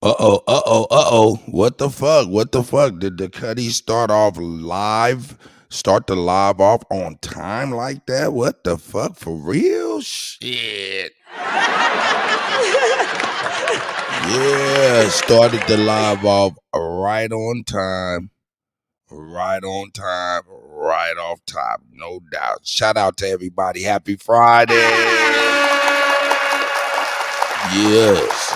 What the fuck? What the fuck? Did the Kutty start the live off on time like that? What the fuck? For real? Shit. Yeah, started the live off right on time. Right on time, right off top, no doubt. Shout out to everybody. Happy Friday. Yes.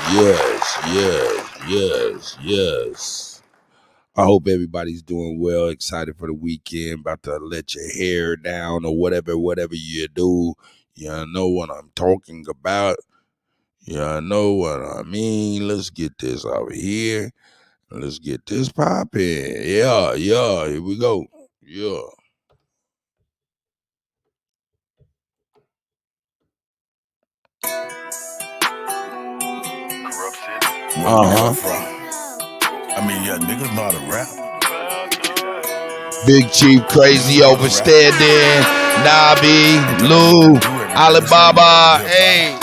I hope everybody's doing well, excited for the weekend, about to let your hair down or whatever you do. You know what I'm talking about. You know what I mean. Let's get this over here. Let's get this popping. Yeah, here we go. Yeah. Niggas know how to rap. Big Chief, Crazy Overstanding, Nabi, Lou, Alibaba, hey.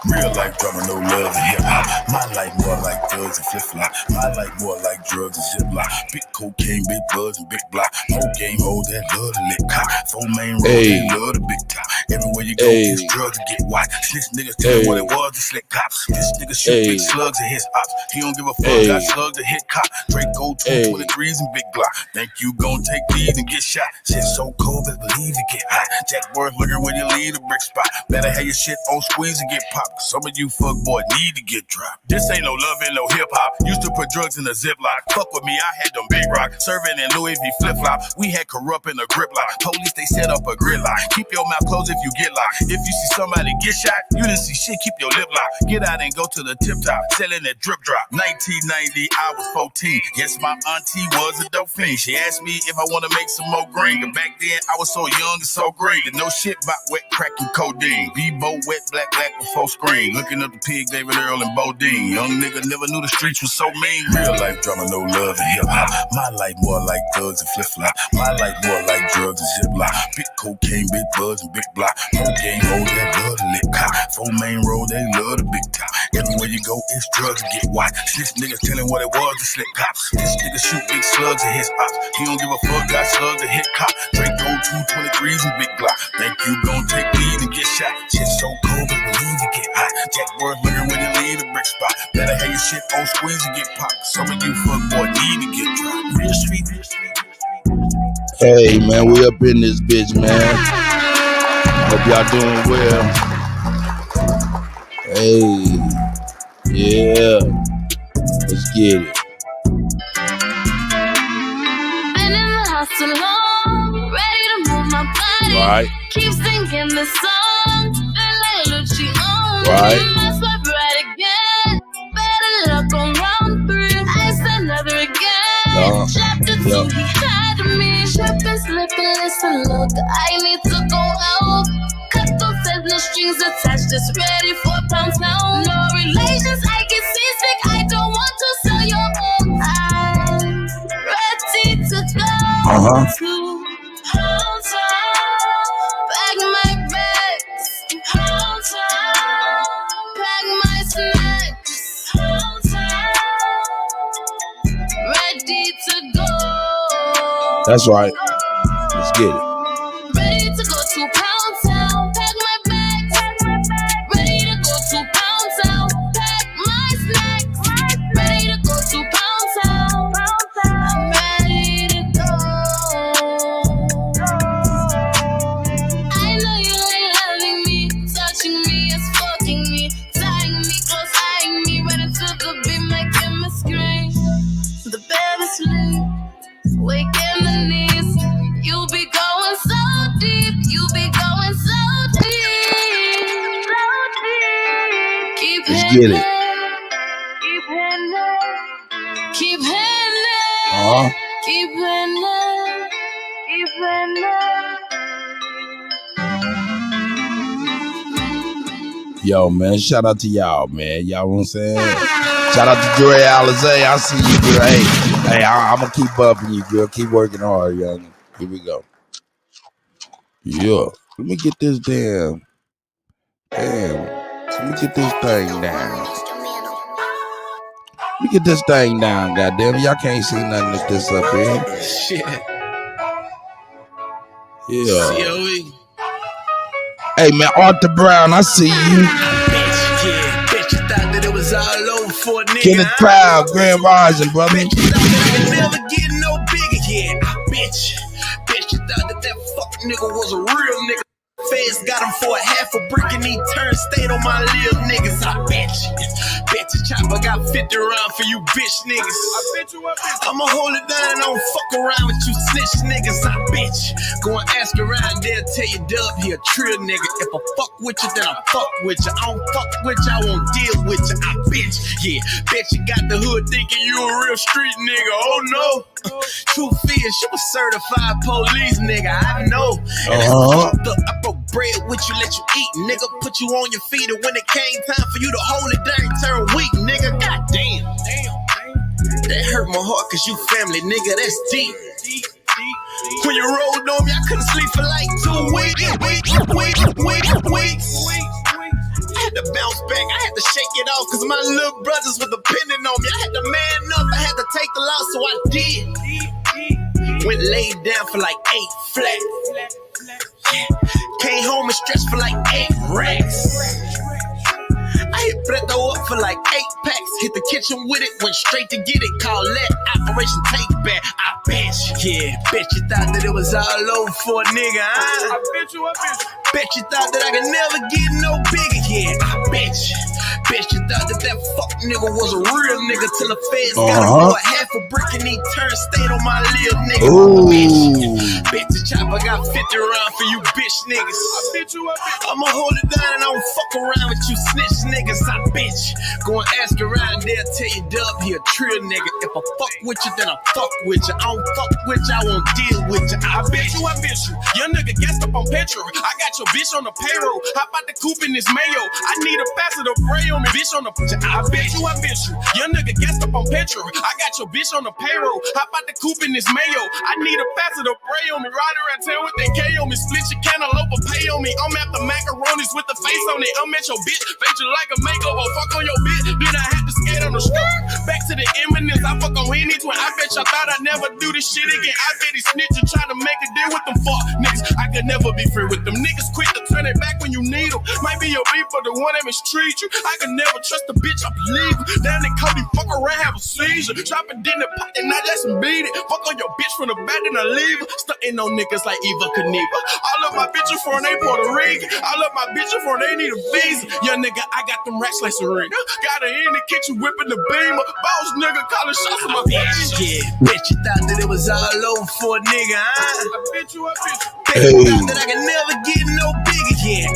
Real life drama, no love and hip hop. My life more like thugs and flip flop. My life more like drugs and ziplock. Big cocaine, big buds and big block. Whole game, hold that love to lick cop. 4 main roads, they love the big top. Everywhere you go, it's drugs and get white. This niggas tell what it was, the slick cops. This nigga shoot big slugs and his ops. He don't give a fuck, got slugs to hit cop. Draco 223s and big block. Think you gon' take these and get shot. Shit so cold, but believe it get hot. Jack Worth looking when you leave the brick spot. Better have your shit on squeeze and get popped. Some of you fuck boy need to get dropped. This ain't no love and no hip hop. Used to put drugs in the ziplock. Fuck with me, I had them big rock. Serving in Louis V flip flop. We had corrupt in the grip lock. Police they set up a gridlock. Keep your mouth closed if you get locked. If you see somebody get shot, you didn't see shit. Keep your lip locked. Get out and go to the tip top. Selling that drip drop. 1990, I was 14. Yes, my auntie was a dope fiend. She asked me if I want to make some more green. And back then I was so young and so green. Did no shit about wet crack and codeine. Vivo wet black before screen. Looking up the pig, David Earl and Bodine. Young nigga never knew the streets was so mean. Real life drama, no love and hip hop. My life more like thugs and flip flop. My life more like drugs and ziplock. Big cocaine, big buds and big block. Whole game, hold that blood and lick cop. 4 main road, they love the big top. Everywhere you go, it's drugs and get white. This niggas telling what it was, the slick cops. This nigga shoot big slugs and his ops. He don't give a fuck, got slugs to hit cop. Draco 223s and big block. Think you gon' take lead and get shot. Shit so cold, but believe it get hot. Jack Worth looking when you leave the brick spot. Better have your shit on squeeze and get popped. Some of you fuck boy need to get dropped. Real street. Hey man, we up in this bitch, man. Hope y'all doing well. Hey, yeah, let's get it. Been in the house too long, ready to move my body. Right. Keep singing this song, feel like Lucci on Right. me. Let's swipe right again. Better luck on round 3. I said another again. Chapter 2, he had me. Tripping, slipping, listen, look, I need to go out. Cut those endless strings attached, just ready for pounds now. No relations, I get seasick, I don't want to sell your home. I'm ready to go to Pound Town. Pack my bags, Pound Town. Pack my snacks, Pound Town. Ready to go. That's right. Let's get it. Ready to go to Pound Town. Pack my bags. Ready to go to Pound Town. Pack my snacks. Ready to go to Pound Town. I'm ready to go. I know you ain't loving me, touching me is fucking me, tying me close, eyeing me, ready to the beat, making me scream. The bed is asleep, wake in the knees. You be going so deep, you be going so deep, so deep. Keep Let's hitting get it. keep hitting keep hitting Uh-huh. keep hitting keep hitting. Yo, man, shout out to y'all, man. Y'all know what I'm saying? Shout out to Dre Alizé. I see you, girl. Hey, I'm going to keep bumping you, girl. Keep working hard, young. Here we go. Yeah. Let me get this damn. Let me get this thing down. Let me get this thing down, goddamn. Y'all can't see nothing with this up here. Shit. Yeah. COE. Hey, man, Arthur Brown, I see you. Bet you thought that it was all over for a nigga. Kenneth Proud, Grand Rising, brother. Bet you thought that I could never get no bigger. Yeah, I bet you thought that fuck nigga was a real nigga. Feds got him for a half a brick and he turned state on my little niggas. I bet you chopper got 50 round for you bitch niggas. I'ma hold it down and don't fuck around with you snitch niggas. I bet you. Go and ask around, they'll tell you Dub, he a trill nigga. If I fuck with you, then I fuck with you. I don't fuck with you, I won't deal with you. I bet you. Yeah, bet you got the hood thinking you a real street nigga. Oh no. Truth is, you a certified police nigga, I know. And that's fucked up. I broke bread with you, let you eat, nigga. Put you on your feet, and when it came time for you to hold it down, turn weak, nigga. God damn. That hurt my heart, cause you family, nigga, that's deep. When you rolled on me, I couldn't sleep for like 2 weeks. I had to bounce back, I had to shake it off, cause my little brothers were depending on me. I had to man up, I had to take the loss, so I did. Went laid down for like 8 flat. Came home and stretched for like 8 racks. I hit Preto up for like 8 packs. Hit the kitchen with it, went straight to get it. Call that Operation Take Back. I bet you, yeah, bet you thought that it was all over for a nigga, huh? I bet you. Bet you thought that I could never get no bigger, yeah, I bet you. Bet you thought that fuck nigga was a real nigga till the feds got him for a half a brick and he turned state on my little nigga. Bet you chopper got 50 round for you bitch niggas. I'ma hold it down and I don't fuck around with you snitch niggas. I bet you. Go and ask around, they'll tell you Dub, he a trill nigga. If I fuck with you, then I fuck with you. I don't fuck with you, I won't deal with you. I bet you. Young nigga gassed up on petrol. I got your bitch on the payroll. Hop out the coupe in this mayo. I need a passer to pray on me, bitch on the. I bet you. Young nigga gassed up on petrol. I got your bitch on the payroll. Hop out the coupe in this mayo. I need a passer to pray on me. Ride around town with that K on me. Split your cantaloupe or pay on me. I'm after macaronis with the face on it. I'm at your bitch. Face you like a makeover. Fuck on your bitch. Then I had to skate on the skirt. Back to the eminence. I fuck on any twin. I bet y'all thought I'd never do this shit again. I bet he snitch and try to make a deal with them fuck niggas. I could never be free with them niggas. Quick to turn it back when you need them. Might be your beef, but the one that mistreat you. I could never trust a bitch, I believe her. Down in Cody, fuck around, have a seizure. Drop it in the pot and not let some beat it. Fuck on your bitch from the back and I leave her. Stuntin' on niggas like Eva Knievel. All of my bitches foreign, they Puerto Rican. All of my bitches foreign, they need a visa. Young nigga, I got them racks like Serena. Got her in the kitchen whipping the beamer. Boss nigga calling shots on my bitch. Yeah, bet you thought that it was all over for a nigga, huh? I bet you. Bet you thought that I could never get no bigger, yeah.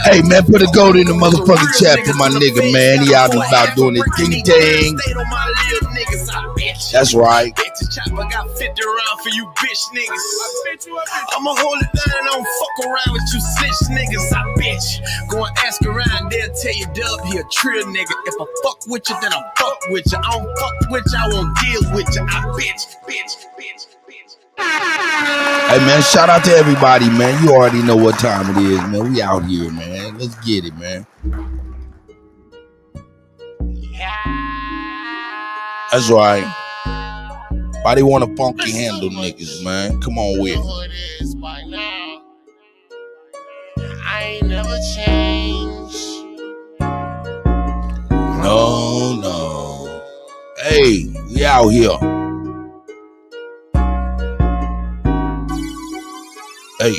Hey man, put a gold in the motherfucking chat for my nigga, man. He out and about doing his ting ting. That's right. I got 50 round for you bitch niggas. I'ma hold it down and don't fuck around with you snitch niggas. I bet you. Go and ask around, they'll tell you Dub, he a trill nigga. If I fuck with you, then I fuck with you. I don't fuck with you, I won't deal with you. I bet you. Hey man, shout out to everybody, man. You already know what time it is, man. We out here, man. Let's get it, man. That's right. Why they want to funky handle niggas, man? Come on with it. I ain't never changed. No. Hey, we out here. Hey.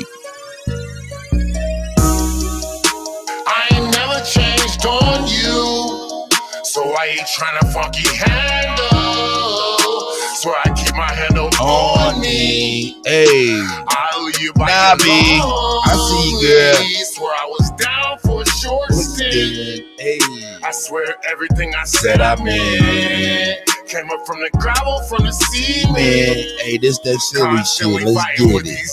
I ain't never changed on you, so I ain't trying to funky handle. So I keep my handle on me. Hey. I'll you by Nobby. I see you, girl. Swear I was down for a short stint. Hey. I swear everything I said I meant. Came up from the gravel, from the cement. Hey, this that silly shit. Let's get it.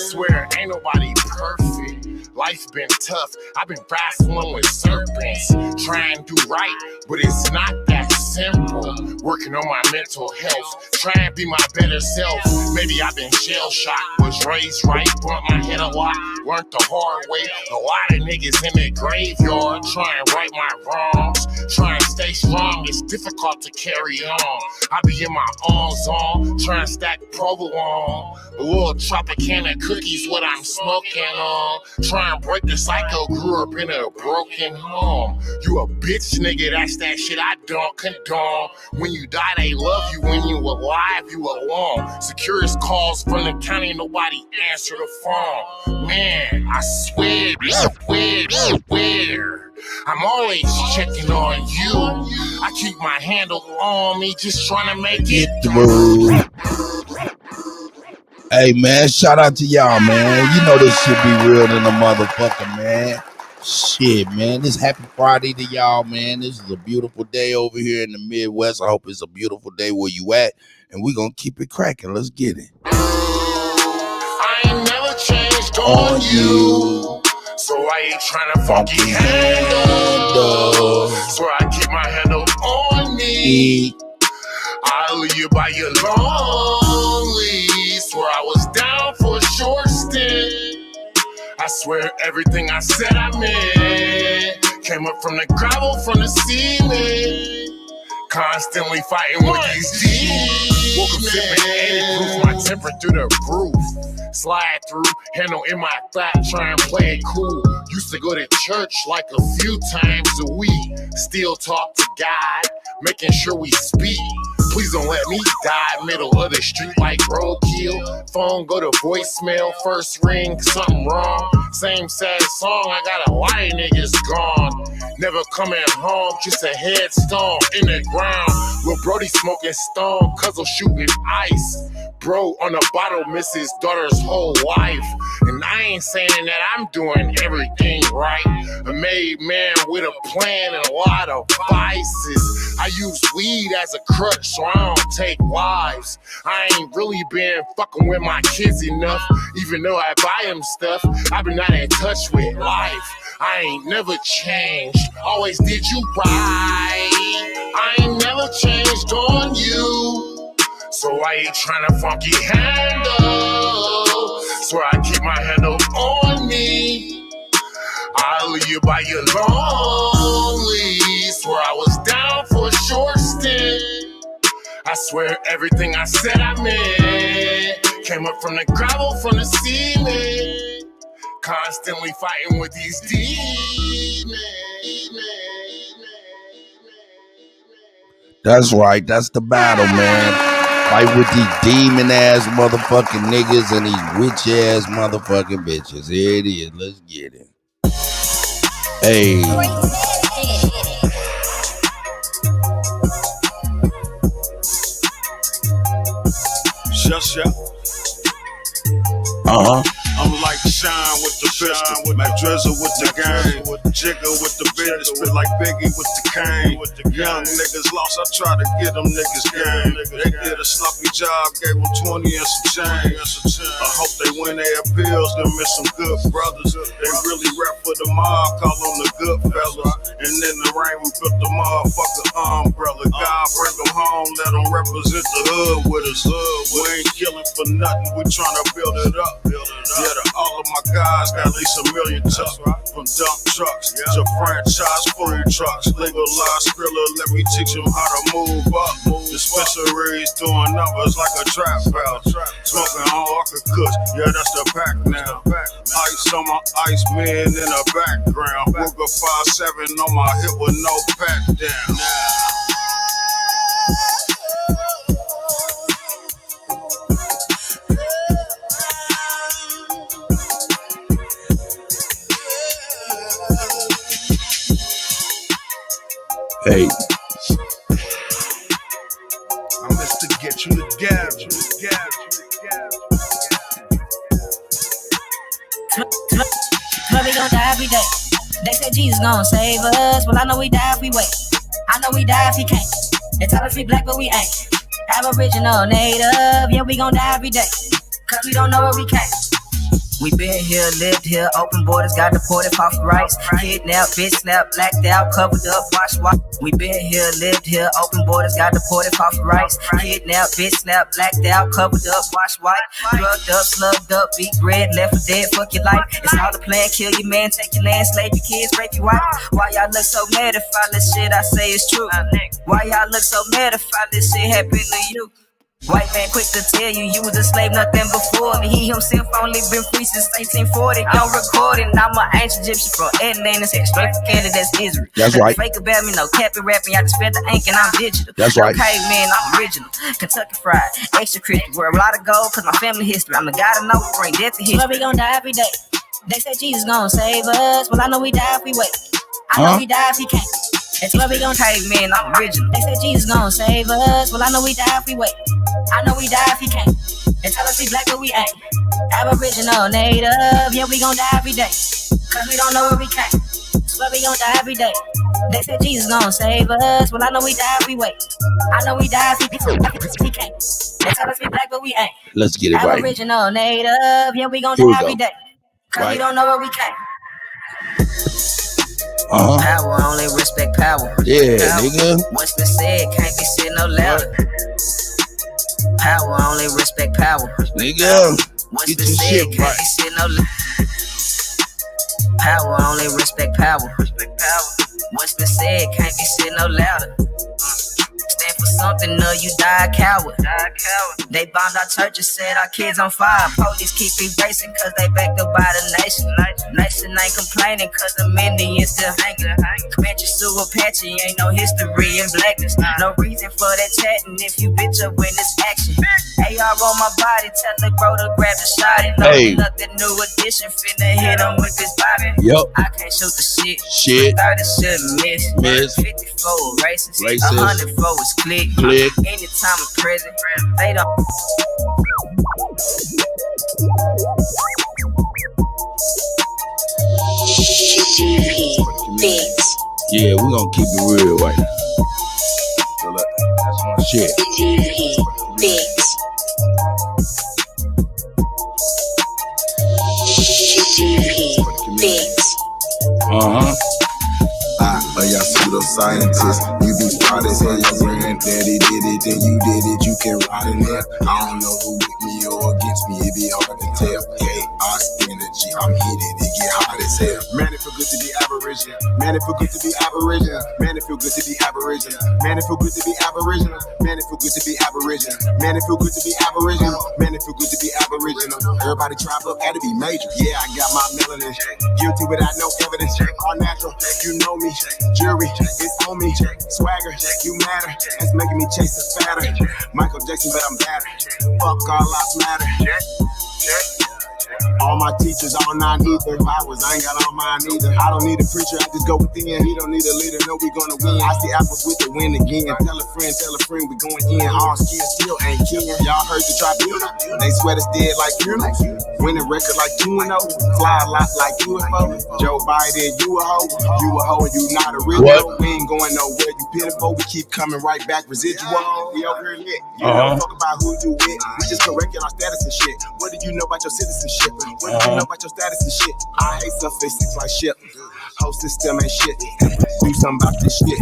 Swear ain't nobody perfect. Life's been tough. I've been wrestling with serpents. Trying to do right, but it's not that simple. Working on my mental health, trying to be my better self. Maybe I've been shell-shocked, was raised right, bumped my head a lot, learned the hard way. A lot of niggas in the graveyard, trying to right my wrongs, trying to stay strong. It's difficult to carry on. I be in my own zone, trying to stack provolone. A little Tropicana cookies, what I'm smoking on. Trying to break the cycle, grew up in a broken home. You a bitch, nigga, that's that shit I don't condone. When you die, they love you. When you alive, you alone. Security calls from the county, nobody answer the phone. Man, I swear, I'm always checking on you. I keep my handle on me, just trying to make it through. Hey, man, shout out to y'all, man. You know this shit be real than a motherfucker, man. Shit, man. This happy Friday to y'all, man. This is a beautiful day over here in the Midwest. I hope it's a beautiful day where you at. And we gonna keep it cracking. Let's get it. I ain't never changed on you. So I ain't trying to funky handle. So I keep my handle on me. I'll leave you by your lonely. Swear I was down for a short stint. I swear everything I said I meant. Came up from the gravel, from the ceiling. Constantly fighting with these demons. Woke up sipping 80 proof, my temper through the roof. Slide through, handle in my thigh, try and play it cool. Used to go to church like a few times a week. Still talk to God, making sure we speak. Please don't let me die middle of the street like roadkill. Phone go to voicemail, first ring, something wrong. Same sad song, I got a lot of niggas gone. Never coming home, just a headstone in the ground. Lil' Brody smoking stone, Cuzzle shooting ice. Bro on a bottle miss his daughter's whole life. And I ain't saying that I'm doing everything right. A made man with a plan and a lot of vices. I use weed as a crutch so I don't take lives. I ain't really been fucking with my kids enough. Even though I buy them stuff, I've been not in touch with life. I ain't never changed, always did you right. I ain't never changed on you. So I ain't tryna funky handle. Swear I keep my handle on me. I'll leave you by your lonely. Swear I was down for a short stint. I swear everything I said I meant. Came up from the gravel, from the ceiling. Constantly fighting with these demons. That's right. That's the battle, man. Fight with these demon ass motherfucking niggas and these witch ass motherfucking bitches. Here it is. Let's get it. Hey. Shut. I'm like Shine with the pistol, Mac Drizzle with the game, Jigga with the business, spit like Biggie with the cane. Young niggas lost, I try to get them niggas game. They did a sloppy job, gave them 20 and some change. I hope they win their appeals, them miss some good brothers. They really rap for the mob, call them the good fellas. And in the rain, we put the motherfucker umbrella. God bring them home, let them represent the hood with us. We ain't killing for nothing, we tryna build it up. Yeah, all of my guys got at least $1 million tucks. From dump trucks to franchise food trucks. Legalized Skrilla, let me teach them how to move up. Dispensaries doing numbers like a trap house. Smoking on Walker Kush, yeah, that's the pack now. Ice on my ice man in the background. Ruger 5.7 on my hip with no pat down. Hey. I missed to get you together. But we gon' die every day. They say Jesus gon' save us. Well, I know we die if we wait. I know we die if he can't. They tell us we black, but we ain't. Aboriginal, native, yeah, we gon' die every day. Cause we don't know where we came. We been here, lived here, open borders, got deported, off rights. Kidnapped, bitch snapped, blacked out, covered up, watch. We been here, lived here, open borders, got deported, off rights. Kidnapped, bitch snapped, blacked out, covered up, watch white. Drugged up, slugged up, beat bread, left for dead, fuck your life. It's all the plan, kill your man, take your land, slave your kids, rape your wife. Why y'all look so mad if all this shit I say is true? Why y'all look so mad if all this shit happened to you? White man quick to tell you was a slave, nothing before me. He himself only been free since 1840. I'm recording, I'm an ancient Egyptian from Atlantis, straight from Canada, that's Israel. That's right. Fake about me, no capping, rapping, I just spent the ink and I'm digital. That's right. Okay, man, I'm original. Kentucky fried, extra crispy, wear a lot of gold, cause my family history. I'm the guy to know, bring death to history. But we gon' die every day. They say Jesus gon' save us. Well, I know we die if we wait. I know we die if he can't. That's why we gon' take, man, I'm original. They say Jesus gon' save us. Well, I know we die if we wait. I know we die if he can't. They tell us we black, but we ain't. Aboriginal, native, yeah, we gon' die every day. Cause we don't know where we came. That's why we gon' die every day. They say Jesus gon' save us. Well, I know we die if we wait. I know we die if he can't. They tell us we black, but we ain't. Let's get it right. Aboriginal, native, yeah, we gon' die every day. Cause we don't know where we came. Power, only respect power. Yeah, power. Nigga. What's been said can't be said no louder. Power, only respect power. Nigga. What's been said can't be said no louder. Power, only respect power. What's been said can't be said no louder. Stand for something or you die a coward. They bombed our churches, set our kids on fire. Police keep erasing cause they backed up by the nation. Nation ain't complaining cause the Indians still hanging. Comanche, Sioux, Apache, ain't no history in blackness. No reason for that chatting if you bitch up when it's action. AR on my body, tell the bro to grab the shot. No, nothing new addition, finna hit him with this body. Yep. I can't shoot the shit. 30 shouldn't miss. 54 racist. 104 is click. Anytime I'm present, they don't. Beats. Yeah, we gonna keep it real right now. That's my shit. Beats. Beats. Y'all pseudoscientists, you be proud as hell. Your granddaddy did it, then you did it. You can ride in there. I don't know who with me or against me. It be hard to tell. Chaos energy, I'm heated. It get hot as hell. Man, it feel good to be Aboriginal. Man, it feel good to be Aboriginal. Man, it feel good to be Aboriginal. Man, it feel good to be Aboriginal. Man, it feel good to be Aboriginal. Man, it feel good to be Aboriginal. Man, it feel good to be Aboriginal. Everybody try up, had to be major. Yeah, I got my melanin. Guilty without no evidence. All natural, you know me. Jury, it's on me. Swagger, you matter. It's making me chase a fatter. Michael Jackson, but I'm better. Fuck, all lives matter. All my teachers, all 9 either. Powers, I ain't got all mine either. I don't need a preacher, I just go within. He don't need a leader, no, we gonna win. I see apples with the win again. Tell a friend, we going in. All skills still ain't king. Y'all heard the tribunal? They sweat us dead like you. Winning record like 2-0. Fly a lot like UFO. Joe Biden, you a hoe. You a hoe and you not original. We ain't going nowhere, you pitiful. We keep coming right back, residual. We over here lit. You don't talk about who you with. We just correcting our status and shit. What do you know about your citizenship? What do you know about your status and shit? I hate suffixes like shit. Whole system ain't shit. Do something about this shit.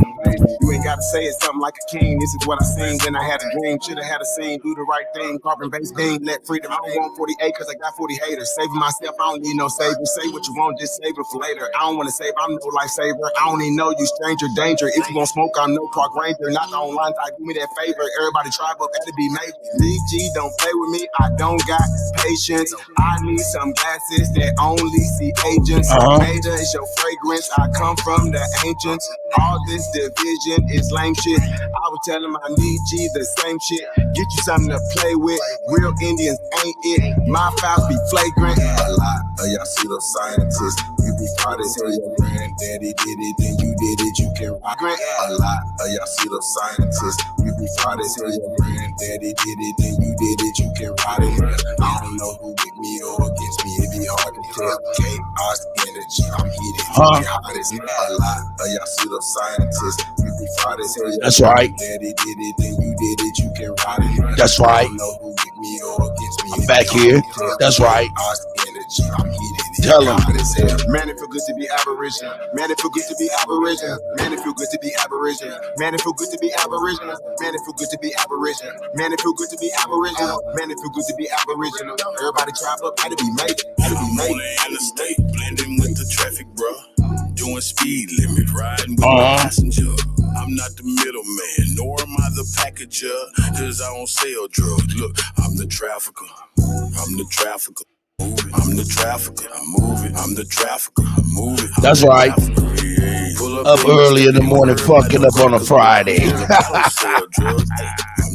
You ain't gotta say it something like a king. This is what I seen when I had a dream. Should've had a scene, do the right thing. Carbon-based being, let freedom. I don't want 48 cause I got 40 haters. Saving myself, I don't need no savior. Say what you want, just save it for later. I don't wanna save, I'm no lifesaver. I don't even know you, stranger danger. If you gon' smoke, I'm no park ranger. Not the online type, do me that favor. Everybody try, but had to be major. DG, don't play with me, I don't got patience. I need some glasses that only see agents. Major is your fragrance, I come from the ancients. All this division is lame shit. I was telling my need G the same shit. Get you something to play with. Real Indians ain't it. My files be flagrant. A lot of y'all pseudoscientists, you be proud as hell. Your granddaddy did it, then you did it. You can rock. A lot of y'all pseudoscientists, you be proud as hell. Your granddaddy did it, then you did it. You can ride it. I don't know who with me or against me. It be hard to tell. Chaos energy, I'm heated. It be hot as hell. A lot of y'all pseudoscientists, you be proud as hell. That's right. Daddy did it, then you did it. You can ride it. That's right. I don't know who with me or against me. I'm back here. That's right. Shit, I'm heated. Tell him. Man, it feel good to be Aboriginal. Man, it feel good to be Aboriginal. Man, it feel good to be Aboriginal. Man, it feel good to be Aboriginal. Man, it feel good to be Aboriginal. Man, it feel good to be Aboriginal. Man, it feel good to be Aboriginal. Everybody trap up, gotta be made. Gotta be made. In the state, blending with the traffic, bro. Doing speed limit, riding with the passenger. I'm not the middleman, nor am I the packager, cause I don't sell drugs. Look, I'm the trafficker. I'm the trafficker. I'm the trafficker. I'm moving. I'm the trafficker. I'm moving. That's right. Up early in the morning, fucking up on a Friday. I'm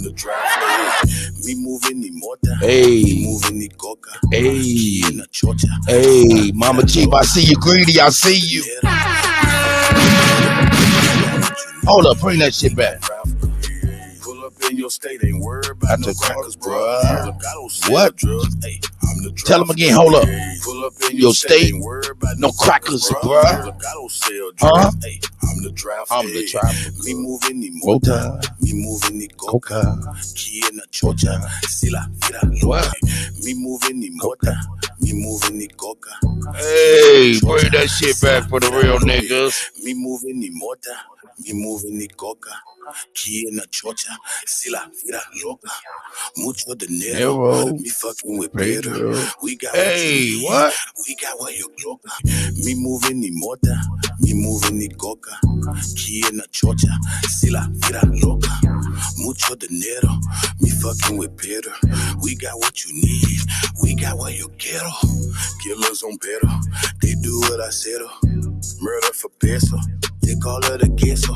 the trafficker. Me moving the motor. Hey. Me moving the coca. Hey. Hey, Mama Chief, I see you, Greedy. I see you. Hold up, bring that shit back. Pull up in your state, ain't worried about no crackers, bro. What? Tell him again, hold up. Your state, no crackers, bro. Huh? I'm the traffic. I'm the traffic. Me moving the motor. Me moving the coca. Key in the chocha. Sila, what? Me moving the motor. Me moving the coca. Hey, bring that shit back for the real niggas. Me moving the motor. Me moving the coca. Key in the chocha. Sila, loca. Mucho dinero. Me fucking with Pedro. We got hey, what? We got what you loca. Me moving the motor. Me moving the coca. Key in the chocha. Sila, loca. Mucho dinero. Me fucking with Pedro. We got what you need. We got what you quiero. Killers on Pedro. They do what I said. Murder for peso. They call her the queso.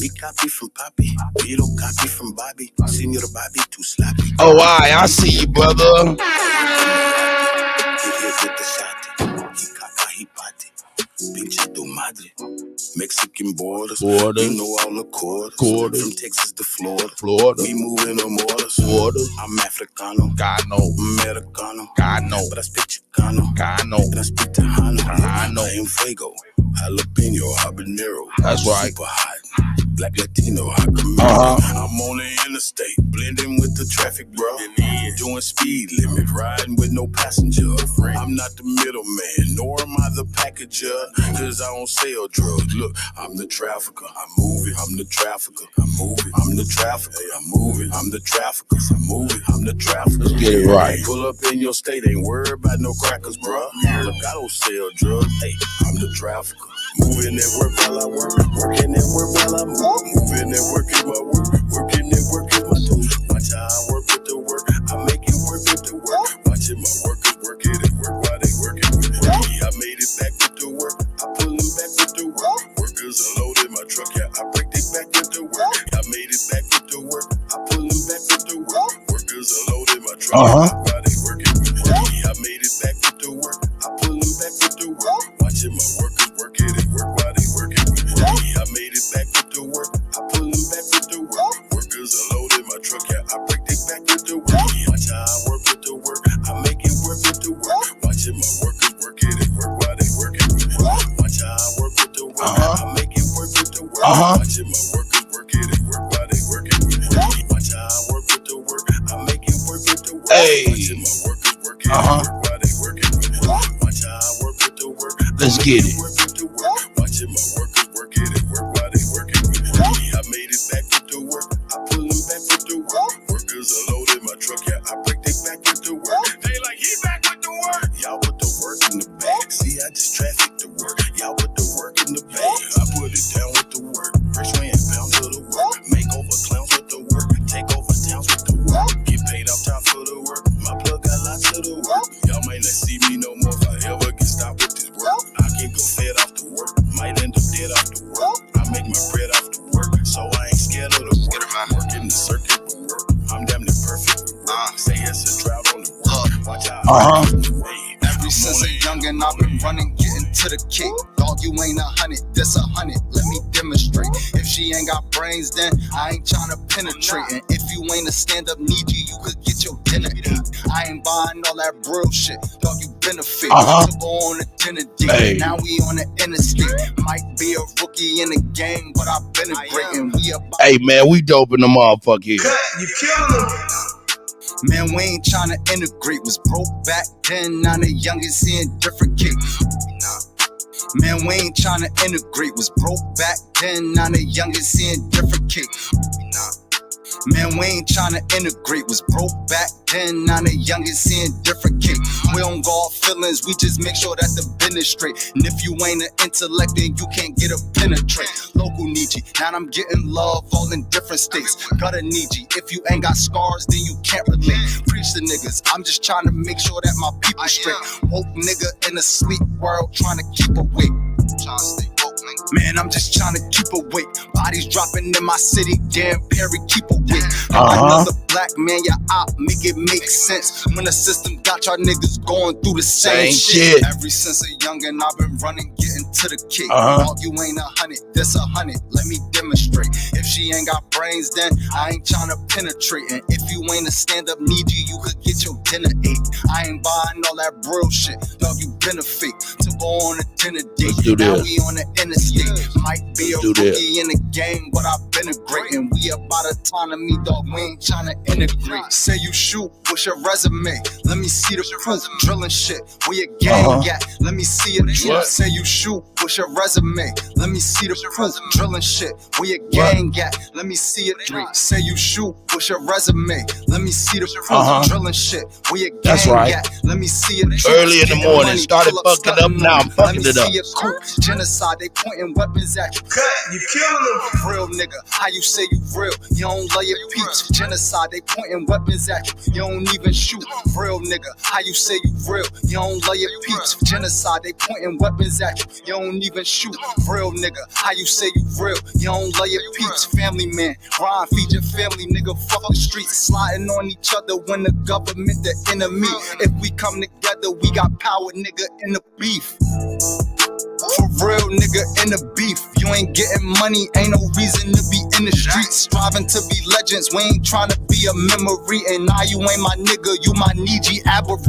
Me copy from Poppy. We don't copy from Bobby. Senor Bobby too sloppy. Oh, I see you, brother. Pinche tu madre. Mexican borders. You know all the quarters. From Texas to Florida. We moving on waters. I'm Africano. God no. Americano. God no. But I speak Chicano. God no. And I speak Tejano. God no. I am Fuego. Jalapeno. Habanero. That's right. Super hot. Black Latino. I'm on the interstate. Blending with the traffic, bro. Doing speed limit. Riding with no passenger. I'm not the middleman. Nor am I the packager. Cause I don't sell drugs. Look, I'm the trafficker. I'm moving. I'm the trafficker. I'm moving. I'm the trafficker. I'm moving. I'm the trafficker. I'm moving. I'm the trafficker. Let's get it right. Pull up in your state. Ain't worried about no crackers, bro. Look, I don't sell drugs. Hey, I'm the trafficker. Moving and work while I work. Working and work while I move. Moving and working while work. Working and working my tool. Watch how I work with the work. I make it work with the work. Watching my workers work it and work while they working with me. I made it back with the work. I pull them back with the work. Workers are loaded my truck. Yeah, I break it back with the work. I made it back with the work. I pull them back with the work. Workers are loaded my truck. While they working with me. I made it back with the work. I pull them back with the work. Watching my workers work it and work while they working with me. I made it back with the work. I pull them back with the work. Workers are loaded my truck. Yeah, I break it back with the work. Watch how I work with the work. I make it work with the work. Watching my workers work it and work while they working with me. Watch how I work with the work. I make it work with the work. Watching my workers work it and work while they working with me. Watch how I work with the work. I make it work with the work. Watching my workers work it and work while they working with me. Watch how I work with the work. Let's get it. Watching my workers work it and work while they working with me. I made it back with the work. I pull them back with the work. Workers are loaded my truck. Yeah, I break it back with the work. They like he back with the work. Y'all put the work in the bag. See, I just traffic the work. Y'all put the work in the bag. I put it down with the work. Fresh way and pounds of the work. Make over clowns with the work. Take over towns with the work. Get paid off top for the work. My plug got lots of the work. Y'all might not see me no more if I ever get stopped with this work. I can go fed off the work. Might end up dead off the work. I make my bread off the work. So I ain't scared of the work. Working the circuit with work. I'm damn near perfect. Say it's a drought on the work. Watch out. Ever since a youngin', I've been running, getting to the kick. Dog, you ain't 100, this 100. Let me demonstrate. If she ain't got brains, then I ain't tryna penetrate. And if you ain't a stand-up need you could get your dinner ate. I ain't buying all that real shit. Dog, you benefit. To go on a dinner date. Now we on the interstate. Might be a rookie in the game, but I've been a great. And we about hey man, we dope in the motherfucker here. you killing them. Man, we ain't tryna integrate. Was broke back then, now the youngest seeing different kicks. Man, we ain't tryna integrate. Was broke back then, now the youngest seeing different kicks. Man, we ain't tryna integrate. Was broke back then, now the youngest seeing different kicks. We don't go off feelings, we just make sure that the business straight. And if you ain't an intellect, then you can't get a penetrate. Local need you, now I'm getting love all in different states. Gotta need you, if you ain't got scars, then you can't relate. Preach the niggas, I'm just trying to make sure that my people straight. Woke nigga in a sleep world, trying to keep awake. Man, I'm just trying to keep awake. Bodies dropping in my city, damn Perry, keep awake. Another black man, your op, make it make sense. When the system got y'all niggas going through the same shit. Ever since a youngin', I've been running, getting to the kick. Dog, you ain't 100, this 100, let me demonstrate. If she ain't got brains, then I ain't trying to penetrate. And if you ain't a stand-up need you could get your dinner ate. I ain't buying all that real shit. Dog, you been a fake to go on a dinner date. Now we on the interstate. Might be a rookie in the game, but I've been a great. And we about autonomy, dog, we ain't trying to integrate. Say you shoot, what's your resume? Let me see the proof. Drilling shit, where your gang at? Let me see your truth. Say you shoot, what's your resume? Let me see the proof. Drilling shit, where your gang at? Let me see your truth. Say you shoot, what's your resume? Let me see the proof. Drilling shit, where your gang at? Let me see your truth. Early in the morning, started fucking up, now I'm fucking it up. Genocide, they pointing weapons at you. You killing them. Real nigga, how you say you real? You don't love your peeps. Genocide, they pointing weapons at you. You don't even shoot. Real nigga, how you say you real? You don't love your peeps. Genocide, they pointing weapons at you. You don't even shoot. Real nigga, how you say you real? You don't love your peeps. Family man, Ron, feed your family, nigga. Fuck the streets, sliding on each other when the government the enemy. If we come together, we got power, nigga, in the beef. For real, nigga, in the beef. You ain't getting money, ain't no reason to be in the streets. Striving to be legends, we ain't trying to be a memory. And now you ain't my nigga, you my Niji average.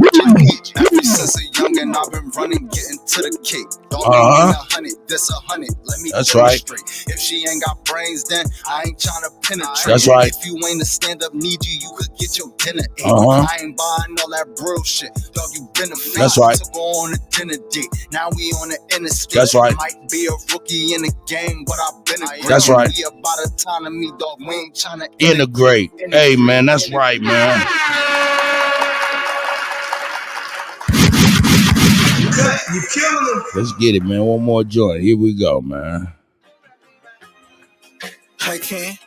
Ever since a youngin', I've been running, getting to the cake. Dog, ain't 100, this 100, let me demonstrate. If she ain't got brains, then I ain't trying to penetrate. That's right. If you ain't a stand-up need you could get your dinner ate. I ain't buying all that bro shit. Dog, you been a fake. That's right. To go on a dinner date. Now we on the interstate. That's right. Might be a rookie in the game, but I've been a great. That's right. We about autonomy, dog. We ain't trying to integrate. Hey, man, that's right, man. You killing them. Let's get it, man. One more joint. Here we go, man. Hey, Ken.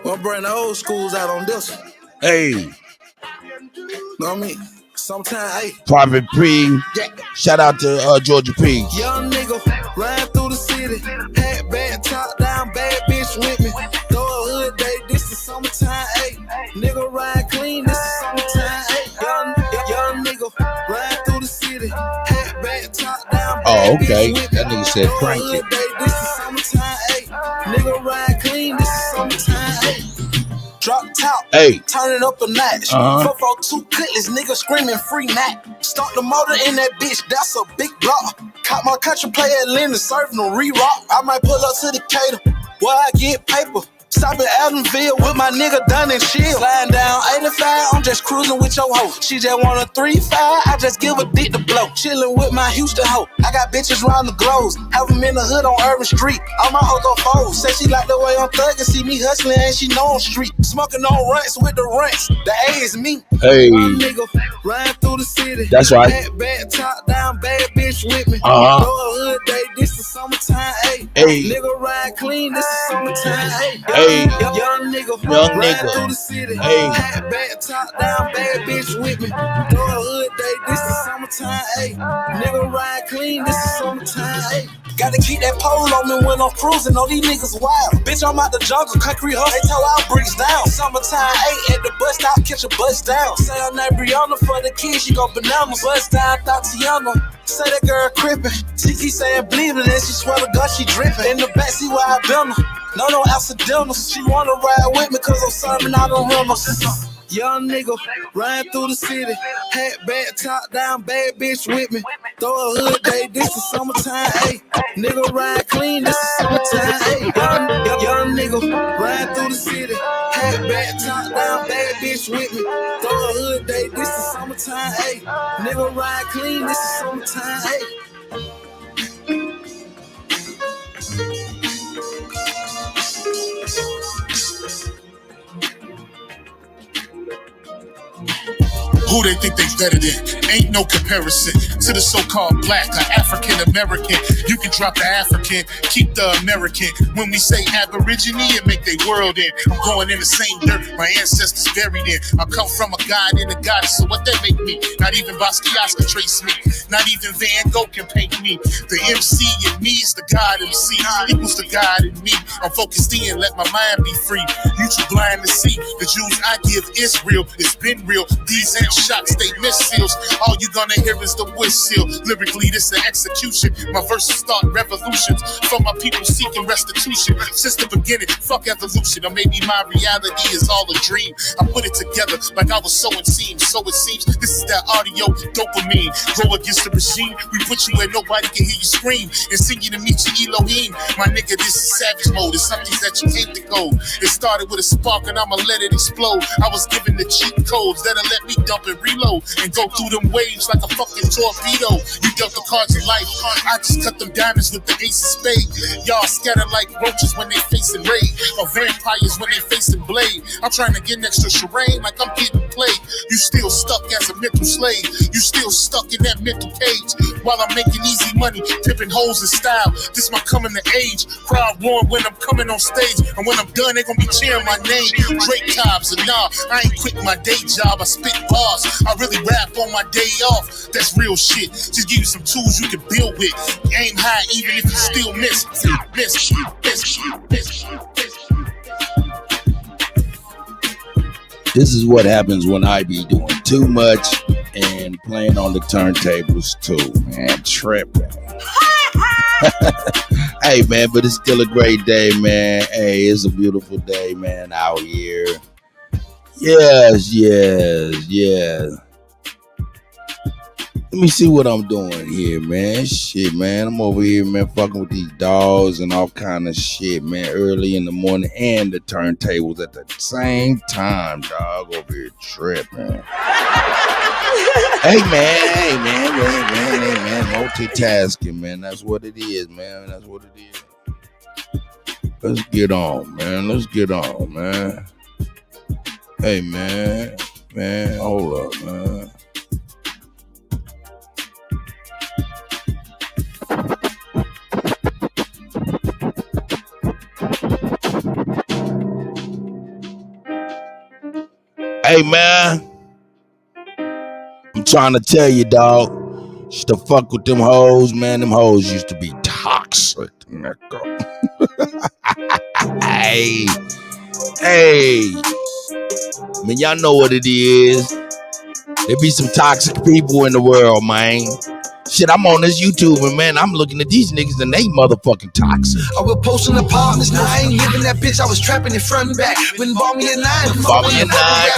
We'll bring the old schools out on this one. Hey. Know what I mean? Sometime, hey. Private P. Shout out to Georgia P. Young nigga, ride through the city. Hat bad, top down, bad bitch with me. Throw a hood day, this is summertime, hey. Nigga ride clean, this is summertime, hey. Young nigga, ride through the city. Hat bad, top down, bad okay. bitch with me. That nigga said Throw a crank hood it. day, this is summertime, hey. Nigga ride clean, this is summertime, hey. Drop top, turn it up a notch. 442 cutlass, nigga screaming free Mac. Start the motor in that bitch, that's a big block. Caught my country play at Linda, serving a re-rock. I might pull up to the cater, where I get paper. Stop at Allenville with my nigga done and chill. Sliding down 85, I'm just cruising with your hoe. She just want a 3-5, I just give a dick to blow. Chilling with my Houston hoe. I got bitches round the globes. Have them in the hood on Urban Street. All my hoes on foes. Say she like the way I'm thugging. See me hustling and she know I'm street. Smoking on runts with the runts. The A is me. Hey. My nigga riding through the city. That's right. Bad top down, bad bitch with me. Throw a hood day, this is summertime, ayy. Nigga ride clean, this is summertime, ayy. Young nigga, ride through the city. Hat bad, top down, bad bitch with me. Throw a hood day, this is summertime, ayy. Nigga ride clean, this is summertime, ayy. Gotta keep that pole on me when I'm cruising. All these niggas wild. Bitch, I'm out the jungle, concrete hustle. They tell our bricks down. Summertime, ayy, at the bus stop, catch a bus down. Say her name Brianna for the kids, she go bananas. Bus down, Tatiana. Say that girl crippin'. She keep saying bleeding, and she swear to God she drippin'. In the backseat where I been her. No accidentals. She wanna ride with me cause I'm serving out on rimmers. Young nigga, riding through the city. Hat bad, top down, bad bitch with me. Throw a hood day, this is summertime, ayy. Nigga ride clean, this is summertime, ayy. Young nigga, riding through the city. Hat bad, top down, bad bitch with me. Throw a Nigga ride clean, this is summertime, hey. Who they think they better than? Ain't no comparison to the so-called black or African American. You can drop the African, keep the American. When we say Aborigine, it make they world in. I'm going in the same dirt my ancestors buried in. I come from a god and a goddess, so what that make me? Not even Basquiat can trace me. Not even Van Gogh can paint me. The MC in me is the God MC equals the God in me. I'm focused in, let my mind be free. You too blind to see. The Jews I give is real. It's been real. These ain't shots, they missiles. All you gonna hear is the whistle. Lyrically, this an execution. My verses start revolutions for my people seeking restitution. Since the beginning, fuck evolution. Or maybe my reality is all a dream. I put it together like I was sowing seams. So it seems this is that audio dopamine. Go against the regime. We put you where nobody can hear you scream. And sing you to meet you Elohim. My nigga, this is savage mode. It's something that you can't decode. It started with a spark and I'ma let it explode. I was given the cheat codes that'll let me dump and reload and go through them waves like a fucking torpedo. You dealt the cards of life. I just cut them diamonds with the ace of spade. Y'all scatter like roaches when they facing raid, or vampires when they facing blade. I'm trying to get next to Shireen like I'm getting played. You still stuck as a mental slave. You still stuck in that mental cage. While I'm making easy money, pimping hoes in style. This my coming to age. Crowd warm when I'm coming on stage. And when I'm done, they gon' be cheering my name. Drake Cobbs, and nah, I ain't quit my day job. I spit bars. I really rap on my day off. That's real shit. Just give you some tools you can build with. Aim high even if you still miss. This is what happens when I be doing too much and playing on the turntables too, man. Tripping. Hey, man, but it's still a great day, man. Hey, it's a beautiful day, man, out here. Yes. Let me see what I'm doing here, man. Shit, man. I'm over here, man, fucking with these dogs and all kind of shit, man. Early in the morning and the turntables at the same time, dog. Over here tripping. Hey, man. Multitasking, man. That's what it is, man. That's what it is. Let's get on, man. Hey, man. Hold up, man. Hey, man, I'm trying to tell you, dog, used to fuck with them hoes, man. Them hoes used to be toxic, nigga. Hey, man, y'all know what it is. There be some toxic people in the world, man. Shit, I'm on this YouTube and man, I'm looking at these niggas and they motherfucking toxic. I was posting apartments, no, I ain't living that bitch. I was trapping it front and back. Wouldn't bought me a 9. Bought me a 9,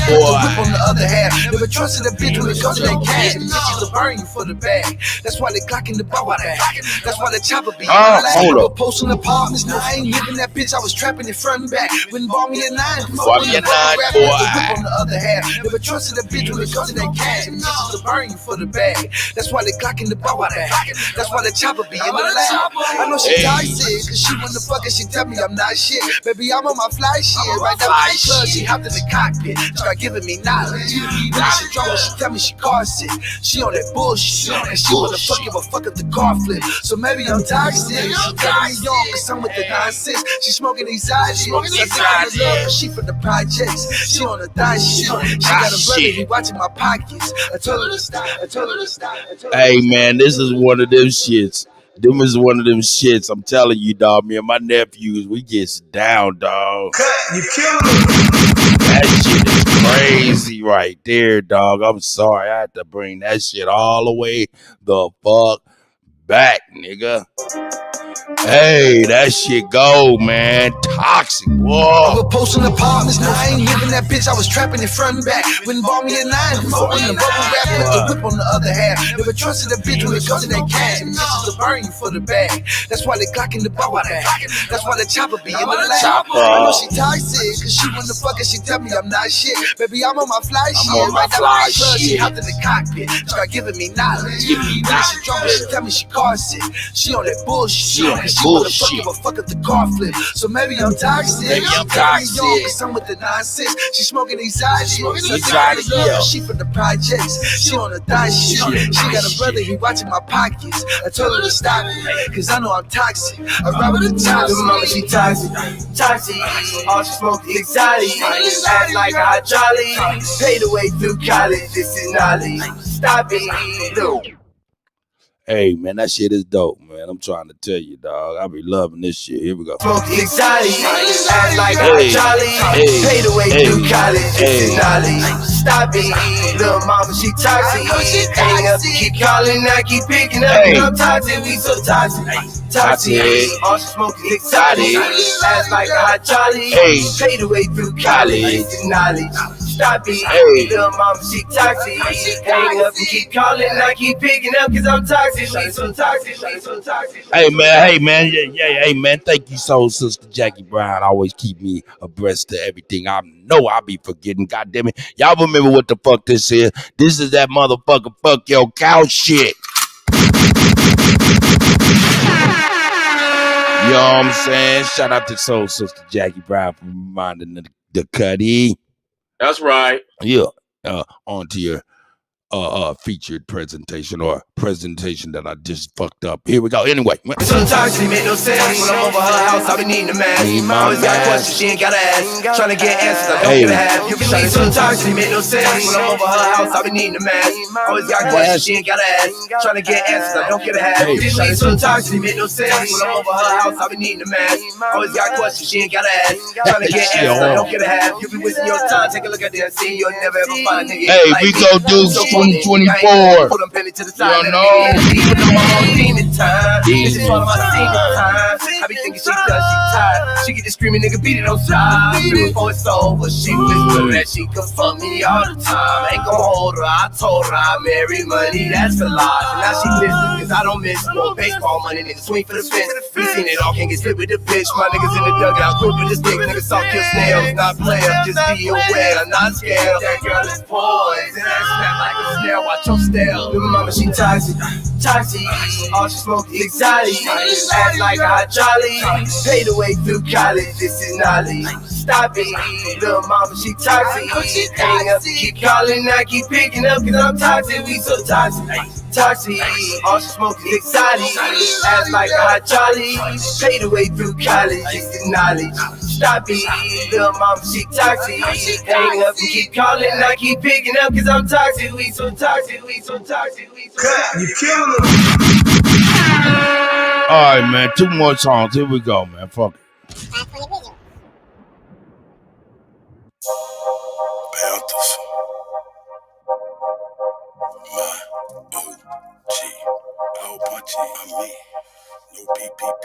boy. Whip on the other half. Never trusted a bitch when it comes to that cash. Bitches will burn you for the bag. That's why they Glock in the bar. That's why the chopper be. Hold up. Posting apartments, no, I ain't living that bitch. I was trapping it front and back. Wouldn't bought me a 9. Bought me a 9, boy. Whip on the other half. Never trusted a bitch when it comes to that cash. Bitches will burn you for the bag. That's why they Glock in the bar. That's why the chopper be in the lab. I know she toxic, cause she wanna fuck and she tell me I'm not shit. Baby, I'm on my fly shit. Right now in the club, she hopped in the cockpit. Start giving me knowledge. When she drunk, she tell me she car sick. She on that bullshit. And she wanna fuck if I fuck up the car flip. So maybe I'm toxic. She telling me young, cause I'm with the 9-6. She smoking these eyes. She from the projects. She on the thigh shit. She got a brother, he watching my pockets. I told her to stop. Hey, man, this is one of them shits. I'm telling you, dog. Me and my nephews, we get down, dog. You killing me. That shit is crazy right there, dog. I'm sorry. I had to bring that shit all the way the fuck back, nigga. Hey, that shit go, man. Toxic, boy. I was posting apartments, no, I ain't living that bitch. I was trapping it front and back. Wouldn't bought me a 9 before in the bubble wrap, put the whip on the other half. Never trusted a bitch when it comes to that cash. And bitches will burn you for the bag. That's why they Glock in the bubble bag. That's why the chopper be in the lab. I know she toxic, cause she wanna fuck and she tell me I'm not shit. Baby, I'm on my fly shit. Right now my club, she hopped in the cockpit. Start giving me knowledge. When she drunk, she tell me she car sick. She on that bullshit. She wanna fuck up the car flip. So maybe I'm toxic. Maybe I'm toxic. Cause I'm with the 9-6. She smoking exotic. She from the projects. She on the die shit. She got a brother, he watching my pockets. I told her to stop it, cause I know I'm toxic. I ride with the toxic. Mama, she toxic. Toxic. All she smoke is exotic. Act like a hot jolly. Pay the way through college. This is knowledge. Stop it. No. Hey, man, that shit is dope, man. I'm trying to tell you, dog. I be loving this shit. Here we go. Smoke exotic, act like a jolly. Pay the way through college, this is knowledge. Stop it, little mama, she toxic. Hang up, keep calling, I keep picking up. I'm toxic, we so toxic. Toxic, all she smoke is exotic. Act like a hot jolly. Pay the way through college, this is knowledge. Stop it, little mama, she toxic. Hang up and keep calling, I keep picking up, cause I'm toxic. We so toxic, we so toxic. Hey man, hey man, thank you so, Sister Jackie Brown. Always keep me abreast to everything. I know I be forgetting. God damn it, y'all remember what the fuck this is? This is that motherfucker fuck your cow shit. You know what I'm saying? Shout out to Soul Sister Jackie Brown for reminding the Kutty. That's right. Yeah. On to your featured presentation or presentation that I just fucked up. Here we go. Anyway. Sometimes she make no sense. When I'm over her house, I be needing a mask. Always got questions she ain't gotta ask. Trying to get answers I don't get to have. You be like, sometimes she make no sense. When I'm over her house, I be needing a mask. Always got questions she ain't gotta ask. Trying to get answers I don't get to have. Sometimes she make no sense. When I'm over her house, I be needing a mask. Always got questions she ain't gotta ask. Trying to get answers I don't get to have. You be wasting your time. Take a look at this and see you'll never ever find a nigga. Hey, we go do 2024. Put them penny to the side. You know. This is all of my single time. I be thinking she does, she tired. She get the screaming nigga beat it on side. Before it's over, she whisper that she can fuck me all the time. Ain't gon' hold her, I told her I marry money, that's a lie. And now she listening, cause I don't miss no baseball money. Niggas swing for the fence. We seen it all, can't get split with the bitch. My niggas in the dugout, quick with the stick. Niggas soft kill snails, not players, just be aware, not scared. That girl is poison, that snap like a snare, watch your stare. Little mama, she toxic, toxic. All she smoke is exotic. Act like a hot jolly. Pay the way through college, this is knowledge. Stop it, little mama, she toxic. Hang up, keep calling, I keep picking up, cause I'm toxic, we so toxic. Toxic, all she smoke is exotic. Act like a hot jolly. Pay the way through college, this is knowledge. Stop it, little mama, she toxic. Hang up and keep calling, I keep picking up, cause I'm toxic, we so toxic, we so toxic, we so toxic. You killing them. All right, man. 2 more songs. Here we go, man. Fuck it. Panthers. My OG. All punchy. I'm me. No PPP.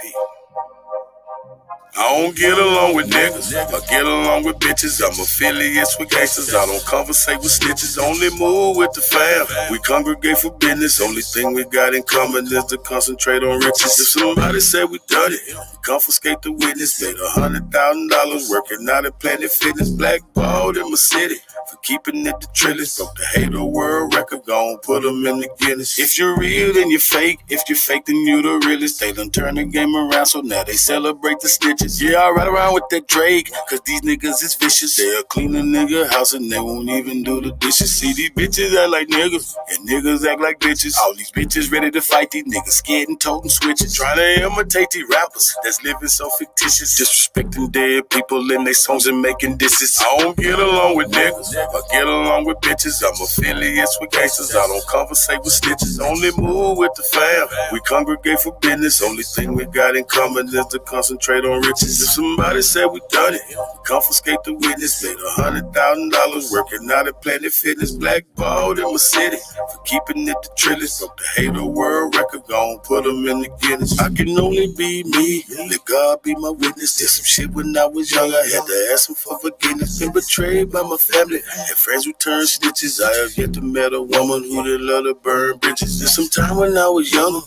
I don't get along with niggas, I get along with bitches. I'm affiliates with gangsters, I don't conversate with snitches. Only move with the fam, we congregate for business. Only thing we got in common is to concentrate on riches. If somebody say we done it, we confiscate the witness. Made $100,000 working out at Planet Fitness. Blackballed in my city for keeping it the trillest. Broke the hater world record, gon' put them in the Guinness. If you're real, then you're fake. If you're fake, then you the realest. They done turn the game around, so now they celebrate the snitches. Yeah, I ride around with that Drake, cause these niggas is vicious. They'll clean a nigga house and they won't even do the dishes. See, these bitches act like niggas, and niggas act like bitches. All these bitches ready to fight, these niggas scared and toting switches. Trying to imitate these rappers that's living so fictitious. Disrespecting dead people in their songs and making disses. I don't get along with niggas, I get along with bitches. I'm affiliates with gangsters, I don't conversate with snitches. Only move with the fam, we congregate for business. Only thing we got in common is to concentrate on riches. witnesses. If somebody said we done it, confiscate the witness. Made $100,000 working out at Planet Fitness. Blackballed in my city for keeping it the trillest. Broke the hater world record, gon' put them in the Guinness. I can only be me, let God be my witness. Did some shit when I was young, I had to ask him for forgiveness. Been betrayed by my family, and friends who turned snitches. I have yet to met a woman who did love to burn bridges. There's some time when I was younger,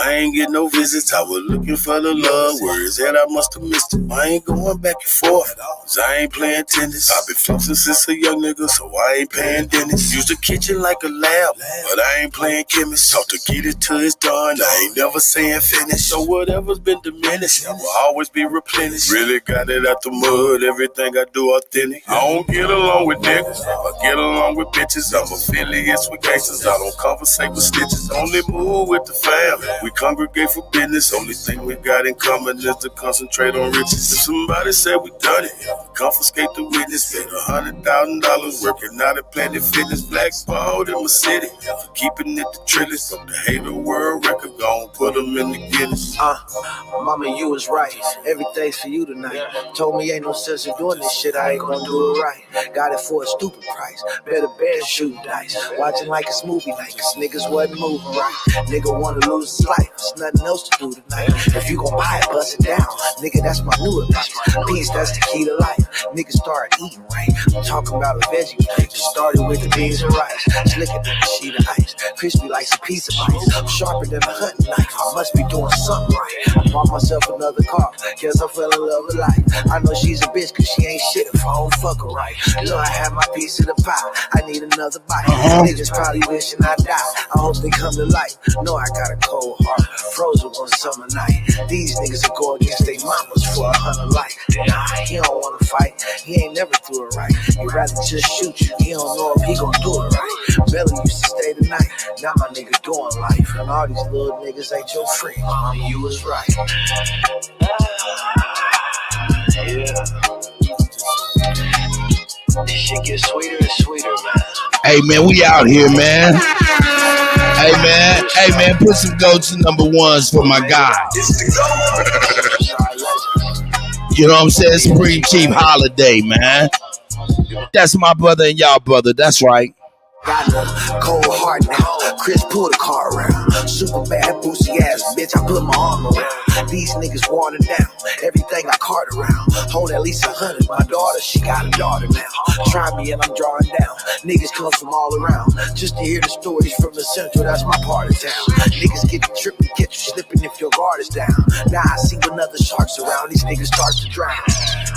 I ain't get no visits. I was looking for the love, words that I must have missed it. I ain't going back and forth, cause I ain't playing tennis. I've been flossing since a young nigga, so I ain't paying dentist. Use the kitchen like a lab, but I ain't playing chemist. Talk to get it till it's done, I ain't never saying finish. So whatever's been diminished, will always be replenished. Really got it out the mud, everything I do authentic. I don't get along with niggas, I get along with bitches. I'm affiliates with gangsters, I don't conversate with stitches. Only move with the fam, we congregate for business. Only thing we got in common is to concentrate on riches. If somebody said we done it, confiscate the witness. Made $100,000 working out at Planet Fitness. Blackballed in my city for keeping it the trillest. Broke the hater world record, gon' put them in the Guinness. Mama, you was right. Everything's for you tonight. Told me ain't no sense in doing this shit. I ain't gonna do it right. Got it for a stupid price. Better bet shooting dice. Watching like it's movie night, cause niggas wasn't moving right. Nigga wanna lose his life. There's nothing else to do tonight. If you gon' buy it, bust it down. Nigga, that's my new advice. Peace, that's the key to life. Niggas start eating right. I'm talking about a veggie plate. Just started with the beans and rice. Slicker than a sheet of ice. Crispy like a piece of ice. I'm sharper than a hunting knife. I must be doing something right. I bought myself another car. Guess I fell in love with life. I know she's a bitch cause she ain't shit if I don't fuck her right. You know I have my piece of the pie. I need another bite. Niggas probably wishing I died. I hope they come to life. No, I got a cold heart. Frozen one summer night. These niggas will go against their mamas for 100 life. Nah, he don't wanna fight. He ain't never do it right. He'd rather just shoot you. He don't know if he gon' do it right. Belly used to stay the night. Now my nigga doing life. And all these little niggas ain't your friend. Mama, you was right. Yeah. This shit gets sweeter and sweeter, man. Hey man, we out here, man. Hey man, put some goats in number ones for my guy. You know what I'm saying? Supreme Chief Holiday, man. That's my brother and y'all brother. That's right. Got a cold heart now. Chris pull the car around. Super bad, boozy ass bitch. I put my arm around. These niggas watered down. Everything I cart around. Hold at least 100. My daughter, she got a daughter now. Try me and I'm drawing down. Niggas come from all around. Just to hear the stories from the central, that's my part of town. Niggas get you tripping, get you slipping if your guard is down. Now I see when other sharks around. These niggas start to drown.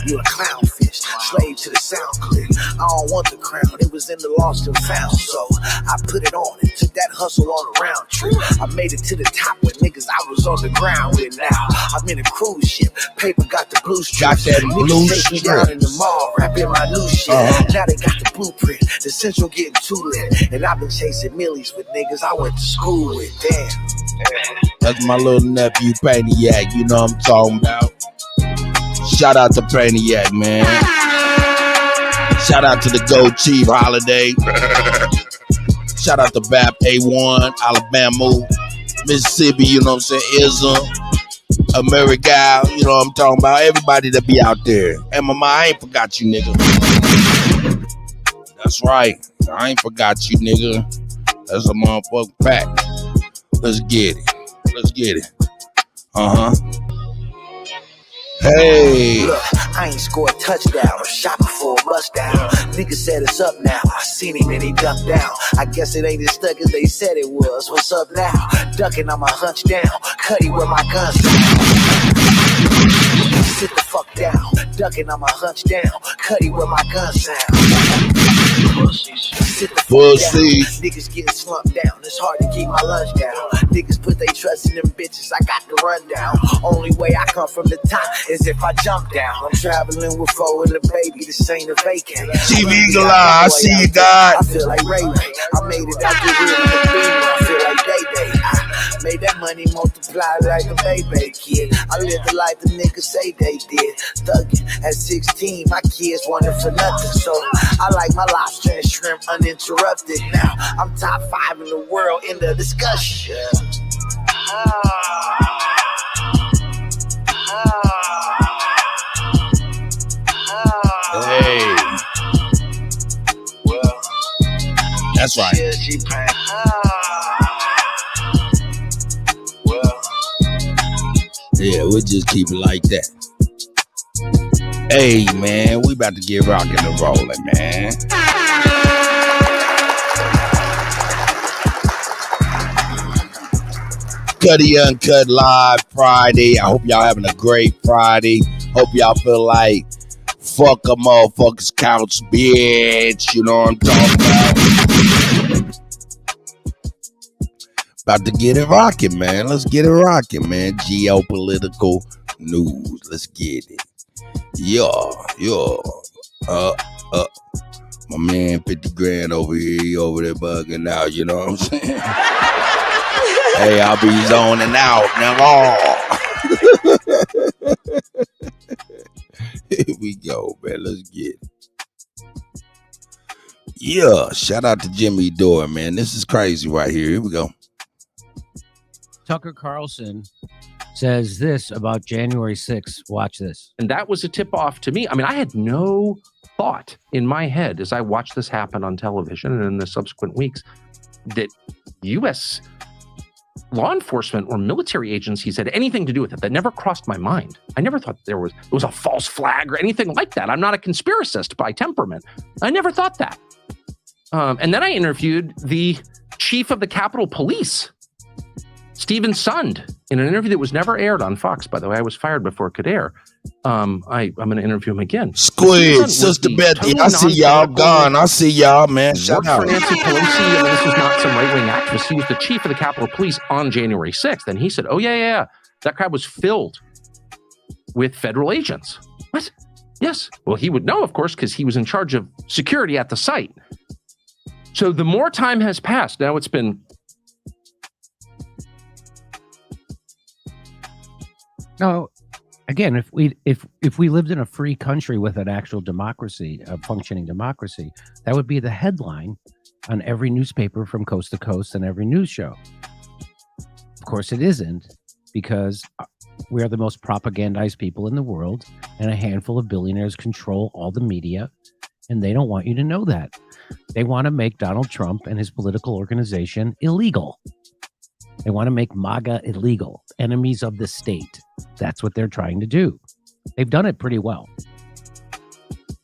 You a clownfish, slave to the sound clip. I don't want the crown. It was in the lost and found. So I put it on and took that hustle on a round trip. I made it to the top with niggas I was on the ground with now. I'm in a cruise ship. Paper got the blue strip. Got that blue take me strip. down in the mall, rapping my new shit. Now they got the blueprint. The central getting too lit. And I've been chasing millies with niggas I went to school with. Damn. That's my little nephew, Paniac. You know what I'm talking about. Shout out to Paniac, man. Shout out to the GOAT Chief Holiday. Shout out to BAP A1, Alabama, Mississippi, you know what I'm saying, Ism, America, you know what I'm talking about. Everybody that be out there. And mama, I ain't forgot you, nigga. That's right. I ain't forgot you, nigga. That's a motherfucking fact. Let's get it. Let's get it. Hey. Look, I ain't scored a touchdown or shot before a bust down. Nigga said it's up now. I seen him and he ducked down. I guess it ain't as stuck as they said it was. What's up now? Ducking on my hunch down. Kutty where my guns down. Sit the fuck down. Ducking on my hunch down. Kutty where my guns down. Sit the fuck down. Niggas getting slumped down. It's hard to keep my lunch down. Niggas put their trust in them bitches. I got the rundown. Only way I come from the top is if I jump down. I'm traveling with foe and the baby. This ain't a vacay. Chief Eagle Eye, I see you, God. I feel like Ray Ray. I made it out the real in the beam. I feel like Day Day. I made that money multiply like a baby kid. I lived the life the niggas say they did. Thuggin' at 16, my kids wanted for nothing. So I like my lobster and shrimp uninterrupted. Now I'm top 5 in the world in the discussion. That's right. Yeah, she paying. Well, yeah, we'll just keep it like that. Hey, man, we about to get rocking and rolling, man. Kutty UnKutt Live Friday. I hope y'all having a great Friday. Hope y'all feel like fuck a motherfucker's couch, bitch. You know what I'm talking about? About to get it rocking, man. Let's get it rocking, man. Geopolitical news. Let's get it. Yeah. My man 50 grand over here. He over there bugging out. You know what I'm saying? Hey, I'll be zoning out now. Here we go, man. Let's get it. Yeah, shout out to Jimmy Dore, man. This is crazy right here. Here we go. Tucker Carlson says this about January 6th. Watch this. And that was a tip-off to me. I mean, I had no thought in my head as I watched this happen on television and in the subsequent weeks that U.S. law enforcement or military agencies had anything to do with it. That never crossed my mind. I never thought it was a false flag or anything like that. I'm not a conspiracist by temperament. I never thought that. And then I interviewed the chief of the Capitol Police, Stephen Sund, in an interview that was never aired on Fox, by the way. I was fired before it could air. I'm going to interview him again. Squid, Sister Betty, I see y'all gone. I see y'all, man. Shout out. For Nancy Pelosi, and this was not some right-wing activist. He was the chief of the Capitol Police on January 6th. And he said, oh, yeah. That crowd was filled with federal agents. What? Yes. Well, he would know, of course, because he was in charge of security at the site. So the more time has passed, now it's been... No, again, if we lived in a free country with an actual democracy, a functioning democracy, that would be the headline on every newspaper from coast to coast and every news show. Of course, it isn't, because we are the most propagandized people in the world, and a handful of billionaires control all the media, and they don't want you to know that. They want to make Donald Trump and his political organization illegal. They want to make MAGA illegal, enemies of the state. That's what they're trying to do. They've done it pretty well.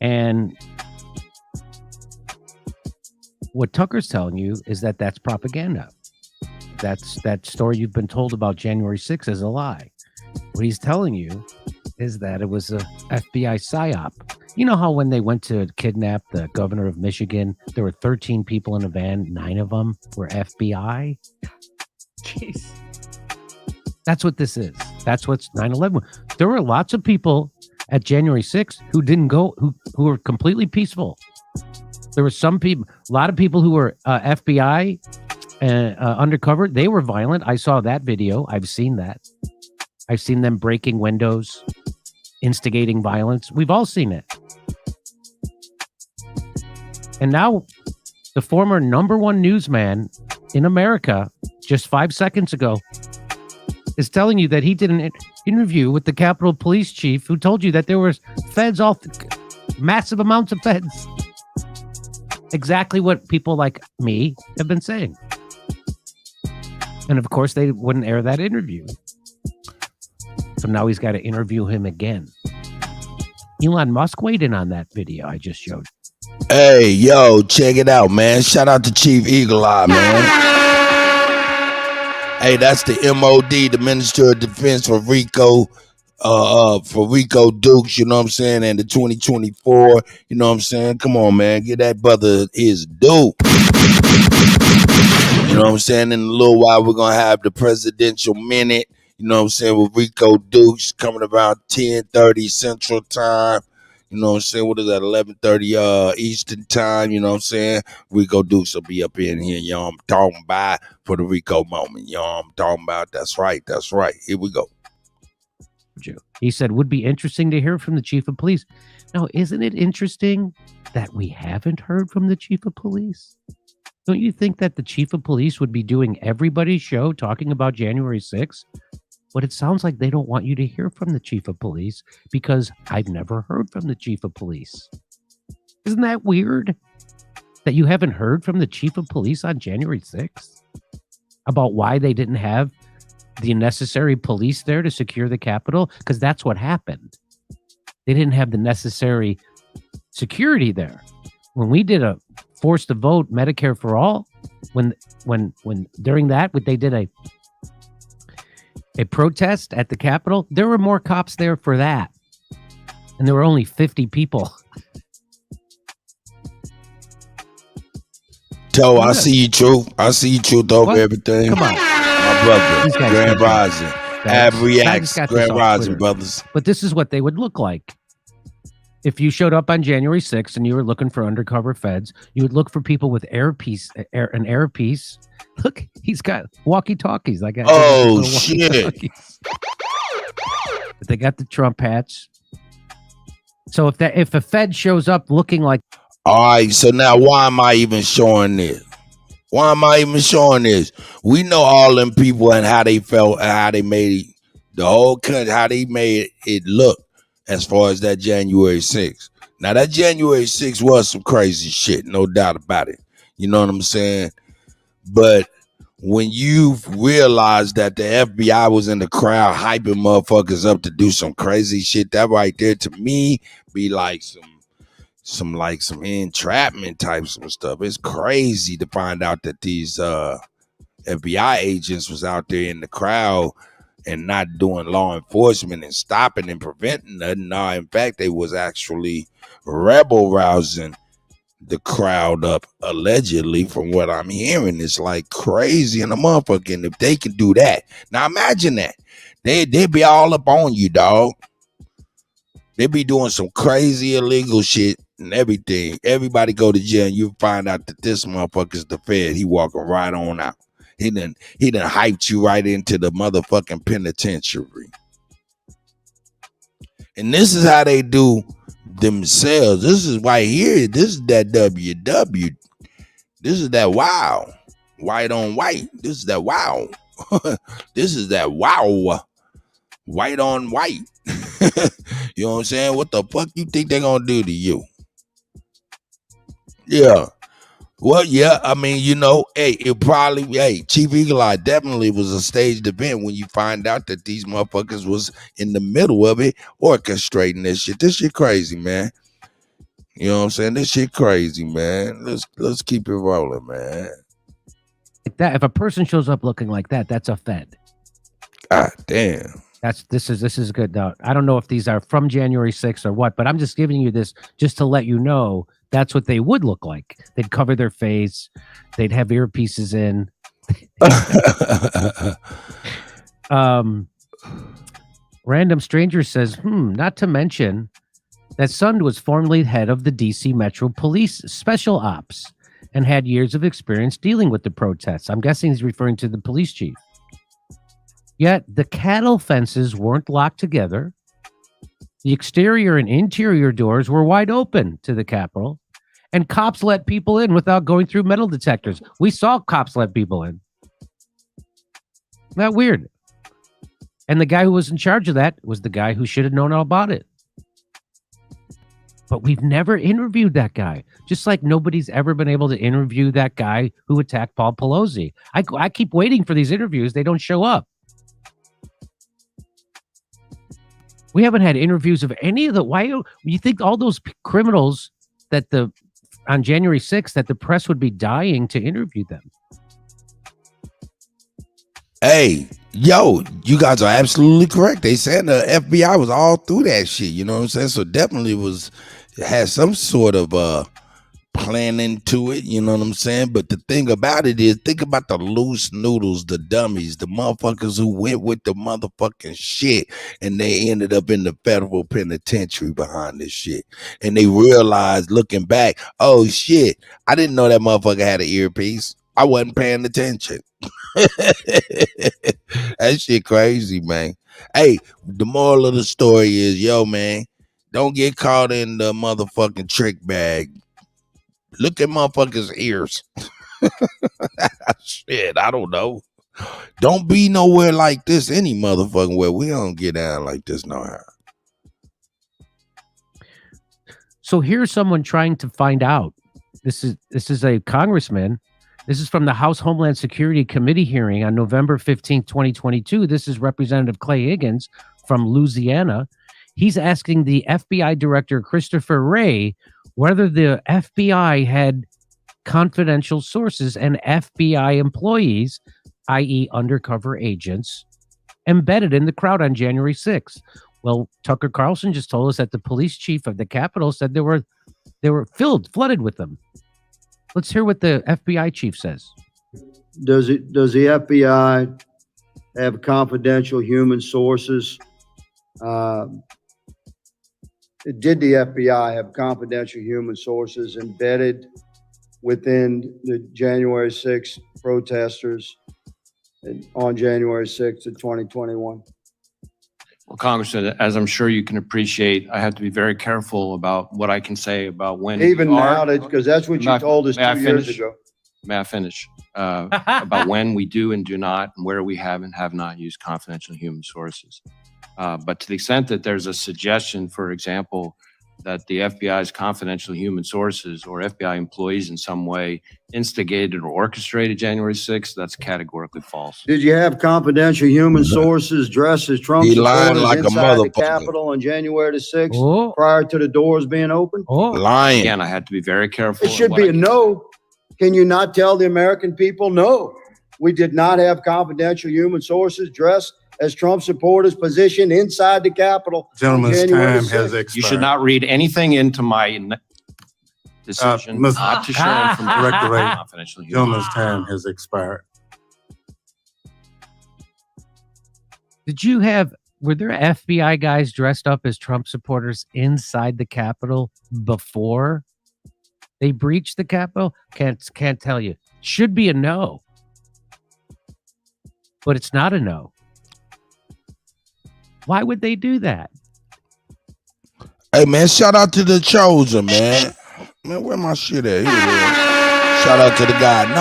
And what Tucker's telling you is that that's propaganda. That story you've been told about January 6th is a lie. What he's telling you is that it was a FBI psyop. You know how when they went to kidnap the governor of Michigan, there were 13 people in a van, 9 of them were FBI? Jeez. That's what this is. That's what's 9/11. There were lots of people at January 6th who didn't go, who were completely peaceful. There were some people, a lot of people who were FBI undercover. They were violent. I saw that video. I've seen that. I've seen them breaking windows, instigating violence. We've all seen it. And now the former #1 newsman in America, just 5 seconds ago, is telling you that he did an interview with the Capitol Police chief who told you that there was feds, massive amounts of feds. Exactly what people like me have been saying. And of course, they wouldn't air that interview. So now he's got to interview him again. Elon Musk weighed in on that video I just showed. Hey, yo, check it out, man. Shout out to Chief Eagle Eye, man. Hey, that's the MOD, the Minister of Defense for Rico Dukes, you know what I'm saying, and the 2024, you know what I'm saying? Come on, man, get that brother his due. You know what I'm saying? In a little while, we're going to have the presidential minute, you know what I'm saying, with Rico Dukes coming about 10:30 Central Time. You know what I'm saying? What is that? 11:30 Eastern Time. You know what I'm saying? Rico Dukes will be up in here. You know what I'm talking about for the Rico moment. You know what I'm talking about? That's right. That's right. Here we go. He said, would be interesting to hear from the chief of police. Now, isn't it interesting that we haven't heard from the chief of police? Don't you think that the chief of police would be doing everybody's show talking about January 6th? But it sounds like they don't want you to hear from the chief of police because I've never heard from the chief of police. Isn't that weird? that you haven't heard from the chief of police on January 6th about why they didn't have the necessary police there to secure the Capitol? Because that's what happened. They didn't have the necessary security there. When we did a force to vote Medicare for all, when during that, they did a protest at the Capitol, there were more cops there for that. And there were only 50 people. Joe, I see you, True. I see you, Truth, over everything. Come on. My brother, Grand Rising. Ab Reacts, Grand Rising, brothers. But this is what they would look like. If you showed up on January 6th and you were looking for undercover feds, you would look for people with an earpiece. Look, he's got walkie-talkies. Oh, shit. But they got the Trump hats. So if a Fed shows up looking like... All right, so now why am I even showing this? Why am I even showing this? We know all them people and how they felt and how they made the whole country, how they made it look as far as that January 6th. Now, that January 6th was some crazy shit, no doubt about it. You know what I'm saying? But when you realize that the FBI was in the crowd hyping motherfuckers up to do some crazy shit, that right there to me be like some entrapment types of stuff. It's crazy to find out that these FBI agents was out there in the crowd and not doing law enforcement and stopping and preventing nothing. No, in fact, they was actually rebel rousing the crowd up, allegedly, from what I'm hearing. It's like crazy in the motherfucking. If they can do that, now imagine that they be all up on you, dog. They be doing some crazy illegal shit and everything. Everybody go to jail and you find out that this motherfucker's the Fed. He walking right on out. He done hyped you right into the motherfucking penitentiary. And this is how they do themselves. This is right here. This is that WW. This is that wow. White on white. This is that wow. This is that wow. White on white. You know what I'm saying? What the fuck you think they're gonna do to you? Yeah. Well, yeah, I mean, you know, Chief Eagle Eye definitely was a staged event when you find out that these motherfuckers was in the middle of it orchestrating this shit. This shit crazy, man. You know what I'm saying? This shit crazy, man. Let's keep it rolling, man. Like that, if a person shows up looking like that, that's a Fed. God damn. This is good. Now, I don't know if these are from January 6th or what, but I'm just giving you this just to let you know that's what they would look like. They'd cover their face. They'd have earpieces in. Random Stranger says, not to mention that Sund was formerly head of the DC Metro Police Special Ops and had years of experience dealing with the protests. I'm guessing he's referring to the police chief. Yet the cattle fences weren't locked together. The exterior and interior doors were wide open to the Capitol, and cops let people in without going through metal detectors. We saw cops let people in. Isn't that weird? And the guy who was in charge of that was the guy who should have known all about it. But we've never interviewed that guy, just like nobody's ever been able to interview that guy who attacked Paul Pelosi. I keep waiting for these interviews. They don't show up. We haven't had interviews of any of the. Why you think all those criminals that on January 6th that the press would be dying to interview them? Hey, yo, you guys are absolutely correct. They said the FBI was all through that shit. You know what I'm saying? So definitely had some sort of planning to it. You know what I'm saying? But the thing about it is, think about the loose noodles, the dummies, the motherfuckers who went with the motherfucking shit, and they ended up in the federal penitentiary behind this shit. And they realized, looking back, oh shit, I didn't know that motherfucker had an earpiece. I wasn't paying attention. That shit crazy, man. Hey, the moral of the story is, yo, man, don't get caught in the motherfucking trick bag. Look at motherfuckers' ears. Shit, I don't know. Don't be nowhere like this any motherfucking way. We don't get down like this no how. So here's someone trying to find out This is a congressman. This is from the House Homeland Security Committee hearing on November 15th, 2022. This is Representative Clay Higgins from Louisiana. He's asking the FBI Director, Christopher Wray, whether the FBI had confidential sources and FBI employees, i.e. undercover agents, embedded in the crowd on January 6th. Well, Tucker Carlson just told us that the police chief of the Capitol said they were flooded with them. Let's hear what the FBI chief says. Does the FBI have confidential human sources? Did the FBI have confidential human sources embedded within the January 6th protesters on January 6th of 2021? Well, Congressman, as I'm sure you can appreciate, I have to be very careful about what I can say about when. Even now, because that's what you told us 2 years ago. May I finish? About when we do and do not, and where we have and have not used confidential human sources. But to the extent that there's a suggestion, for example, that the FBI's confidential human sources or FBI employees in some way instigated or orchestrated January 6th, that's categorically false. Did you have confidential human sources dressed as Trump supporters like inside the Capitol on January the 6th prior to the doors being open? Lying. Again, I had to be very careful. It should be a no. Can you not tell the American people, no, we did not have confidential human sources dressed as Trump supporters positioned inside the Capitol? Gentleman's time has expired. You should not read anything into my decision not to share from Director Ray, confidential human. Gentleman's time has expired. Were there FBI guys dressed up as Trump supporters inside the Capitol before they breached the Capitol? Can't tell you. Should be a no. But it's not a no. Why would they do that? Hey, man, shout out to the Chosen, man. Man, where my shit at? Here it is. Shout out to the guy. No,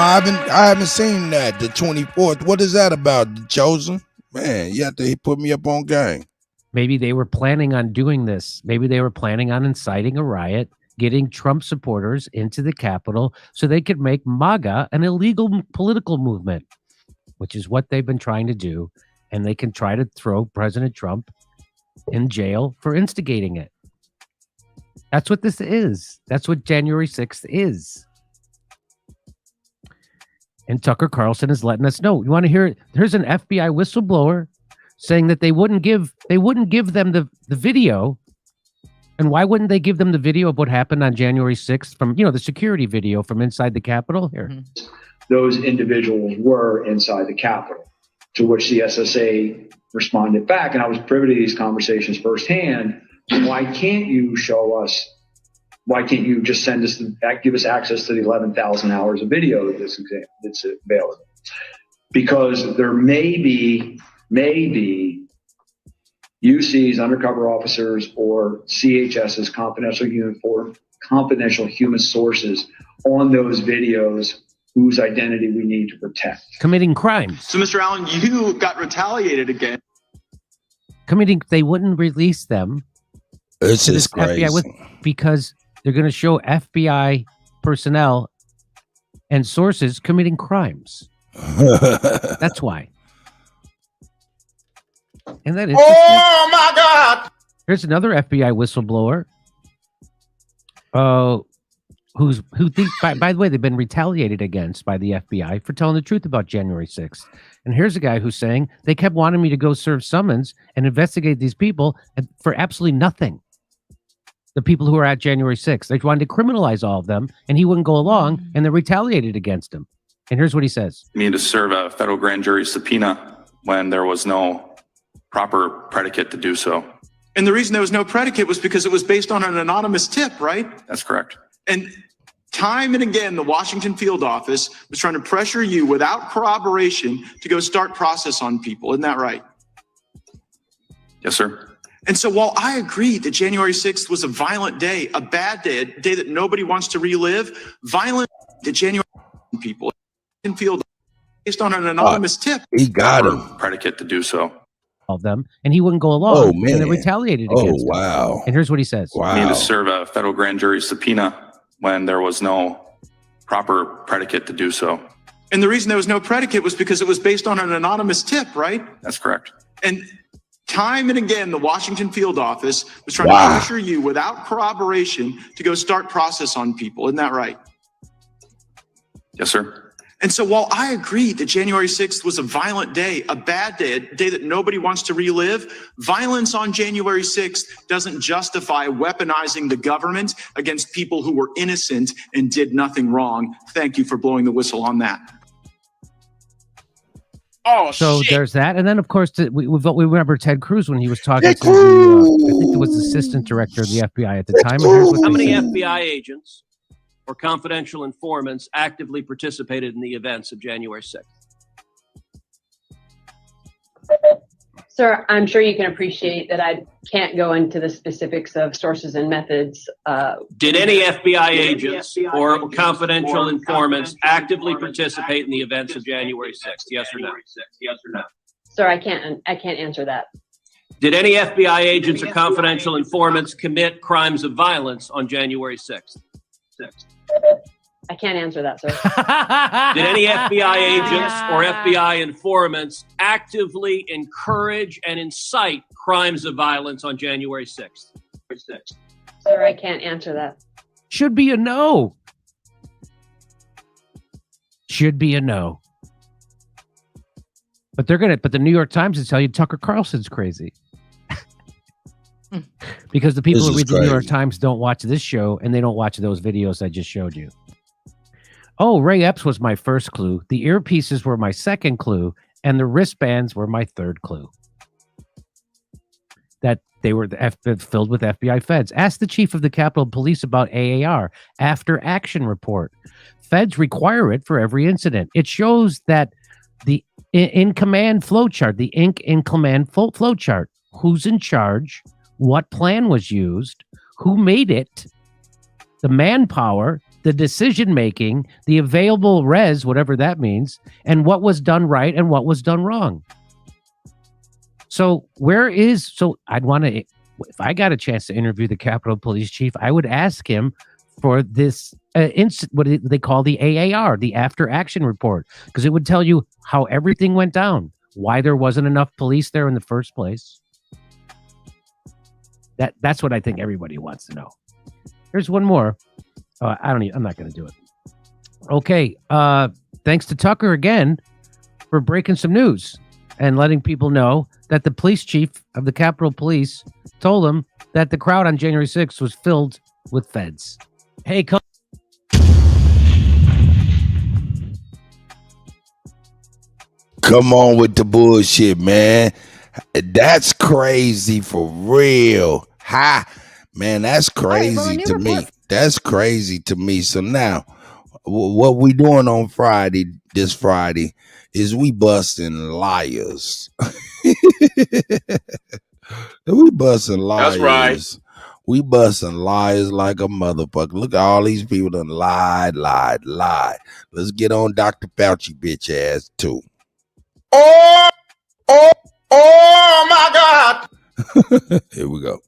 I haven't seen that. The 24th. What is that about, the Chosen? Man, you have to put me up on game. Maybe they were planning on doing this. Maybe they were planning on inciting a riot, getting Trump supporters into the Capitol so they could make MAGA an illegal political movement, which is what they've been trying to do. And they can try to throw President Trump in jail for instigating it. That's what this is. That's what January 6th is. And Tucker Carlson is letting us know. You want to hear it? Here's an FBI whistleblower saying that they wouldn't give them the video. And why wouldn't they give them the video of what happened on January 6th from, the security video from inside the Capitol? Here. Those individuals were inside the Capitol. To which the SSA responded back, and I was privy to these conversations firsthand. Why can't you show us? Why can't you just send us, give us access to the 11,000 hours of video that's available? Because there may be UC's undercover officers or CHS's confidential human sources on those videos whose identity we need to protect. Committing crimes. So, Mr. Allen, you got retaliated again. They wouldn't release them. This is crazy. FBI because they're going to show FBI personnel and sources committing crimes. That's why. And that is. Oh my God! Here's another FBI whistleblower. Who think, by the way, they've been retaliated against by the FBI for telling the truth about January 6th. And here's a guy who's saying they kept wanting me to go serve summons and investigate these people for absolutely nothing. The people who were at January 6th, they wanted to criminalize all of them, and he wouldn't go along, and they retaliated against him. And here's what he says. You need to serve a federal grand jury subpoena when there was no proper predicate to do so. And the reason there was no predicate was because it was based on an anonymous tip, right? That's correct. And time and again, the Washington field office was trying to pressure you without corroboration to go start process on people. Isn't that right? Yes, sir. And so while I agree that January 6th was a violent day, a bad day, a day that nobody wants to relive, violent that January people field based on an anonymous tip. He got him. Predicate to do so. Of them, and he wouldn't go along. Oh, man. And they retaliated against him. Wow. And here's what he says. Wow. You need to serve a federal grand jury subpoena when there was no proper predicate to do so. And the reason there was no predicate was because it was based on an anonymous tip, right? That's correct. And time and again, the Washington field office was trying to pressure you without corroboration to go start process on people. Isn't that right? Yes, sir. And so while I agree that January 6th was a violent day, a bad day, a day that nobody wants to relive, violence on January 6th doesn't justify weaponizing the government against people who were innocent and did nothing wrong. Thank you for blowing the whistle on that. Oh, so shit. There's that, and then of course we remember Ted Cruz when he was talking to the, I think it was the assistant director of the FBI at the time. How many FBI agents or confidential informants actively participated in the events of January 6th? Sir, I'm sure you can appreciate that I can't go into the specifics of sources and methods. Did any FBI agents or confidential informants actively participate in the events of January 6th? Yes or no? Sir, I can't answer that. Did any FBI agents or confidential informants commit crimes of violence on January 6th? I can't answer that, sir. Did any FBI agents or FBI informants actively encourage and incite crimes of violence on January 6th? Sir, I can't answer that. Should be a no. Should be a no. But the New York Times will tell you Tucker Carlson's crazy. Because the people who read the New York Times don't watch this show and they don't watch those videos I just showed you. Oh, Ray Epps was my first clue. The earpieces were my second clue. And the wristbands were my third clue. That they were filled with FBI feds. Ask the chief of the Capitol Police about AAR, after action report. Feds require it for every incident. It shows that the in-command flowchart, the in-command flowchart, who's in charge, what plan was used, who made it, the manpower, the decision-making, the available res, whatever that means, and what was done right and what was done wrong. So I'd want to, if I got a chance to interview the Capitol Police Chief, I would ask him for this, what they call the AAR, the after action report, because it would tell you how everything went down, why there wasn't enough police there in the first place. That's what I think everybody wants to know. Here's one more. I'm not going to do it. Okay. Thanks to Tucker again for breaking some news and letting people know that the police chief of the Capitol Police told him that the crowd on January 6th was filled with feds. Hey, come on with the bullshit, man. That's crazy for real. Ha, man, that's crazy to me. That's crazy to me. So now, what we doing on this Friday, is we busting liars. We busting liars. That's right. We busting liars like a motherfucker. Look at all these people done lied. Let's get on Dr. Fauci bitch ass too. Oh my God. Here we go.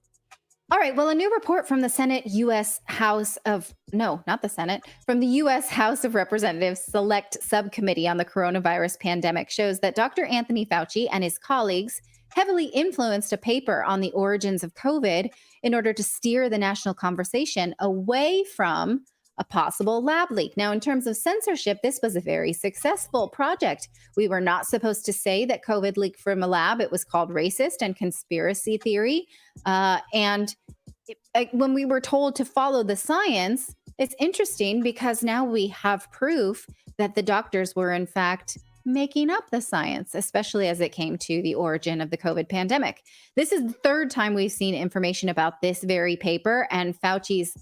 All right. Well, a new report from the Senate U.S. House of, no, not the Senate, from the U.S. House of Representatives Select Subcommittee on the Coronavirus Pandemic shows that Dr. Anthony Fauci and his colleagues heavily influenced a paper on the origins of COVID in order to steer the national conversation away from a possible lab leak. Now, in terms of censorship, this was a very successful project. We were not supposed to say that COVID leaked from a lab. It was called racist and conspiracy theory. When we were told to follow the science, it's interesting because now we have proof that the doctors were, in fact, making up the science, especially as it came to the origin of the COVID pandemic. This is the third time we've seen information about this very paper and Fauci's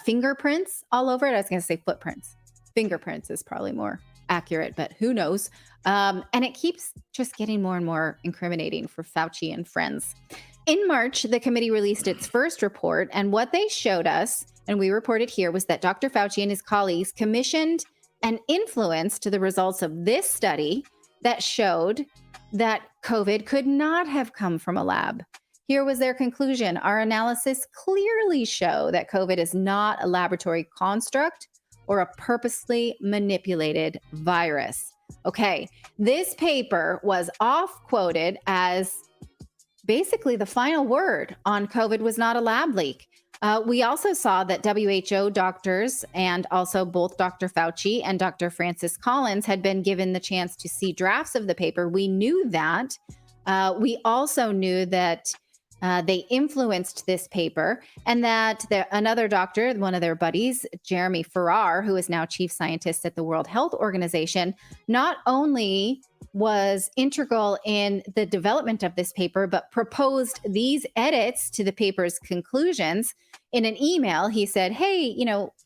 fingerprints all over it. I was going to say footprints. Fingerprints is probably more accurate, but who knows? And it keeps just getting more and more incriminating for Fauci and friends. In March, the committee released its first report, and what they showed us, and we reported here, was that Dr. Fauci and his colleagues commissioned and influenced the results of this study that showed that COVID could not have come from a lab. Here was their conclusion. Our analysis clearly show that COVID is not a laboratory construct or a purposely manipulated virus. Okay, this paper was off quoted as basically the final word on COVID was not a lab leak. We also saw that WHO doctors and also both Dr. Fauci and Dr. Francis Collins had been given the chance to see drafts of the paper. We knew that. We also knew that they influenced this paper, and that another doctor, one of their buddies, Jeremy Farrar, who is now chief scientist at the World Health Organization, not only was integral in the development of this paper, but proposed these edits to the paper's conclusions. In an email, he said, hey,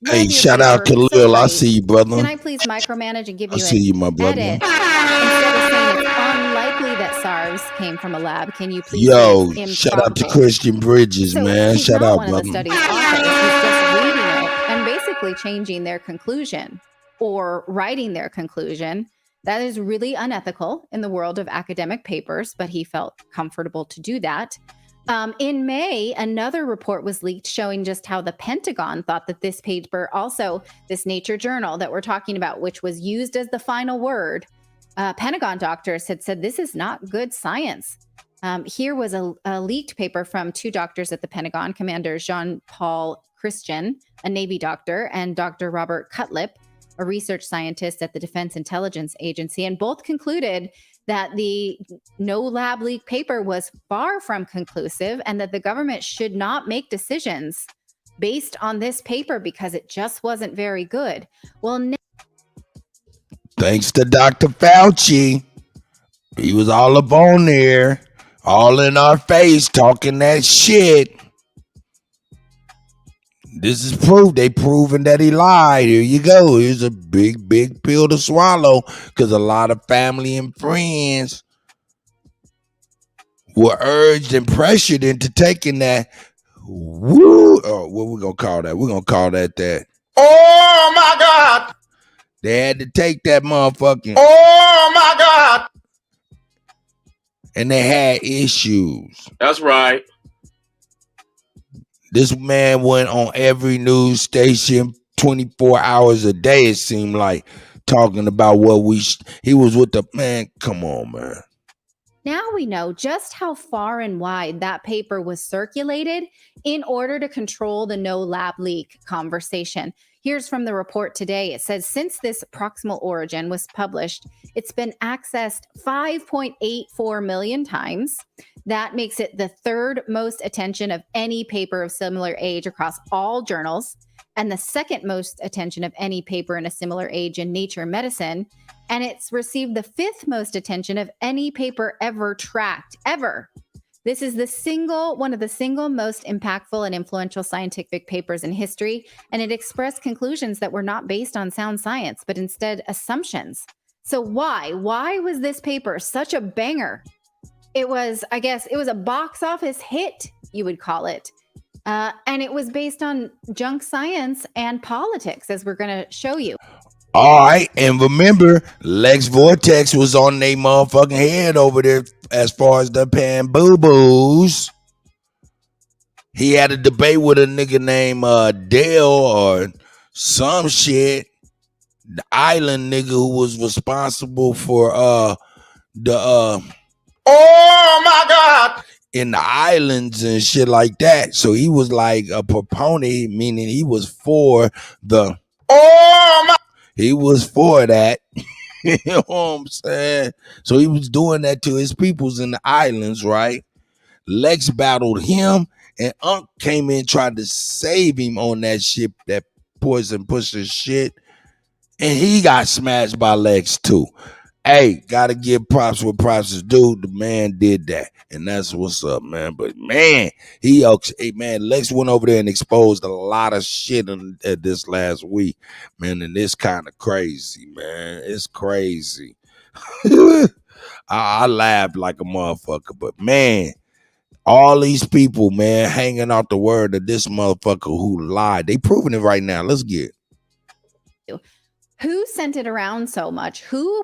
hey, shout out to Lil. I see you, brother. Can I please micromanage and give you my brother. edit? Instead of saying it's unlikely that SARS came from a lab, can you please Yo, say it's shout out to improbable? Christian Bridges, So man. he's Shout not out, one brother. of the study's authors. He's just reading it and basically changing their conclusion or writing their conclusion. That is really unethical in the world of academic papers, but he felt comfortable to do that. In May, another report was leaked showing just how the Pentagon thought that this paper, also this Nature journal that we're talking about, which was used as the final word, Pentagon doctors had said this is not good science. Here was a leaked paper from two doctors at the Pentagon, Commander Jean-Paul Christian, a Navy doctor, and Dr. Robert Cutlip, a research scientist at the Defense Intelligence Agency, and both concluded that the no lab leak paper was far from conclusive and that the government should not make decisions based on this paper because it just wasn't very good. Well, thanks to Dr. Fauci. He was all up on there, all in our face, talking that shit. This is proof. They proven that he lied. Here you go. Here's a big, big pill to swallow, because a lot of family and friends were urged and pressured into taking that. Woo! Oh, what we gonna call that? We're gonna call that that. Oh my God! They had to take that motherfucking. Oh my God! And they had issues. That's right. This man went on every news station 24 hours a day, it seemed like, talking about what he was with the man. Come on, man. Now we know just how far and wide that paper was circulated in order to control the no lab leak conversation. Here's from the report today. It says, since this proximal origin was published, it's been accessed 5.84 million times. That makes it the third most attention of any paper of similar age across all journals, and the second most attention of any paper in a similar age in Nature Medicine. And it's received the fifth most attention of any paper ever tracked, ever. This is one of the single most impactful and influential scientific papers in history, and it expressed conclusions that were not based on sound science, but instead assumptions. So why was this paper such a banger? It was a box office hit, you would call it. And it was based on junk science and politics, as we're going to show you. All right, and remember, Lex Vortex was on their motherfucking head over there as far as the pan boo-boos. He had a debate with a nigga named Dale or some shit. The island nigga who was responsible for the Oh my God! in the islands and shit like that. So he was like a proponent, meaning he was for the he was for that. You know what I'm saying? So he was doing that to his peoples in the islands, right? Lex battled him, and Unc came in, tried to save him on that ship, that poison pusher shit, and he got smashed by Lex too. Hey, gotta give props where props is due. The man did that, and that's what's up, man. But man, Lex went over there and exposed a lot of shit this last week, man. And it's kind of crazy, man. It's crazy. I laughed like a motherfucker, but man, all these people, man, hanging out the word of this motherfucker who lied. They proving it right now. Let's get it. Who sent it around so much? Who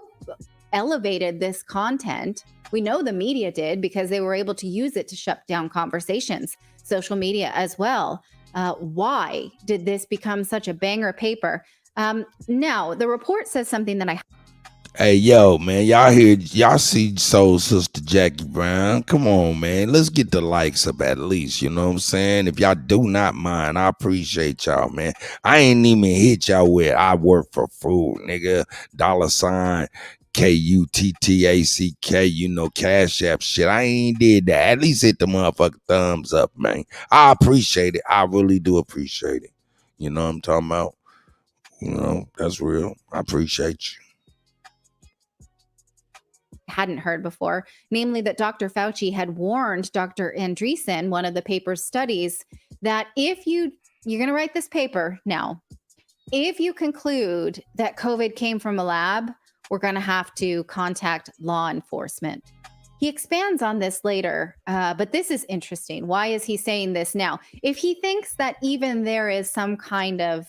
elevated this content? We know the media did, because they were able to use it to shut down conversations, social media as well. Why did this become such a banger paper? Now, the report says something that I Hey, yo, man, y'all see Soul Sister Jackie Brown. Come on, man. Let's get the likes up at least, you know what I'm saying? If y'all do not mind, I appreciate y'all, man. I ain't even hit y'all with I work for food, nigga. $ Kuttack, you know, Cash App shit. I ain't did that. At least hit the motherfucking thumbs up, man. I appreciate it. I really do appreciate it. You know what I'm talking about? You know, that's real. I appreciate you. hadn't heard before, namely that Dr. Fauci had warned Dr. Andreessen, one of the paper's studies, that if you're going to write this paper now, if you conclude that COVID came from a lab, we're going to have to contact law enforcement. He expands on this later, but this is interesting. Why is he saying this now? If he thinks that even there is some kind of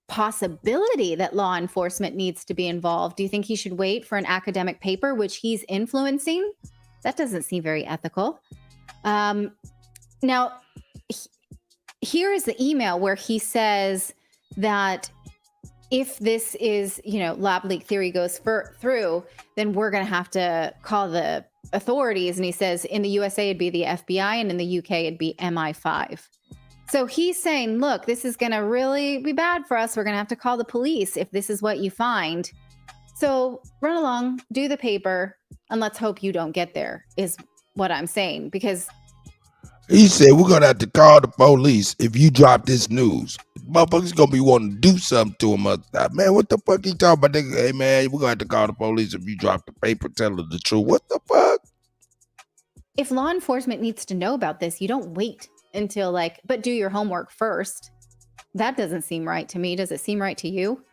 possibility that law enforcement needs to be involved, do you think he should wait for an academic paper which he's influencing? That doesn't seem very ethical. Now, here is the email where he says that if this is, lab leak theory goes through, then we're going to have to call the authorities. And he says in the USA, it'd be the FBI, and in the UK, it'd be MI5. So he's saying, look, this is going to really be bad for us. We're going to have to call the police if this is what you find. So run along, do the paper, and let's hope you don't get there, is what I'm saying. Because he said, we're going to have to call the police if you drop this news. Motherfuckers going to be wanting to do something to him. Man, what the fuck he talking about? Hey, man, we're going to have to call the police if you drop the paper telling the truth. What the fuck? If law enforcement needs to know about this, you don't wait until but do your homework first. That doesn't seem right to me. Does it seem right to you?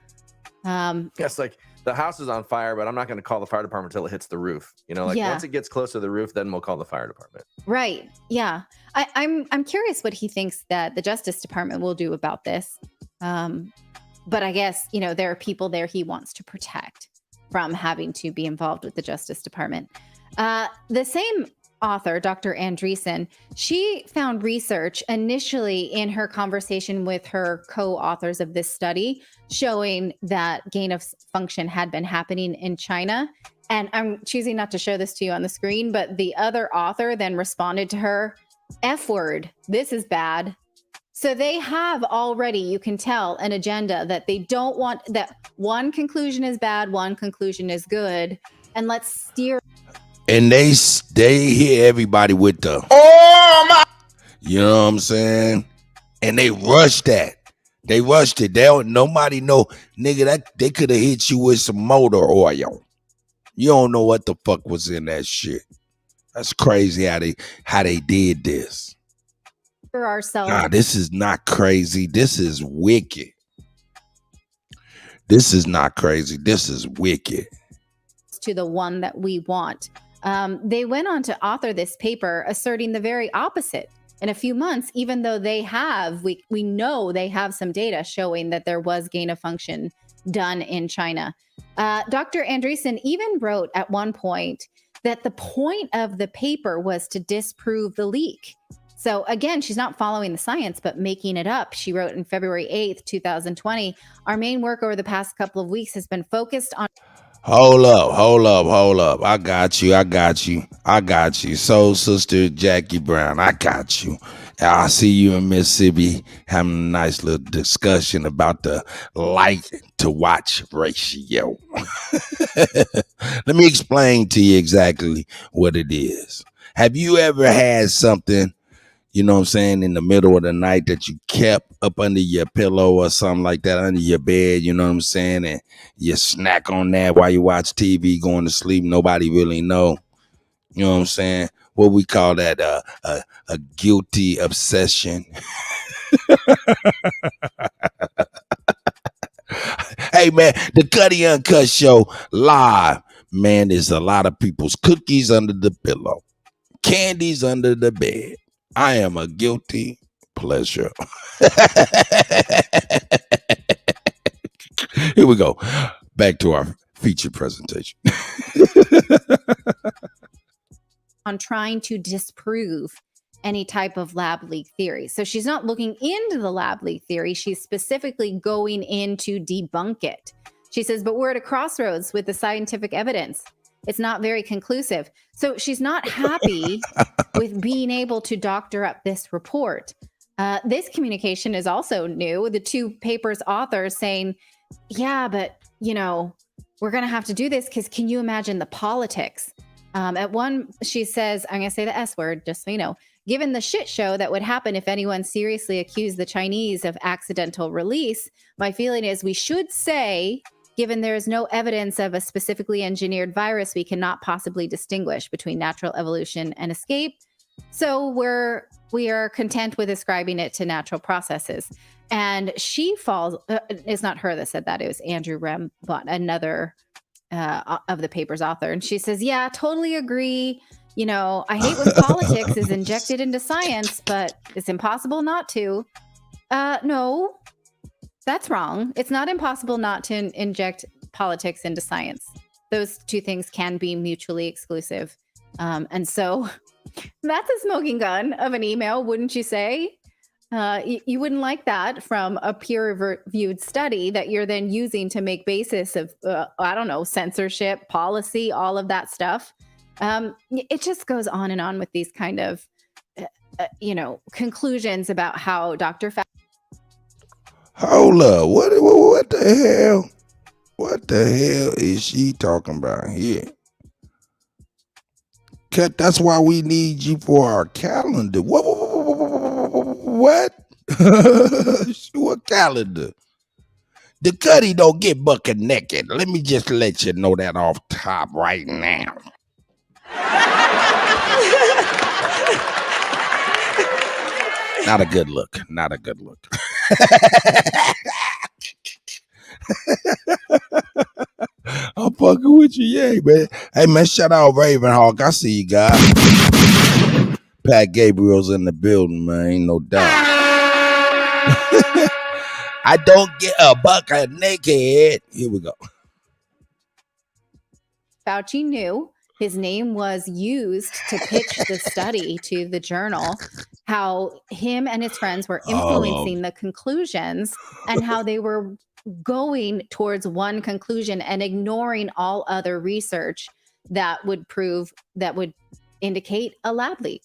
Yes, the house is on fire, but I'm not going to call the fire department until it hits the roof. Once it gets close to the roof, then we'll call the fire department. Right. Yeah. I'm curious what he thinks that the Justice Department will do about this. But I guess, there are people there he wants to protect from having to be involved with the Justice Department. The same author, Dr. Andreessen, she found research initially in her conversation with her co-authors of this study showing that gain of function had been happening in China. And I'm choosing not to show this to you on the screen, but the other author then responded to her, F word, this is bad. So they have already, you can tell, an agenda that they don't want, that one conclusion is bad, one conclusion is good, and let's steer. And they hit everybody with the, oh my, you know what I'm saying? And they rushed that. They rushed it. Nobody know, nigga, that they could have hit you with some motor oil. You don't know what the fuck was in that shit. That's crazy how they did this. For ourselves. Nah, this is not crazy. This is wicked. This is not crazy. This is wicked. To the one that we want. They went on to author this paper asserting the very opposite. In a few months, even though they have, we know they have some data showing that there was gain of function done in China. Dr. Andreessen even wrote at one point that the point of the paper was to disprove the leak. So again, she's not following the science, but making it up. She wrote in February 8th, 2020, our main work over the past couple of weeks has been focused on... Hold up. I got you. Soul Sister Jackie Brown, I got you. I see you in Mississippi having a nice little discussion about the like to watch ratio. Let me explain to you exactly what it is. Have you ever had something, you know what I'm saying, in the middle of the night that you kept up under your pillow or something like that, under your bed, you know what I'm saying, and you snack on that while you watch TV going to sleep, nobody really know, you know what I'm saying? What we call that, a guilty obsession. Hey, man, the Kutty UnKutt show live, man, there's a lot of people's cookies under the pillow, candies under the bed. I am a guilty pleasure. Here we go. Back to our feature presentation. On trying to disprove any type of lab leak theory. So she's not looking into the lab leak theory. She's specifically going in to debunk it. She says, but we're at a crossroads with the scientific evidence. It's not very conclusive. So she's not happy with being able to doctor up this report. This communication is also new. The two papers' authors saying, yeah, but, you know, we're going to have to do this because can you imagine the politics? At one, she says, I'm going to say the S word, just so you know, given the shit show that would happen if anyone seriously accused the Chinese of accidental release, my feeling is we should say, given there is no evidence of a specifically engineered virus, we cannot possibly distinguish between natural evolution and escape. So we are content with ascribing it to natural processes. And she falls, it's not her that said that, it was Andrew Rem, but another of the paper's author. And she says, yeah, totally agree. You know, I hate when politics is injected into science, but it's impossible not to. No, that's wrong. It's not impossible not to inject politics into science. Those two things can be mutually exclusive. And so that's a smoking gun of an email, wouldn't you say? You wouldn't like that from a peer-reviewed study that you're then using to make basis of, I don't know, censorship, policy, all of that stuff. It just goes on and on with these kind of, conclusions about how Dr. Hold up. What the hell? What the hell is she talking about here? Cut, that's why we need you for our calendar. What? What calendar? The Kutty don't get bucket naked. Let me just let you know that off top right now. Not a good look. Not a good look. I'm fucking with you, yeah, man. Hey, man, shout out Ravenhawk. I see you guys. Pat Gabriel's in the building, man. Ain't no doubt. I don't get a bucket naked. Here we go. Fauci knew his name was used to pitch the study to the journal, how him and his friends were influencing the conclusions and how they were going towards one conclusion and ignoring all other research that would indicate a lab leak,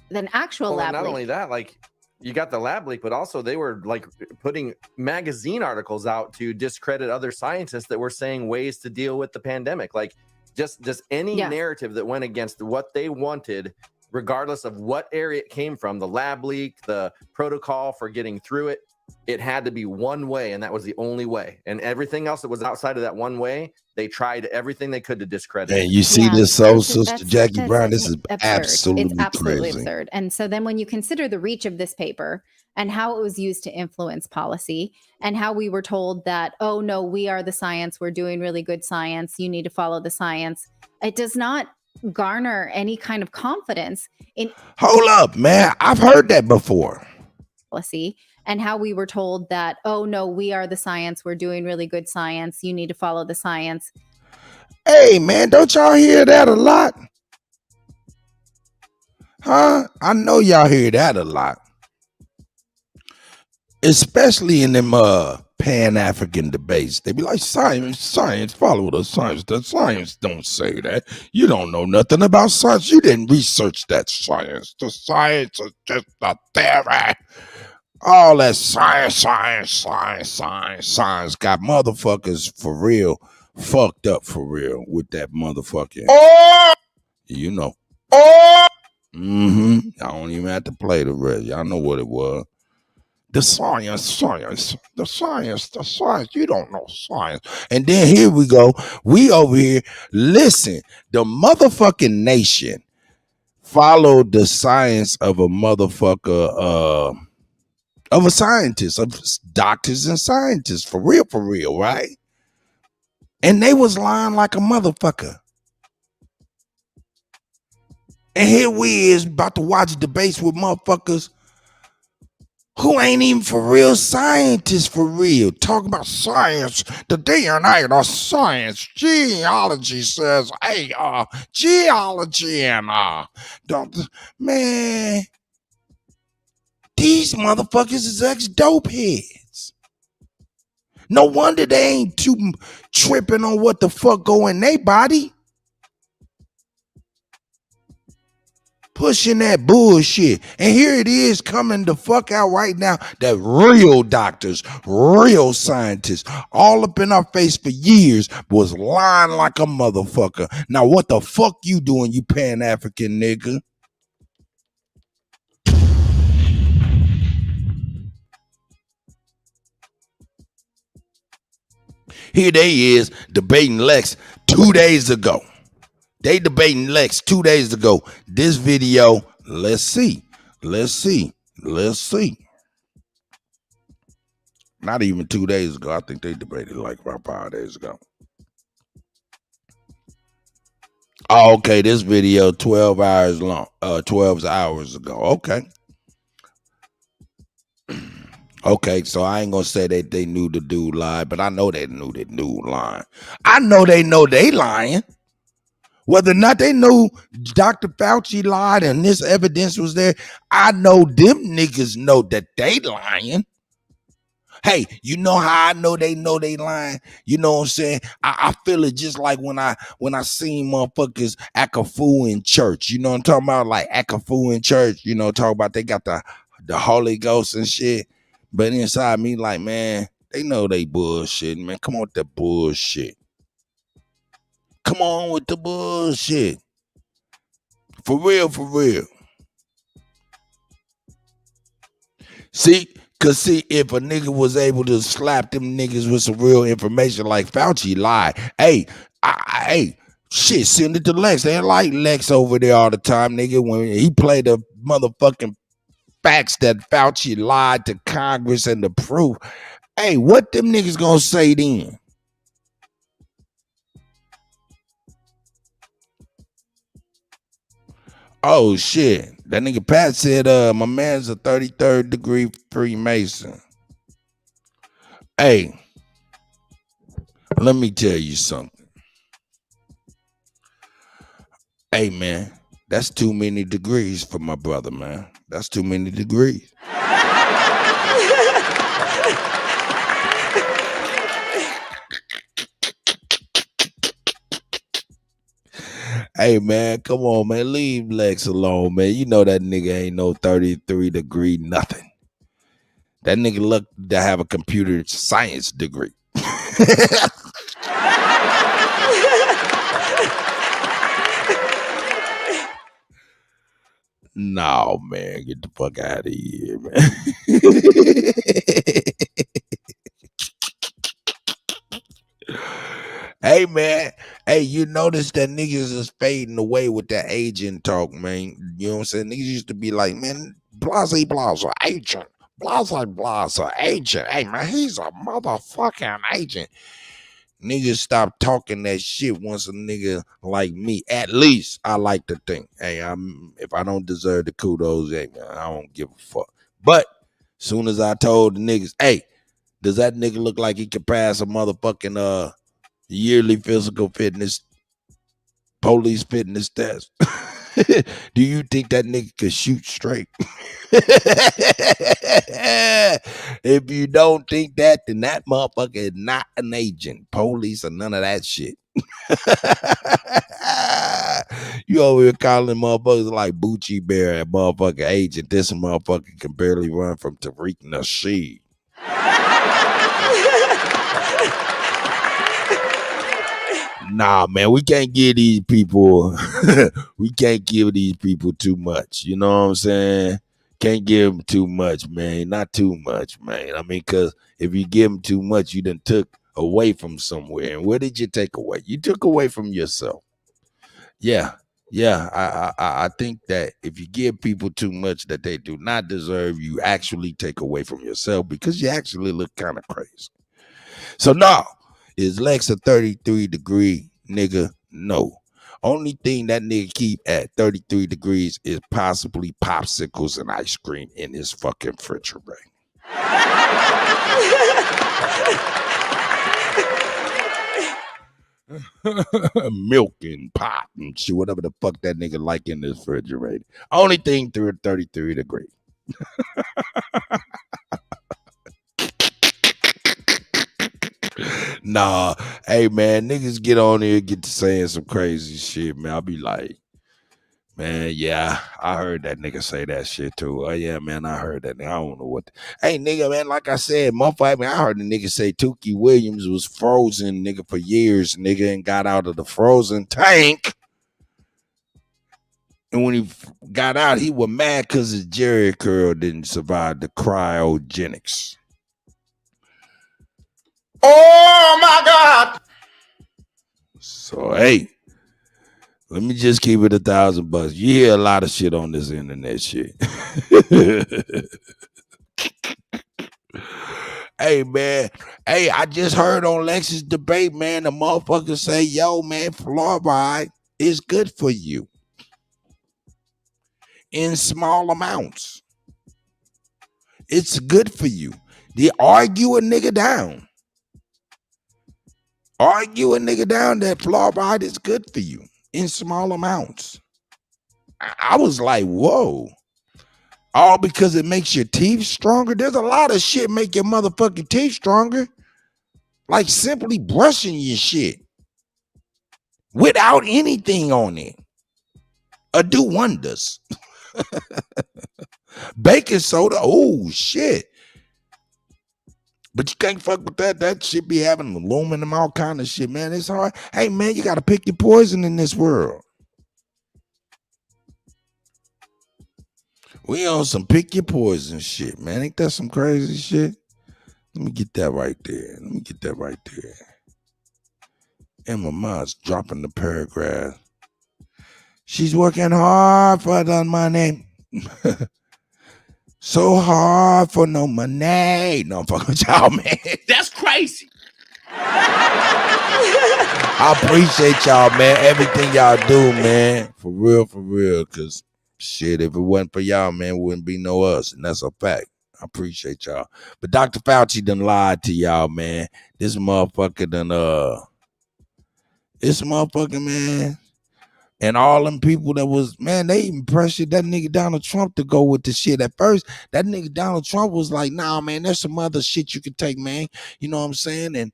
an actual lab leak. Not only that, like you got the lab leak, but also they were like putting magazine articles out to discredit other scientists that were saying ways to deal with the pandemic. Like just any narrative that went against what they wanted, regardless of what area it came from, the lab leak, the protocol for getting through it, it had to be one way, and that was the only way. And everything else that was outside of that one way, they tried everything they could to discredit. And you see this, Sister Jackie Brown, this is absurd. absolutely It's absolutely crazy. absurd. And so then when you consider the reach of this paper and how it was used to influence policy and how we were told that, oh, no, we are the science, we're doing really good science, you need to follow the science, it does not garner any kind of confidence in. Hold up, man. I've heard that before. Policy. And how we were told that, oh, no, we are the science. We're doing really good science. You need to follow the science. Hey, man, don't y'all hear that a lot? Huh? I know y'all hear that a lot. Especially in them Pan-African debates. They be like, science, follow the science. The science don't say that. You don't know nothing about science. You didn't research that science. The science is just a theory. All that science got motherfuckers for real fucked up for real with that motherfucking. You know. I don't even have to play the rest. Y'all know what it was. The science. You don't know science. And then here we go. We over here. Listen, the motherfucking nation followed the science of a motherfucker, of a scientist, of doctors and scientists, for real, right? And they was lying like a motherfucker. And here we is about to watch debates with motherfuckers who ain't even for real scientists, for real. Talk about science, the DNA of science. Geology says, hey, geology and, man. These motherfuckers is ex-dope heads. No wonder they ain't too tripping on what the fuck go in their body. Pushing that bullshit. And here it is coming the fuck out right now that real doctors, real scientists, all up in our face for years was lying like a motherfucker. Now what the fuck you doing, you Pan-African nigga? Here they is debating Lex 2 days ago. They debating Lex 2 days ago. This video, let's see. Not even 2 days ago. I think they debated like about 5 days ago. Oh, okay, this video 12 hours long. 12 hours ago. Okay. Okay, so I ain't gonna say that they knew the dude lied, but I know they knew the dude lying. I know they lying. Whether or not they know Dr. Fauci lied and this evidence was there, I know them niggas know that they lying. Hey, you know how I know they lying? You know what I'm saying? I feel it just like when I seen motherfuckers act a fool in church. You know what I'm talking about? Like act a fool in church. You know, talk about they got the Holy Ghost and shit. But inside me, like, man, they know they bullshit, man. Come on with the bullshit. Come on with the bullshit. For real. See, if a nigga was able to slap them niggas with some real information like Fauci lied, hey, shit, send it to Lex. They like Lex over there all the time, nigga. When he played the motherfucking facts that Fauci lied to Congress and the proof, hey, what them niggas gonna say then? Oh shit. That nigga Pat said my man's a 33rd degree Freemason. Hey, let me tell you something. Hey man, that's too many degrees for my brother, man. That's too many degrees. Hey man, come on, man. Leave Lex alone, man. You know that nigga ain't no 33 degree nothing. That nigga lucky to have a computer science degree. No, man. Get the fuck out of here, man. Hey man, hey, you notice that niggas is fading away with that agent talk, man. You know what I'm saying? Niggas used to be like, man, blase, agent. Blase, agent. Hey man, he's a motherfucking agent. Niggas stop talking that shit once a nigga like me. At least I like to think. Hey, if I don't deserve the kudos, hey man, I don't give a fuck. But soon as I told the niggas, hey, does that nigga look like he could pass a motherfucking yearly physical fitness, police fitness test? Do you think that nigga could shoot straight? If you don't think that, then that motherfucker is not an agent, police, or none of that shit. You over here calling motherfuckers like Bucci Bear and motherfucker agent. This motherfucker can barely run from Tariq Nasheed. Nah, man, we can't give these people, too much. You know what I'm saying? Can't give them too much, man. Not too much, man. I mean, because if you give them too much, you done took away from somewhere. And where did you take away? You took away from yourself. Yeah. I think that if you give people too much that they do not deserve, you actually take away from yourself because you actually look kind of crazy. So now, is Lex a 33 degree nigga? No. Only thing that nigga keep at 33 degrees is possibly popsicles and ice cream in his fucking refrigerator. Milk and pot and shit, whatever the fuck that nigga like in his refrigerator. Only thing through 33 degrees. Nah, hey man, niggas get on here, get to saying some crazy shit, man. I'll be like, man, yeah, I heard that nigga say that shit too. Oh yeah, man, I heard that. I don't know what. Hey, nigga, man, like I said, motherfucker, I heard the nigga say Tukey Williams was frozen, nigga, for years, nigga, and got out of the frozen tank. And when he got out, he was mad because his Jerry curl didn't survive the cryogenics. Oh my God! So hey, let me just keep it $1,000. You hear a lot of shit on this internet shit. Hey man, hey, I just heard on Lex's debate, man, the motherfucker say, yo, man, fluoride is good for you in small amounts. It's good for you. They argue a nigga down. Argue a nigga down that fluoride is good for you in small amounts. I was like, whoa. All because it makes your teeth stronger? There's a lot of shit make your motherfucking teeth stronger. Like simply brushing your shit without anything on it. Do wonders. Baking soda, oh shit. But you can't fuck with that. That shit be having aluminum, all kind of shit, man. It's hard. Hey, man, you got to pick your poison in this world. We on some pick your poison shit, man. Ain't that some crazy shit? Let me get that right there. Let me get that right there. And my mom's dropping the paragraph. She's working hard for the money. So hard for no money. No, fuck with y'all, man. That's crazy. I appreciate y'all, man. Everything y'all do, man. For real, because shit, if it wasn't for y'all, man, wouldn't be no us. And that's a fact. I appreciate y'all. But Dr. Fauci done lied to y'all, man. This motherfucker done, this motherfucker, man. And all them people that was, man, they even pressured that nigga Donald Trump to go with the shit. At first, that nigga Donald Trump was like, nah, man, there's some other shit you can take, man. You know what I'm saying?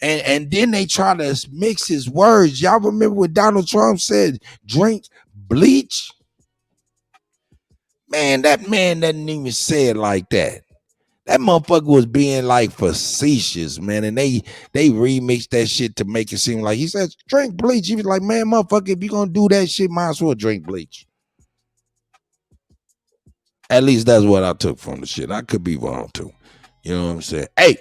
And then they try to mix his words. Y'all remember what Donald Trump said, drink bleach? Man, that man doesn't even say it like that. That motherfucker was being like facetious, man, and they remixed that shit to make it seem like he says drink bleach. He was like, man, motherfucker, if you gonna do that shit, might as well drink bleach. At least that's what I took from the shit. I could be wrong too. You know what I'm saying? Hey,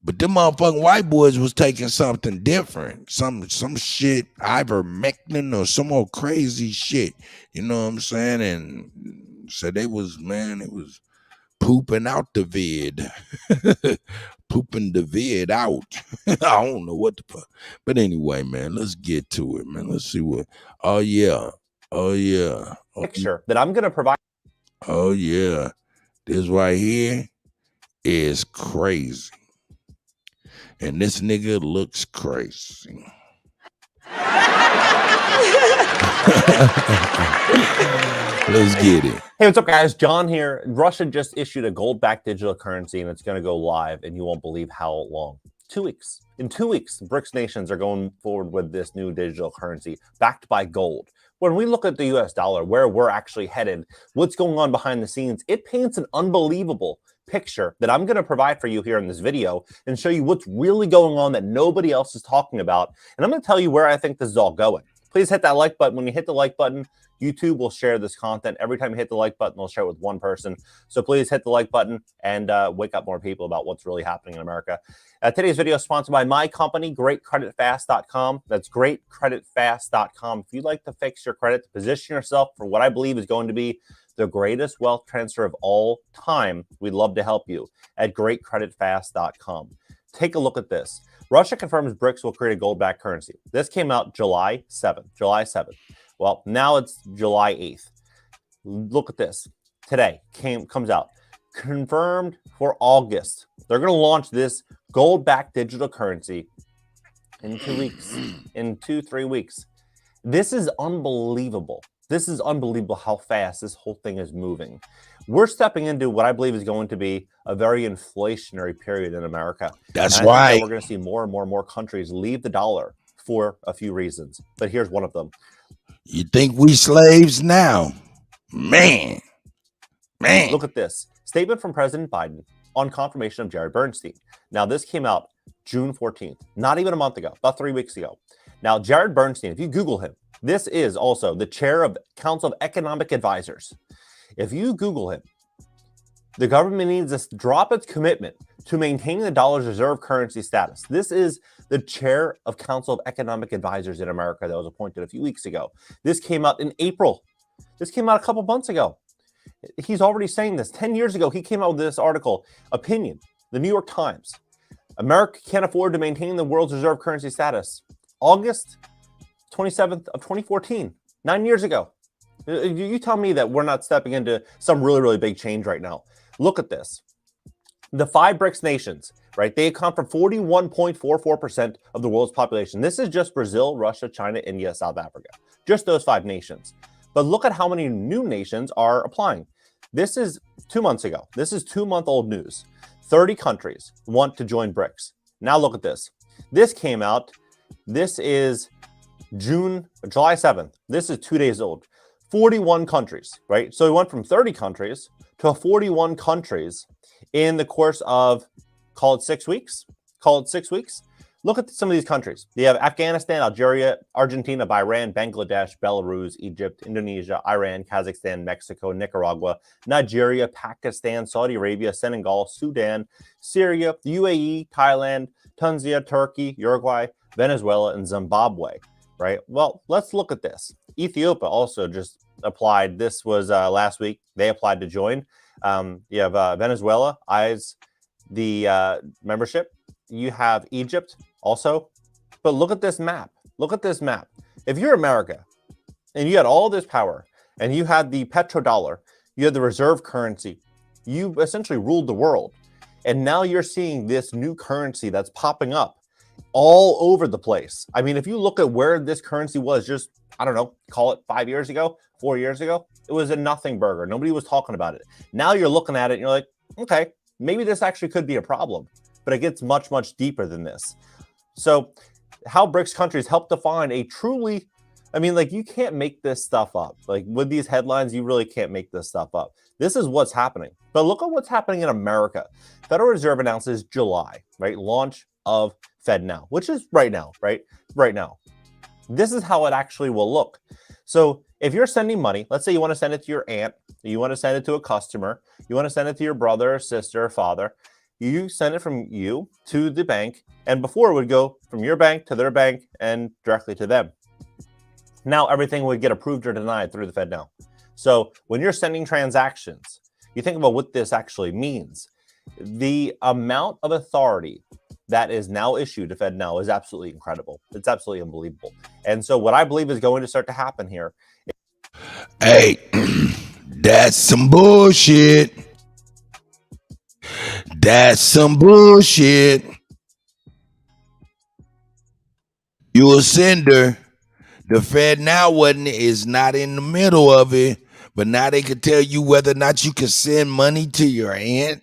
but them motherfucking white boys was taking something different, some shit, ivermectin or some old crazy shit. You know what I'm saying? And so they was, man, it was pooping out the vid. Pooping the vid out. I don't know what the fuck. But anyway, man, let's get to it, man. Let's see what. Oh, yeah. Picture that I'm going to provide. Oh, yeah. This right here is crazy. And this nigga looks crazy. Let's get it. Hey, what's up, guys? John here. Russia just issued a gold-backed digital currency, and it's going to go live, and you won't believe how long. 2 weeks. In 2 weeks, BRICS nations are going forward with this new digital currency backed by gold. When we look at the US dollar, where we're actually headed, what's going on behind the scenes, it paints an unbelievable picture that I'm going to provide for you here in this video and show you what's really going on that nobody else is talking about. And I'm going to tell you where I think this is all going. Please hit that like button. When you hit the like button, YouTube will share this content. Every time you hit the like button, they'll share it with one person. So please hit the like button and wake up more people about what's really happening in America. Today's video is sponsored by my company, GreatCreditFast.com. That's GreatCreditFast.com. If you'd like to fix your credit, to position yourself for what I believe is going to be the greatest wealth transfer of all time, we'd love to help you at GreatCreditFast.com. Take a look at this. Russia confirms BRICS will create a gold-backed currency. This came out July 7th. Well, now it's July 8th. Look at this. Today comes out. Confirmed for August. They're going to launch this gold-backed digital currency in 2 weeks. In 2-3 weeks. This is unbelievable. This is unbelievable how fast this whole thing is moving. We're stepping into what I believe is going to be a very inflationary period in America. That's and I think right. that we're going to see more and more countries leave the dollar for a few reasons. But here's one of them. You think we slaves now? Man. Look at this. Statement from President Biden on confirmation of Jared Bernstein. Now, this came out June 14th, not even a month ago, about 3 weeks ago. Now, Jared Bernstein, if you Google him, this is also the chair of Council of Economic Advisors. If you Google him, the government needs to drop its commitment to maintaining the dollar's reserve currency status. This is the chair of Council of Economic Advisors in America that was appointed a few weeks ago. This came out in April. This came out a couple months ago. He's already saying this. 10 years ago, he came out with this article, Opinion, the New York Times. America can't afford to maintain the world's reserve currency status. August 27th of 2014, 9 years ago. You tell me that we're not stepping into some really, really big change right now. Look at this. The 5 BRICS nations, right? They account for 41.44% of the world's population. This is just Brazil, Russia, China, India, South Africa. Just those 5 nations. But look at how many new nations are applying. This is 2 months ago. This is 2-month-old news. 30 countries want to join BRICS. Now look at this. This came out. This is July 7th. This is 2 days old. 41 countries, right? So we went from 30 countries to 41 countries in the course of, call it 6 weeks. Look at some of these countries. You have Afghanistan, Algeria, Argentina, Bahrain, Bangladesh, Belarus, Egypt, Indonesia, Iran, Kazakhstan, Mexico, Nicaragua, Nigeria, Pakistan, Saudi Arabia, Senegal, Sudan, Syria, UAE, Thailand, Tunisia, Turkey, Uruguay, Venezuela, and Zimbabwe, right? Well, let's look at this. Ethiopia also just applied. This was last week. They applied to join. You have Venezuela eyes the membership. You have Egypt also. But look at this map. Look at this map. If you're America and you had all this power and you had the petrodollar, you had the reserve currency, you essentially ruled the world. And now you're seeing this new currency that's popping up all over the place. I mean, if you look at where this currency was just, I don't know, call it 5 years ago, 4 years ago, it was a nothing burger. Nobody was talking about it. Now you're looking at it and you're like, okay, maybe this actually could be a problem, but it gets much, much deeper than this. So how BRICS countries help define a truly, I mean, like, you can't make this stuff up. Like, with these headlines, you really can't make this stuff up. This is what's happening. But look at what's happening in America. Federal Reserve announces July, right? Launch of FedNow, which is right now, right? Right now. This is how it actually will look. So if you're sending money, let's say you want to send it to your aunt, you want to send it to a customer, you want to send it to your brother or sister or father, you send it from you to the bank, and before it would go from your bank to their bank and directly to them. Now everything would get approved or denied through the FedNow. So when you're sending transactions, you think about what this actually means. The amount of authority that is now issued to FedNow is absolutely incredible. It's absolutely unbelievable. And so what I believe is going to start to happen here. Hey, that's some bullshit. That's some bullshit. You a sender. The FedNow is not in the middle of it, but now they can tell you whether or not you can send money to your aunt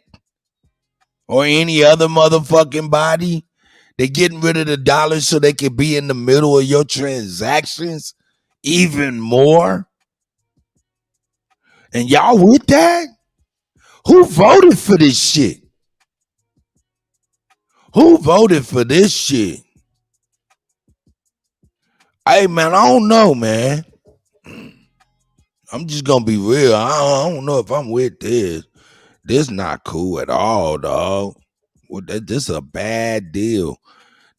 or any other motherfucking body. They're getting rid of the dollars so they can be in the middle of your transactions even more. And y'all with that? Who voted for this shit? Who voted for this shit? Hey, man, I don't know, man. I'm just going to be real. I don't know if I'm with this. This not cool at all, dog. This a bad deal.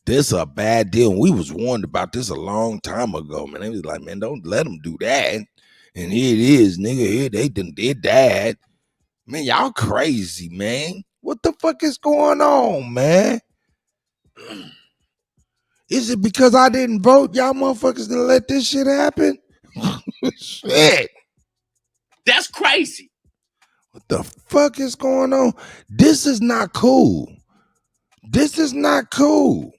This a bad deal. And we was warned about this a long time ago, man. They was like, man, don't let them do that. And here it is, nigga. Here they done did that. Man, y'all crazy, man. What the fuck is going on, man? Is it because I didn't vote? Y'all motherfuckers didn't let this shit happen? Shit. That's crazy. What the fuck is going on? This is not cool. This is not cool.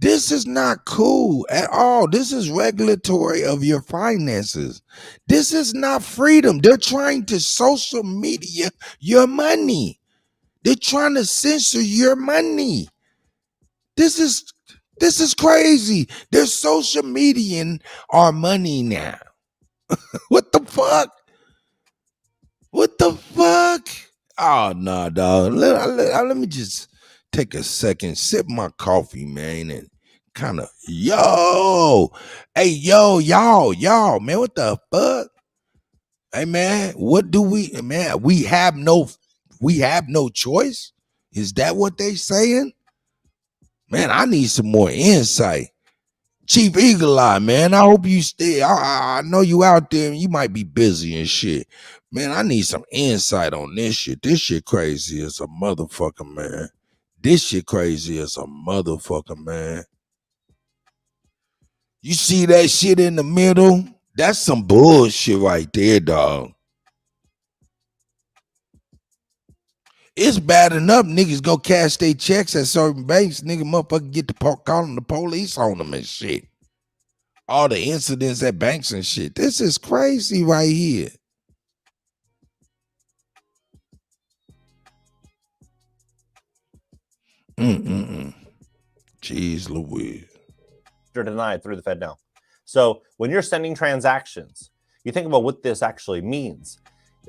This is not cool at all. This is regulatory of your finances. This is not freedom. They're trying to social media your money. They're trying to censor your money. This is crazy. They're social mediaing our money now. What the fuck? What the fuck? Oh no, dog. Let me just take a second, sip my coffee, man, and kind of y'all, man, what the fuck? Hey man, what do we, man? We have no choice. Is that what they saying? Man, I need some more insight. Chief Eagle Eye, man, I hope you stay. I know you out there and you might be busy and shit. Man, I need some insight on this shit. This shit crazy as a motherfucker, man. This shit crazy as a motherfucker, man. You see that shit in the middle? That's some bullshit right there, dog. It's bad enough niggas go cash their checks at certain banks. Nigga motherfucker get the calling the police on them and shit. All the incidents at banks and shit. This is crazy right here. Jeez Louise. They're denied through the Fed now. So when you're sending transactions, you think about what this actually means.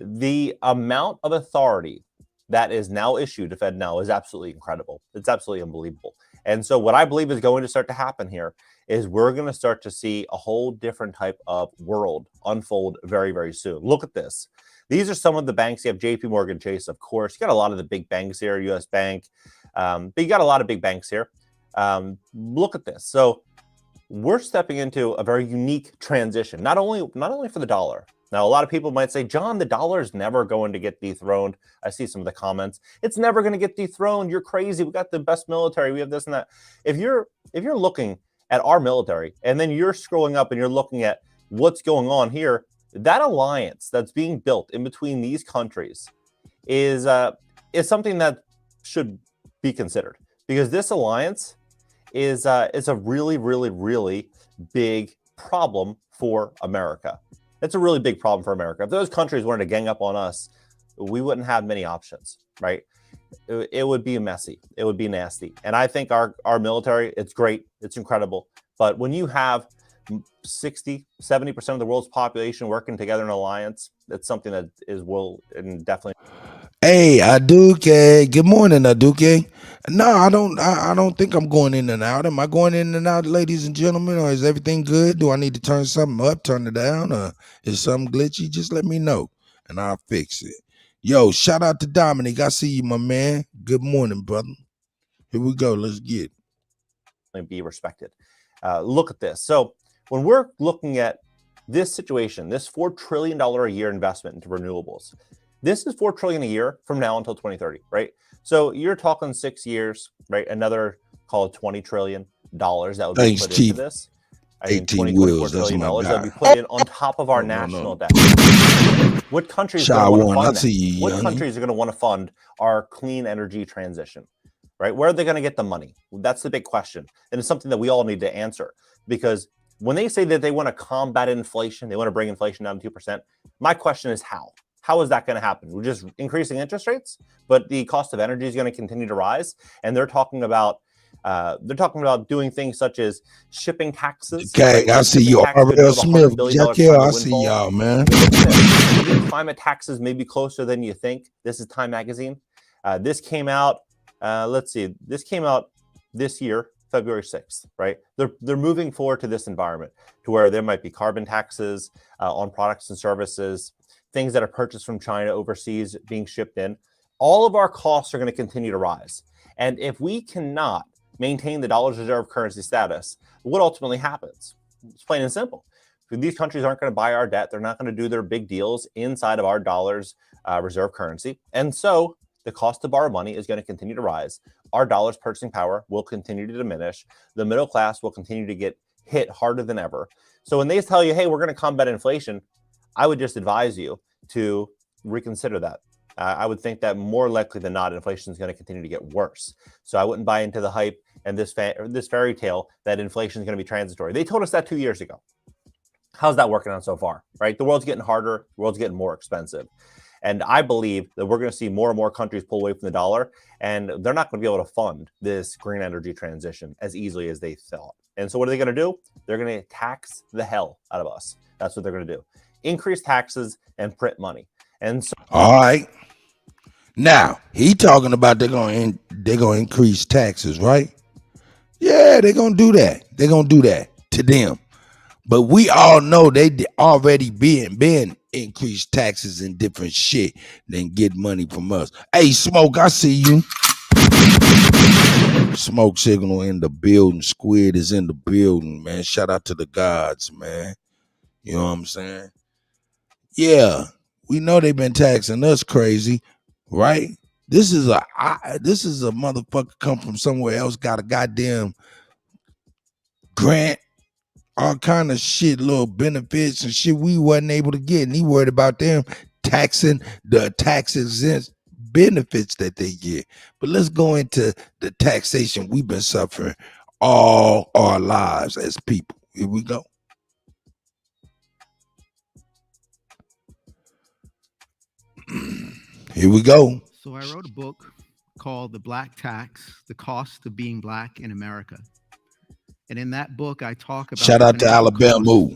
The amount of authority that is now issued to Fed now is absolutely incredible. It's absolutely unbelievable. And so what I believe is going to start to happen here is we're going to start to see a whole different type of world unfold very, very soon. Look at this. These are some of the banks. You have JP Morgan Chase, of course. You got a lot of the big banks here, US Bank. But you got a lot of big banks here. Look at this. So we're stepping into a very unique transition, not only for the dollar. Now, a lot of people might say, John, the dollar is never going to get dethroned. I see some of the comments. It's never going to get dethroned. You're crazy. We got the best military. We have this and that. If you're looking at our military and then you're scrolling up and you're looking at what's going on here, that alliance that's being built in between these countries is something that should be considered, because this alliance is a really, really, really big problem for America. It's a really big problem for America. If those countries wanted to gang up on us, we wouldn't have many options, right? It would be messy. It would be nasty. And I think our military, it's great. It's incredible. But when you have 60, 70% of the world's population working together in an alliance, it's something that and definitely. Hey, Aduke. Good morning, Aduke. No, I don't think I'm going in and out. Am I going in and out, ladies and gentlemen, or is everything good? Do I need to turn something up, turn it down, or is something glitchy? Just let me know, and I'll fix it. Yo, shout out to Dominic. I see you, my man. Good morning, brother. Here we go. Let's get it. Be respected. Look at this. So when we're looking at this situation, this $4 trillion a year investment into renewables, this is $4 trillion a year from now until 2030, right? So you're talking 6 years, right? Another, call it $20 trillion that would be put into this. I mean, $24 trillion that would be put in on top of our national debt. What countries are going to want to fund that? What countries are going to want to fund our clean energy transition, right? Where are they going to get the money? That's the big question. And it's something that we all need to answer, because when they say that they want to combat inflation, they want to bring inflation down to 2%. My question is how? How is that going to happen? We're just increasing interest rates, but the cost of energy is going to continue to rise. And they're talking about doing things such as shipping taxes. Okay, right? I see you, R.L. Smith. I see y'all, man. Climate taxes may be closer than you think. This is Time Magazine. This came out. Let's see. This came out this year, February 6th. Right? They're moving forward to this environment to where there might be carbon taxes on products and services. Things that are purchased from China overseas being shipped in. All of our costs are going to continue to rise. And if we cannot maintain the dollar's reserve currency status, what ultimately happens? It's plain and simple. These countries aren't going to buy our debt. They're not going to do their big deals inside of our dollar's reserve currency. And so the cost to borrow money is going to continue to rise. Our dollar's purchasing power will continue to diminish. The middle class will continue to get hit harder than ever. So when they tell you, hey, we're going to combat inflation, I would just advise you to reconsider that. I would think that more likely than not, inflation is going to continue to get worse. So I wouldn't buy into the hype and this fairy tale that inflation is going to be transitory. They told us that 2 years ago. How's that working out so far, right? The world's getting harder. The world's getting more expensive. And I believe that we're going to see more and more countries pull away from the dollar, and they're not going to be able to fund this green energy transition as easily as they thought. And so what are they going to do? They're going to tax the hell out of us. That's what they're going to do. Increase taxes and print money. And so, all right. Now, he talking about they're going to increase taxes, right? Yeah, they're going to do that. They're going to do that to them. But we all know they already been increased taxes and different shit than get money from us. Hey, Smoke, I see you. Smoke Signal in the building. Squid is in the building, man. Shout out to the gods, man. You know what I'm saying? Yeah, we know they've been taxing us crazy, right? This is a motherfucker come from somewhere else, got a goddamn grant, all kind of shit, little benefits and shit we wasn't able to get. And he worried about them taxing the tax-exempt benefits that they get. But let's go into the taxation we've been suffering all our lives as people. Here we go. Here we go. So I wrote a book called The Black Tax, The Cost of Being Black in America. And in that book, I talk about... Shout out to Alabama.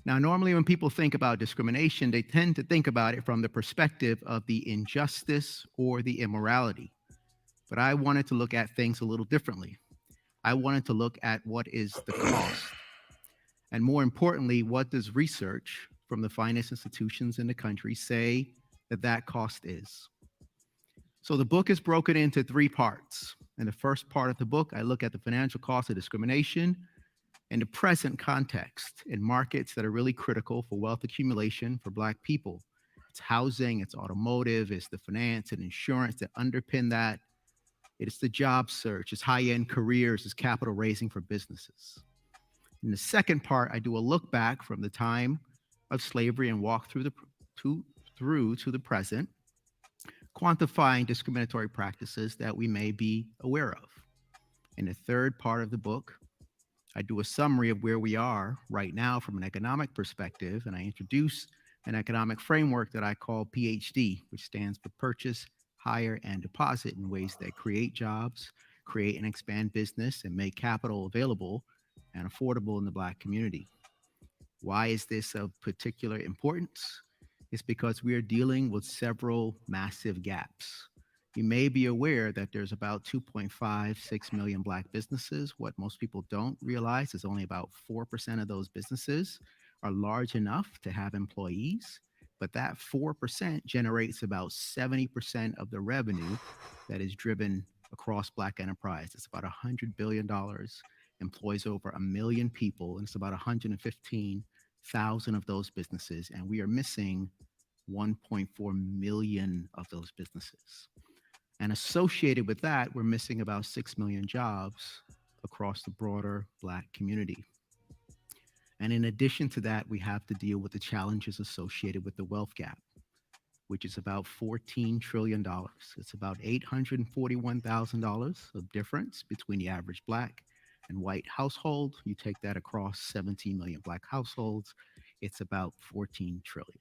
Now, normally when people think about discrimination, they tend to think about it from the perspective of the injustice or the immorality. But I wanted to look at things a little differently. I wanted to look at what is the cost. And more importantly, what does research from the finest institutions in the country say that cost is? So the book is broken into 3 parts. In the first part of the book, I look at the financial cost of discrimination in the present context in markets that are really critical for wealth accumulation for Black people. It's housing, it's automotive, it's the finance and insurance that underpin that. It's the job search, it's high-end careers, it's capital raising for businesses. In the second part, I do a look back from the time of slavery and walk through to the present, quantifying discriminatory practices that we may be aware of. In the third part of the book, I do a summary of where we are right now from an economic perspective, and I introduce an economic framework that I call PhD, which stands for Purchase, Hire, and Deposit, in ways that create jobs, create and expand business, and make capital available and affordable in the Black community. Why is this of particular importance? It's because we are dealing with several massive gaps. You may be aware that there's about 2.56 million Black businesses. What most people don't realize is only about 4% of those businesses are large enough to have employees, but that 4% generates about 70% of the revenue that is driven across Black enterprise. It's about $100 billion, employs over 1 million people, and it's about 115,000 of those businesses, and we are missing 1.4 million of those businesses. And associated with that, we're missing about 6 million jobs across the broader Black community. And in addition to that, we have to deal with the challenges associated with the wealth gap, which is about $14 trillion. It's about $841,000 of difference between the average Black and white household. You take that across 17 million Black households, it's about 14 trillion.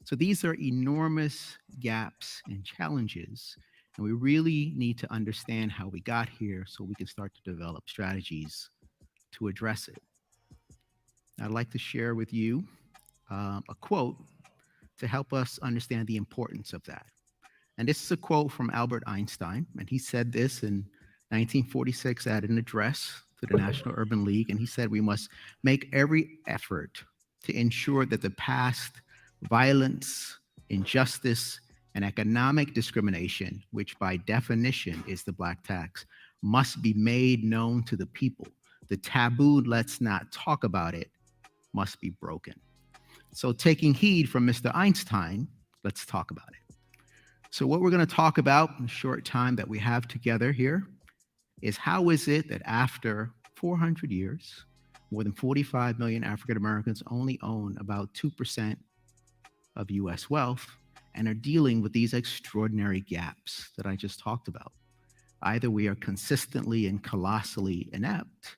So these are enormous gaps and challenges, and we really need to understand how we got here so we can start to develop strategies to address it. I'd like to share with you a quote to help us understand the importance of that. And this is a quote from Albert Einstein, and he said this in 1946 at an address to the National Urban League, and he said, "We must make every effort to ensure that the past violence, injustice, and economic discrimination, which by definition is the Black tax, must be made known to the people. The taboo, let's not talk about it, must be broken." So taking heed from Mr. Einstein, let's talk about it. So what we're going to talk about in the short time that we have together here is how is it that after 400 years, more than 45 million African Americans only own about 2% of US wealth and are dealing with these extraordinary gaps that I just talked about. Either we are consistently and colossally inept,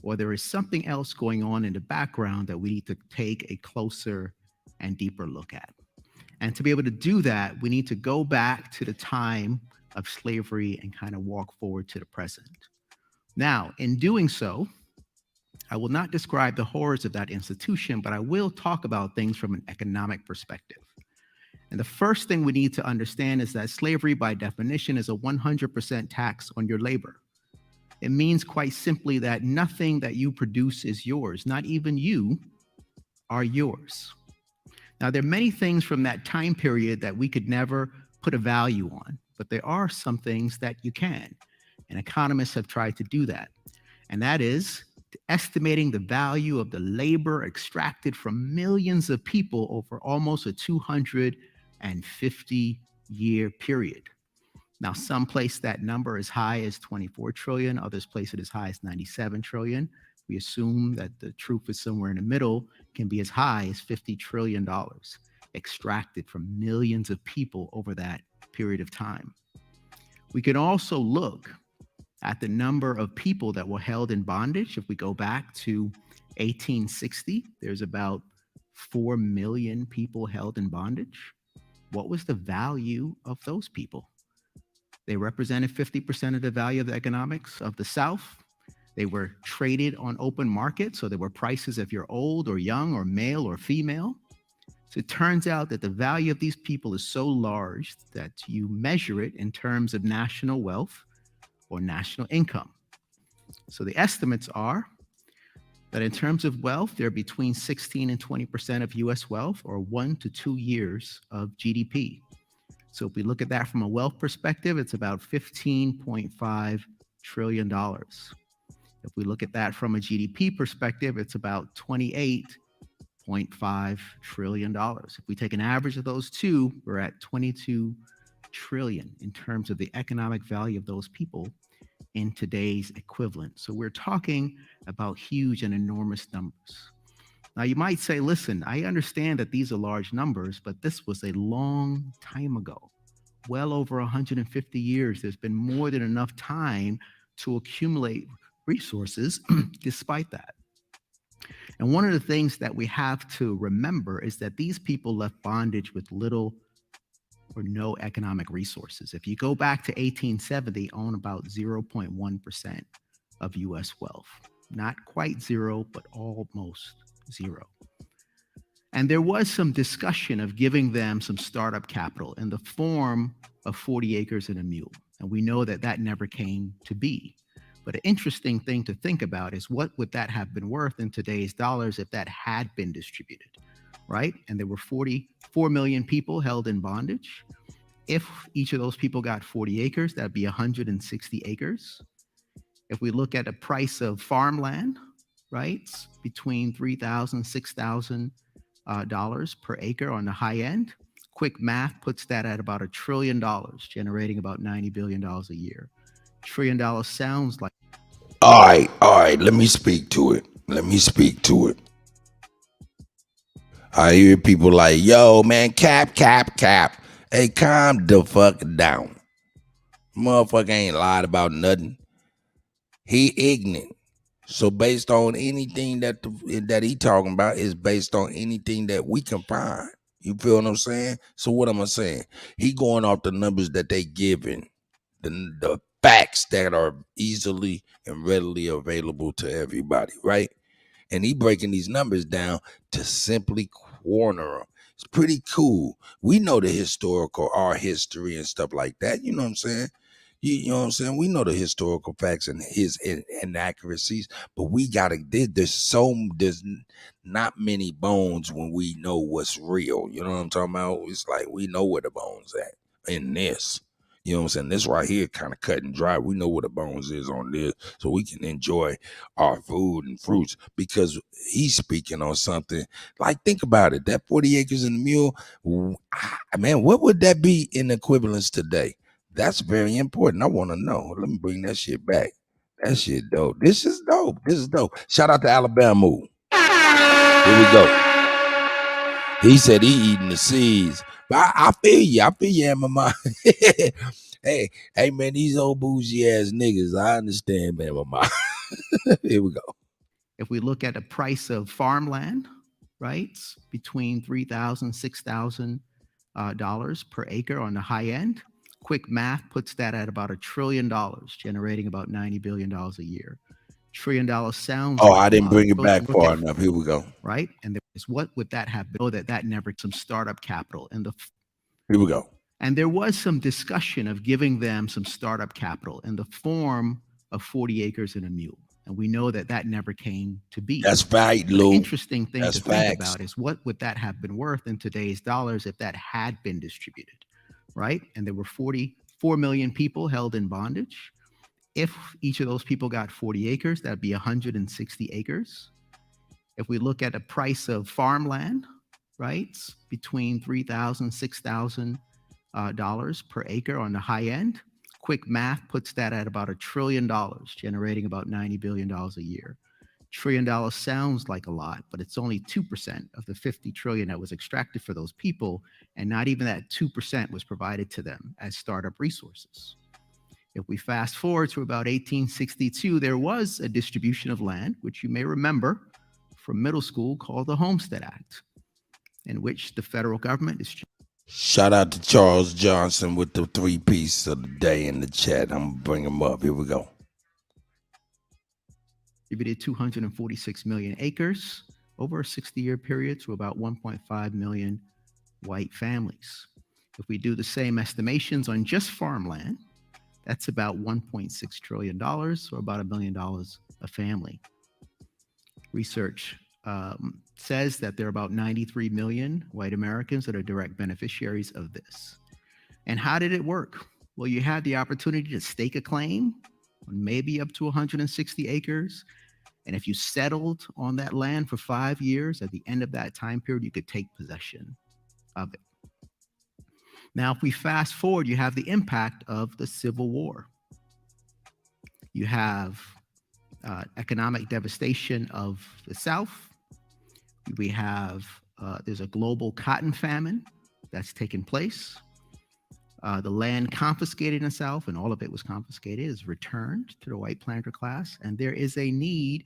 or there is something else going on in the background that we need to take a closer and deeper look at. And to be able to do that, we need to go back to the time of slavery and kind of walk forward to the present. Now, in doing so, I will not describe the horrors of that institution, but I will talk about things from an economic perspective. And the first thing we need to understand is that slavery, by definition, is a 100% tax on your labor. It means quite simply that nothing that you produce is yours. Not even you are yours. Now, there are many things from that time period that we could never put a value on, but there are some things that you can. And economists have tried to do that. And that is estimating the value of the labor extracted from millions of people over almost a 250-year period. Now, some place that number as high as 24 trillion, others place it as high as 97 trillion. We assume that the truth is somewhere in the middle, can be as high as $50 trillion extracted from millions of people over that period of time. We can also look at the number of people that were held in bondage. If we go back to 1860, there's about 4 million people held in bondage. What was the value of those people? They represented 50% of the value of the economics of the South. They were traded on open markets, so there were prices if you're old or young or male or female. So it turns out that the value of these people is so large that you measure it in terms of national wealth or national income. So the estimates are that in terms of wealth, they're between 16 and 20% of US wealth, or 1 to 2 years of GDP. So if we look at that from a wealth perspective, it's about $15.5 trillion. If we look at that from a GDP perspective, it's about $28.5 trillion. If we take an average of those two, we're at 22 trillion in terms of the economic value of those people in today's equivalent. So we're talking about huge and enormous numbers. Now you might say, listen, I understand that these are large numbers, but this was a long time ago. Well over 150 years, there's been more than enough time to accumulate resources despite that. And one of the things that we have to remember is that these people left bondage with little or no economic resources. If you go back to 1870, own about 0.1% of US wealth. Not quite zero, but almost zero. And there was some discussion of giving them some startup capital in the form of 40 acres and a mule. And we know that that never came to be. But an interesting thing to think about is what would that have been worth in today's dollars if that had been distributed, right? And there were 44 million people held in bondage. If each of those people got 40 acres, that'd be 160 acres. If we look at the price of farmland, right, between $3,000, $6,000 per acre on the high end, quick math puts that at about $1 trillion, generating about $90 billion a year. $1 trillion sounds like. All right, let me speak to it. I hear people like, yo, man, cap. Hey, calm the fuck down. Motherfucker ain't lied about nothing. He ignorant. So based on anything that he talking about is based on anything that we can find. You feel what I'm saying? So what am I saying? He going off the numbers that they giving, the facts that are easily and readily available to everybody, right? And he breaking these numbers down to simply corner them. It's pretty cool. We know the our history and stuff like that. You know what I'm saying? You know what I'm saying? We know the historical facts and his inaccuracies, but we gotta. There's not many bones when we know what's real. You know what I'm talking about? It's like we know where the bones at in this. You know what I'm saying? This right here kind of cut and dry. We know what the bones is on this, so we can enjoy our food and fruits because he's speaking on something. Like, think about it. That 40 acres and a mule, man, what would that be in equivalence today? That's very important. I want to know. Let me bring that shit back. That shit dope. This is dope. Shout out to Alabama. Here we go. He said he eating the seeds. But I feel you. I feel you in my mind. hey, man, these old bougie ass niggas. I understand, man, my mind. Here we go. If we look at the price of farmland, right, between $3,000, $6,000 per acre on the high end, quick math puts that at about $1 trillion, generating about $90 billion a year. $1 trillion sounds like I didn't bring it back Look far at- enough. Here we go. Right? And there's what would that have been? Oh, that never some startup capital in the. Here we go. And there was some discussion of giving them some startup capital in the form of 40 acres and a mule. And we know that that never came to be. That's right, Lou. The interesting thing That's to think facts. about is what would that have been worth in today's dollars if that had been distributed, right? And there were 44 million people held in bondage. If each of those people got 40 acres, that'd be 160 acres. If we look at the price of farmland, right, between $3,000, $6,000 per acre on the high end, quick math puts that at about $1 trillion, generating about $90 billion a year. $1 trillion sounds like a lot, but it's only 2% of the $50 trillion that was extracted for those people, and not even that 2% was provided to them as startup resources. If we fast forward to about 1862, there was a distribution of land, which you may remember from middle school, called the Homestead Act, in which the federal government distributed. Shout out to Charles Johnson with the 3-piece of the day in the chat. I'm gonna bring him up. Here we go. Distributed 246 million acres over a 60-year period to about 1.5 million white families. If we do the same estimations on just farmland, that's about $1.6 trillion, or about $1 million a family. Research says that there are about 93 million white Americans that are direct beneficiaries of this. And how did it work? Well, you had the opportunity to stake a claim on maybe up to 160 acres. And if you settled on that land for 5 years, at the end of that time period, you could take possession of it. Now, if we fast forward, you have the impact of the Civil War. You have economic devastation of the South. We have, there's a global cotton famine that's taken place. The land confiscated in the South, and all of it was confiscated, is returned to the white planter class. And there is a need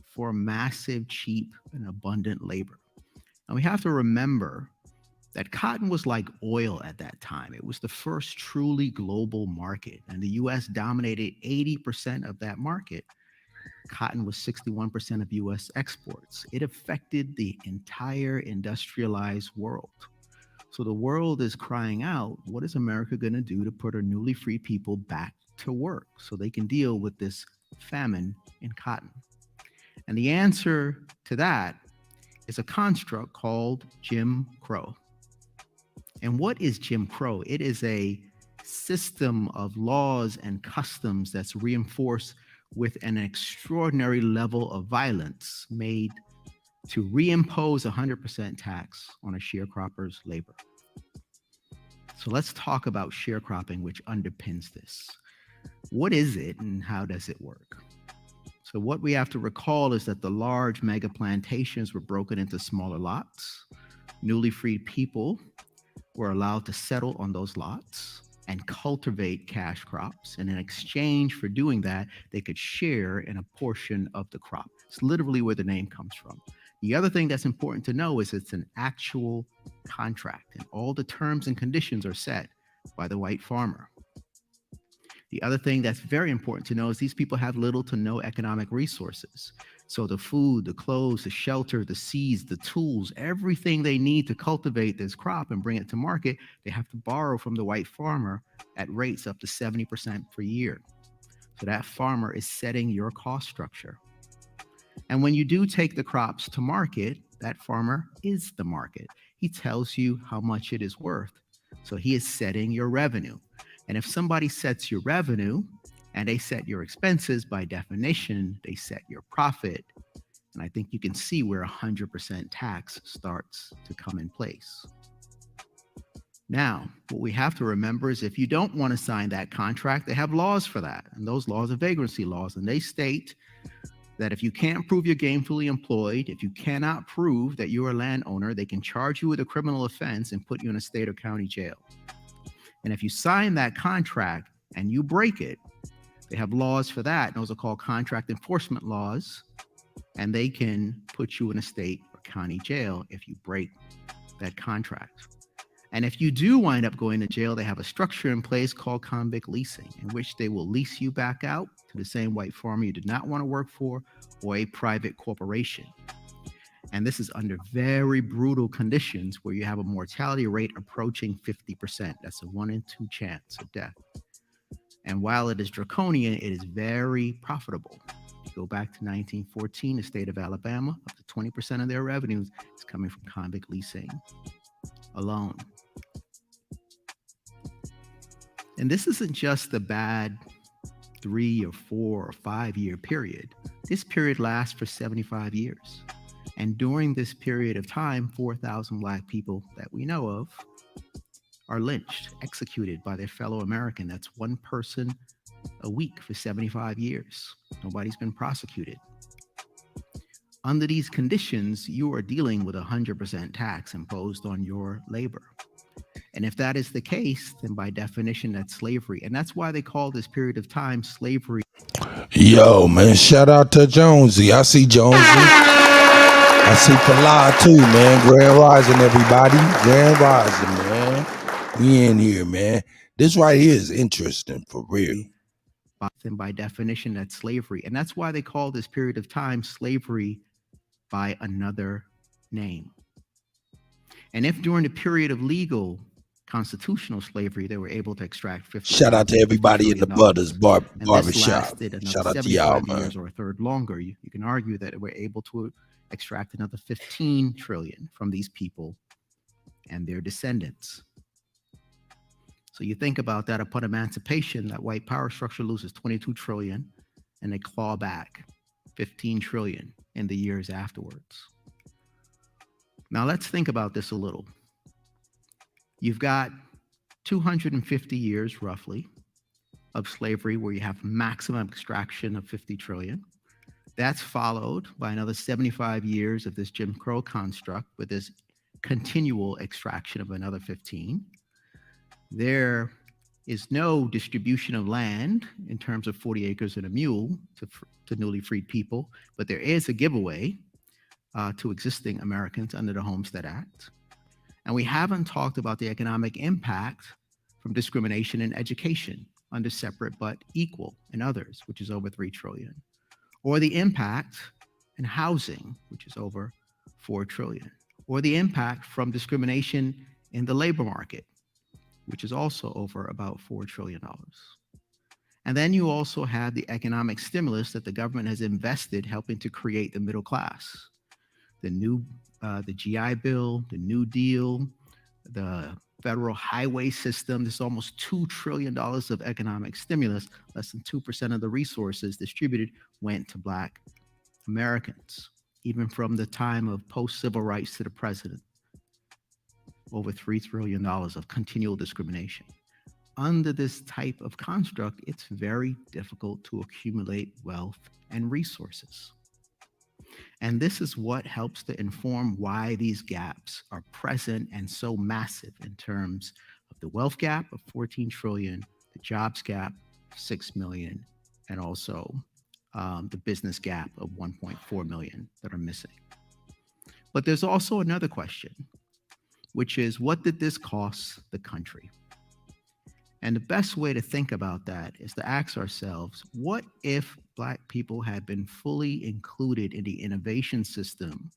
for massive, cheap, and abundant labor. And we have to remember that cotton was like oil at that time. It was the first truly global market, and the US dominated 80% of that market. Cotton was 61% of US exports. It affected the entire industrialized world. So the world is crying out, what is America going to do to put our newly free people back to work so they can deal with this famine in cotton? And the answer to that is a construct called Jim Crow. And what is Jim Crow? It is a system of laws and customs that's reinforced with an extraordinary level of violence made to reimpose 100% tax on a sharecropper's labor. So let's talk about sharecropping, which underpins this. What is it and how does it work? So what we have to recall is that the large mega plantations were broken into smaller lots. Newly freed people were allowed to settle on those lots and cultivate cash crops. And in exchange for doing that, they could share in a portion of the crop. It's literally where the name comes from. The other thing that's important to know is it's an actual contract, and all the terms and conditions are set by the white farmer. The other thing that's very important to know is these people have little to no economic resources. So the food, the clothes, the shelter, the seeds, the tools, everything they need to cultivate this crop and bring it to market, they have to borrow from the white farmer at rates up to 70% per year. So that farmer is setting your cost structure. And when you do take the crops to market, that farmer is the market. He tells you how much it is worth. So he is setting your revenue. And if somebody sets your revenue and they set your expenses, by definition, they set your profit. And I think you can see where 100% tax starts to come in place. Now, what we have to remember is if you don't want to sign that contract, they have laws for that. And those laws are vagrancy laws. And they state that if you can't prove you're gainfully employed, if you cannot prove that you're a landowner, they can charge you with a criminal offense and put you in a state or county jail. And if you sign that contract and you break it, they have laws for that. Those are called contract enforcement laws. And they can put you in a state or county jail if you break that contract. And if you do wind up going to jail, they have a structure in place called convict leasing, in which they will lease you back out to the same white farmer you did not want to work for, or a private corporation. And this is under very brutal conditions where you have a mortality rate approaching 50%. That's a 1 in 2 chance of death. And while it is draconian, it is very profitable. Go back to 1914, the state of Alabama, up to 20% of their revenues is coming from convict leasing alone. And this isn't just a bad 3 or 4 or 5 year period. This period lasts for 75 years. And during this period of time, 4,000 Black people that we know of are lynched, executed by their fellow American. That's one person a week for 75 years. Nobody's been prosecuted. Under these conditions, you are dealing with 100% tax imposed on your labor. And if that is the case, then by definition, that's slavery. And that's why they call this period of time slavery. Yo, man, shout out to Jonesy. I see Jonesy. I see Pala too, man. Grand Rising, everybody. Grand Rising, man. We in here, man. This right here is interesting, for real. And by definition, that's slavery. And that's why they call this period of time slavery by another name. And if during the period of legal constitutional slavery, they were able to extract 50. Shout out to everybody in the Butters barbershop. Shout out to y'all, man. Or a third longer. You can argue that we're able to extract another 15 trillion from these people and their descendants. So you think about that upon emancipation, that white power structure loses 22 trillion and they claw back 15 trillion in the years afterwards. Now let's think about this a little. You've got 250 years roughly of slavery where you have maximum extraction of 50 trillion. That's followed by another 75 years of this Jim Crow construct with this continual extraction of another 15. There is no distribution of land in terms of 40 acres and a mule to newly freed people, but there is a giveaway to existing Americans under the Homestead Act. And we haven't talked about the economic impact from discrimination in education under separate but equal and others, which is over 3 trillion, or the impact in housing, which is over 4 trillion, or the impact from discrimination in the labor market, which is also over about $4 trillion. And then you also have the economic stimulus that the government has invested helping to create the middle class. The GI Bill, the New Deal, the federal highway system. There's almost $2 trillion of economic stimulus. Less than 2% of the resources distributed went to Black Americans, even from the time of post-civil rights to the president. Over $3 trillion of continual discrimination. Under this type of construct, it's very difficult to accumulate wealth and resources. And this is what helps to inform why these gaps are present and so massive in terms of the wealth gap of 14 trillion, the jobs gap, 6 million, and also the business gap of 1.4 million that are missing. But there's also another question, which is, what did this cost the country? And the best way to think about that is to ask ourselves, what if Black people had been fully included in the innovation system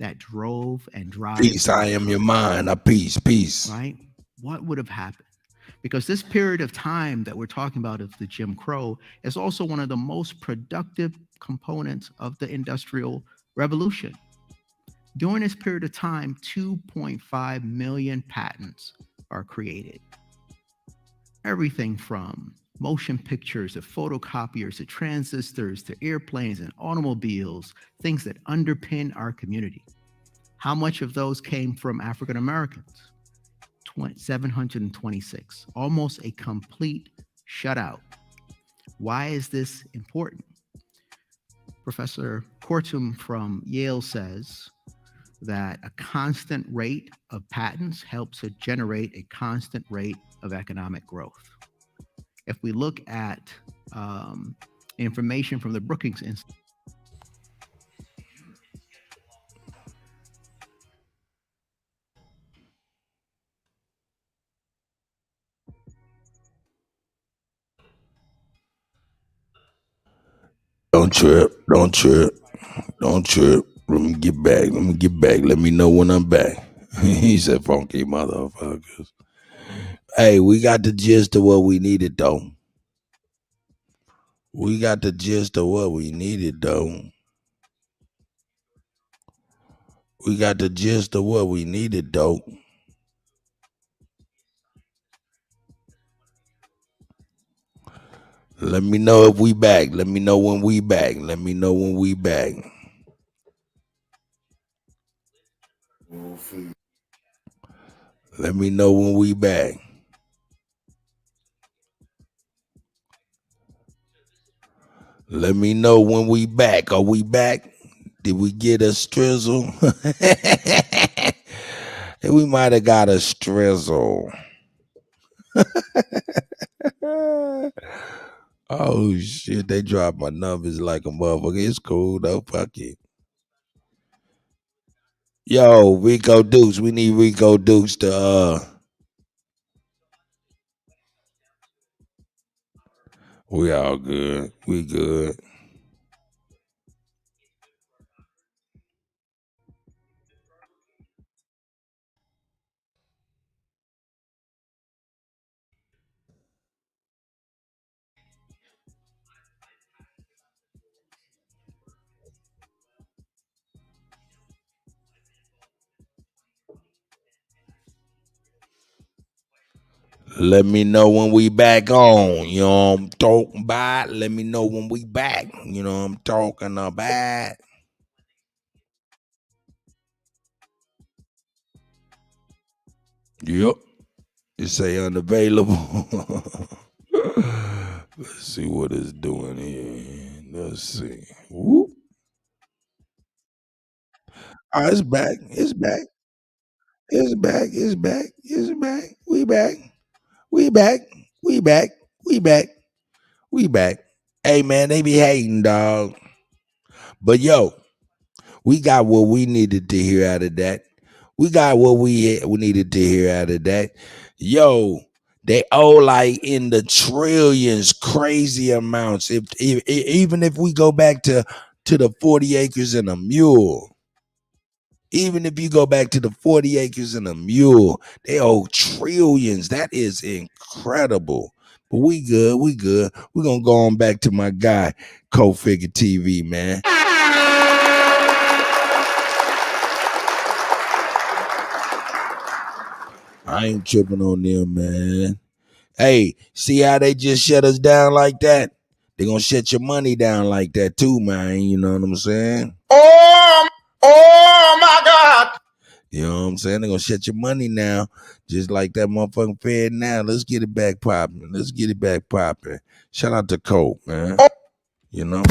that drove and drives? Peace, I am your mind. Peace. Right? What would have happened? Because this period of time that we're talking about of the Jim Crow is also one of the most productive components of the Industrial Revolution. During this period of time, 2.5 million patents are created. Everything from motion pictures to photocopiers to transistors to airplanes and automobiles, things that underpin our community. How much of those came from African Americans? 726, almost a complete shutout. Why is this important? Professor Kortum from Yale says that a constant rate of patents helps to generate a constant rate of economic growth. If we look at information from the Brookings Institute, Don't trip. Don't trip. Don't trip. Let me get back. Let me get back. Let me know when I'm back. He said, funky motherfuckers. Hey, we got the gist of what we needed, though. We got the gist of what we needed, though. We got the gist of what we needed, though. Let me know if we back. Let me know when we back. Let me know when we back. Let me know when we back. Let me know when we back. Are we back? Did we get a strizzle? We might have got a strizzle. Oh shit, they dropped my numbers like a motherfucker. It's cool though. Fuck it. Yo, Rico Dukes. We need Rico Dukes to we all good. We good. Let me know when we back on. You know what I'm talking about? Let me know when we back. You know what I'm talking about? Yep. It say unavailable. Let's see what it's doing here. Let's see. Whoop. Oh, it's back. It's back. It's back. It's back. It's back. We back. We back. We back. We back. We back. Hey man, they be hating, dog. But yo, we got what we needed to hear out of that. We got what we needed to hear out of that. Yo, they owe like in the trillions, crazy amounts. If even if we go back to the 40 acres and a mule. Even if you go back to the 40 acres and a mule, they owe trillions. That is incredible. But we good. We good. We're going to go on back to my guy, Co-Figure TV, man. I ain't tripping on them, man. Hey, see how they just shut us down like that? They're going to shut your money down like that too, man. You know what I'm saying? Oh my God. You know what I'm saying? They're going to shut your money now, just like that motherfucking Fed now. Let's get it back popping. Let's get it back popping. Shout out to Cole, man. You know?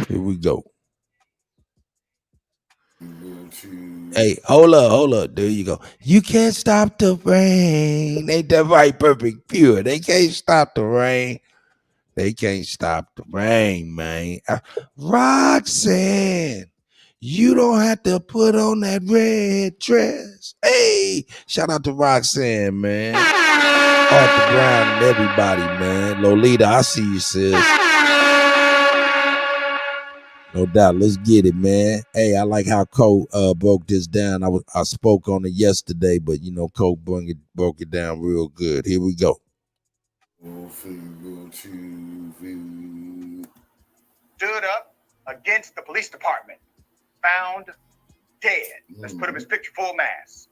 Here we go. Hey, hold up. There you go. You can't stop the rain. Ain't that right? Perfect Pure. They can't stop the rain. They can't stop the rain, man. Roxanne, you don't have to put on that red dress. Hey, shout out to Roxanne, man. Arthur Brown and everybody, man. Lolita, I see you, sis. No doubt. Let's get it, man. Hey, I like how Cole broke this down. I spoke on it yesterday, but you know, Cole broke it down real good. Here we go. Stood up against the police department, found dead. Let's put him in his picture full mass.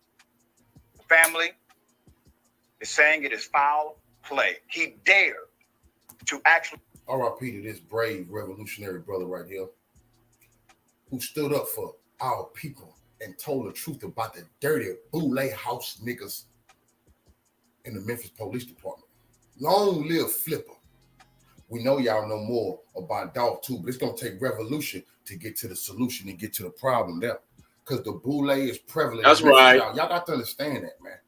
The family is saying it is foul play. He dared to actually. R.I.P. to this brave revolutionary brother right here who stood up for our people and told the truth about the dirty boule house niggas in the Memphis Police Department. Long live Flipper. We know y'all know more about dog too, but it's gonna take revolution to get to the solution and get to the problem there. Because the boule is prevalent. That's right. Y'all got to understand that, man.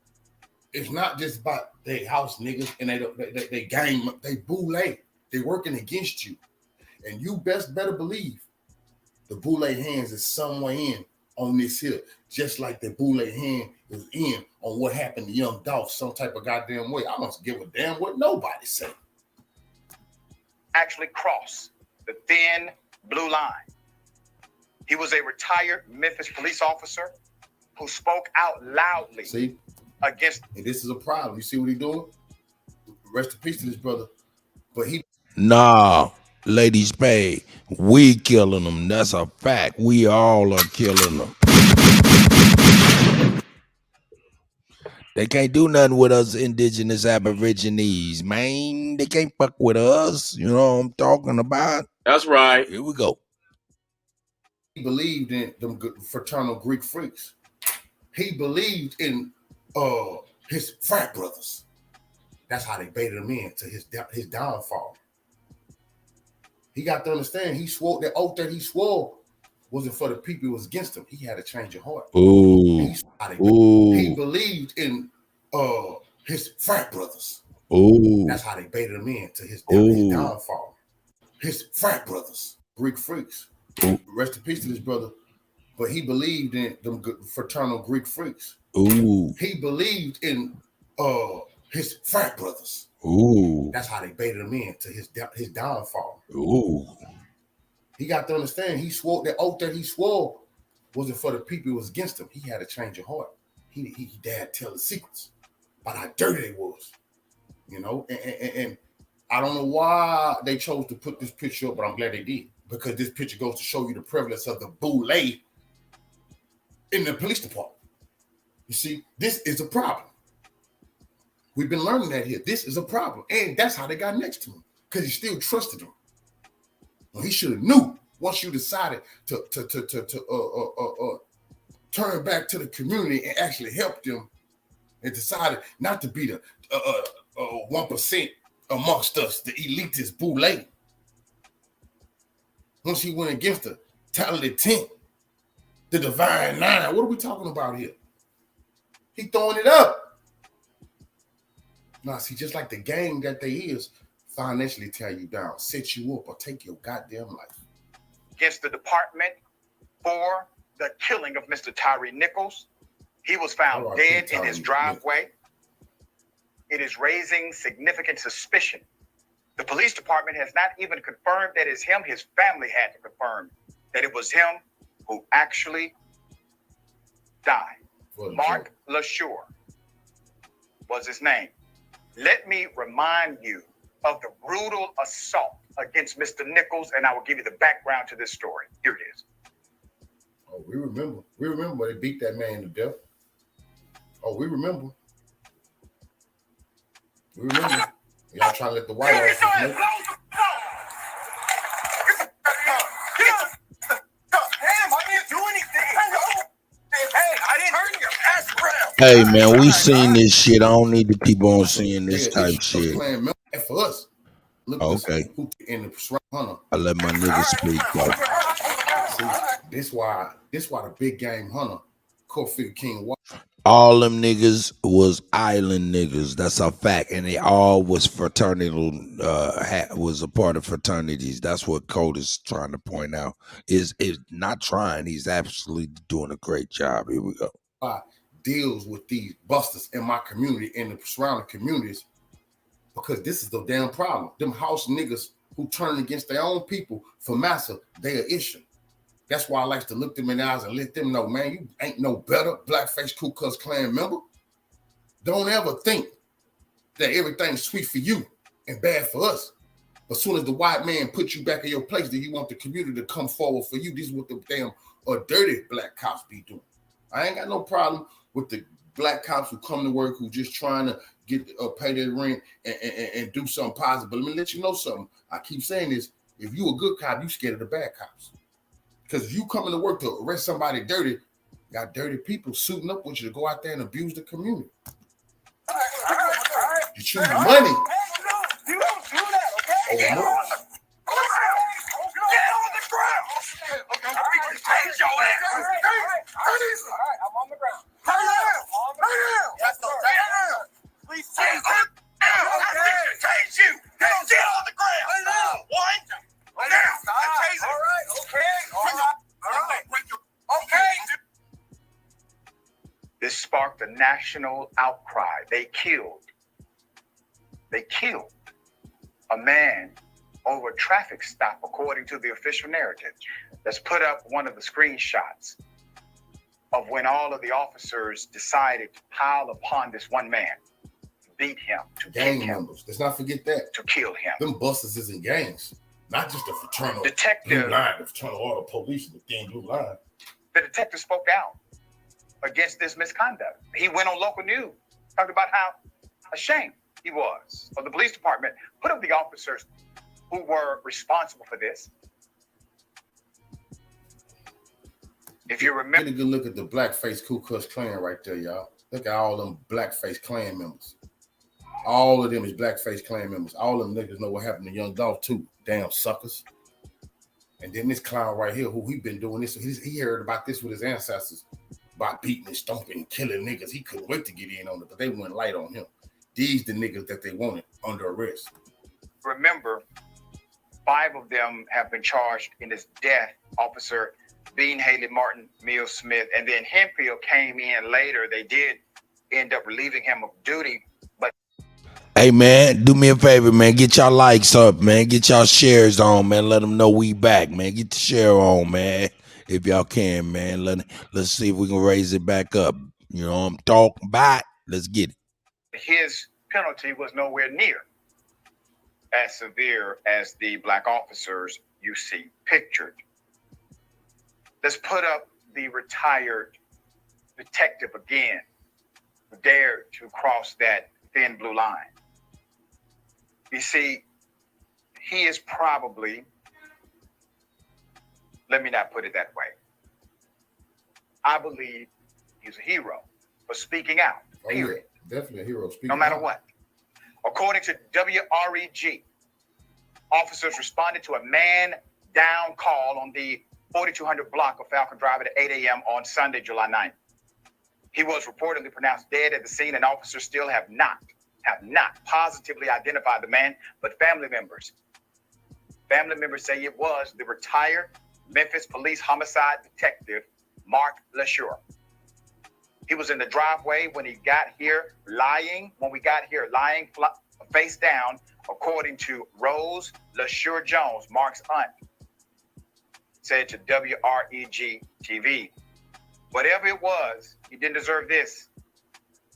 It's not just about they house niggas and they gang, they boule. They working against you. And you better believe the boule hands is somewhere in on this here, just like the boule hand is in on what happened to Young Dolph some type of goddamn way. I don't give a damn what nobody say. Actually cross the thin blue line. He was a retired Memphis police officer who spoke out loudly against. And this is a problem. You see what he doing? Rest in peace to this brother. But he. Nah, Lady Spade, we killing them. That's a fact. We all are killing them. They can't do nothing with us indigenous aborigines, man. They can't fuck with us. You know what I'm talking about? That's right. Here we go. He believed in them fraternal Greek freaks. He believed in his frat brothers. That's how they baited him in to his downfall. He got to understand, he swore the oath that he swore wasn't for the people, it was against him. He had to change of heart. Ooh. He believed in his frat brothers. Ooh. That's how they baited him in to his downfall. His frat brothers, Greek freaks. Ooh. Rest in peace to this brother. But he believed in them fraternal Greek freaks. Ooh. He believed in his frat brothers. Ooh. That's how they baited him in to his downfall. Ooh. He got to understand, he swore the oath that he swore wasn't for the people, it was against him. He had to change of heart. He dared tell the secrets about how dirty they was. You know, and I don't know why they chose to put this picture up, but I'm glad they did. Because this picture goes to show you the prevalence of the boule in the police department. You see, this is a problem. We've been learning that here. This is a problem. And that's how they got next to him. Because he still trusted him. Well, he should have knew once you decided to turn back to the community and actually help them, and decided not to be the 1% amongst us, the elitist boule. Once he went against the talented 10, the divine 9, what are we talking about here? He throwing it up. Now, see, just like the gang that they is, financially tear you down, set you up, or take your goddamn life. Against the department for the killing of Mr. Tyree Nichols. He was found dead in his driveway. It is raising significant suspicion. The police department has not even confirmed that it's him. His family had to confirm that it was him who actually died. Mark LaSure was his name. Let me remind you of the brutal assault against Mr. Nichols, and I will give you the background to this story. Here it is. Oh, we remember. We remember they beat that man to death. Oh, we remember. We remember. Y'all trying to let the white officers know. Hey man, we seen this shit. I don't need to keep on seeing this type shit. For us. Look, okay. In the hunter. I let my niggas speak though. See, this why the big game hunter, Kofi King. All them niggas was island niggas. That's a fact, and they all was fraternal. Was a part of fraternities. That's what Code is trying to point out. Is not trying. He's absolutely doing a great job. Here we go. Deals with these busters in my community and the surrounding communities, because this is the damn problem. Them house niggas who turn against their own people for massa, they are issue. That's why I like to look them in the eyes and let them know, man, you ain't no better blackface Ku Klux Klan member. Don't ever think that everything's sweet for you and bad for us. As soon as the white man puts you back in your place, then you want the community to come forward for you. This is what the damn dirty black cops be doing. I ain't got no problem with the black cops who come to work, who just trying to get pay their rent and do something positive. But let me let you know something. I keep saying this. If you a good cop, you scared of the bad cops. Because if you coming to work to arrest somebody dirty, got dirty people suiting up with you to go out there and abuse the community. You choose money Get on the ground. Okay, we can tase your ass. All right, I'm on the ground. Lay down. Yes, sir. Lay down. Please tase him. Tase you. Get on the ground. Lay down. One. Lay down. All right. Okay. Okay. This sparked a national outcry. They killed a man over a traffic stop, according to the official narrative. Let's put up one of the screenshots of when all of the officers decided to pile upon this one man, to beat him, to gang kick him, members. Let's not forget that. to kill him. Them busters isn't gangs, not just the fraternal Detective. blue line, the fraternal order police, the thin blue line. The detective spoke out against this misconduct. He went on local news, talked about how ashamed he was of the police department, put up the officers who were responsible for this. If you remember, Get a good look at the blackface Ku Klux Klan right there, y'all. Look at all them blackface Klan members. All of them is blackface Klan members. All of them niggas know what happened to Young Dolph too. Damn suckers. And then this clown right here, who he been doing this, he heard about this with his ancestors, about beating and stomping and killing niggas. He couldn't wait to get in on it, but they went light on him. These the niggas that they wanted under arrest. remember, 5 of them have been charged in this death. Officer Bean, Haley, Martin, Mills, Smith, and then Hempfield came in later. They did end up relieving him of duty, but Hey, man, do me a favor, man. Get y'all likes up, man. Get y'all shares on, man. Let them know we back, man. Get the share on, man. If y'all can, man. Let's see if we can raise it back up. You know what I'm talking about? Let's get it. his penalty was nowhere near as severe as the black officers you see pictured. Let's put up the retired detective again, who dared to cross that thin blue line. You see, he is probably, let me not put it that way. I believe he's a hero for speaking out, period. Oh, yeah. Definitely a hero. No matter what. According to WREG, officers responded to a man-down call on the 4200 block of Falcon Drive at 8 a.m. on Sunday, July 9th. He was reportedly pronounced dead at the scene, and officers still have not positively identified the man, but family members say it was the retired Memphis police homicide detective, Mark LaSure. He was in the driveway when we got here lying face down, according to Rose LaSure Jones, Mark's aunt, said to WREG TV. Whatever it was, he didn't deserve this.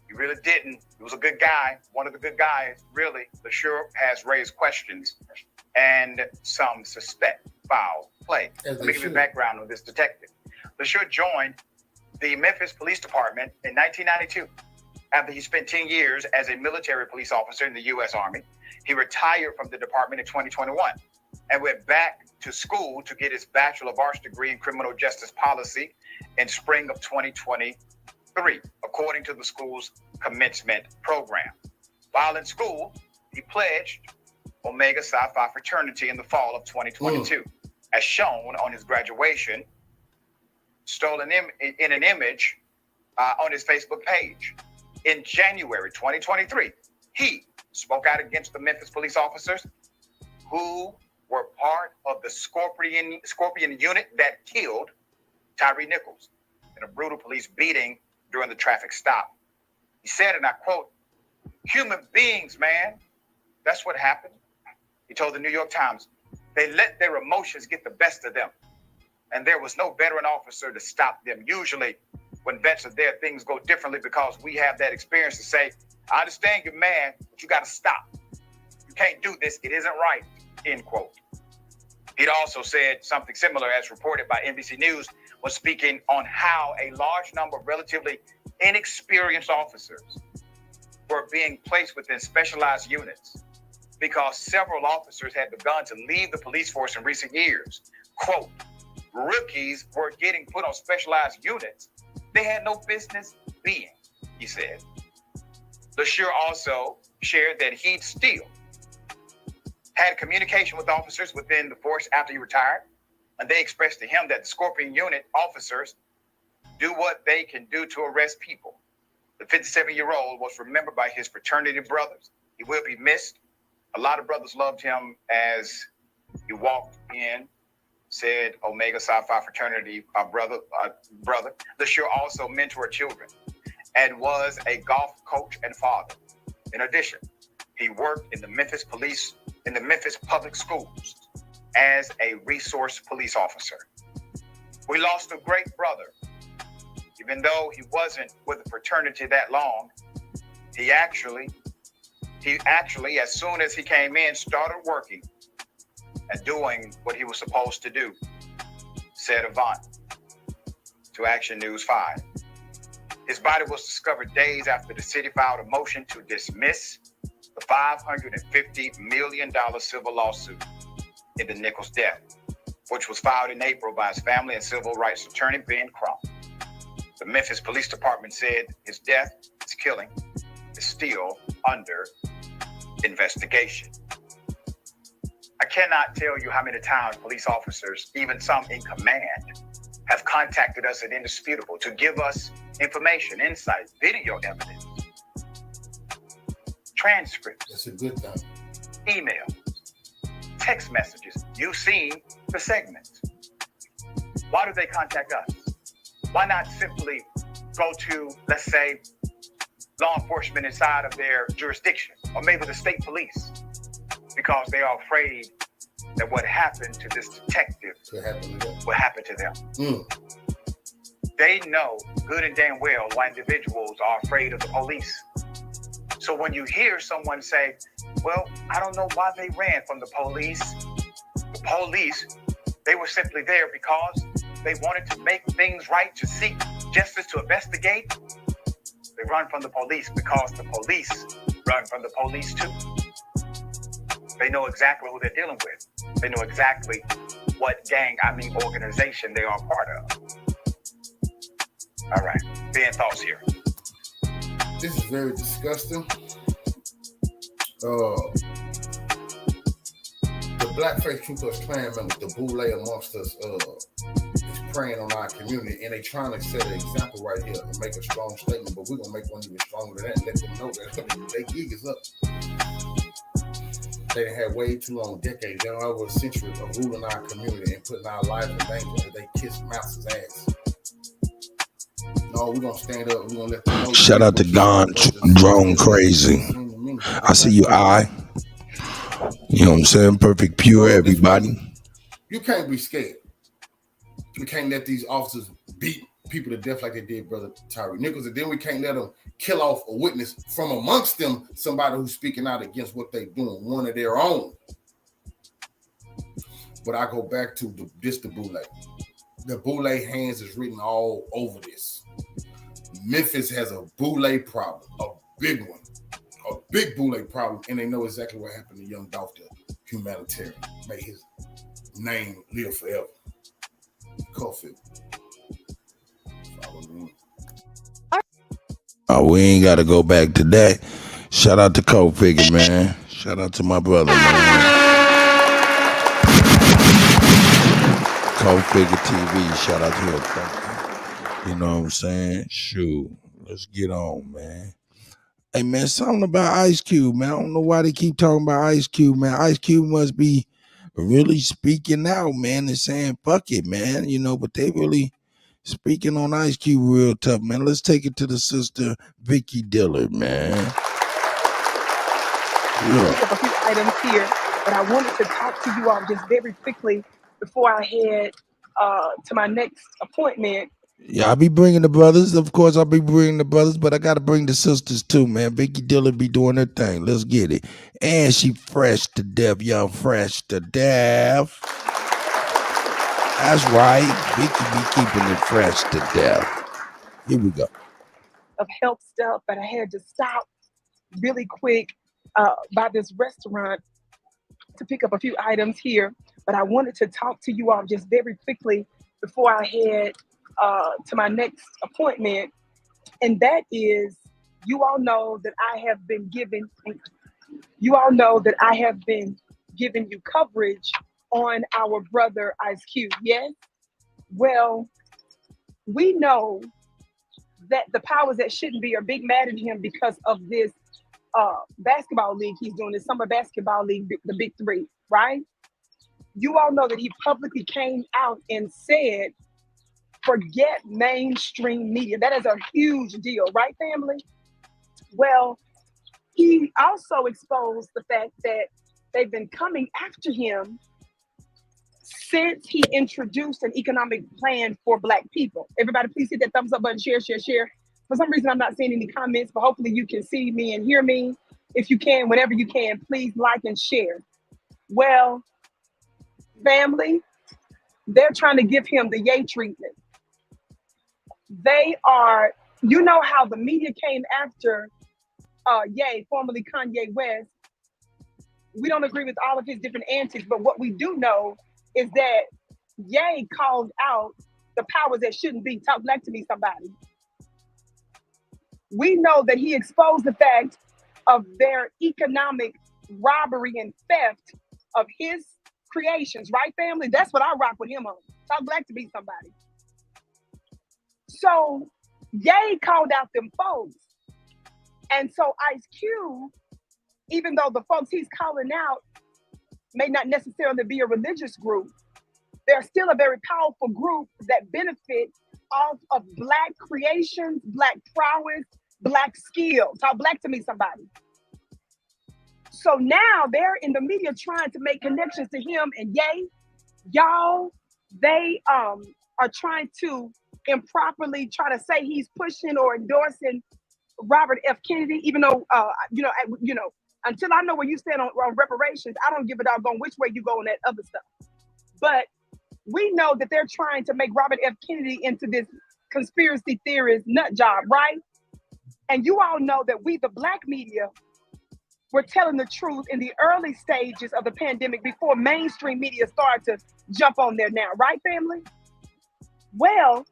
He really didn't. He was a good guy, one of the good guys, really. LaSure has raised questions and some suspect foul play. Let me give you background on this detective. LaSure joined the Memphis Police Department in 1992 after he spent 10 years as a military police officer in the U.S. Army. He retired from the department in 2021 and went back to school to get his Bachelor of Arts degree in criminal justice policy in spring of 2023, according to the school's commencement program. While in school, he pledged Omega Psi Phi fraternity in the fall of 2022, as shown on his graduation, stolen in an image on his Facebook page. In January 2023, he spoke out against the Memphis police officers who were part of the Scorpion unit that killed Tyree Nichols in a brutal police beating during the traffic stop. He said, and I quote, "Human beings, man, that's what happened." He told the New York Times, "They let their emotions get the best of them, and there was no veteran officer to stop them." Usually when vets are there, things go differently because we have that experience to say, "I understand you're mad, but you got to stop. You can't do this. It isn't right," end quote. He'd also said something similar as reported by NBC News when speaking on how a large number of relatively inexperienced officers were being placed within specialized units because several officers had begun to leave the police force in recent years. Quote, "Rookies were getting put on specialized units they had no business being," he said. LaSure also shared that he'd still had communication with officers within the force after he retired, and they expressed to him that the Scorpion Unit officers do what they can do to arrest people. The 57-year-old was remembered by his fraternity brothers. He will be missed. A lot of brothers loved him as he walked in, said Omega Psi Phi fraternity, brother. Lashur also mentored children and was a golf coach and father. In addition, he worked in the Memphis public schools as a resource police officer. We lost a great brother. Even though he wasn't with the fraternity that long, he actually, as soon as he came in, started working and doing what he was supposed to do, said Avant to Action News 5. His body was discovered days after the city filed a motion to dismiss the $550 million civil lawsuit into Nichols' death, which was filed in April by his family and civil rights attorney, Ben Crump. The Memphis Police Department said his death, his killing, is still under investigation. I cannot tell you how many times police officers, even some in command, have contacted us at Indisputable to give us information, insight, video evidence, transcripts. That's a good thing. Emails, text messages. You've seen the segments. Why do they contact us? Why not simply go to, let's say, law enforcement inside of their jurisdiction, or maybe the state police, because they are afraid that what happened to this detective will happen to them. They know good and damn well why individuals are afraid of the police. So when you hear someone say, well, I don't know why they ran from the police. The police, they were simply there because they wanted to make things right, to seek justice, to investigate. They run from the police because the police run from the police too. They know exactly who they're dealing with. They know exactly what organization they are a part of. All right, Ben, thoughts here. This is very disgusting. The blackface Ku Klux Klan members, the boule amongst us, is preying on our community, and they trying to set an example right here and make a strong statement. But we're gonna make one even stronger than that and let them know that their gig is up. They done had way too long, decades, over a century of ruling our community and putting our lives in danger. They kiss Mouse's ass. No, we're gonna stand up. We're gonna let them know. Shout out to Gone Drone Crazy. I see you, You know what I'm saying? Perfect Pure, everybody. You can't be scared. We can't let these officers beat people to death like they did Brother Tyree Nichols, and then we can't let them kill off a witness from amongst them, somebody who's speaking out against what they're doing, one of their own. But I go back to the boule. The boule hands is written all over this. Memphis has a boule problem, a big one, a big boule problem, and they know exactly what happened to young Doctor Humanitarian. May his name live forever. Coffee. Follow me. Oh, we ain't got to go back to that. Shout out to Cole Figure, man. Shout out to my brother, man. Cole Figure TV. Shout out to him. You know what I'm saying? Shoot. Let's get on, man. Hey, man, something about Ice Cube, man. I don't know why they keep talking about Ice Cube, man. Ice Cube must be really speaking out, man, and saying, fuck it, man. You know, but they really speaking on Ice Cube real tough, man. Let's take it to the sister, Vicky Dillard, man. I have a few items here, but I wanted to talk to you all just very quickly before I head to my next appointment. Yeah, I'll be bringing the brothers. Of course, I'll be bringing the brothers, but I got to bring the sisters too, man. Vicky Dillard be doing her thing. Let's get it. And she fresh to death, young fresh to death. That's right. Vicky be keeping it fresh to death. Here we go. Of health stuff, but I had to stop really quick by this restaurant to pick up a few items here. But I wanted to talk to you all just very quickly before I head to my next appointment. And that is, you all know that I have been giving you coverage on our brother Ice Cube. Yes? Well, we know that the powers that shouldn't be are big mad at him because of this basketball league he's doing, this summer basketball league, the Big Three, right? You all know that he publicly came out and said, forget mainstream media. That is a huge deal, right, family? Well, he also exposed the fact that they've been coming after him since he introduced an economic plan for Black people. Everybody, please hit that thumbs up button, share, share, share. For some reason, I'm not seeing any comments, but hopefully you can see me and hear me. If you can, whenever you can, please like and share. Well, family, they're trying to give him the Ye treatment. They are, you know how the media came after Ye, formerly Kanye West. We don't agree with all of his different antics, but what we do know is that Ye called out the powers that shouldn't be. Talk back to me, somebody. We know that he exposed the fact of their economic robbery and theft of his creations, right, family? That's what I rock with him on. Talk black to me, somebody. So Ye called out them folks. And so Ice Cube, even though the folks he's calling out may not necessarily be a religious group, they're still a very powerful group that benefit off of Black creations, Black prowess, Black skill. Talk black to me, somebody. So now they're in the media trying to make connections to him and Ye. Y'all, they are trying to improperly try to say he's pushing or endorsing Robert F. Kennedy, even though, until I know where you stand on reparations, I don't give a doggone which way you go on that other stuff. But we know that they're trying to make Robert F. Kennedy into this conspiracy theorist nut job, right? And you all know that we, the Black media, were telling the truth in the early stages of the pandemic before mainstream media started to jump on there now, right, family? Well,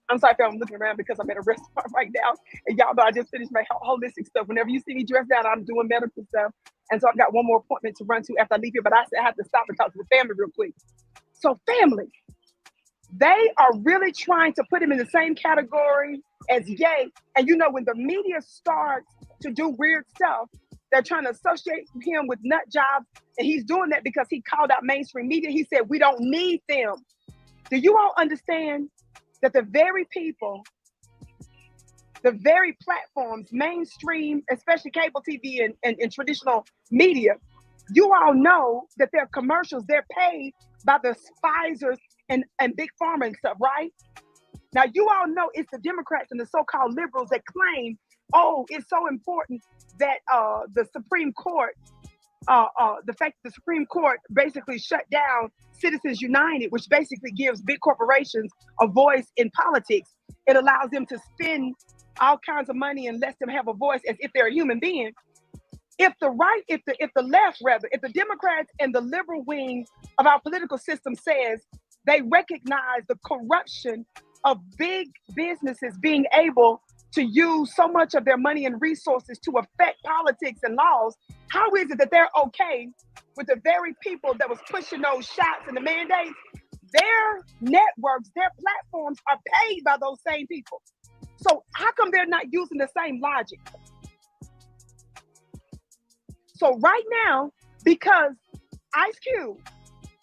I'm sorry, fam, I'm looking around because I'm at a restaurant right now. And y'all know I just finished my holistic stuff. Whenever you see me dressed down, I'm doing medical stuff. And so I've got one more appointment to run to after I leave here. But I said I have to stop and talk to the family real quick. So family, they are really trying to put him in the same category as Ye. And you know, when the media starts to do weird stuff, they're trying to associate him with nut jobs. And he's doing that because he called out mainstream media. He said, we don't need them. Do you all understand that the very people, the very platforms, mainstream, especially cable TV and traditional media, you all know that their commercials, they're paid by the Pfizers and Big Pharma and stuff, right? Now, you all know it's the Democrats and the so-called liberals that claim, oh, it's so important that the Supreme Court, the fact that the Supreme Court basically shut down Citizens United, which basically gives big corporations a voice in politics. It allows them to spend all kinds of money and lets them have a voice as if they're a human being. If the right, if the left, rather, if the Democrats and the liberal wing of our political system says they recognize the corruption of big businesses being able to use so much of their money and resources to affect politics and laws, how is it that they're okay with the very people that was pushing those shots and the mandates? Their networks, their platforms are paid by those same people. So how come they're not using the same logic? So right now, because Ice Cube,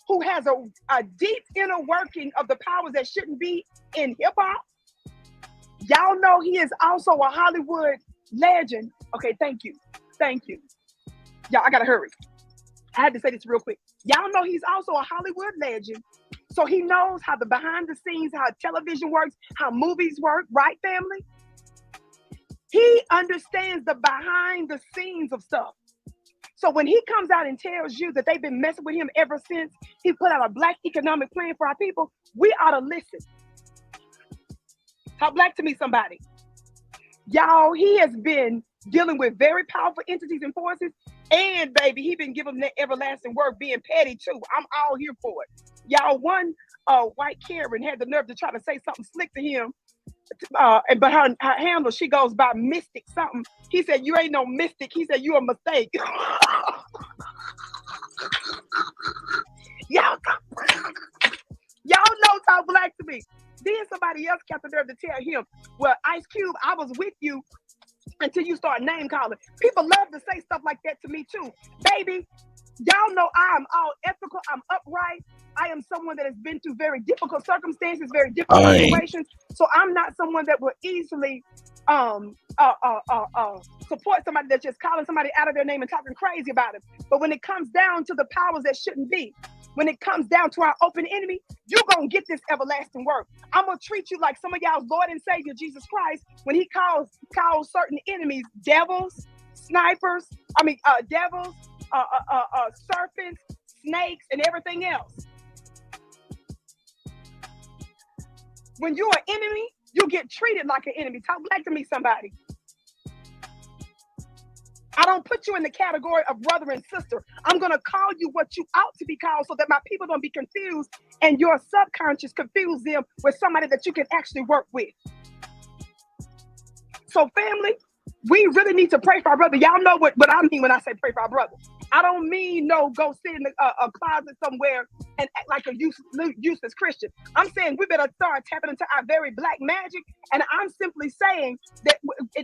who has a deep inner working of the powers that shouldn't be in hip hop, y'all know he is also a Hollywood legend. Okay, thank you. Thank you. Y'all, I gotta hurry. I had to say this real quick. Y'all know he's also a Hollywood legend. So he knows how the behind the scenes, how television works, how movies work, right, family? He understands the behind the scenes of stuff. So when he comes out and tells you that they've been messing with him ever since he put out a Black economic plan for our people, we ought to listen. Talk black to me, somebody. Y'all, he has been dealing with very powerful entities and forces, and baby, he been giving them that everlasting word, being petty too. I'm all here for it. Y'all, one white Karen had the nerve to try to say something slick to him, but her handle, she goes by mystic something. He said, you ain't no mystic. He said, you a mistake. Y'all know talk black to me. Then somebody else got the nerve to tell him, well, Ice Cube, I was with you until you start name calling. People love to say stuff like that to me too. Baby, y'all know I am all ethical. I'm upright. I am someone that has been through very difficult circumstances, very difficult situations. So I'm not someone that will easily support somebody that's just calling somebody out of their name and talking crazy about it. But when it comes down to the powers that shouldn't be, when it comes down to our open enemy, you're going to get this everlasting word. I'm going to treat you like some of y'all's Lord and Savior, Jesus Christ, when he calls certain enemies devils, snipers, devils, serpents, snakes, and everything else. When you're an enemy, you get treated like an enemy. Talk back to me, somebody. I don't put you in the category of brother and sister. I'm going to call you what you ought to be called so that my people don't be confused and your subconscious confuse them with somebody that you can actually work with. So family, we really need to pray for our brother. Y'all know what I mean when I say pray for our brother. I don't mean go sit in a closet somewhere and act like a useless Christian. I'm saying we better start tapping into our very black magic. And I'm simply saying that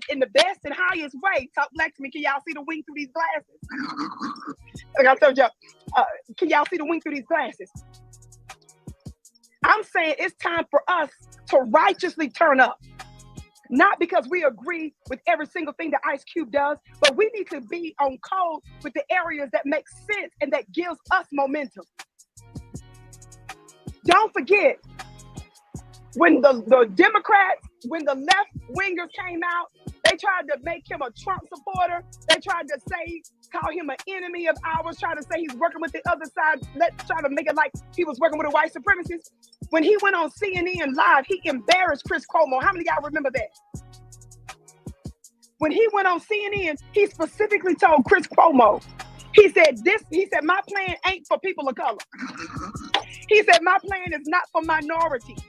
in the best and highest way, talk black to me. Can y'all see the wink through these glasses? Like I told y'all, can y'all see the wink through these glasses? I'm saying it's time for us to righteously turn up. Not because we agree with every single thing that Ice Cube does, but we need to be on code with the areas that make sense and that gives us momentum. Don't forget, when the Democrats, when the left wingers came out, they tried to make him a Trump supporter. They tried to call him an enemy of ours, trying to say he's working with the other side. Let's try to make it like he was working with a white supremacist. When he went on CNN Live, he embarrassed Chris Cuomo. How many of y'all remember that? When he went on CNN, he specifically told Chris Cuomo, he said, my plan ain't for people of color. He said, my plan is not for minorities.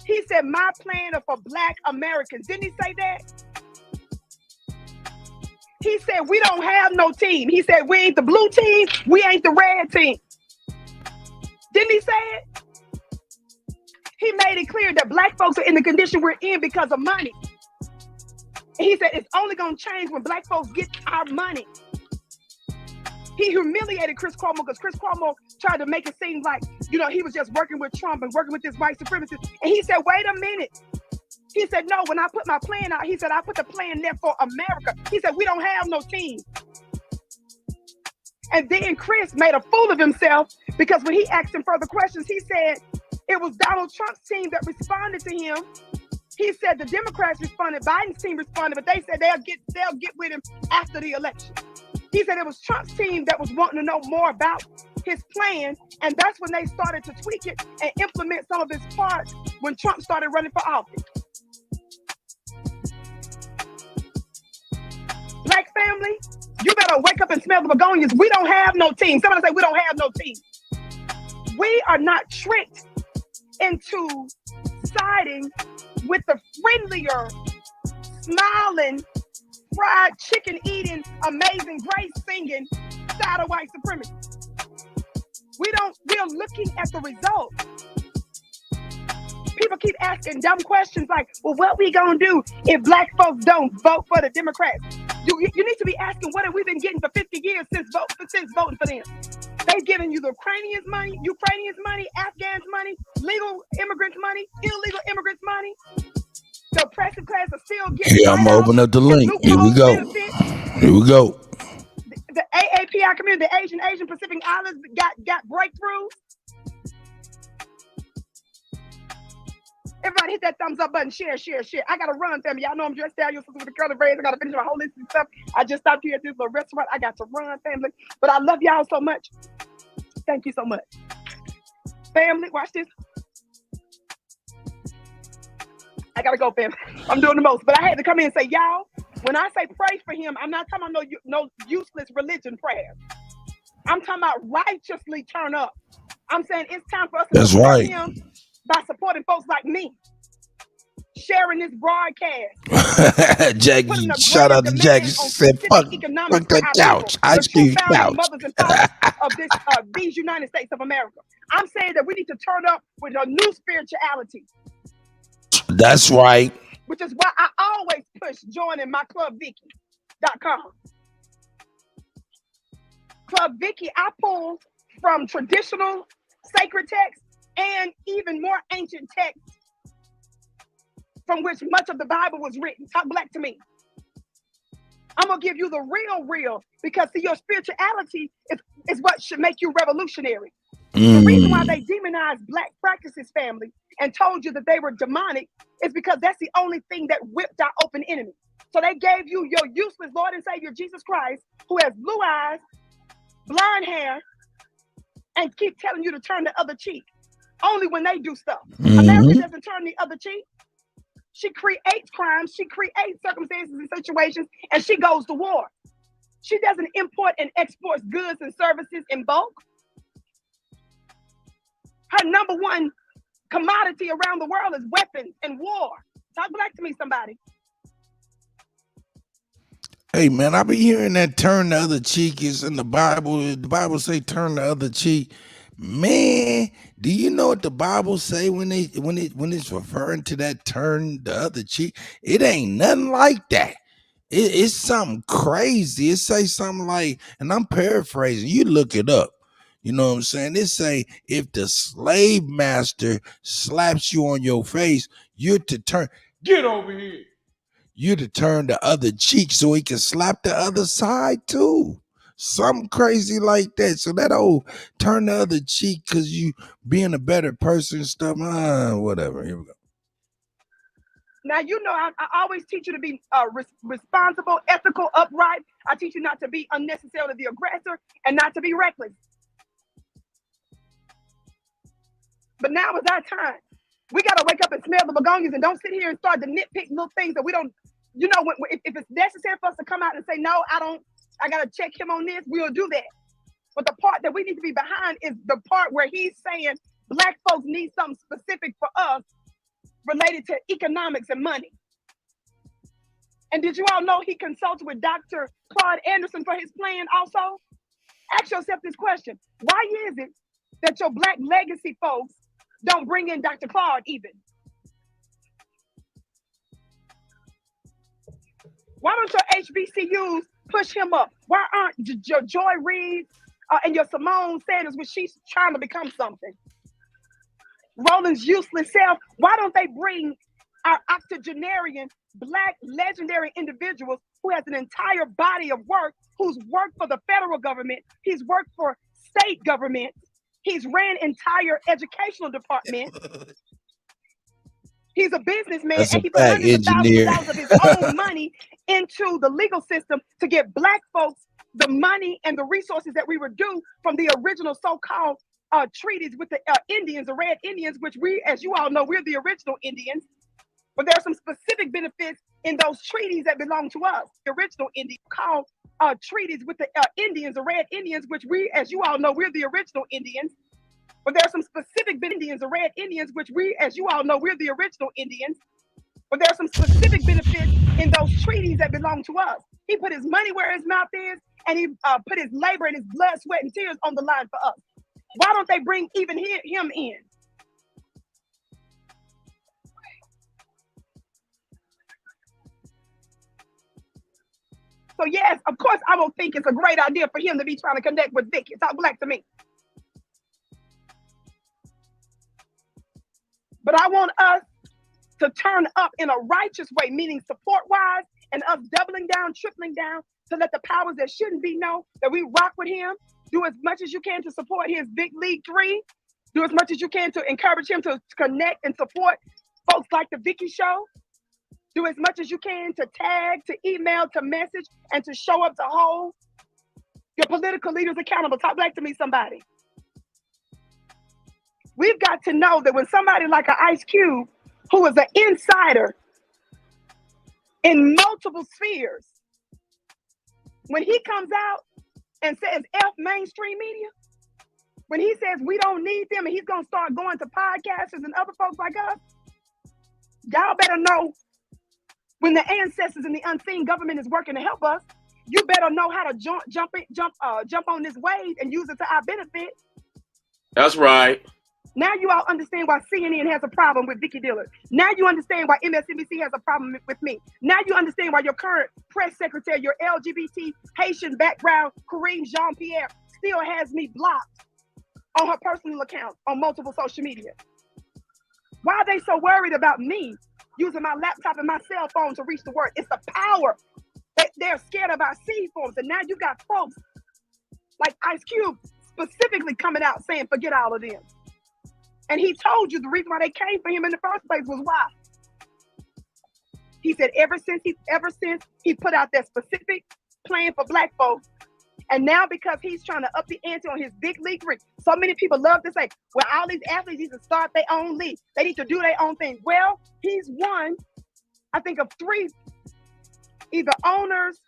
He said, my plan is for Black Americans. Didn't he say that? He said, we don't have no team. He said, we ain't the blue team. We ain't the red team. Didn't he say it? He made it clear that Black folks are in the condition we're in because of money. And he said, it's only going to change when Black folks get our money. He humiliated Chris Cuomo because Chris Cuomo tried to make it seem like, he was just working with Trump and working with this white supremacist. And he said, wait a minute. He said, no, when I put my plan out, he said, I put the plan there for America. He said, we don't have no team. And then Chris made a fool of himself because when he asked him further questions, he said it was Donald Trump's team that responded to him. He said the Democrats responded, Biden's team responded, but they said they'll get with him after the election. He said it was Trump's team that was wanting to know more about his plan, and that's when they started to tweak it and implement some of his parts when Trump started running for office. Black family, you better wake up and smell the begonias. We don't have no team. Somebody say we don't have no team. We are not tricked into siding with the friendlier, smiling, fried chicken eating, amazing grace singing side of white supremacy. We're looking at the result. People keep asking dumb questions like, well, what we gonna do if Black folks don't vote for the Democrats? You need to be asking, what have we been getting for 50 years since voting for them? They've given you the Ukrainians money, Afghans money, legal immigrants money, illegal immigrants money. The oppressive class are still getting. Yeah, I'm gonna open up the link. Here we go. Here we go. The AAPI community, the Asian Pacific Islands got breakthroughs. Everybody hit that thumbs up button, share. I gotta run, family. Y'all know I'm dressed down, your sister with the curly braids. I gotta finish my whole list of stuff. I just stopped here at this little restaurant. I got to run, family. But I love y'all so much. Thank you so much. Family, watch this. I gotta go, family. I'm doing the most. But I had to come in and say, y'all, when I say pray for him, I'm not talking about no useless religion prayer. I'm talking about righteously turn up. I'm saying it's time for us to support him by supporting folks like me. sharing this broadcast. Jackie, shout out to Jackie. She said, fuck that couch. Ice cream couch. Mothers and fathers of these United States of America. I'm saying that we need to turn up with a new spirituality. That's right. Which is why I always push joining my clubvicky.com. Club Vicky, I pull from traditional sacred texts and even more ancient texts from which much of the Bible was written. Talk black to me. I'm going to give you the real, because see, your spirituality is what should make you revolutionary. The reason why they demonized black practices, family, and told you that they were demonic is because that's the only thing that whipped our open enemy. So they gave you your useless Lord and Savior, Jesus Christ, who has blue eyes, blonde hair, and keep telling you to turn the other cheek. Only when they do stuff. America doesn't turn the other cheek. She creates crimes, she creates circumstances and situations, and she goes to war. She doesn't import and export goods and services in bulk. Her number one commodity around the world is weapons and war. Talk black to me, somebody. Hey man, I be hearing that turn the other cheek is in the Bible. The Bible say turn the other cheek. Man, do you know what the Bible say when it's referring to that turn the other cheek? It ain't nothing like that. It's something crazy. It say something like, and I'm paraphrasing, you look it up. You know what I'm saying? It say, if the slave master slaps you on your face, you're to turn, get over here. You're to turn the other cheek so he can slap the other side too. Something crazy like that. So that old turn the other cheek because you being a better person and stuff, whatever. Here we go. Now, you know, I always teach you to be responsible, ethical, upright. I teach you not to be unnecessarily the aggressor and not to be reckless. But now is our time. We got to wake up and smell the begonias and don't sit here and start to nitpick little things that we don't, you know, if it's necessary for us to come out and say, no, I got to check him on this, we'll do that. But the part that we need to be behind is the part where he's saying black folks need something specific for us related to economics and money. And did you all know he consulted with Dr. Claude Anderson for his plan also? Ask yourself this question. Why is it that your black legacy folks don't bring in Dr. Claude even? Why don't your HBCUs push him up? Why aren't your Joy Reid and your Simone Sanders, when she's trying to become something? Roland's useless self, why don't they bring our octogenarian, black, legendary individuals who has an entire body of work, who's worked for the federal government, he's worked for state government, he's ran entire educational departments. He's a businessman, and he put hundreds of thousands of dollars of his own money into the legal system to get black folks the money and the resources that we were due from the original so-called treaties with the Indians, the Red Indians, which we, as you all know, we're the original Indians. But there are some specific benefits in those treaties that belong to us, the original Indians, called treaties with the Indians, the Red Indians, which we, as you all know, we're the original Indians. But there are some specific Indians, the Red Indians, which we, as you all know, we're the original Indians. But there are some specific benefits in those treaties that belong to us. He put his money where his mouth is, and he put his labor and his blood, sweat, and tears on the line for us. Why don't they bring even him in? So yes, of course, I don't think it's a great idea for him to be trying to connect with Vicky. Talk black to me. But I want us to turn up in a righteous way, meaning support-wise, and us doubling down, tripling down, to let the powers that shouldn't be know that we rock with him. Do as much as you can to support his Big League 3. Do as much as you can to encourage him to connect and support folks like the Vicky Show. Do as much as you can to tag, to email, to message, and to show up to hold your political leaders accountable. Talk black to me, somebody. We've got to know that when somebody like an Ice Cube, who is an insider in multiple spheres, when he comes out and says F mainstream media, when he says we don't need them and he's going to start going to podcasters and other folks like us, Y'all better know when the ancestors and the unseen government is working to help us. You better know how to jump on this wave and use it to our benefit. That's right. Now you all understand why CNN has a problem with Vicky Dillard. Now you understand why MSNBC has a problem with me. Now you understand why your current press secretary, your LGBT Haitian background, Kareem Jean-Pierre, still has me blocked on her personal account on multiple social media. Why are they so worried about me using my laptop and my cell phone to reach the word? It's the power. They're scared of our seed forms. And now you got folks like Ice Cube specifically coming out saying, forget all of them. And he told you the reason why they came for him in the first place was why. He said ever since he put out that specific plan for black folks, and now because he's trying to up the ante on his big league career, so many people love to say, well, all these athletes need to start their own league. They need to do their own thing. Well, he's one, I think, of three either owners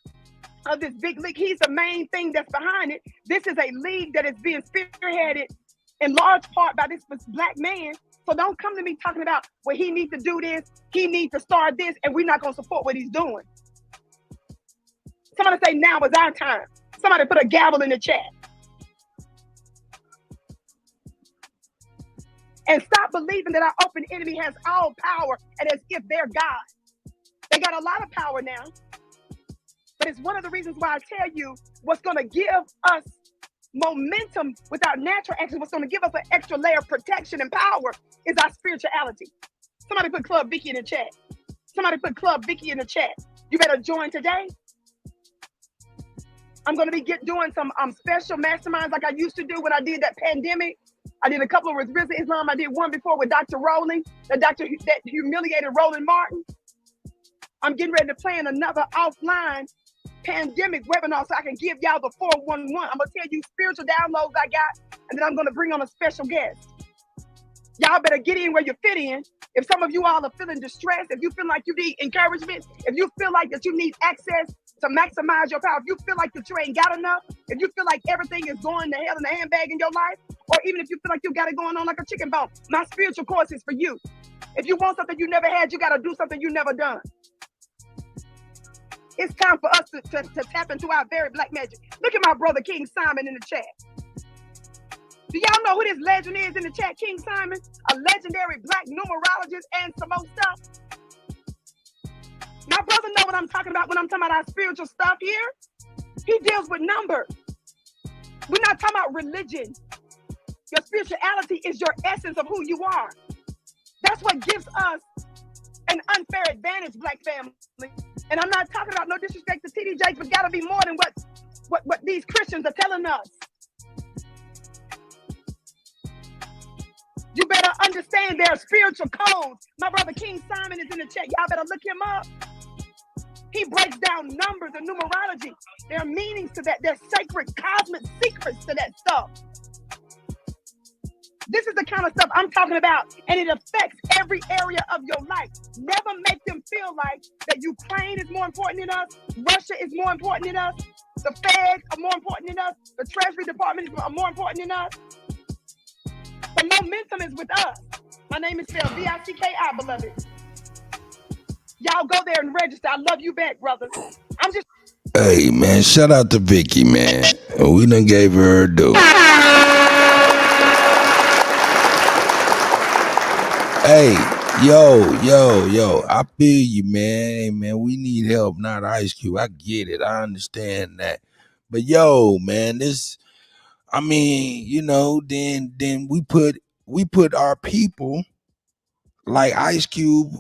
of this big league. He's the main thing that's behind it. This is a league that is being spearheaded in large part by this black man. So don't come to me talking about, well, he needs to do this, he needs to start this, and we're not going to support what he's doing. Somebody say, now is our time. Somebody put a gavel in the chat. And stop believing that our open enemy has all power and as if they're God. They got a lot of power now. But it's one of the reasons why I tell you what's going to give us momentum with our natural action, what's going to give us an extra layer of protection and power is our spirituality. Somebody put Club Vicky in the chat. Somebody put Club Vicky in the chat. You better join today. I'm going to be doing some special masterminds like I used to do when I did that pandemic. I did a couple with Rizza Islam. I did one before with Dr. Rowling, that humiliated Roland Martin. I'm getting ready to plan another offline pandemic webinar so I can give y'all the 411. I'm going to tell you spiritual downloads I got, and then I'm going to bring on a special guest. Y'all better get in where you fit in. If some of you all are feeling distressed, if you feel like you need encouragement, if you feel like that you need access to maximize your power, if you feel like that you ain't got enough, if you feel like everything is going to hell in a handbag in your life, or even if you feel like you got it going on like a chicken bone, my spiritual course is for you. If you want something you never had, you got to do something you never done. It's time for us to tap into our very black magic. Look at my brother King Simon in the chat. Do y'all know who this legend is in the chat? King Simon, a legendary black numerologist and some more stuff. My brother know what I'm talking about when I'm talking about our spiritual stuff here. He deals with numbers. We're not talking about religion. Your spirituality is your essence of who you are. That's what gives us an unfair advantage, black family. And I'm not talking about no disrespect to TD Jakes, but gotta be more than what these Christians are telling us. You better understand their spiritual codes. My brother King Simon is in the chat. Y'all better look him up. He breaks down numbers and numerology. There are meanings to that. There's sacred cosmic secrets to that stuff. This is the kind of stuff I'm talking about, and it affects every area of your life. Never make them feel like that Ukraine is more important than us, Russia is more important than us, the feds are more important than us, the Treasury Department is more important than us. The momentum is with us. My name is spelled BYTKH, beloved. Y'all go there and register. I love you back, brother. I'm just. Hey, man, shout out to Vicky, man. We done gave her due. Hey, yo, I feel you, man. Hey, man, we need help, not Ice Cube. I get it. I understand that. But yo, man, this, I mean, you know, then we put our people like Ice Cube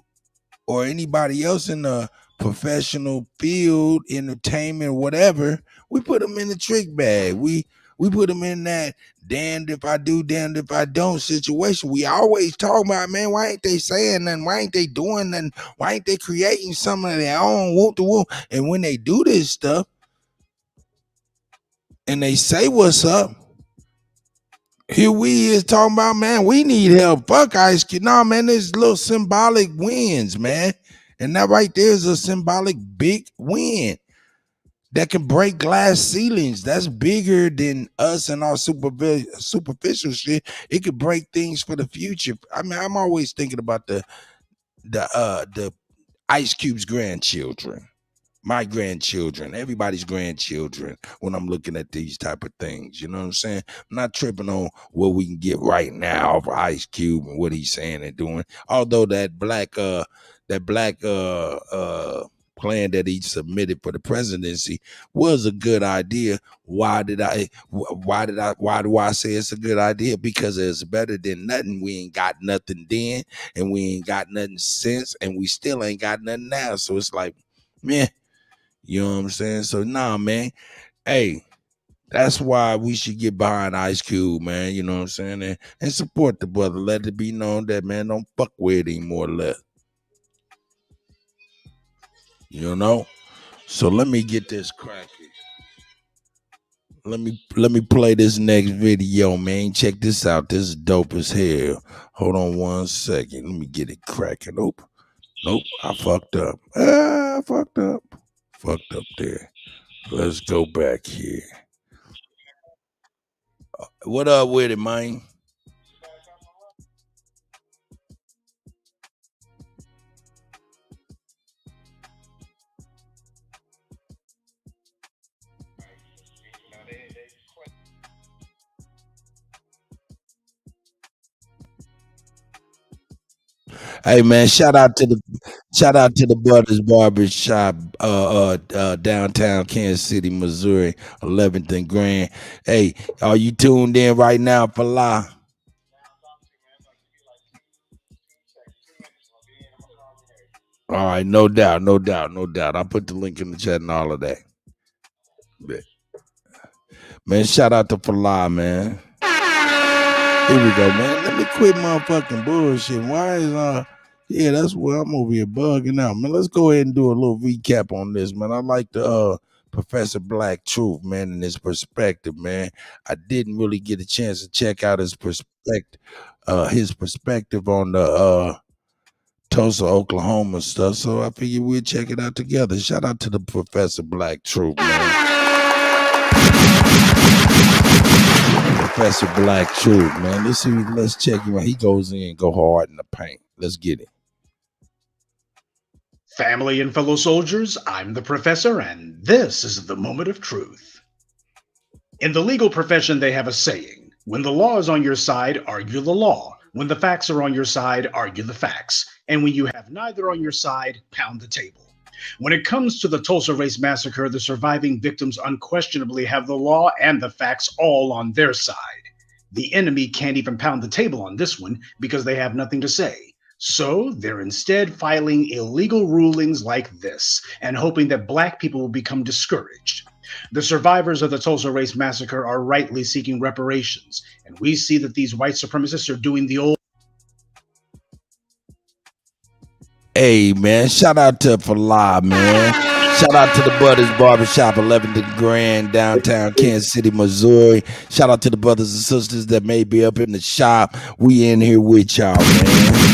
or anybody else in the professional field, entertainment, whatever, we put them in the trick bag. We put them in that damned if I do, damned if I don't situation. We always talk about, man, why ain't they saying nothing? Why ain't they doing nothing? Why ain't they creating some of their own? Whoop the whoop. And when they do this stuff and they say what's up, here we is talking about, man, we need help. Fuck Ice Cube. No, man, there's little symbolic wins, man. And that right there is a symbolic big win that can break glass ceilings. That's bigger than us and our superficial shit. It could break things for the future. I mean, I'm always thinking about the the Ice Cube's grandchildren, my grandchildren, everybody's grandchildren, when I'm looking at these type of things. You know what I'm saying? I'm not tripping on what we can get right now for Ice Cube and what he's saying and doing. Although that black plan that he submitted for the presidency was a good idea. Why do I say it's a good idea? Because it's better than nothing. We ain't got nothing then, and we ain't got nothing since, and we still ain't got nothing now. So it's like, man, you know what I'm saying? So nah, man. Hey, that's why we should get behind Ice Cube, man. You know what I'm saying? And support the brother. Let it be known that, man, don't fuck with it anymore. You know? So let me get this cracking. Let me play this next video, man. Check this out. This is dope as hell. Hold on 1 second. Let me get it cracking. Nope, I fucked up. I fucked up. Fucked up there. Let's go back here. What up with it, man? Hey man, shout out to the Brothers Barber Shop, downtown Kansas City, Missouri, 11th and Grand. Hey, are you tuned in right now for live? All right, no doubt. I put the link in the chat and all of that. Man, shout out to Fala, man. Here we go, man. Let me quit motherfucking bullshit. Why is yeah, that's where I'm over here bugging out, man. Let's go ahead and do a little recap on this, man. I like the Professor Black Truth, man, and his perspective, man. I didn't really get a chance to check out his perspective on the Tulsa, Oklahoma stuff, so I figured we'd check it out together. Shout out to the Professor Black Truth, man. Professor Black Truth, man. Let's check him out. He goes in, go hard in the paint. Let's get it. Family and fellow soldiers, I'm the Professor, and this is the moment of truth. In the legal profession, they have a saying: when the law is on your side, argue the law. When the facts are on your side, argue the facts. And when you have neither on your side, pound the table. When it comes to the Tulsa Race Massacre, the surviving victims unquestionably have the law and the facts all on their side. The enemy can't even pound the table on this one because they have nothing to say. So they're instead filing illegal rulings like this and hoping that Black people will become discouraged. The survivors of the Tulsa Race Massacre are rightly seeking reparations, and we see that these white supremacists are doing the old. Hey, man, shout out to Fala, man. Shout out to the Brothers Barbershop, 11th and Grand, downtown Kansas City, Missouri. Shout out to the brothers and sisters that may be up in the shop. We in here with y'all, man.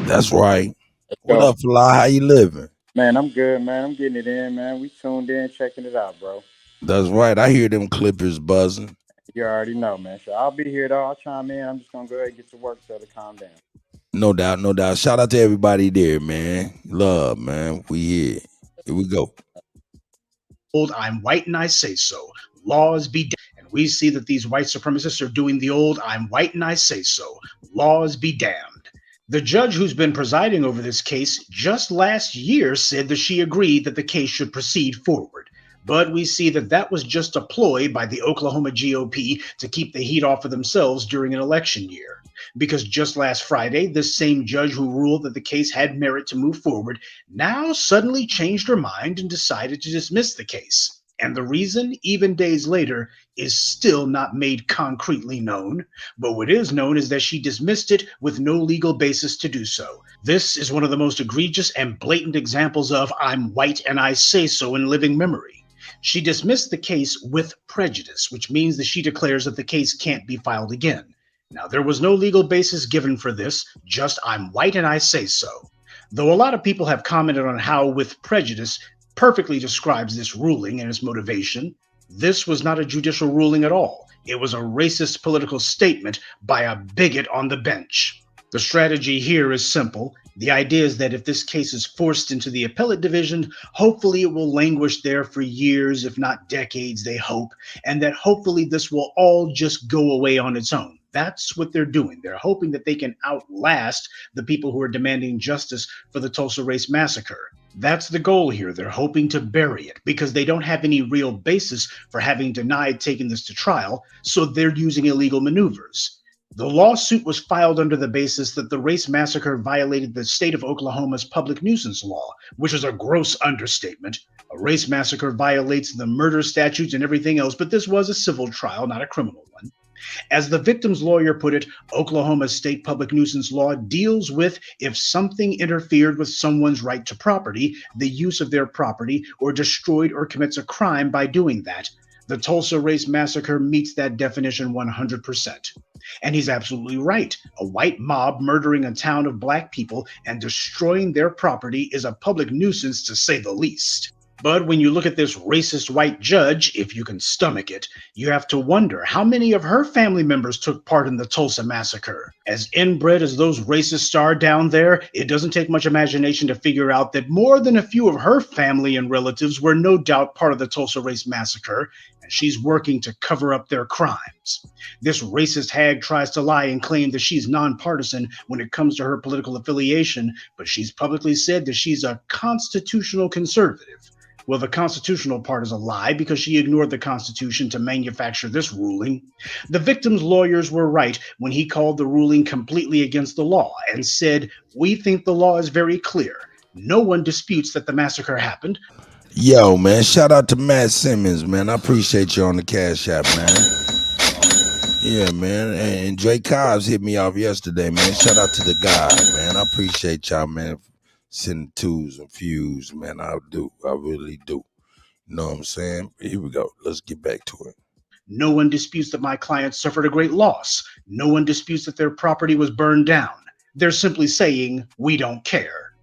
That's right. What up, Fala? How you living? Man, I'm good, man. I'm getting it in, man. We tuned in, checking it out, bro. That's right. I hear them clippers buzzing. You already know, man. So I'll be here, though. I'll chime in. I'm just going to go ahead and get to work so to calm down. No doubt. Shout out to everybody there, man. Love, man. We here. Here we go. Old I'm white and I say so. Laws be damned. And we see that these white supremacists are doing the old I'm white and I say so. Laws be damned. The judge who's been presiding over this case just last year said that she agreed that the case should proceed forward. But we see that that was just a ploy by the Oklahoma GOP to keep the heat off of themselves during an election year. Because just last Friday, this same judge who ruled that the case had merit to move forward now suddenly changed her mind and decided to dismiss the case. And the reason, even days later, is still not made concretely known. But what is known is that she dismissed it with no legal basis to do so. This is one of the most egregious and blatant examples of I'm white and I say so in living memory. She dismissed the case with prejudice, which means that she declares that the case can't be filed again. Now, there was no legal basis given for this, just I'm white and I say so. Though a lot of people have commented on how with prejudice perfectly describes this ruling and its motivation, this was not a judicial ruling at all. It was a racist political statement by a bigot on the bench. The strategy here is simple. The idea is that if this case is forced into the appellate division, hopefully it will languish there for years, if not decades, they hope, and that hopefully this will all just go away on its own. That's what they're doing. They're hoping that they can outlast the people who are demanding justice for the Tulsa Race Massacre. That's the goal here. They're hoping to bury it because they don't have any real basis for having denied taking this to trial, so they're using illegal maneuvers. The lawsuit was filed under the basis that the race massacre violated the state of Oklahoma's public nuisance law, which is a gross understatement. A race massacre violates the murder statutes and everything else, but this was a civil trial, not a criminal one. As the victim's lawyer put it, Oklahoma's state public nuisance law deals with if something interfered with someone's right to property, the use of their property, or destroyed or commits a crime by doing that. The Tulsa Race Massacre meets that definition 100%. And he's absolutely right. A white mob murdering a town of black people and destroying their property is a public nuisance, to say the least. But when you look at this racist white judge, if you can stomach it, you have to wonder how many of her family members took part in the Tulsa Massacre. As inbred as those racists are down there, it doesn't take much imagination to figure out that more than a few of her family and relatives were no doubt part of the Tulsa Race Massacre, and she's working to cover up their crimes. This racist hag tries to lie and claim that she's nonpartisan when it comes to her political affiliation, but she's publicly said that she's a constitutional conservative. Well, the constitutional part is a lie because she ignored the Constitution to manufacture this ruling. The victim's lawyers were right when he called the ruling completely against the law and said, "We think the law is very clear. No one disputes that the massacre happened." Yo, man, shout out to Matt Simmons, man. I appreciate you on the Cash App, man. Yeah, man. And Drake Cobbs hit me off yesterday, man. Shout out to the guy, man. I appreciate y'all, man. Sending twos and fews, man. I do. I really do. You know what I'm saying? Here we go. Let's get back to it. No one disputes that my client suffered a great loss. No one disputes that their property was burned down. They're simply saying, we don't care.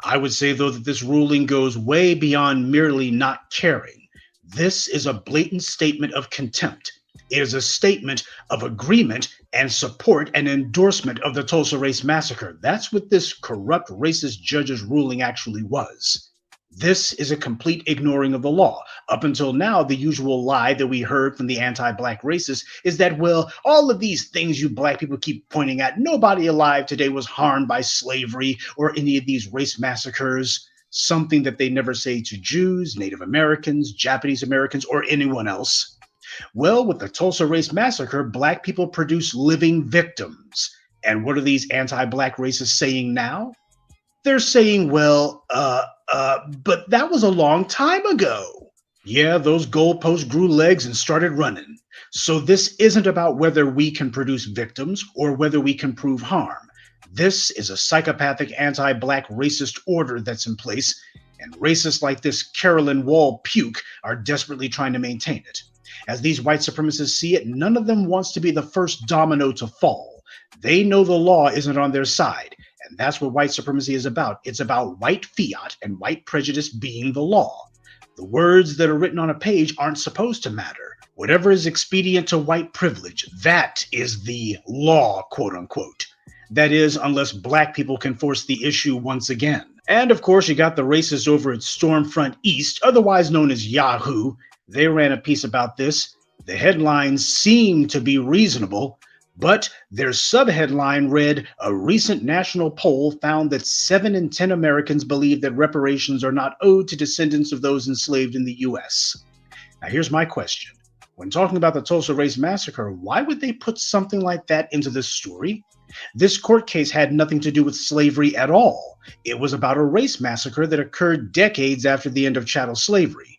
I would say, though, that this ruling goes way beyond merely not caring. This is a blatant statement of contempt. It is a statement of agreement and support and endorsement of the Tulsa Race Massacre. That's what this corrupt, racist judge's ruling actually was. This is a complete ignoring of the law. Up until now, the usual lie that we heard from the anti-black racists is that, well, all of these things you black people keep pointing at, nobody alive today was harmed by slavery or any of these race massacres. Something that they never say to Jews, Native Americans, Japanese Americans, or anyone else. Well, with the Tulsa Race Massacre, black people produce living victims. And what are these anti-black racists saying now? They're saying, well, but that was a long time ago. Yeah, those goalposts grew legs and started running. So this isn't about whether we can produce victims or whether we can prove harm. This is a psychopathic anti-black racist order that's in place, and racists like this Carolyn Wall puke are desperately trying to maintain it. As these white supremacists see it, none of them wants to be the first domino to fall. They know the law isn't on their side, and that's what white supremacy is about. It's about white fiat and white prejudice being the law. The words that are written on a page aren't supposed to matter. Whatever is expedient to white privilege, that is the law, quote unquote. That is, unless black people can force the issue once again. And of course, you got the racists over at Stormfront East, otherwise known as Yahoo. They ran a piece about this. The headlines seemed to be reasonable, but their subheadline read, "A recent national poll found that 7 in 10 Americans believe that reparations are not owed to descendants of those enslaved in the U.S. Now, here's my question. When talking about the Tulsa Race Massacre, why would they put something like that into this story? This court case had nothing to do with slavery at all. It was about a race massacre that occurred decades after the end of chattel slavery.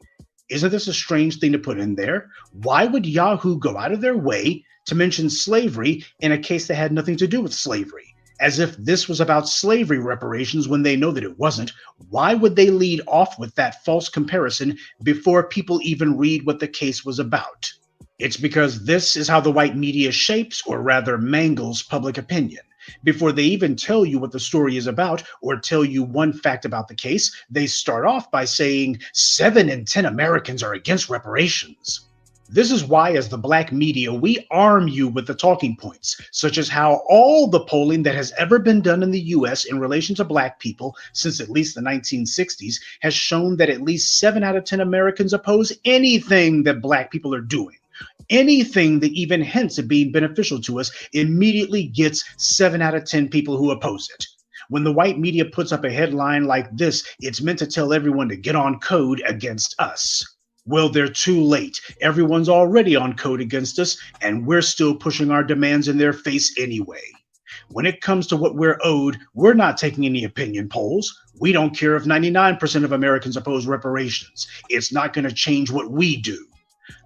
Isn't this a strange thing to put in there? Why would Yahoo go out of their way to mention slavery in a case that had nothing to do with slavery? As if this was about slavery reparations when they know that it wasn't. Why would they lead off with that false comparison before people even read what the case was about? It's because this is how the white media shapes, or rather mangles, public opinion. Before they even tell you what the story is about or tell you one fact about the case, they start off by saying 7 in 10 Americans are against reparations. This is why, as the black media, we arm you with the talking points, such as how all the polling that has ever been done in the US in relation to black people since at least the 1960s has shown that at least 7 out of 10 Americans oppose anything that black people are doing. Anything that even hints at being beneficial to us immediately gets 7 out of 10 people who oppose it. When the white media puts up a headline like this, it's meant to tell everyone to get on code against us. Well, they're too late. Everyone's already on code against us, and we're still pushing our demands in their face anyway. When it comes to what we're owed, we're not taking any opinion polls. We don't care if 99% of Americans oppose reparations. It's not going to change what we do.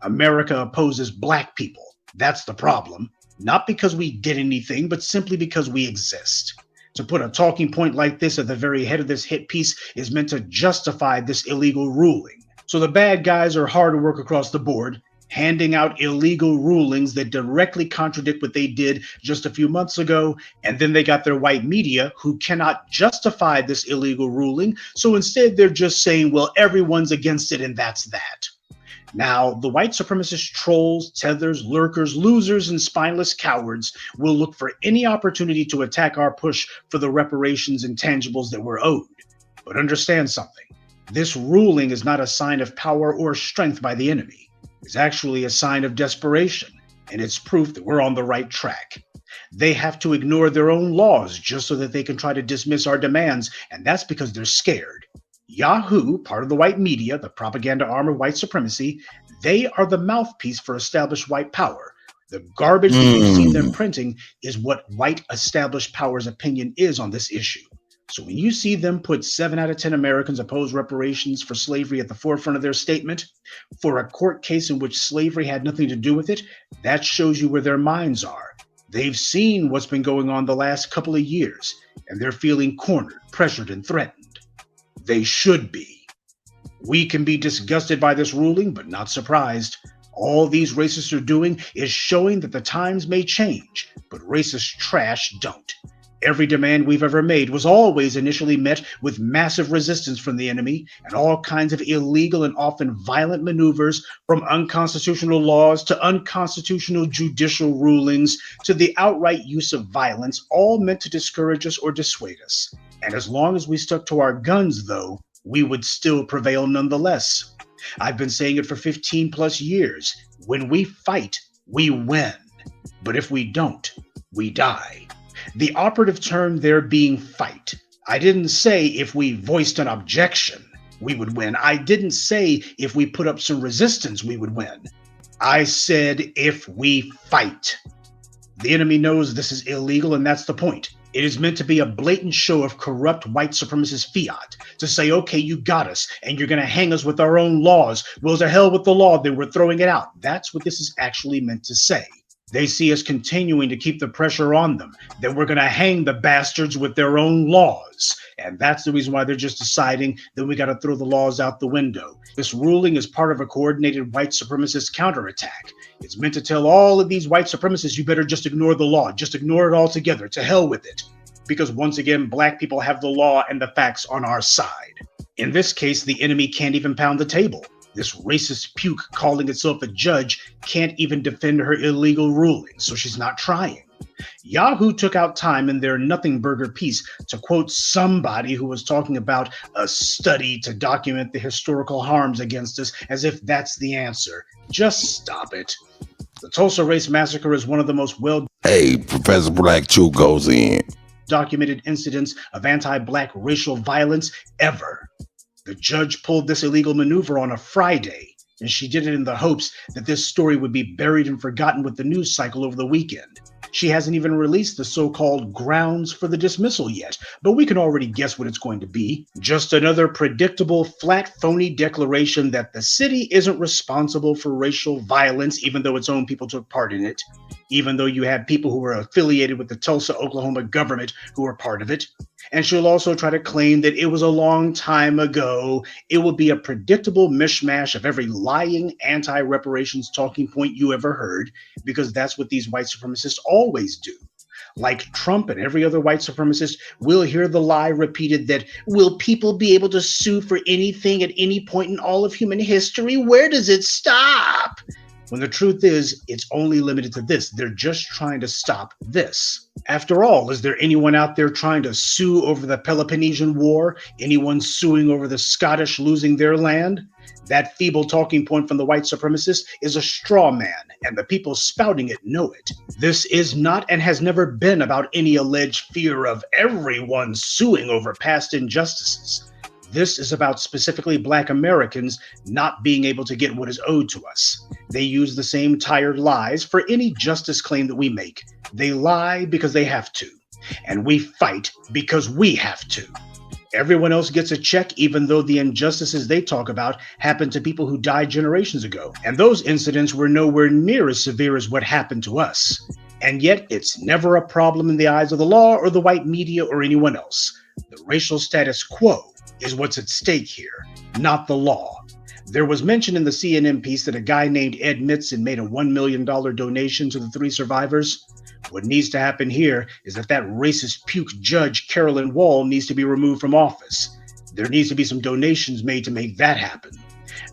America opposes black people. That's the problem. Not because we did anything, but simply because we exist. To put a talking point like this at the very head of this hit piece is meant to justify this illegal ruling. So the bad guys are hard at work across the board, handing out illegal rulings that directly contradict what they did just a few months ago, and then they got their white media who cannot justify this illegal ruling, so instead they're just saying, well, everyone's against it and that's that. Now, the white supremacist trolls, tethers, lurkers, losers, and spineless cowards will look for any opportunity to attack our push for the reparations and tangibles that we're owed. But understand something. This ruling is not a sign of power or strength by the enemy. It's actually a sign of desperation, and it's proof that we're on the right track. They have to ignore their own laws just so that they can try to dismiss our demands, and that's because they're scared. Yahoo, part of the white media, the propaganda arm of white supremacy, they are the mouthpiece for established white power. The garbage that you see them printing is what white established power's opinion is on this issue. So when you see them put 7 out of 10 Americans oppose reparations for slavery at the forefront of their statement, for a court case in which slavery had nothing to do with it, that shows you where their minds are. They've seen what's been going on the last couple of years, and they're feeling cornered, pressured, and threatened. They should be. We can be disgusted by this ruling, but not surprised. All these racists are doing is showing that the times may change, but racist trash don't. Every demand we've ever made was always initially met with massive resistance from the enemy and all kinds of illegal and often violent maneuvers, from unconstitutional laws to unconstitutional judicial rulings to the outright use of violence, all meant to discourage us or dissuade us. And as long as we stuck to our guns, though, we would still prevail nonetheless. I've been saying it for 15 plus years. When we fight, we win. But if we don't, we die. The operative term there being fight. I didn't say if we voiced an objection, we would win. I didn't say if we put up some resistance, we would win. I said if we fight. The enemy knows this is illegal, and that's the point. It is meant to be a blatant show of corrupt white supremacist fiat, to say, okay, you got us, and you're going to hang us with our own laws. Well, to hell with the law, then we're throwing it out. That's what this is actually meant to say. They see us continuing to keep the pressure on them, that we're going to hang the bastards with their own laws. And that's the reason why they're just deciding that we got to throw the laws out the window. This ruling is part of a coordinated white supremacist counterattack. It's meant to tell all of these white supremacists, you better just ignore the law. Just ignore it altogether. To hell with it. Because once again, black people have the law and the facts on our side. In this case, the enemy can't even pound the table. This racist puke calling itself a judge can't even defend her illegal ruling, so she's not trying. Yahoo took out time in their nothing burger piece to quote somebody who was talking about a study to document the historical harms against us, as if that's the answer. Just stop it. The Tulsa Race Massacre is one of the most Hey, Professor Black Chew goes in. documented incidents of anti-black racial violence ever. The judge pulled this illegal maneuver on a Friday, and she did it in the hopes that this story would be buried and forgotten with the news cycle over the weekend. She hasn't even released the so-called grounds for the dismissal yet, but we can already guess what it's going to be. Just another predictable, flat, phony declaration that the city isn't responsible for racial violence, even though its own people took part in it, even though you had people who were affiliated with the Tulsa, Oklahoma government who were part of it. And she'll also try to claim that it was a long time ago. It will be a predictable mishmash of every lying anti-reparations talking point you ever heard, because that's what these white supremacists always do. Like Trump and every other white supremacist, we'll hear the lie repeated that, will people be able to sue for anything at any point in all of human history? Where does it stop? when the truth is it's only limited to this. They're just trying to stop this. After all, is there anyone out there trying to sue over the Peloponnesian War? Anyone suing over the Scottish losing their land? That feeble talking point from the white supremacist is a straw man, and the people spouting it know it. This is not and has never been about any alleged fear of everyone suing over past injustices. This is about specifically Black Americans not being able to get what is owed to us. They use the same tired lies for any justice claim that we make. They lie because they have to, and we fight because we have to. Everyone else gets a check, even though the injustices they talk about happened to people who died generations ago. And those incidents were nowhere near as severe as what happened to us. And yet it's never a problem in the eyes of the law or the white media or anyone else. The racial status quo is what's at stake here, not the law. There was mention in the CNN piece that a guy named Ed Mitson made a $1 million donation to the 3 survivors. What needs to happen here is that racist puke judge, Carolyn Wall, needs to be removed from office. There needs to be some donations made to make that happen.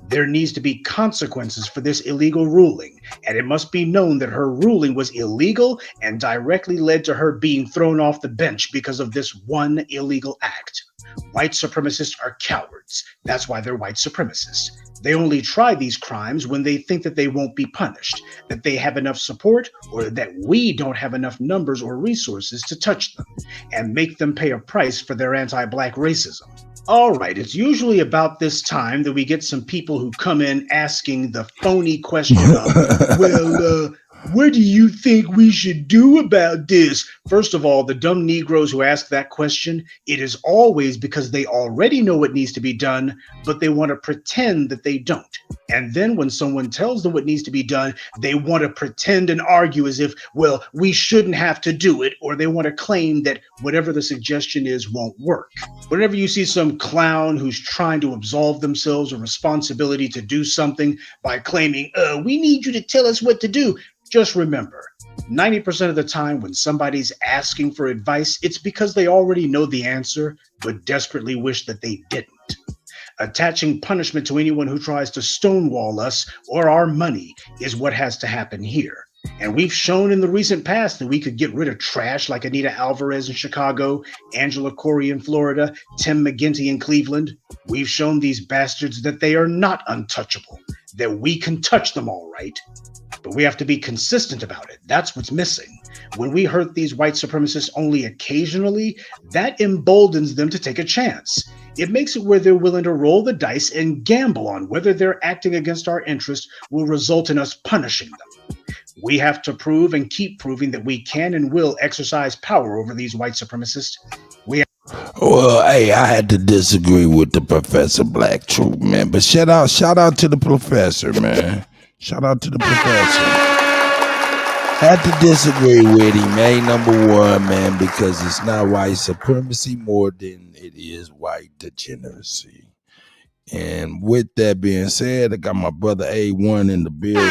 There needs to be consequences for this illegal ruling, and it must be known that her ruling was illegal and directly led to her being thrown off the bench because of this one illegal act. White supremacists are cowards. That's why they're white supremacists. They only try these crimes when they think that they won't be punished, that they have enough support, or that we don't have enough numbers or resources to touch them and make them pay a price for their anti-Black racism. All right, it's usually about this time that we get some people who come in asking the phony question of, what do you think we should do about this? First of all, the dumb Negroes who ask that question, it is always because they already know what needs to be done, but they want to pretend that they don't. And then when someone tells them what needs to be done, they want to pretend and argue as if, well, we shouldn't have to do it, or they want to claim that whatever the suggestion is won't work. Whenever you see some clown who's trying to absolve themselves of responsibility to do something by claiming, we need you to tell us what to do, just remember, 90% of the time when somebody's asking for advice, it's because they already know the answer, but desperately wish that they didn't. Attaching punishment to anyone who tries to stonewall us or our money is what has to happen here. And we've shown in the recent past that we could get rid of trash like Anita Alvarez in Chicago, Angela Corey in Florida, Tim McGinty in Cleveland. We've shown these bastards that they are not untouchable, that we can touch them all right. But we have to be consistent about it. That's what's missing. When we hurt these white supremacists only occasionally, that emboldens them to take a chance. It makes it where they're willing to roll the dice and gamble on whether their acting against our interests will result in us punishing them. We have to prove and keep proving that we can and will exercise power over these white supremacists. Well, hey, I had to disagree with the Professor Black Truth, man. But shout out to the professor, man. Shout out to the professor. Had to disagree with him, man. Number one, man, because it's not white supremacy more than it is white degeneracy. And with that being said, I got my brother A1 in the building.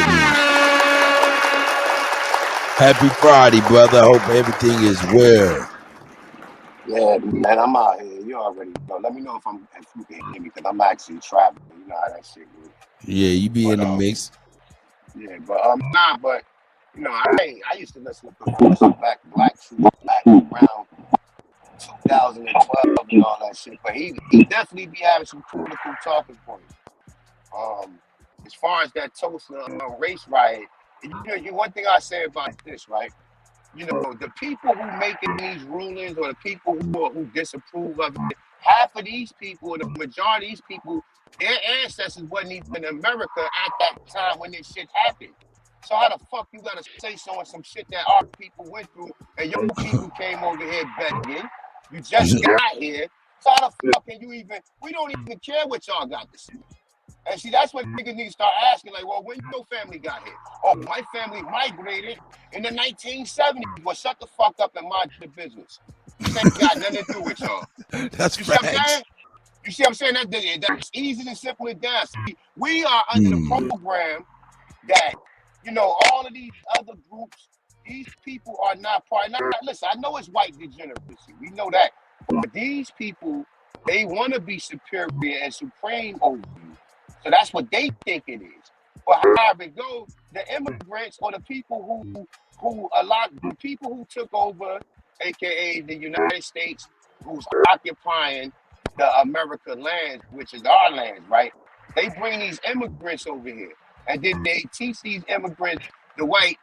Happy Friday, brother. I hope everything is well. Yeah, man, I'm out here. You already know. Let me know if you can hear me, because I'm actually traveling. You know how that shit goes. Yeah, you be in the mix. Yeah, but but you know, I used to listen to Professor Black Truth around 2012 and all that shit. But he definitely be having some critical talking points. As far as that Tulsa race riot, you know, one thing I say about this, right? You know, the people who making these rulings, or the people who disapprove of it, half of these people, or the majority of these people, their ancestors wasn't even in America at that time when this shit happened. So how the fuck you gotta say some shit that our people went through, and your people came over here begging? You just got here. So how the fuck can you even? We don't even care what y'all got to say. And see, that's what niggas need to start asking. Like, well, when your family got here? Oh, my family migrated in the 1970s. Well, shut the fuck up and mind your business. This ain't got nothing to do with y'all. That's you see what I'm saying? You see what I'm saying? That's easy and simple and down. See, we are under the program that, you know, all of these other groups, these people are not part. Listen, I know it's white degeneracy. We know that. But these people, they want to be superior and supreme over you. So that's what they think it is. But however it goes, the immigrants or the people who a lot the people who took over, aka the United States, who's occupying the American land, which is our land, right? They bring these immigrants over here, and then they teach these immigrants the white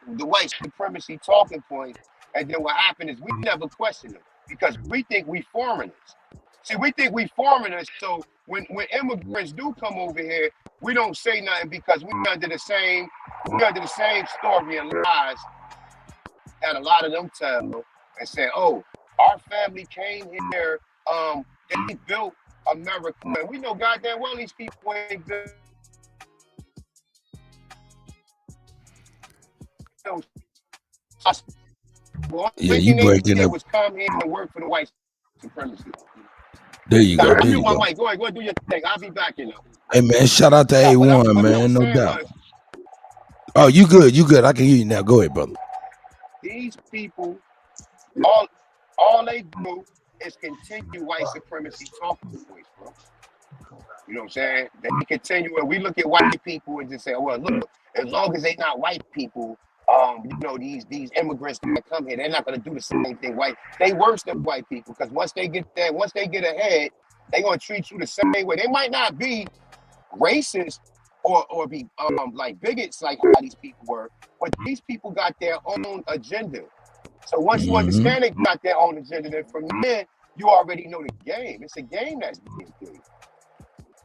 supremacy talking points. And then what happened is we never question them because we think we foreigners. See, we think we foreigners. So when immigrants do come over here, we don't say nothing because we're under the same story and lies that a lot of them tell and say, oh, our family came here, they built America. And we know goddamn well these people ain't built. Yeah, you breaking up. Was come here and work for the white supremacy. There you go. There you my go. mic. Go ahead, do your thing. I'll be back, you know. Hey man, shout out to A1, man, no doubt. Oh, you good? You good? I can hear you now. Go ahead, brother. These people, all they do is continue white supremacy talking points, bro. You know what I'm saying? They continue, and we look at white people and just say, well, look, as long as they not white people, you know, these immigrants that come here, they're not gonna do the same thing. They worse than white people because once they get ahead, they're gonna treat you the same way. They might not be racist or be like bigots like how these people were, but these people got their own agenda. So once you understand they got their own agenda, then from there you already know the game. It's a game that's being played.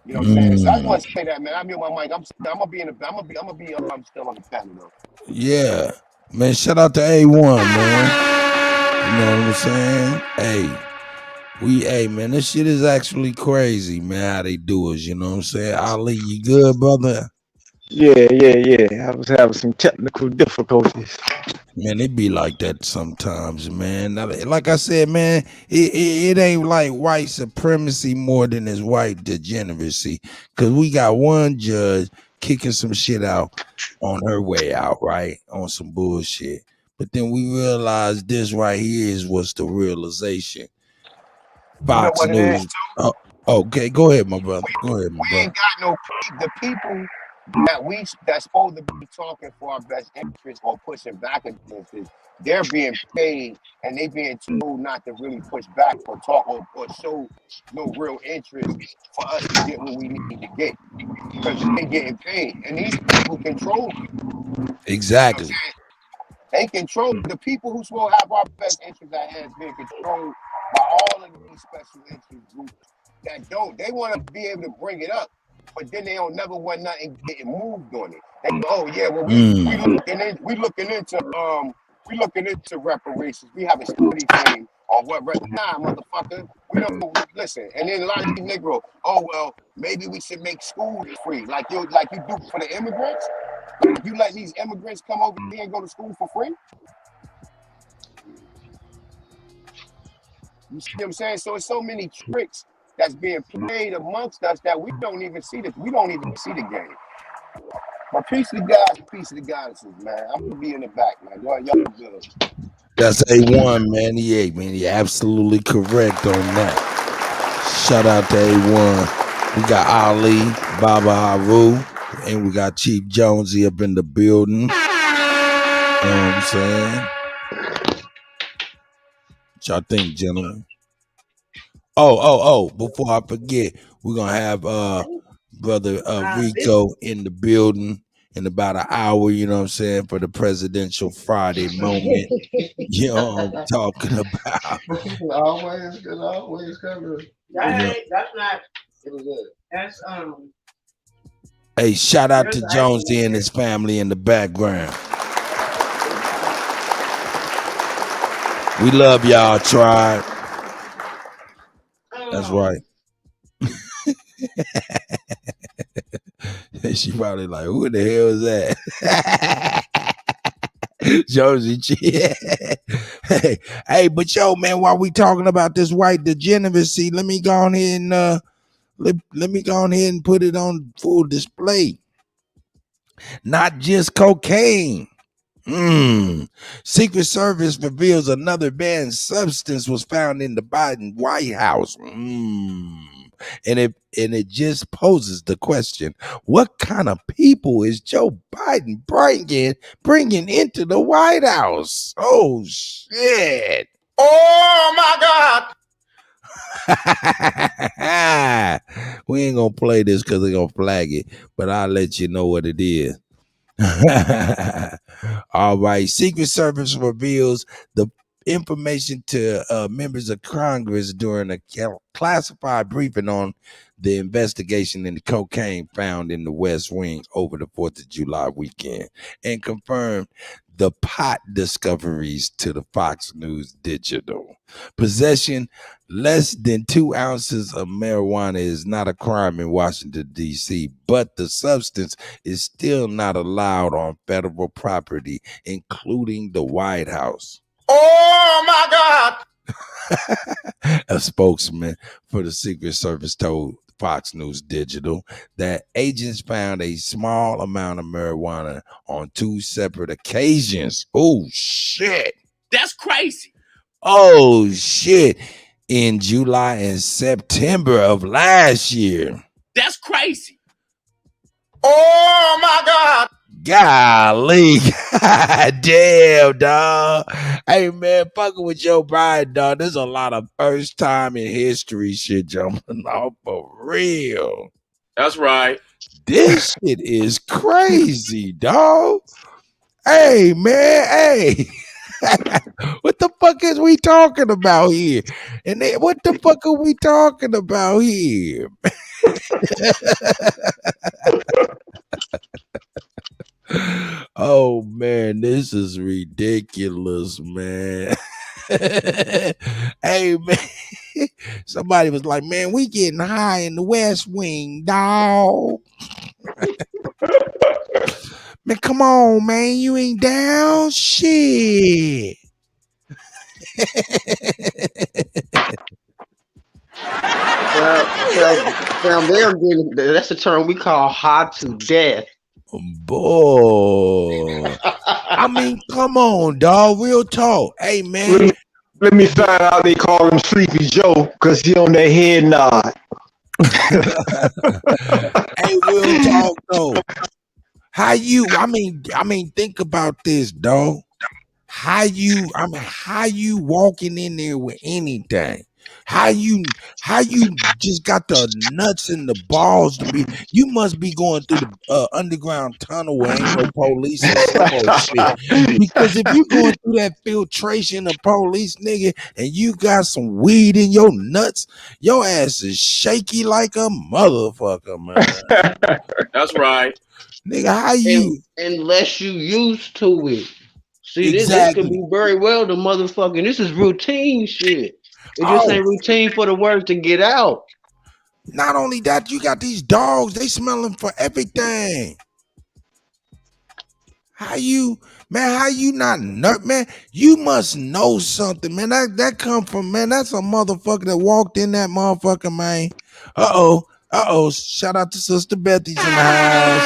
You know what I'm saying? So I just want to say that, man. I'm in my mic. I'm gonna be I'm still on the panel though. Yeah, man. Shout out to A1, man. You know what I'm saying? Hey, man, this shit is actually crazy, man, how they do us, you know what I'm saying? Ali, you good, brother? Yeah. I was having some technical difficulties. Man, it be like that sometimes, man. Like I said, man, it ain't like white supremacy more than it's white degeneracy. Because we got one judge kicking some shit out on her way out, right? On some bullshit. But then we realized this right here is what's the realization. Fox News. Oh, okay, go ahead, my brother. We ain't got no the people that's supposed to be talking for our best interest or pushing back against it. They're being paid and they being told not to really push back or talk or show no real interest for us to get what we need to get because they getting paid and these people control you. Exactly. You know they control the people who supposed to have our best interest at hand being controlled by all of these special interest groups that don't. They want to be able to bring it up, but then they don't never want nothing getting moved on it. They go, oh yeah, well we looking into reparations. We have a study team on what motherfucker. We don't listen. And then a lot of these Negro, oh well, maybe we should make schools free, like you do for the immigrants. You let these immigrants come over here and go to school for free? You see what I'm saying? So it's so many tricks that's being played amongst us that we don't even see the game. But peace to the guys, peace to the goddesses, man. I'm gonna be in the back, man. Y'all good. That's A1, man. He absolutely correct on that. Shout out to A1. We got Ali, Baba Haru, and we got Chief Jonesy up in the building. You know what I'm saying? What y'all think, gentlemen? Oh, before I forget, we're gonna have brother Rico in the building in about an hour, you know what I'm saying, for the Presidential Friday moment. You know what I'm talking about. Always good. That's not. That's Hey, shout out to Jonesy and his family in the background. We love y'all, tribe. That's right. She probably like, who the hell is that? Josie. Hey, but yo, man, while we talking about this white degeneracy, let me go on here and let me go on here and put it on full display. Not just cocaine. Secret Service reveals another banned substance was found in the Biden White House. And it just poses the question: what kind of people is Joe Biden bringing into the White House? Oh shit! Oh my God! We ain't gonna play this because they're gonna flag it, but I'll let you know what it is. All right. Secret Service reveals the information to members of Congress during a classified briefing on the investigation into cocaine found in the West Wing over the 4th of July weekend, and confirmed the pot discoveries to the Fox News Digital. Possession less than 2 ounces of marijuana is not a crime in Washington, D.C., but the substance is still not allowed on federal property, including the White House. Oh my God! A spokesman for the Secret Service told Fox News Digital that agents found a small amount of marijuana on 2 separate occasions. Oh, shit. That's crazy. Oh, shit. In July and September of last year. That's crazy. Oh my God! Golly. Damn, dog. Hey, man, fucking with Joe Biden, dog. There's a lot of first time in history shit jumping off for real. That's right. This shit is crazy, dog. Hey, man, hey. What the fuck is we talking about here? And then, what the fuck are we talking about here? Oh man, this is ridiculous, man. Hey man, somebody was like, man, we getting high in the West Wing, dog. Man, come on, man, you ain't down, shit. They're getting, that's the term we call hot to death. Boy, I mean, come on, dog. Real talk. Hey, man. Let me find out they call him Sleepy Joe because he on that head nod. Hey, real talk though. How you? I mean, think about this, dog. How you walking in there with anything? How you just got the nuts and the balls to be? You must be going through the underground tunnel where ain't no police or some old shit. Because if you going through that filtration of police, nigga, and you got some weed in your nuts, your ass is shaky like a motherfucker, man. That's right. Nigga, how you? Unless you used to it. See, this could be very well the motherfucking. This is routine shit. It just ain't routine for the word to get out. Not only that, you got these dogs. They smelling for everything. How you not nut, man? You must know something, man. That come from, man. That's a motherfucker that walked in that motherfucker, man. Uh-oh. Shout out to Sister Betty's in the house.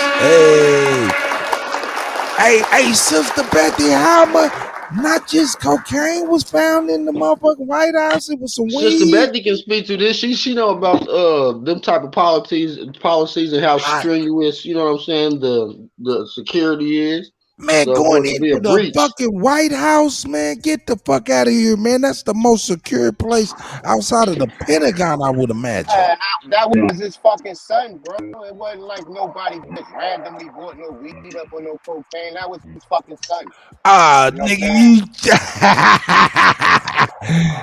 Hey, Sister Betty, how much? Not just cocaine was found in the motherfucking White House. It was some weed. Sister Betty can speak to this. She know about them type of policies and how strenuous, you know what I'm saying, the security is. Man, so going into the fucking White House, man, get the fuck out of here, man. That's the most secure place outside of the Pentagon, I would imagine. That was his fucking son, bro. It wasn't like nobody just randomly bought no weed up or no cocaine. That was his fucking son. Nigga, you.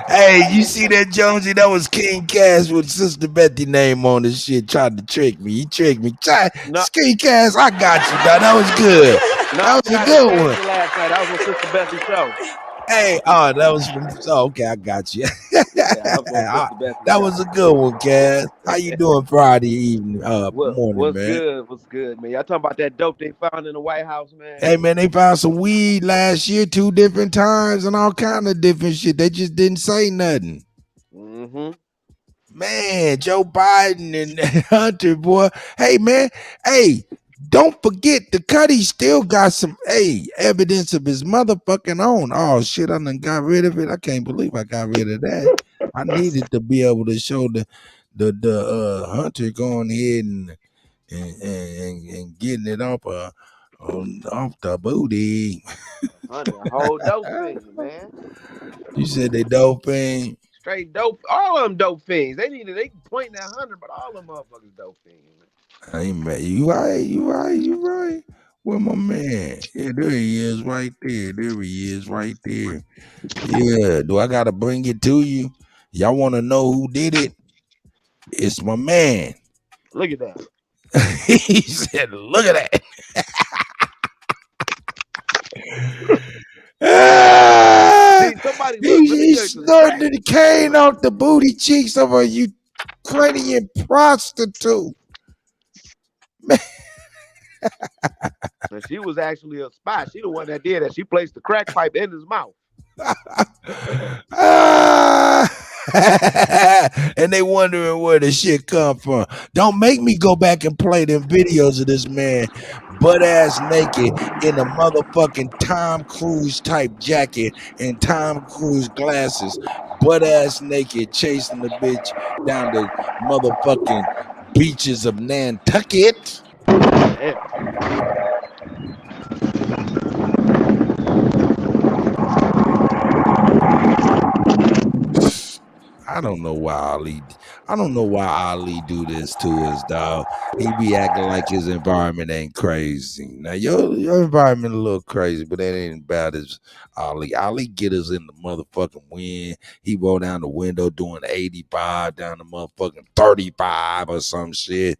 Hey, you see that, Jonesy? That was King Cass with Sister Betty name on this shit. Tried to trick me. He tricked me. King Cass, I got you, dog. That was good. That was a good one. Last night, that was on Sister Betty's show. Hey, that was from. Oh, okay, I got you. That was a good one, Cass. How you doing Friday evening, morning, man? What's good, man? Y'all talking about that dope they found in the White House, man? Hey, man, they found some weed last year 2 different times and all kind of different shit. They just didn't say nothing. Mm-hmm. Man, Joe Biden and Hunter, boy. Hey, man. Hey, don't forget the Kutty still got some evidence of his motherfucking own. Oh shit, I done got rid of it. I can't believe I got rid of that. I needed to be able to show the hunter going ahead and getting it off off the booty. Honey, a whole dope fiend, man. You said they dope fiend? Straight dope. All of them dope fiends. They point that 100, but all them motherfuckers dope fiends, man. I ain't mad. You right. Where my man? Yeah, there he is right there. There he is right there. Yeah, do I gotta bring it to you? Y'all want to know who did it? It's my man. Look at that. He said, look at that. He snorted the cane off the booty cheeks of a Ukrainian prostitute. And she was actually a spy. She the one that did that. She placed the crack pipe in his mouth. And they wondering where the shit come from. Don't make me go back and play them videos of this man butt ass naked in a motherfucking Tom Cruise type jacket and Tom Cruise glasses, butt ass naked, chasing the bitch down the motherfucking beaches of Nantucket. I don't know why Ali do this to us, dog. He be acting like his environment ain't crazy. Now your environment a little crazy, but that ain't bad as Ali. Ali get us in the motherfucking wind. He roll down the window doing 85 down the motherfucking 35 or some shit.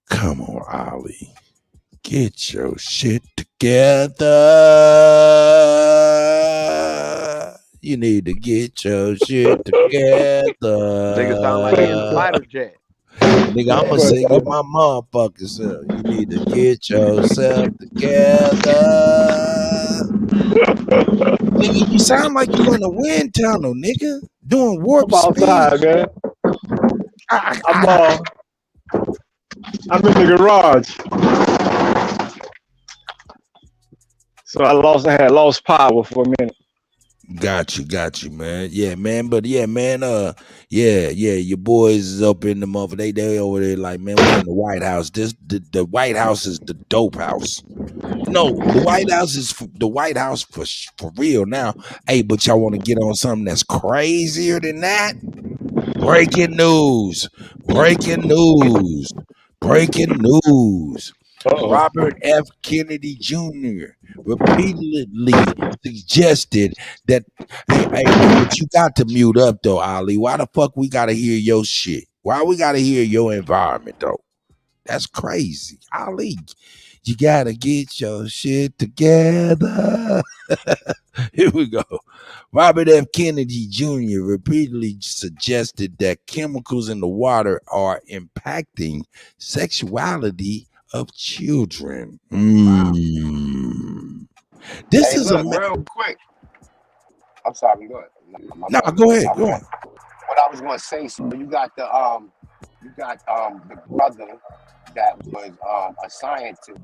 Come on, Ali. Get your shit together. You need to get your shit together. Nigga sound like he in a fighter jet. Nigga, I'ma sing it my motherfucking self. You need to get yourself together. Nigga, you sound like you in a wind tunnel, nigga. Doing warp speed. Outside, man. I'm in the garage. So I had lost power for a minute. Got you, man. Yeah, man. But yeah, man. Your boys is up in the motherfucker. They over there like, man, we're in the White House. The White House is the dope house. No, the White House is the White House for real now. Hey, but y'all want to get on something that's crazier than that? Breaking news. Robert F. Kennedy Jr. repeatedly suggested that, hey, but you got to mute up though, Ali. Why the fuck we gotta hear your shit? Why we gotta hear your environment though? That's crazy, Ali. You gotta get your shit together. Here we go. Robert F. Kennedy Jr. repeatedly suggested that chemicals in the water are impacting sexuality of children. This is real quick. I'm sorry, go ahead. No, go ahead. What I was going to say, so you got the brother that was a scientist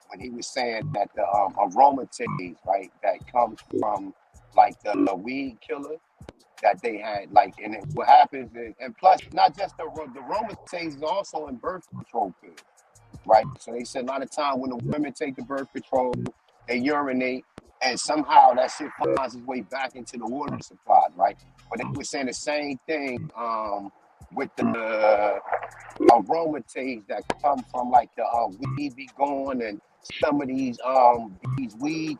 when he was saying that the aromatase, right, that comes from like the weed killer that they had, like, and what happens is, and plus not just the aromatase is also in birth control pills. Right, so they said a lot of time when the women take the birth control, they urinate, and somehow that shit finds its way back into the water supply, right? But they were saying the same thing with the aromatase that come from like the weed be going and some of these weed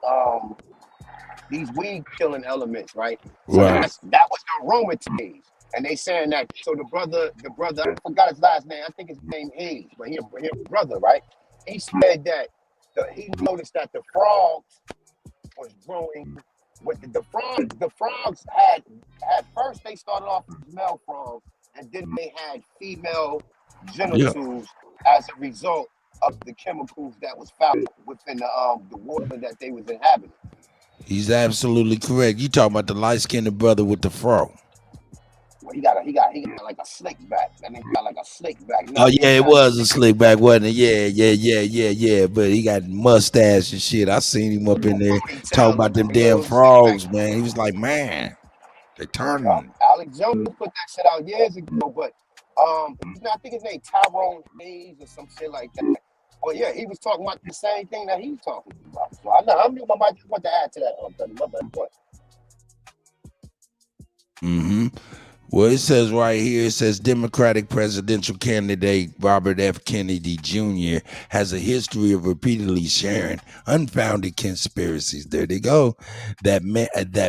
killing elements, right? So that was the aromatase. And they saying that, so the brother, I forgot his last name. I think his name Hayes, but he a brother, right? He said that he noticed that the frogs was growing with the frogs. The frogs had at first they started off as male frogs, and then they had female genitals as a result of the chemicals that was found within the water that they was inhabiting. He's absolutely correct. You talking about the light-skinned brother with the fro? Well, he got like a slick back. That nigga got like a slick back. Oh yeah, it was a slick back, wasn't it? Yeah. But he got mustache and shit. I seen him up in there talking about them damn frogs, man. He was like, man, they turning. Alex Jones put that shit out years ago, but I think his name Tyrone Hayes or some shit like that. Well, yeah, he was talking about the same thing that he's talking about. So I knew I might just want to add to that. Mm-hmm. Well, it says right here, it says Democratic presidential candidate Robert F. Kennedy Jr. has a history of repeatedly sharing unfounded conspiracies. There they go. That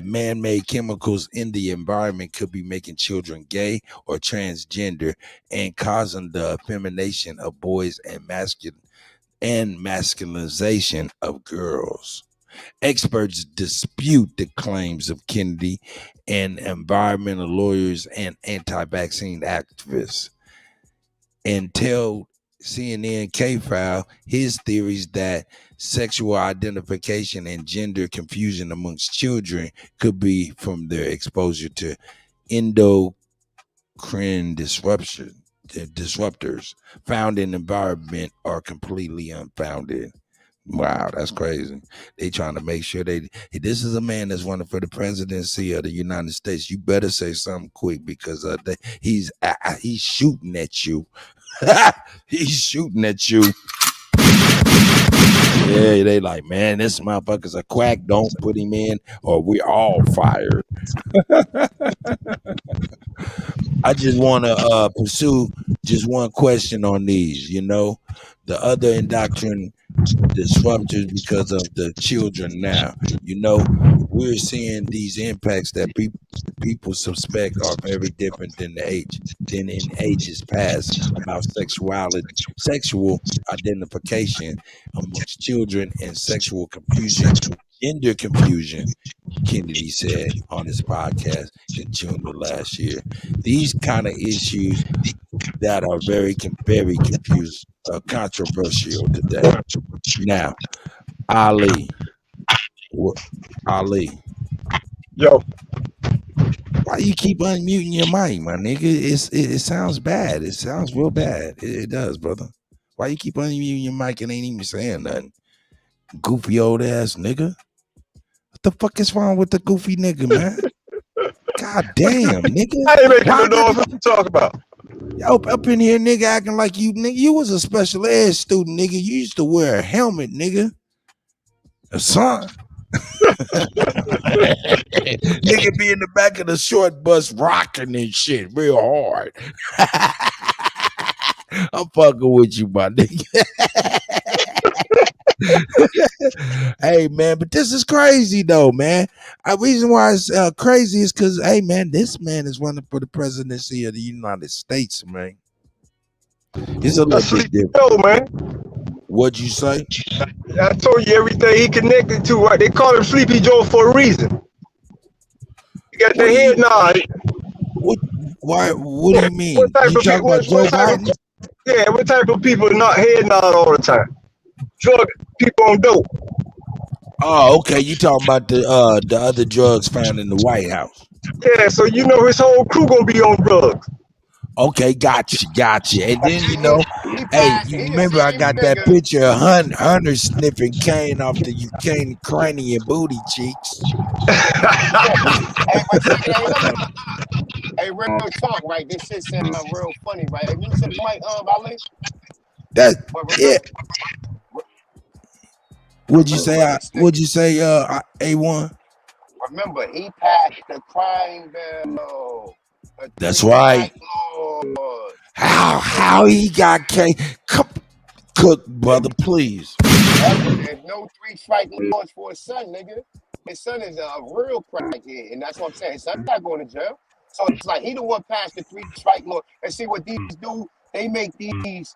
man-made chemicals in the environment could be making children gay or transgender and causing the effemination of boys and masculinization of girls. Experts dispute the claims of Kennedy and environmental lawyers and anti-vaccine activists. And tell CNN K-File his theories that sexual identification and gender confusion amongst children could be from their exposure to endocrine disruptors found in the environment are completely unfounded. Wow, that's crazy. They trying to make sure this is a man that's running for the presidency of the United States. You better say something quick because he's shooting at you. He's shooting at you. Yeah, they like, man, this motherfucker's a quack. Don't put him in or we're all fired. I just want to pursue just one question on these, the other indoctrination disruptors because of the children now. We're seeing these impacts that people suspect are very different than in ages past about sexual identification amongst children and sexual confusion, gender confusion, Kennedy said on his podcast in June of last year. These kind of issues that are very confused, controversial today. Now, Ali. Yo. Why you keep unmuting your mic, my nigga? It sounds bad. It sounds real bad. It does, brother. Why you keep unmuting your mic and ain't even saying nothing? Goofy old ass nigga. What the fuck is wrong with the goofy nigga, man? God damn, nigga. I ain't making no noise. What you talking about? Up in here, nigga, acting like you, nigga. You was a special ed student, nigga. You used to wear a helmet, nigga. A son. Nigga be in the back of the short bus rocking and shit real hard. I'm fucking with you, my nigga. Hey, man, but this is crazy, though, man. The reason why it's crazy is because, hey, man, this man is running for the presidency of the United States, man. It's a little bit different. Yo, man. What'd you say? I told you everything he connected to. Right? They call him Sleepy Joe for a reason. He got the head nod. What do you mean? You talking about Joe Biden? Yeah, what type of people not head nod all the time? Drug people on dope. Oh, okay. You talking about the other drugs found in the White House? Yeah, so his whole crew gonna be on drugs. Okay, gotcha. And then hey, you remember I got that picture of Hunter sniffing cane off the Ukrainian booty cheeks. Hey, real talk, right? This shit sound real funny, right? Hey, you said Mike, Ali? Yeah. What'd you say? A1? Remember, he passed the crime bill. That's right. How he got cook, brother, please. There's no 3 strike laws for his son, nigga. His son is a real crackhead, and that's what I'm saying. His son's not going to jail. So it's like he the one passed the 3 strike law. And see what these do? They make these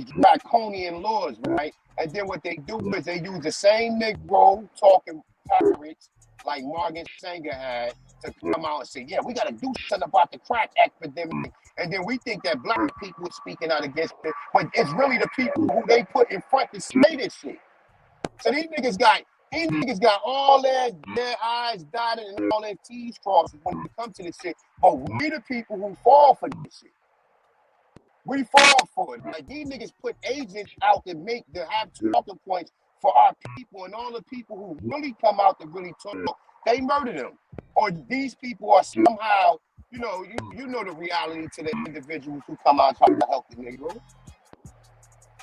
draconian laws, right? And then what they do is they use the same Negro talking pirates like Morgan Sanger had to come out and say, yeah, we got to do something about the crack epidemic. And then we think that black people are speaking out against it, but it's really the people who they put in front to say this shit. So these niggas got all their I's dotted and all their T's crossed when it comes to this shit. But we the people who fall for this shit. We fall for it. Like these niggas put agents out to have talking points for our people, and all the people who really come out to really talk they murdered him. Or these people are somehow, you know the reality to the individuals who come out trying to help the Negro.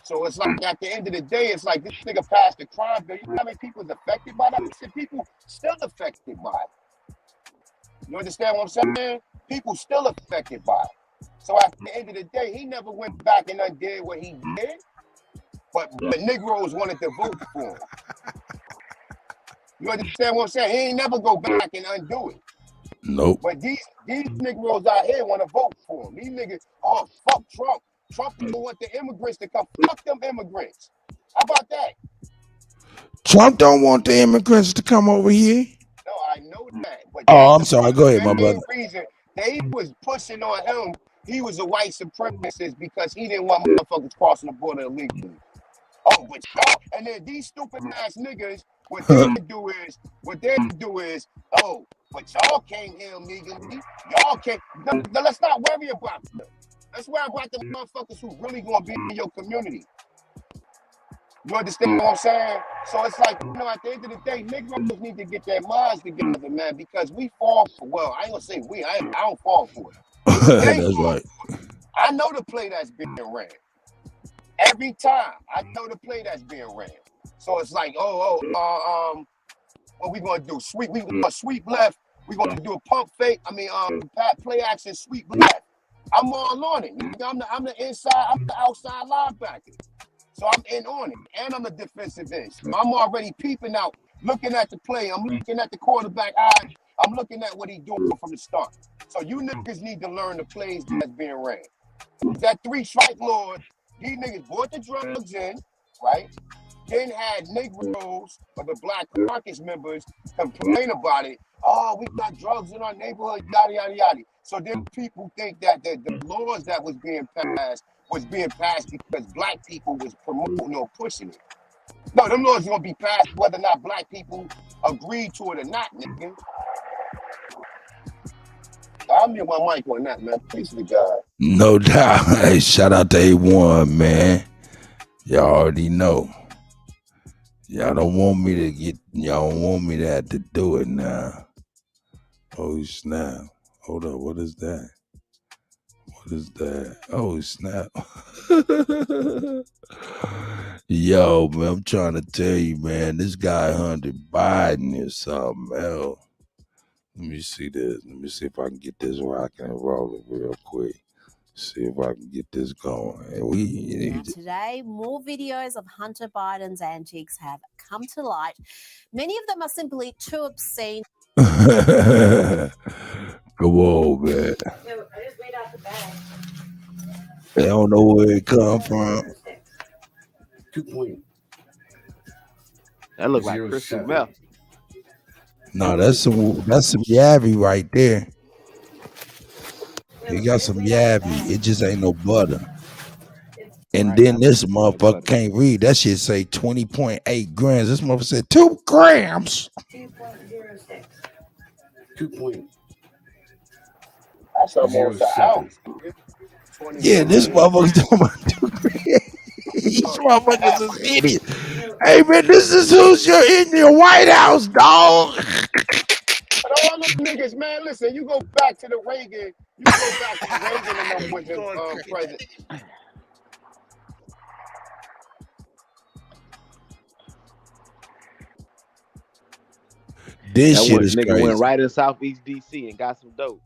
So it's like at the end of the day, it's like this nigga passed the crime bill. You know how many people is affected by that? I said people still affected by it. You understand what I'm saying? People still affected by it. So at the end of the day, he never went back and undid what he did. But Negroes wanted to vote for him. You understand what I'm saying? He ain't never go back and undo it. Nope. But these Negroes out here want to vote for him. These niggas, oh, fuck Trump. Trump don't want the immigrants to come. Fuck them immigrants. How about that? Trump don't want the immigrants to come over here. No, I know that. But Oh, I'm sorry. Go ahead, my brother. Reason they was pushing on him, he was a white supremacist because he didn't want motherfuckers crossing the border illegally. Oh, but y'all, and then these stupid ass niggas, what they do is, oh, but y'all came here illegally. Y'all can't. No, let's not worry about them. Let's worry about the motherfuckers who really gonna be in your community. You understand what I'm saying? So it's like, at the end of the day, Negroes need to get their minds together, man, because we fall for, well, I ain't gonna say we, I don't fall for it. That's right. I know the play that's being ran. Every time, I know the play that's being ran. So it's like, what we gonna do? We gonna sweep left. We gonna do a pump fake. Play action, sweep left. I'm all on it. I'm the inside. I'm the outside linebacker. So I'm in on it, and I'm the defensive end. So I'm already peeping out, looking at the play. I'm looking at the quarterback eye. I'm looking at what he's doing from the start. So you niggas need to learn the plays that's being ran. That 3-strike lord. These niggas brought the drugs in, right? Then had Negroes or the Black Caucus members complain about it. Oh, we got drugs in our neighborhood, yada, yada, yada. So then people think that the laws that was being passed because black people was promoting or pushing it. No, them laws are going to be passed whether or not black people agree to it or not, nigga. I'll mute my mic on that, man. Please to God. No doubt. Hey, shout out to A1, man. Y'all already know. Y'all don't want me to have to do it now. Oh, snap. Hold up. What is that? What is that? Oh, snap. Yo, man, I'm trying to tell you, man, this guy Hunter Biden is something else. Let me see this. Let me see if I can get this rocking and rolling real quick. See if I can get this going. And now today, more videos of Hunter Biden's antics have come to light. Many of them are simply too obscene. Come on, man. I just made out the bag. They don't know where it come from. 2 point. That look like Christian meth. No, that's some Yavi right there. He got some Yavi. It just ain't no butter. And then this motherfucker can't read. That shit say 20.8 grams. This motherfucker said 2 grams. 2.06. 2 point. That's almost an ounce. Yeah, this motherfucker's talking about 2 grams. These motherfuckers is idiots. Hey, man, this is who's in your White House, dog. But all them niggas, man, listen, you go back to the Reagan, and them with the president. This that shit is nigga crazy. Went right in Southeast DC and got some dope.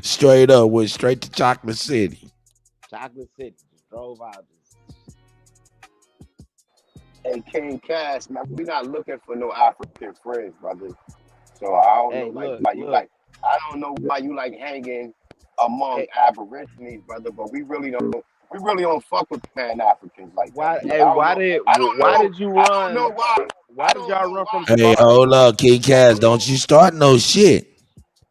Straight up, went straight to Chocolate City. Chocolate City, just drove out. Hey, King Cash, man, we not looking for no African friends, brother. So I don't know why you like. I don't know why you like hanging among Aborigines, brother. But we really don't. We really don't fuck with Pan Africans like that. Why did you run? I don't know why. Why did y'all run from? Hey, hold up, King Cash. Don't you start no shit.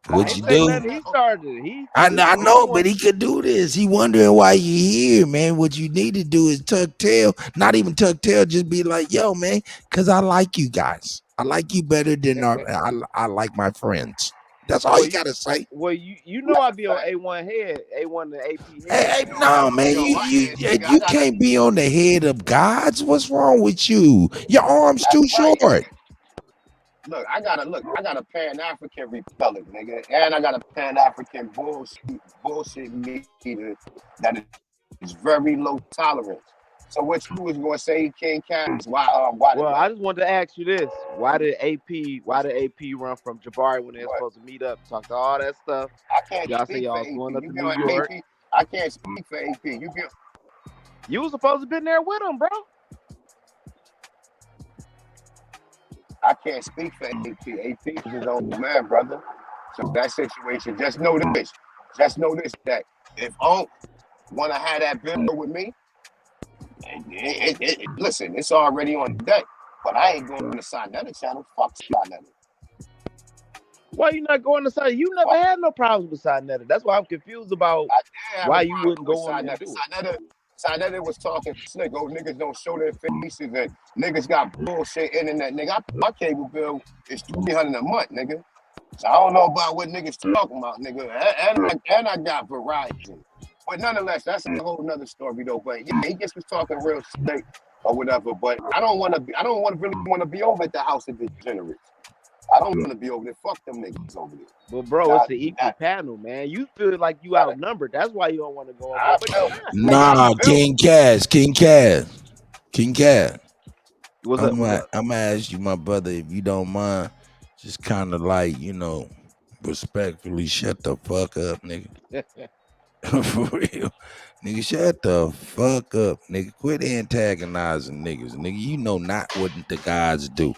What you do? He started it. I know, but he could do this. He wondering why you here, man. What you need to do is tuck tail. Not even tuck tail. Just be like, yo, man, because I like you guys. I like you better than I like my friends. That's all you gotta say. Well, you know I be on A1 head, A1 to AP head. Hey, no, man, you can't be on the head of gods. What's wrong with you? Your arm's too short. Look, I got a Pan-African Republic, nigga, and I got a Pan-African bullshit meter that is very low tolerance. So what you was gonna say, King Cass? Why? Well, I just wanted to ask you this: Why did AP run from Jabari when they were supposed to meet up, talk to all that stuff? I can't Y'all speak say y'all for was going AP. up You to be New on York. AP. I can't speak for AP. You was supposed to been there with him, bro. I can't speak for AP. AP is his own man, brother. So that situation, just know this. Just know this, that if Unc want to have that bill with me, listen, it's already on deck. But I ain't going to sign that channel. Fuck sign that. Why you not going to side? You never had no problems with Sinetta. That's why I'm confused about why you wouldn't go on there and do it. Sinetta was talking slick. Oh, niggas don't show their faces and niggas got bullshit internet. Nigga, my cable bill is $300 a month, nigga. So I don't know about what niggas talking about, nigga. And I got Verizon. But nonetheless, that's a whole nother story though. But yeah, he just was talking real slick or whatever. But I don't really want to be over at the house of degenerates. I don't want to be over there. Fuck them niggas over there. Well, bro, it's an equal panel, man. You feel like you outnumbered. That's why you don't want to go over there. But you're not. Nah, King Cass. What's up? I'm gonna ask you, my brother, if you don't mind, just kind of like, respectfully shut the fuck up, nigga. For real. Nigga, shut the fuck up, nigga. Quit antagonizing niggas, nigga. You know not what the gods do.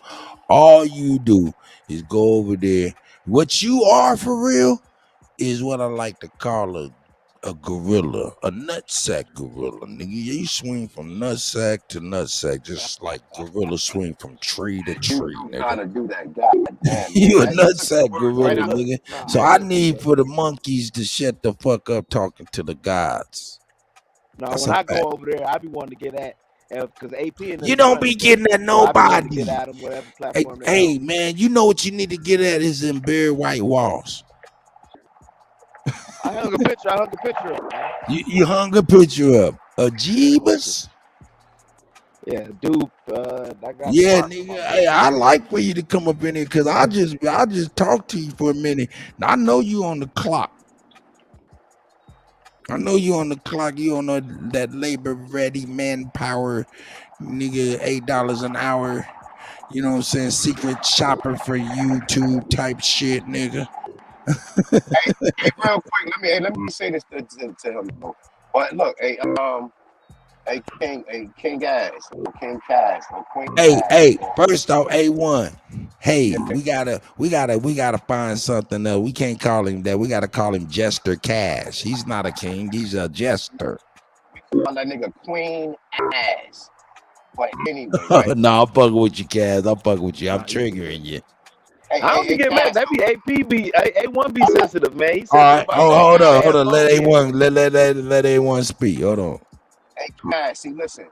All you do is go over there. What you are for real is what I like to call a gorilla, a nutsack gorilla, nigga. You swing from nutsack to nutsack, just like gorilla swing from tree to tree, nigga. Trying to do that, goddamn. You a nutsack gorilla, nigga. So I need for the monkeys to shut the fuck up talking to the gods. No, when I go over there, I be wanting to get at because AP and you don't be getting at nobody. Get at them, whatever Hey, platform man, you know what you need to get at is in bare white walls. I hung a picture up, man. You hung a picture up. A Jeebus? Yeah, dude. Yeah, nigga. Hey, I like for you to come up in here because I just talk to you for a minute. Now, I know you on the clock. You on that labor ready manpower, nigga, $8 an hour. You know what I'm saying? Secret shopper for YouTube type shit, nigga. hey, real quick, let me say this to him. But look, King Cass, Queen. Hey, first off, A1. Hey, we gotta find something else. We can't call him that. We gotta call him Jester Cash. He's not a king, he's a jester. We call that nigga Queen Ass. But anyway, right? No, I'm fucking with you, Cass. I'm fucking with you. I'm triggering you. I don't be getting mad. That be AP be A1 be sensitive, man. All right. Hold on. Let A1 speak. Hold on. Hey, Cass, see, listen.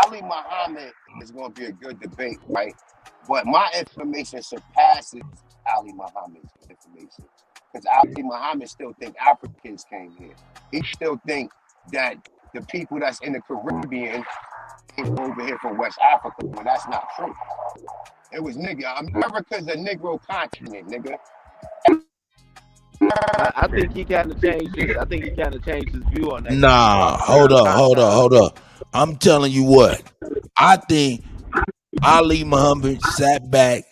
Ali Muhammad is going to be a good debate, right? But my information surpasses Ali Muhammad's information. Because Ali Muhammad still think Africans came here. He still think that the people that's in the Caribbean came over here from West Africa, when that's not true. It was America's a Negro continent, nigga. I think he kind of changed his view on that. Nah, hold up. I'm telling you what. I think Ali Muhammad sat back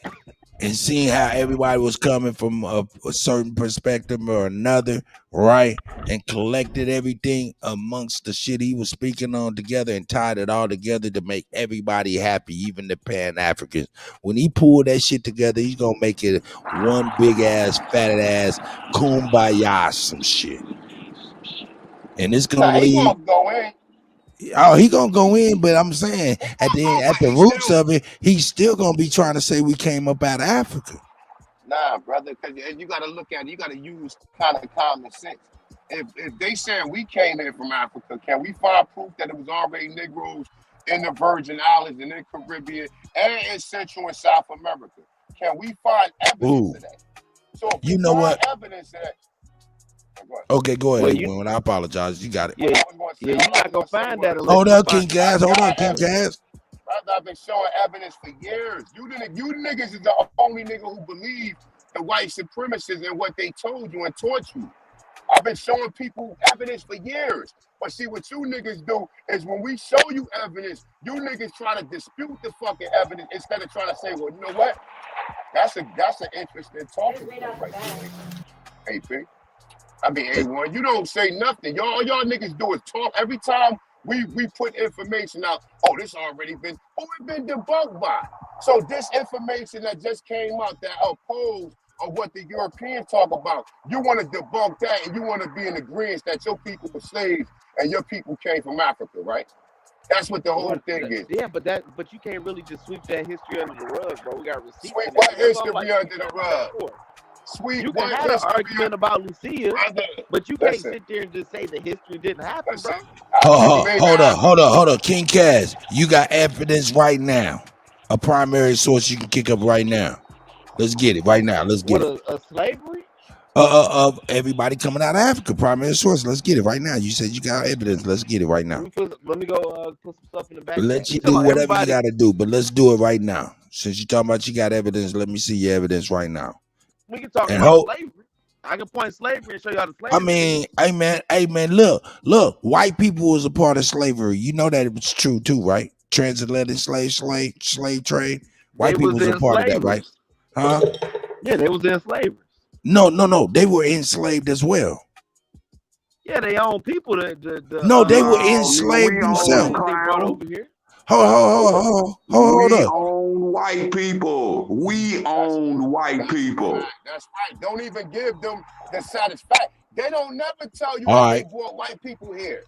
and seeing how everybody was coming from a certain perspective or another, right? And collected everything amongst the shit he was speaking on together and tied it all together to make everybody happy, even the Pan-Africans. When he pulled that shit together, he's gonna make it one big ass, fat ass kumbaya some shit. And it's gonna lead. He gonna go in. Oh, he gonna go in, but I'm saying at the roots of it, he's still gonna be trying to say we came up out of Africa. Nah, brother, because you gotta look at it, you gotta use kind of common sense. If they said we came in from Africa, can we find proof that it was already Negroes in the Virgin Islands and in the Caribbean and in Central and South America? Can we find evidence of that? So if You know what? evidence that. Okay, go ahead, Well, A1. I apologize. You got it. yeah, you're not gonna find that unless Hold you up, find. King Cass. Hold up, King Cass. I've been showing evidence for years. You niggas is the only nigga who believe the white supremacists and what they told you and taught you. I've been showing people evidence for years. But see, what you niggas do is when we show you evidence, you niggas try to dispute the fucking evidence instead of trying to say, well, you know what? That's an interesting talking point right there. AP. I mean, A1, you don't say nothing. All y'all niggas do is talk. Every time we put information out, oh, this already been, it been debunked by. So this information that just came out that opposed of what the Europeans talk about, you want to debunk that and you want to be in agreement that your people were slaves and your people came from Africa, right? That's what the whole thing is. Yeah, but you can't really just sweep that history under the rug, bro. We got receipts. Sweep what history under the rug? Sweet, you can have an argument about Lucia, but you can't sit there and just say the history didn't happen, bro. Hold up. King Cass, you got evidence right now. A primary source you can kick up right now. Let's get it right now. Let's get it. A slavery? Of everybody coming out of Africa, primary source. Let's get it right now. You said you got evidence. Let's get it right now. Let me go put some stuff in the back. Let you do whatever you got to do, but let's do it right now. Since you're talking about you got evidence, let me see your evidence right now. We can talk about slavery. I can point slavery and show you how to slavery. I mean, hey man, look, white people was a part of slavery. You know that it was true too, right? Transatlantic slave trade. White people was a part of that, right? Huh? Yeah, they was enslaved. No, they were enslaved as well. Yeah, they own people. No, they were enslaved themselves. They brought over here. Hold we up. own white people. We own white people. That's right. Don't even give them the satisfaction. They don't never tell you All that right. they brought white people here.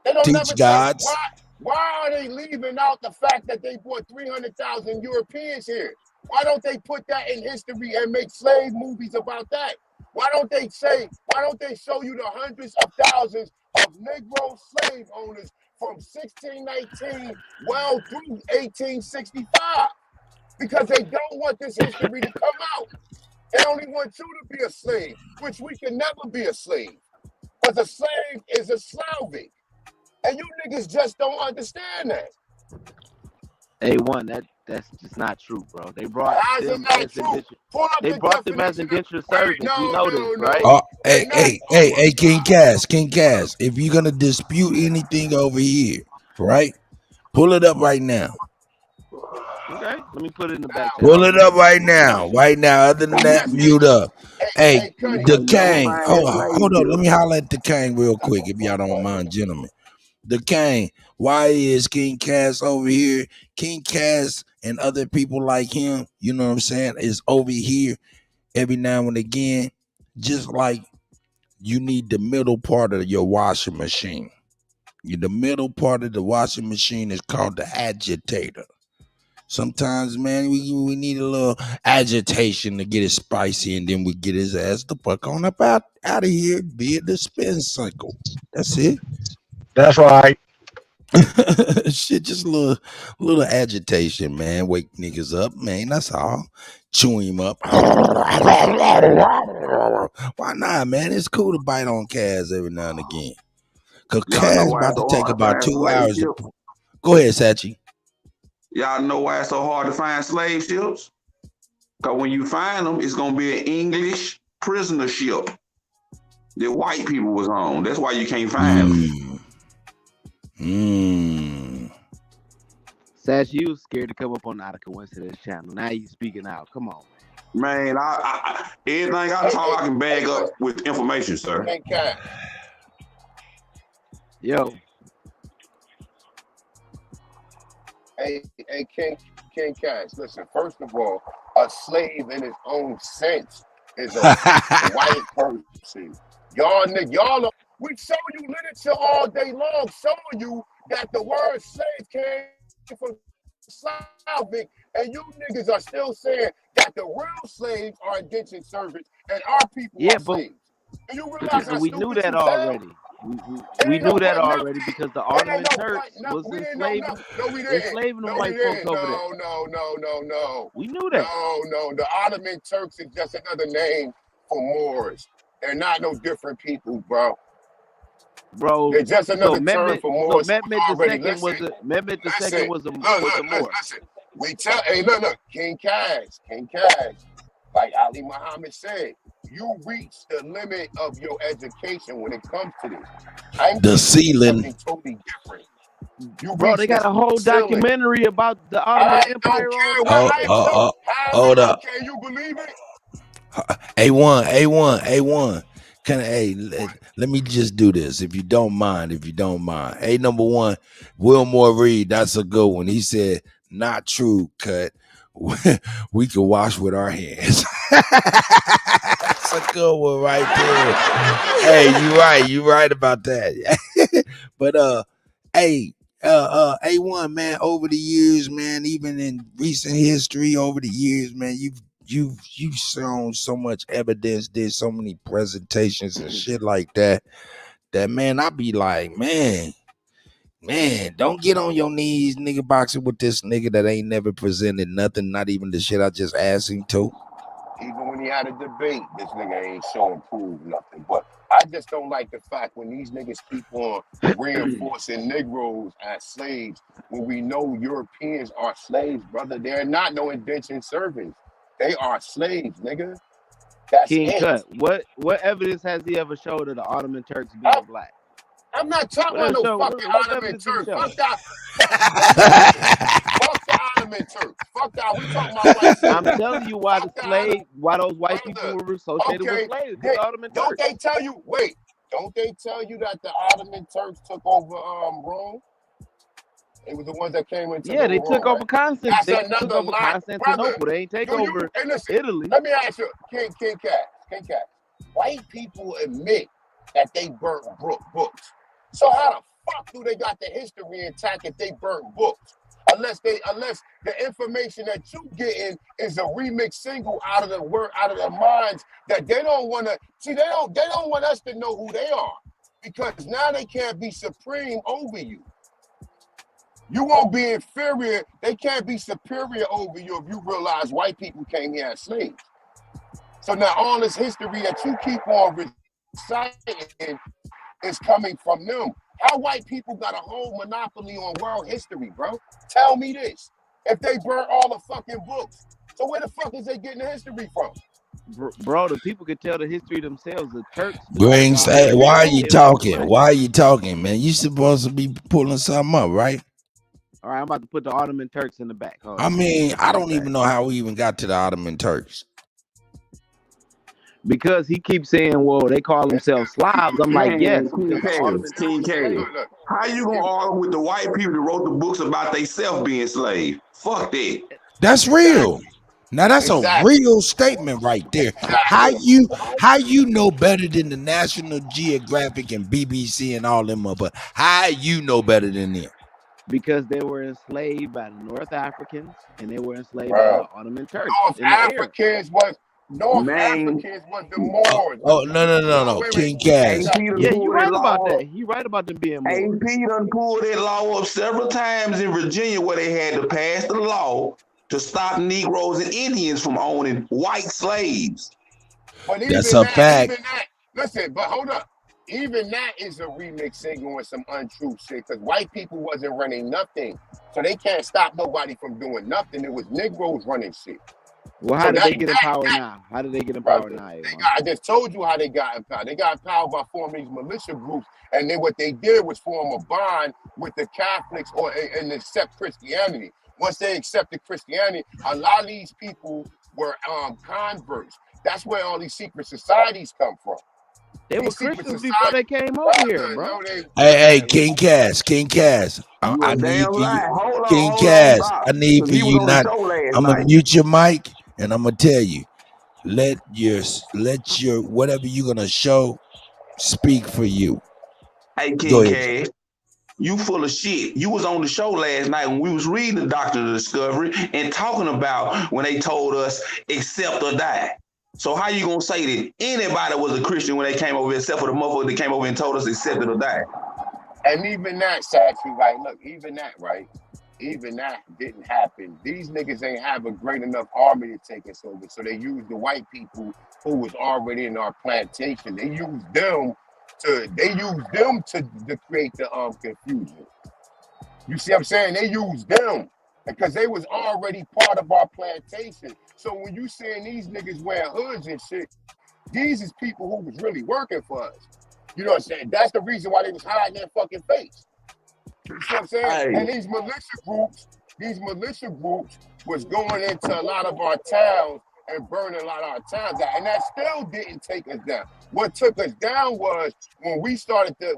They don't Teach never gods. tell you why are they leaving out the fact that they brought 300,000 Europeans here? Why don't they put that in history and make slave movies about that? Why don't they show you the hundreds of thousands of Negro slave owners from 1619 well through 1865? Because they don't want this history to come out. They only want you to be a slave, which we can never be a slave. Because a slave is a Slavic. And you niggas just don't understand that. A1, that's just not true, bro. They brought them as indentured servants. We know this, right? Hey, King Cass. If you're gonna dispute anything over here, right? Pull it up right now. Okay, let me put it in the back. Pull it up right now. Other than that, mute up. Hey, the King. Hold up. Let me holler at the King real quick, if y'all don't mind, gentlemen. The King. Why is King Cass over here? King Cass and other people like him, you know what I'm saying, is over here every now and again, just like you need the middle part of your washing machine. The middle part of the washing machine is called the agitator. Sometimes, man, we need a little agitation to get it spicy, and then we get his ass the fuck on up out of here via the spin cycle. That's it. That's right. Shit, just a little agitation, man. Wake niggas up, man. That's all. Chew him up. Why not, man? It's cool to bite on Cass every now and again. Cause Cass about to take about 2 hours. Go ahead, Sachi. Y'all know why it's so hard to find slave ships? Because when you find them, it's gonna be an English prisoner ship that white people was on. That's why you can't find them. Sash, you was scared to come up on Not a Coincidence channel. Now you speaking out. Come on, man. I anything I talk, I can bag up with information, sir. Yo. Hey, King Cass, listen, first of all, a slave in its own sense is a white person. Y'all, we show you literature all day long, showing you that the word slave came from Slavic, and you niggas are still saying that the real slaves are indentured servants and our people are slaves. Do you realize we knew that already. We knew that already because the Ottoman Turks was enslaving them white folks over there. No. We knew that. No. The Ottoman Turks is just another name for Moors. They're not no different people, bro. They're just another term for Moors. Mehmet the second was a Moor. Listen. We tell, hey, look, King Cash. Like Ali Muhammad said, you reach the limit of your education when it comes to this. The ceiling. Something totally different. Bro, they got a whole documentary about the Ottoman Empire. Hold up. Can you believe it? A1. Let me just do this, if you don't mind. Hey, number one, Wilmore Reed, that's a good one. He said, not true, Cut. We can wash with our hands. That's a good one right there. Hey, you right about that. But A1, man, over the years, man, even in recent history, over the years, man, you've shown so much evidence, did so many presentations and shit like that man, I be like, man, don't get on your knees, nigga, boxing with this nigga that ain't never presented nothing, not even the shit I just asked him to. Even when he had a debate, this nigga ain't showing prove nothing. But I just don't like the fact when these niggas keep on reinforcing Negroes as slaves when we know Europeans are slaves, brother. They're not no indentured servants. They are slaves, nigga. That's King it. Cut, what evidence has he ever showed of the Ottoman Turks being black? I'm not talking about no fucking Ottoman Turks. Fuck that. Fuck the Ottoman Turks. Fuck that. We talking about white slaves. I'm telling you why those white people were associated with slaves. The Ottoman Turks. Don't they tell you that the Ottoman Turks took over Rome? It was the ones that came into they Rome, took over right? Constantinople. That's They took another over lie. Constantinople. They ain't take over Italy. Let me ask you, King Cat. White people admit that they burnt books. So how the fuck do they got the history intact if they burnt books? Unless the information that you getting is a remix single out of their minds that they don't want to see. They don't want us to know who they are because now they can't be supreme over you. You won't be inferior. They can't be superior over you if you realize white people came here as slaves. So now all this history that you keep on reciting is coming from them. How white people got a whole monopoly on world history, bro? Tell me this. If they burn all the fucking books, so where the fuck is they getting the history from? Bro, the people could tell the history themselves. The Turks. Why are you talking? Why are you talking, man? You supposed to be pulling something up, right? All right, I'm about to put the Ottoman Turks in the back. I mean, I don't even know how we even got to the Ottoman Turks. Because he keeps saying, well, they call themselves Slavs. I'm like, yes. King K. How you gonna argue with the white people that wrote the books about they self being slaves? Fuck that. That's real. Now that's a real statement right there. How you know better than the National Geographic and BBC and all them up? But how you know better than them? Because they were enslaved by the North Africans and they were enslaved by the Ottoman Turks. North Africans was the Moors. Oh no. King Cash. Yeah, you right about that. You right about them being Moors. AP done pulled that law up several times in Virginia where they had to pass the law to stop Negroes and Indians from owning white slaves. But that's a fact. Listen, but hold up. Even that is a remix single and some untrue shit because white people wasn't running nothing. So they can't stop nobody from doing nothing. It was Negroes running shit. Well, how did they get in power now? How did they get in power now? I just told you how they got in power. They got in power by forming these militia groups. And then what they did was form a bond with the Catholics and accept Christianity. Once they accepted Christianity, a lot of these people were converts. That's where all these secret societies come from. They were Christians before they came over here, bro. Hey, King Cash. I need you. King Cash, I need for you not. I'm gonna mute your mic and I'm gonna tell you, let your whatever you're gonna show speak for you. Hey, King Cash, you full of shit. You was on the show last night when we was reading the Doctrine of Discovery and talking about when they told us accept or die. So how you gonna say that anybody was a Christian when they came over, except for the motherfucker that came over and told us accept it or die? And even that, Satchel, right? Look, even that, right? Even that didn't happen. These niggas ain't have a great enough army to take us over. So they used the white people who was already in our plantation. They used them to create the confusion. You see what I'm saying? They used them because they was already part of our plantation. So when you seeing these niggas wearing hoods and shit, these is people who was really working for us. You know what I'm saying? That's the reason why they was hiding their fucking face. You see what I'm saying? Hey. And these militia groups was going into a lot of our towns and burning a lot of our towns out. And that still didn't take us down. What took us down was when we started to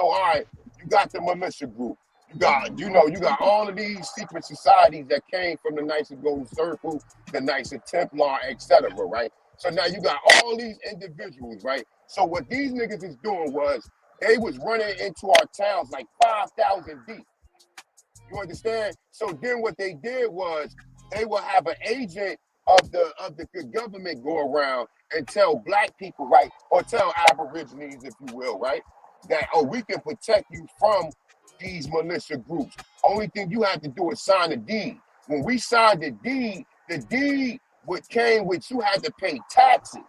all right, you got the militia group. You got all of these secret societies that came from the Knights of Golden Circle, the Knights of Templar, etc., right? So now you got all these individuals, right? So what these niggas is doing was they was running into our towns like 5,000 deep. You understand? So then what they did was they will have an agent of the government go around and tell black people, right, or tell aborigines, if you will, right, that we can protect you from these militia groups. Only thing you have to do is sign a deed. When we signed the deed what came with you had to pay taxes.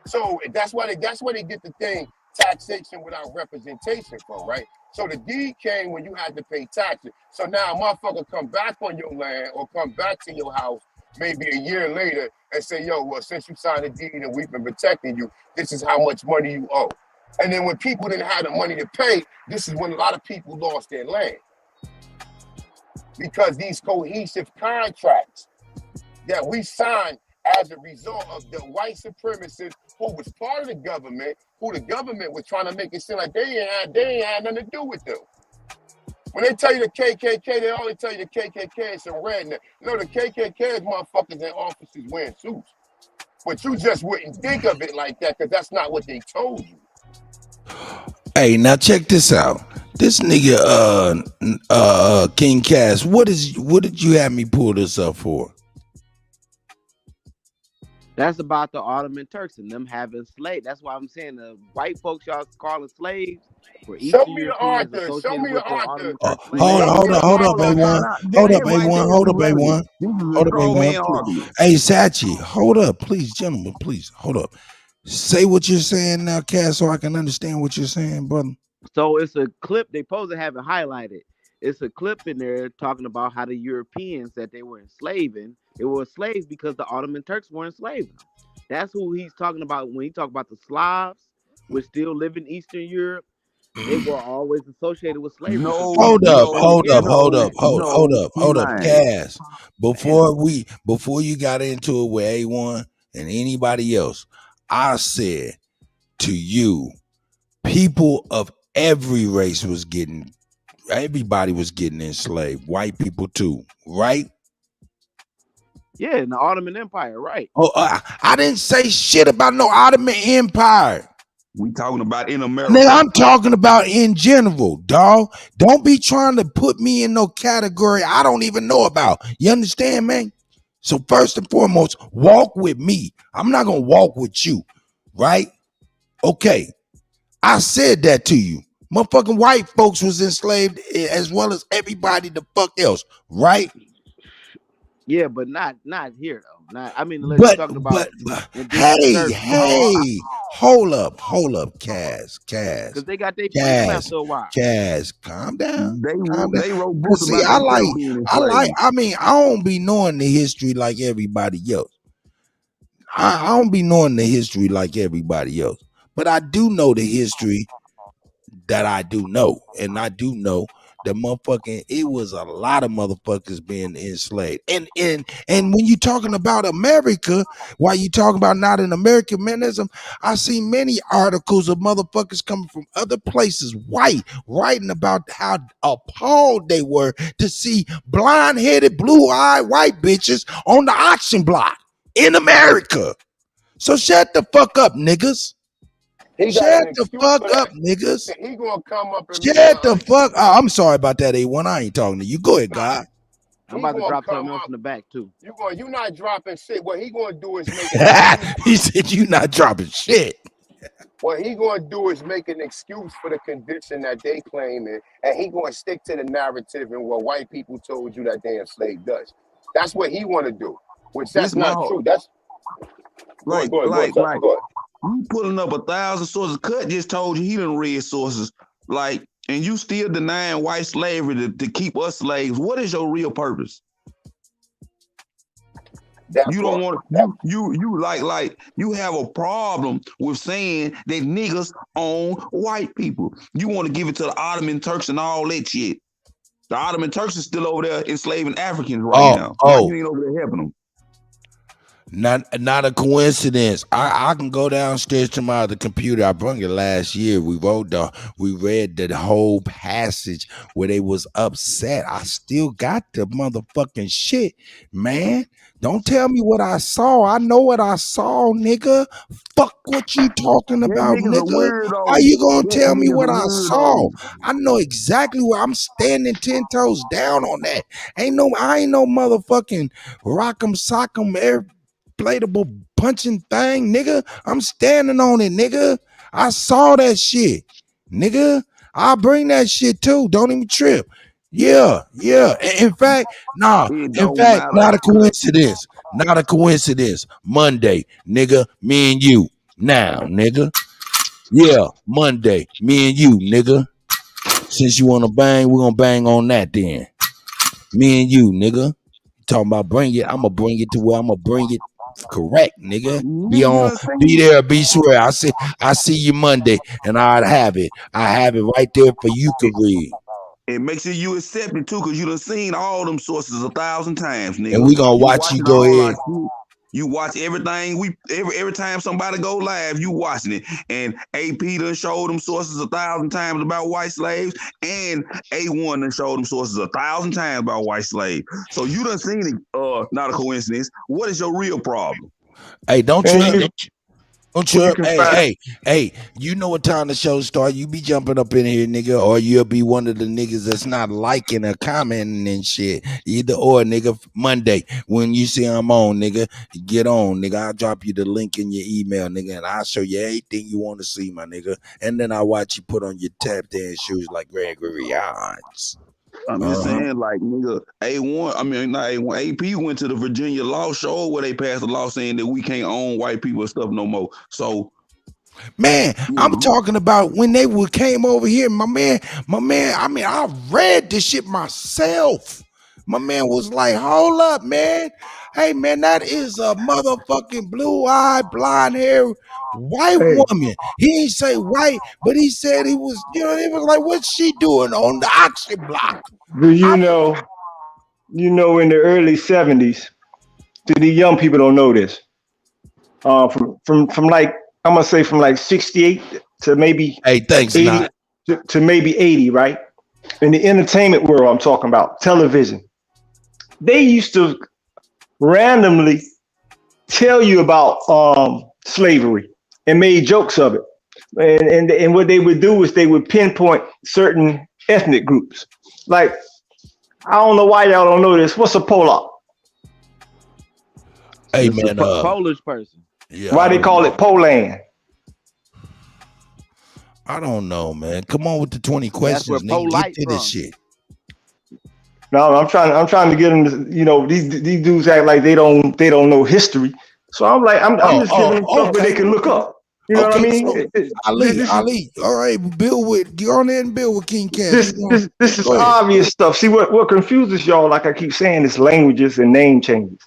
So that's why they get the thing taxation without representation from, right? So the deed came when you had to pay taxes. So now a motherfucker come back on your land or come back to your house maybe a year later and say, yo, well, since you signed a deed and we've been protecting you, this is how much money you owe. And then when people didn't have the money to pay, this is when a lot of people lost their land. Because these cohesive contracts that we signed as a result of the white supremacists who was part of the government, who the government was trying to make it seem like they ain't had nothing to do with them. When they tell you the KKK, they only tell you the KKK is some redneck. No, the KKK is motherfuckers in offices wearing suits. But you just wouldn't think of it like that because that's not what they told you. Hey, now check this out. This nigga, King Cass, what did you have me pull this up for? That's about the Ottoman Turks and them having slaves. That's why I'm saying the white folks y'all calling slaves were Eastern Europeans associated with the Ottoman Turks. Hold up, A1. Hey, Sachi, hold up, please, gentlemen, please, hold up. Say what you're saying now, Cass, so I can understand what you're saying, brother. So it's a clip they supposed to have it highlighted. It's a clip in there talking about how the Europeans that they were enslaving, they were slaves because the Ottoman Turks were enslaving them. That's who he's talking about when he talk about the Slavs, which still live in Eastern Europe. They were always associated with slavery. Hold up, Cass. Before you got into it with A1 and anybody else, I said to you, people of every race everybody was getting enslaved, white people too, right? Yeah, in the Ottoman Empire, right? Oh, I didn't say shit about no Ottoman Empire. We talking about in America. Nigga, I'm talking about in general, dog. Don't be trying to put me in no category I don't even know about. You understand, man? So first and foremost, walk with me. I'm not gonna walk with you, right? Okay. I said that to you. Motherfucking white folks was enslaved as well as everybody the fuck else, right? Yeah, but not here though. Not, I mean, unless you're talking about. Hey, hold up, Cass. Because they got their freedom after a while. Cass, calm down. They wrote books See, about I mean, I don't be knowing the history like everybody else. I don't be knowing the history like everybody else, but I do know the history that I do know, and I do know that motherfucking it was a lot of motherfuckers being enslaved. And when you talking about America, while you talking about not an Americanism, I see many articles of motherfuckers coming from other places, white, writing about how appalled they were to see blind-headed, blue-eyed white bitches on the auction block in America. So shut the fuck up, niggas. Shut the fuck up, niggas. He gonna come up and shut the fuck up. I'm sorry about that, A1. I ain't talking to you. Go ahead, God. I'm about to drop something else in the back too. You not dropping shit. What he gonna do is make He said you not dropping shit. What he gonna do is make an excuse for the condition that they claiming, and he gonna stick to the narrative and what white people told you that they enslaved us. That's what he wanna do, which that's not true. That's like you pulling up 1,000 sources. Cut just told you he done read sources, like, and you still denying white slavery to keep us slaves. What is your real purpose? You don't want you like you have a problem with saying that niggas own white people. You want to give it to the Ottoman Turks and all that shit. The Ottoman Turks are still over there enslaving Africans right now. You ain't over there helping them. Not a coincidence. I can go downstairs to my other computer. I brought it last year. We read the whole passage where they was upset. I still got the motherfucking shit, man. Don't tell me what I saw. I know what I saw, nigga. Fuck what you talking about, nigga. How you gonna tell me what I saw? I know exactly where I'm standing 10 toes down on that. I ain't no motherfucking rock'em sock'em inflatable punching thing, nigga. I'm standing on it, nigga. I saw that shit, nigga. I'll bring that shit too. Don't even trip. Yeah. In fact, not a coincidence. Not a coincidence. Monday, nigga, me and you. Now, nigga. Yeah, Monday, me and you, nigga. Since you wanna bang, we're gonna bang on that then. Me and you, nigga. Talking about bring it. I'ma bring it to where I'ma bring it correct, nigga. Be there, be sure. I see you Monday, and I'd have it. I have it right there for you to read. And make sure you accept it too, because you done seen all them sources 1,000 times, nigga. And we gonna watch you go ahead. You watch everything. Every time somebody go live, you watching it. And AP done showed them sources 1,000 times about white slaves, and A1 done showed them sources 1,000 times about white slaves. So you done seen it. Not a coincidence. What is your real problem? Hey, don't you? Don't you? Hey, you know what time the show start. You be jumping up in here, nigga, or you'll be one of the niggas that's not liking or commenting and shit. Either or, nigga. Monday, when you see I'm on, nigga, get on, nigga. I'll drop you the link in your email, nigga, and I'll show you everything you want to see, my nigga. And then I'll watch you put on your tap dance shoes like Gregory Hines. I'm just saying, like, nigga, A1, I mean, not A1, AP went to the Virginia law show where they passed a law saying that we can't own white people and stuff no more. So, man, I'm talking about when they came over here, my man, I mean, I read this shit myself. My man was like, hold up, man. Hey, man, that is a motherfucking blue-eyed, blonde-haired white woman. He ain't say white, but he said he was, it was like, what's she doing on the auction block? Do you know, in the early 70s, the young people don't know this. From like, I'm gonna say from like 68 to maybe 80 to maybe 80, right? In the entertainment world, I'm talking about television. They used to randomly tell you about slavery and made jokes of it. And what they would do is they would pinpoint certain ethnic groups. Like, I don't know why y'all don't know this. What's a Polak? Hey, man, Polish person. Yeah. Why they call it Poland? I don't know, man. Come on with the 20 questions, nigga. Get to this shit. No, I'm trying to get them to, these dudes act like they don't know history. So I'm like, I'm just giving them stuff where they can look up. You know what I mean? So, Ali. All right, go on there and build with King Cash. This is obvious stuff. See, what confuses y'all, like I keep saying, is languages and name changes.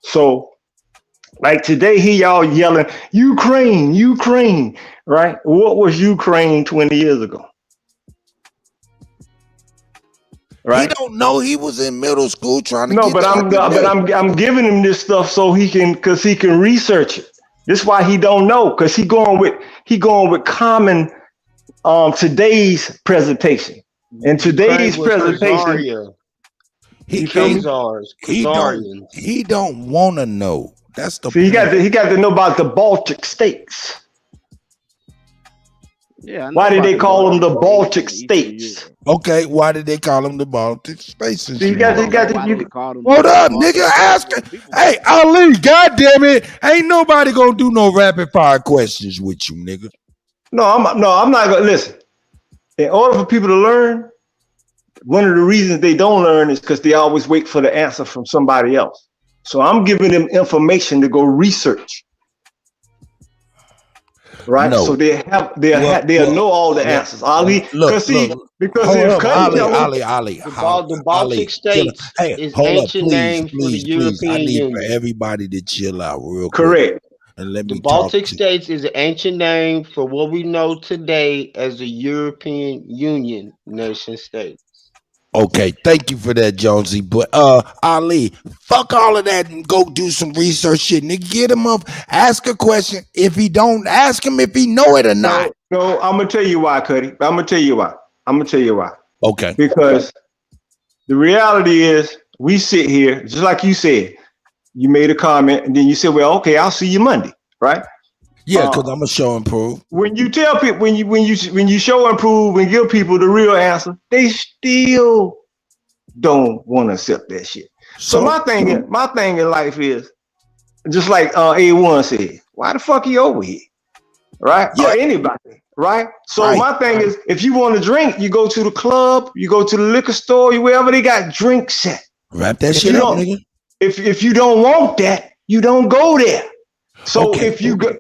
So, like today, y'all yelling, Ukraine, right? What was Ukraine 20 years ago? Right? He don't know. He was in middle school trying to. I'm giving him this stuff so he can research it. This is why he don't know, because he going with common today's presentation. And today's presentation, he don't want to know. That's the point. He got to know about the Baltic states. Yeah. Why did they call them the Baltic states? Okay, why did they call them the Baltic states? So you got to. Hold up, nigga. Ask it. Hey, Ali, goddamn it. Ain't nobody gonna do no rapid fire questions with you, nigga. No, I'm not gonna listen. In order for people to learn, one of the reasons they don't learn is because they always wait for the answer from somebody else. So I'm giving them information to go research. Right, No. so they'll know all the answers. Ali, because if Ali, the Baltic states is ancient name for the European I need Union. for everybody to chill out real quick. Correct. And let me The Baltic talk states is an ancient name for what we know today as the European Union nation states. Okay, thank you for that, Jonesy. But Ali, fuck all of that and go do some research shit. Nigga, get him up, ask a question. If he don't, ask him if he know it or not. No, I'm gonna tell you why, Kutty. I'm gonna tell you why. Okay. Because the reality is we sit here, just like you said, you made a comment and then you said, well, okay, I'll see you Monday, right? Yeah, because I'm a show and prove. When you tell people, when you show and prove and give people the real answer, they still don't want to accept that shit. So my thing in life is just like A1 said, why the fuck you over here, right? Yeah. Or anybody, right? So my thing is, if you want to drink, you go to the club, you go to the liquor store, wherever they got drinks at. Wrap that shit up, nigga. If you don't want that, you don't go there. So if you go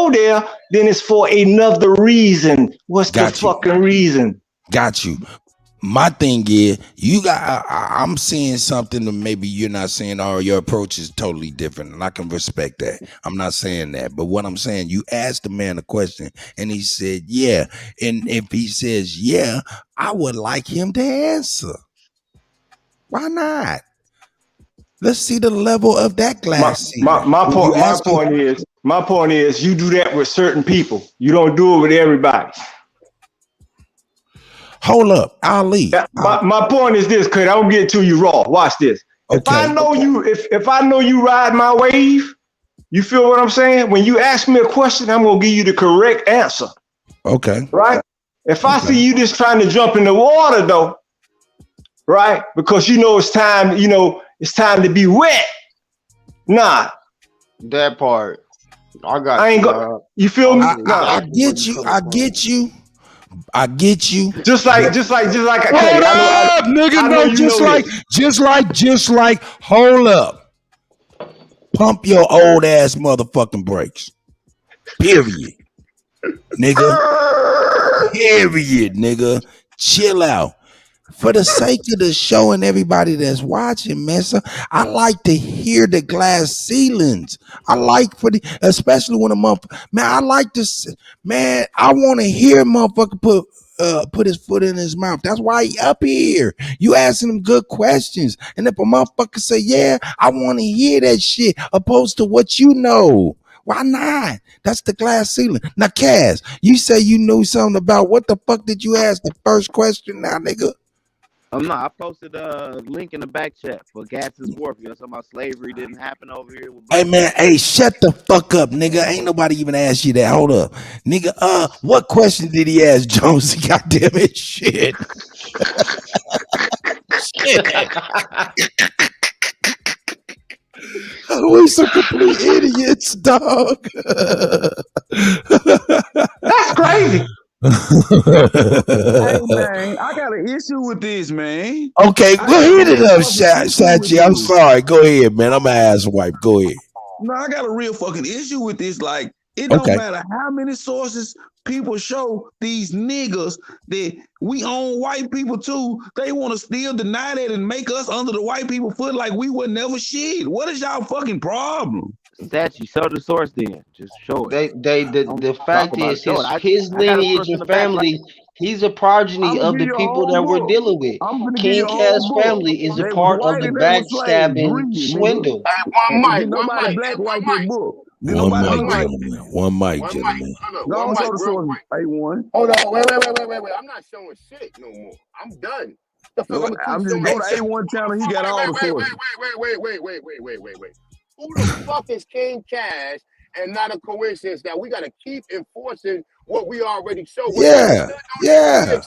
there, then it's for another reason. What's the fucking reason? Got you. My thing is, I'm seeing something that maybe you're not seeing, or your approach is totally different, and I can respect that. I'm not saying that, but what I'm saying, you asked the man a question, and he said, yeah. And if he says, yeah, I would like him to answer. Why not? Let's see the level of that glass. My point is, you do that with certain people. You don't do it with everybody. Hold up, Ali. My point is this, cause I'm gonna get to you raw. Watch this. Okay. If I know you ride my wave, you feel what I'm saying? When you ask me a question, I'm gonna give you the correct answer. Okay. Right? If I see you just trying to jump in the water though, right? Because it's time, it's time to be wet. Nah. That part. I ain't got you feel me? I get you. I get you. Just like hold up, nigga. No, just like hold up. Pump your old ass motherfucking brakes. Period. Nigga. Period, nigga. Chill out. For the sake of the show and everybody that's watching, man, so I like to hear the glass ceilings. I like especially when a motherfucker, man, I like to, man, I want to hear a motherfucker put his foot in his mouth. That's why he up here. You asking him good questions. And if a motherfucker say, yeah, I want to hear that shit, opposed to what you know. Why not? That's the glass ceiling. Now, Kaz, you say you knew something about what the fuck did you ask the first question now, nigga? No, I posted a link in the back chat for Gads's Wharf. Talking about slavery didn't happen over here. Hey, man, shut the fuck up, nigga. Ain't nobody even asked you that. Hold up. Nigga, what question did he ask Jonesy? Goddamn it, shit. We some complete idiots, dog. That's crazy. Hey man, I got an issue with this, man. Okay, go ahead it up, Sachi. I'm sorry. Go ahead, man. I'm an ass wipe. Go ahead. No, I got a real fucking issue with this. Like, it don't matter how many sources people show these niggas that we own white people too. They want to still deny that and make us under the white people foot like we would never shit. What is y'all fucking problem? Statue, show the source then. Just show it. The fact is his lineage and family, he's a progeny of the people that we're dealing with. King Cass family is a part of the backstabbing swindle. One mic. One mic, gentlemen. No, show the source. A1. Hold on, wait. I'm not showing shit no more. I'm done. I'm just going to A1 channel. He got all the sources. Wait. Who the fuck is King Cash? And not a coincidence that we got to keep enforcing what we already showed. Yeah, yeah.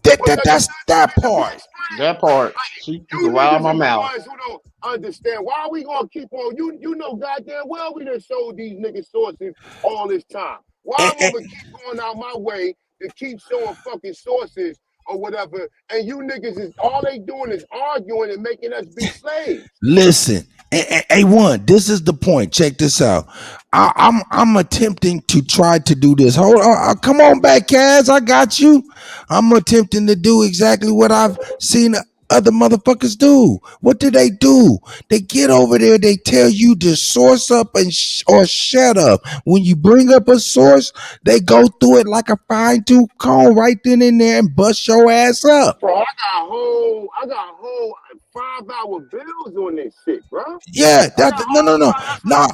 That's that part. That part. See, you can right out my mouth. Who don't understand? Why are we gonna keep on? You know goddamn well we done showed these niggas sources all this time. Why am I gonna keep going out my way to keep showing fucking sources or whatever? And you niggas is all they doing is arguing and making us be slaves. Listen, A1, this is the point. Check this out. I'm attempting to try to do this. Hold on, come on back, Kaz. I got you. I'm attempting to do exactly what I've seen other motherfuckers do. What do? They get over there, they tell you to source up and or shut up. When you bring up a source, they go through it like a fine-tooth comb right then and there and bust your ass up. Bro, I got whole 5-hour bills on this shit, bro. Yeah, no.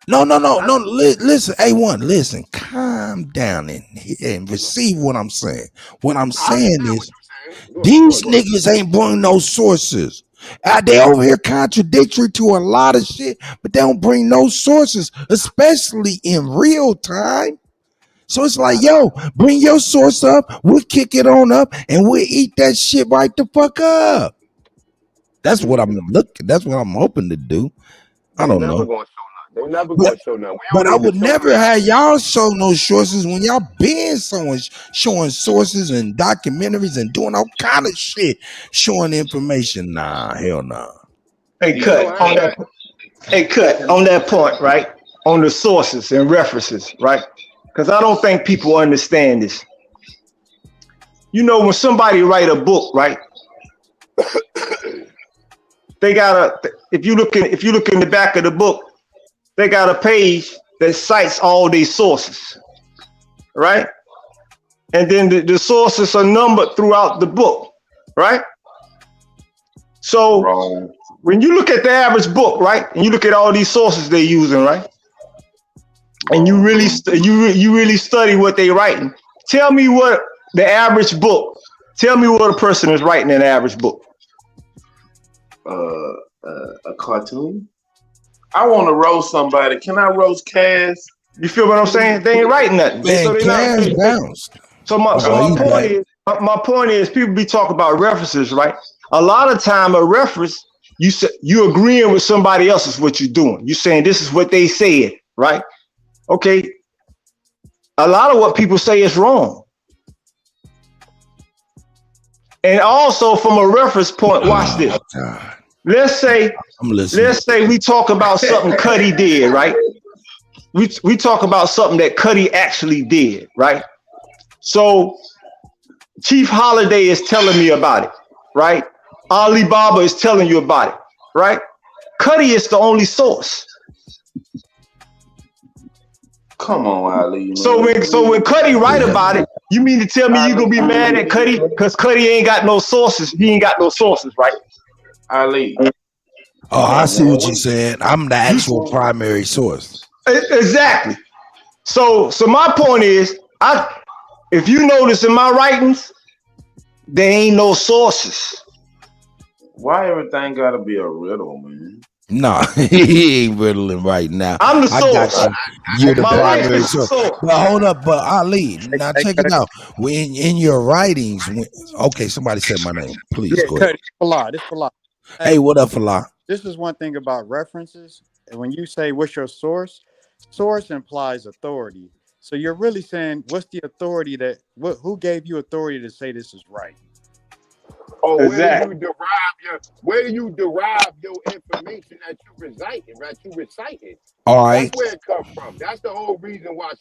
Listen, A1, listen, calm down and receive what I'm saying. What I'm saying is, these niggas ain't bring no sources. They over here contradictory to a lot of shit, but they don't bring no sources, especially in real time. So it's like, yo, bring your source up, we'll kick it on up, and we'll eat that shit right the fuck up. That's what I'm looking. That's what I'm hoping to do. I don't know. They never gonna show nothing. But I would never have y'all show no sources when y'all been showing sources and documentaries and doing all kind of shit, showing information. Nah, hell nah. Hey, Kutt, on that point, right? On the sources and references, right? Because I don't think people understand this. You know, when somebody write a book, right? They gotta. If you look in the back of the book, they got a page that cites all these sources, right? And then the sources are numbered throughout the book, right? So when you look at the average book, right, and you look at all these sources they're using, right, and you really study what they're writing, tell me what the average book. Tell me what a person is writing in an average book. A cartoon. I want to roast somebody. Can I roast Kaz? You feel what I'm saying? They ain't writing nothing. So my point is, people be talking about references, right? A lot of time a reference, you agreeing with somebody else is what you're doing. You're saying this is what they said, right? Okay. A lot of what people say is wrong. And also from a reference point, watch this. Let's say we talk about something Kutty did, right? We talk about something that Kutty actually did, right? So Chief Holiday is telling me about it, right? Alibaba is telling you about it, right? Kutty is the only source. Come on, Ali. Man. So when Kutty write about it, you mean to tell me you gonna be mad at Kutty because Kutty ain't got no sources? He ain't got no sources, right? Ali. Oh, I see what you're saying. I'm the actual primary source. Exactly. So my point is, if you notice in my writings, there ain't no sources. Why everything gotta be a riddle, man? Nah, he ain't riddling right now. I'm the source. You're the primary source. But hold up, but Ali, now check it out. When in your writings, okay, somebody said my name. Please go ahead. This Falah. Hey, what up, Falah? This is one thing about references. And when you say what's your source, source implies authority. So you're really saying what's the authority who gave you authority to say this is right? Oh, where do you derive your information that you reciting? All right. That's where it comes from. That's the whole reason why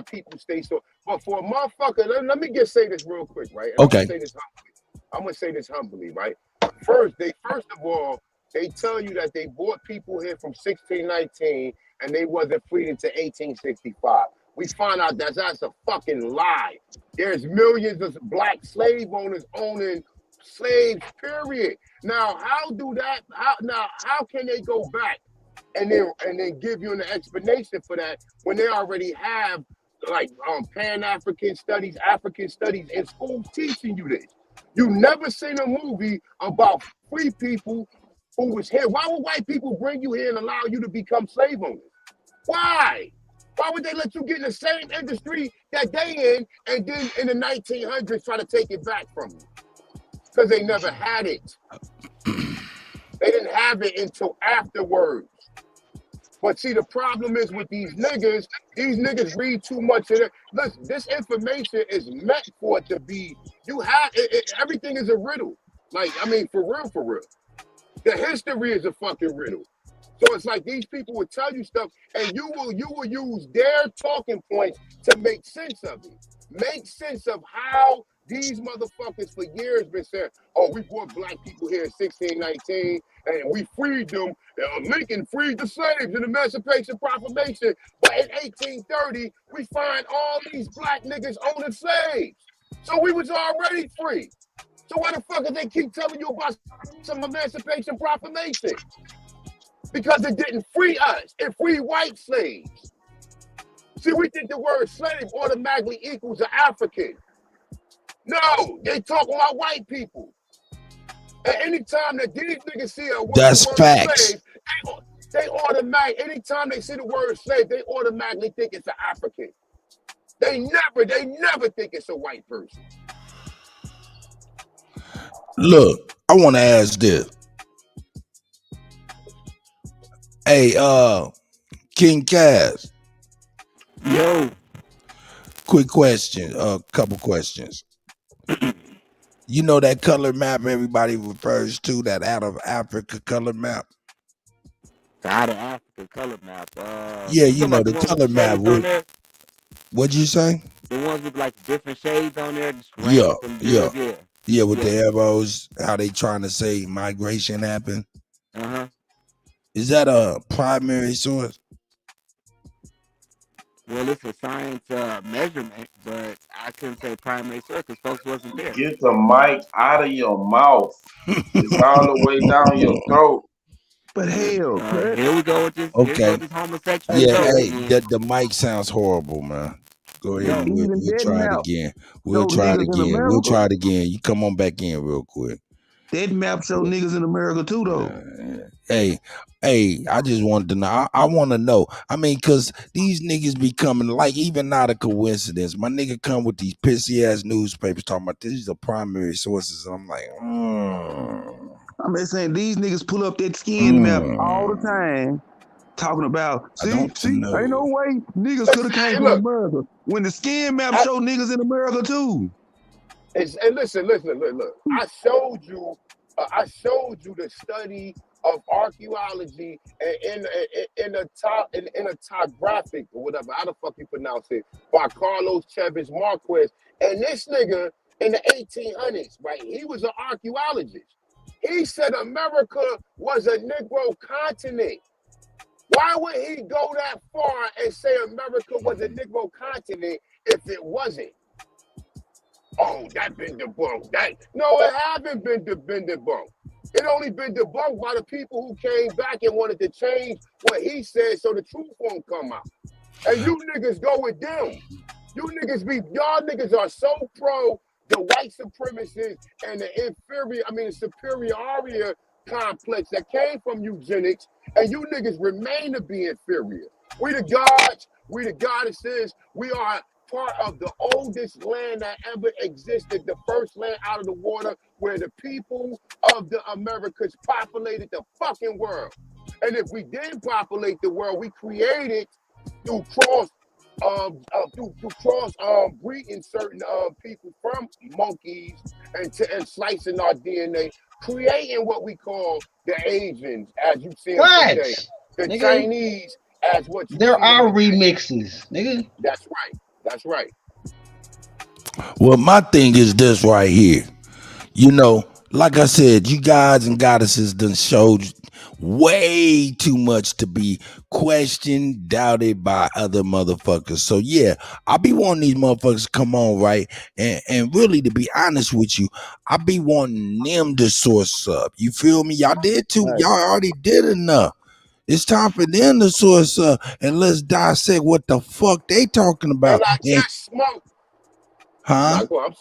people stay so. But for a motherfucker, let me just say this real quick, right? Okay. I'm gonna say this humbly, right? First of all, they tell you that they brought people here from 1619 and they wasn't freed until 1865. We find out that's a fucking lie. There's millions of black slave owners owning slaves, period. Now, how can they go back and then give you an explanation for that when they already have like Pan-African studies, African studies in schools teaching you this? You never seen a movie about free people who was here. Why would white people bring you here and allow you to become slave owners? Why? Why would they let you get in the same industry that they in, and then in the 1900s try to take it back from you? Because they never had it. They didn't have it until afterwards. But see, the problem is with these niggas read too much of it. Listen, this information is meant for it to be, you have, everything is a riddle. Like, I mean, for real. The history is a fucking riddle. So it's like these people will tell you stuff, and you will use their talking points to make sense of it. Make sense of how these motherfuckers for years been saying, oh, we brought black people here in 1619, and we freed them. Lincoln freed the slaves in the Emancipation Proclamation. But in 1830, we find all these black niggas owning slaves. So we was already free. So why the fuck did they keep telling you about some Emancipation Proclamation? Because it didn't free us. It freed white slaves. See, we think the word slave automatically equals an African. No, they talking about white people. And anytime that these niggas see a word, that's word facts. slave, they automatically, anytime they see the word slave, they automatically think it's an African. They never think it's a white person. Look, I want to ask this. Hey, King Cass. Yo. Quick question, couple questions. You know that color map everybody refers to, that out of Africa color map? The out of Africa color map. Yeah, you know the color map. What'd you say? The ones with like different shades on there, just Yeah, random from Europe. yeah, with the arrows, how they trying to say migration happened. Is that a primary source? Well, it's a science measurement, but I couldn't say primary source because folks wasn't there. Get the mic out of your mouth. It's all the way down your throat. But hell, here we go with this. Okay. This homosexual. Yeah, hey, the mic sounds horrible, man. Go ahead. We'll try it again. We'll try it again. You come on back in real quick. That map show niggas in America too, though. Hey, I just wanted to know. I want to know. I mean, because these niggas be coming, like, even not a coincidence. My nigga come with these pissy ass newspapers talking about these are primary sources. I'm like, I'm just saying these niggas pull up that skin map all the time, talking about. See, ain't no way niggas could have came from America when the skin map show niggas in America too. And listen, look. I showed you the study of archaeology and in a topographic or whatever, how the fuck you pronounce it, by Carlos Chavez Marquez. And this nigga in the 1800s, right? He was an archaeologist. He said America was a Negro continent. Why would he go that far and say America was a Negro continent if it wasn't? Oh, that been debunked. No, it haven't been debunked. It only been debunked by the people who came back and wanted to change what he said so the truth won't come out. And you niggas go with them. Y'all niggas are so pro the white supremacists and the superiority complex that came from eugenics, and you niggas remain to be inferior. We the gods, we the goddesses, we are part of the oldest land that ever existed, the first land out of the water where the people of the Americas populated the fucking world. And if we didn't populate the world, we created through breeding certain people from monkeys and slicing our DNA, creating what we call the Asians, as you see today, the Chinese, as what you there see are today. remixes, nigga. That's right. Well, my thing is this right here. You know, like I said, you guys and goddesses done showed way too much to be questioned, doubted by other motherfuckers. So yeah, I be wanting these motherfuckers to come on, right? And really, to be honest with you, I be wanting them to source up. You feel me? Y'all did too. Y'all already did enough. It's time for them to source up and let's dissect what the fuck they talking about. And I just smoked. Huh? I'm sorry.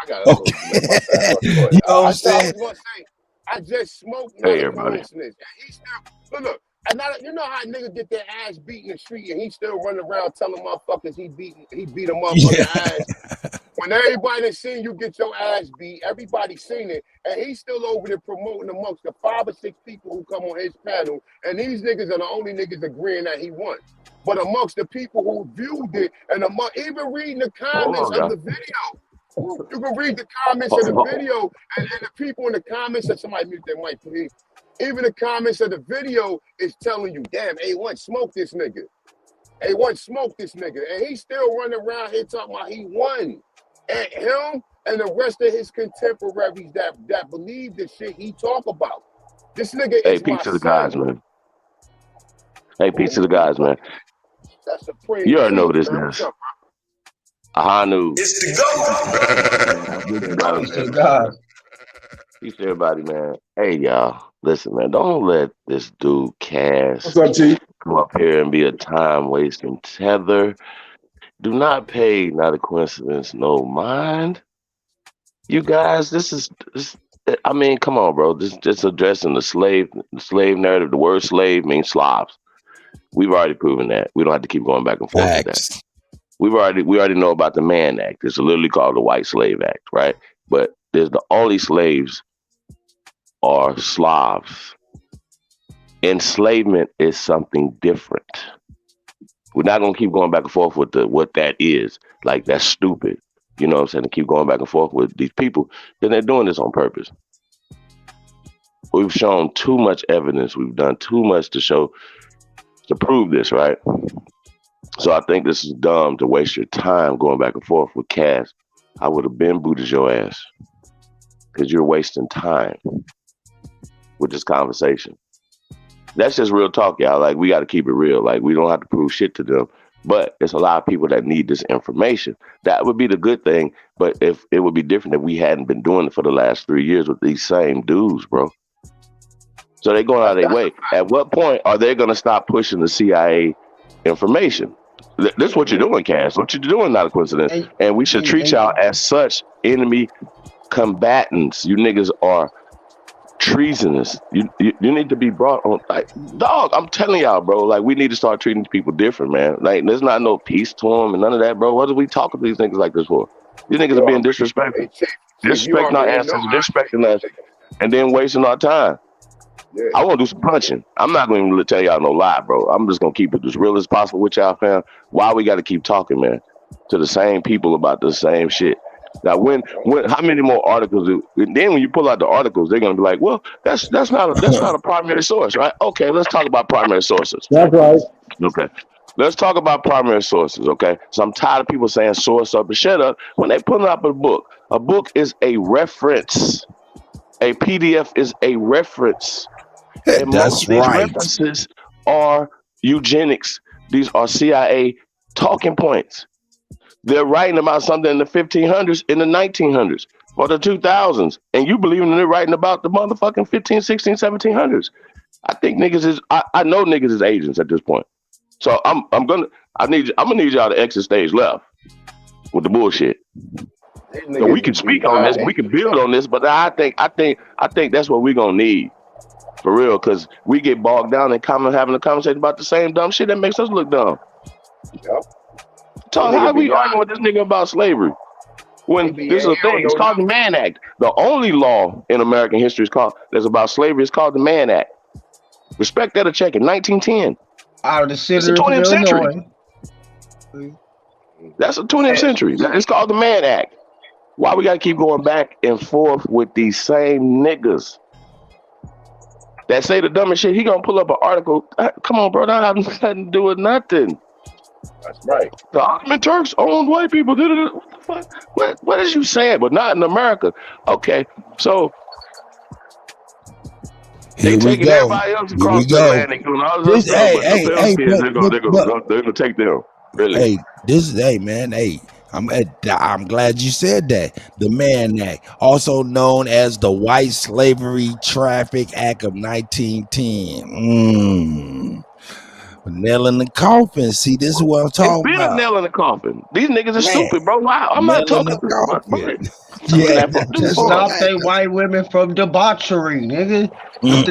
I got to make my bad. You know what I'm saying? I was going to say, I just smoked Hey, not a everybody. coincidence. And he still, look, And you know how niggas get their ass beat in the street and he still running around telling motherfuckers he beat a motherfucking ass. When everybody done seen you get your ass beat, everybody seen it, and he's still over there promoting amongst the 5 or 6 people who come on his panel, and these niggas are the only niggas agreeing that he won. But amongst the people who viewed it, and even reading the comments of the video, you can read the comments of the video, and the people in the comments, and somebody mute their mic, please. Even the comments of the video is telling you, damn, A1 smoked this nigga. A1 smoked this nigga. And he's still running around here talking about he won. And him and the rest of his contemporaries that believe the shit he talk about. This nigga is peace to the guys, man. Hey, peace to the guys, man. That's supreme. You already know what this is. Ahanu. It's the go. Peace to the guys. Peace to everybody, man. Hey, y'all. Listen, man, don't let this dude Cass come up here and be a time-wasting tether. Do not pay, not a coincidence, no mind. You guys, this I mean, come on, bro. This just addressing the slave narrative. The word slave means Slavs. We've already proven that. We don't have to keep going back and forth with that. We already know about the Mann Act. It's literally called the White Slave Act, right? But there's the only slaves are Slavs. Enslavement is something different. We're not gonna keep going back and forth with what that is. Like, that's stupid. You know what I'm saying? To keep going back and forth with these people, then they're doing this on purpose. We've shown too much evidence. We've done too much to prove this, right? So I think this is dumb to waste your time going back and forth with Cass. I would have been booted your ass because you're wasting time with this conversation. That's just real talk, y'all. Like, we got to keep it real. Like, we don't have to prove shit to them, but there's a lot of people that need this information. That would be the good thing, but if it would be different if we hadn't been doing it for the last 3 years with these same dudes, bro. So they're going out of their way. At what point are they going to stop pushing the CIA information? This is what you're doing, Cass. What you're doing, not a coincidence. And we should treat y'all as such enemy combatants. You niggas are treasonous. You need to be brought on. Like, dog, I'm telling y'all, bro. Like, we need to start treating people different, man. Like, there's not no peace to them and none of that, bro. What are we talking to these niggas like this for? These niggas are being disrespectful. Disrespecting our ancestors, disrespecting us, and then wasting our time. Yeah. I want to do some punching. I'm not going to tell y'all no lie, bro. I'm just going to keep it as real as possible with y'all, fam. Why we got to keep talking, man, to the same people about the same shit? Now, how many more articles then when you pull out the articles, they're going to be like, well, that's not a primary source, right? Okay, let's talk about primary sources. That's right. Okay. Let's talk about primary sources, okay? So I'm tired of people saying source up and shut up when they put up a book. A book is a reference. A PDF is a reference. And That's these right. references are eugenics. These are CIA talking points. They're writing about something in the 1500s, in the 1900s, or the 2000s. And you believe in they're writing about the motherfucking 15, 16, 1700s. I think I know niggas is agents at this point. So I'm gonna need y'all to exit stage left with the bullshit. So we can speak on this, we can build on this, but I think that's what we're gonna need. For real, because we get bogged down and having a conversation about the same dumb shit that makes us look dumb. Yep. So how are we arguing with this nigga about slavery? When this is a thing, it's called the Mann Act. The only law in American history that's about slavery is called the Mann Act. Respect that or check it. 1910. Out of the city it's the 20th century. That's the 20th century. It's called the Mann Act. Why we gotta keep going back and forth with these same niggas that say the dumbest shit? He gonna pull up an article. Come on, bro, that has nothing to do with nothing. That's right. The Ottoman Turks owned white people. What the fuck? What is you saying? But not in America. Okay, so they taking everybody else across the Atlantic doing all this stuff. They're gonna take them. Really? Hey, man. Hey, I'm glad you said that. The Mann Act, also known as the White Slavery Traffic Act of 1910. Nail in the coffin. See, this is what I'm talking about. It's been a nail in the coffin. These niggas are stupid, bro. Wow, I'm not talking about Yeah, To stop they white women from debauchery, nigga. But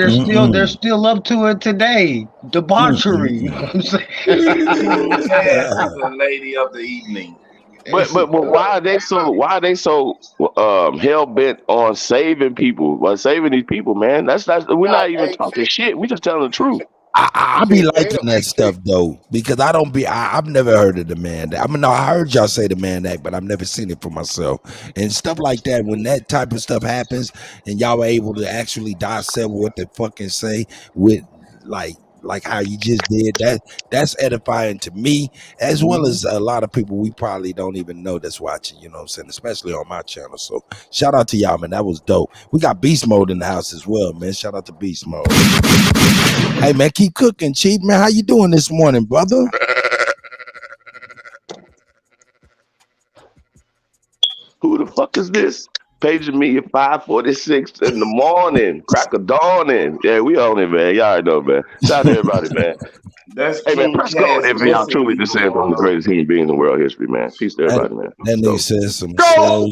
they're still up to it today. Debauchery. You know what I'm saying? King Cass is a lady of the evening. But why are they so hell bent on saving people, saving these people, man? We're not even talking shit. We just telling the truth. I be liking that stuff though, because I've never heard of the Man Act. I mean, no, I heard y'all say the Man Act, but I've never seen it for myself. And stuff like that, when that type of stuff happens, and y'all are able to actually dissect what they fucking say with like how you just did, that's edifying to me, as well as a lot of people we probably don't even know that's watching, you know what I'm saying, especially on my channel. So shout out to y'all, man. That was dope. We got Beast Mode in the house as well, man. Shout out to Beast Mode. Hey man, keep cooking, Chief, man. How you doing this morning, brother? Who the fuck is this? Paging me at 5:46 in the morning, crack of dawning. Yeah, we on it, man. Y'all already know, man. Shout out to everybody, man. That's hey, man, King press go Cass if y'all missing truly people descend from on the greatest human being in the world history, man. Peace to everybody, man. That nigga says some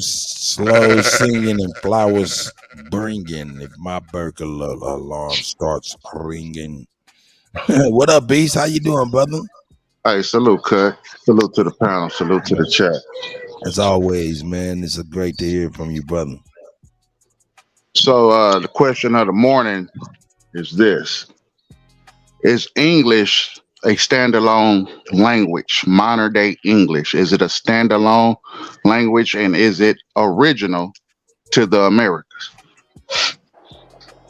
slow singing and flowers bringing if my burglar alarm starts ringing. What up, Beast? How you doing, brother? Hey, salute, Cut. Salute to the panel. Salute to the chat. As always, man, it's great to hear from you, brother. So the question of the morning is this. Is English a standalone language, modern day English? Is it a standalone language, and is it original to the Americas?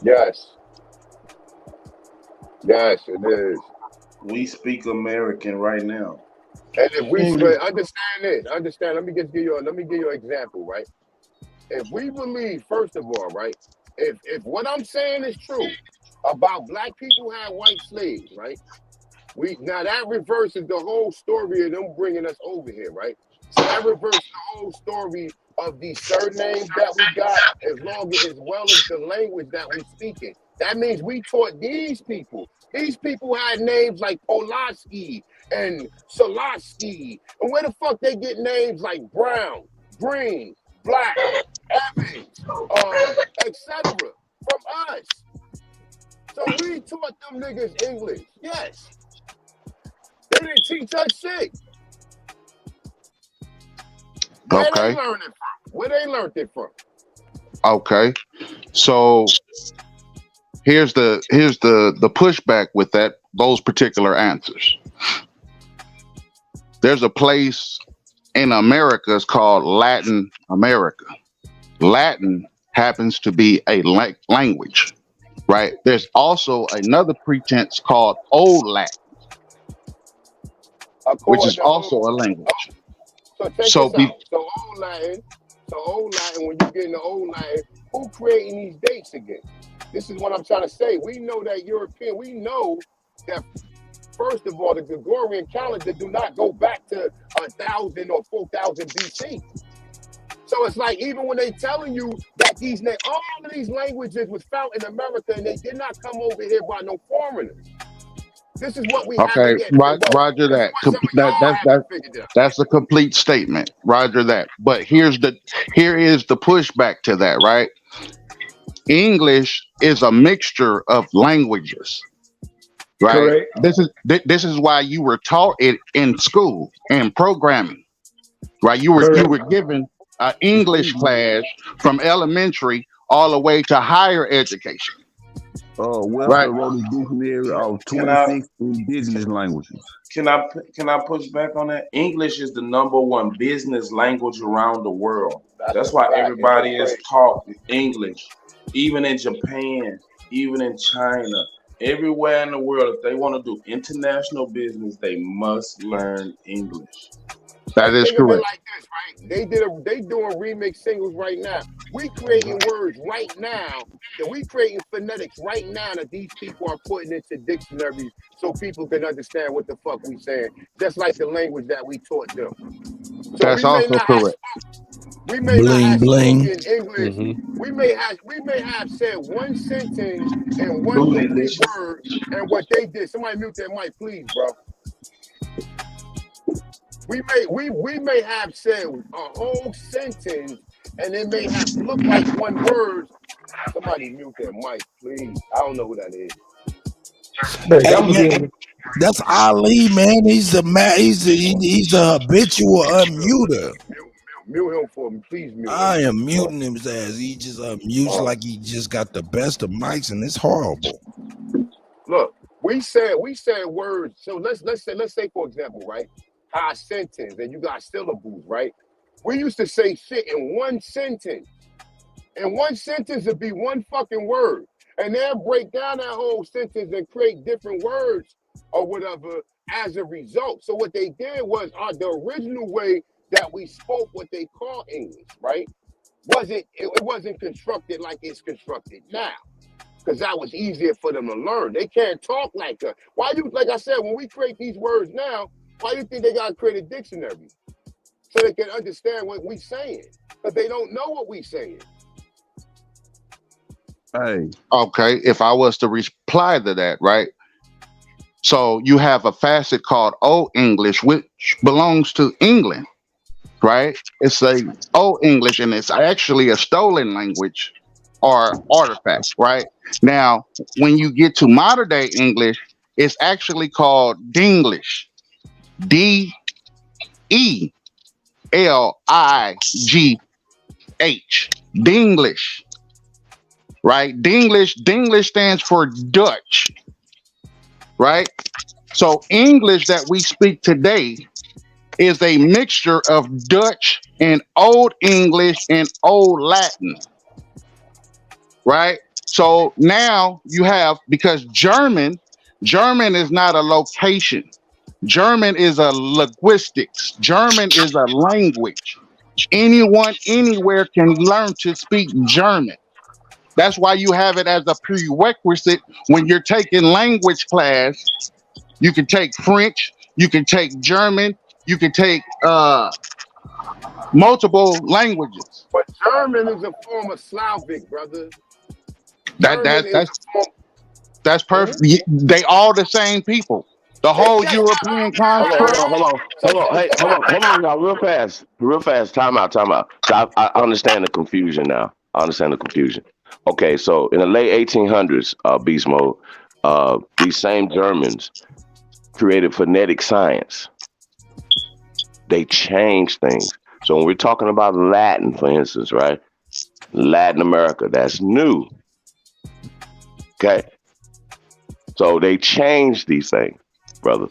Yes. Yes, it is. We speak American right now. And if we understand this, let me give you an example, right? If we believe, first of all, right, if what I'm saying is true about black people had white slaves, right? Now that reverses the whole story of them bringing us over here, right? So that reverses the whole story of these surnames that we got, as well as the language that we speaking. That means we taught these people. These people had names like Pulaski and Solaski. And where the fuck they get names like Brown, Green, Black, Evans, etc. from us? So we taught them niggas English. Yes. They didn't teach us shit. Where they learned it from? Where they learned it from? Okay. So here's the pushback with those particular answers. There's a place in America, it's called Latin America. Latin happens to be a language, right? There's also another pretense called Old Latin, which is also a language. So check this out. So Old Latin, when you get into Old Latin, who creating these dates again? This is what I'm trying to say. We know that we know that, first of all, the Gregorian calendar do not go back to 1,000 or 4,000 BC. So it's like, even when they telling you that all of these languages was found in America and they did not come over here by no foreigners. This is what we have to get. Roger that. That's a complete statement. Roger that. But here is the pushback to that, right? English is a mixture of languages, right? Correct. This is why you were taught it in school and programming, right? You were given an English class from elementary all the way to higher education. Webster wrote a dictionary of 26 indigenous languages. Can I push back on that? English is the #1 business language around the world. That's why everybody is taught English. Even in Japan, even in China, everywhere in the world, if they want to do international business, they must learn English. That is correct. Like this, right? They doing remix singles right now. We creating words right now, that we creating phonetics right now that these people are putting into dictionaries so people can understand what the fuck we saying. Just like the language that we taught them. So that's also correct. We may not have bling. spoken English. We may have said one sentence and one English word, and what they did. Somebody mute that mic, please, bro. We may have said a whole sentence and it may have looked like one word. Somebody mute that mic, please. I don't know who that is. Hey man, that's Ali, man. He's a habitual unmuter. Mute him for me, please. Mute him. I am muting him as he just unmutes like he just got the best of mics, and it's horrible. Look, we said words. So let's say for example, right? Our sentence, and you got syllables, right? We used to say shit in one sentence. And one sentence would be one fucking word. And they'll break down that whole sentence and create different words or whatever as a result. So what they did was the original way that we spoke what they call English, right? It wasn't constructed like it's constructed now. Because that was easier for them to learn. They can't talk like that. Why you, like I said, when we create these words now, why you think they gotta create a dictionary? So they can understand what we saying. But they don't know what we saying. Hey. Okay, if I was to reply to that, right? So you have a facet called Old English, which belongs to England, right? It's a Old English, and it's actually a stolen language or artifact, right? Now, when you get to modern day English, it's actually called Dinglish. D-E-L-I-G-H. Dinglish. Right? Dinglish stands for Dutch. Right? So English that we speak today is a mixture of Dutch and Old English and Old Latin. Right? So now you have, because German is not a location. German is a linguistics. German is a language. Anyone, anywhere can learn to speak German. That's why you have it as a prerequisite when you're taking language class. You can take French, you can take German, you can take multiple languages. But German is a form of Slavic, brother. That's perfect. They all the same people. The whole European construct. Hold on. Hey, hold on, y'all. Real fast. Time out. I understand the confusion now. Okay, so in the late 1800s, Beast Mode, these same Germans created phonetic science. They changed things. So when we're talking about Latin, for instance, right? Latin America, that's new. Okay? So they changed these things, brother.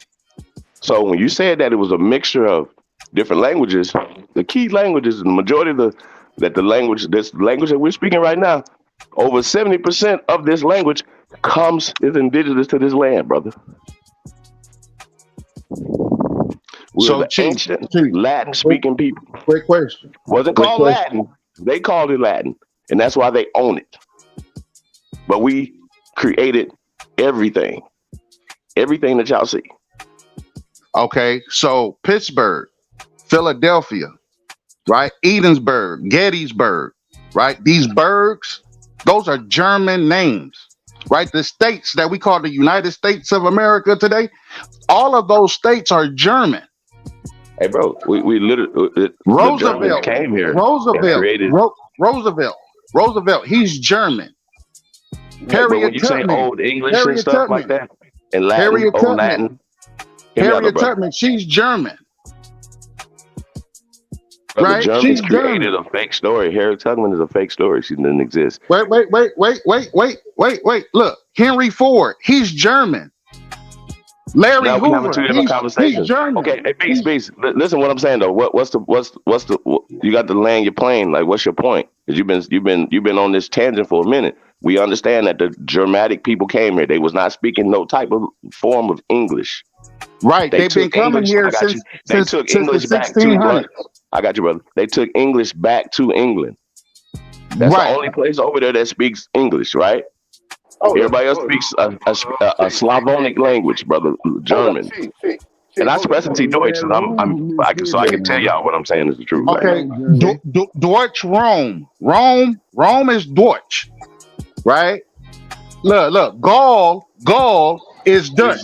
So when you said that it was a mixture of different languages, the key languages, the majority of this language that we're speaking right now, over 70% of this language is indigenous to this land, brother. We're the ancient Latin-speaking people. Great question. Wasn't called Latin. They called it Latin, and that's why they own it. But we created everything that y'all see. Okay, so Pittsburgh, Philadelphia, right? Edensburg, Gettysburg, right? These burgs, those are German names, right? The states that we call the United States of America today, all of those states are German. Hey, bro, we literally Roosevelt came here. Roosevelt, he's German. But when you say Old English and stuff like that, and Latin, Old Latin, Harriet Tubman, she's German. Right? The Germans created a fake story. Harriet Tubman is a fake story. She didn't exist. Wait. Look, Henry Ford, he's German. Larry Hoover, we having two different conversations. He's German. Okay, hey, Beast. Listen, what I'm saying though. What's the? You got to land your plane. Like, what's your point? Because you've been on this tangent for a minute. We understand that the Germanic people came here. They was not speaking no type of form of English. Right. They've been coming here since they took English the back to 1600s. I got you, brother. They took English back to England. That's the only place over there that speaks English, right? Everybody else speaks a Slavonic language, brother, German. And I sprechen Deutsch, and so I can tell y'all what I'm saying is the truth. Okay, Deutsch Rome. Rome is Deutsch, right? Look, Gaul is Dutch.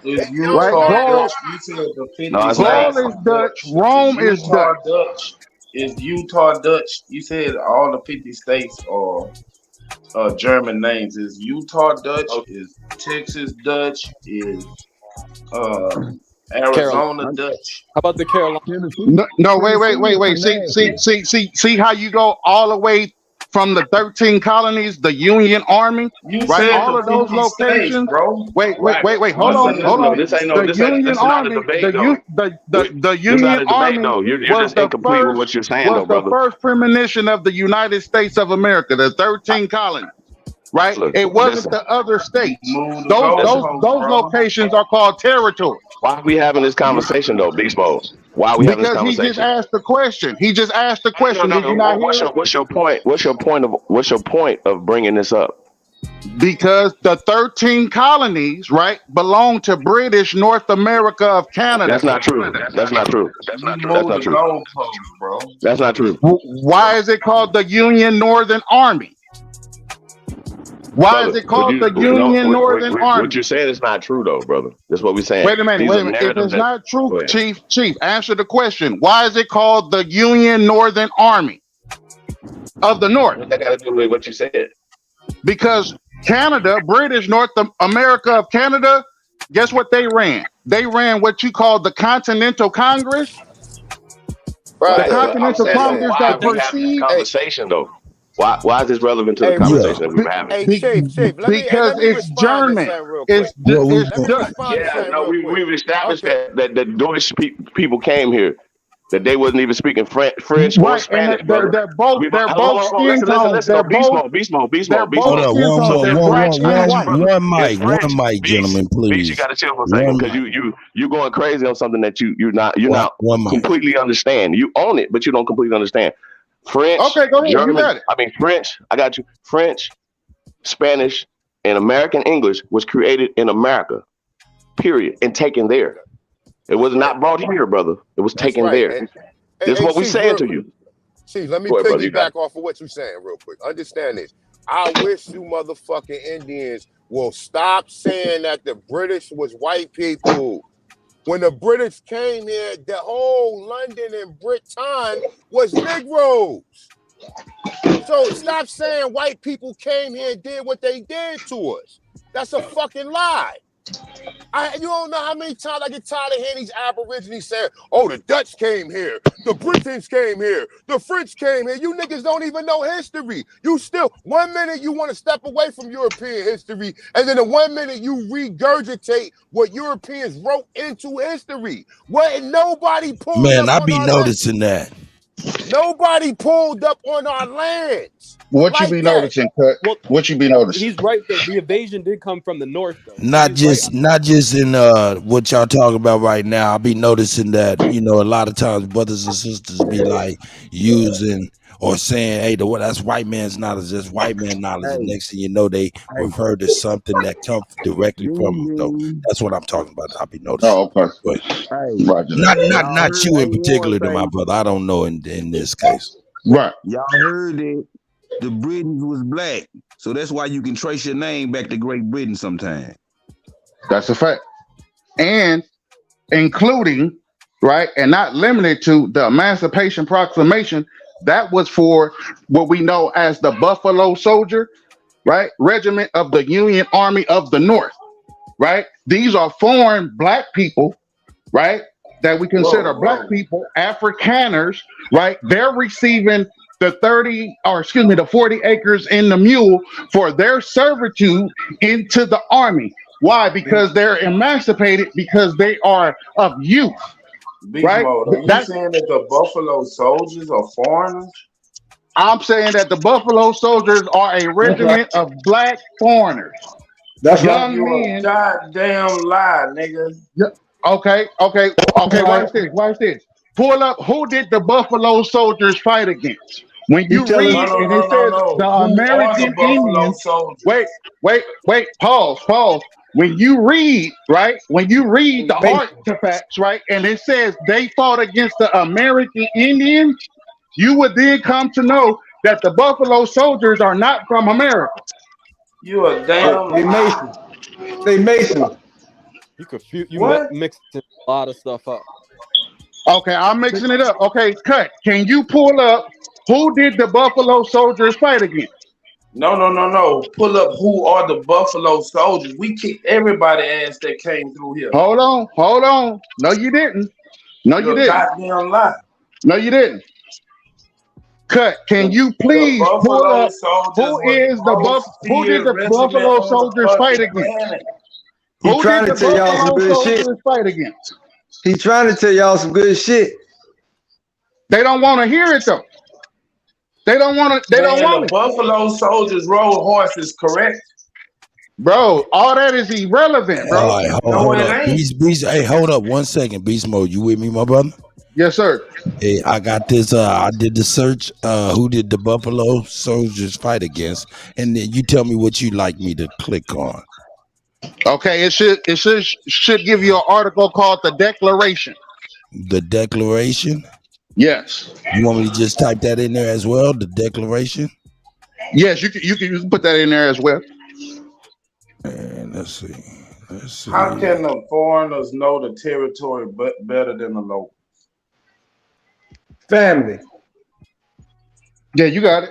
Right? Gaul is Dutch. Rome is Dutch. Is Utah Dutch? You said all the 50 states are German names. Is Utah Dutch? Is Texas Dutch? Is Arizona Carolina. Dutch? How about the Carolina? No, wait. See how you go all the way from the 13 colonies, the Union Army, You right? said All the of those 50 states, locations. bro. Wait. No, Hold on. this ain't The Union not a Army, debate though. the This not Union a debate Army though. You're was just the incomplete with what first you're saying though, brother. premonition of the United States of America, the 13 colonies. Right? Look, It wasn't the other states. Move the Those goalposts, bro. locations are called territories. Why are we having this conversation though, Beast Mode? Why are we having this Because he just conversation? asked the question. He just asked the question. Did you not hear it? What's your point? What's your point of bringing this up? Because the 13 colonies, right, belong to British North America of Canada. That's not true. That's not true. That's not true. That's not true. Goalposts, bro. That's not true. Why is it called the Union Northern Army? Why is it called the Union Northern Army? What you're saying is not true, though, brother. That's what we're saying. Wait a minute. If it's not true, Chief, answer the question. Why is it called the Union Northern Army of the North? What that got to do with what you said? Because Canada, British North America of Canada, guess what they ran? They ran what you call the Continental Congress. Right. The Continental Congress that perceived conversation though. Why is this relevant to the conversation that we're having? Chief, because it's German. It's we've established that the Deutsch people came here, that they wasn't even speaking French or Spanish, brother. They're both skin tones. Beast mode. Hold up, one mic, gentlemen, please. Beast, you gotta chill for a second because you going crazy on something that you're not completely understand. You own it, but you don't completely understand. French, okay, go ahead. German, You got it. I mean French. I got you. French, Spanish, and American English was created in America, period, and taken there. It was not brought here, brother. It was taken there. This is what we're saying to you. Chief, let me piggyback off of what you're saying real quick. Understand this. I wish you motherfucking Indians will stop saying that the British was white people. When the British came here, the whole London and Britain was Negroes. So stop saying white people came here and did what they did to us. That's a fucking lie. You don't know how many times I get tired of hearing these Aborigines saying, oh, the Dutch came here, the Britons came here, the French came here. You niggas don't even know history. You still, 1 minute you want to step away from European history, and then the 1 minute you regurgitate what Europeans wrote into history. What nobody pulled Man, up I be noticing that. Nobody pulled up on our lands. What you be noticing, Cut? What you be noticing? He's right that the invasion did come from the north, though. Not just in what y'all talking about right now. I be noticing that, a lot of times brothers and sisters be like using or saying, hey, that's white man's knowledge, that's white man knowledge. And next thing you know, they refer to something that comes directly from them. So that's what I'm talking about. I be noticing. Oh, okay. Not you in particular, to my brother. I don't know in this case. Right. Y'all heard that the Britons was black. So that's why you can trace your name back to Great Britain sometime. That's a fact. And including, right, and not limited to the Emancipation Proclamation, that was for what we know as the Buffalo Soldier, right, Regiment of the Union Army of the North, right? These are foreign black people, right, that we consider black people, Afrikaners, right? They're receiving the 40 acres in the mule for their servitude into the army. Why? Because they're emancipated, because they are of youth. Right? Are you saying that the Buffalo Soldiers are foreigners? I'm saying that the Buffalo Soldiers are a regiment of black foreigners. That's young men. Goddamn lie, nigga. Yeah. Okay. Watch this. Pull up. Who did the Buffalo Soldiers fight against? When you read and it says the American Indians. Wait. Pause. When you read, right? When you read the artifacts, right, and it says they fought against the American Indians, you would then come to know that the Buffalo Soldiers are not from America. You a damn They Mason. You mixed a lot of stuff up. Okay, I'm mixing it up. Okay, cut. Can you pull up who did the Buffalo Soldiers fight against? No. Pull up who are the Buffalo Soldiers. We kicked everybody ass that came through here. Hold on. No, you didn't. You're a goddamn lie. No, you didn't. Cut. Can you please pull up who did the Buffalo Soldiers fight against? He trying to tell y'all some good shit. Fight against? He trying to tell y'all some good shit. They don't want to hear it though. They don't want it. The Buffalo Soldiers rode horses, correct? Bro, all that is irrelevant, bro. All right, hold up. Beast, hey, hold up 1 second. Beast Mode, you with me, my brother? Yes, sir. Hey, I got this. I did the search. Who did the Buffalo Soldiers fight against? And then you tell me what you'd like me to click on. Okay, it should give you an article called The Declaration. The Declaration? Yes. You want me to just type that in there as well? The Declaration? Yes, you can put that in there as well. And let's see. How can the foreigners know the territory better than the locals? Family. Yeah, you got it.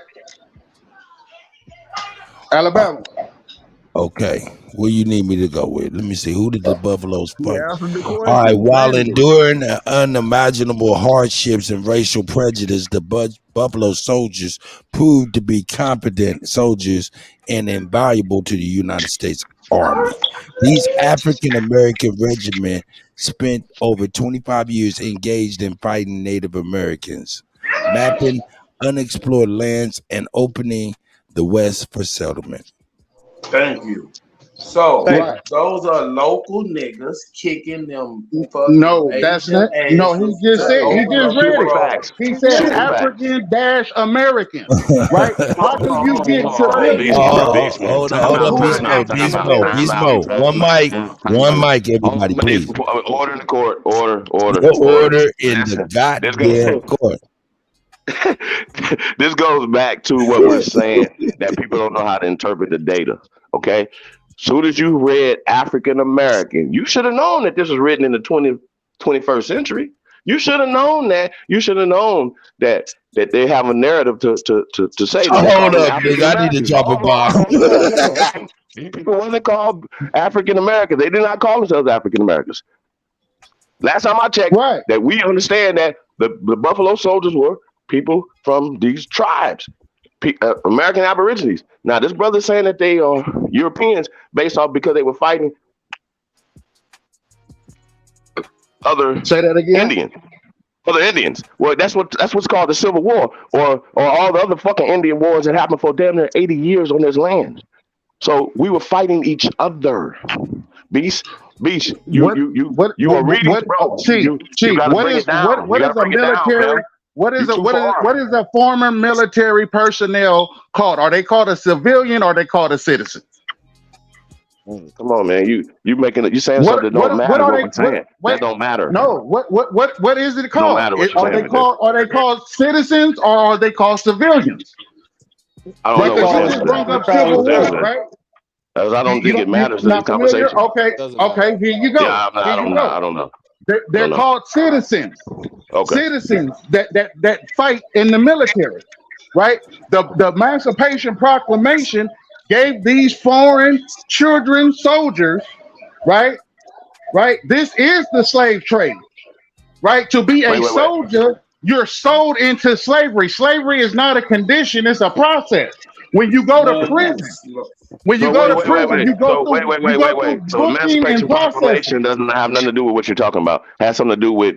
Alabama. Okay, where you need me to go with? Let me see. Who did the Buffaloes fight? Yeah, all right, while enduring unimaginable hardships and racial prejudice, the Buffalo Soldiers proved to be competent soldiers and invaluable to the United States Army. These African-American regiment spent over 25 years engaged in fighting Native Americans, mapping unexplored lands and opening the West for settlement. Thank you. So those are local niggas kicking them. No, that's not. No, he just said. He just read it. He said African-American. Right? How do you get civilians? Hold up, Beast Mode. One mic, everybody, please. Order in the court. Order in the goddamn court. This goes back to what we're saying, that people don't know how to interpret the data. Okay, soon as you read African American, you should have known that this was written in the 21st century. You should have known that. You should have known that they have a narrative to say. Hold up, nigga. I need to drop a bomb. People wasn't called African Americans. They did not call themselves African Americans. Last time I checked, that we understand that the Buffalo Soldiers were people from these tribes, American Aborigines. Now, this brother's saying that they are Europeans based off because they were fighting other Indians. Well, that's what's called the Civil War, or all the other fucking Indian wars that happened for damn near 80 years on this land. So we were fighting each other. Beast, you are reading, bro. What is a former military personnel called? Are they called a civilian or are they called a citizen? Come on, man. You saying something that don't matter. That don't matter. No. What is it called? Are they called citizens or are they called civilians? I don't know. Right? I don't think it matters in this conversation. Okay. Here you go. Yeah, I don't know. They're called citizens. Okay. Citizens that fight in the military, right? The Emancipation Proclamation gave these foreign children soldiers, right? This is the slave trade, right? To be a soldier, you're sold into slavery. Slavery is not a condition; it's a process. When you go to prison, you go to prison. So Emancipation Proclamation doesn't have nothing to do with what you're talking about. It has something to do with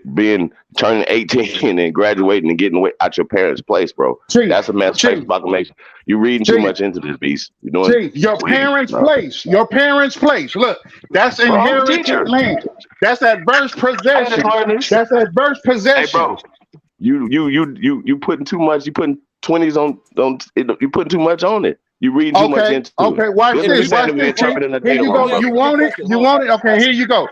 turning 18 and graduating and getting out your parents' place, bro. That's Emancipation Proclamation. You're reading too much into this, beast. You're doing your parents' place. Your parents' place. Look, that's inherited land. That's adverse possession. That's adverse possession. Hey, bro, you putting too much. You putting 20s on. You putting too much on it. You read too much into it. Okay, watch this. Here you go. You want it? Okay, here you go.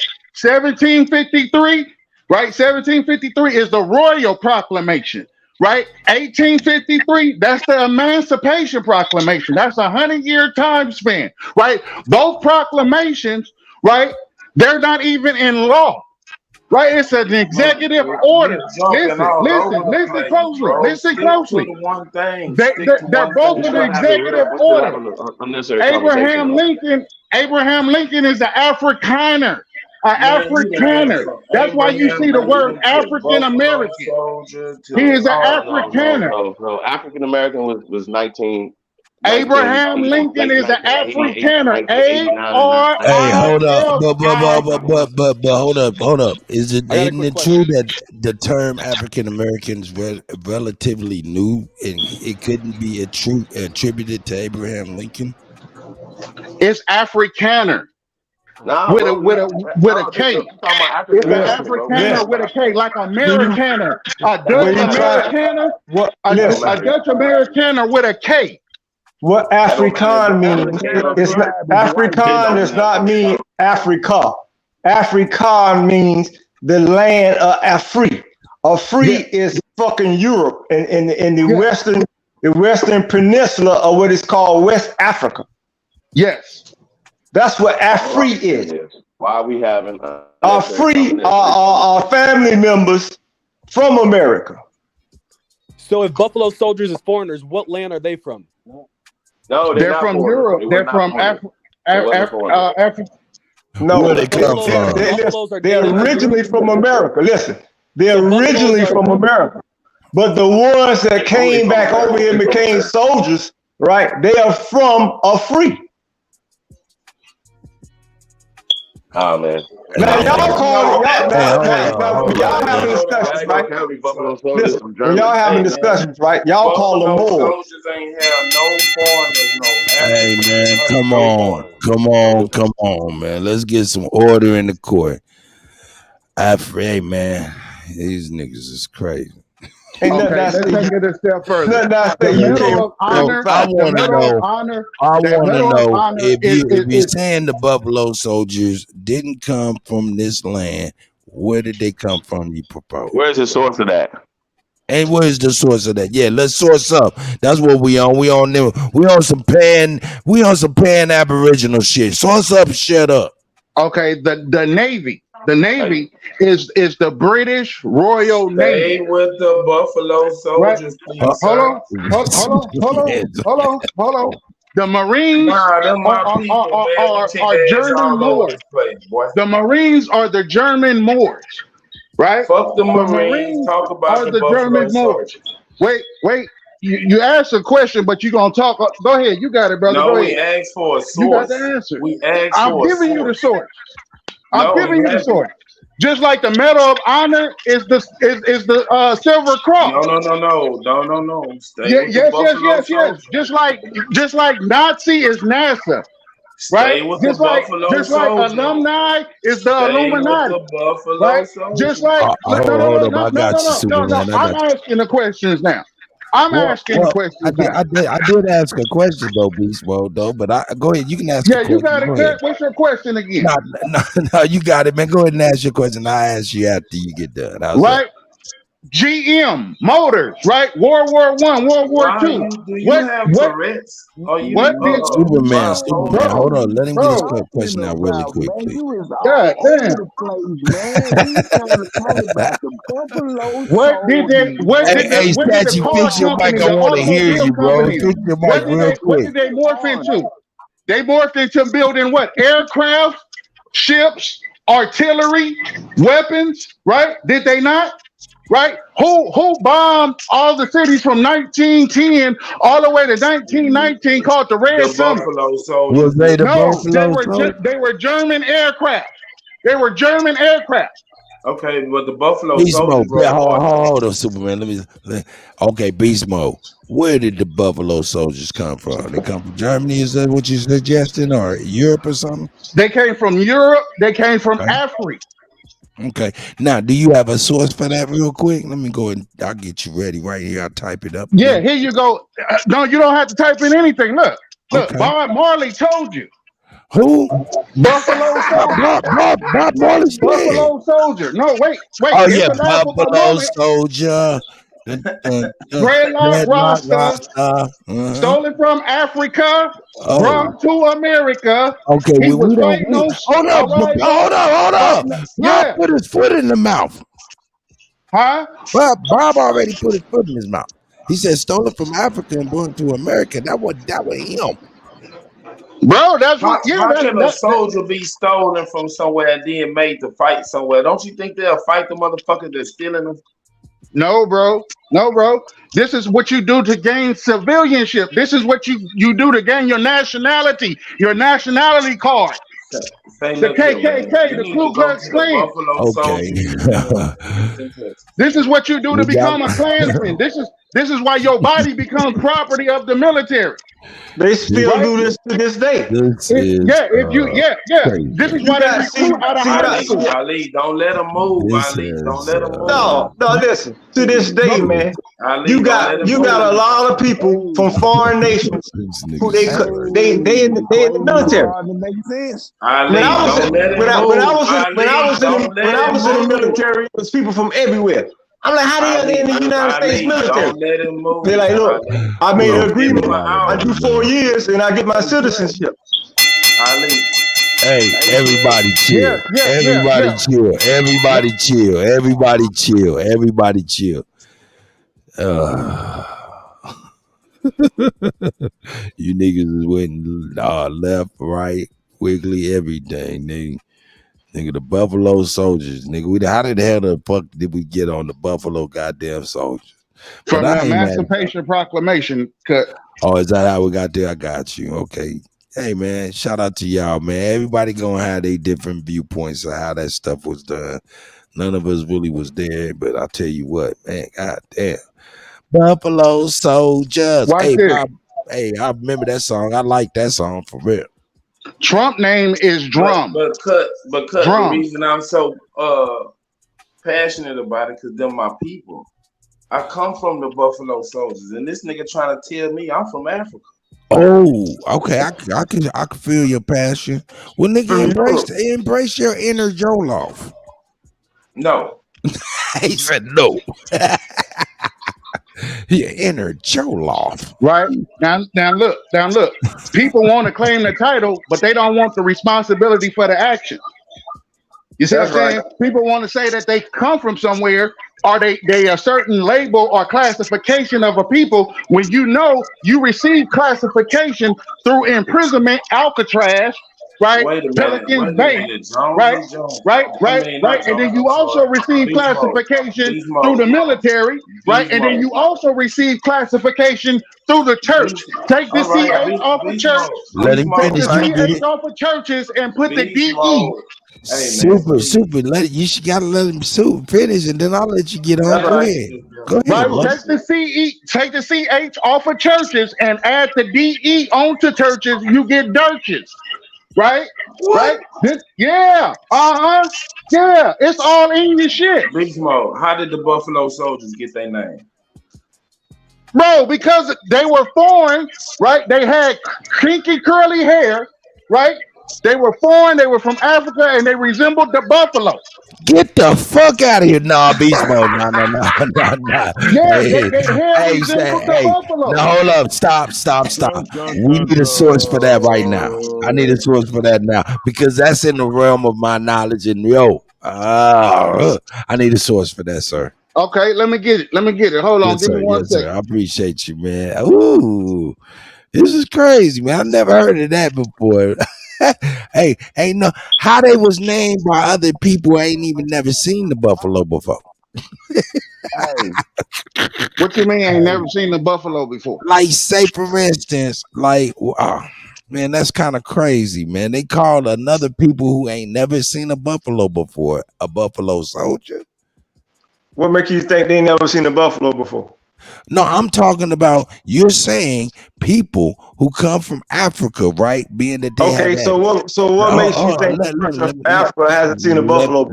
1753, right? 1753 is the Royal Proclamation, right? 1853, that's the Emancipation Proclamation. That's a 100-year time span, right? Those proclamations, right? They're not even in law. Right? It's an executive order. Listen closely. Listen closely. One thing. They're both an executive order. Abraham Lincoln is an Afrikaner. That's why you see the word African American. He is an Afrikaner. No. African American was 19. Abraham Lincoln is an Afrikaner. Hey, hold up, but hold up. Isn't it true that the term African American is relatively new and it couldn't be attributed to Abraham Lincoln? It's Afrikaner. With a K. It's an Afrikaner with a K, like Americaner. A Dutch Americaner with a K. What Afrikaan means? It's not, Afrikaan does not mean Africa. Afrikaan means the land of Afri. Afri is fucking Europe and the western peninsula of what is called West Africa. Yes, that's what Afri is. Why are we having Afri are family members from America. So if Buffalo Soldiers is foreigners, what land are they from? No, they're from Europe. They're from Africa. No, where they come from? They're originally from America. Listen, they're originally from America. But the ones that came back over here and became soldiers, right? They are from Afri. Oh man. Now y'all having discussions, right? Listen, when y'all having discussions, right? Y'all call them Moors. Hey man, come on, man. Let's get some order in the court. Hey man, these niggas is crazy. Okay, let's take it a step further. I want to know if you're saying the Buffalo Soldiers didn't come from this land, where did they come from? You propose. Where's the source of that? And where's the source of that? Yeah, let's source up. That's what we on. We on some pan Aboriginal shit. Source up, shut up. Okay, the Navy. The Navy is the British Royal Navy. Stay with the Buffalo Soldiers. Right. Hold on. The Marines are German Moors. The Marines are the German Moors, right? Fuck the Marines. Talk about the German Moors. Wait. You asked a question, but you're gonna talk. Go ahead. You got it, brother. No, Go we ahead. asked for a source. You got the answer. I'm giving you the source. I'm giving you the source. Just like the Medal of Honor is the Silver Cross. No. Yes. Just like Nazi is NASA, right? Just like alumni is the Illuminati, right? Just like I'm asking the questions now. I did ask a question though, Beast Mode though, but go ahead. You can ask. Yeah, you got it. What's your question again? No, you got it, man. Go ahead and ask your question. I'll ask you after you get done. Right. GM Motors, right? World War I, World War II. What did Superman? Hold on, let him get his question out really quick, please. God damn. What did Hey, Statue, fix your mic. I want to hear you, bro. Fix your mic real quick. What did they morph into? They morphed into building what? Aircraft, ships, artillery, weapons, right? Did they not? Right? Who bombed all the cities from 1910 all the way to 1919 called the Red Summer? Was they the Buffalo? They were German aircraft. They were German aircraft. Okay, but the Buffalo Beast Mode. Soldiers. Hold on, Superman. Okay, Beast Mode. Where did the Buffalo Soldiers come from? They come from Germany? Is that what you're suggesting, or Europe or something? They came from Europe. They came from Africa. Okay. Now, do you have a source for that real quick? Let me go and I'll get you ready right here. I'll type it up. Yeah, here you go. No, you don't have to type in anything. Look, Okay. Bob Marley told you. Who? Buffalo Soldier. Bob Marley's dead. Buffalo Soldier. No, wait. Oh, yeah, Buffalo Soldier. Dreadlock Rasta, stolen from Africa, brought to America. Okay, He well, was we don't. fighting on. Hold up, All right, hold up. Bob yeah. put his foot in the mouth. Huh? Bob already put his foot in his mouth. He said stolen from Africa and brought to America. That was him. Bro, that's How, what. Yeah, how can a soldier be stolen from somewhere and then made to fight somewhere? Don't you think they'll fight the motherfuckers that's stealing them? No, bro. This is what you do to gain civilianship. This is what you do to gain your nationality card. The KKK, the Ku Klux Klan. Okay. This is what you do to become a Klansman. This is why your body becomes property of the military. They still do this to this day. This is why they recruit out of high school. Ali, don't let them move. Ali, don't let them move. No, listen. To this day, man, Ali, you got a lot of people from foreign nations who they in the military. Ali, When I was in the military, it was people from everywhere. I'm like, how the hell they in the United States military? They're like, look, I made an agreement. I do 4 years and I get my citizenship. Hey, everybody chill. Everybody chill. Everybody chill. Everybody chill. Everybody chill. You niggas is waiting left, right, wiggly, everything, nigga. Nigga, the Buffalo Soldiers, nigga. How the hell the fuck did we get on the Buffalo goddamn Soldiers? From the Emancipation Proclamation cut. Oh, is that how we got there? I got you. Okay. Hey, man, shout out to y'all, man. Everybody gonna have their different viewpoints of how that stuff was done. None of us really was there, but I'll tell you what, man, goddamn. Buffalo Soldiers. Hey, Bob, I remember that song. I like that song for real. Trump name is Drum. But the reason I'm so passionate about it because they're my people. I come from the Buffalo Soldiers, and this nigga trying to tell me I'm from Africa. Oh, okay. I can feel your passion. Well, nigga, embrace your inner Joloff. No. He said no. Your inner Joloff. Right now, look. People want to claim the title, but they don't want the responsibility for the action. You see what I'm saying? People want to say that they come from somewhere, or they a certain label or classification of a people, when you know you receive classification through imprisonment, Alcatraz, right? Pelican Bay, right? And then you also receive classification through the military, right? And then you also receive classification through the church. Take the CH off of church. Let him finish. Take the CH off of churches and put the DE. Super. You gotta let him finish, and then I'll let you get on. Go ahead. Right, take the CH off of churches and add the DE onto churches. You get churches. Right? What? Right? Yeah. Yeah. It's all in your shit. Big Smo, how did the Buffalo Soldiers get their name? Bro, because they were foreign, right? They had kinky curly hair, right? They were foreign, they were from Africa, and they resembled the buffalo. Get the fuck out of here. Nah, Beast Mode. Nah. Yeah, now hold up. Stop. We need a source for that right now. I need a source for that now because that's in the realm of my knowledge. And I need a source for that, sir. Okay, let me get it. Hold on, give me one second. I appreciate you, man. Ooh, this is crazy, man. I've never heard of that before. Hey, ain't no how they was named by other people. I ain't even never seen the buffalo before. Hey, what you mean? I ain't never seen the buffalo before? Like, say for instance, like, man, that's kind of crazy, man. They called another people who ain't never seen a buffalo before a buffalo soldier. What make you think they ain't never seen a buffalo before? No, I'm talking about you're saying people who come from Africa, right? Being that they have Okay, that. so what makes you think the person from Africa hasn't seen a buffalo?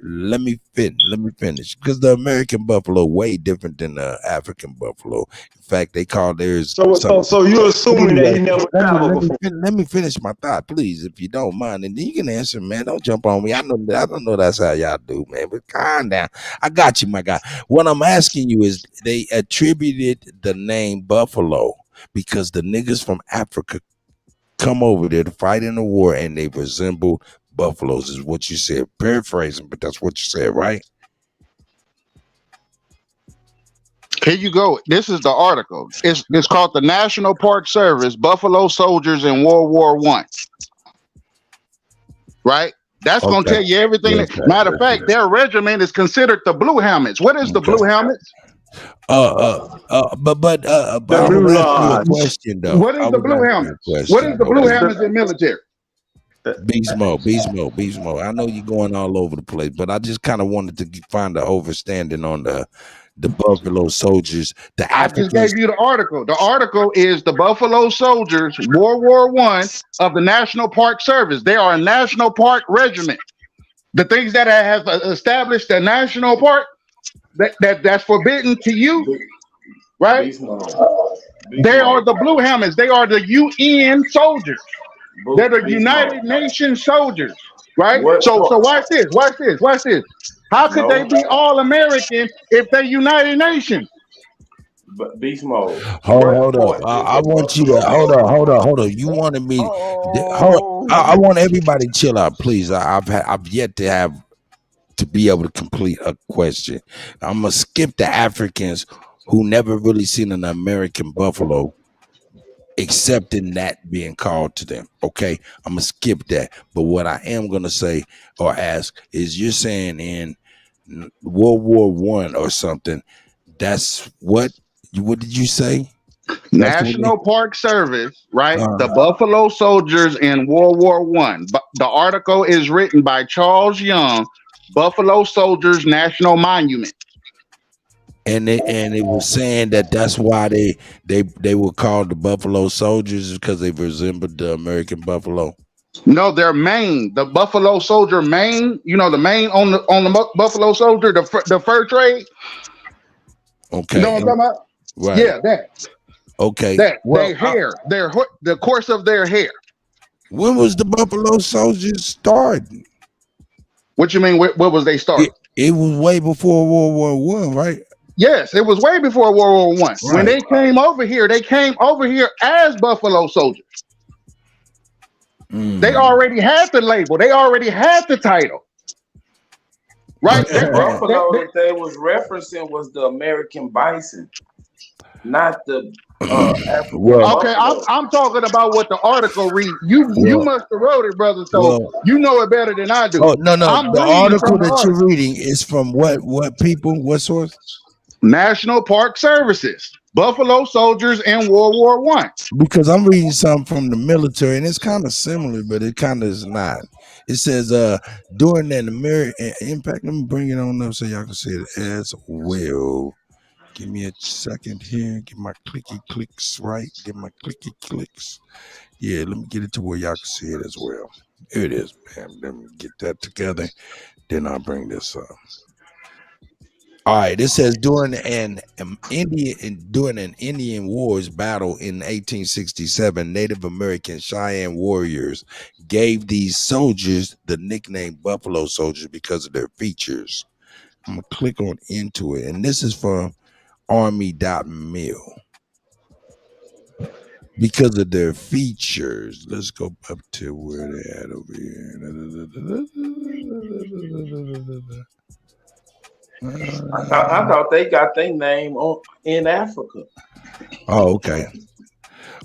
Let me finish. Because the American buffalo way different than the African buffalo. In fact, they call theirs. So you're assuming that he never traveled before. Let me finish my thought, please, if you don't mind, and then you can answer, man. Don't jump on me. I don't know that's how y'all do, man. But calm down. I got you, my guy. What I'm asking you is, they attributed the name buffalo because the niggas from Africa come over there to fight in the war, and they resemble buffaloes, is what you said. Paraphrasing, but that's what you said, right? Here you go. This is the article. It's called the National Park Service Buffalo Soldiers in World War I. Right? That's going to tell you everything. Matter of fact, their regiment is considered the Blue Helmets. What is the Blue Helmets? But I will ask you a question though. What is the Blue Helmets? What is the Blue Helmets in military? Beast mode. I know you're going all over the place, but I just kind of wanted to find the overstanding on the Buffalo Soldiers. I just gave you the article. The article is the Buffalo Soldiers, World War I of the National Park Service. They are a national park regiment. The things that have established a national park that's forbidden to you, right? They are the Blue Helmets. They are the UN soldiers. They're the United Nations soldiers, right? So watch this. How could they be all American if they're United Nations? Beast mode. Hold up. I want you to hold on. You wanted me. I want everybody to chill out, please. I've yet to be able to complete a question. I'm gonna skip the Africans who never really seen an American buffalo, accepting that being called to them. Okay, I'm gonna skip that. But what I am gonna say or ask is, you're saying in World War I or something, that's what did you say? National Park Service, right? The Buffalo Soldiers in World War I. The article is written by Charles Young, Buffalo Soldiers National Monument. And it was saying that's why they were called the Buffalo Soldiers, because they resembled the American buffalo. No, their mane, the Buffalo Soldier mane. You know the mane on the Buffalo Soldier, the fur trade. Okay, you know what I'm talking about? Right. Yeah, that. Okay. Their hair, the course of their hair. When was the Buffalo Soldiers starting? What you mean? What was they starting? It was way before World War I, right? Yes, it was way before World War I. Right. When they came over here as Buffalo Soldiers. They already had the label. They already had the title. Right? The buffalo that they was referencing was the American bison, not the okay, I'm talking about what the article reads. You must have wrote it, brother, so you know it better than I do. Oh, no. The article that you're reading is from what people? What source? National Park Services, Buffalo Soldiers in World War I. Because I'm reading something from the military, and it's kind of similar, but it kind of is not. It says during an American impact. Let me bring it on up so y'all can see it as well. Give me a second here. Get my clicky clicks right. Get my clicky clicks. Yeah, let me get it to where y'all can see it as well. Here it is, man. Let me get that together. Then I'll bring this up. All right, it says during an Indian Wars battle in 1867, Native American Cheyenne warriors gave these soldiers the nickname Buffalo Soldiers because of their features. I'm gonna click on into it, and this is from Army.mil. Because of their features. Let's go up to where they're at over here. I thought they got their name in Africa. Oh, okay.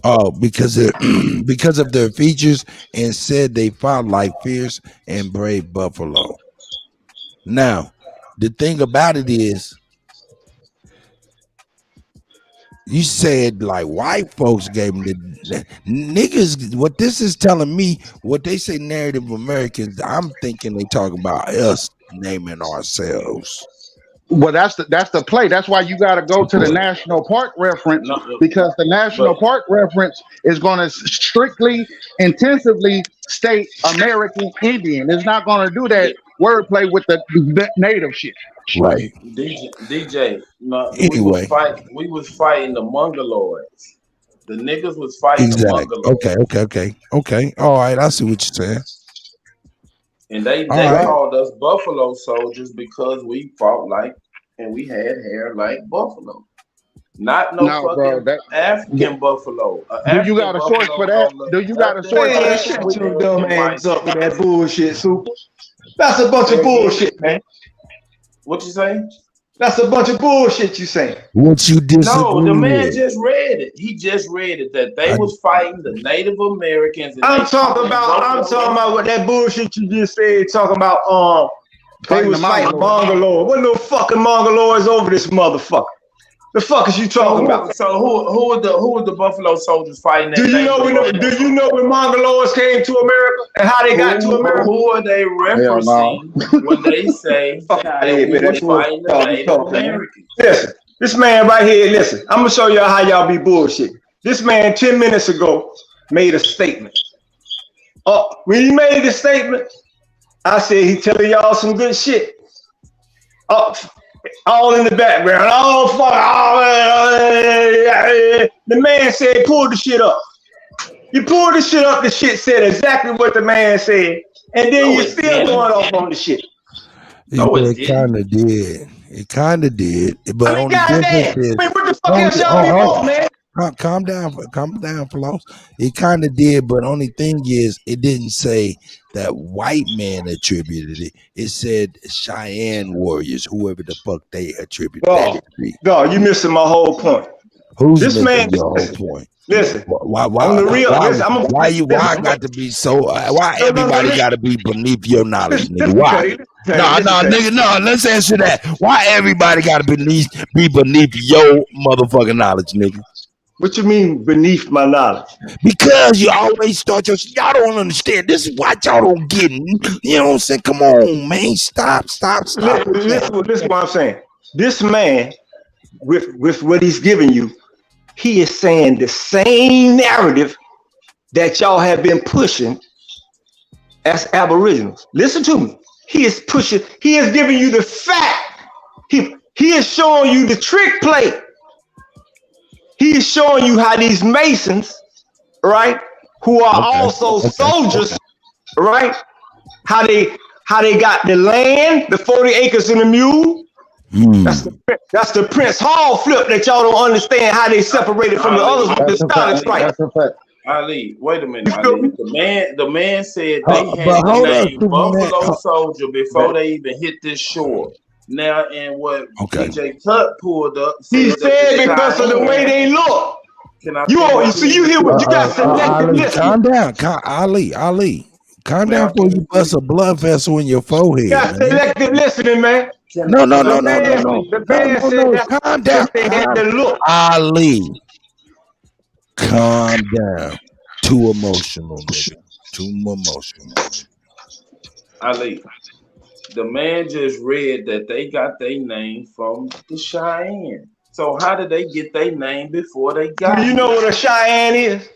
Oh, because of their features, and said they fought like fierce and brave buffalo. Now, the thing about it is, you said like white folks gave them the niggas. What this is telling me, what they say Native Americans, I'm thinking they talk about us naming ourselves. Well, that's the play. That's why you got to go to the national park reference, because the national park reference is going to strictly, intensively state American Indian. It's not going to do that wordplay with the native shit. Right. DJ, no, Anyway. we was fighting the Mongoloids. The niggas was fighting the Exactly. Mongoloids. Okay. All right. I see what you're saying. And they called us buffalo soldiers because we fought like, and we had hair like buffalo. Not fucking African buffalo. Do you got a source for that? Do you got a source for that? Shut your dumb ass up with that bullshit, Super. That's a bunch of bullshit, man. What you say? That's a bunch of bullshit you saying. What you disagree No, the man with? just read it. He just read it that they was fighting the Native Americans. And I'm talking about what that bullshit you just said. Talking about they was fighting Mongoloids. What no fucking Mongoloids over this motherfucker? The fuck is you talking about? So who are the Buffalo Soldiers fighting? Do you know when Mongoloids came to America and how they got to America? Who are they referencing when they say we were fighting the Native Americans? Listen, this man right here, listen, I'm gonna show y'all how y'all be bullshit. This man 10 minutes ago made a statement. When he made the statement, I said he telling y'all some good shit. All in the background. The man said, pull the shit up. You pulled the shit up, the shit said exactly what the man said. And then you're still going off on the shit. It kind of did. It kind of did. But on the difference is, what the fuck else y'all be on, man? Calm down, Floss. It kind of did, but only thing is, it didn't say that white man attributed it. It said Cheyenne warriors, whoever the fuck they attributed that to be. God, you missing my whole point. Who's missing your whole point? Listen, why I got to be so? Why everybody got to be beneath your knowledge, nigga? Why? No, let's answer that. Why everybody got to be beneath your motherfucking knowledge, nigga? What you mean beneath my knowledge? Because you always start y'all don't understand. This is why y'all don't get it. You know what I'm saying? Come on, man. Stop. Listen what I'm saying. This man, with what he's giving you, he is saying the same narrative that y'all have been pushing as Aboriginals. Listen to me. He is pushing, he is giving you the fact. He is showing you the trick play. He is showing you how these Masons, right, who are also soldiers, right, how they got the land, the 40 acres and the mule. That's the Prince Hall flip that y'all don't understand how they separated from the others with the Scottish Rite. Ali, wait a minute. Ali. The man said they had the name Buffalo Soldier before they even hit this shore. Now, and what DJ Kutt pulled up, he said because of the way they look. You hear what you got selected. Calm down, Ali. Calm down before you bust a blood vessel in your forehead. You got selective listening, man. No. The man said calm down. They had to look. Ali, calm down. Too emotional, nigga. Too emotional. Ali, the man just read that they got their name from the Cheyenne. So how did they get their name before they got it? Do you know what a Cheyenne is?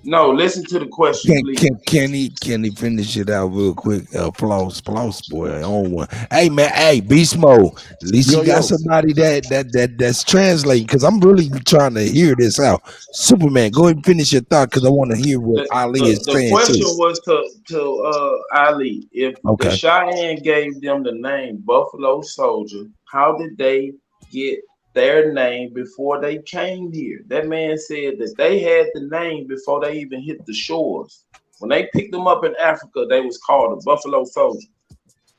No, listen to the question, please. Can he finish it out real quick? Floss, boy, on one. Hey man, Beast Mode. At least you got somebody that's translating, because I'm really trying to hear this out. Superman, go ahead and finish your thought, because I want to hear what Ali is saying. The question was to Ali, if the Cheyenne gave them the name Buffalo Soldier, how did they get their name before they came here? That man said that they had the name before they even hit the shores. When they picked them up in Africa, they was called the Buffalo Soldier.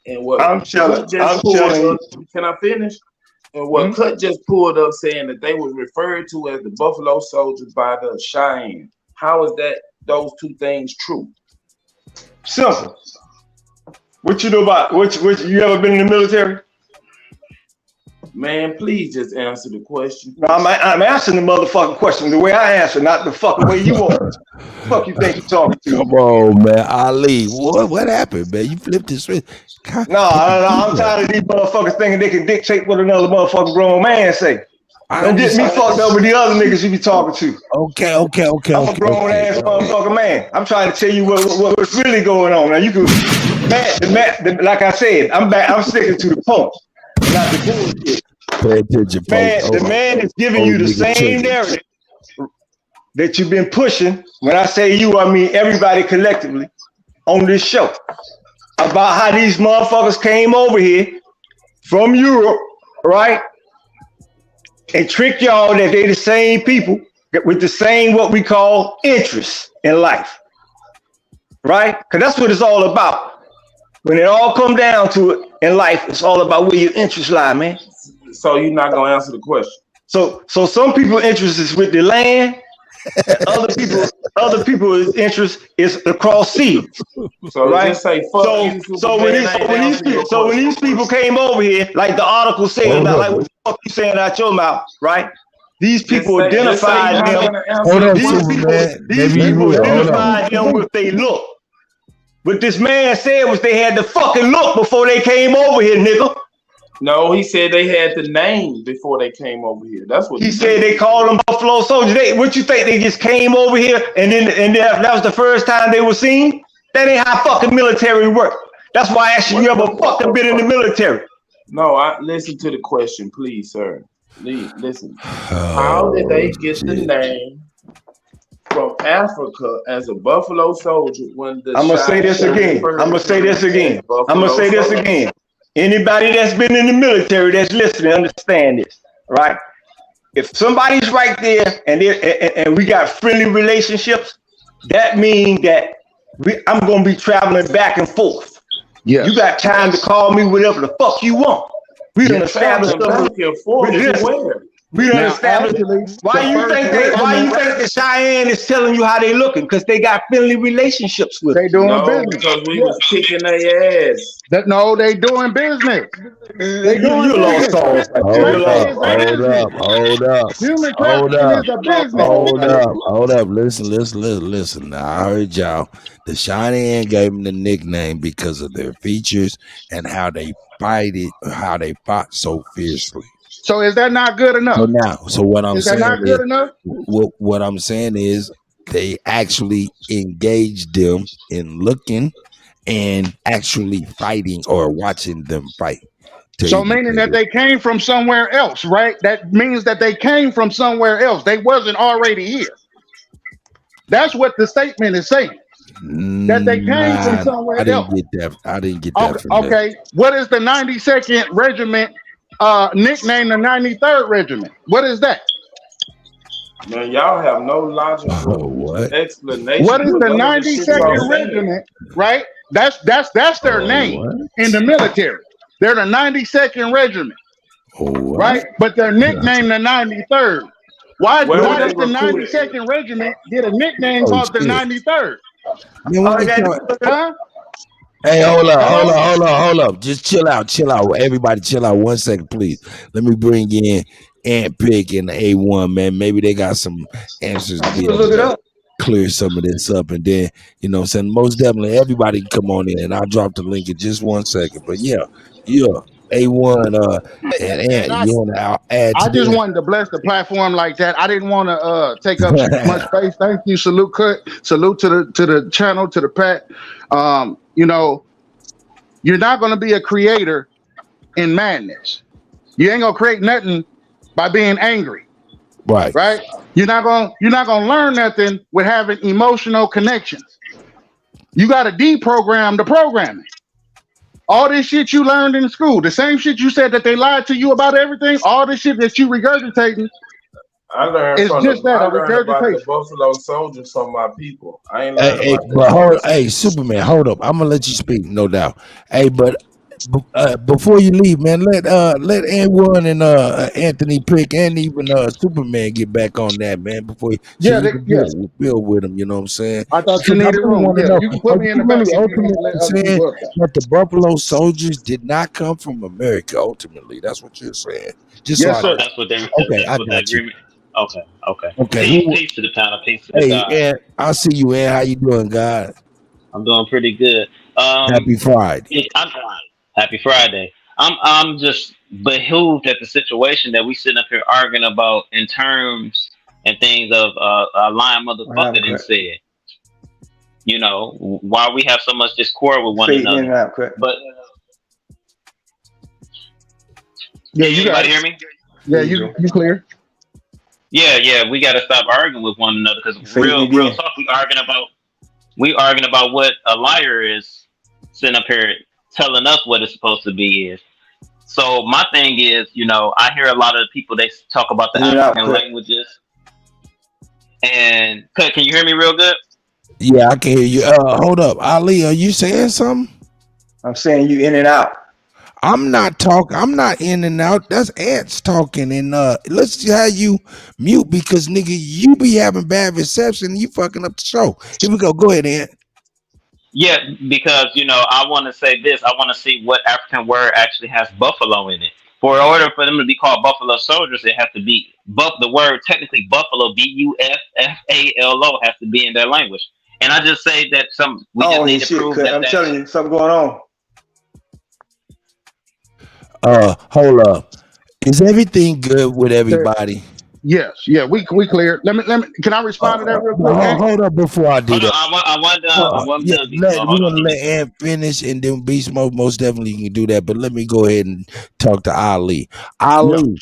And what can I finish? And what Kutt just pulled up saying that they was referred to as the Buffalo Soldiers by the Cheyenne. How is that those two things true? Simple. What you know about which you ever been in the military? Man, please just answer the question. No, I'm answering the motherfucking question the way I answer, not the fucking way you want. Fuck you think you talking to? Come on, man. Ali, what happened, man? You flipped his switch. No, I'm tired of these motherfuckers thinking they can dictate what another motherfucking grown man say. Don't get me fucked up with the other niggas you be talking to. Okay. I'm a grown ass motherfucking man. I'm trying to tell you what's really going on. Now you can, like I said, I'm sticking to the point, not the bullshit. Pay attention, man. The man is giving you the same narrative that you've been pushing. When I say you, I mean everybody collectively on this show about how these motherfuckers came over here from Europe, right? And trick y'all that they the same people with the same what we call interests in life, right? Because that's what it's all about. When it all come down to it in life, it's all about where your interests lie, man. So you're not gonna answer the question. So some people's interest is with the land, and other people's interest is across seas. So right? just say fuck you. So when these people came over here, like the article said, not like what the fuck you saying out your mouth, right? These people identified them. These people identified them with their look. What this man said was they had the fucking look before they came over here, nigga. No, he said they had the name before they came over here. That's what he said. They called them Buffalo Soldiers. What you think? They just came over here and then that was the first time they were seen? That ain't how fucking military work. That's why I asked you ever fucking been in the military. No, listen to the question, please, sir. Listen. How did they get the name from Africa as a Buffalo Soldier when the I'm gonna say this again. Anybody that's been in the military that's listening, understand this, right? If somebody's right there and we got friendly relationships, that means that I'm gonna be traveling back and forth. Yeah, you got time to call me whatever the fuck you want. We done established we done established. Why you think the Cheyenne is telling you how they looking? Because they got friendly relationships with. They doing business. Because we was kicking their ass. They doing business. They doing you lost souls. Hold up. Listen. Now I heard y'all. The Cheyenne gave them the nickname because of their features and how they fought so fiercely. So is that not good enough? So what I'm saying is, not good enough? What I'm saying is they actually engaged them in looking and actually fighting or watching them fight. So meaning that they came from somewhere else, right? That means that they came from somewhere else. They wasn't already here. That's what the statement is saying. That they came from somewhere else. I didn't get that. Okay. What is the 92nd Regiment nicknamed the 93rd Regiment? What is that? Man, y'all have no logical explanation. What is the 92nd Regiment? Right? That's their name in the military. They're the 92nd Regiment. Right? But they're nicknamed the 93rd. Why does the 92nd Regiment get a nickname called the 93rd? Hey, hold up. Just chill out. Everybody chill out 1 second, please. Let me bring in Ant Pick and the A1, man. Maybe they got some answers to be able to clear some of this up. And then, you know what I'm saying? Most definitely, everybody can come on in. And I'll drop the link in just 1 second. But yeah. A1 and Ant, you want to add to I just wanted to bless the platform like that. I didn't want to take up much space. Thank you. Salute to the channel, to the Pat. You know, you're not going to be a creator in madness. You ain't gonna create nothing by being angry. Right. You're not gonna learn nothing with having emotional connections. You got to deprogram the programming. All this shit you learned in school, the same shit you said that they lied to you about everything, all this shit that you regurgitating. I learned about the Buffalo Soldiers from my people. I ain't learned Superman, hold up. I'm gonna let you speak, no doubt. Hey, but before you leave, man, let A1 and Anthony Pick and even Superman get back on that, man. Before so you can build with them. You know what I'm saying? I thought you Because I needed really room. want to Yeah, know: you can put are me in you the back really if you ultimately don't let other saying people up there. that the Buffalo Soldiers did not come from America? Ultimately, that's what you're saying. Just so Yes, I sir. That's what they. okay, That's I what the got you. agreement. Okay. Okay. Okay, Peace to the panel. Peace to the hey, God. Ed, I see you, Ed. How you doing, God? I'm doing pretty good. Happy Friday. Happy Friday. I'm just behooved at the situation that we sitting up here arguing about in terms and things of a lying motherfucker didn't say. You know, why we have so much discord with one Fading in another. and out, correct. But Yeah, can you got anybody it. hear me? Yeah, you clear. Yeah, we got to stop arguing with one another because Fading real it in. talk, we arguing about what a liar is sitting up here telling us what it's supposed to be is. So my thing is, you know, I hear a lot of people they talk about the In and out, African correct. languages. And can you hear me real good? Yeah, I can hear you. Hold up, Ali, are you saying something? I'm saying you in and out. I'm not talking. I'm not in and out. That's ants talking. And let's see how you mute because nigga, you be having bad reception. You fucking up the show. Here we go. Go ahead, Ant. Yeah, because you know, I want to say this. I want to see what African word actually has buffalo in it. For in order for them to be called buffalo soldiers, it has to be the word technically buffalo buffalo has to be in their language. And I just say that we just need to prove that. I'm telling you, something going on. Hold up. Is everything good with everybody? Yes, yeah, we clear. Let me. Can I respond to that real quick? Hold up before I do that. I wasn't done. We're gonna let Ant finish, and then Beast Mode most definitely can do that. But let me go ahead and talk to Ali. Ali,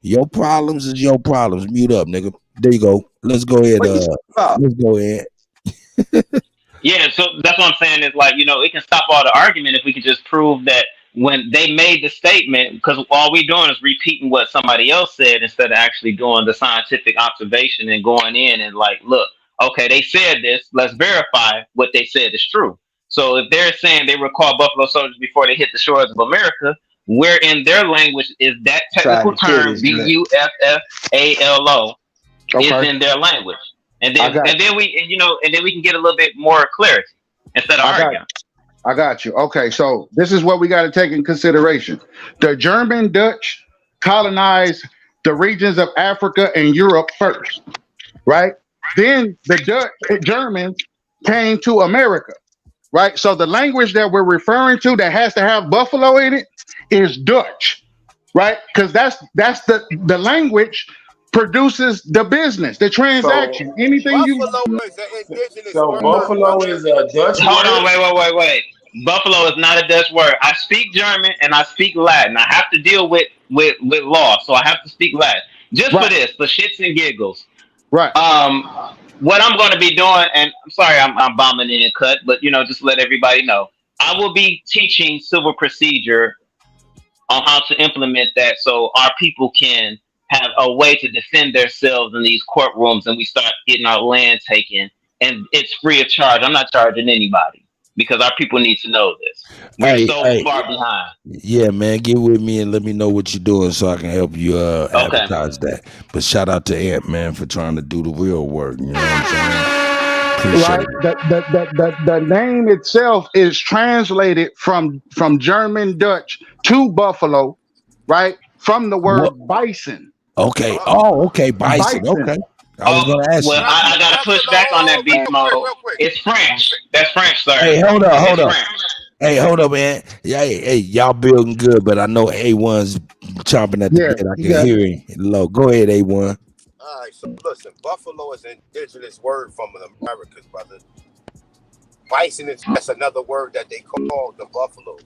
your problems is your problems. Mute up, nigga. There you go. Let's go ahead. Let's go ahead. Yeah, so that's what I'm saying is like, you know, it can stop all the argument if we could just prove that when they made the statement, because all we doing is repeating what somebody else said instead of actually doing the scientific observation and going in and like, look, okay, they said this, let's verify what they said is true. So if they're saying they were called buffalo soldiers before they hit the shores of America, where in their language is that technical term buffalo is in their language. And then we can get a little bit more clarity instead of arguing. I got you. Okay, so this is what we got to take in consideration. The German Dutch colonized the regions of Africa and Europe first, right? Then the Germans came to America, right? So the language that we're referring to that has to have buffalo in it is Dutch, right? Because that's the language produces the business, the transaction, anything Buffalo is an indigenous word. Buffalo is a Dutch word. Hold on, wait. Buffalo is not a Dutch word. I speak German and I speak Latin. I have to deal with law, so I have to speak Latin. Just for this, for shits and giggles. Right. What I'm going to be doing, and I'm sorry I'm bombing in and cut, but you know, just let everybody know. I will be teaching civil procedure on how to implement that so our people can have a way to defend themselves in these courtrooms and we start getting our land taken and it's free of charge. I'm not charging anybody because our people need to know this. We're far behind. Yeah, man, get with me and let me know what you're doing so I can help you advertise that. But shout out to Ant, man, for trying to do the real work. You know what I'm saying? Appreciate it. The name itself is translated from German Dutch to buffalo, right? From the word bison. Okay. Oh, okay. Bison. Okay. I was going to ask you. I got to push back on that beast mode. It's French. That's French, sir. Hey, hold up. Hey, hold up, man. Yeah, hey, y'all building good, but I know A1's chomping at the bit. I can hear him low. Go ahead, A1. All right, so listen, buffalo is an indigenous word from the Americas, brother. Bison is just another word that they call the buffalo.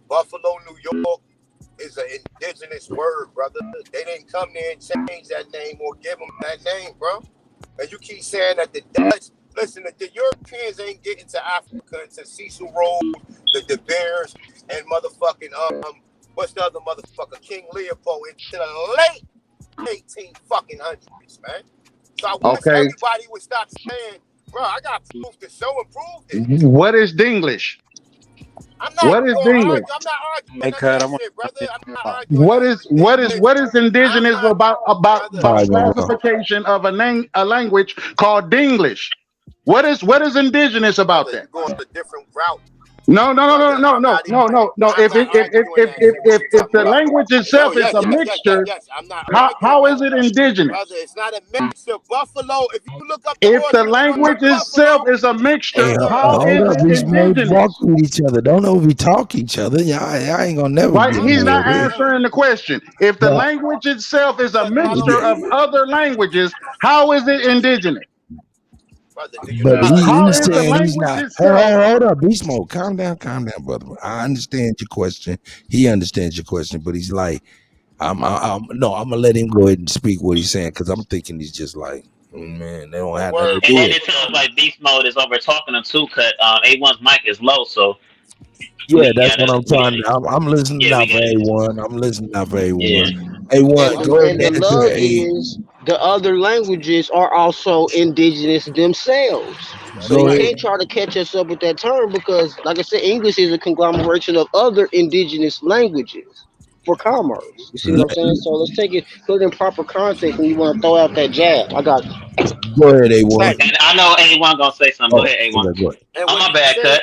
Buffalo, New York is an indigenous word, brother. They didn't come there and change that name or give them that name, bro. And you keep saying that the Dutch, listen, the Europeans ain't getting to Africa until Cecil Rhodes, the De Beers, and motherfucking what's the other motherfucker, King Leopold, into the late 1800s, man. So I wish everybody would stop saying, bro, I got proof to show and prove this. What is Dinglish? I'm not What is going to English? argue. I'm not arguing Hey, none of Cut, I that want shit, brother. I'm not arguing What that. is indigenous about Probably gonna go. classification of a language called Dinglish? What is indigenous about Brother, that? you're going a different route. No. Brother, I'm not If arguing that shit. What you the talking about? language No, itself is yes, a yes, yes, yes, mixture, yes. I'm not arguing how that. is it indigenous? Brother, it's not a mixture. Buffalo, if you look up the If the origin of the language word itself buffalo, is a mixture, Hey, how hold is up, it Beast Mode. Walk indigenous? with each other. Don't over talk each other. Y'all ain't gonna never Right? get He's nowhere not with this. answering the question. If the But language itself is a yeah, mixture of other languages, how is it indigenous? brother, do you but know how to How he's is the saying he's language not. itself? Hold up, Beast Mode. Calm down, brother. I understand your question. He understands your question, but he's like, I'm gonna let him go ahead and speak what he's saying because I'm thinking he's just like, man, they don't the have nothing to word do And with it it. sounds buffalo? like Beast Mode is over talking him too. Cut. A1's mic is low, so Yeah, that's what I'm we trying. gotta, I'm listening yeah, we out for gotta, A1. I'm listening out for yeah. A1. A1, go ahead And the and answer. love is the other languages are also indigenous themselves. So Go you ahead. can't try to catch us up with that term because, like I said, English is a conglomeration of other indigenous languages for commerce. You see what I'm saying? So let's take it, put it in proper context when you want to throw out that jab. I got you. Go ahead, A1. Hey, And I know A1 gonna say something. Go Oh, ahead, A1. okay, go ahead. and Oh, what my he's bad, saying, Cut.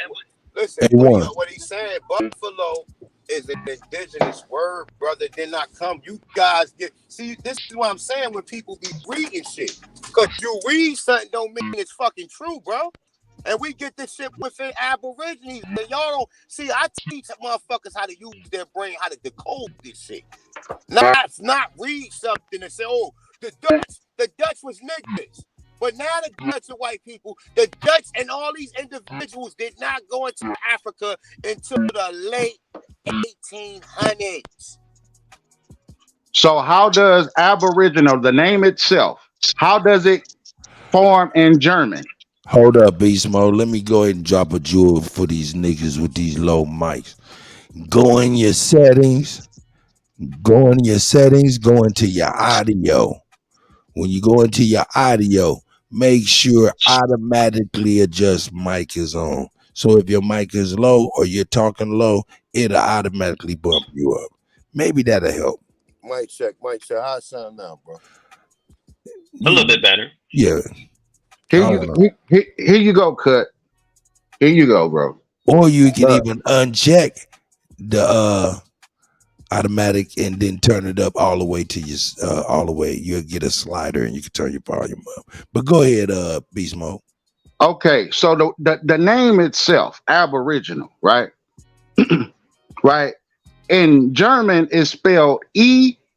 listen, A1. what he's saying, buffalo is an indigenous word, brother. Did not come. You guys get see. This is what I'm saying when people be reading shit, cause you read something don't mean it's fucking true, bro. And we get this shit within Aborigines, and y'all don't see. I teach motherfuckers how to use their brain, how to decode this shit. Not read something and say, oh, the Dutch was niggas. But now the Dutch are white people. The Dutch and all these individuals did not go into Africa until the late 1800s. So how does Aboriginal, the name itself, how does it form in German? Hold up, Beast Mode. Let me go ahead and drop a jewel for these niggas with these low mics. Go in your settings. Go into your audio. When you go into your audio, make sure automatically adjust mic is on. So if your mic is low or you're talking low, it'll automatically bump you up. Maybe that'll help. Mic check. How it sound now, bro? A little bit better. Yeah. Here you go, Cut. Here you go, bro. Or you can even uncheck the automatic and then turn it up all the way to your all the way. You'll get a slider and you can turn your volume up. But go ahead, Beast Mode. Okay, so the name itself, Aboriginal, right? Right? In German is spelled EINHEIMISCH.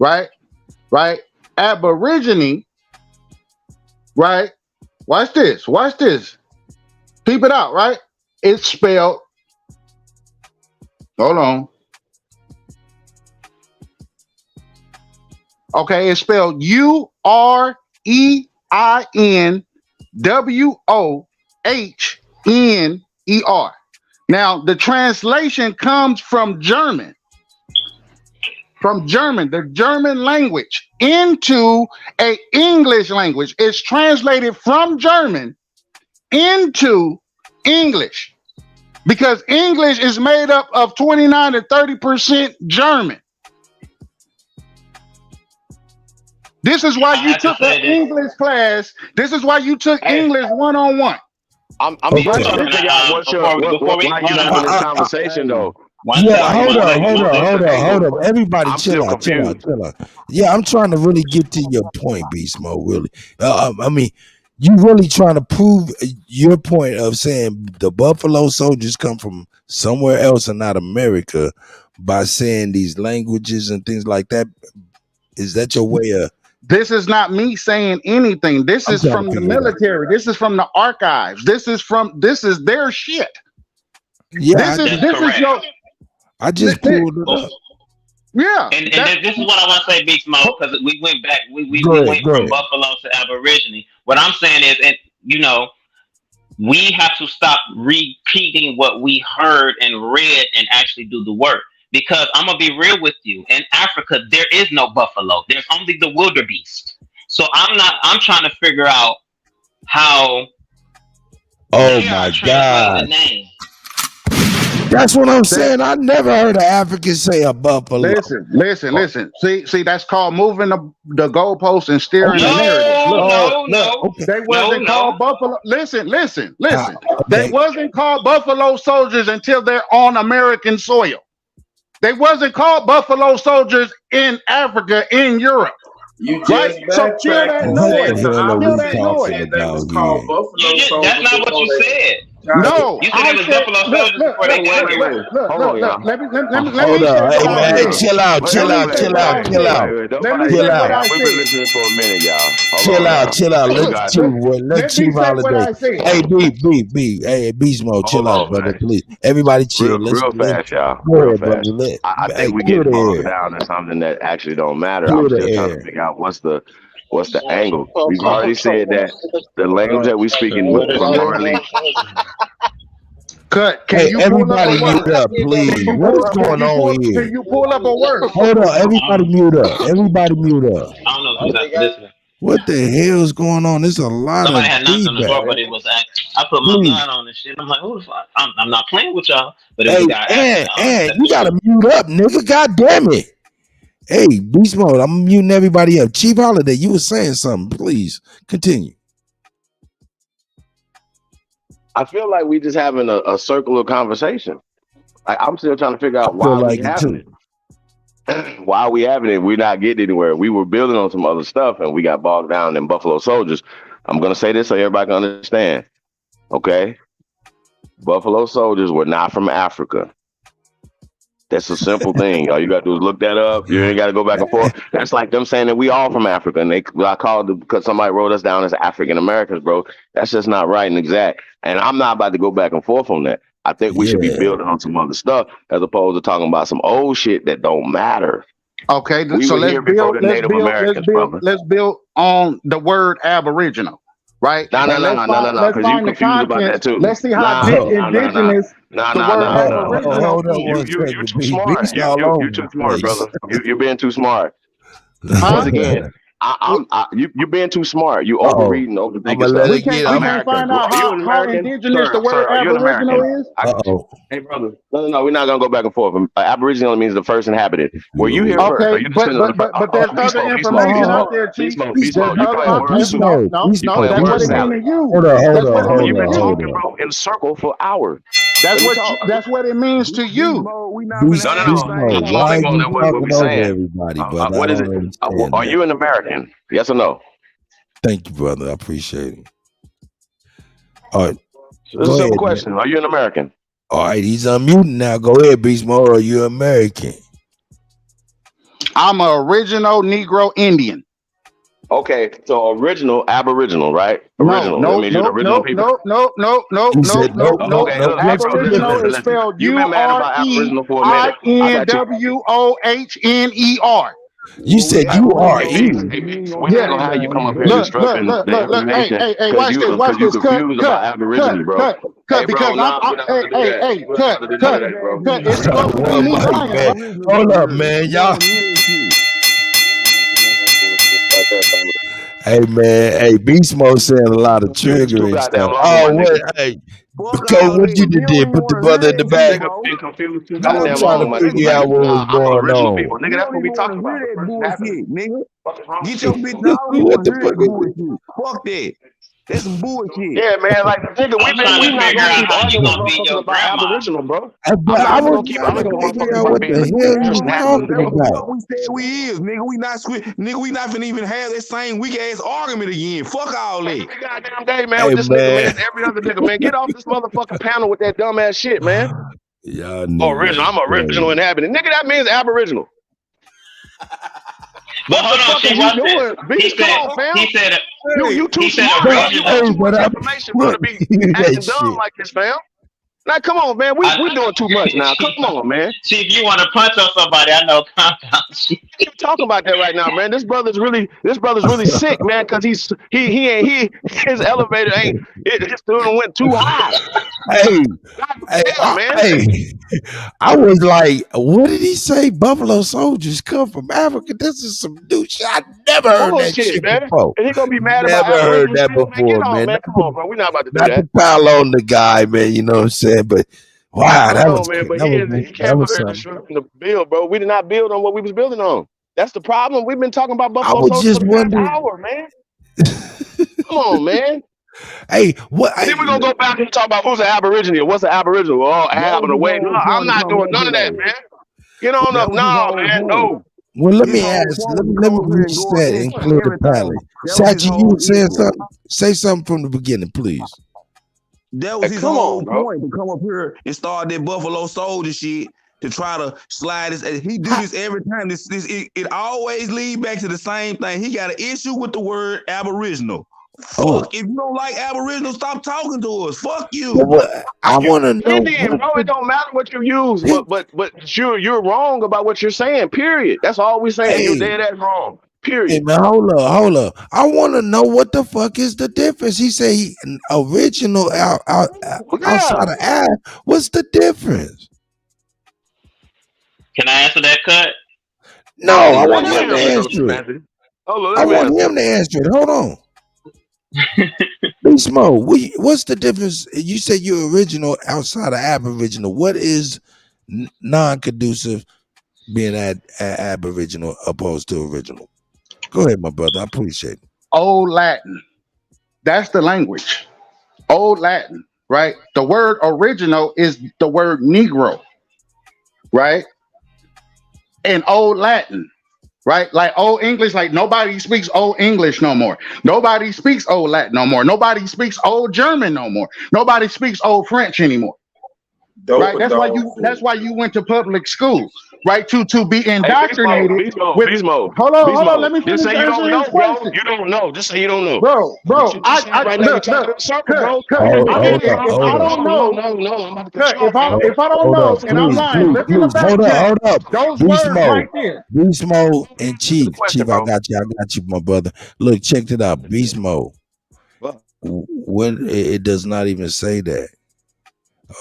Right? Right? Aborigine, right? Watch this. Peep it out, right? It's spelled, hold on. Okay, it's spelled UREINWOHNER. Now, the translation comes from German. The German language into a English language. It's translated from German into English because English is made up of 29 to 30% German. This is why you took an English class. This is why you took English 1-on-1. I'm trying to figure out why you having this conversation though. Yeah, hold up. Everybody chill out. Yeah, I'm trying to really get to your point, Beast Mode, really. I mean, you really trying to prove your point of saying the Buffalo Soldiers come from somewhere else and not America by saying these languages and things like that. Is that your way of... This is not me saying anything. This is from the military. This is from the archives. This is their shit. Yeah, this is your... I just pulled it up. Yeah. And this is what I want to say, Beast Mode, because we went back. We went from Buffalo to Aborigine. What I'm saying is, and we have to stop repeating what we heard and read and actually do the work. Because I'm gonna be real with you. In Africa, there is no buffalo. There's only the wildebeest. So I'm trying to figure out how. Oh my God. The name. That's what I'm saying. I never heard an African say a buffalo. Listen. See, that's called moving the goalposts and steering the narrative. Look, they wasn't called buffalo. Listen. They wasn't called buffalo soldiers until they're on American soil. They wasn't called buffalo soldiers in Africa, in Europe. You just so kill that noise. That's not what you said. No, you said it was buffalo soldiers before they got here. Let me Hold on. Hey, chill out. We've been listening for a minute, y'all. Chill out. Let's Chief Holiday. Hey, B. Hey, Beast Mode. Chill out, brother. Please. Everybody chill. Real fast, y'all. Real fast. I think we get bogged down in something that actually don't matter. I'm still trying to figure out what's the angle. We've already said that the language that we speak in primarily. Cut. Hey, everybody mute up, please. What's going on here? Can you pull up a word? Hold on. Everybody mute up. I don't know if you guys listening. What the hell's going on? There's a lot Somebody of had knocked on the door, feedback. but it was I put my gun on and shit. I'm like, who the fuck? I'm not playing with y'all. But it was a guy. And you gotta mute up, nigga. God damn it. Hey, Beast Mode, I'm muting everybody up. Chief Holiday, you were saying something. Please continue. I feel like we just having a circular conversation. Like, I'm still trying to figure out why we having it. Why are we having it? We're not getting anywhere. We were building on some other stuff and we got bogged down in Buffalo Soldiers. I'm going to say this so everybody can understand. Okay? Buffalo Soldiers were not from Africa. That's a simple thing. All you got to do is look that up. You ain't got to go back and forth. That's like them saying that we all from Africa. And I called it because somebody wrote us down as African Americans, bro. That's just not right and exact. And I'm not about to go back and forth on that. I think we should be building on some other stuff as opposed to talking about some old shit that don't matter. Okay, so let's build on the word Aboriginal, right? No, because you confused about that too. Let's see how indigenous Hold on. You're too smart. You're too smart, brother. You're being too smart. Once again, you're being too smart. You overreading, overthinking stuff. We can't find out how indigenous the word Aboriginal is. Hey, brother. No. We're not gonna go back and forth. Aboriginal means the first inhabited. Were you here first? Okay, but there's other information out there, Chief. No, that's what it means to you. Hold on. You've been talking, bro, in a circle for hours. That's what it means to you. No. Why are you talking over everybody, brother? What is it? Are you an American? Yes or no? Thank you, brother. I appreciate it. All right. It's a simple question. Are you an American? All right, he's unmuting now. Go ahead, Beast Mode. Are you American? I'm an original Negro Indian. Okay, so original, Aboriginal, right? Original. No. Original people. No. Aboriginal is spelled UREINWOHNER. You said URE. We don't know how you come up here disrupting the nation. Hey, watch this. Confused about Aborigine, bro. Cut. It's going to be me lying. Hold up, man. Y'all. Hey, man. Hey, Beast Mode saying a lot of triggering stuff. Oh, wait. Hey. Because what you did, put the brother in the back. I'm trying to figure out what was going on. Nigga, that's what we talking about. Bullshit, nigga. Get your bitch on. What the fuck is this? Fuck that. That's some bullshit. Yeah, man. Like, nigga, we not gonna keep arguing about Aboriginal, bro. I was trying to figure out what the hell you talking about. We said we is, nigga. We not finna even have that same weak ass argument again. Fuck all that. Goddamn day, man. With this nigga, man. Every other nigga, man. Get off this motherfucking panel with that dumb ass shit, man. Original. I'm original inhabitant. Nigga, that means Aboriginal. But hold on, Chief, watch this. He said you too smart. Information, brother. Be acting dumb like this, fam. Now, come on, man. We're doing too much now. Come on, man. See, if you want to punch on somebody, I know compound shit. You're talking about that right now, man. This brother's really sick, man, because his elevator his student went too high. I was like, what did he say? Buffalo soldiers come from Africa. This is some new shit. I never heard that shit before. And he gonna be mad Never about heard that before, man. Come on, bro. We're not about to do Not that. to pile on the guy, man. You know what I'm saying? But wow, that was man. But that he was can't put something. in the bill, bro. We did not build on what we was building on. That's the problem. We've been talking about I Buffalo was soldiers just for the past wondering. hour, man. Come on, man. Hey, what? Then we're gonna go back and talk about who's an Aboriginal. What's an Aboriginal? Oh, Ab and away. No, I'm not doing none of that, man. Get on up. No, man. No. Well, let me ask. Let me reset and clear the palate. Sachi, you were saying something? Say something from the beginning, please. That was his whole point, to come up here and start that Buffalo Soldier shit, to try to slide this. He do this every time. It always leads back to the same thing. He got an issue with the word Aboriginal. Fuck, if you don't like Aboriginal, stop talking to us. Fuck you. I want to know. Indian, bro, it don't matter what you use, but you're wrong about what you're saying. Period. That's all we're saying. You're dead ass wrong. Period. Hey, man, hold up. I want to know what the fuck is the difference. He said he original outside of Ab. What's the difference? Can I answer that, Cut? No, I want him to answer it. I want him to answer it. Hold on. Beast Mode, what's the difference? You said you're original outside of Aboriginal. What is non-conducive being Aboriginal opposed to original? Go ahead, my brother. I appreciate it. Old Latin. That's the language. Old Latin, right? The word original is the word Negro, right? And Old Latin, right? Like Old English, like nobody speaks Old English no more. Nobody speaks Old Latin no more. Nobody speaks Old German no more. Nobody speaks Old French anymore. Right? That's why you went to public school, right? To be indoctrinated. Beast mode. Hold on. Let me finish. Just say you don't know, bro. You don't know. Just say you don't know. Bro. Look. If I don't know, and I'm lying, look in the back chat. Hold up. Those words right there. Beast Mode and Chief. Chief, I got you, my brother. Look, check it out. Beast Mode. When it does not even say that.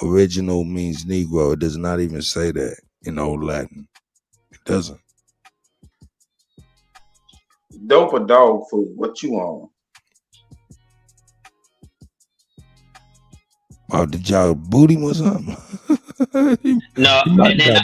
Original means Negro. It does not even say that in Old Latin. It doesn't. Dope or dog food? What you on? Oh, did y'all boot him or something? No, and then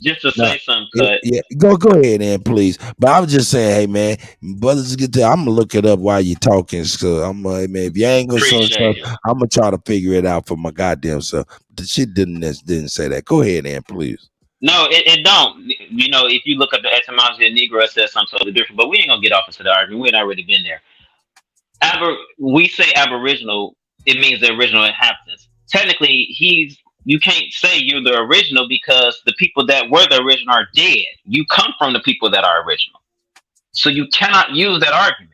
just to say something, Cut. Yeah, go ahead, then, please. But I was just saying, hey, man, brothers, get there. I'm gonna look it up while you're talking. So I'm man, if you ain't gonna show stuff, I'm gonna try to figure it out for my goddamn self. The shit didn't say that. Go ahead, then, please. No, it don't. You know, if you look up the etymology of Negro, it says something totally different. But we ain't gonna get off into the argument. We had already been there. We say Aboriginal, it means the original inhabitants. Technically, you can't say you're the original because the people that were the original are dead. You come from the people that are original. So you cannot use that argument.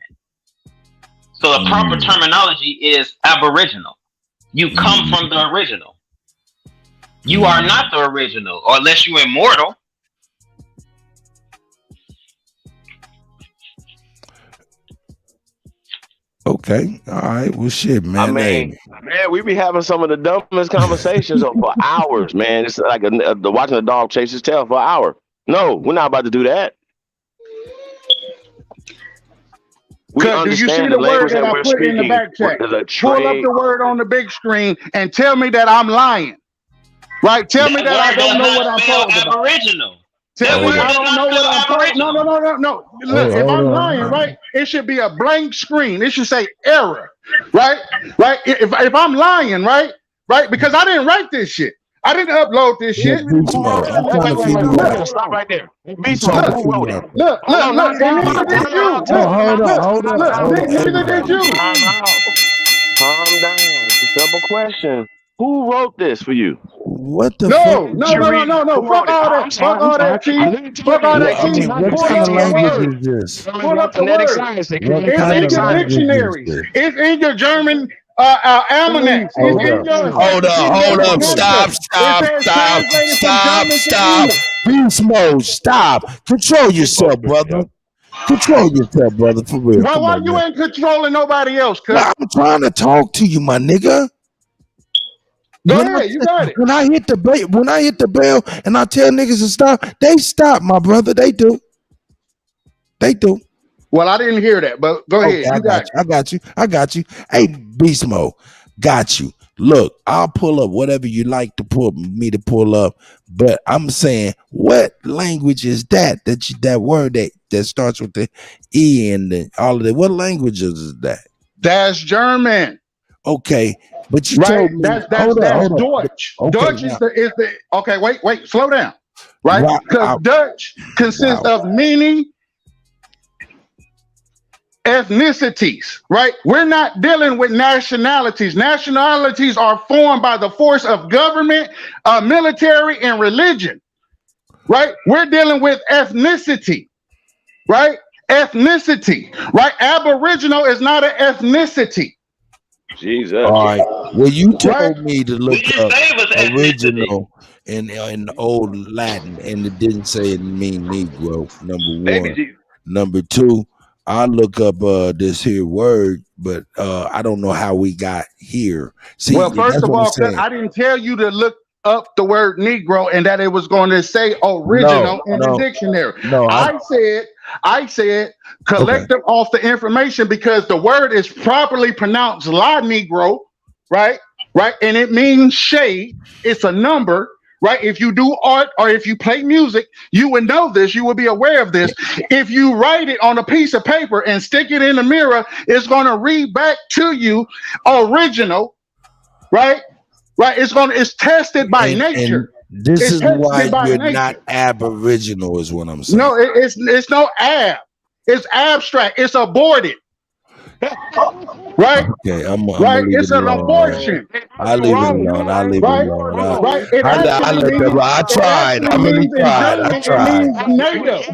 So the proper terminology is Aboriginal. You come from the original. You are not the original, or unless you're immortal. Okay. All right. Well, shit, man. I mean, man, we be having some of the dumbest conversations for hours, man. It's like watching a dog chase his tail for an hour. No, we're not about to do that. Do you see the word that I put in the back chat? Pull up the word on the big screen and tell me that I'm lying. Right? Tell me that I don't know what I'm talking about. Aboriginal. Tell me I don't know what I'm talking about. No. Look, if I'm lying, right, it should be a blank screen. It should say error. Right? If I'm lying, right? Because I didn't write this shit. I didn't upload this shit. Stop right there. Look. Neither did you. Calm down. It's a simple question. Who wrote this for you? What the fuck? No. Fuck all that. Fuck all that, Chief. Fuck all that, Chief. What kind of language is this? Pull up the word. It's in your dictionary. It's in your German Almanacs. Hold It's in up. your Hold encyclopedia up. Stop. picture. It says translated from German to English. Beast mode. Stop. Control yourself, brother. Control yourself, brother. For real. Well, Come why on, you man. ain't controlling nobody else, cuz? I'm trying to talk to you, my nigga. Go ahead, you got it. When I hit the bell and I tell niggas to stop, they stop, my brother. They do. Well, I didn't hear that, but go ahead. Okay, You got it. I got you. Hey, Beast Mode, got you. Look, I'll pull up whatever you like to pull up, but I'm saying, what language is that word that starts with the E and all of that? What languages is that? That's German. Okay, but you right? told me. That's Hold up. Deutsch. Okay, Deutsch now, is the okay. Wait, slow down, right? Because Dutch consists of many ethnicities, right? We're not dealing with nationalities. Nationalities are formed by the force of government, military, and religion, right? We're dealing with ethnicity, right? Ethnicity, right? Aboriginal is not an ethnicity. Jesus. All right. Well, you told me to look up original in old Latin, and it didn't say it mean Negro. Number one. Number two, I look up this here word, but I don't know how we got here. See, Well, first that's of what I'm all, saying. I didn't tell you to look up the word Negro and that it was going to say original in the dictionary. No, I said collect them off the information because the word is properly pronounced La Negro, right? Right, and it means shade. It's a number, right? If you do art or if you play music, you would know this. You would be aware of this. If you write it on a piece of paper and stick it in the mirror, it's going to read back to you original, right? Right, it's tested by nature. And this it's is why you're nature. not Aboriginal, is what I'm saying. No, it's no ab. It's abstract. It's aborted. Right? Okay, I'm right. leave It's it an alone. abortion. I leave it alone. I leave it alone. Right. It I tried. I really tried. I tried. native.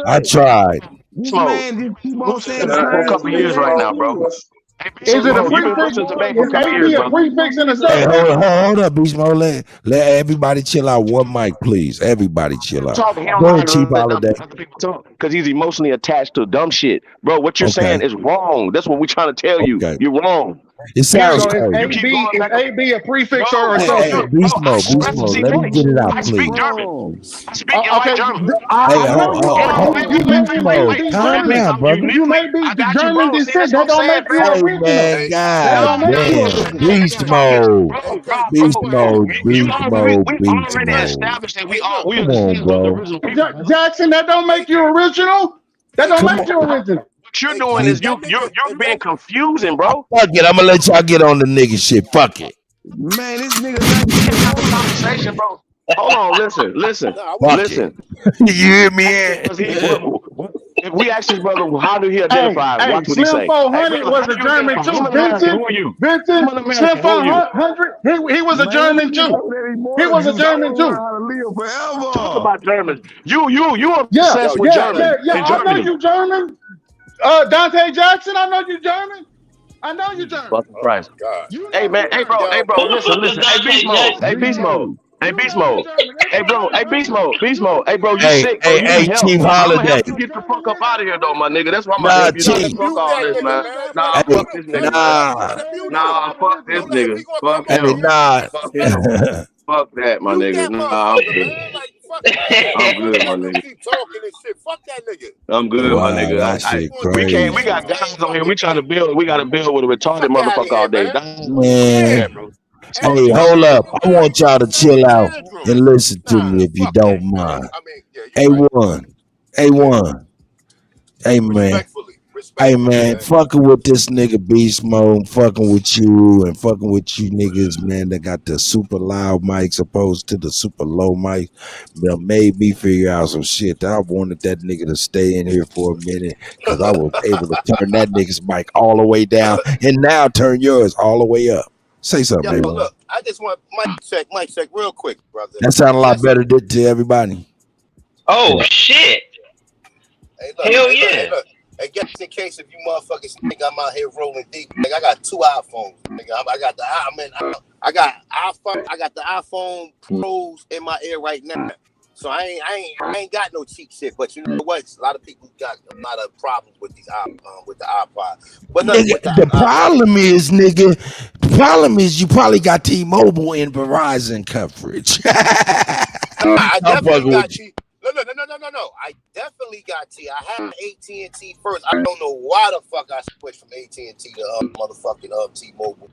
I tried. This man just keep on saying the For a same couple years right now, bro. Is it a prefix? Is AB a prefix in a Hey, subject? hold up, Beast Mode. Let everybody chill out. One mic, please. Everybody chill out. Talking, he don't Go know how ahead, to Chief let Holiday. other people talk because he's emotionally attached to dumb shit, bro. What you're saying is wrong. That's what we're trying to tell you. You're wrong. It sounds So crazy. is AB a prefix or a Hey, subject? Beast Mode, let me get it out, I please. speak German. I speak in white German. Hey, Beast Mode, calm down, brother. You may be German descent. That don't make you Hey, original. man, That don't make you God original. damn. Beast Mode. Beast Mode, We Beast Mode, Beast already Mode. established that we Come on, bro. Jackson, that don't make you original. That don't make you original. What you're doing is you're being confusing, bro. Fuck it, I'm gonna let y'all get on the nigga shit. Fuck it. Man, this nigga conversation, bro. Hold on, listen. You hear me? If we ask this brother, how do he identify? Hey, Watch what he Slim say. 400 was a German too. Vincent, Slim 400, he was a German too. He was a German too. Talk about Germans. You obsessed with German. Yeah. I know you German. Dante Jackson, I know you German. I know you German. Fucking Christ. Hey man, hey bro, listen. Hey Beast Mode. Hey Beast Mode. Hey Beast Mode. Hey bro, hey Beast Mode. Hey bro, you sick, bro. You need help. Chief I'm gonna Holiday. help you get the fuck up out of here though, my nigga. That's why I'm gonna help you. Chief. Fuck all this, man. Nah, fuck this nigga. Nah, fuck this nigga. Fuck him. Fuck him. Fuck that, my nigga. Nah, I'm good. I'm good, my nigga. Keep talking and shit. Fuck that nigga. I'm good, my nigga. That shit crazy. We got guys on here. We trying to build. We got to build with a retarded motherfucker all day. Man. Hey, hold up. I want y'all to chill out and listen to me if you don't mind. A1. Hey, man. Hey, man. Fucking with this nigga Beast Mode. Fucking with you and fucking with you niggas, man, that got the super loud mics opposed to the super low mics. That made me figure out some shit that I wanted that nigga to stay in here for a minute because I was able to turn that nigga's mic all the way down and now turn yours all the way up. Say something, Yo, man. look, I just want mic check real quick, brother. That sounded a lot better to everybody. Oh shit! Hey, look, Hell yeah! Hey, Jackson, case if you motherfuckers think I'm out here rolling deep, like I got 2 iPhones. Nigga. I got the iPhone Pros in my ear right now. So I ain't got no cheap shit. But you know what? A lot of people got a lot of problems with these with the iPod. But Nigga, the problem is you probably got T-Mobile and Verizon coverage. I definitely got T. No. I definitely got T. I had AT&T first. I don't know why the fuck I switched from AT&T to motherfucking T-Mobile.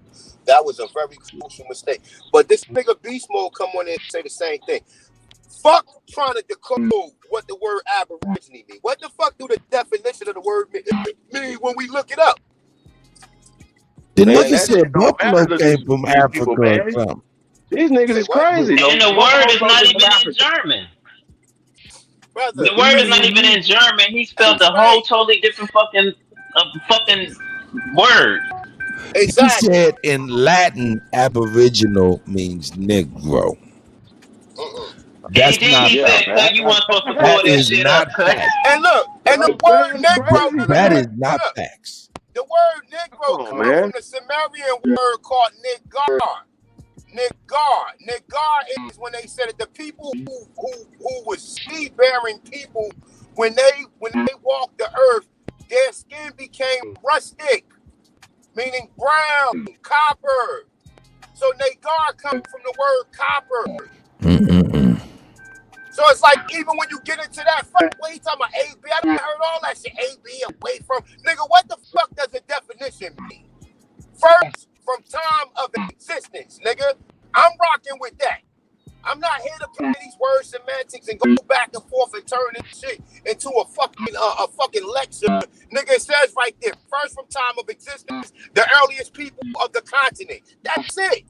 That was a very crucial mistake. But this nigga Beast Mode come on in and say the same thing. Fuck trying to decode what the word Aborigine means. What the fuck do the definition of the word mean when we look it up? The nigga said Buffalo came from Africa or something. These niggas is crazy. And the word is not even in German. Brother, the word is not even in German. He spelled a whole totally different fucking word. Exactly. He said in Latin, Aboriginal means Negro. That's not. He said, "So you weren't supposed to pull That this is shit not up." facts. And look, and the word Negro. That is not facts. The word Negro comes from the Sumerian word called Nigar. Nigar is when they said that the people who was seed-bearing people, when they walked the earth, their skin became rustic, meaning brown, copper. So Nagar comes from the word copper. So it's like even when you get into that, what you talking about AB? I done heard all that shit. AB away from nigga. What the fuck does the definition mean? First, from time of existence, nigga. I'm rocking with that. I'm not here to play these word semantics and go back and forth and turn this shit into a fucking lecture. Nigga, it says right there, first from time of existence, the earliest people of the continent. That's it.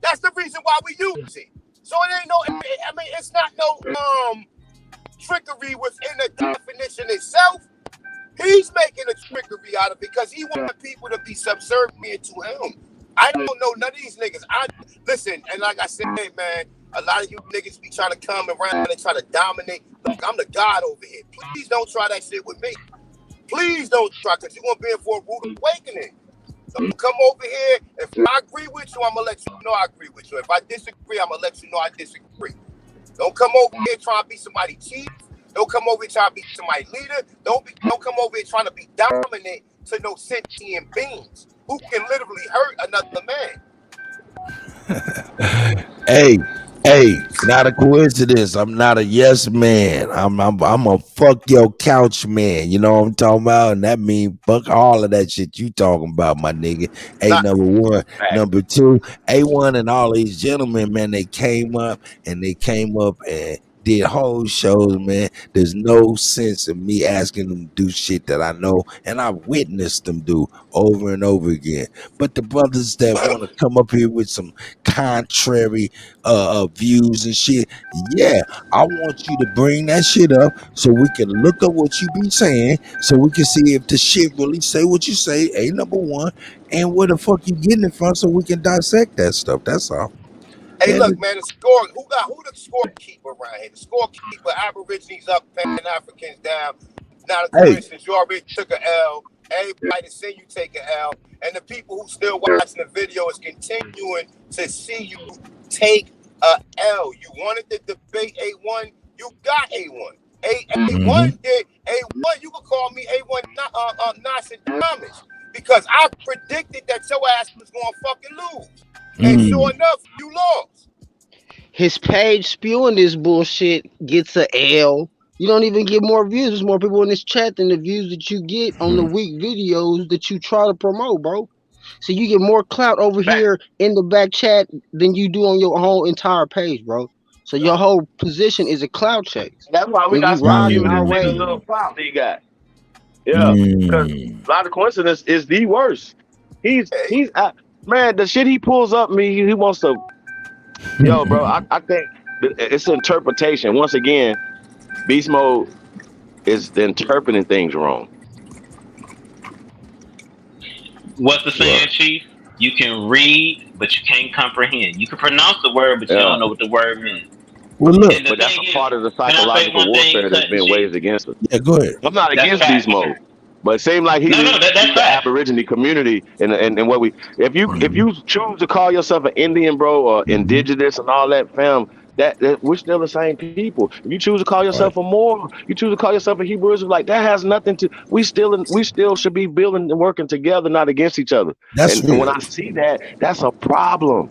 That's the reason why we use it. So it ain't no, I mean, it's not no trickery within the definition itself. He's making a trickery out of it because he wants people to be subservient to him. I don't know none of these niggas. Listen, and like I said, man, a lot of you niggas be trying to come around and try to dominate. Look, I'm the god over here. Please don't try that shit with me. Please don't try, because you're going to be in for a rude awakening. Don't come over here. If I agree with you, I'm going to let you know I agree with you. If I disagree, I'm going to let you know I disagree. Don't come over here trying to be somebody chief. Don't come over here trying to be somebody leader. Don't come over here trying to be dominant to no sentient beings who can literally hurt another man. Hey, not a coincidence. I'm not a yes man. I'm a fuck your couch man. You know what I'm talking about? And that means fuck all of that shit you talking about, my nigga. Number one. Number two, A1 and all these gentlemen, man, they came up and did whole shows, man. There's no sense in me asking them to do shit that I know and I witnessed them do over and over again. But the brothers that want to come up here with some contrary views and shit, yeah, I want you to bring that shit up so we can look up what you be saying, so we can see if the shit really say what you say, number one, and where the fuck you getting it from, so we can dissect that stuff. That's all. Hey, look, man, who the scorekeeper around here? The scorekeeper, Aborigines up, Pan-Africans down. Now, for instance, you already took an L. Everybody that say you take an L. And the people who still watching the video is continuing to see you take a L. You wanted to debate A1, you got A1. A1 did A1, you could call me A1 Nostradamus, because I predicted that your ass was going to fucking lose. And sure enough, you lost. His page spewing this bullshit gets a L. You don't even get more views. There's more people in this chat than the views that you get on the weak videos that you try to promote, bro. So you get more clout over here in the back chat than you do on your whole entire page, bro. So your whole position is a clout chase. That's why we got some people that take a little clout he got. Yeah, because a lot of coincidence is the worst. He's man, the shit he pulls up me, he wants to. Yo, bro, I think it's interpretation. Once again, Beast Mode is interpreting things wrong. What's the saying, Chief? You can read, but you can't comprehend. You can pronounce the word, but you don't know what the word means. Well, look, but that's a part of the psychological warfare that's been waged against us. Yeah, go ahead. I'm not against Beast Mode. But it seemed like he No, didn't that's treat the fact. Aborigine community and what we if you choose to call yourself an Indian, bro, or indigenous and all that, fam, that we're still the same people. If you choose to call yourself a Moor, you choose to call yourself a Hebrew Israelite, that has nothing to we still should be building and working together, not against each other. That's And when real. I see that, that's a problem.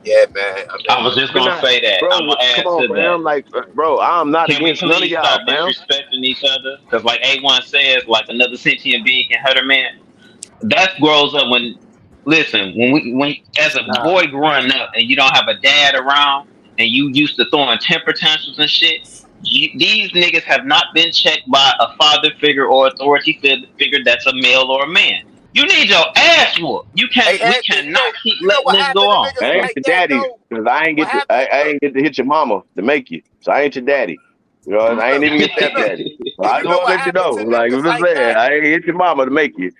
Yeah, man. I was just gonna say that. I'm Bro, gonna come add on, to that. fam. Like, bro, I'm not Can we against none of please stop y'all, fam. disrespecting each other? Because like A1 says, like another sentient being can hurt a man. That grows up when, listen, when as a boy growing up and you don't have a dad around and you used to throwing temper tantrums and shit. These niggas have not been checked by a father figure or authority figure that's a male or a man. You need your ass whooped. We cannot keep letting this go on. I ain't your daddy because I ain't I ain't get to hit your mama to make you, so I ain't your daddy. You know, I ain't even your stepdaddy. So I just want to let you know, like I'm just saying, I ain't hit your mama to make you,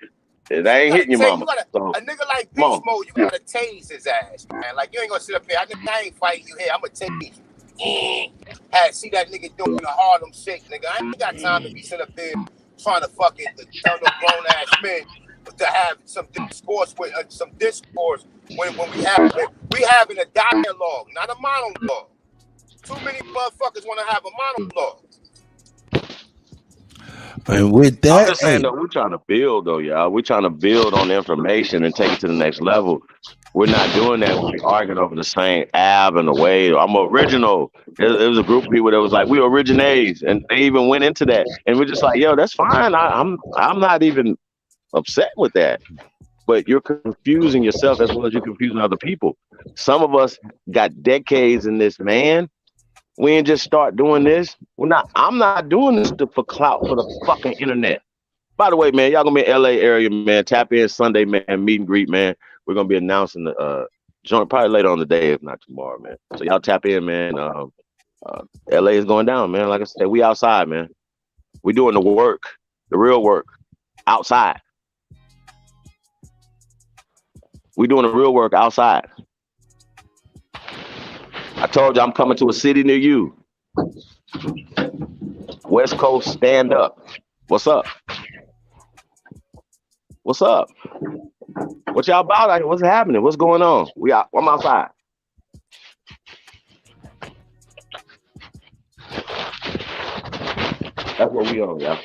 and I ain't hitting your mama. So A nigga like come Beast on. Mode, you gotta tase his ass, man. Like you ain't gonna sit up here. I ain't fighting you here. I'm gonna tase you. See that nigga doing the Harlem Shake, nigga. I ain't got time to be sitting up there trying to fucking tell no grown ass men to have some discourse with when we having a dialogue, not a monologue. Too many motherfuckers want to have a monologue. And with I'm that, just saying though, we're trying to build though, y'all. We're trying to build on the information and take it to the next level. We're not doing that when we're arguing over the same ab and the way. I'm original. There was a group of people that was like, we originates, and they even went into that. And we're just like, yo, that's fine. I'm not even upset with that. But you're confusing yourself as well as you're confusing other people. Some of us got decades in this, man. We ain't just start doing this. I'm not doing this for clout for the fucking internet. By the way, man, y'all gonna be in LA area, man. Tap in Sunday, man. Meet and greet, man. We're gonna be announcing the joint probably later on the day, if not tomorrow, man. So y'all tap in, man. LA is going down, man. Like I said, we outside, man. We doing the work, the real work, outside. We doing the real work outside. I told you I'm coming to a city near you. West Coast, stand up. What's up? What's up? What y'all about out here? What's happening? What's going on? I'm outside. That's what we on, y'all.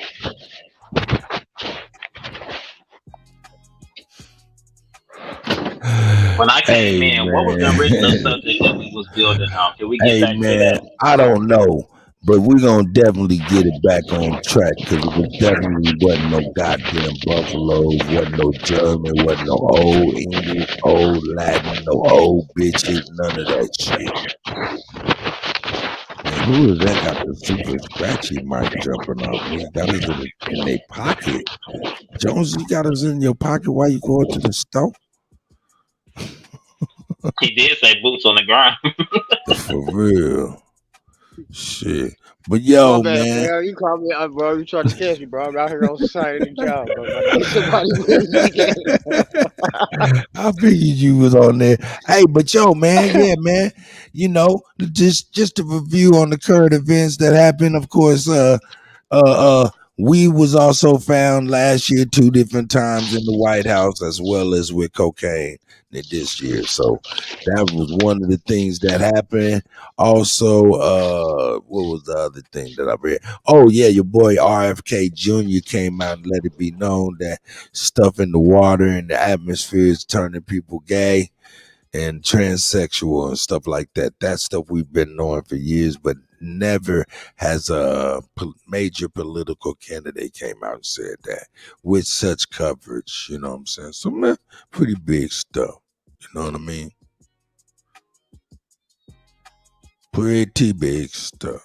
When I came in, what was the original subject that we was building on? Can we get back to that? I don't know, but we're gonna definitely get it back on track because it was definitely wasn't no goddamn buffaloes, wasn't no German, wasn't no old English, old Latin, no old bitches, none of that shit. Man, who is that got the super scratchy mic jumping off? He got us in their pocket. Jones, you got us in your pocket while you go to the store? He did say boots on the ground. For real. Shit. But yo, My bad, man. bro. You called me up, bro. You trying to catch me, bro. I'm out here on society job, bro. I need somebody with me. I figured you was on there. Hey, but yo, man, yeah, man. You know, just a review on the current events that happened. Of course, we was also found last year 2 different times in the White House, as well as with cocaine this year. So that was one of the things that happened. Also, what was the other thing that I read? Oh yeah, your boy RFK Jr. came out and let it be known that stuff in the water and the atmosphere is turning people gay and transsexual and stuff like that. That stuff we've been knowing for years, but never has a major political candidate came out and said that with such coverage. You know what I'm saying? So man, pretty big stuff. You know what I mean? Pretty big stuff.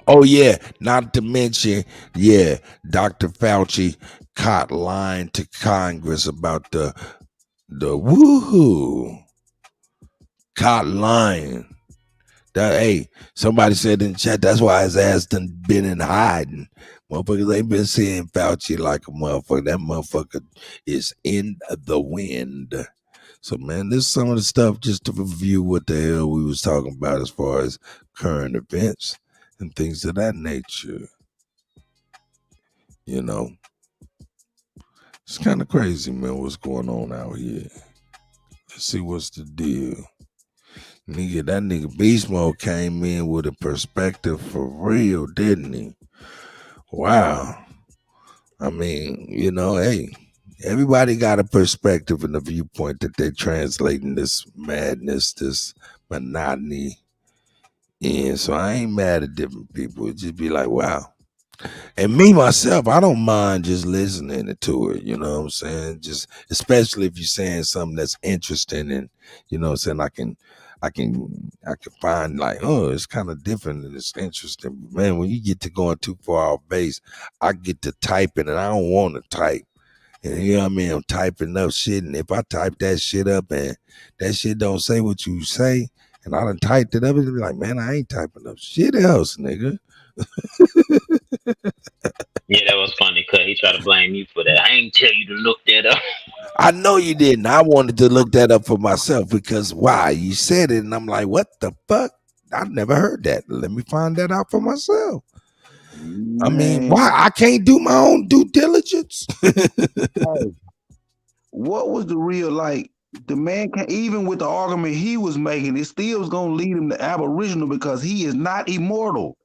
Oh yeah, not to mention, yeah, Dr. Fauci caught lying to Congress about the woohoo. Caught lying. That somebody said in the chat that's why his ass done been in hiding. Motherfuckers ain't been seeing Fauci like a motherfucker. That motherfucker is in the wind. So man, this is some of the stuff just to review what the hell we was talking about as far as current events and things of that nature. You know, it's kind of crazy, man. What's going on out here? Let's see what's the deal. Nigga, that nigga Beast Mode came in with a perspective for real, didn't he? Wow. I mean, you know, hey, everybody got a perspective and a viewpoint that they're translating this madness, this monotony in. So I ain't mad at different people. It just be like, wow. And me, myself, I don't mind just listening to it, you know what I'm saying? Just, especially if you're saying something that's interesting and, you know what I'm saying, I can find like, oh, it's kind of different and it's interesting. Man, when you get to going too far off base, I get to typing and I don't want to type. And you know what I mean? I'm typing up shit, and if I type that shit up and that shit don't say what you say, and I done typed it up, it'll be like, man, I ain't typing up shit else, nigga. Yeah, that was funny, cuz he tried to blame you for that. I ain't tell you to look that up. I know you didn't. I wanted to look that up for myself because why? You said it, and I'm like, what the fuck? I never heard that. Let me find that out for myself. I mean, why? I can't do my own due diligence. Hey, what was the real like? The man can, even with the argument he was making, it still was gonna lead him to Aboriginal because he is not immortal.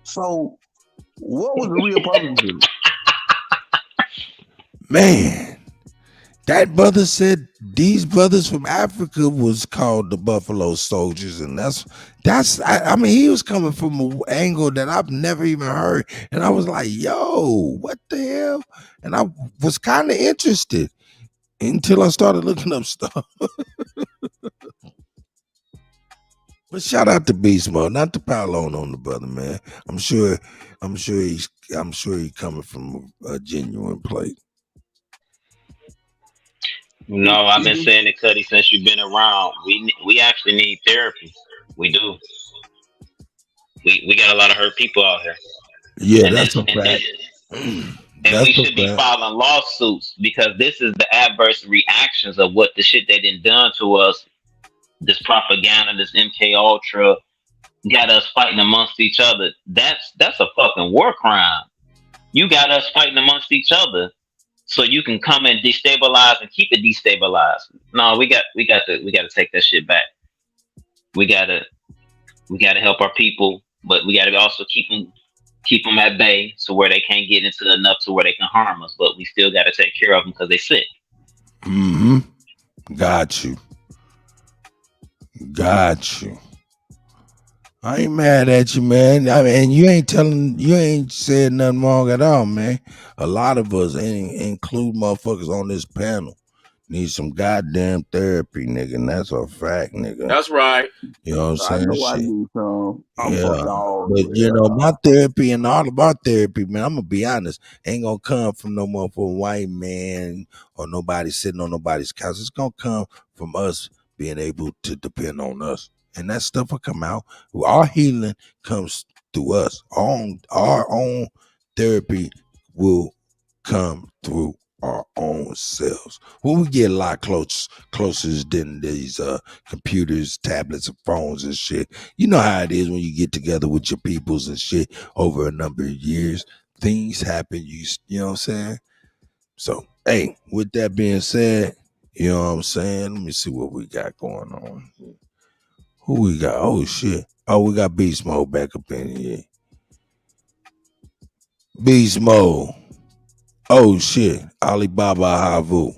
So, what was the real purpose of it? Man, that brother said these brothers from Africa was called the Buffalo Soldiers, and I mean, he was coming from an angle that I've never even heard, and I was like, yo, what the hell? And I was kind of interested until I started looking up stuff. But shout out to Beast Mode, not to pile on the brother, man. I'm sure he's coming from a genuine place. No, I've been saying it, Kutty, since you've been around. We actually need therapy. We do. We got a lot of hurt people out here. Yeah, that's a fact. And we should be filing lawsuits because this is the adverse reactions of what the shit they done to us. This propaganda, this MK Ultra, got us fighting amongst each other. That's a fucking war crime. You got us fighting amongst each other, so you can come and destabilize and keep it destabilized. No, we got to take that shit back. We gotta help our people, but we gotta also keep them at bay, so where they can't get into enough to where they can harm us. But we still gotta take care of them because they sick. Mm-hmm. Got you. I ain't mad at you, man. I mean, you ain't said nothing wrong at all, man. A lot of us, include motherfuckers on this panel, need some goddamn therapy, nigga, and that's a fact, nigga. That's right. You know what I'm saying? I know I do some. But you know, my therapy and all of our therapy, man, I'm gonna be honest, ain't gonna come from no motherfucking white man or nobody sitting on nobody's couch. It's gonna come from us being able to depend on us. And that stuff will come out. Our healing comes through us. Our own therapy will come through our own selves. When we get a lot closer than these computers, tablets, and phones and shit. You know how it is when you get together with your peoples and shit over a number of years. Things happen. You know what I'm saying? So, hey, with that being said, you know what I'm saying? Let me see what we got going on. Who we got? Oh, shit. Oh, we got Beast Mode back up in here. Beast Mode. Oh, shit. Alibaba Havu.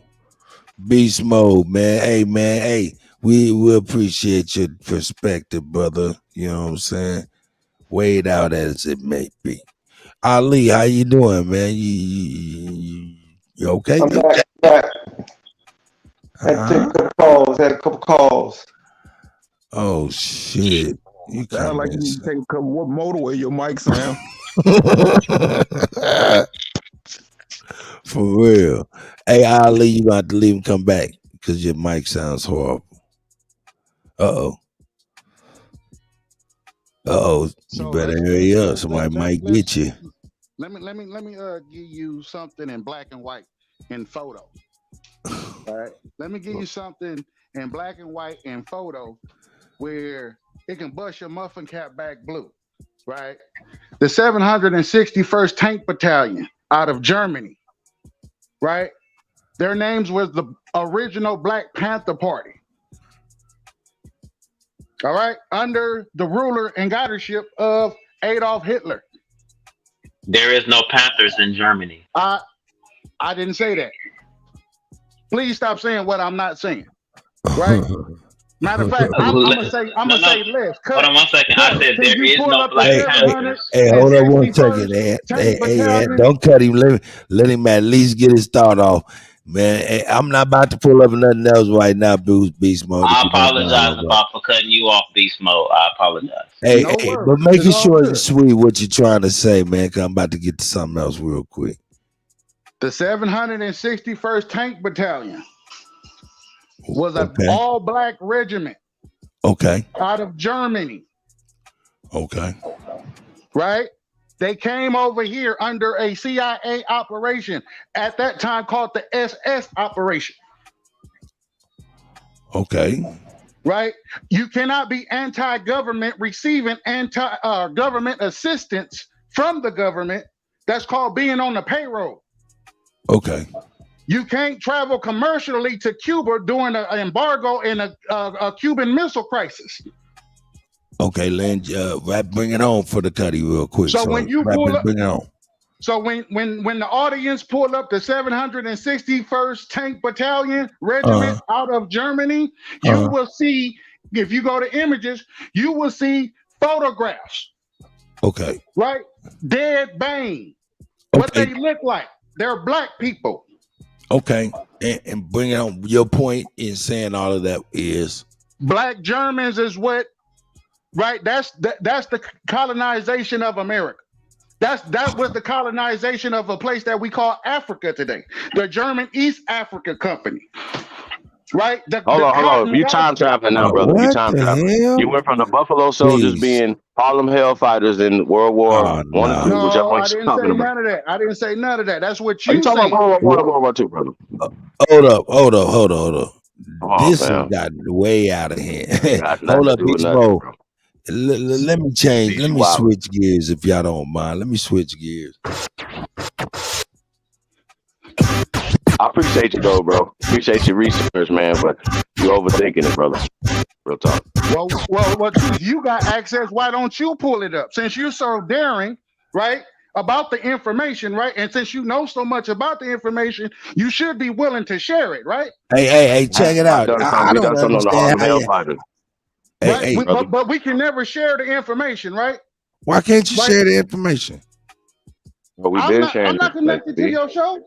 Beast Mode, man. Hey, we appreciate your perspective, brother. You know what I'm saying? Weighed out as it may be. Ali, how you doing, man? You okay? I'm back. Had a couple calls. Oh shit! You sound like you need to take a couple. What motorway your mic sound? For real. Hey, Ali, you got to leave and come back because your mic sounds horrible. You better hurry up. Somebody might get you. Let me give you something in black and white in photo. All right. Let me give you something in black and white in photo where it can bust your muffin cap back blue. Right. The 761st Tank Battalion out of Germany, right? Their names was the original Black Panther Party. All right, under the ruler and guidership of Adolf Hitler. There is no Panthers in Germany. I didn't say that. Please stop saying what I'm not saying. Right? Matter of fact, I'm gonna say less. Hold on 1 second. I said there is no Black Panthers. Hey, hold on 1 second, Ed. Hey, don't cut him. Let him at least get his thought off. Man, hey, I'm not about to pull up nothing else right now, Beast Mode. I apologize for cutting you off, Beast Mode. I apologize. Hey, but make it short and sweet what you're trying to say, man, because I'm about to get to something else real quick. The 761st Tank Battalion was an all-black regiment. Okay. Out of Germany. Okay. Right? They came over here under a CIA operation at that time called the SS operation. Okay. Right? You cannot be anti-government receiving anti-government assistance from the government. That's called being on the payroll. Okay. You can't travel commercially to Cuba during an embargo and a Cuban Missile Crisis. Okay, Len, bring it on for the Kutty real quick. So when you pull up, bring it on. So when the audience pulled up the 761st Tank Battalion Regiment out of Germany, you will see, if you go to images, you will see photographs. Okay. Right? Dead bang. Okay. What they look like. They're black people. Okay. And bring it on. Your point in saying all of that is Black Germans is what, right? That's the colonization of America. That was the colonization of a place that we call Africa today. The German East Africa Company. Right? Hold on. You time traveling now, brother. You time traveling. You went from the Buffalo Soldiers being Harlem Hellfighters in World War I and II, whichever one you're talking about. None of that. I didn't say none of that. That's what you Are you talking about World War II, brother? Hold up. This has gotten way out of hand. Hold up, Beast Mode. Let me change. Let me switch gears if y'all don't mind. Let me switch gears. I appreciate you though, bro. Appreciate your research, man, but you're overthinking it, brother. Real talk. Well, you got access. Why don't you pull it up? Since you're so daring, right, about the information, right? And since you know so much about the information, you should be willing to share it, right? Hey, check it out. I don't understand how but we can never share the information, right? Why can't you share the information? Well, I'm not connected to your show.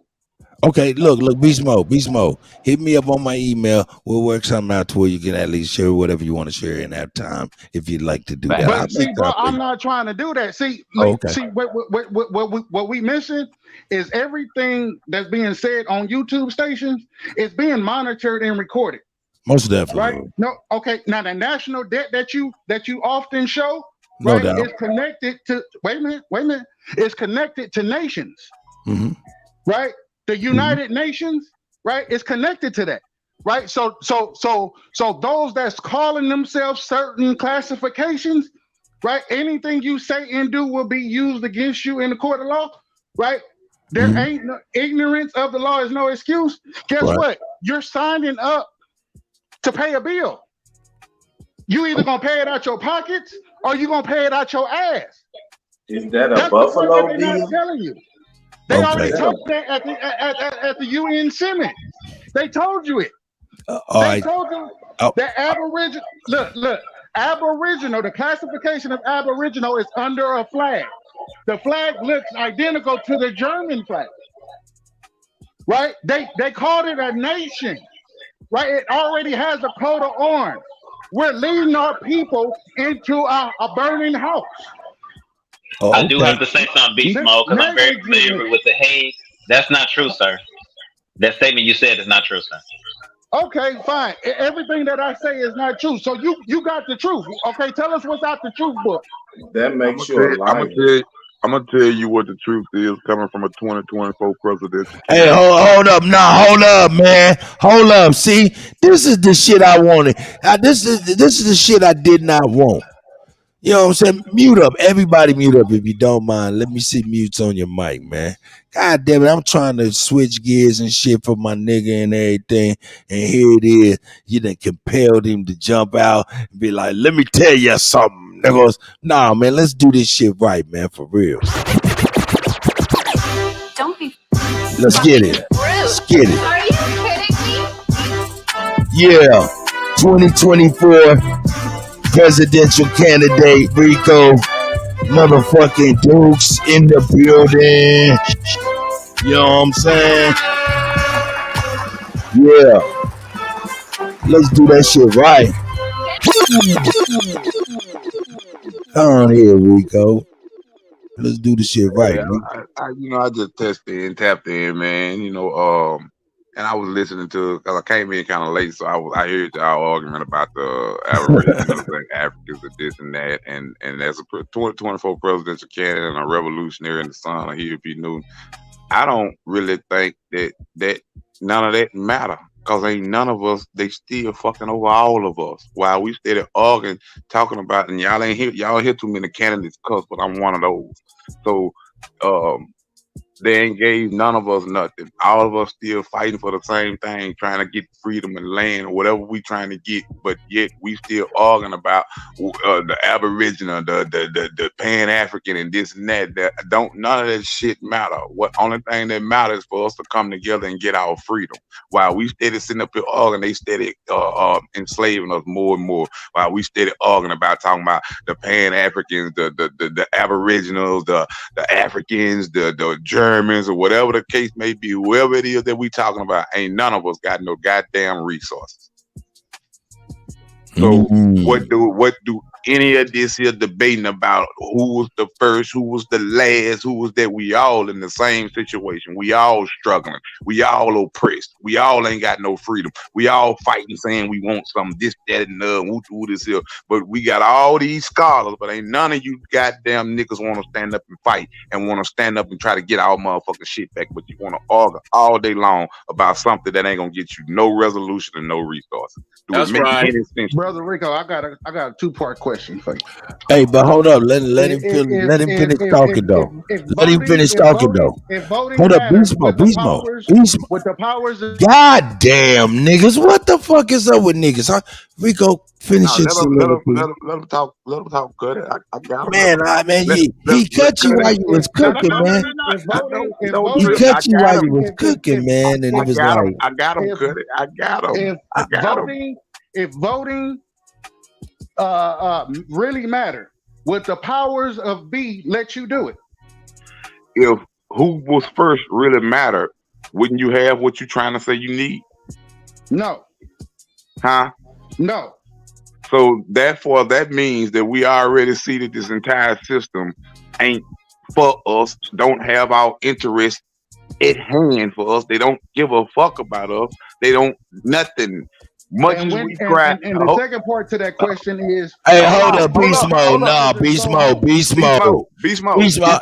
Okay, look, Beast Mode. Hit me up on my email. We'll work something out to where you can at least share whatever you want to share in that time if you'd like to do that. But see, bro, I'm not trying to do that. See, what we missing is everything that's being said on YouTube stations is being monitored and recorded. Most definitely. Right? No, okay. Now the national debt that you often show, no right, doubt, is connected to wait a minute. It's connected to nations. Mm-hmm. Right? The United Nations, right, is connected to that, right? So those that's calling themselves certain classifications, right? Anything you say and do will be used against you in the court of law, right? There ain't no ignorance of the law is no excuse. Guess what? You're signing up to pay a bill. You either gonna pay it out your pockets or you gonna pay it out your ass. Is that a Buffalo deal? deal? Not telling you. They already told that at the UN Summit. They told you it. They told you that Aboriginal. Look. Aboriginal. The classification of Aboriginal is under a flag. The flag looks identical to the German flag. Right? They called it a nation. Right? It already has a coat of arms. We're leading our people into a burning house. I do have to say something, Beast Mode, because I'm very familiar with the Hague. That's not true, sir. That statement you said is not true, sir. Okay, fine. Everything that I say is not true. So you got the truth. Okay, tell us what's out the truth book. That makes you a liar. I'm gonna tell you what the truth is coming from a 2024 president. Hey, hold up, hold up, man, hold up. See, this is the shit I wanted. This is the shit I did not want. You know what I'm saying? Mute up. Everybody mute up if you don't mind. Let me see mutes on your mic, man. God damn it. I'm trying to switch gears and shit for my nigga and everything. And here it is. You done compelled him to jump out and be like, let me tell you something. Niggas, nah, man, let's do this shit right, man, for real. Don't be. Let's get it. Let's get it. Are you kidding me? Yeah. 2024 presidential candidate Rico motherfucking Dukes in the building. You know what I'm saying? Yeah. Let's do that shit right. Come on here, Rico. Let's do the shit right, man. I just tested and tapped in, man. And I was listening to, because I came in kind of late, so I heard y'all argument about the Aboriginals and Africans and this and that, and as a 2024 presidential candidate and a revolutionary in the sun, here if you knew, I don't really think that none of that matter, because ain't none of us, they still fucking over all of us. While we steady arguing, talking about, and y'all ain't hear too many candidates cuss, but I'm one of those. So, they ain't gave none of us nothing. All of us still fighting for the same thing, trying to get freedom and land or whatever we trying to get. But yet we still arguing about the Aboriginal, the Pan African, and this and that. None of that shit matter. What only thing that matters is for us to come together and get our freedom. While we steady sitting up here arguing, they steady enslaving us more and more. While we steady arguing about talking about the Pan Africans, the Aboriginals, the Africans, the Germans, or whatever the case may be, whoever it is that we talking about, ain't none of us got no goddamn resources. So what do any of this here debating about who was the first, who was the last, who was that? We all in the same situation. We all struggling. We all oppressed. We all ain't got no freedom. We all fighting, saying we want something, this, that, and who this here. But we got all these scholars, but ain't none of you goddamn niggas want to stand up and fight and want to stand up and try to get our motherfucking shit back. But you want to argue all day long about something that ain't gonna get you no resolution and no resources. That's right, Brother Rico. I got a 2-part question for you. Hey, but hold up. Let him finish talking though. Let him finish talking though. Hold up, Beast Mode. With the powers of God damn niggas, what the fuck is up with niggas? Huh? Rico, finish your soliloquy. Let him talk. Let him talk. Cut it. I got him. He cut you while you was cooking, man. He cut you while you was cooking, man, and it was like, I got him. Cut it. I got him. If voting really matter, would the powers of B let you do it? If who was first really matter, wouldn't you have what you're trying to say you need? No. Huh? No. So therefore, that means that we already see that this entire system ain't for us, don't have our interest at hand for us. They don't give a fuck about us. They don't nothing. Much as we cry. And the second part to that question is, hey, hold up, Beast Mode. Nah, Beast Mode.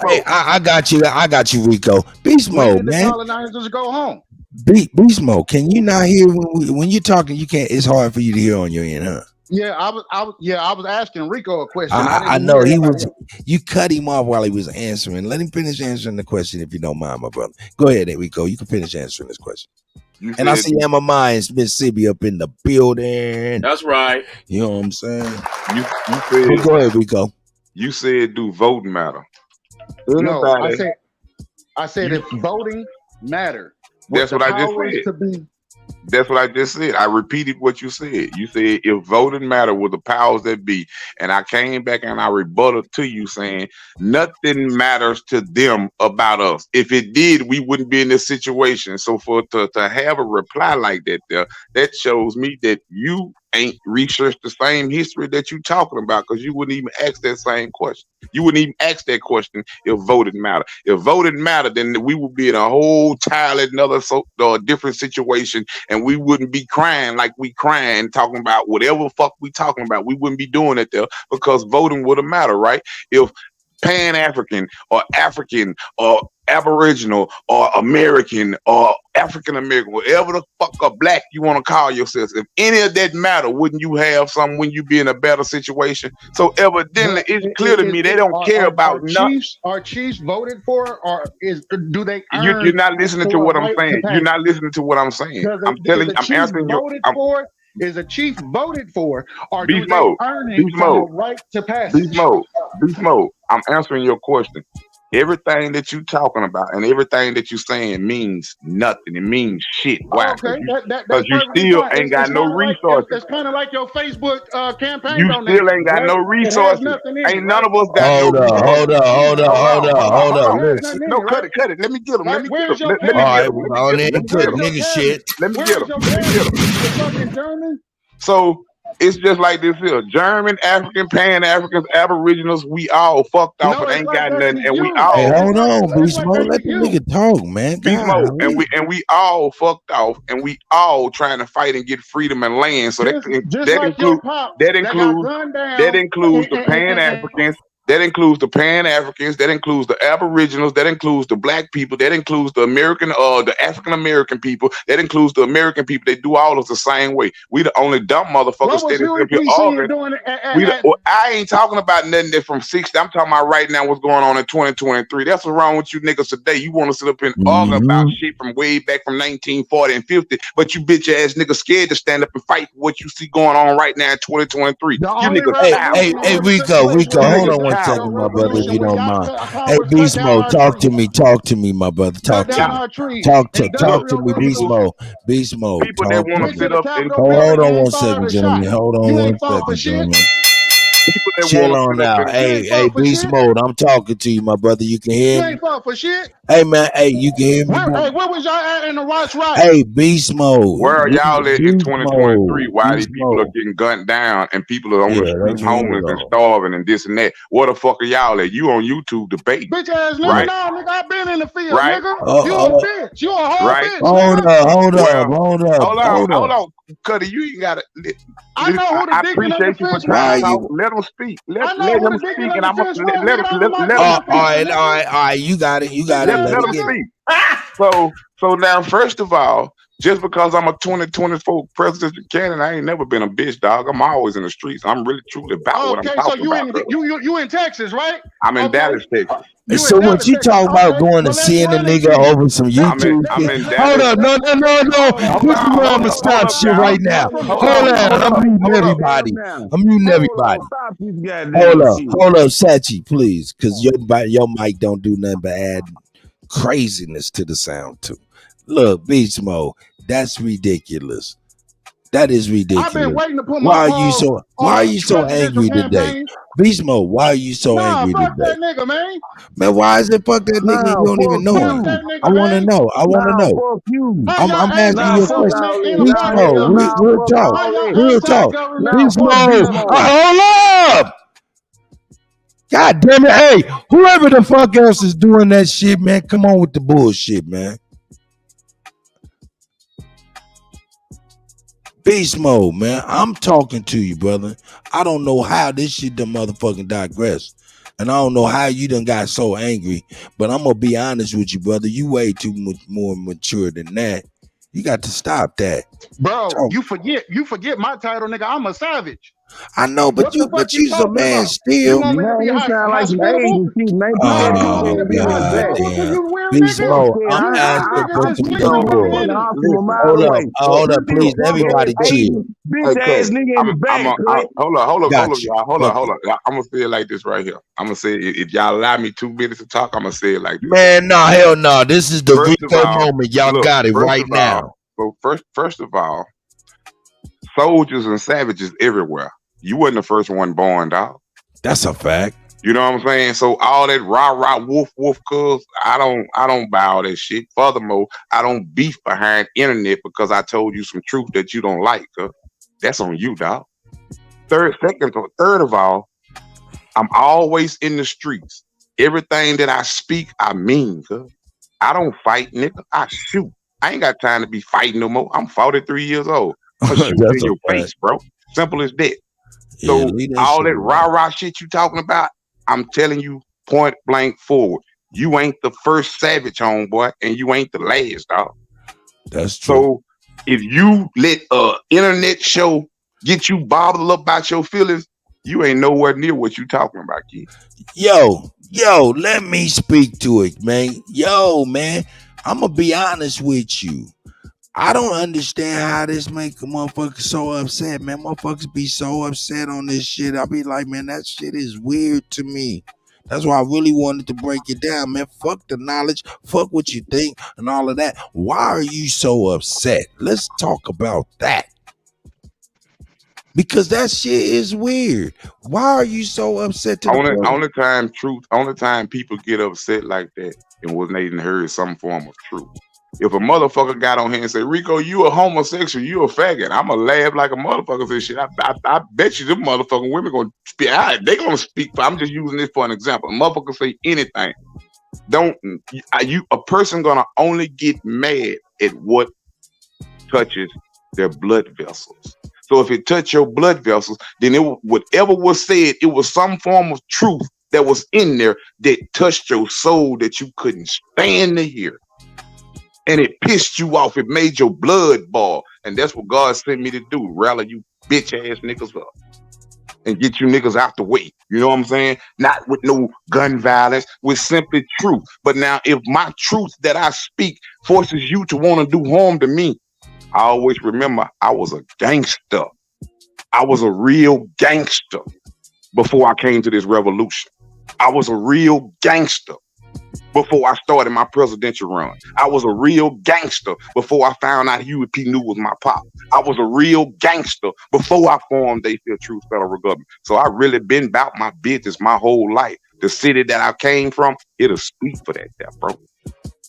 Hey, I got you, Rico. Beast Mode, man. The colonizers go home. Beast Mode, can you not hear when you're talking? You can't. It's hard for you to hear on your end, huh? Yeah, I was asking Rico a question. I know he was. You cut him off while he was answering. Let him finish answering the question if you don't mind, my brother. Go ahead, Rico. You can finish answering this question. And I see Emma Mines, Mississippi up in the building. That's right. You know what I'm saying? You said, go ahead, Rico. You said, do voting matter? No, I said if voting matter. That's what I just said. That's what I just said. I repeated what you said. You said if voting matter with the powers that be, and I came back and I rebutted to you saying nothing matters to them about us. If it did, we wouldn't be in this situation. So to have a reply like that there, that shows me that you ain't researched the same history that you talking about, because you wouldn't even ask that same question. You wouldn't even ask that question if voting matter. If voting matter, then we would be in a whole entirely another different situation, and we wouldn't be crying like we crying, talking about whatever fuck we talking about. We wouldn't be doing it there because voting would have mattered, right? If Pan-African or African or Aboriginal or American or African American, whatever the fuck a black you want to call yourself, if any of that matter, wouldn't you have some when you be in a better situation? So evidently, it's clear to me they don't care about nothing. Are chiefs voted for, or do they You're earn not listening to for what a I'm right to saying. You're pass? not listening to what I'm saying. I'm telling you, I'm answering your. Is a chief voted for, or do Beast they mode. earn it Beast from a mode. right to pass? Beast mode. Beast mode. I'm answering your question. Everything that you talking about and everything that you saying means nothing. It means shit. Why? Okay, that's Because you perfectly still fine. ain't got no resources. It's kind of like your Facebook campaign You donation. still ain't got no It has resources. nothing in Ain't it, none right? of us got no Hold resources. on. Listen. No, cut it. Let me get him. Let me get him. Where's your Let me All get right, him. we Let me on get him. there Let me to get him. nigga shit. Let me Where's get him. your Let me get him. The fucking German? So it's just like this here. German, African, Pan-Africans, Aboriginals, we all fucked off No, and it's ain't like got that nothing. to And we you. Hey, all hold on, Beast like Mode. that Let to the you. nigga talk, man. Beast mode, and God. we all fucked off, and we all trying to fight and get freedom and land. So Just that like your includes pop that that got includes gunned down. that includes the Pan-Africans. That includes the Pan-Africans. That includes the Aboriginals. That includes the black people. That includes the American, the African American people. That includes the American people. They do all of us the same way. We the only dumb motherfuckers What was standing Huey up here P. Senior arguing. doing I ain't talking about nothing that from 60. I'm talking about right now what's going on in 2023. That's what's wrong with you niggas today. You want to sit up and argue about shit from way back from 1940 and 50, but you bitch ass niggas scared to stand up and fight for what you see going on right now in 2023. You niggas cowards. Hey, Rico, hold on one second, my brother, if you don't mind. Hey, Beast Mode, talk to me, my brother, talk to me. Talk to me, Beast Mode. Beast Mode, People that talk want to to me. sit up and Hold on one second, gentlemen. Hold on one second, gentlemen. people that Chill want to on sit up now. and Hey, Beast Mode, I'm talking to you, my brother. You can hear You me? ain't fought for shit. Hey, man, you can hear me? Where was y'all at in the Watch Right? Hey, Beast Mode. where are y'all at in Beast 2023? Mode. Why these Beast people are Mode. getting gunned down and people are on the Yeah, street that's real, homeless and though. starving and this and that? Where the fuck are y'all at? You on YouTube debating, Bitch ass nigga, right? no, nigga, I been in the field, Right? nigga. You a bitch. You a whole Right? bitch, Hold nigga. up. Hold Hold up. on, Kutty, you ain't gotta. I know who the I deacon of the appreciate you for fence trying to was. talk. Let him speak. Let I know who him the deacon speak, of and the I'm gonna fence was. let Get him out the let him All speak. right. You got it. Let Let it him get. speak. So now, first of all, just because I'm a 2024 presidential candidate, I ain't never been a bitch, dog. I'm always in the streets. I'm really truly about what I'm Okay, so talking about. you in Texas, right? I'm in Okay. Dallas, Texas. So what you talking about going and seeing a nigga over some YouTube I'm shit? in Hold Dallas. up, no. This is where I'm gonna stop shit right now. Hold on, I'm muting everybody. I'm muting everybody. Stop this goddamn shit. Hold up, Sachi, please, because your mic don't do nothing but add craziness to the sound too. Look, Beast Mode, that's ridiculous. That is ridiculous. I've been waiting to put Why my are you so presidential angry today? campaign. Beast Mode, why are you so angry Fuck today? that nigga, man. Man, why is it fuck that nigga? You don't even know Fuck him. that I nigga, want to man. know. Fuck you. How y'all I'm asking you a anti-government question. Beast enterprise Mode, government? real talk. How y'all Real talk. anti-government Beast fuck Mode. Beast Mode. Hold up. God damn it. Hey, whoever the fuck else is doing that shit, man, come on with the bullshit, man. Beast Mode, man. I'm talking to you, brother. I don't know how this shit done motherfucking digress. And I don't know how you done got so angry. But I'm gonna be honest with you, brother. You way too much more mature than that. You got to stop that. Bro, you forget my title, nigga. I'm a savage. I know, but you's a man still. You want me to be hospitable? God damn. Beast Mode, I'm asking for some decorum. Hold up, please. Everybody chill. Bitch ass nigga in the back. Hold on, Gotcha. y'all. Hold on. I'm gonna say it like this right here. I'm gonna say it, if y'all allow me 2 minutes to talk, I'm gonna say it like this. Man, no, hell no. This is the First of Rico all, moment. Y'all look, got it first right of all, now. So first of all, soldiers and savages everywhere. You wasn't the first one born, dog. That's a fact. You know what I'm saying? So all that rah woof cuz I don't buy all that shit. Furthermore, I don't beef behind internet because I told you some truth that you don't like. That's on you, dog. Third of all, I'm always in the streets. Everything that I speak, I mean, cuz. I don't fight, nigga. I shoot. I ain't got time to be fighting no more. I'm 43 years old. I'm gonna shoot you in your face, bro. Simple as that. So all that rah shit you talking about, I'm telling you point blank forward. You ain't the first savage, homeboy, and you ain't the last, dog. That's true. So if you let internet show get you bottled up about your feelings, you ain't nowhere near what you talking about, kid. Yo, let me speak to it, man. Yo, man, I'm gonna be honest with you. I don't understand how this make a motherfucker so upset, man. Motherfuckers be so upset on this shit. I be like, man, that shit is weird to me. That's why I really wanted to break it down, man. Fuck the knowledge, fuck what you think, and all of that. Why are you so upset? Let's talk about that. Because that shit is weird. Why are you so upset to the point? Only time people get upset like that and when they didn't heard some form of truth. If a motherfucker got on here and say, Rico, you a homosexual, you a faggot, I'ma laugh like a motherfucker and shit. I bet you them motherfucking women gonna speak. They gonna speak. I'm just using this for an example. A motherfucker say anything. A person gonna only get mad at what touches their blood vessels. So if it touched your blood vessels, then whatever was said, it was some form of truth that was in there that touched your soul that you couldn't stand to hear. And it pissed you off. It made your blood boil. And that's what God sent me to do. Rally you bitch ass niggas up. And get you niggas out the way. You know what I'm saying? Not with no gun violence, with simply truth. But now if my truth that I speak forces you to want to do harm to me, I always remember I was a gangster. I was a real gangster before I came to this revolution. I was a real gangster before I started my presidential run. I was a real gangster before I found out Huey P. New was my pop. I was a real gangster before I formed They Feel True Federal Government. So I really been about my business my whole life. The city that I came from, it'll speak for that, bro.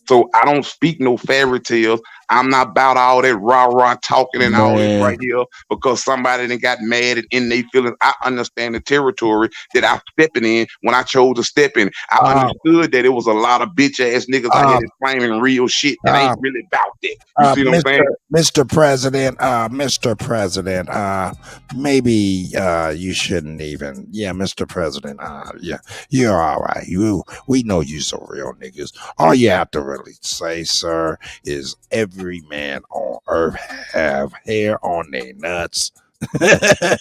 So I don't speak no fairy tales. I'm not about all that rah-rah talking and all this right here because somebody done got mad and in their feelings. I understand the territory that I'm stepping in when I chose to step in. I understood that it was a lot of bitch-ass niggas out here claiming real shit that ain't really about that. You see what I'm saying? Mr. President, maybe you shouldn't even. Yeah, Mr. President, yeah, you're all right. We know you some real niggas. All you have to really say, sir, is every man on earth have hair on their nuts. But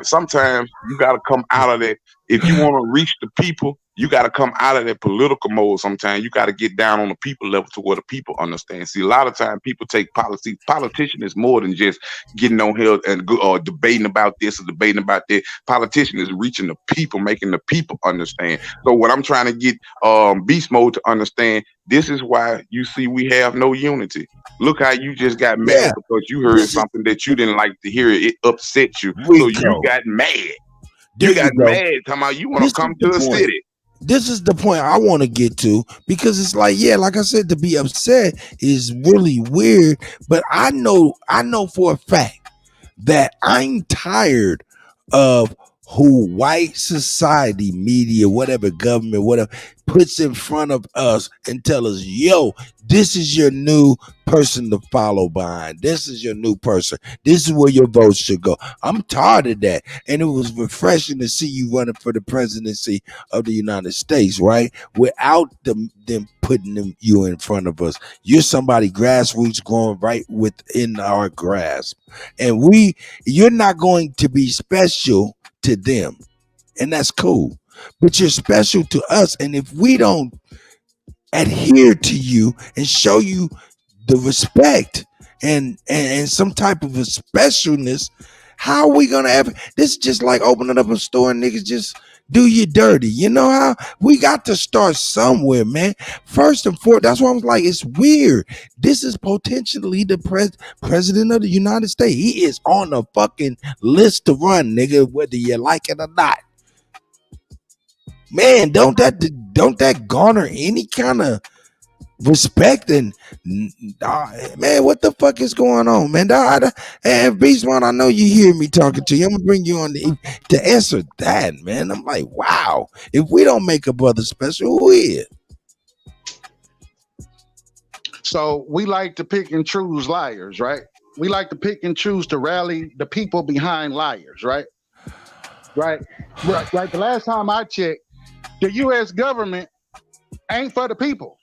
sometimes you got to come out of that. If you want to reach the people, you got to come out of that political mode. Sometimes you got to get down on the people level to where the people understand. See, a lot of times people take policy. Politician is more than just getting on here and debating about this or debating about that. Politician is reaching the people, making the people understand. So what I'm trying to get Beast Mode to understand, this is why you see we have no unity. Look how you just got mad because you heard something that you didn't like to hear. It upset you. So you got mad. You got mad talking about you want to come to the city. This is the point I want to get to because it's like, yeah, like I said, to be upset is really weird. But I know for a fact that I'm tired of who white society, media, whatever, government, whatever, puts in front of us and tell us, yo, this is your new person to follow behind. This is your new person. This is where your vote should go. I'm tired of that. And it was refreshing to see you running for the presidency of the United States, right? Without them putting you in front of us. You're somebody grassroots growing right within our grasp. And you're not going to be special to them. And that's cool. But you're special to us. And if we don't adhere to you and show you the respect and some type of a specialness, how are we gonna have this? Is just like opening up a store and niggas just do you dirty. You know how we got to start somewhere, man. First and foremost, that's why I was like, it's weird. This is potentially the president of the United States. He is on the fucking list to run, nigga, whether you like it or not. Man, don't that garner any kind of respect? And man, what the fuck is going on, man? And Beast One, I know you hear me talking to you. I'm gonna bring you on to answer that, man. I'm like, wow, if we don't make a brother special, who is? So we like to pick and choose liars, right? We like to pick and choose to rally the people behind liars, right? Right. Right. The last time I checked, the U.S. government ain't for the people.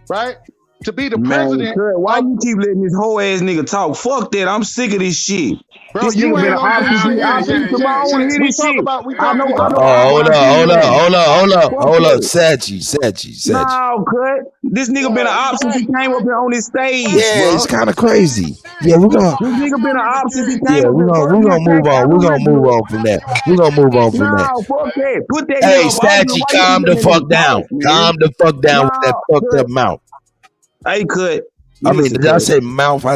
Right? To be the president. Why you keep letting this whole ass nigga talk? Fuck that. I'm sick of this shit. Bro, This you nigga been ain't an gonna option. do I want to hear this shit. I know Hold up. Satchy. No, cut. This nigga been an option. He came up here on this stage. Yeah, bro. it's kind of crazy. Yeah, we're gonna. This nigga been an option. He came Yeah, up we're here. gonna move on. We're gonna move on from that. We're gonna move on from that. No, fuck that. Put that Hey, nigga up. I don't know Satchy, why you calm keep the letting him fuck down. talk, man. Calm the fuck down with that fucked up mouth. Hey, cut. I mean, Listen, did I cut. say mouth? I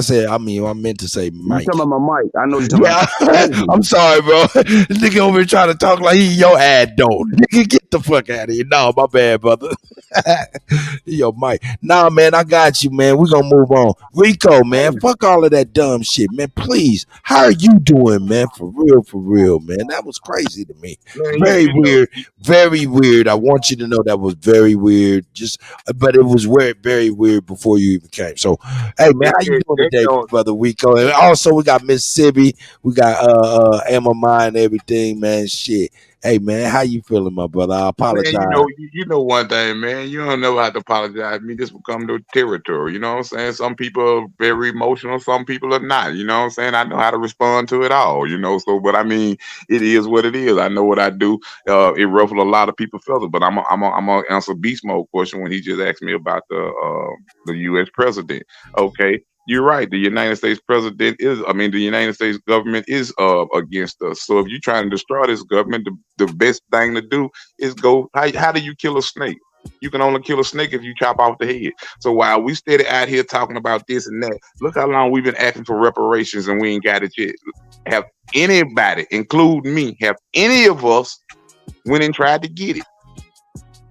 meant to say You mic. talking about my mic? I know you're talking about. I'm sorry, bro. This nigga over here trying to talk like he your ad don't. Nigga, get the fuck out of here. No, my bad, brother. Yo, Mike. Nah, man, I got you, man. We're gonna move on. Rico, man, fuck all of that dumb shit, man. Please. How are you doing, man? For real, man. That was crazy to me. Man, Very weird. Very weird. I want you to know that was very weird. But it was very weird before you even came. So, hey, man, how you doing today, brother Rico? And also, we got Mississippi. We got Amamai and everything, man. Shit. Hey, man, how you feeling, my brother? I apologize. Man, you know one thing, man. You don't know how to apologize. Me, this will come to territory. You know what I'm saying? Some people are very emotional. Some people are not. You know what I'm saying? I know how to respond to it all. You know, so but I mean, it is what it is. I know what I do. It ruffled a lot of people's feathers. But I'm gonna answer Beast Mode question when he just asked me about the U.S. president. Okay. You're right. The United States the United States government is against us. So if you're trying to destroy this government, the best thing to do is go. How do you kill a snake? You can only kill a snake if you chop off the head. So while we steady out here talking about this and that, look how long we've been asking for reparations and we ain't got it yet. Have anybody, including me, have any of us went and tried to get it?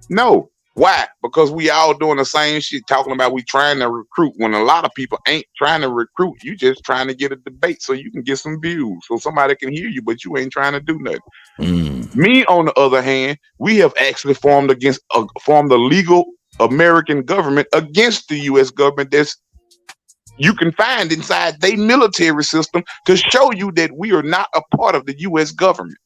No. Why? Because we all doing the same shit, talking about we trying to recruit when a lot of people ain't trying to recruit. You just trying to get a debate so you can get some views, so somebody can hear you, but you ain't trying to do nothing. Me, on the other hand, we have actually formed the legal American government against the U.S. government that's you can find inside their military system to show you that we are not a part of the U.S. government.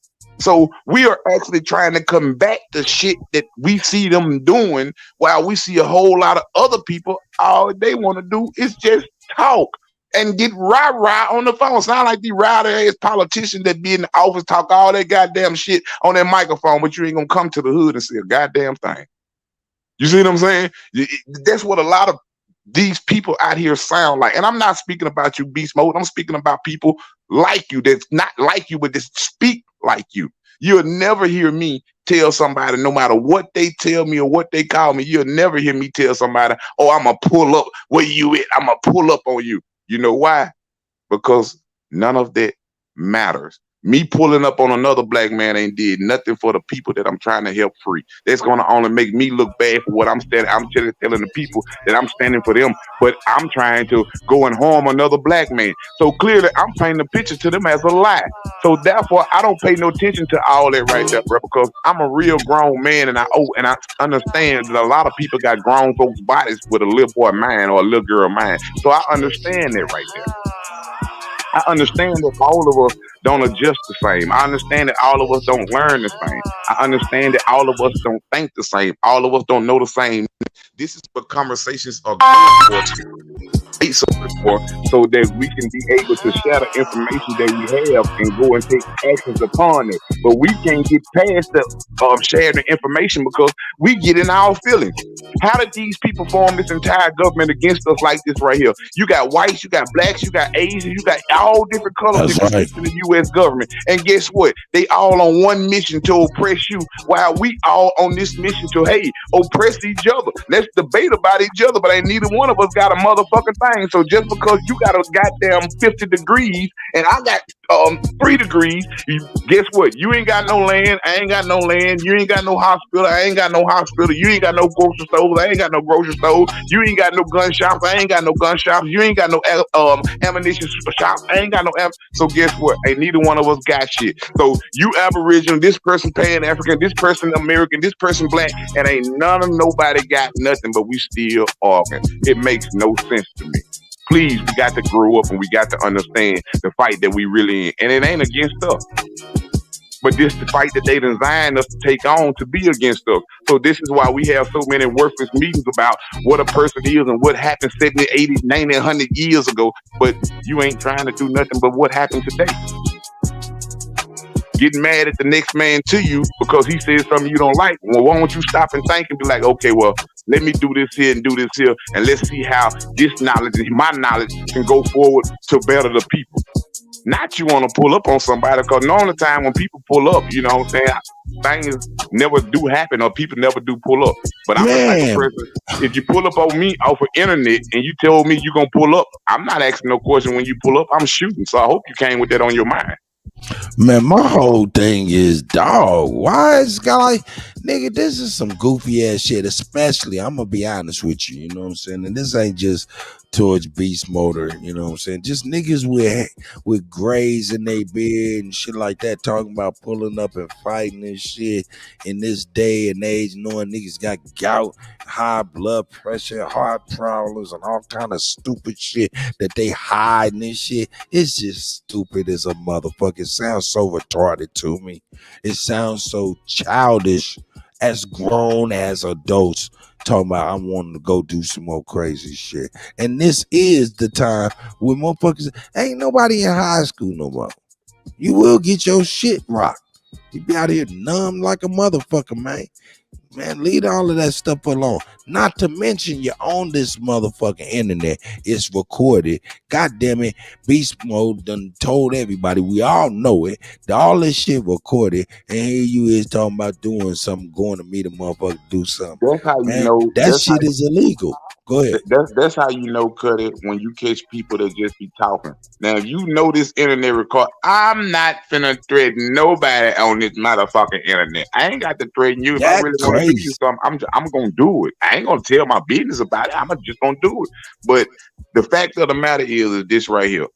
So we are actually trying to combat the shit that we see them doing, while we see a whole lot of other people, all they want to do is just talk and get rah-rah on the phone. Sound like the rowdy-ass politicians that be in the office talk all that goddamn shit on that microphone, but you ain't gonna come to the hood and say a goddamn thing. You see what I'm saying? That's what a lot of these people out here sound like. And I'm not speaking about you, Beast Mode. I'm speaking about people like you that's not like you, but that speak like you. You'll never hear me tell somebody, no matter what they tell me or what they call me, you'll never hear me tell somebody, oh, I'm going to pull up where you at. I'm going to pull up on you. You know why? Because none of that matters. Me pulling up on another black man ain't did nothing for the people that I'm trying to help free. That's going to only make me look bad for what I'm standing. I'm telling the people that I'm standing for them, but I'm trying to go and harm another black man. So clearly I'm painting a picture to them as a lie. So therefore I don't pay no attention to all that right there, bro, because I'm a real grown man, and I understand that a lot of people got grown folks' bodies with a little boy mind or a little girl mind. So I understand that right there. I understand that all of us don't adjust the same. I understand that all of us don't learn the same. I understand that all of us don't think the same. All of us don't know the same. This is what conversations are going for, so that we can be able to share the information that we have and go and take actions upon it. But we can't get past the sharing the information because we get in our feelings. How did these people form this entire government against us like this right here? You got whites, you got blacks, you got Asians, you got all different colors that exist in the U.S. government. And guess what? They all on one mission to oppress you, while we all on this mission to, hey, oppress each other. Let's debate about each other, but ain't neither one of us got a motherfucking thing. So just because you got a goddamn 50 degrees and I got 3 degrees, guess what? You ain't got no land, I ain't got no land, you ain't got no hospital, I ain't got no hospital, you ain't got no grocery stores, I ain't got no grocery stores, you ain't got no gun shops, I ain't got no gun shops, you ain't got no ammunition shops, I ain't got no so guess what? Ain't neither one of us got shit. So you Aboriginal, this person Pan African, this person American, this person black, and ain't nobody got nothing, but we still arguing. It makes no sense to me. Please, we got to grow up and we got to understand the fight that we really in. And it ain't against us. But this the fight that they designed us to take on to be against us. So this is why we have so many worthless meetings about what a person is and what happened 70, 80, 90, 100 years ago. But you ain't trying to do nothing but what happened today. Getting mad at the next man to you because he says something you don't like. Well, why don't you stop and think and be like, okay, well, let me do this here and do this here, and let's see how this knowledge and my knowledge can go forward to better the people. Not you want to pull up on somebody, because none of the time when people pull up, you know what I'm saying, things never do happen or people never do pull up. But I'm the type of person, if you pull up on me off of internet and you told me you're going to pull up, I'm not asking no question when you pull up, I'm shooting. So I hope you came with that on your mind. Man, my whole thing is, dog, why is guy like, nigga, this is some goofy ass shit, especially, I'm gonna be honest with you, you know what I'm saying? And this ain't just towards Beast Motor, you know what I'm saying? Just niggas with grays in their beard and shit like that, talking about pulling up and fighting and shit in this day and age, knowing niggas got gout, high blood pressure, heart problems, and all kind of stupid shit that they hide and shit. It's just stupid as a motherfucker. It sounds so retarded to me. It sounds so childish as grown as adults talking about I want to go do some more crazy shit. And this is the time when motherfuckers ain't nobody in high school no more. You will get your shit rocked. You be out here numb like a motherfucker, man. Man, leave all of that stuff alone. Not to mention you're on this motherfucking internet. It's recorded. God damn it. Beast Mode done told everybody. We all know it. All this shit recorded. And here you is talking about doing something, going to meet a motherfucker, do something. That's how you Man, know. that shit is illegal. Go ahead. That's how you know, Kutty, when you catch people that just be talking. Now, if you know this internet record, I'm not finna threaten nobody on this motherfucking internet. I ain't got to threaten you. If I really want to do you something, I'm gonna do it. I ain't gonna tell my business about it. I'm just gonna do it. But the fact of the matter is this right here.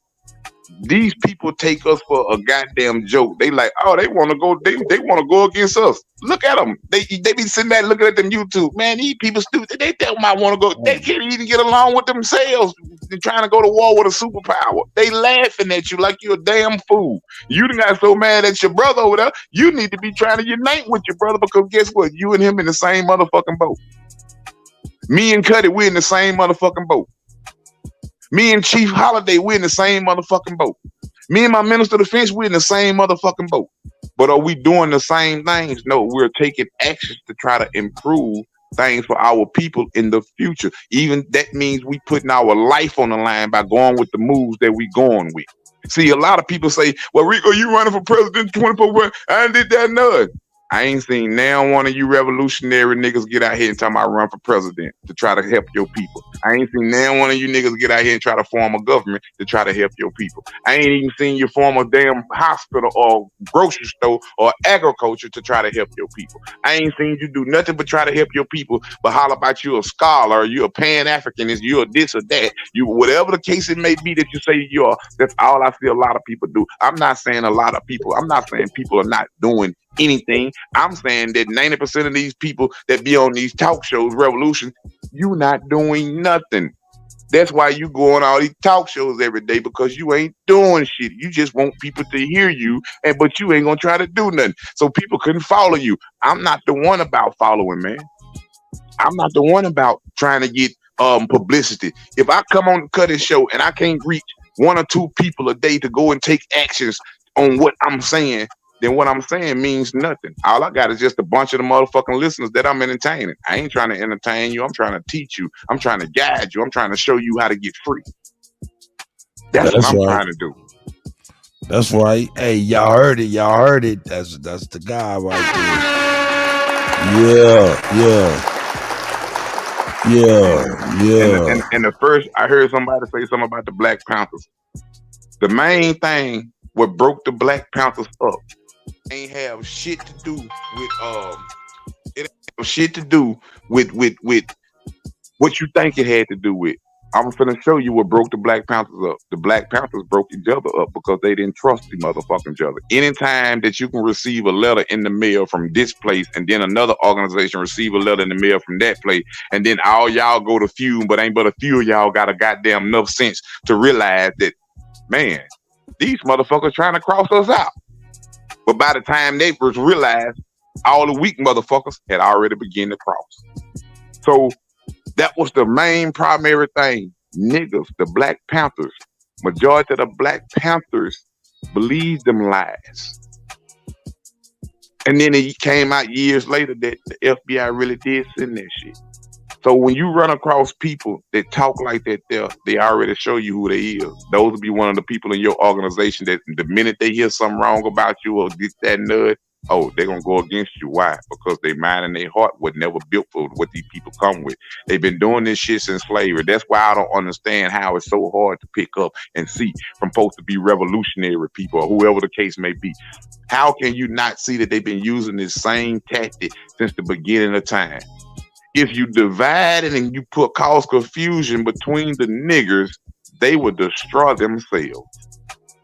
These people take us for a goddamn joke. They like, oh, they want to go. They want to go against us. Look at them. They be sitting there looking at them YouTube. Man, these people stupid. They tell them I want to go. They can't even get along with themselves. They're trying to go to war with a superpower. They laughing at you like you're a damn fool. You done got so mad at your brother over there. You need to be trying to unite with your brother, because guess what? You and him in the same motherfucking boat. Me and Kutty, we're in the same motherfucking boat. Me and Chief Holiday, we're in the same motherfucking boat. Me and my Minister of Defense, we're in the same motherfucking boat. But are we doing the same things? No, we're taking actions to try to improve things for our people in the future. Even that means we putting our life on the line by going with the moves that we going with. See, a lot of people say, well, Rico, you running for president 24 I did that none. I ain't seen now one of you revolutionary niggas get out here and talk about run for president to try to help your people. I ain't seen now one of you niggas get out here and try to form a government to try to help your people. I ain't even seen you form a damn hospital or grocery store or agriculture to try to help your people. I ain't seen you do nothing but try to help your people, but holler about you a scholar, or you a Pan-Africanist, you a this or that, you whatever the case it may be that you say you are. That's all I see a lot of people do. I'm not saying a lot of people. I'm not saying people are not doing anything. I'm saying that 90% of these people that be on these talk shows, Revolution, you not doing nothing. That's why you go on all these talk shows every day, because you ain't doing shit. You just want people to hear you, but you ain't gonna try to do nothing. So people couldn't follow you. I'm not the one about following, man. I'm not the one about trying to get publicity. If I come on the Kutty show and I can't reach 1 or 2 people a day to go and take actions on what I'm saying, then what I'm saying means nothing. All I got is just a bunch of the motherfucking listeners that I'm entertaining. I ain't trying to entertain you. I'm trying to teach you. I'm trying to guide you. I'm trying to show you how to get free. That's what I'm trying to do. That's right. Hey, y'all heard it. Y'all heard it. That's the guy right there. Yeah. And the first, I heard somebody say something about the Black Panthers. The main thing what broke the Black Panthers up ain't have shit to do with it ain't have shit to do with what you think it had to do with. I'm finna show you what broke the Black Panthers up. The Black Panthers broke each other up because they didn't trust the motherfucking each other. Anytime that you can receive a letter in the mail from this place and then another organization receive a letter in the mail from that place, and then all y'all go to feud, but ain't but a few of y'all got a goddamn enough sense to realize that, man, these motherfuckers trying to cross us out. But by the time they first realized, all the weak motherfuckers had already begun to cross. So that was the main primary thing. Niggas, the Black Panthers, majority of the Black Panthers believed them lies. And then it came out years later that the FBI really did send that shit. So when you run across people that talk like that, they already show you who they is. Those will be one of the people in your organization that the minute they hear something wrong about you or get that nudge, oh, they're going to go against you. Why? Because their mind and their heart were never built for what these people come with. They've been doing this shit since slavery. That's why I don't understand how it's so hard to pick up and see from supposed to be revolutionary people or whoever the case may be. How can you not see that they've been using this same tactic since the beginning of time? If you divide it and you cause confusion between the niggers, they will destroy themselves.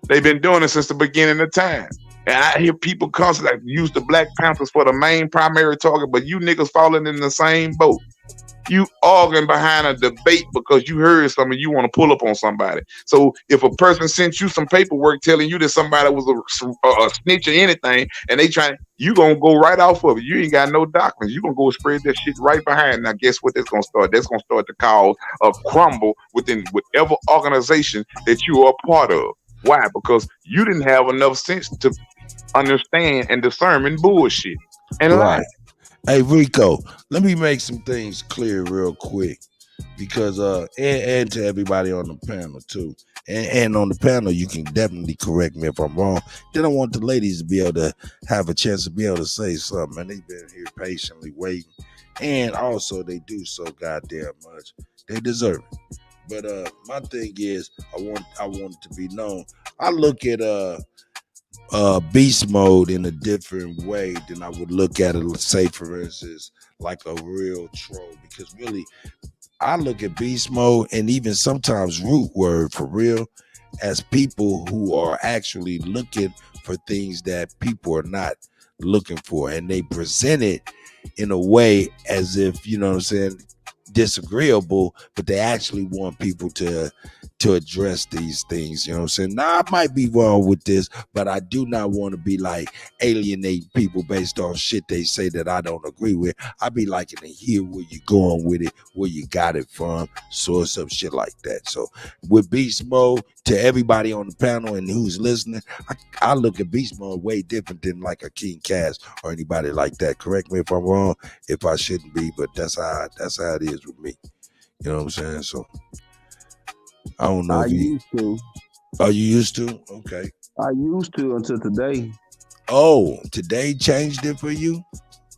They've been doing it since the beginning of time. And I hear people constantly use the Black Panthers for the main primary target, but you niggas falling in the same boat. You arguing behind a debate because you heard something, you want to pull up on somebody. So if a person sent you some paperwork telling you that somebody was a snitch or anything, and they trying, you gonna go right off of it. You ain't got no documents. You gonna go spread that shit right behind. Now guess what? That's gonna start. That's gonna start to cause a crumble within whatever organization that you are a part of. Why? Because you didn't have enough sense to understand and discern bullshit and lie. Hey Rico, let me make some things clear real quick, because and to everybody on the panel too, and on the panel you can definitely correct me if I'm wrong. Then I want the ladies to be able to have a chance to be able to say something, and they've been here patiently waiting, and also they do so goddamn much. They deserve it. But my thing is, I want it to be known. I look at beast mode in a different way than I would look at it, say for instance, like a real troll, because really I look at beast mode and even sometimes root word for real as people who are actually looking for things that people are not looking for, and they present it in a way as if, you know what I'm saying, disagreeable, but they actually want people to address these things. You know what I'm saying? Now I might be wrong with this, but I do not want to be like alienate people based on shit they say that I don't agree with. I be liking to hear where you're going with it, where you got it from, source of shit like that. So with beast mode, to everybody on the panel and who's listening, I look at beast mode way different than like a King Cass or anybody like that. Correct me if I'm wrong, if I shouldn't be, but that's how it is with me. You know what I'm saying? So I don't know. Used to. Are you used to? Okay. I used to until today. Oh, today changed it for you?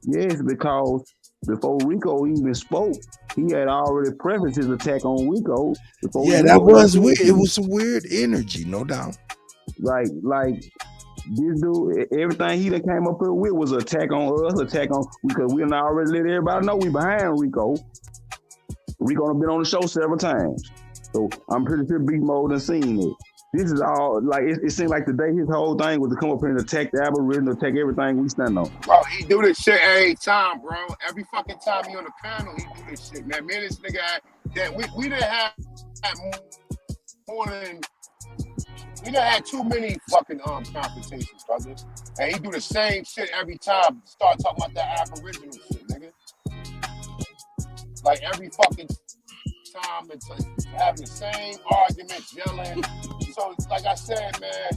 Yes, because before Rico even spoke, he had already prefaced his attack on Rico. Yeah, that was weird. It was some weird energy, no doubt. Like this dude, everything he that came up here with was an attack on us, because we already let everybody know we behind Rico. Rico done been on the show several times. So I'm pretty sure Beast Mode done seen it. This is all, like, it seemed like today his whole thing was to come up here and attack the algorithm, attack everything we stand on. Bro, he do this shit every time, bro. Every fucking time he on the panel, he do this shit, man. Me and this nigga, that we didn't have more than, we done had too many fucking confrontations, brother. And he do the same shit every time. Start talking about that aboriginal shit, nigga. Like every fucking time, it's having the same arguments, yelling. So, like I said, man,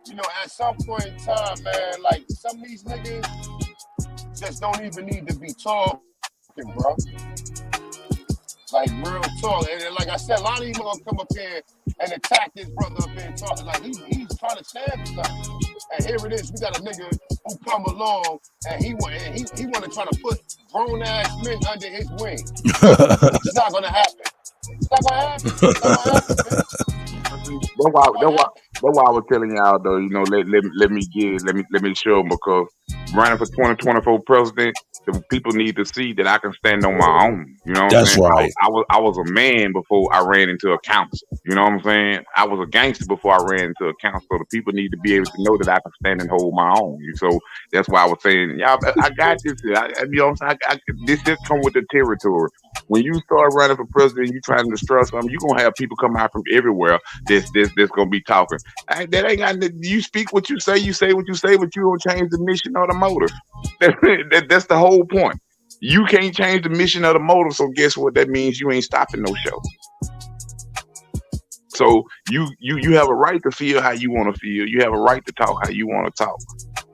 you know, at some point in time, man, like some of these niggas just don't even need to be talking, bro. Like real talk. And like I said, a lot of people gonna come up here and attack this brother up here and talking like he's trying to stand for something. And here it is, we got a nigga who come along and he want to try to put grown ass men under his wing. It's not gonna happen. It's not gonna happen. It's not gonna happen, man. That's why I was telling y'all though, you know, let me show them, because running for 2024 president, The people need to see that I can stand on my own. You know what I'm That's saying? right. I was a man before I ran into a council. You know what I'm saying? I was a gangster before I ran into a council. So the people need to be able to know that I can stand and hold my own. So that's why I was saying, y'all, I got this. You know what I'm saying? This just come with the territory. When you start running for president, you trying to destroy something, you're gonna have people come out from everywhere that's gonna be talking. That ain't got you speak what you say what you say, but you don't change the mission or the motive. That's the whole point. You can't change the mission of the motive, so guess what? That means you ain't stopping no show. So you have a right to feel how you want to feel. You have a right to talk how you want to talk.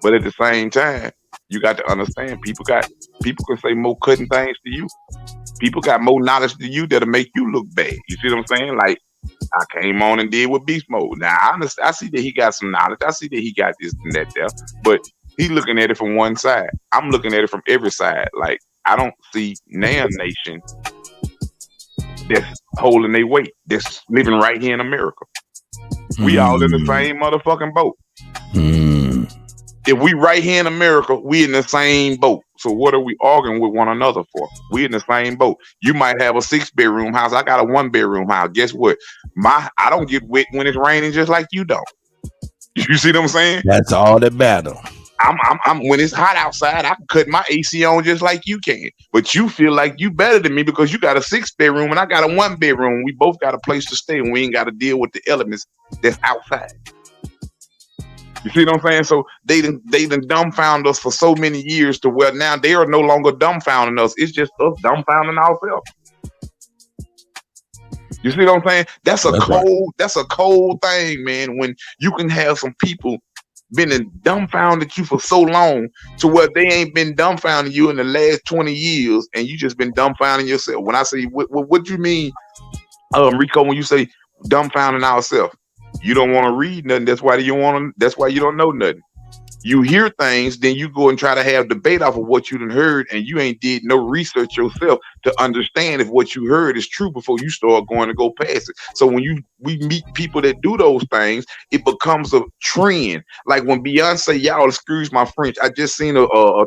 But at the same time, you got to understand people can say more cutting things to you. People got more knowledge than you that'll make you look bad. You see what I'm saying? Like I came on and did with beast mode. Now I see that he got some knowledge. I see that he got this and that there, but he looking at it from one side. I'm looking at it from every side. Like I don't see Nam Nation that's holding their weight. That's living right here in America. We all in the same motherfucking boat. If we right here in America, we in the same boat. So what are we arguing with one another for? We in the same boat. You might have a 6-bedroom house. I got a 1-bedroom house. Guess what? I don't get wet when it's raining just like you don't. You see what I'm saying? That's all that matters. I'm when it's hot outside, I can cut my AC on just like you can. But you feel like you better than me because you got a 6-bedroom and I got a 1-bedroom. We both got a place to stay and we ain't got to deal with the elements that's outside. You see what I'm saying? So they done dumbfound us for so many years to where now they are no longer dumbfounding us. It's just us dumbfounding ourselves. You see what I'm saying? That's a cold thing, man. When you can have some people been dumbfounded you for so long to where they ain't been dumbfounding you in the last 20 years and you just been dumbfounding yourself. When I say what do you mean, Rico, when you say dumbfounding ourselves? You don't want to read nothing. That's why you don't know nothing. You hear things, then you go and try to have debate off of what you done heard, and you ain't did no research yourself to understand if what you heard is true before you start going to go past it. So when we meet people that do those things, it becomes a trend. Like when Beyonce, y'all excuse my French, I just seen a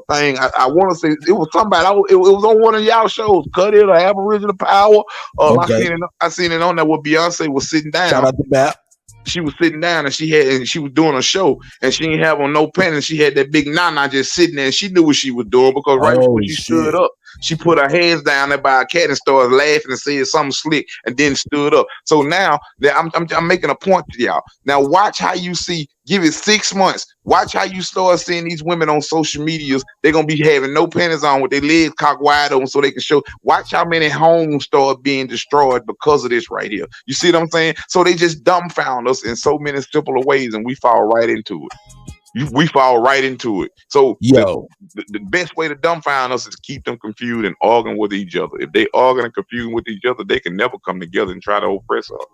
thing. I want to say it was somebody. It was on one of y'all shows, Kutty or Aboriginal Power. Okay. I seen it on there where Beyonce was sitting down. Shout out to Bap. She was sitting down and she was doing a show and she didn't have on no pen and she had that big nana just sitting there and she knew what she was doing because right before she stood up, she put her hands down there by a cat and started laughing and said something slick and then stood up. So now I'm making a point to y'all. Now watch how you see, give it 6 months. Watch how you start seeing these women on social medias. They're going to be having no panties on with their legs cocked wide open so they can show. Watch how many homes start being destroyed because of this right here. You see what I'm saying? So they just dumbfound us in so many simpler ways and we fall right into it. We fall right into it. So the best way to dumbfound us is keep them confused and arguing with each other. If they arguing and confused with each other, they can never come together and try to oppress us.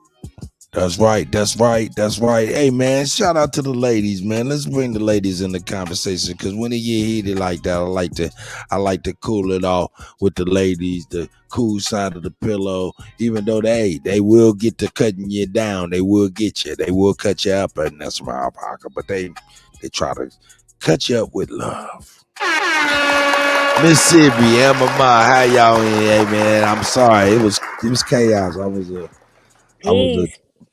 That's right. Hey man, shout out to the ladies, man. Let's bring the ladies in the conversation because when it get heated like that, I like to cool it off with the ladies, the cool side of the pillow. Even though they will get to cutting you down, they will get you, they will cut you up, and that's my pocket. But they try to cut you up with love. Mississippi, Mama, how y'all in here, man? I'm sorry, it was chaos.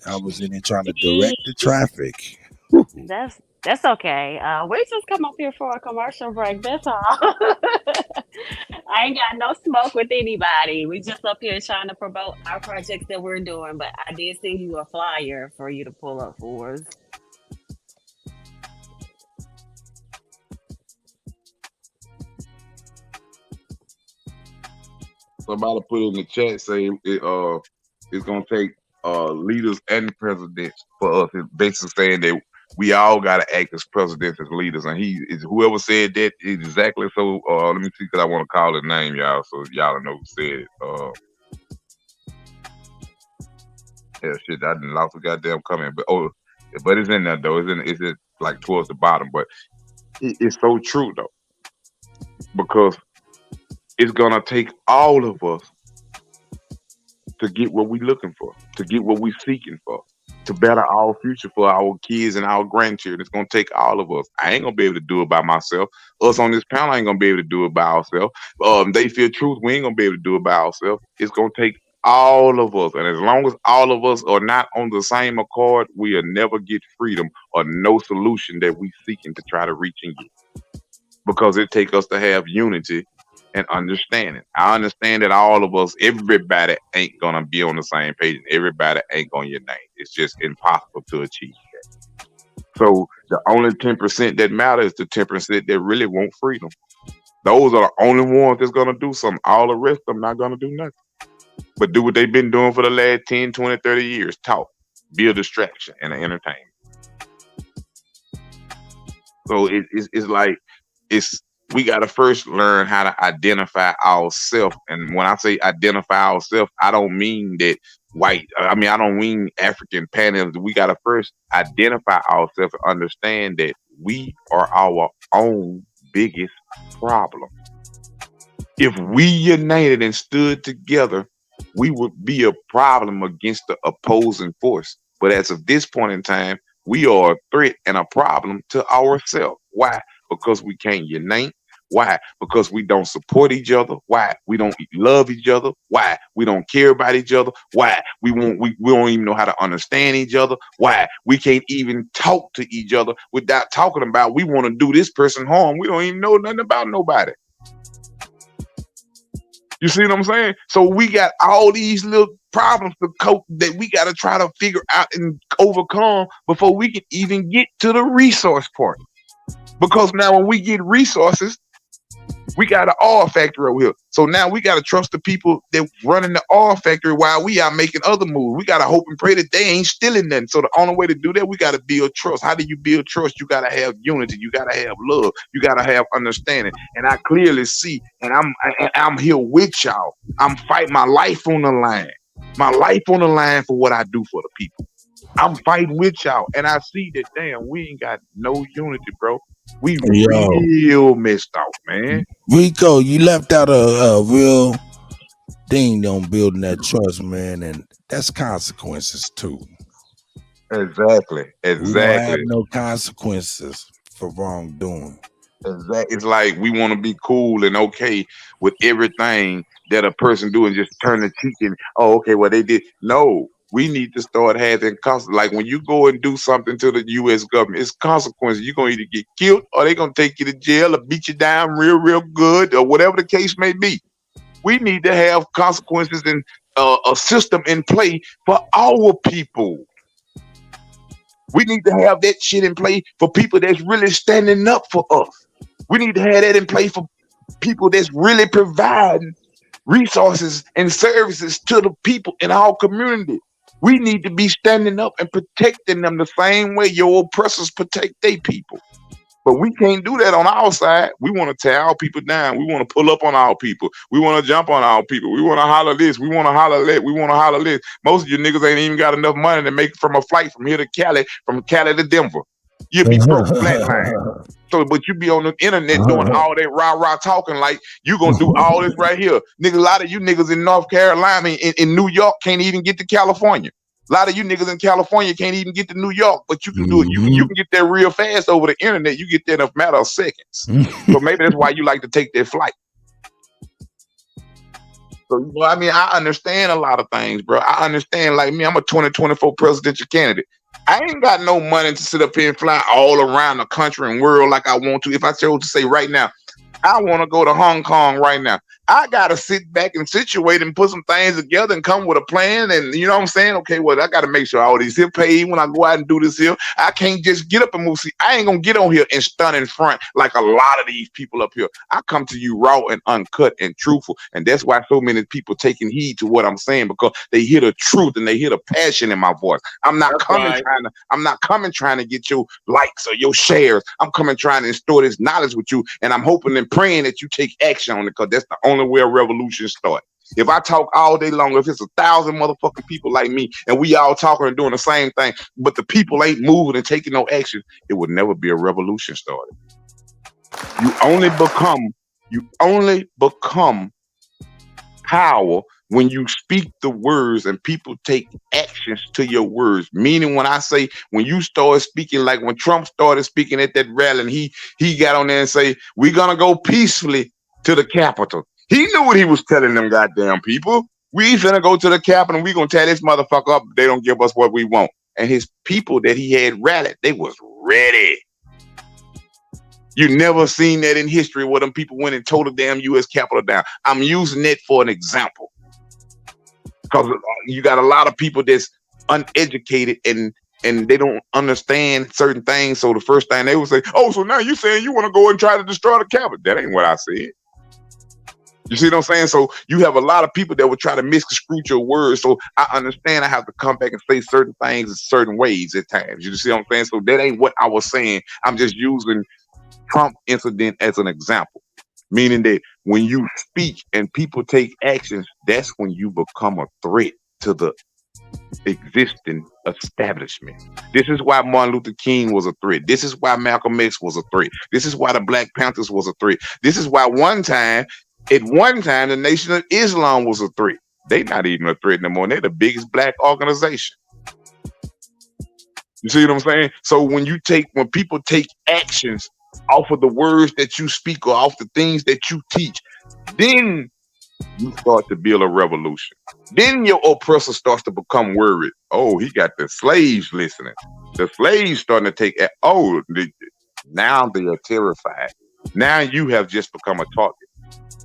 I was in there trying to direct the traffic. That's okay. We just come up here for a commercial break. That's all. I ain't got no smoke with anybody. We just up here trying to promote our projects that we're doing. But I did send you a flyer for you to pull up for us. Somebody put in the chat saying it's gonna take leaders and presidents for us. It's basically saying that we all gotta act as presidents as leaders, and whoever said that is exactly so. Let me see, because I want to call his name, y'all, so y'all know who said it. Shit, I didn't lost the goddamn comment, but it's in there though. It's in like towards the bottom, but it's so true though, because it's gonna take all of us to get what we're looking for, to get what we're seeking for. to better our future for our kids and our grandchildren. It's gonna take all of us. I ain't gonna be able to do it by myself. Us on this panel ain't gonna be able to do it by ourselves. They feel truth. We ain't gonna be able to do it by ourselves. It's gonna take all of us, and as long as all of us are not on the same accord, we'll never get freedom or no solution that we seeking to try to reach and get. Because it takes us to have unity and understanding. I understand that all of us, everybody ain't gonna be on the same page, and everybody ain't gonna unite. It's just impossible to achieve that. So the only 10% that matter is the 10% that really want freedom. Those are the only ones that's gonna do something. All the rest of them not gonna do nothing. But do what they've been doing for the last 10, 20, 30 years. Talk. Be a distraction and an entertainment. So it's like we gotta first learn how to identify ourselves. And when I say identify ourselves, I don't mean that I don't mean African panels. We gotta first identify ourselves and understand that we are our own biggest problem. If we united and stood together, we would be a problem against the opposing force. But as of this point in time, we are a threat and a problem to ourselves. Why? Because we can't unite. Why? Because we don't support each other. Why? We don't love each other. Why? We don't care about each other. Why? We don't even know how to understand each other. Why? We can't even talk to each other without talking about we want to do this person harm. We don't even know nothing about nobody. You see what I'm saying? So we got all these little problems to cope that we got to try to figure out and overcome before we can even get to the resource part. Because now when we get resources, we got an oil factory over here. So now we got to trust the people that running the oil factory while we are making other moves. We got to hope and pray that they ain't stealing nothing. So the only way to do that, we got to build trust. How do you build trust? You got to have unity. You got to have love. You got to have understanding. And I clearly see, and I'm here with y'all. I'm fighting my life on the line. My life on the line for what I do for the people. I'm fighting with y'all. And I see that, damn, we ain't got no unity, bro. We real messed up, man. Rico, you left out a real thing on building that trust, man, and that's consequences too. Exactly. We don't have no consequences for wrongdoing. Exactly. It's like we want to be cool and okay with everything that a person do and just turn the cheek and, oh, okay, well, they did. No. We need to start having consequences. Like when you go and do something to the U.S. government, it's consequences. You're going to either get killed or they're going to take you to jail or beat you down real good or whatever the case may be. We need to have consequences and a system in play for our people. We need to have that shit in play for people that's really standing up for us. We need to have that in play for people that's really providing resources and services to the people in our community. We need to be standing up and protecting them the same way your oppressors protect their people. But we can't do that on our side. We want to tear our people down. We want to pull up on our people. We want to jump on our people. We want to holler this. We want to holler that. We want to holler this. Most of you niggas ain't even got enough money to make it from a flight from here to Cali, from Cali to Denver. You'll be broke flatline. So, but you be on the internet doing all that rah-rah talking like you gonna do all this right here. Nigga, a lot of you niggas in North Carolina, in New York can't even get to California. A lot of you niggas in California can't even get to New York, but you can do it. You can get there real fast over the internet. You get there in a matter of seconds. So maybe that's why you like to take that flight. So, I mean, I understand a lot of things, bro. I understand, like me, I'm a 2024 presidential candidate. I ain't got no money to sit up here and fly all around the country and world like I want to. If I chose to say right now, I want to go to Hong Kong right now, I got to sit back and situate and put some things together and come with a plan. And you know what I'm saying? Okay, well, I got to make sure all these here paid when I go out and do this here. I can't just get up and move. See, I ain't going to get on here and stun in front like a lot of these people up here. I come to you raw and uncut and truthful. And that's why so many people taking heed to what I'm saying, because they hear the truth and they hear the passion in my voice. I'm not coming trying to get your likes or your shares. I'm coming trying to install this knowledge with you. And I'm hoping and praying that you take action on it, because that's the only way a revolution starts. If I talk all day long, if it's 1,000 motherfucking people like me and we all talking and doing the same thing, but the people ain't moving and taking no action, it would never be a revolution started. You only become power when you speak the words and people take actions to your words. Meaning when I say, when you start speaking, like when Trump started speaking at that rally and he got on there and say, we're going to go peacefully to the Capitol. He knew what he was telling them goddamn people. We finna go to the Capitol and we gonna tear this motherfucker up if they don't give us what we want. And his people that he had rallied, they was ready. You never seen that in history where them people went and tore the damn U.S. Capitol down. I'm using that for an example. Because you got a lot of people that's uneducated and they don't understand certain things. So the first thing they would say, oh, so now you saying you want to go and try to destroy the Capitol. That ain't what I said. You see what I'm saying? So you have a lot of people that will try to misconstrue your words. So I understand I have to come back and say certain things in certain ways at times. You see what I'm saying? So that ain't what I was saying. I'm just using Trump incident as an example. Meaning that when you speak and people take actions, that's when you become a threat to the existing establishment. This is why Martin Luther King was a threat. This is why Malcolm X was a threat. This is why the Black Panthers was a threat. This is why at one time, the Nation of Islam was a threat. They not even a threat no more. They're the biggest black organization. You see what I'm saying? So when people take actions off of the words that you speak or off the things that you teach, then you start to build a revolution. Then your oppressor starts to become worried. Oh, he got the slaves listening. The slaves starting to take, now they are terrified. Now you have just become a target.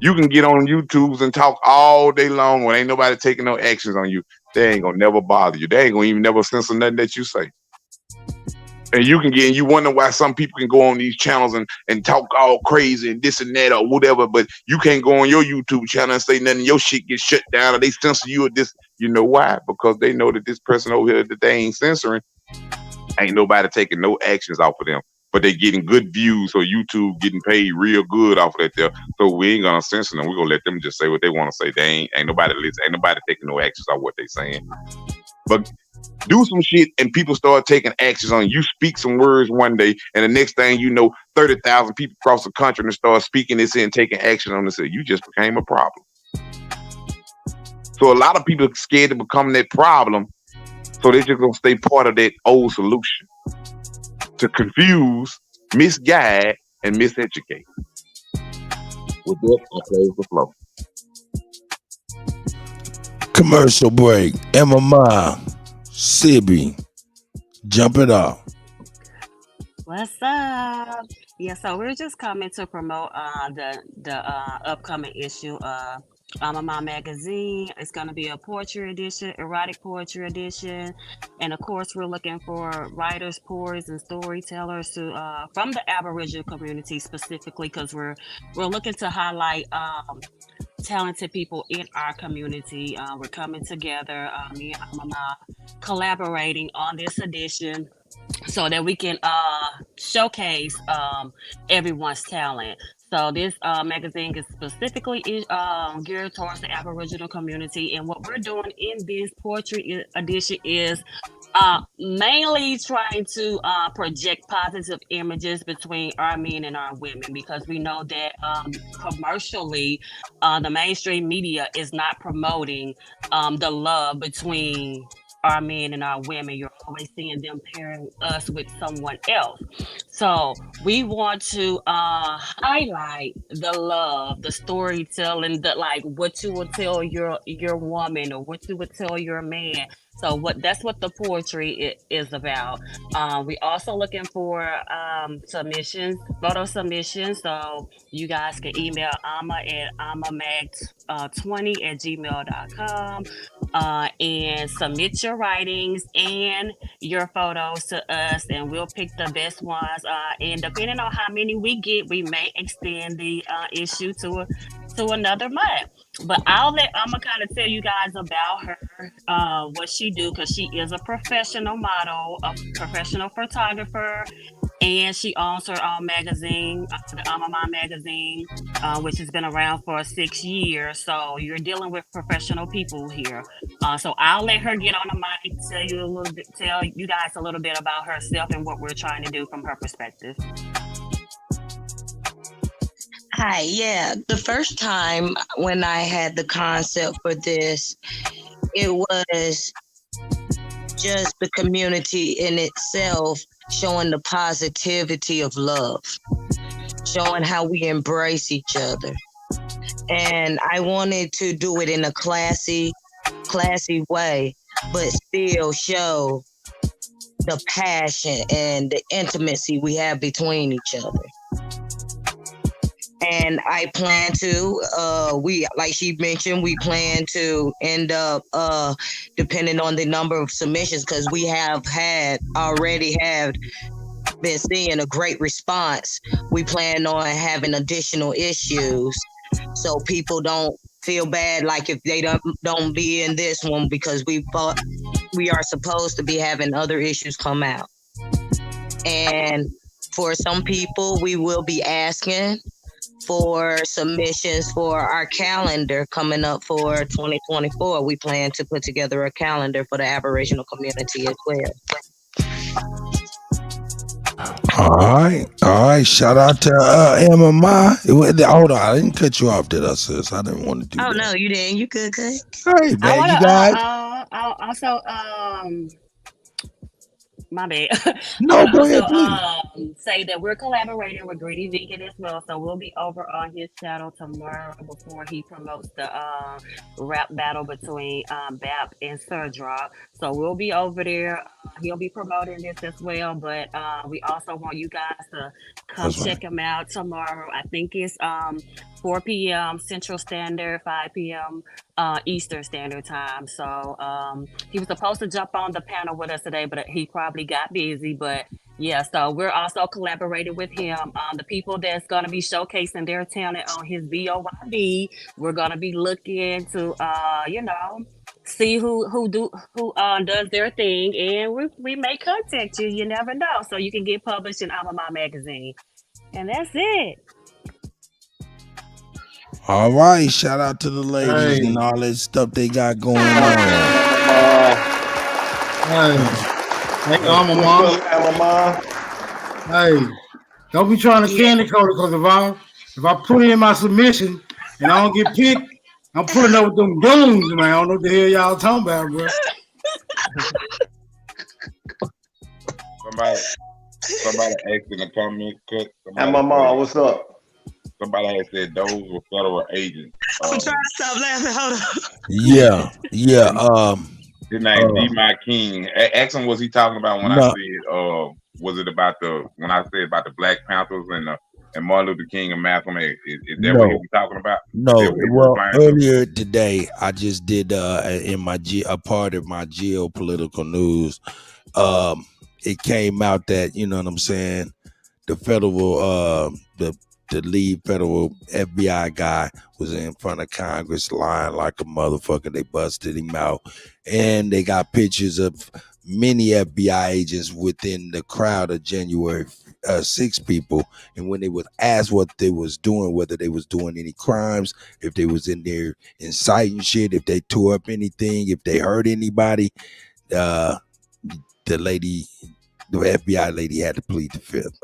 You can get on YouTube and talk all day long when ain't nobody taking no actions on you. They ain't gonna never bother you. They ain't gonna even never censor nothing that you say. And you wonder why some people can go on these channels and talk all crazy and this and that or whatever, but you can't go on your YouTube channel and say nothing. Your shit gets shut down or they censor you or this. You know why? Because they know that this person over here that they ain't censoring, ain't nobody taking no actions off of them. But they getting good views, so YouTube getting paid real good off of that there. So we ain't gonna censor them. We're gonna let them just say what they want to say. They ain't nobody listen, ain't nobody taking no actions on what they saying. But do some shit and people start taking actions on you. Speak some words one day, and the next thing you know, 30,000 people across the country and start speaking this and taking action on this. You just became a problem. So a lot of people are scared to become that problem, so they're just gonna stay part of that old solution. To confuse, misguide, and miseducate. With that, I close the flow. Commercial break. MMA, Sibby, jump it off. What's up? Yeah, so we're just coming to promote the upcoming issue of My magazine. It's going to be a poetry edition, erotic poetry edition, and of course, we're looking for writers, poets, and storytellers to from the Aboriginal community specifically, because we're looking to highlight talented people in our community. We're coming together, me and Mama, collaborating on this edition so that we can showcase everyone's talent. So this magazine is specifically geared towards the Aboriginal community, and what we're doing in this poetry edition is mainly trying to project positive images between our men and our women, because we know that commercially the mainstream media is not promoting the love between our men and our women. You're always seeing them pairing us with someone else. So we want to highlight the love, the storytelling, the like what you would tell your woman or what you would tell your man. So that's what the poetry is about. We also looking for submissions, photo submissions. So you guys can email Ama at amamag20@gmail.com and submit your writings and your photos to us, and we'll pick the best ones. And depending on how many we get, we may extend the issue to another month. But I'll let Amma kind of tell you guys about her, what she do, because she is a professional model, a professional photographer, and she owns her own magazine, the Amma magazine, which has been around for 6 years. So you're dealing with professional people here. So I'll let her get on the mic, tell you guys a little bit about herself and what we're trying to do from her perspective. Hi, yeah. The first time when I had the concept for this, it was just the community in itself showing the positivity of love, showing how we embrace each other. And I wanted to do it in a classy way, but still show the passion and the intimacy we have between each other. And I plan to, like she mentioned, we plan to end up, depending on the number of submissions, because we have already been seeing a great response. We plan on having additional issues, so people don't feel bad like if they don't be in this one, because we are supposed to be having other issues come out. And for some people, we will be asking for submissions for our calendar coming up for 2024. We plan to put together a calendar for the Aboriginal community as well. All right. Shout out to MMI. Hold on, I didn't cut you off, did I, sis? I didn't want to do that. No, you didn't. You good? Hey, man, I want you guys. to also my bad. No, go ahead, please. Say that we're collaborating with Greedy Vegan as well, so we'll be over on his channel tomorrow before he promotes the rap battle between Bap and Sir Drop. So we'll be over there. He'll be promoting this as well, but we also want you guys to come check him out tomorrow. I think it's 4 p.m. Central Standard, 5 p.m. Eastern Standard Time. So he was supposed to jump on the panel with us today, but he probably got busy. But yeah, so we're also collaborating with him. The people that's going to be showcasing their talent on his BYD, we're going to be looking to, see who does their thing, and we may contact you. You never know. So you can get published in Alma magazine. And that's it. All right, shout out to the ladies and all that stuff they got going on. Hey, Mama. Hey, don't be trying to candy coat it, because if I put in my submission and I don't get picked, I'm putting up with them goons, man. I don't know what the hell y'all talking about, bro. Somebody asked in the comments, Hey, Mama, what's up? Somebody had said those were federal agents. I'm trying to stop laughing. Hold on. Yeah. His name D. My King. Ask him, was he talking about when I said, was it about when I said about the Black Panthers and Martin Luther King and Malcolm X? Is that what he was talking about? No. Well, earlier today, I just did in a part of my geopolitical news. It came out that, you know what I'm saying, the federal the lead federal FBI guy was in front of Congress lying like a motherfucker. They busted him out, and they got pictures of many FBI agents within the crowd of January 6 people. And when they was asked what they was doing, whether they was doing any crimes, if they was in there inciting shit, if they tore up anything, if they hurt anybody, the FBI lady had to plead the fifth.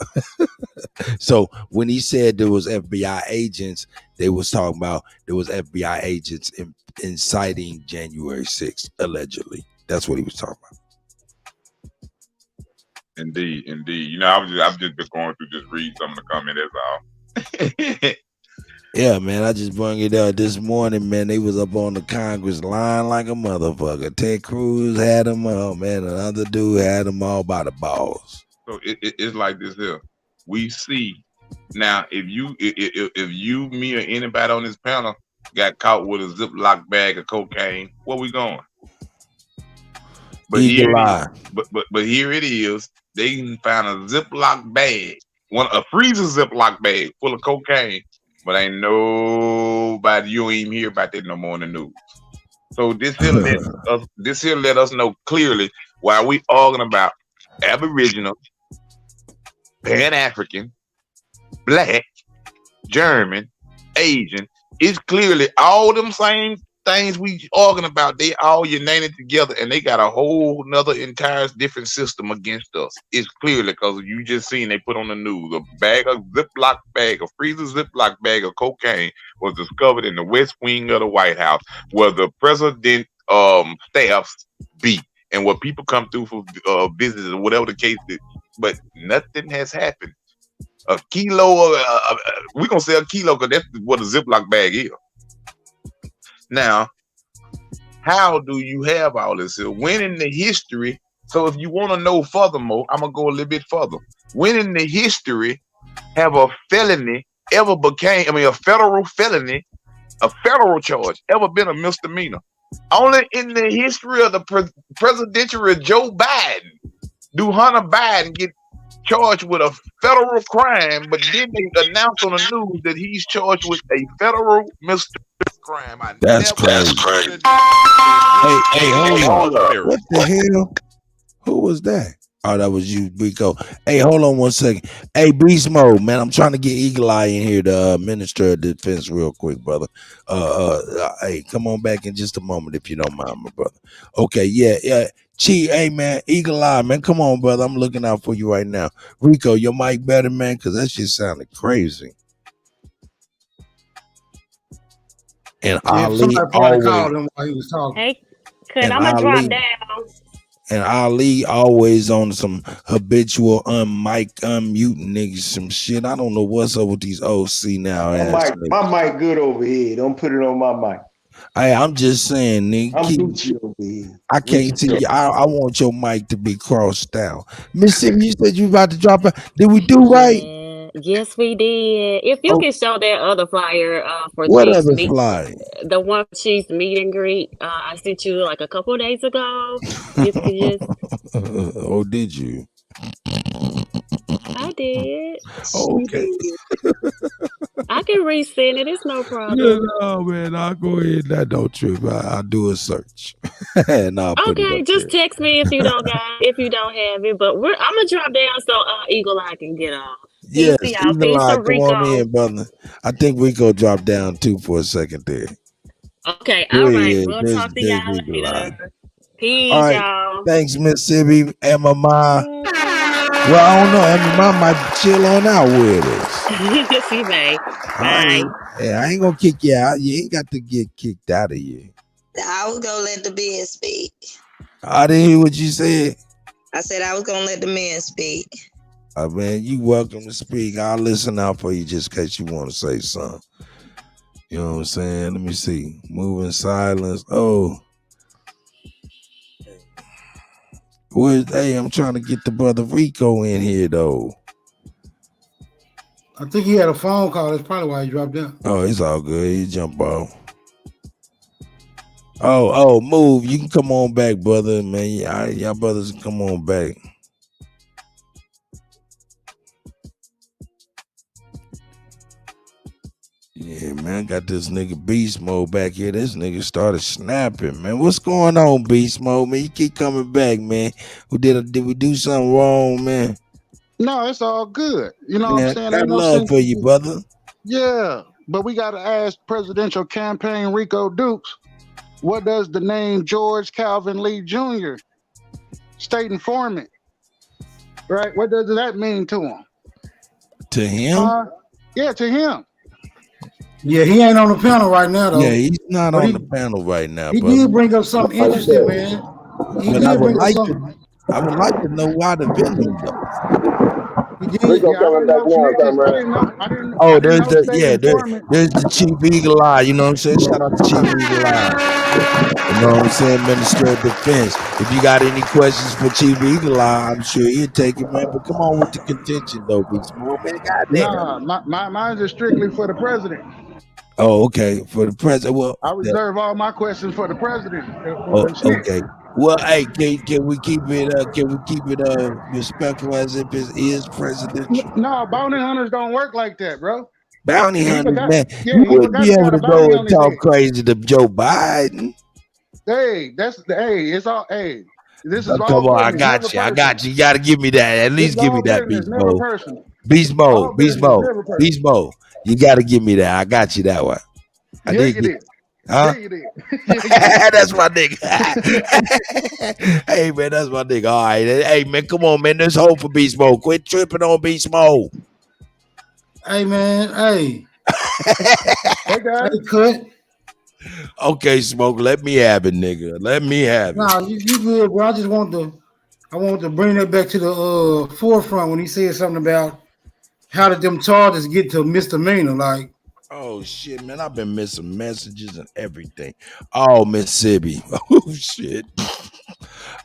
So when he said there was FBI agents, they was talking about there was FBI agents inciting January 6th, allegedly. That's what he was talking about. Indeed. You know, I've just been going through, just read some of the comments, that's all. Yeah, man, I just brought it up this morning, man. They was up on the Congress line like a motherfucker. Ted Cruz had them all, man. Another dude had them all by the balls. So it's like this here. We see now, if you, me, or anybody on this panel got caught with a Ziploc bag of cocaine, where we going? But here it is. They found a Ziploc bag, a freezer Ziploc bag full of cocaine. But ain't nobody, you ain't even hear about that no more in the news. So this here let us know clearly why we arguing about Aboriginal, Pan-African, Black, German, Asian. It's clearly all them same things we arguing about, they all united together, and they got a whole nother entire different system against us. It's clearly because you just seen they put on the news a freezer Ziploc bag of cocaine was discovered in the West Wing of the White House, where the president staffs be, and where people come through for visits or whatever the case is. But nothing has happened. A kilo, we're gonna say a kilo because that's what a Ziploc bag is. Now, how do you have all this? When in the history, so if you want to know furthermore, I'm gonna go a little bit further. When in the history have a felony ever became, a federal felony, a federal charge ever been a misdemeanor? Only in the history of the presidential of Joe Biden do Hunter Biden get charged with a federal crime, but then they announced on the news that he's charged with a federal misdemeanor crime. That's crazy. Hey, hold on. What the hell? Who was that? Oh, that was you, Rico. Hey, hold on 1 second. Hey, Beast Mode, man, I'm trying to get Eagle Eye in here, the Minister of Defense, real quick, brother. Hey, come on back in just a moment if you don't mind, my brother. Okay, yeah. Chi, hey, man, Eagle Eye, man, come on, brother. I'm looking out for you right now. Rico, your mic better, man, because that shit sounded crazy. And Ali always called him while he was talking. Hey, I'm gonna drop down. And Ali always on some habitual unmuting niggas, some shit. I don't know what's up with these OC now. My mic good over here. Don't put it on my mic. Hey, I'm just saying, nigga. I'm Gucci over here. I can't see you. I want your mic to be crossed out. Miss Sim, you said you about to drop it. Did we do right? Yes, we did. If you can show that other flyer for what Chief's other flyer? The one for Chief's meet and greet, I sent you like a couple of days ago. You can just. Oh, did you? I did. Okay. I can resend it. It's no problem. Yeah, no, man, I'll go ahead. That don't trip. I'll do a search. And I'll put it up just there. text me if you don't have it. But I'm gonna drop down so Eagle Eye can get on. Yes, Peace, y'all. Eagle Eye, Peace, come on in, brother. I think Rico dropped down too for a second there. Okay, There all he right. is. We'll There's talk to y'all Eagle Eye. later. Peace, All right. y'all. Thanks, Mississippi and Mama. Well, I don't know. I Mama might chill on out with us. She may. I ain't gonna kick you out. You ain't got to get kicked out of here. I was gonna let the men speak. I didn't hear what you said. I said I was gonna let the men speak. Man, you welcome to speak. I'll listen out for you just in case you want to say something. You know what I'm saying? Let me see. Moving silence. Oh. Hey, I'm trying to get the brother Rico in here though. I think he had a phone call. That's probably why he dropped out. Oh, it's all good. He jump off. Oh, move. You can come on back, brother, man. Y'all brothers can come on back. Yeah, man, got this nigga Beast Mode back here. This nigga started snapping, man. What's going on, Beast Mode, man? You keep coming back, man. Did we do something wrong, man? No, it's all good. You know what I'm saying? Got Ain't no love sense for you, brother. Yeah, but we got to ask presidential campaign Rico Dukes, what does the name George Calvin Lee Jr., state informant, right? What does that mean to him? To him? Yeah, to him. Yeah, he ain't on the panel right now, though. Yeah, he's not on the panel right now, He brother. did bring up something interesting, man. But I would like to know why the venue though. He did. Yeah, Oh, there's the Chief Eagle Eye. You know what I'm saying? Shout out to Chief Eagle Eye. You know what I'm saying? Minister of Defense. If you got any questions for Chief Eagle Eye, I'm sure he'll take it, man. But come on with the contention, though, Big Small man. Goddamn. Nah, mine is strictly for the president. Oh, okay. For the president. Well, I reserve all my questions for the president. Okay. Well, hey, can we keep it respectful as if it is presidential? No, bounty hunters don't work like that, bro. Bounty hunters, man. You wouldn't be able to go and talk crazy to Joe Biden. Hey, it's all this is all come on, business, I got you. You got to give me that. At least give me that, business, Beast Mode. Beast Mode. You got to give me that. I got you that one. I did. Huh? Yeah, you did. That's my nigga. Hey man, that's my nigga. All right. Hey man, come on, man. There's hope for Beast Mode. Quit tripping on Beast Mode. Hey man, hey. Hey guys. Hey, Kut. Okay, Smoke. Let me have it, nigga. Let me have it. Nah, you good, bro. I just want to bring that back to the forefront when he said something about how did them charges get to misdemeanor? Like, Oh shit, man. I've been missing messages and everything. Oh, Mississippi. Oh shit.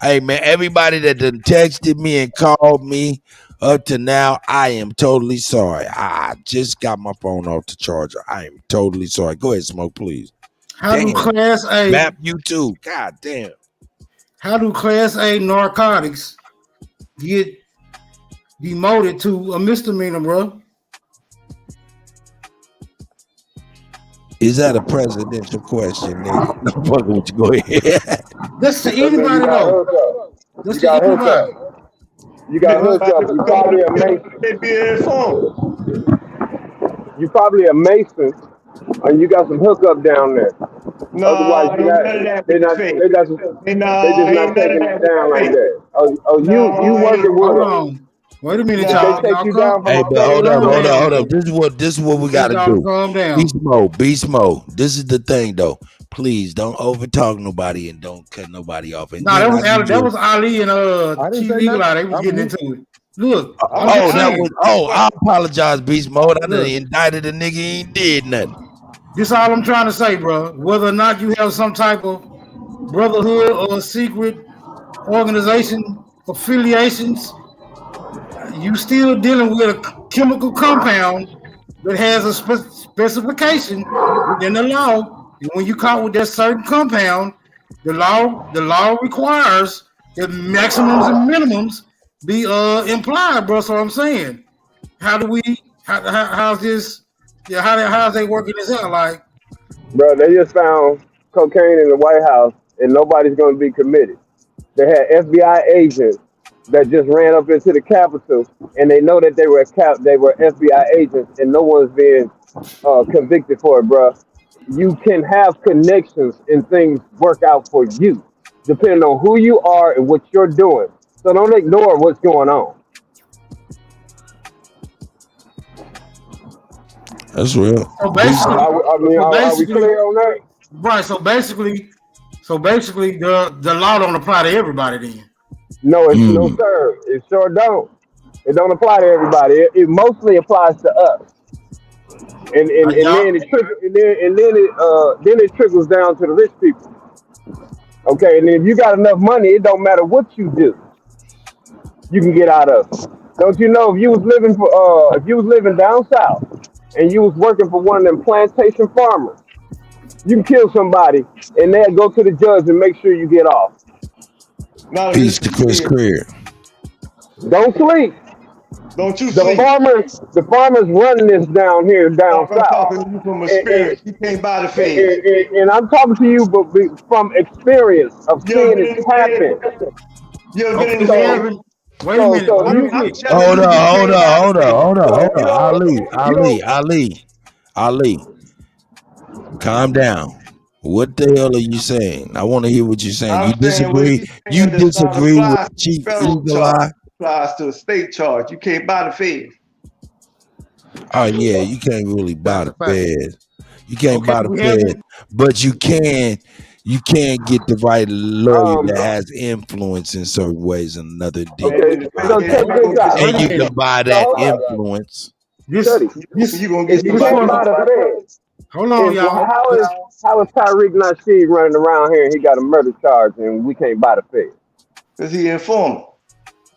Hey man, everybody that done texted me and called me up to now, I am totally sorry. I just got my phone off the charger. I am totally sorry. Go ahead, Smoke, please. how do Class A Map you too. God damn. How do Class A narcotics get demoted to a misdemeanor, bro? Is that a presidential question, nigga? No fucking with you. Go ahead. That's to anybody though. That's to anybody. You got hooked up. You probably a Mason. You probably a Mason, and you got some hookup down there. No, otherwise they're just not taking it down like that. You working with them. Wait a minute, Did y'all. they take you down Hey, but hold up. This is what we gotta do. Calm down. Beast mode. This is the thing though. Please don't overtalk nobody and don't cut nobody off. And that was Ali and Chief Eagle Eye. They was getting into it. Look. I apologize, Beast Mode. I done indicted a nigga. He ain't did nothing. This all I'm trying to say, bro. Whether or not you have some type of brotherhood or a secret organization affiliations, you still dealing with a chemical compound that has a specification within the law. And when you caught with that certain compound, the law requires that maximums and minimums be implied, bro. So I'm saying, how's they working this out? Like, bro, they just found cocaine in the White House, and nobody's going to be committed. They had FBI agents that just ran up into the Capitol, and they know that they were FBI agents, and no one's being convicted for it, bro. You can have connections and things work out for you, depending on who you are and what you're doing. So don't ignore what's going on. That's real. So basically, are we clear on that? Right. So basically, the law don't apply to everybody then. No, no, sir. It sure don't. It don't apply to everybody. It mostly applies to us. And then it trickles down to the rich people. Okay, and if you got enough money, it don't matter what you do, you can get out of it. Don't you know if you was living down south and you was working for one of them plantation farmers, you can kill somebody and they'll go to the judge and make sure you get off. Peace to Chris Creer. Don't sleep. Don't you sleep. The farmers running this down here down south. I'm talking to you from experience. You can't buy the feds. And I'm talking to you but from experience of seeing it happen. You ever been in the farm? Wait a minute. Hold on. Ali. Calm down. What the hell are you saying? I want to hear what you're saying. You disagree? You disagree with Chief Eagle Eye? Applies to a state charge. You can't buy the feds. Oh yeah, you can't really buy the feds. You can't buy the feds, but you can get the right lawyer that has influence in certain ways and another deal. And you can buy that influence. You gonna get the feds. Hold on, y'all. How is Tyreek Nasheed running around here and he got a murder charge and we can't buy the feds? Because he informed.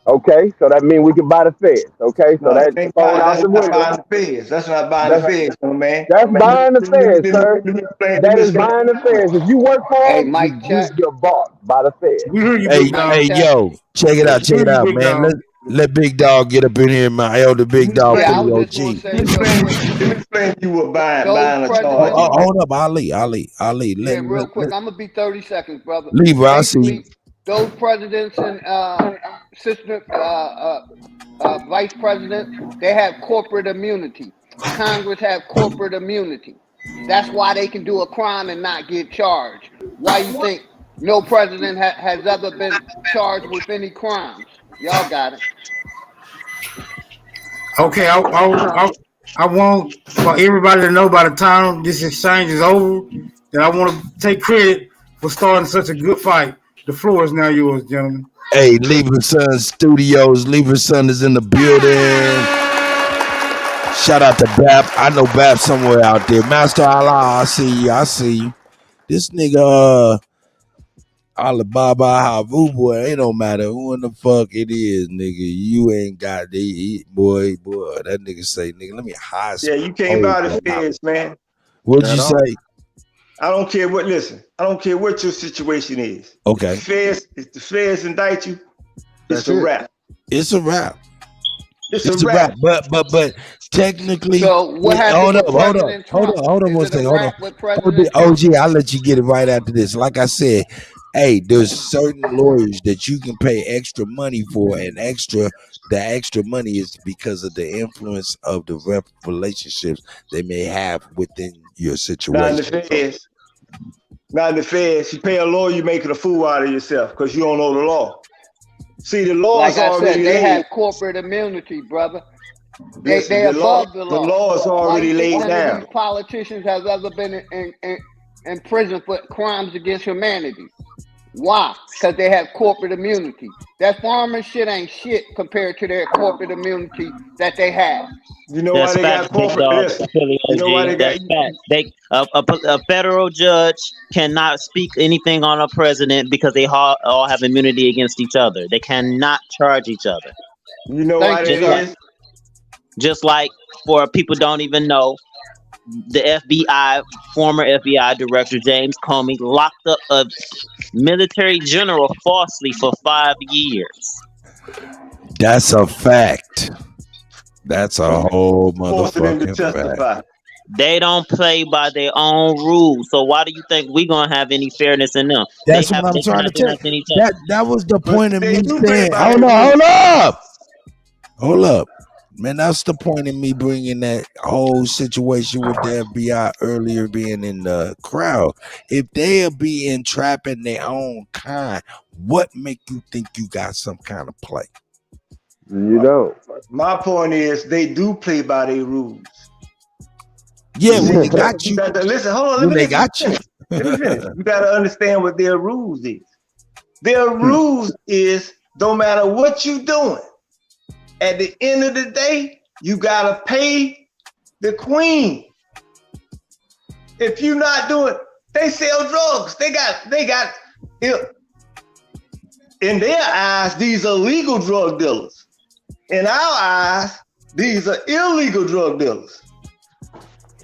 Okay, so that means we can buy the feds. Okay, so that's not buying the feds. That's not buying the feds, man. That's buying the feds, sir. That is buying the feds. If you work hard, you're bought by the feds. Hey, yo, check it out, man. Let Big Dog get up in here, my elder Big Dog. Let me explain to you what buying a charge. Hold up, Ali. Real quick, I'm gonna be 30 seconds, brother. Leave her, I see. Those presidents and vice presidents, they have corporate immunity. Congress have corporate immunity. That's why they can do a crime and not get charged. Why you think no president has ever been charged with any crimes? Y'all got it. Okay, I want for everybody to know by the time this exchange is over that I want to take credit for starting such a good fight. The floor is now yours, gentlemen. Hey, Lever Son Studios. Lever Son is in the building. Shout out to Bap. I know Bap somewhere out there. Master Allah, I see you. I see you. This nigga, Alibaba Havu, boy, it don't matter who in the fuck it is, nigga. You ain't got the boy. That nigga say, nigga, let me hide some. Yeah, you can't buy the feds, man. What'd you say? I don't care what. Listen, I don't care what your situation is. Okay. If the feds indict you, it's a wrap. It's a wrap. It's a wrap. But technically, so what hold on one second. Hold on. OG, I'll let you get it right after this. Like I said, hey, there's certain lawyers that you can pay extra money for, and the extra money is because of the influence of the relationships they may have within your situation. Not in the feds. You pay a lawyer, you're making a fool out of yourself because you don't know the law. See, the law is already they laid. have corporate immunity, brother. They above the law. The law is already laid down. None of these politicians have ever been in prison for crimes against humanity. Why? Because they have corporate immunity. That farmer shit ain't shit compared to their corporate immunity that they have. You know why they got corporate? You know why they got? A federal judge cannot speak anything on a president because they all have immunity against each other. They cannot charge each other. You know why that is? Just like for people don't even know, the FBI, former FBI director James Comey locked up a military general falsely for 5 years. That's a fact. That's a whole motherfucking fact. They don't play by their own rules. So why do you think we're gonna have any fairness in them? That's what I'm trying to tell you. That was the point of me saying, hold up. Man, that's the point of me bringing that whole situation with the FBI earlier being in the crowd. If they'll be entrapping their own kind, what make you think you got some kind of play? You know. My point is they do play by their rules. Yeah, when they got you. Listen, hold on. When they got you. Let me finish. You got to understand what their rules is. Their rules is no matter what you doing, at the end of the day, you gotta pay the queen. If you're not doing, they sell drugs. They got. In their eyes, these are legal drug dealers. In our eyes, these are illegal drug dealers.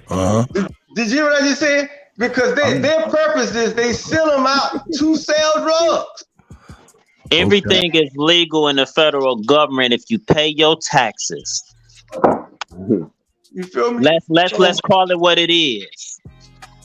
Did you hear what I just said? Because their purpose is they send them out to sell drugs. Everything is legal in the federal government if you pay your taxes. You feel me? Let's call it what it is.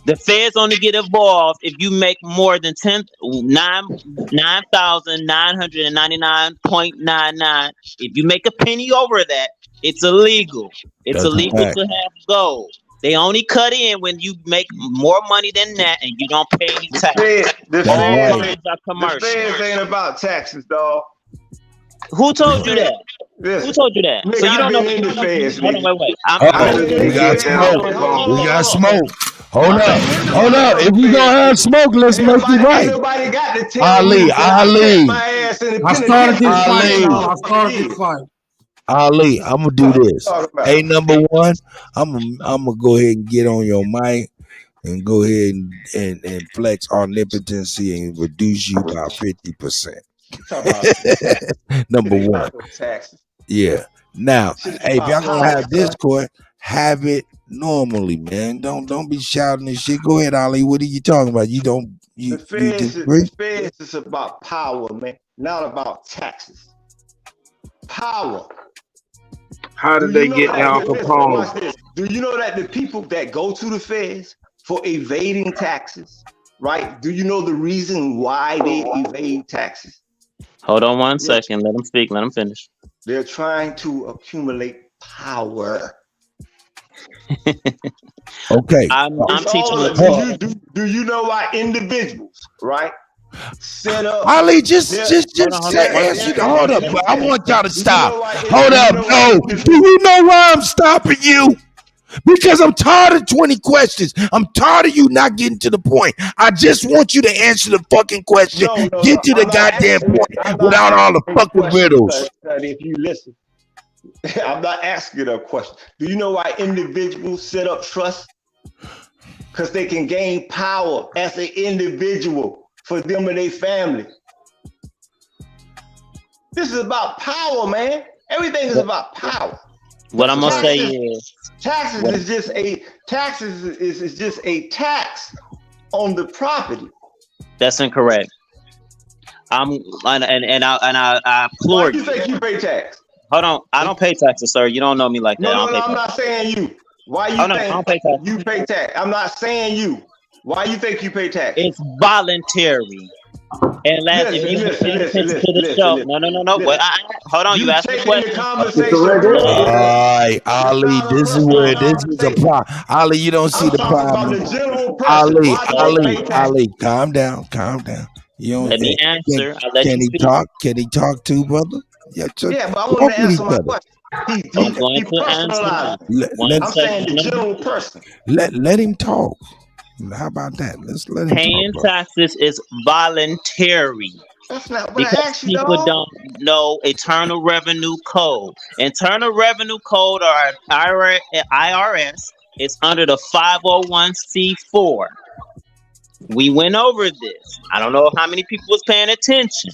The feds only get involved if you make more than 9,999.99. If you make a penny over that, it's illegal. It's illegal to have gold. They only cut in when you make more money than that and you don't pay any taxes. The feds ain't about taxes, dog. Who told you that? Who told you that? Nigga, So you don't know. in the feds, wait. We got smoke. We got smoke. Hold up. If we gonna have smoke, let's make it right. Ali. I started this fight. Ali, I'm gonna do this. Hey, number one, I'm gonna go ahead and get on your mic and go ahead and flex omnipotency and reduce you by 50%. Number one. Yeah. Now, hey, if y'all gonna have Discord, have it normally, man. Don't be shouting this shit. Go ahead, Ali. What are you talking about? The feds is about power, man, not about taxes. Power. How did they get Al Capone? Do you know that the people that go to the feds for evading taxes, right? Do you know the reason why they evade taxes? Hold on one second. Let them speak. Let them finish. They're trying to accumulate power. Okay. I'm teaching Do the you know why individuals, right? Set up. Ali, just answer. Hold up, bro. I want y'all to stop. Hold up, no. Do you know why I'm stopping you? Because I'm tired of 20 questions. I'm tired of you not getting to the point. I just want you to answer the fucking question. Get to the goddamn point without all the fucking riddles. If you listen, I'm not asking a question. Do you know why individuals set up trust? Because they can gain power as an individual for them and their family. This is about power, man. Everything is about power. What I'm gonna say is taxes is just a tax on the property. that's incorrect. I applaud Why do you think you pay tax? Hold on, I don't pay taxes, sir. You don't know me like that. No, I'm not saying you. Why you think you pay tax? I'm not saying you. Why you think you pay tax? It's voluntary. And last, if you pay attention to the show, no. Hold on, you asked me a question. All right, Ali, this is where this is a problem. Ali, you don't see the problem. Ali, calm down. You don't. Let me answer. I'll let can you he speak. talk? Can he talk too, brother? Yeah, but I want to answer my question. I'm going to answer. I'm saying the general person. Let him talk. How about that? Let's let him Paying talk. taxes is voluntary. That's not what because I asked you, people dog. don't know Internal Revenue Code. Internal Revenue Code or IRS is under the 501c4. We went over this. I don't know how many people was paying attention.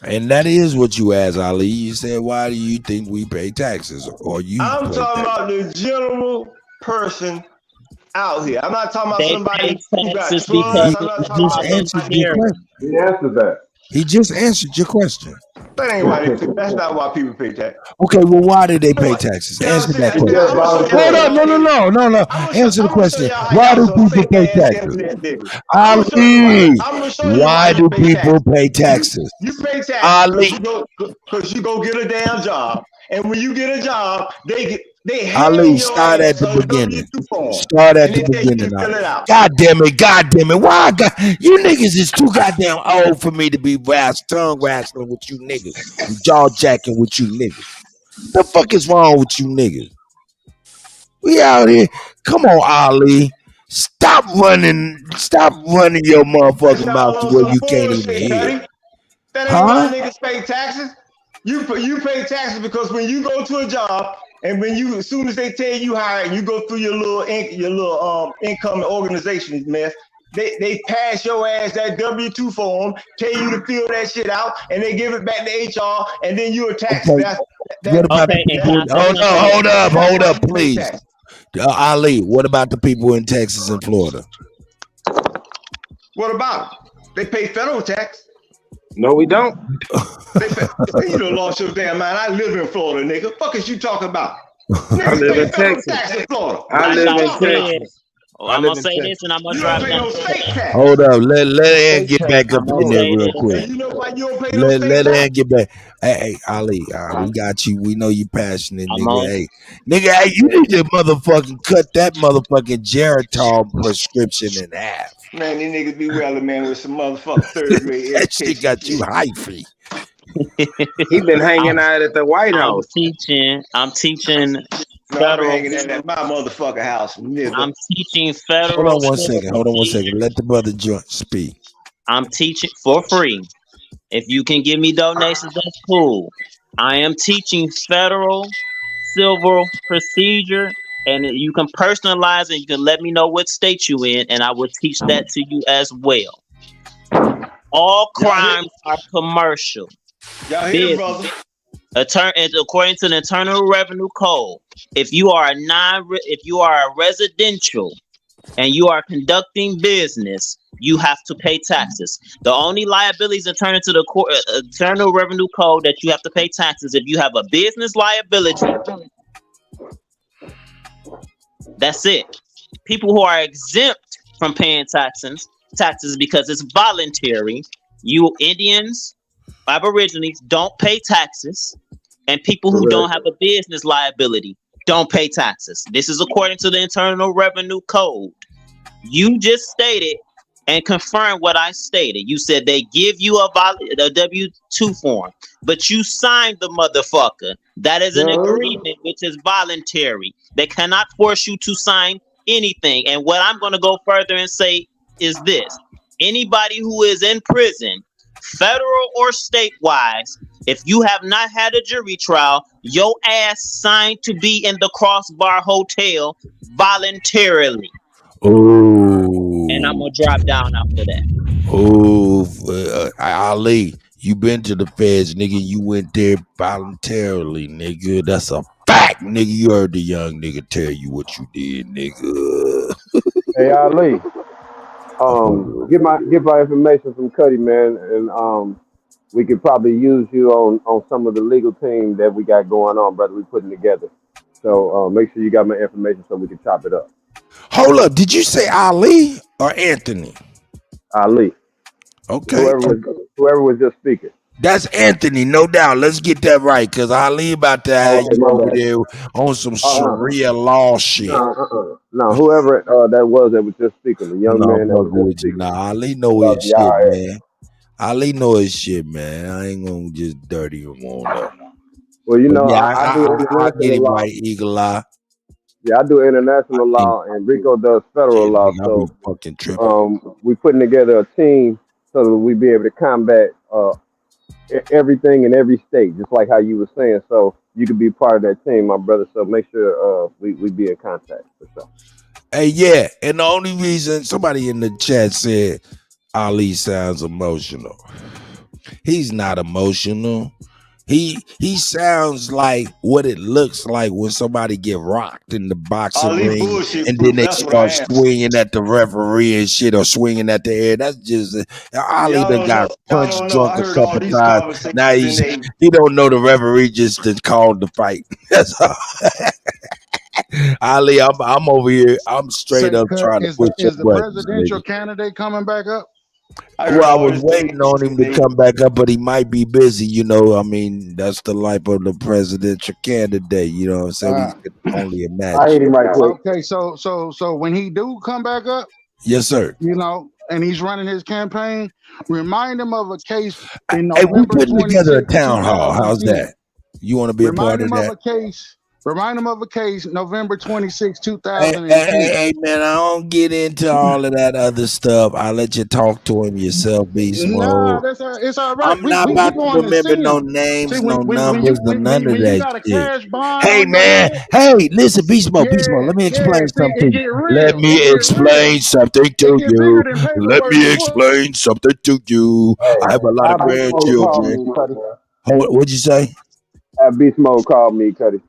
And that is what you asked, Ali. You said, why do you think we pay taxes? Or you I'm talking about the general person out here. I'm not talking about somebody who got trust. I'm not talking about answered your question. He answered that. He just answered your question. That ain't why that's not why people pay tax. Okay, well, why did they pay taxes? Answer that question. Hold up, no. Answer the question. Why do people pay taxes? Ali, why do people pay taxes? You pay taxes Ali, because you go get a damn job, and when you get a job, they Ali, start at the beginning. Start at the beginning. God damn it. Why? You niggas is too goddamn old for me to be tongue wrestling with you niggas. And jaw jacking with you niggas. The fuck is wrong with you niggas? We out here. Come on, Ali. Stop running your motherfucking mouth to where you can't even hear. That ain't why niggas pay taxes. You pay taxes because when you go to a job, and as soon as they tell you hired, you go through your little income organization mess. They pass your ass that W-2 form, tell you to fill that shit out, and they give it back to HR, and then you are taxed. Okay. Hold up, please. Ali, what about the people in Texas and Florida? What about them? They pay federal tax. No, we don't. You done lost your damn mind. I live in Florida, nigga. Fuck is you talking about? I live in Texas. I live in Texas. I'm gonna say this and I'm gonna drop down. Hold up, let Ann get back up in there real quick. Let Ann get back. Hey, Ali, we got you. We know you passionate, nigga. Hey, you need to motherfucking cut that motherfucking Geritol prescription in half. Man, these niggas be welling, man, with some motherfucking third grade That shit got you hyphy. He been hanging out at the White House. I'm teaching No, federal. I'm hanging at my motherfucking house, nigga. I'm teaching federal. Hold on one second. Let the brother speak. I'm teaching for free. If you can give me donations, that's cool. I am teaching federal civil procedure, and you can personalize it. You can let me know what state you in, and I will teach that to you as well. All crimes are commercial. Y'all hear, brother? According to the Internal Revenue Code, if you are a residential and you are conducting business, you have to pay taxes. The only liabilities according to the Internal Revenue Code that you have to pay taxes if you have a business liability. That's it. People who are exempt from paying taxes because it's voluntary. You Indians, Aborigines don't pay taxes, and people who don't have a business liability. don't pay taxes. This is according to the Internal Revenue Code. You just stated and confirmed what I stated. You said they give you a W-2 form, but you signed the motherfucker. That is an agreement which is voluntary. They cannot force you to sign anything. And what I'm going to go further and say is this. Anybody who is in prison, federal or state-wise, if you have not had a jury trial, your ass signed to be in the Crossbar Hotel voluntarily. Oh. And I'm going to drop down after that. Oh, Ali, you been to the feds, nigga. You went there voluntarily, nigga. That's a fact, nigga. You heard the young nigga tell you what you did, nigga. Hey, Ali. Get my information from Kutty, man, and we could probably use you on some of the legal team that we got going on, brother. We putting together. So make sure you got my information so we can chop it up. Hold up, did you say Ali or Anthony? Ali. Okay. Whoever was just speaking. That's Anthony, no doubt. Let's get that right, cause Ali about to have you over there on some Sharia law shit. No, whoever that was just speaking, the young man that was just speaking. Nah, Ali know his shit, man. Ali know his shit, man. I ain't gonna just dirty him on up. Well, you know, yeah, I do I get it right, Eagle Eye. Yeah, I do international law, and Rico does federal law. So we putting together a team so that we be able to combat everything in every state, just like how you were saying. So you could be part of that team, my brother. So make sure we be in contact for sure. Hey, yeah, and the only reason somebody in the chat said Ali sounds emotional. He's not emotional. He sounds like what it looks like when somebody get rocked in the boxing ring and then they start swinging at the referee and shit, or swinging at the air. That's just Ali done got punched drunk a couple times. Now he don't know the referee just called the fight. That's all. Ali, I'm over here. I'm straight up trying to push Is the presidential candidate coming back up? Well, I was waiting on him to come back up, but he might be busy. You know, I mean, that's the life of the presidential candidate. You know what I'm saying? We can only imagine. I hate him right quick. Okay, so when he do come back up, yes, sir. You know, and he's running his campaign. Remind him of a case in Hey, we November putting together a 26, town hall. How's 2010. that? You want to be a part of that? Remind him of a case, November 26, Hey, 2010. hey, man, I don't get into all of that other stuff. I'll let you talk to him yourself, Beast Nah, Mode. it's all right. I'm not about to remember no names, no numbers, no none of that got a shit. cash bond Hey, on man. your Hey, listen, Beast Mode. Let me explain something to you. Let me explain something to you. Let me explain something to you. I have a lot of grandchildren. What'd you say? Beast Mode called me, Kutty.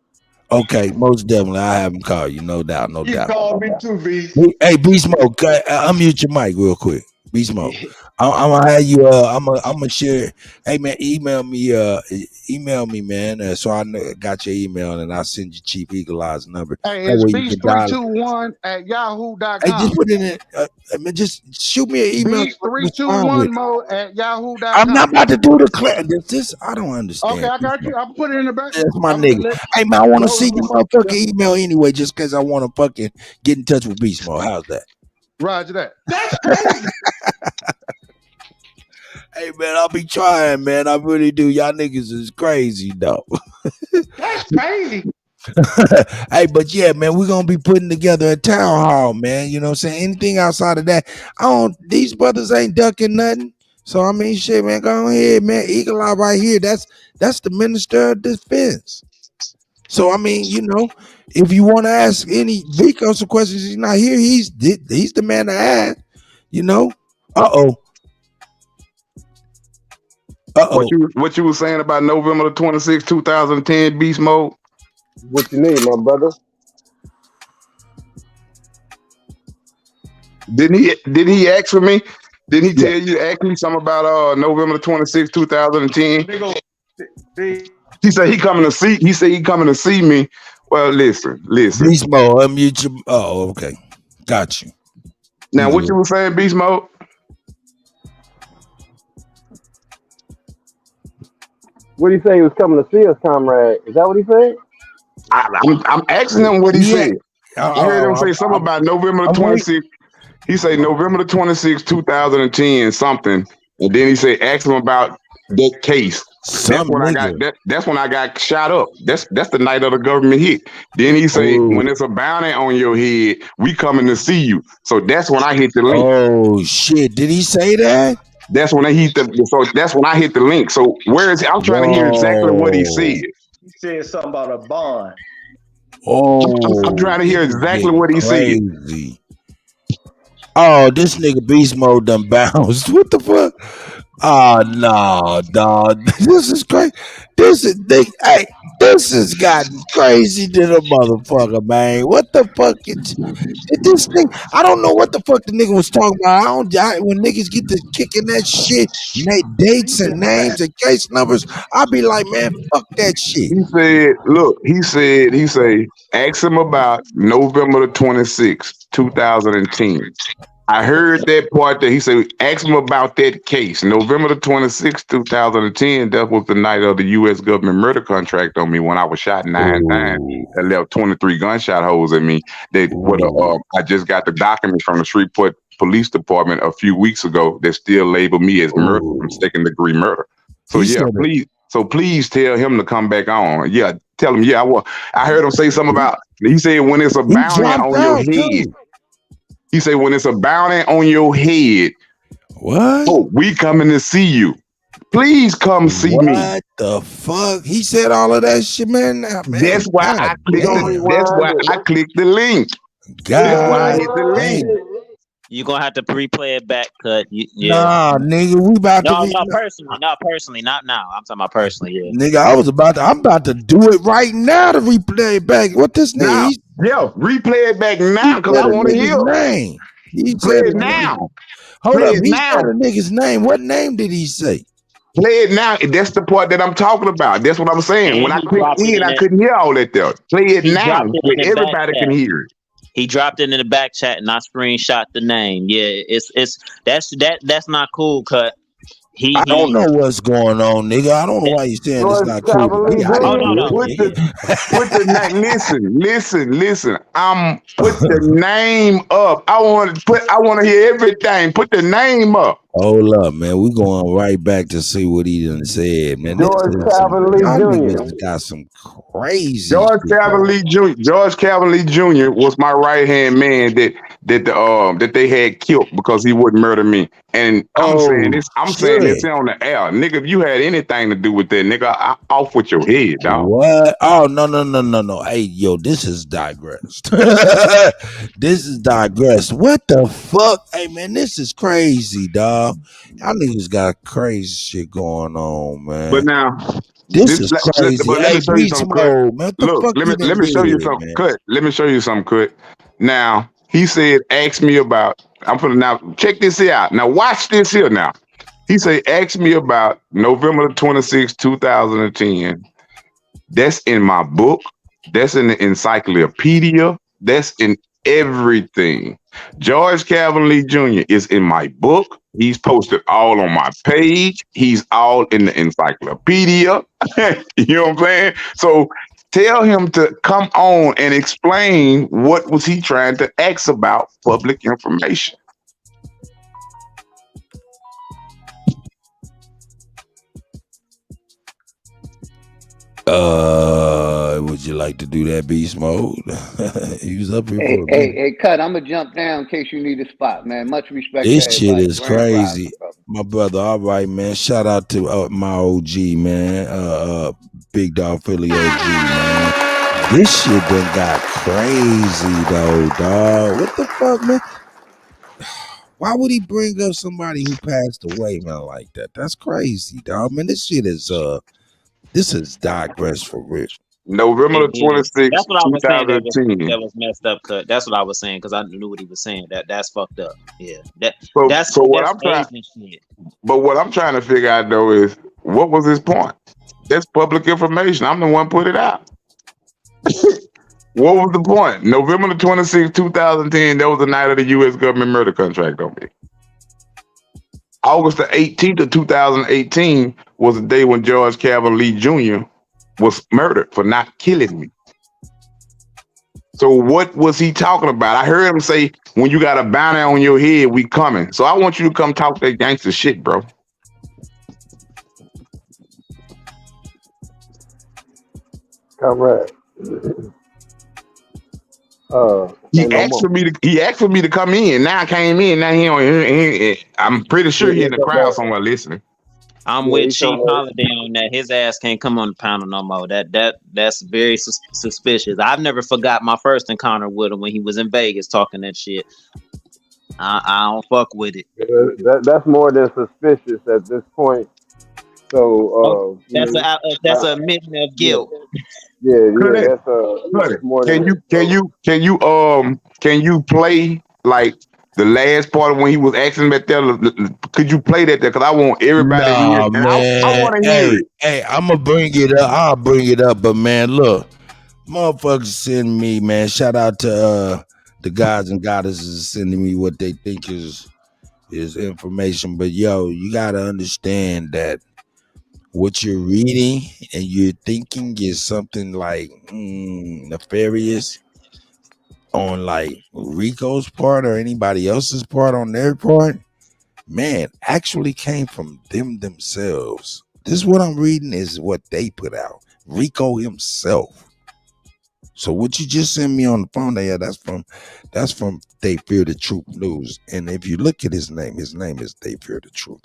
Okay, most definitely. I have him call you, no doubt, no doubt. You called me too, Beast. Hey, Beast Mode, unmute your mic real quick. Beast Mode. I'm gonna have you. I'm gonna share. Hey, man, email me, man. So I got your email, and I'll send you Chief Eagle Eye's number. Hey, that it's way you can dial it. beast321@yahoo.com. Hey, just put it in. I mean, just shoot me an email. beast321mo@yahoo.com. I'm not about to do the class. This I don't understand. Okay, I got you. I'll put it in the back. That's my nigga. Hey, man, I want to see your motherfucking email anyway, just because I want to fucking get in touch with Beast Mode. How's that? Roger that. That's crazy. Hey, man, I'll be trying, man. I really do. Y'all niggas is crazy, though. That's crazy. Hey, but yeah, man, we're gonna be putting together a town hall, man. You know what I'm saying? Anything outside of that, these brothers ain't ducking nothing. So I mean, shit, man, go ahead, man. Eagle Eye right here. That's the Minister of Defense. So I mean, you know, if you want to ask any Vico some questions, he's not here. He's the man to ask. You know. What you were saying about November the 26th, 2010, Beast Mode? What you need, my brother? Didn't he ask for me? Didn't he tell you to ask me something about November the 26th, 2010? He said he coming to see me. Well, listen. Beast Mode, unmute your. Oh, okay, got you. Now, what you were saying, Beast Mode? What did he say? He was coming to see us, comrade. Is that what he said? I'm asking him what he said. I heard him say something about November the 26th. He say November the 26th, 2010 something, and then he say ask him about that case. That's when I got that's when I got shot up. That's the night of the government hit. Then he say when it's a bounty on your head, we coming to see you. So that's when I hit the link. Oh shit! Did he say that? That's when I hit that's when I hit the link. So where is I'm trying to hear exactly what he said. He said something about a bond. I'm trying to hear exactly what he said. Oh, this nigga Beast Mode done bounced. What the fuck? Oh no, dog. This is crazy. This has gotten crazy to the motherfucker, man. What the fuck is this thing? I don't know what the fuck the nigga was talking about. When niggas get to kicking that shit, dates and names and case numbers, I'll be like, man, fuck that shit. He said, look, he say, ask him about November the 26th, 2010. I heard that part that he said, ask him about that case. November the 26th, 2010, that was the night of the U.S. government murder contract on me when I was shot 9 times. That left 23 gunshot holes in me. I just got the document from the Shreveport Police Department a few weeks ago that still labeled me as murder from second degree murder. So please tell him to come back on. Yeah, tell him, I heard him say something about, he said when it's a bounty on your head. He said, when it's a bounty on your head, we coming to see you. Please come see me. What the fuck? He said all of that shit, man. That's why I clicked the link. That's why I hit the link. You're gonna have to replay it back, Cut. Nah, nigga, we about to be. Not personally, not now. I'm talking about personally, yeah. Nigga, I'm about to do it right now to replay it back. What this nigga? Replay it back now because I want to hear name. He play it now. Hold up, he said a nigga's name. What name did he say? Play it now. That's the part that I'm talking about. That's what I'm saying. And when I clicked in, I couldn't hear all that there. Play it now so everybody can hear it. He dropped it in the back chat and I screenshot the name. Yeah, that's not cool, Cut. I don't know what's going on, nigga. I don't know why you're saying it's not cool. Listen. Put the name up. I want to hear everything. Put the name up. Hold up, man. We going right back to see what he done said, man. George Calvin Lee Jr. got some crazy. George Calvin Lee Jr. was my right hand man that they had killed because he wouldn't murder me. And I'm saying this on the air, nigga. If you had anything to do with that, nigga, off with your head, dog. What? Oh no. Hey, yo, this is digressed. This is digressed. What the fuck? Hey, man, this is crazy, dog. Y'all niggas got crazy shit going on, man. But now, this is crazy. But let me show you something, Cut. Look, let me show you something, Cut. Let me show you something, Cut. Now, he said, ask me about, now check this here out. Now watch this here now. He said, ask me about November the 26th, 2010. That's in my book. That's in the encyclopedia. That's in everything. George Calvin Lee Jr. is in my book. He's posted all on my page. He's all in the encyclopedia. You know what I'm saying? So tell him to come on and explain what was he trying to ask about public information. Would you like to do that, Beast Mode? He was up here. Hey, Cut, I'm gonna jump down in case you need a spot, man. Much respect. This to shit is Grand crazy, Rising, my brother. All right, man. Shout out to my OG, man. Big Dog Philly OG, man. This shit done got crazy though, dog. What the fuck, man? Why would he bring up somebody who passed away, man, like that? That's crazy, dog. Man, this shit is this is digress for real. November the 26th, that's what I was saying. 2010. That was messed up, Cut. That's what I was saying because I knew what he was saying. That's fucked up. Yeah. But what I'm trying to figure out though is what was his point? That's public information. I'm the one put it out. What was the point? November the 26th, 2010, that was the night of the U.S. government murder contract on me. August the 18th of 2018 was the day when George Calvin Lee Jr. was murdered for not killing me. So what was he talking about? I heard him say, when you got a bounty on your head, we coming. So I want you to come talk that gangster shit, bro. Comrade. He asked for me to come in. Now I came in. Now I'm pretty sure he in the crowd somewhere listening. I'm with Chief Holiday on that. His ass can't come on the panel no more. That's very suspicious. I've never forgot my first encounter with him when he was in Vegas talking that shit. I don't fuck with it. That's more than suspicious at this point. So that's an admission of guilt. Yeah, that's more than. Can you play like the last part of when he was asking back there? Could you play that there? Because I want everybody to hear it. Man. I want to hear it. Hey, I'm gonna bring it up. I'll bring it up, but man, look, motherfuckers send me, man. Shout out to the gods and goddesses sending me what they think is information. But yo, you gotta understand that what you're reading and you're thinking is something like nefarious on like Rico's part or anybody else's part on their part, man, actually came from them themselves. This is what I'm reading is what they put out. Rico himself. So what you just sent me on the phone there, that's from They Fear the Truth News. And if you look at his name is They Fear the Truth.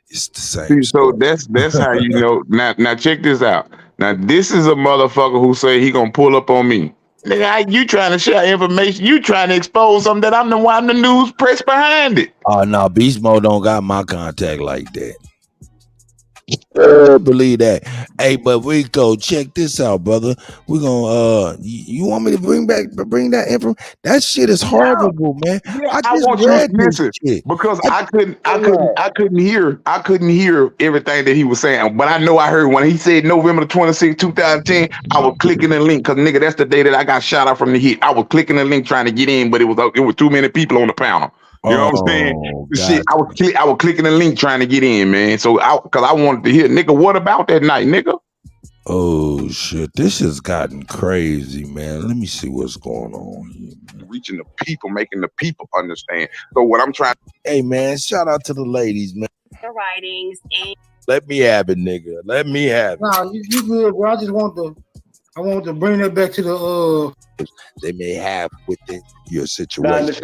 It's the same. So that's how you know. Now check this out. Now this is a motherfucker who say he gonna pull up on me. Nigga, you trying to share information? You trying to expose something that I'm the news press behind it? Oh no, Beast Mode don't got my contact like that. Believe that. Hey, but Rico, check this out, brother. We're gonna you want me to bring that info? That shit is horrible, man. Yeah, I want you to listen because I couldn't hear everything that he was saying. But I know I heard when he said November 26, 2010, I was clicking the link because nigga, that's the day that I got shot out from the hit. I was clicking the link trying to get in, but it was too many people on the panel. You know what I'm saying? Shit, I was clicking the link trying to get in, man. So because I wanted to hear, nigga, what about that night, nigga? Oh shit, this has gotten crazy, man. Let me see what's going on here, man. Reaching the people, making the people understand. So what I'm trying. Hey man, shout out to the ladies, man. The writings and let me have it, nigga. Let me have it. Nah, you good, bro. I want to bring that back to the they may have within your situation.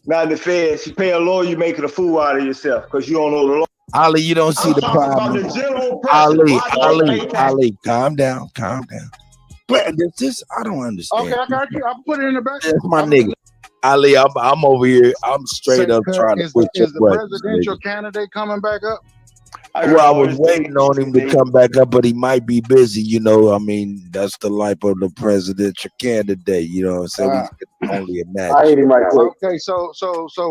Not the feds. You pay a lawyer, you making a fool out of yourself because you don't know the law. Ali, you don't see the problem. Ali, calm down. But this I don't understand. Okay, I got you. I'll put it in the back. That's my nigga. Ali, I'm over here. I'm straight up trying to put is the presidential candidate coming back up? Well, I was waiting on him to come back up, but he might be busy. You know, I mean, that's the life of the presidential candidate. You know what I'm saying? We can only imagine. Okay, so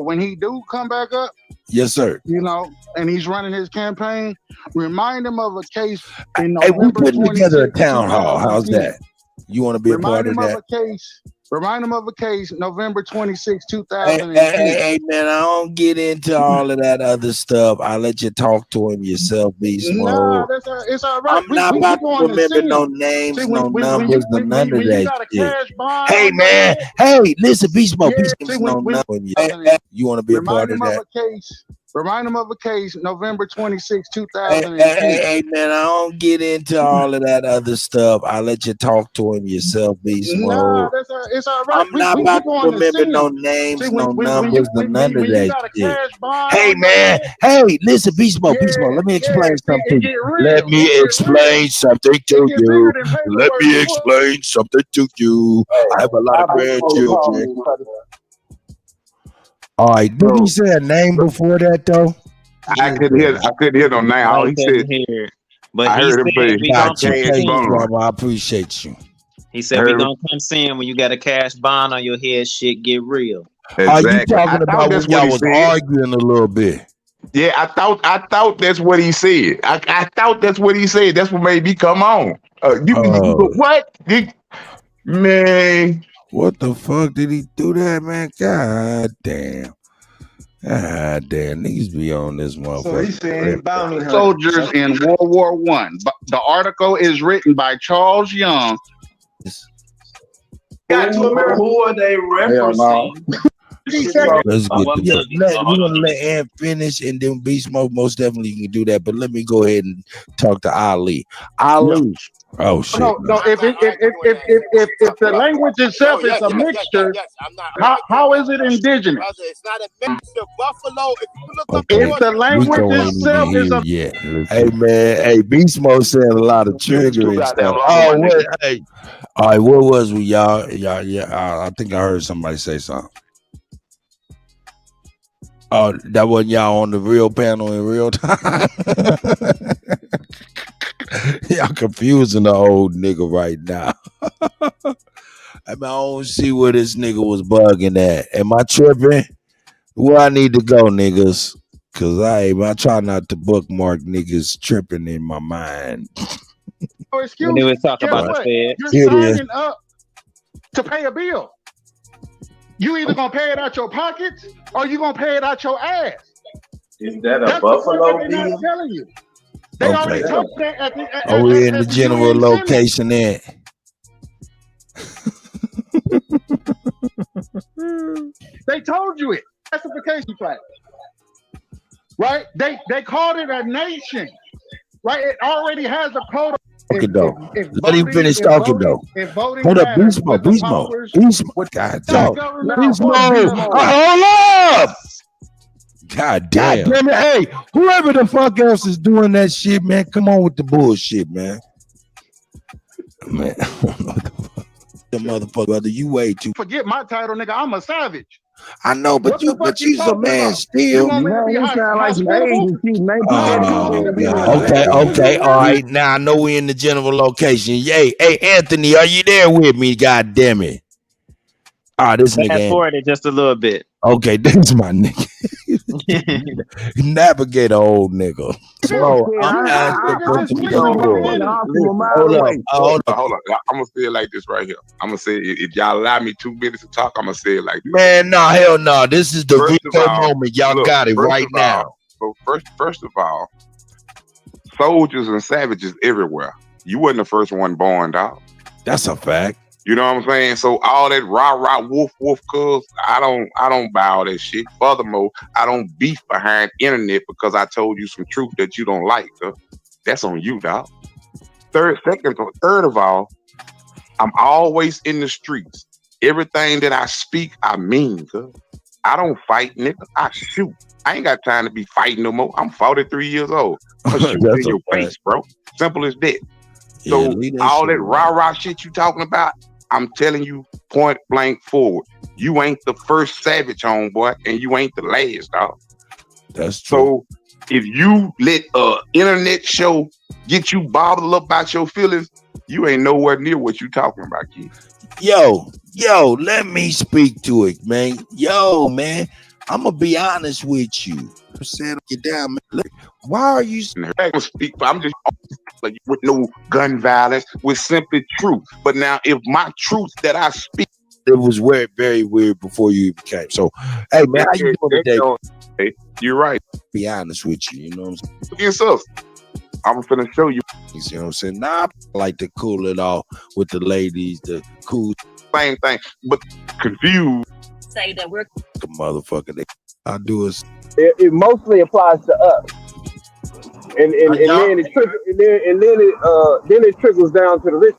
when he do come back up, yes, sir. You know, and he's running his campaign, remind him of a case in November. Hey, we putting together a 26, town hall. How's that? You want to be a part of that? Remind him of a case, November 26, 2010. Hey, man, I don't get into all of that other stuff. I'll let you talk to him yourself, Beast Mode. Nah, it's all right. I'm not about to remember no names, no numbers, none of that shit. Hey, man. Hey, listen, Beast Mode. You want to be a part of that? Remind him of a case, November 26, 2010. Hey, man, I don't get into all of that other stuff. I'll let you talk to him yourself, Beast Mode. Nah, it's all right. I'm not about to remember no names, no numbers, none of that shit. Hey, man. Hey, listen, Beast Mode. Let me explain something. Let me explain something to you. Let me explain something to you. I have a lot of grandchildren. All right, did he say a name before that though? I couldn't hear no name. All he said, but I heard him say, I appreciate you. He said we gonna come see him when you got a cash bond on your head. Shit get real. Exactly. Are you talking about when y'all was arguing a little bit? Yeah, I thought that's what he said. I thought that's what he said. That's what made me come on. What? Man. What the fuck did he do that, man? God damn. Niggas be on this motherfucker. So he's saying bounty soldiers in World War I. The article is written by Charles Young. got to America. Who are they referencing? Let's get we're gonna let Ant finish, and then Beast Mode most definitely can do that. But let me go ahead and talk to Ali. Ali. Oh shit. No. If the language itself is a mixture, how is it indigenous? It's not a mixture. Buffalo. If you look up If the language itself is a hey man, hey Beast Mode saying a lot of triggering stuff. Oh wait, hey. All right, where was we, y'all? Yeah. I think I heard somebody say something. Oh, that wasn't y'all on the real panel in real time. Y'all confusing the old nigga right now. I don't see where this nigga was bugging at. Am I tripping? Where I need to go, niggas? Cause I try not to bookmark niggas tripping in my mind. When they was talking about the Fed. You're signing up to pay a bill. You either gonna pay it out your pockets or you gonna pay it out your ass. Is that a Buffalo they're deal? not telling you. They already told that at the Are we in the general location there? They told you it. Classification flag. Right? They called it a nation. Right? It already has a code. Let him finish talking though. Hold up, Beast Mode. God damn. Beast Mode. Hold up. God damn it. Hey, whoever the fuck else is doing that shit, man, come on with the bullshit, man. Man. The motherfucker, brother, you way too. Forget my title, nigga. I'm a savage. I know, but you's a man still. You sound like some agency, man. Okay. All right. Now I know we in the general location. Hey, Anthony, are you there with me? God damn it. This nigga. Fast forward it just a little bit. Okay, that's my nigga. Navigator, old nigga. I'm asking for Hold on. I'm gonna say it like this right here. I'm gonna say if y'all allow me 2 minutes to talk, I'm gonna say it like this. Man, no, hell no. This is the Rico moment. Y'all got it right now. So first of all, soldiers and savages everywhere. You wasn't the first one born, dog. That's a fact. You know what I'm saying? So all that rah woof cuz I don't buy all that shit. Furthermore, I don't beef behind internet because I told you some truth that you don't like. That's on you, dog. Third of all, I'm always in the streets. Everything that I speak, I mean, cuz. I don't fight, nigga. I shoot. I ain't got time to be fighting no more. I'm 43 years old. I'm shooting in your face, bro. Simple as that. So all that rah shit you talking about, I'm telling you point blank forward. You ain't the first savage, homeboy, and you ain't the last, dog. That's true. So if you let internet show get you bottled up about your feelings, you ain't nowhere near what you talking about, kid. Yo, let me speak to it, man. Yo, man, I'm gonna be honest with you. I'm saying, get down, man. Look, why are you speak? I'm just like with no gun violence, with simply truth. But now, if my truth that I speak, it was very weird before you even came. So, hey man, how you doing today? Hey, you're right. Be honest with you, you know what I'm saying? Against us, I'm finna show you. You see what I'm saying? Nah, I like to cool it off with the ladies, the cool same thing, but confused. Say that we're the motherfucker. I do is it mostly applies to us, and then it trickles down to the rich.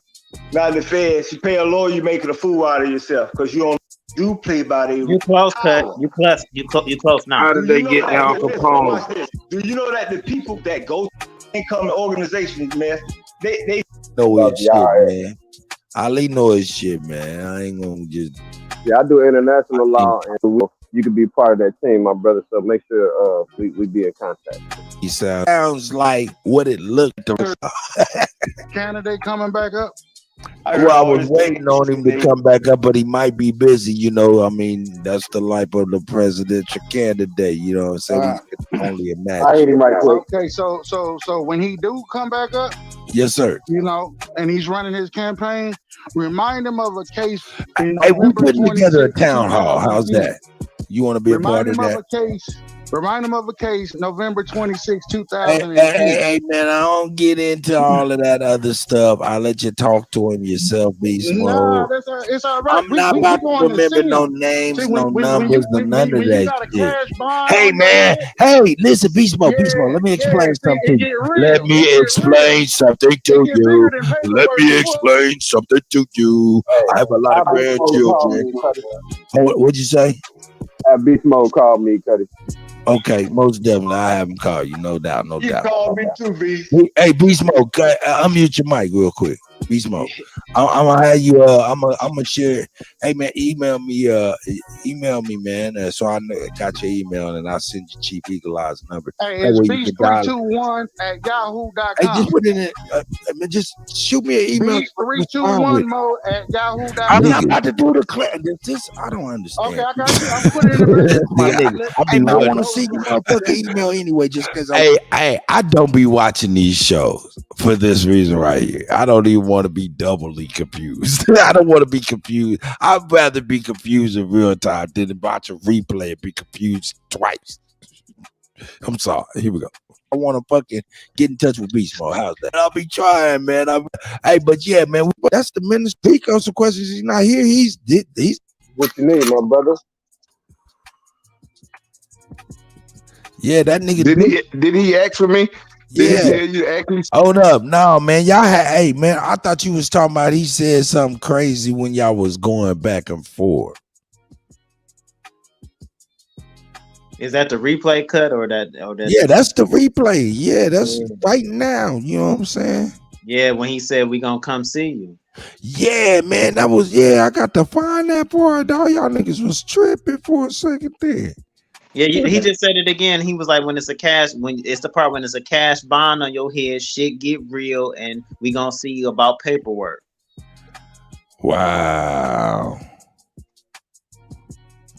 Now the feds, you pay a lawyer, you making a fool out of yourself because you don't do play by the. You close, Cut. You close now. How did they get Al Capone? Do you know that the people that go income organizations, man, they know his shit, man. Ali know his shit, man. I ain't gonna just. Yeah, I do international law, and you can be part of that team, my brother. So make sure we be in contact. He sounds like what it looked like. Candidate coming back up. Well, I was waiting on him to come back up, but he might be busy. You know, I mean, that's the life of the presidential candidate. You know what I'm saying? We can only imagine. I hate him right quick. Okay, so when he do come back up, yes, sir. You know, and he's running his campaign, remind him of a case. Hey, we putting together a town hall. How's that? You want to be a part of that? Remind him of a case Remind him of a case, November 26, Hey, 2002. hey, man, I don't get into all of that other stuff. I'll let you talk to him yourself, Beast Nah, Mode. it's all right. I'm not We about to going to remember see no him. names, See, no numbers, or none of when you that got a shit. cash bond Hey, on your man. head, Hey, listen, Beast Mode. Let me explain see, something to it you. get real. Let me It get real. explain something It to get you. bigger than Let paperwork, me boy. explain something to you. I have a lot of Have Beast Mode call grandchildren. me, Kutty. What'd you say? Have Beast Mode call me, Kutty. Okay, most definitely. I have him call you, no doubt, no You doubt. called me too, B. Hey, Beast Mode, unmute your mic real quick. Beast Mode. I'm gonna have you. I'm gonna share. Hey man, email me, man. So I got your email, and I'll send you Chief Eagle Eye's number. Hey, That it's way you can dial. beast321@yahoo.com. Hey, just put it in. Just shoot me an email. beast321 mode@yahoo.com. I'm not about to do the class. This I don't understand. Okay, I got you. I'm putting it in the message. My nigga. Hey man, I want to see your motherfucking email anyway, just because. Hey, I don't be watching these shows for this reason right here. I don't even want to be doubly confused. I don't want to be confused. I'd rather be confused in real time than to watch a replay and be confused twice. I'm sorry. Here we go. I want to fucking get in touch with Beast Mode. How's that? I'll be trying, man. Hey, but yeah, man, that's the minister. Speak on some questions. He's not here. He's what you need, my brother. Yeah, that nigga. Did he ask for me? Did he tell you actually? Hold up. No, man. Y'all hey, man, I thought you was talking about he said something crazy when y'all was going back and forth. Is that the replay cut or that? Yeah, that's the replay. Yeah, that's right now. You know what I'm saying? Yeah, when he said we gonna come see you. Yeah, man. That was I got to find that part. All y'all niggas was tripping for a second there. Yeah, he just said it again. He was like, when it's the part when it's a cash bond on your head, shit get real, and we gonna see you about paperwork. Wow.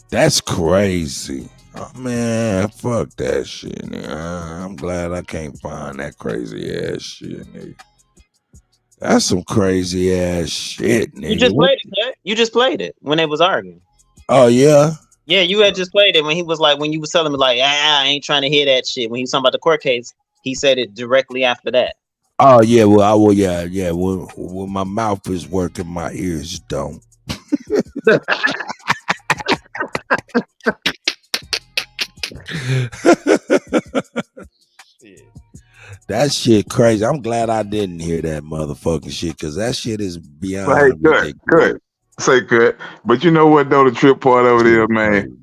That's crazy. Oh, man, fuck that shit, nigga. I'm glad I can't find that crazy ass shit, nigga. That's some crazy ass shit, nigga. You just played it, Cut. You just played it when they was arguing. Oh, yeah? Yeah, you had just played it when he was like, when you was telling me like, I ain't trying to hear that shit. When he was talking about the court case, he said it directly after that. Oh, yeah, well, yeah. When my mouth is working, my ears don't. That shit crazy. I'm glad I didn't hear that motherfucking shit, because that shit is beyond Good. Say good. But you know what though, the trip part of it is, man.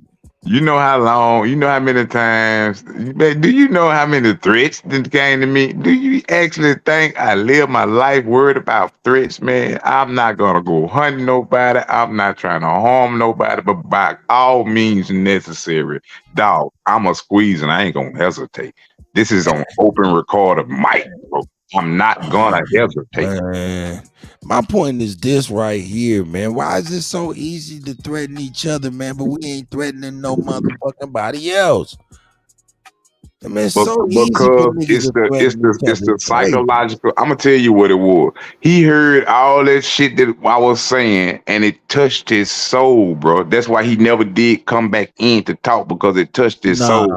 You know how long, you know how many times, do you know how many threats that came to me? Do you actually think I live my life worried about threats, man? I'm not gonna go hunting nobody. I'm not trying to harm nobody, but by all means necessary, dog, I'm a squeeze and I ain't gonna hesitate. This is on open record of mic, bro. I'm not gonna hesitate. Man, my point is this right here, man. Why is it so easy to threaten each other, man? But we ain't threatening no motherfucking body else. I mean, it's so easy for niggas to threaten each It's other. the psychological. I'm gonna tell you what it was. He heard all that shit that I was saying, and it touched his soul, bro. That's why he never did come back in to talk, because it touched his soul.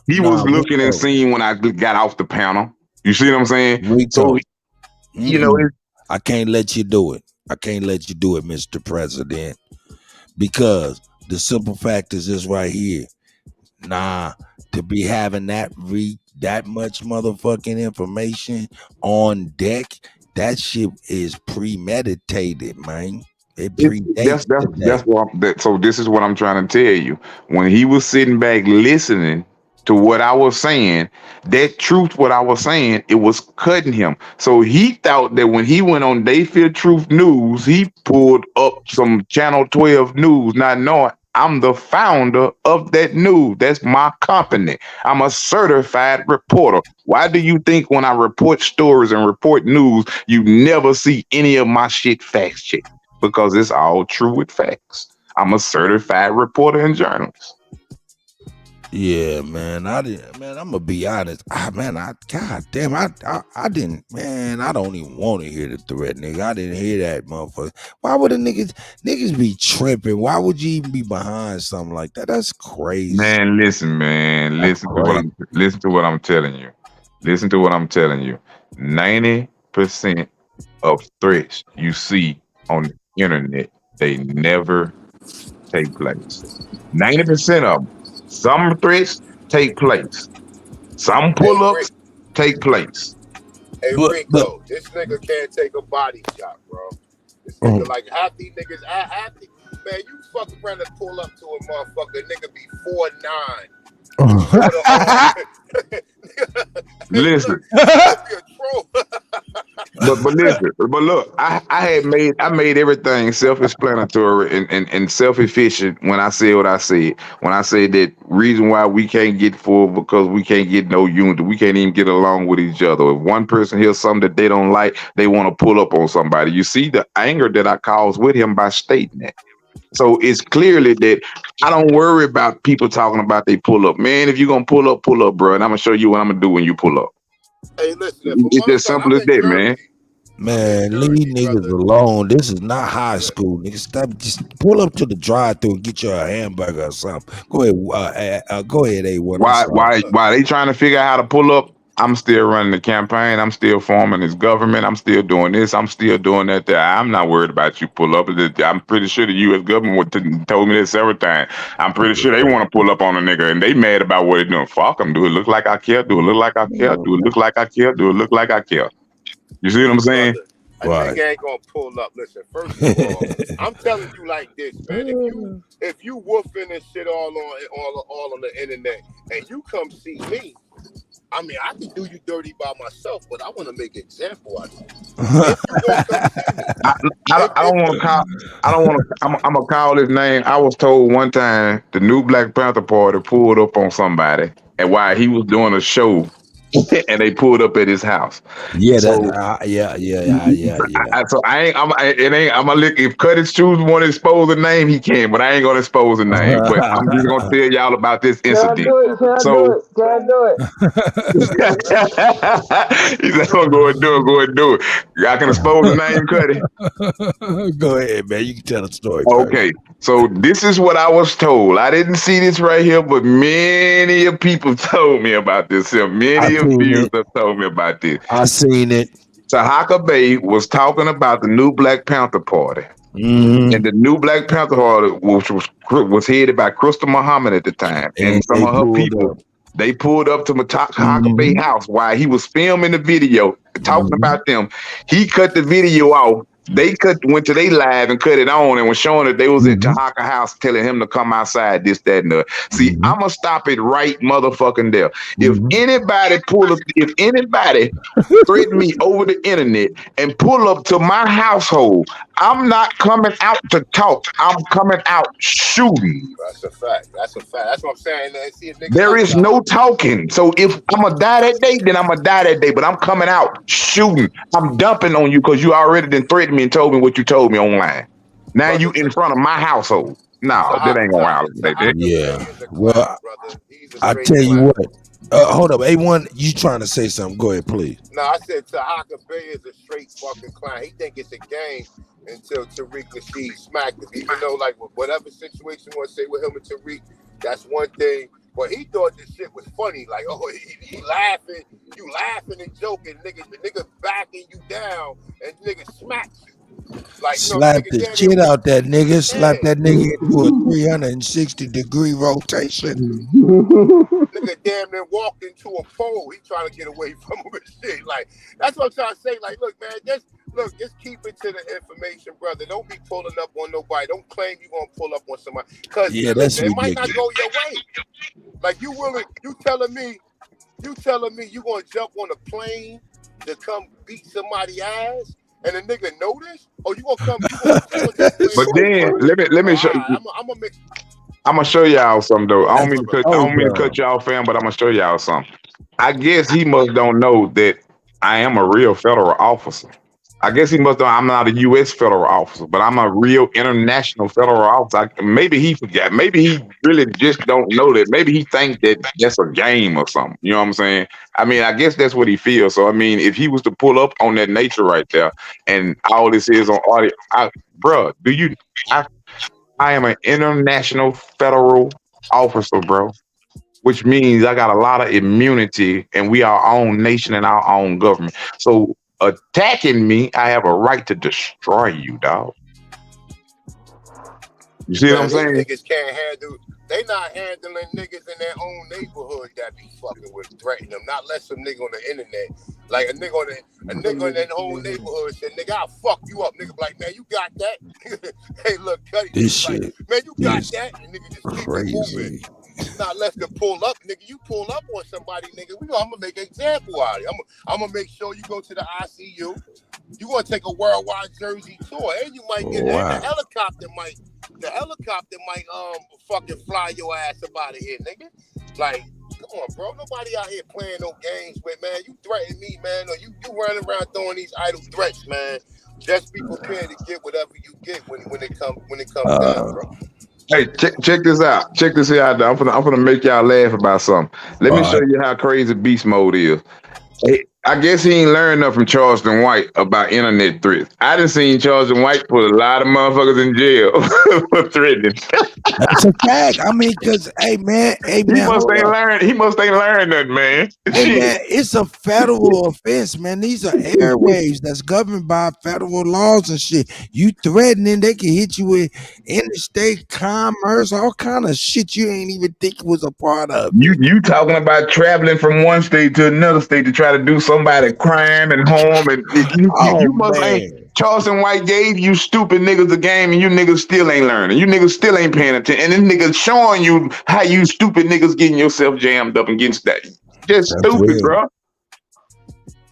He was looking and seeing when I got off the panel. You see what I'm saying? Rico, So, you know, I can't let you do it. I can't let you do it, Mr. President, because the simple fact is this right here. Nah, to be having that much motherfucking information on deck, that shit is premeditated, man. It predates that's what. So this is what I'm trying to tell you. When he was sitting back listening to what I was saying, that truth, what I was saying, it was cutting him. So he thought that when he went on They Fear Truth News, he pulled up some Channel 12 news, not knowing I'm the founder of that news. That's my company. I'm a certified reporter. Why do you think when I report stories and report news, you never see any of my shit fact checked? Because it's all true with facts. I'm a certified reporter and journalist. Yeah, man. I didn't. Man, I'm gonna be honest. God damn. I didn't. Man, I don't even want to hear the threat, nigga. I didn't hear that, motherfucker. Why would niggas be tripping? Why would you even be behind something like that? That's crazy. Man, listen, man. That's crazy. Listen to what I'm telling you. Listen to what I'm telling you. 90% of threats you see on the internet, they never take place. 90% of them. Some threats take place. Some pull-ups take place. Hey, Rico, this nigga can't take a body shot, bro. This nigga, like, half these niggas, man, you fuck around and pull up to a motherfucker, nigga be 4'9". Listen. but listen, but look, I made everything self-explanatory and self-efficient when I said what I said. When I said that reason why we can't get full because we can't get no unity, we can't even get along with each other. If one person hears something that they don't like, they want to pull up on somebody. You see the anger that I caused with him by stating that. So it's clearly that I don't worry about people talking about they pull up. Man, if you're going to pull up, bro. And I'm going to show you what I'm going to do when you pull up. Hey, listen, it's as simple as that, man. Man, leave niggas alone. This is not high school, niggas. Stop. Just pull up to the drive-thru and get you a hamburger or something. Go ahead. Go ahead, A1. Why they trying to figure out how to pull up? I'm still running the campaign. I'm still forming this government. I'm still doing this. I'm still doing that. I'm not worried about you pull up. I'm pretty sure the U.S. government told me this several times. I'm pretty sure they want to pull up on a nigga and they mad about what they doing. Fuck them. Do it look like I care? Do it look like I care? Do it look like I care? Do it look like I care? You see what I'm saying? A nigga ain't gonna pull up. Listen, first of all, I'm telling you like this, man. If you woofing and shit all on the internet and you come see me, I mean, I can do you dirty by myself, but I want to make an example out of you. I don't want to call. I'm gonna call his name. I was told one time the new Black Panther Party pulled up on somebody, and while he was doing a show, and they pulled up at his house. Yeah, so, yeah. So I'm gonna look. If Kutty's choose want to expose the name, he can, but I ain't gonna expose the name. But I'm just gonna tell y'all about this incident. Can I do it? He said, "I'm going to do it. I can expose the name, Kutty." Go ahead, man. You can tell the story. Okay, so this is what I was told. I didn't see this right here, but many of people told me about this. Many of viewers have told me about this. I seen it. Tahaka Bay was talking about the new Black Panther Party. Mm-hmm. And the new Black Panther Party, which was headed by Crystal Muhammad at the time, and some of her people. They pulled up to Tahaka Bay house while he was filming the video, talking about them. He cut the video off. They went to their live and cut it on and was showing that they was at Tahaka house telling him to come outside, this, that, and that. See, I'm going to stop it right motherfucking there. If anybody threaten me over the internet and pull up to my household, I'm not coming out to talk. I'm coming out shooting. That's a fact. That's what I'm saying. There is no talking. So if I'm going to die that day, then I'm going to die that day. But I'm coming out shooting. I'm dumping on you because you already done threatened me and told me what you told me online. Now you in front of my household. No, that ain't going to happen like that. Yeah. Well, I tell you what. Hold up. A1, you trying to say something. Go ahead, please. No, I said Tahaka Bay is a straight fucking clown. He think it's a game until Tariq Nasheed smacked him. Even though, like, whatever situation you want to say with him and Tariq, that's one thing. But he thought this shit was funny. Like, oh, he laughing, you laughing and joking. The nigga backing you down and nigga smacks you. Like, slap the shit out that nigga. Slap that nigga into a 360-degree rotation. Nigga damn near walked into a pole. He trying to get away from him and shit. Like, that's what I'm trying to say. Like, look, man, just keep it to the information, brother. Don't be pulling up on nobody. Don't claim you gonna pull up on somebody. Cause it might not go your way. Like, you telling me you gonna jump on a plane to come beat somebody's ass? And the nigga know this? Or you gonna come? But then let me show you. I'm gonna show y'all something though. I don't mean to cut y'all, fam, but I'm gonna show y'all something. I guess he must don't know that I am a real federal officer. I guess he must have. I'm not a U.S. federal officer, but I'm a real international federal officer. Maybe he forgot. Maybe he really just don't know that. Maybe he think that that's a game or something. You know what I'm saying? I mean, I guess that's what he feels. So I mean, if he was to pull up on that nature right there, and all this is on audio, bro, I am an international federal officer, bro, which means I got a lot of immunity, and we are our own nation and our own government. So attacking me, I have a right to destroy you, dog. You see what I'm saying? Niggas can't handle. They not handling niggas in their own neighborhood that be fucking with, threatening them. Not let some nigga on the internet, like a nigga in their whole neighborhood said, "Nigga, I'll fuck you up." Nigga, like, man, you got that? Hey, look, Kutty, this shit, like, man, you got that? And nigga just keep it moving. Not left to pull up, nigga. You pull up on somebody, nigga. I'm gonna make an example out of it. I'm gonna make sure you go to the ICU. You gonna take a worldwide Jersey tour, and you might get and the helicopter might fucking fly your ass up out of here, nigga. Like, come on, bro. Nobody out here playing no games with, man. You threaten me, man, or you running around throwing these idle threats, man. Just be prepared to get whatever you get when it comes down, bro. Hey, check this out. Check this out. I'm gonna make y'all laugh about something. Let me show you how crazy beast mode is. Hey, I guess he ain't learned enough from Charleston White about internet threats. I done seen Charleston White put a lot of motherfuckers in jail for threatening. That's a fact. I mean, cause hey man, he must ain't learned nothing, man. Hey man, it's a federal offense, man. These are airwaves that's governed by federal laws and shit. You threatening, they can hit you with interstate commerce, all kind of shit you ain't even think was a part of. You talking about traveling from one state to another state to try to do somebody crime and harm, and you must ain't. Charleston White gave you stupid niggas the game, and you niggas still ain't learning. You niggas still ain't paying attention, and this niggas showing you how you stupid niggas getting yourself jammed up against that. Just stupid, bro.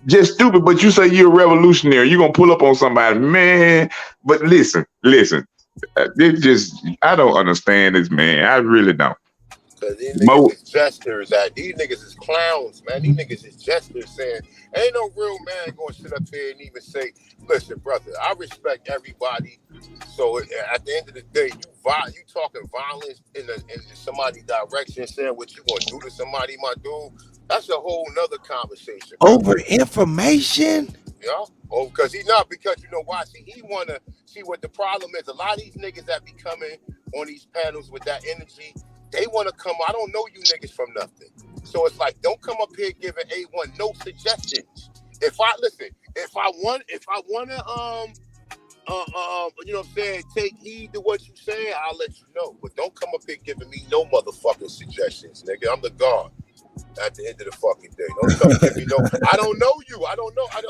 Just stupid. But you say you're a revolutionary. You gonna pull up on somebody, man. But listen. It just, I don't understand this, man. I really don't. Cause these niggas is jesters. These niggas is clowns, man. These niggas is jesters saying, ain't no real man gonna sit up here and even say, listen, brother, I respect everybody. So at the end of the day, you talking violence in somebody's direction, saying what you gonna do to somebody, my dude. That's a whole nother conversation. Over information? Yeah. Oh, because you know why? See, he wanna see what the problem is. A lot of these niggas that be coming on these panels with that energy, they want to come. I don't know you niggas from nothing. So it's like, don't come up here giving A1 no suggestions. If I want to, you know what I'm saying, take heed to what you say, I'll let you know. But don't come up here giving me no motherfucking suggestions, nigga. I'm the God. At the end of the fucking day, don't come give me no. I don't know you. I don't know. I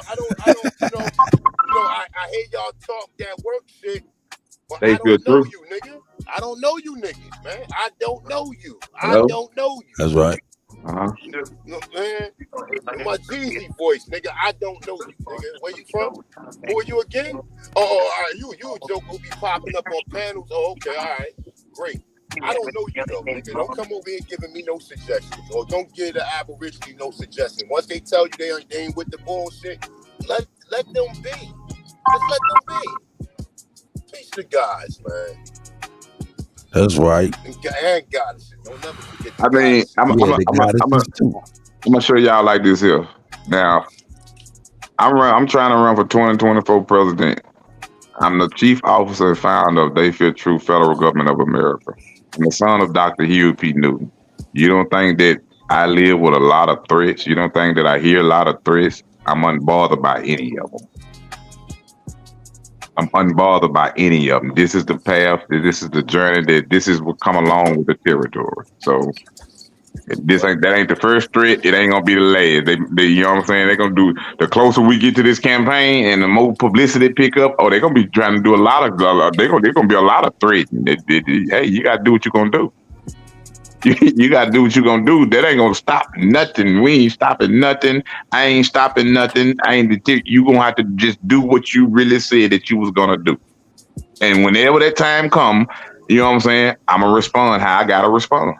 hear y'all talk that work shit, but I don't know you, nigga. I don't know you niggas, man. I don't know you. Don't know you. That's right. Man, my Jeezy voice, nigga. I don't know you, nigga. Where you from? Who are you again? Oh, all right. You a joke who be popping up on panels. Oh, okay, all right, great. I don't know you though, nigga. Don't come over here giving me no suggestions, or don't give the Aborigine no suggestions. Once they tell you they ain't with the bullshit, let them be. Just let them be. Teach the guys, man. That's right. And goddesses. Don't never forget. I mean, I'm gonna show y'all like this here. Now, I'm trying to run for 2024 president. I'm the chief officer and founder of They Fear True Federal Government of America. I'm the son of Dr. Huey P. Newton. You don't think that I live with a lot of threats? You don't think that I hear a lot of threats? I'm unbothered by any of them. I'm unbothered by any of them. This is the path. This is the journey. This is what come along with the territory. So that ain't the first threat. It ain't gonna be the last. They you know what I'm saying? They're gonna do, the closer we get to this campaign and the more publicity pick up. Oh, they're gonna be trying to do a lot of. They're gonna be a lot of threats. Hey, you gotta do what you're gonna do. You gotta do what you're gonna do. That ain't gonna stop nothing. We ain't stopping nothing. I ain't stopping nothing. You gonna have to just do what you really said that you was gonna do. And whenever that time come, you know what I'm saying, I'm gonna respond how I gotta respond.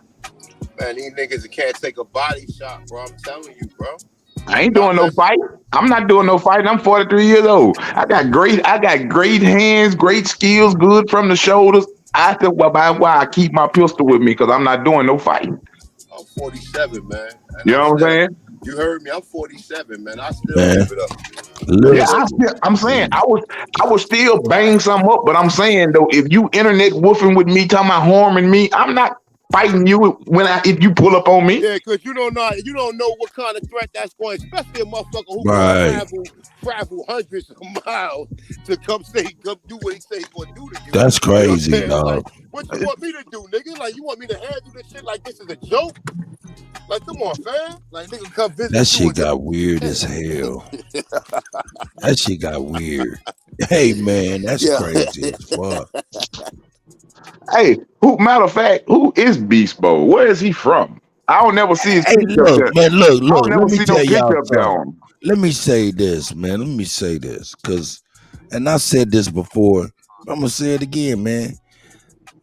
Man, these niggas can't take a body shot, bro. I'm telling you, bro. I ain't doing no fight. I'm not doing no fighting. I'm 43 years old. I got great hands, great skills, good from the shoulders. I think why I keep my pistol with me because I'm not doing no fighting. I'm 47, man. You know what I'm saying? You heard me. I'm 47, man. I still give it up. Yeah, I'm saying I was still bang something up, but I'm saying though, if you internet woofing with me, talking about harming me, I'm not fighting you if you pull up on me. Yeah, because you don't know what kind of threat that's going, especially a motherfucker who can travel hundreds of miles to come do what he say he's gonna do to you. That's crazy, you know dog. like, what you want me to do, nigga? Like, you want me to handle this shit like this is a joke? Like, come on, fam. Like, nigga, come visit. That shit got weird as hell. That shit got weird. Hey, man, that's crazy as fuck. Hey, matter of fact, who is Beast Boy? Where is he from? I don't never see his picture up there. Man, look. I don't never see no picture up there Y'all on him. Let me say this, man. Let me say this, and I said this before. I'm gonna say it again, man.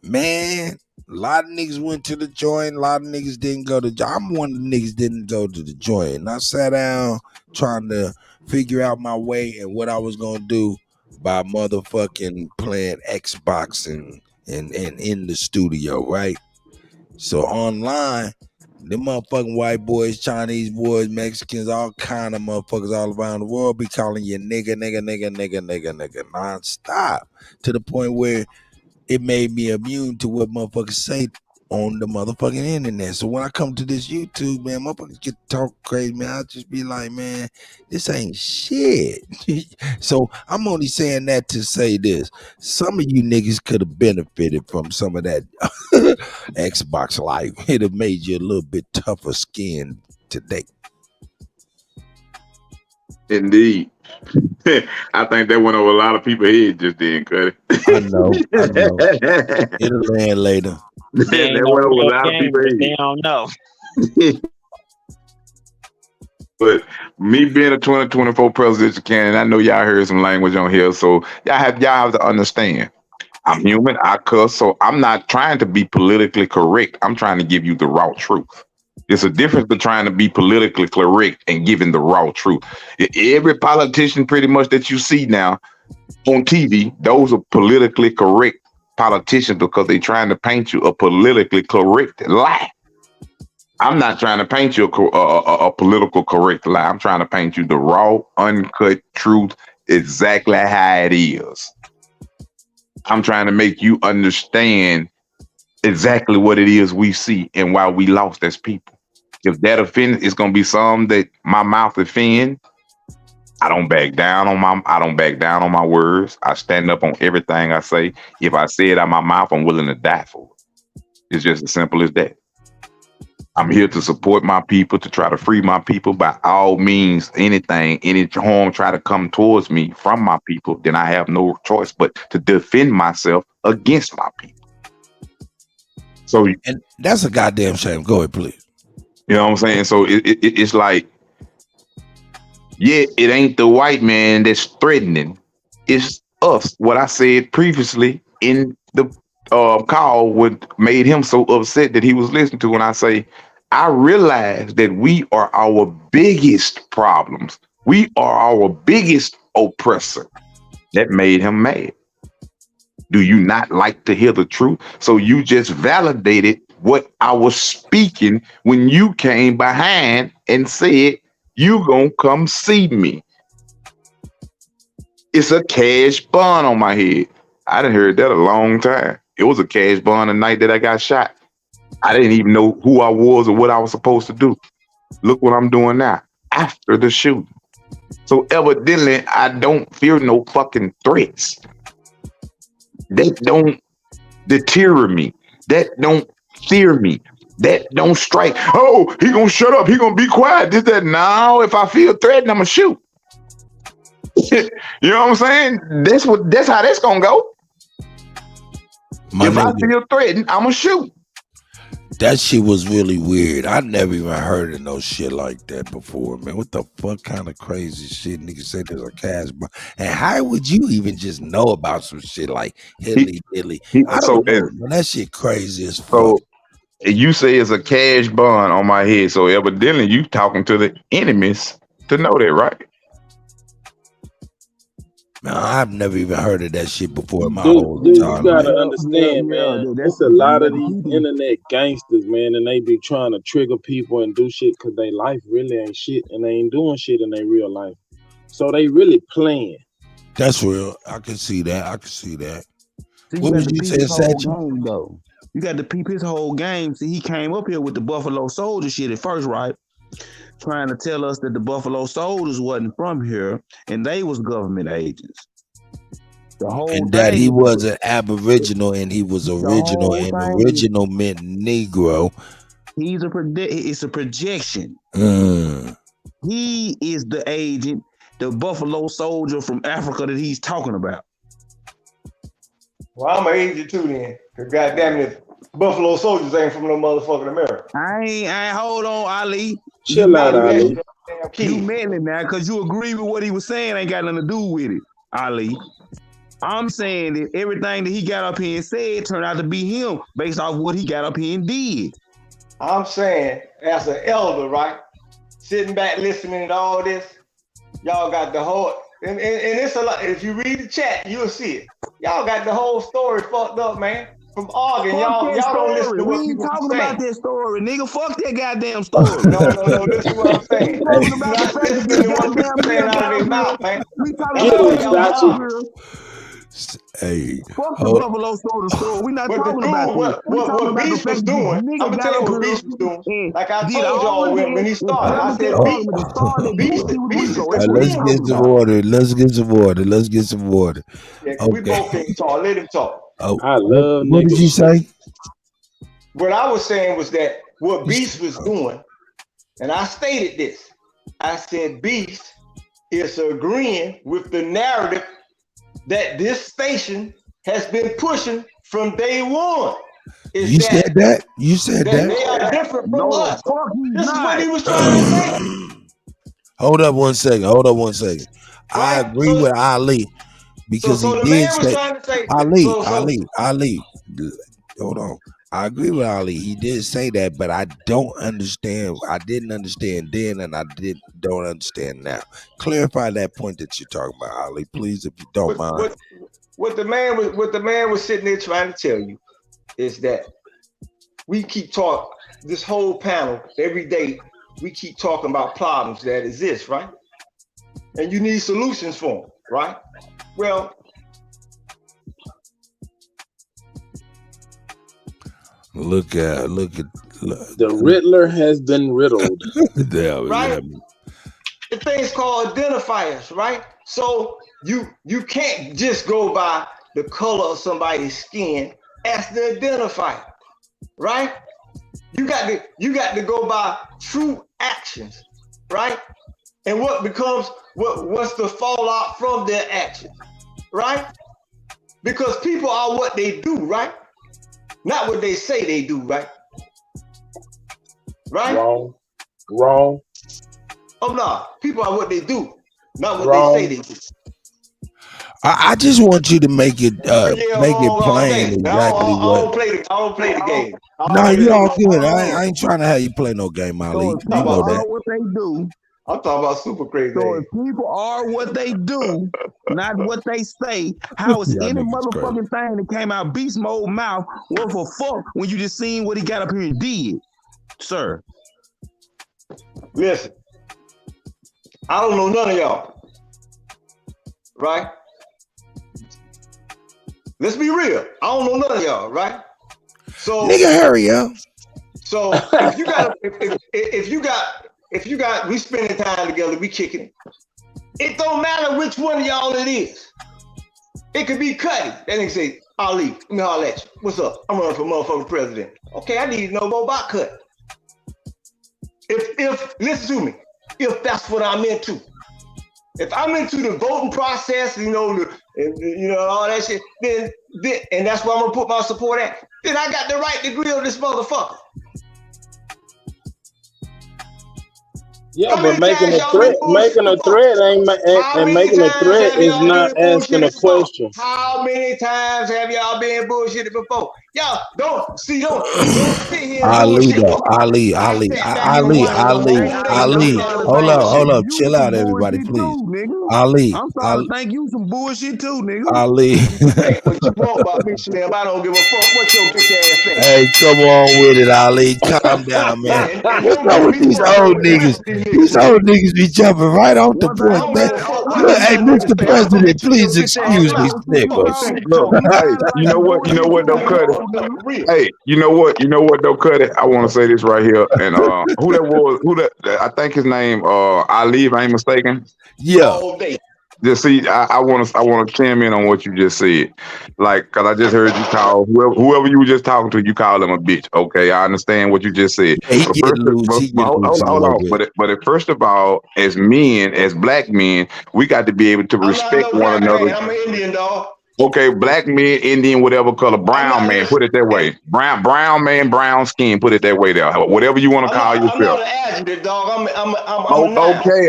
Man, a lot of niggas went to the joint. A lot of niggas didn't go to. I'm one of the niggas didn't go to the joint. And I sat down trying to figure out my way and what I was gonna do by motherfucking playing Xbox and in the studio, right? So online, them motherfucking white boys, Chinese boys, Mexicans, all kind of motherfuckers all around the world be calling you nigga nonstop, to the point where it made me immune to what motherfuckers say on the motherfucking internet. So when I come to this YouTube, man, motherfuckers get to talk crazy, man. I just be like, man, this ain't shit. So I'm only saying that to say this. Some of you niggas could have benefited from some of that Xbox life. It'd have made you a little bit tougher skinned today. Indeed. I think that went over a lot of people's heads just then, Kutty. I know. It'll land later. That went over a lot of people's heads. They don't know. But me being a 2024 presidential candidate, I know y'all heard some language on here, so y'all have to understand. I'm human, I cuss, so I'm not trying to be politically correct. I'm trying to give you the raw truth. There's a difference between trying to be politically correct and giving the raw truth. Every politician pretty much that you see now on TV, those are politically correct politicians because they're trying to paint you a politically correct lie. I'm not trying to paint you a political correct lie. I'm trying to paint you the raw, uncut truth, exactly how it is. I'm trying to make you understand exactly what it is we see and why we lost as people. If that offends, it's gonna be some that my mouth offend. I don't back down on my words. I stand up on everything I say. If I say it out my mouth, I'm willing to die for it. It's just as simple as that. I'm here to support my people, to try to free my people by all means. Any harm try to come towards me from my people, then I have no choice but to defend myself against my people. So, and that's a goddamn shame. Go ahead, please. You know what I'm saying? So it's like, yeah, it ain't the white man that's threatening. It's us. What I said previously in the call what made him so upset that he was listening to when I say, I realize that we are our biggest problems. We are our biggest oppressor. That made him mad. Do you not like to hear the truth? So you just validated what I was speaking when you came behind and said, you gonna come see me. It's a cash bond on my head. I done heard that a long time. It was a cash bond the night that I got shot. I didn't even know who I was or what I was supposed to do. Look what I'm doing now after the shooting. So evidently, I don't fear no fucking threats. That don't deter me. That don't fear me. That don't strike. Oh, he gonna shut up. He gonna be quiet. This, that. No, if I feel threatened, I'm gonna shoot. You know what I'm saying? That's how that's gonna go. If I feel threatened, I'm gonna shoot. That shit was really weird. I never even heard of no shit like that before, man. What the fuck kind of crazy shit niggas say there's a cash bond? And how would you even just know about some shit like hilly dilly? I don't know, man. That shit crazy as fuck. So you say it's a cash bond on my head. So evidently you talking to the enemies to know that, right? Man, I've never even heard of that shit before in my Dude, whole you entire life. gotta understand, man. It's a lot of these internet gangsters, man, and they be trying to trigger people and do shit because their life really ain't shit, and they ain't doing shit in their real life. So they really playing. That's real. I can see that. I can see that. See, What was you saying, Satchel? game, though. You got to peep his whole game. See, he came up here with the Buffalo Soldier shit at first, right? Trying to tell us that the Buffalo Soldiers wasn't from here and they was government agents. The whole And that he thing was an Aboriginal and he was original, whole and thing- original meant Negro. It's a projection. Mm. He is the agent, the Buffalo Soldier from Africa that he's talking about. Well, I'm an agent too then. Cause goddamn it, Buffalo Soldiers ain't from no motherfucking America. I ain't hold on, Ali. Chill out, Ali. You meant it now because you agree with what he was saying ain't got nothing to do with it, Ali. I'm saying that everything that he got up here and said turned out to be him based off what he got up here and did. I'm saying, as an elder, right, sitting back listening to all this, y'all got the whole, and it's a lot. If you read the chat, you'll see it. Y'all got the whole story fucked up, man. From arguing, y'all don't listen to what we ain't people talking saying. about that story, nigga. Fuck that goddamn story. No, listen to what I'm saying. We talking about the fact that this goddamn saying out of their mouth, man. We talking about y'all. Hey, Fuck the Buffalo Soldier story. We not talking about that. What Beast was doing, I'm gonna tell you what Beast was doing. Like I told y'all when he started, I said Beast let's get some water. Let's get some water. Let's get some water. Yeah, we both can't talk. Let him talk. Oh, I love what did you say? What I was saying was that what Beast was doing, and I stated this. I said Beast is agreeing with the narrative that this station has been pushing from day one. You said that? You said that? They are different from us. This is what he was trying to say. Hold up one second. I agree with Ali because So he the did man was say trying to say Ali. Hold on. I agree with Ali. He did say that, but I don't understand. I didn't understand then, and I don't understand now. Clarify that point that you're talking about, Ali, please, if you don't mind. What the man was sitting there trying to tell you is that we keep talking, this whole panel every day, we keep talking about problems that exist, right? And you need solutions for them, right? Well, look. The Riddler has been riddled. Right? The thing's called identifiers, right? So you can't just go by the color of somebody's skin as the identifier, right? You got to go by true actions, right? And what's the fallout from their actions, right? Because people are what they do, right? Not what they say they do, right? Right? Wrong. Oh no, people are what they do, not what they say they do. I just want you to make it plain exactly what. I don't play the game. No, you all good. I ain't trying to have you play no game, Ali. You know that. What they do. I'm talking about super crazy. So if people are what they do, not what they say, how is any motherfucking thing that came out beast mode mouth worth a fuck when you just seen what he got up here and did, sir? Listen, I don't know none of y'all, right? Let's be real. I don't know none of y'all, right? So nigga, hurry up. So if you got, we spending time together, we kicking it. It don't matter which one of y'all it is. It could be Kutty. That nigga say, Ali, let me holler at you. What's up? I'm running for motherfucking president. Okay, I need to know more about Kutty. If listen to me, if that's what I'm into. If I'm into the voting process, all that shit, then and that's where I'm gonna put my support at, then I got the right to grill this motherfucker. Yeah, but making a threat is not asking a question. How many times have y'all been bullshitted before? Y'all don't sit here and Ali bullshit. though, Ali. Hold Hold up, chill out, everybody, please. Ali, I'm starting to think you some bullshit too, nigga. Ali. Say what you want about me, Slim. I don't give a fuck what your bitch ass say. Hey, come on with it, Ali. Calm down, man. What's up with these old niggas? These old niggas be jumping right off the point, man. Look, hey, Mr. President, please excuse me, snippers. Look, hey, you know what though, Kutty? Hey, you know what though, Kutty? I want to say this right here, and I think his name Ali, if I ain't mistaken. Yeah. Just see, I want to chime in on what you just said, like, cause I just heard you call whoever you were just talking to, you call them a bitch. Okay, I understand what you just said. He get loose. Hold on. But first of all, as men, as black men, we got to be able to respect one another. I'm an Indian dog. Okay, black man, Indian, whatever color, brown man, put it that way. Brown man, brown skin, put it that way there. Whatever you want to call yourself. I'm not an adjective, dog. I'm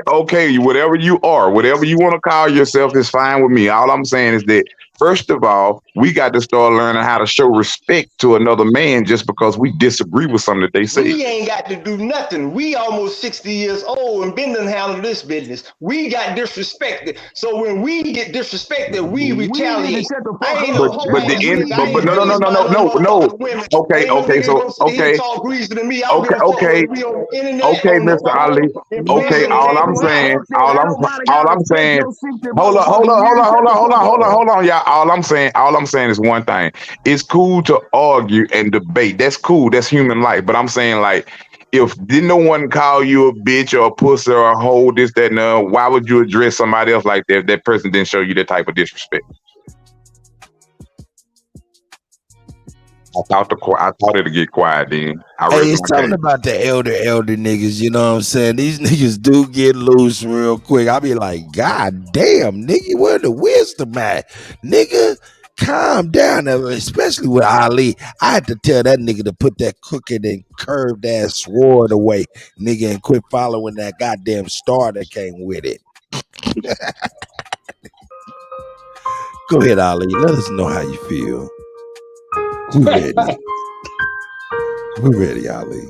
Okay, whatever you are, whatever you want to call yourself is fine with me. All I'm saying is that, first of all, we got to start learning how to show respect to another man just because we disagree with something that they say. We ain't got to do nothing. We almost 60 years old and been done handle this business. We got disrespected. So when we get disrespected, we retaliate. But no. Okay, Mr. Ali. Okay, all I'm saying. Hold on, y'all. All I'm saying is one thing. It's cool to argue and debate. That's cool. That's human life. But I'm saying, like, if didn't no one call you a bitch or a pussy or a hoe, this, that, and why would you address somebody else like that if that person didn't show you that type of disrespect? I thought it'd get quiet then. Hey, it's talking about the elder niggas, you know what I'm saying? These niggas do get loose real quick. I be like, God damn, nigga, where the wisdom at? Nigga, calm down, especially with Ali. I had to tell that nigga to put that crooked and curved ass sword away, nigga, and quit following that goddamn star that came with it. Go ahead, Ali. Let us know how you feel. We ready, Ali.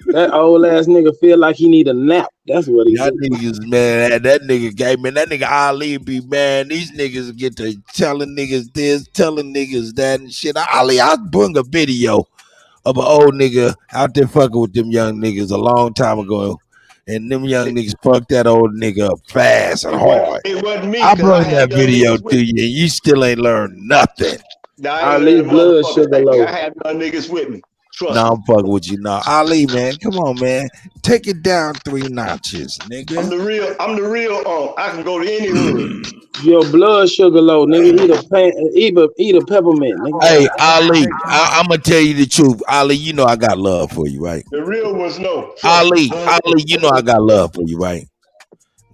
That old ass nigga feel like he need a nap. That's what he Y'all niggas, man. That nigga gave me. That nigga Ali be, man. These niggas get to telling niggas this, telling niggas that and shit. Ali, I'll bring a video of an old nigga out there fucking with them young niggas a long time ago. And them young niggas fucked that old nigga up fast and hard. It wasn't me. I brought that video to you and you still ain't learned nothing. Ali blood sugar low. I had my niggas with me. Trust me. I'm fucking with you now. Ali, man, come on, man. Take it down 3 notches, nigga. I'm the real I can go to any room. Your blood sugar low, nigga. Eat a peppermint, nigga. Hey, Ali, I'm gonna tell you the truth. Ali, you know I got love for you, right? The real ones know. Ali, you know I got love for you, right?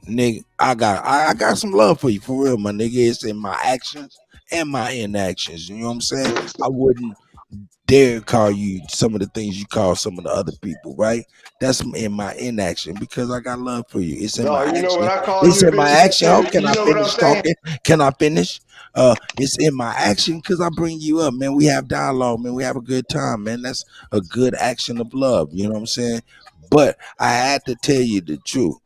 Nigga, I got some love for you, for real, my nigga. It's in my actions and my inactions. You know what I'm saying? I wouldn't dare call you some of the things you call some of the other people, right? That's in my inaction because I got love for you. It's in my action. It's in my action. Oh, can I finish talking? Can I finish? It's in my action because I bring you up, man. We have dialogue, man. We have a good time, man. That's a good action of love. You know what I'm saying? But I had to tell you the truth.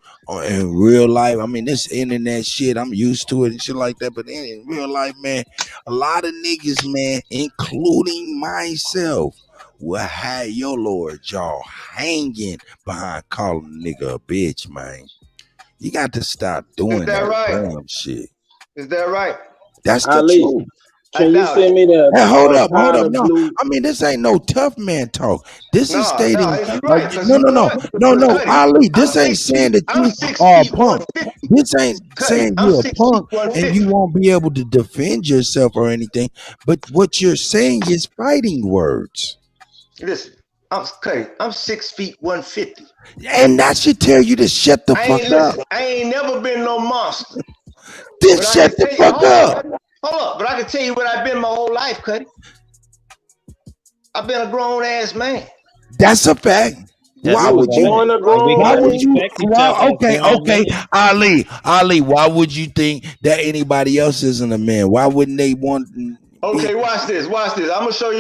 In real life, I mean, this internet shit, I'm used to it and shit like that. But in real life, man, a lot of niggas, man, including myself, will have your Lord jaw hanging behind calling a nigga a bitch, man. You got to stop doing that damn shit. Is that right? That's the truth. Can you send me the? Hey, hold up. No, I mean, this ain't no tough man talk. This is stating, no, Ali. This ain't saying that you are a punk. This ain't saying you're a punk and you won't be able to defend yourself or anything. But what you're saying is fighting words. Listen, I'm 6 feet 150, and that should tell you to shut the fuck up. I ain't never been no monster. Then shut the fuck up. Hold up, but I can tell you what I've been my whole life, Kutty. I've been a grown ass man. That's a fact. Why would you? Okay, Ali, why would you think that anybody else isn't a man? Why wouldn't they want? Okay, watch this. Watch this. I'm gonna show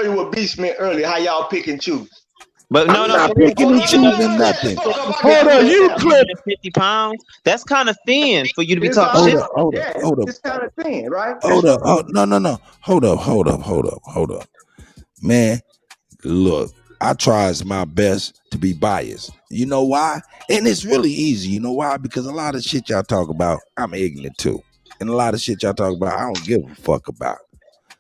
you what Beast meant earlier. How y'all pick and choose. But I'm not picking and choosing nothing. Hold on, you clip. 50 pounds. That's kind of thin for you to be It's talking shit. Hold up. It's kind of thin, right? Hold up. No. Hold up. Man, look, I tries my best to be biased. You know why? And it's really easy. You know why? Because a lot of shit y'all talk about, I'm ignorant to. And a lot of shit y'all talk about, I don't give a fuck about.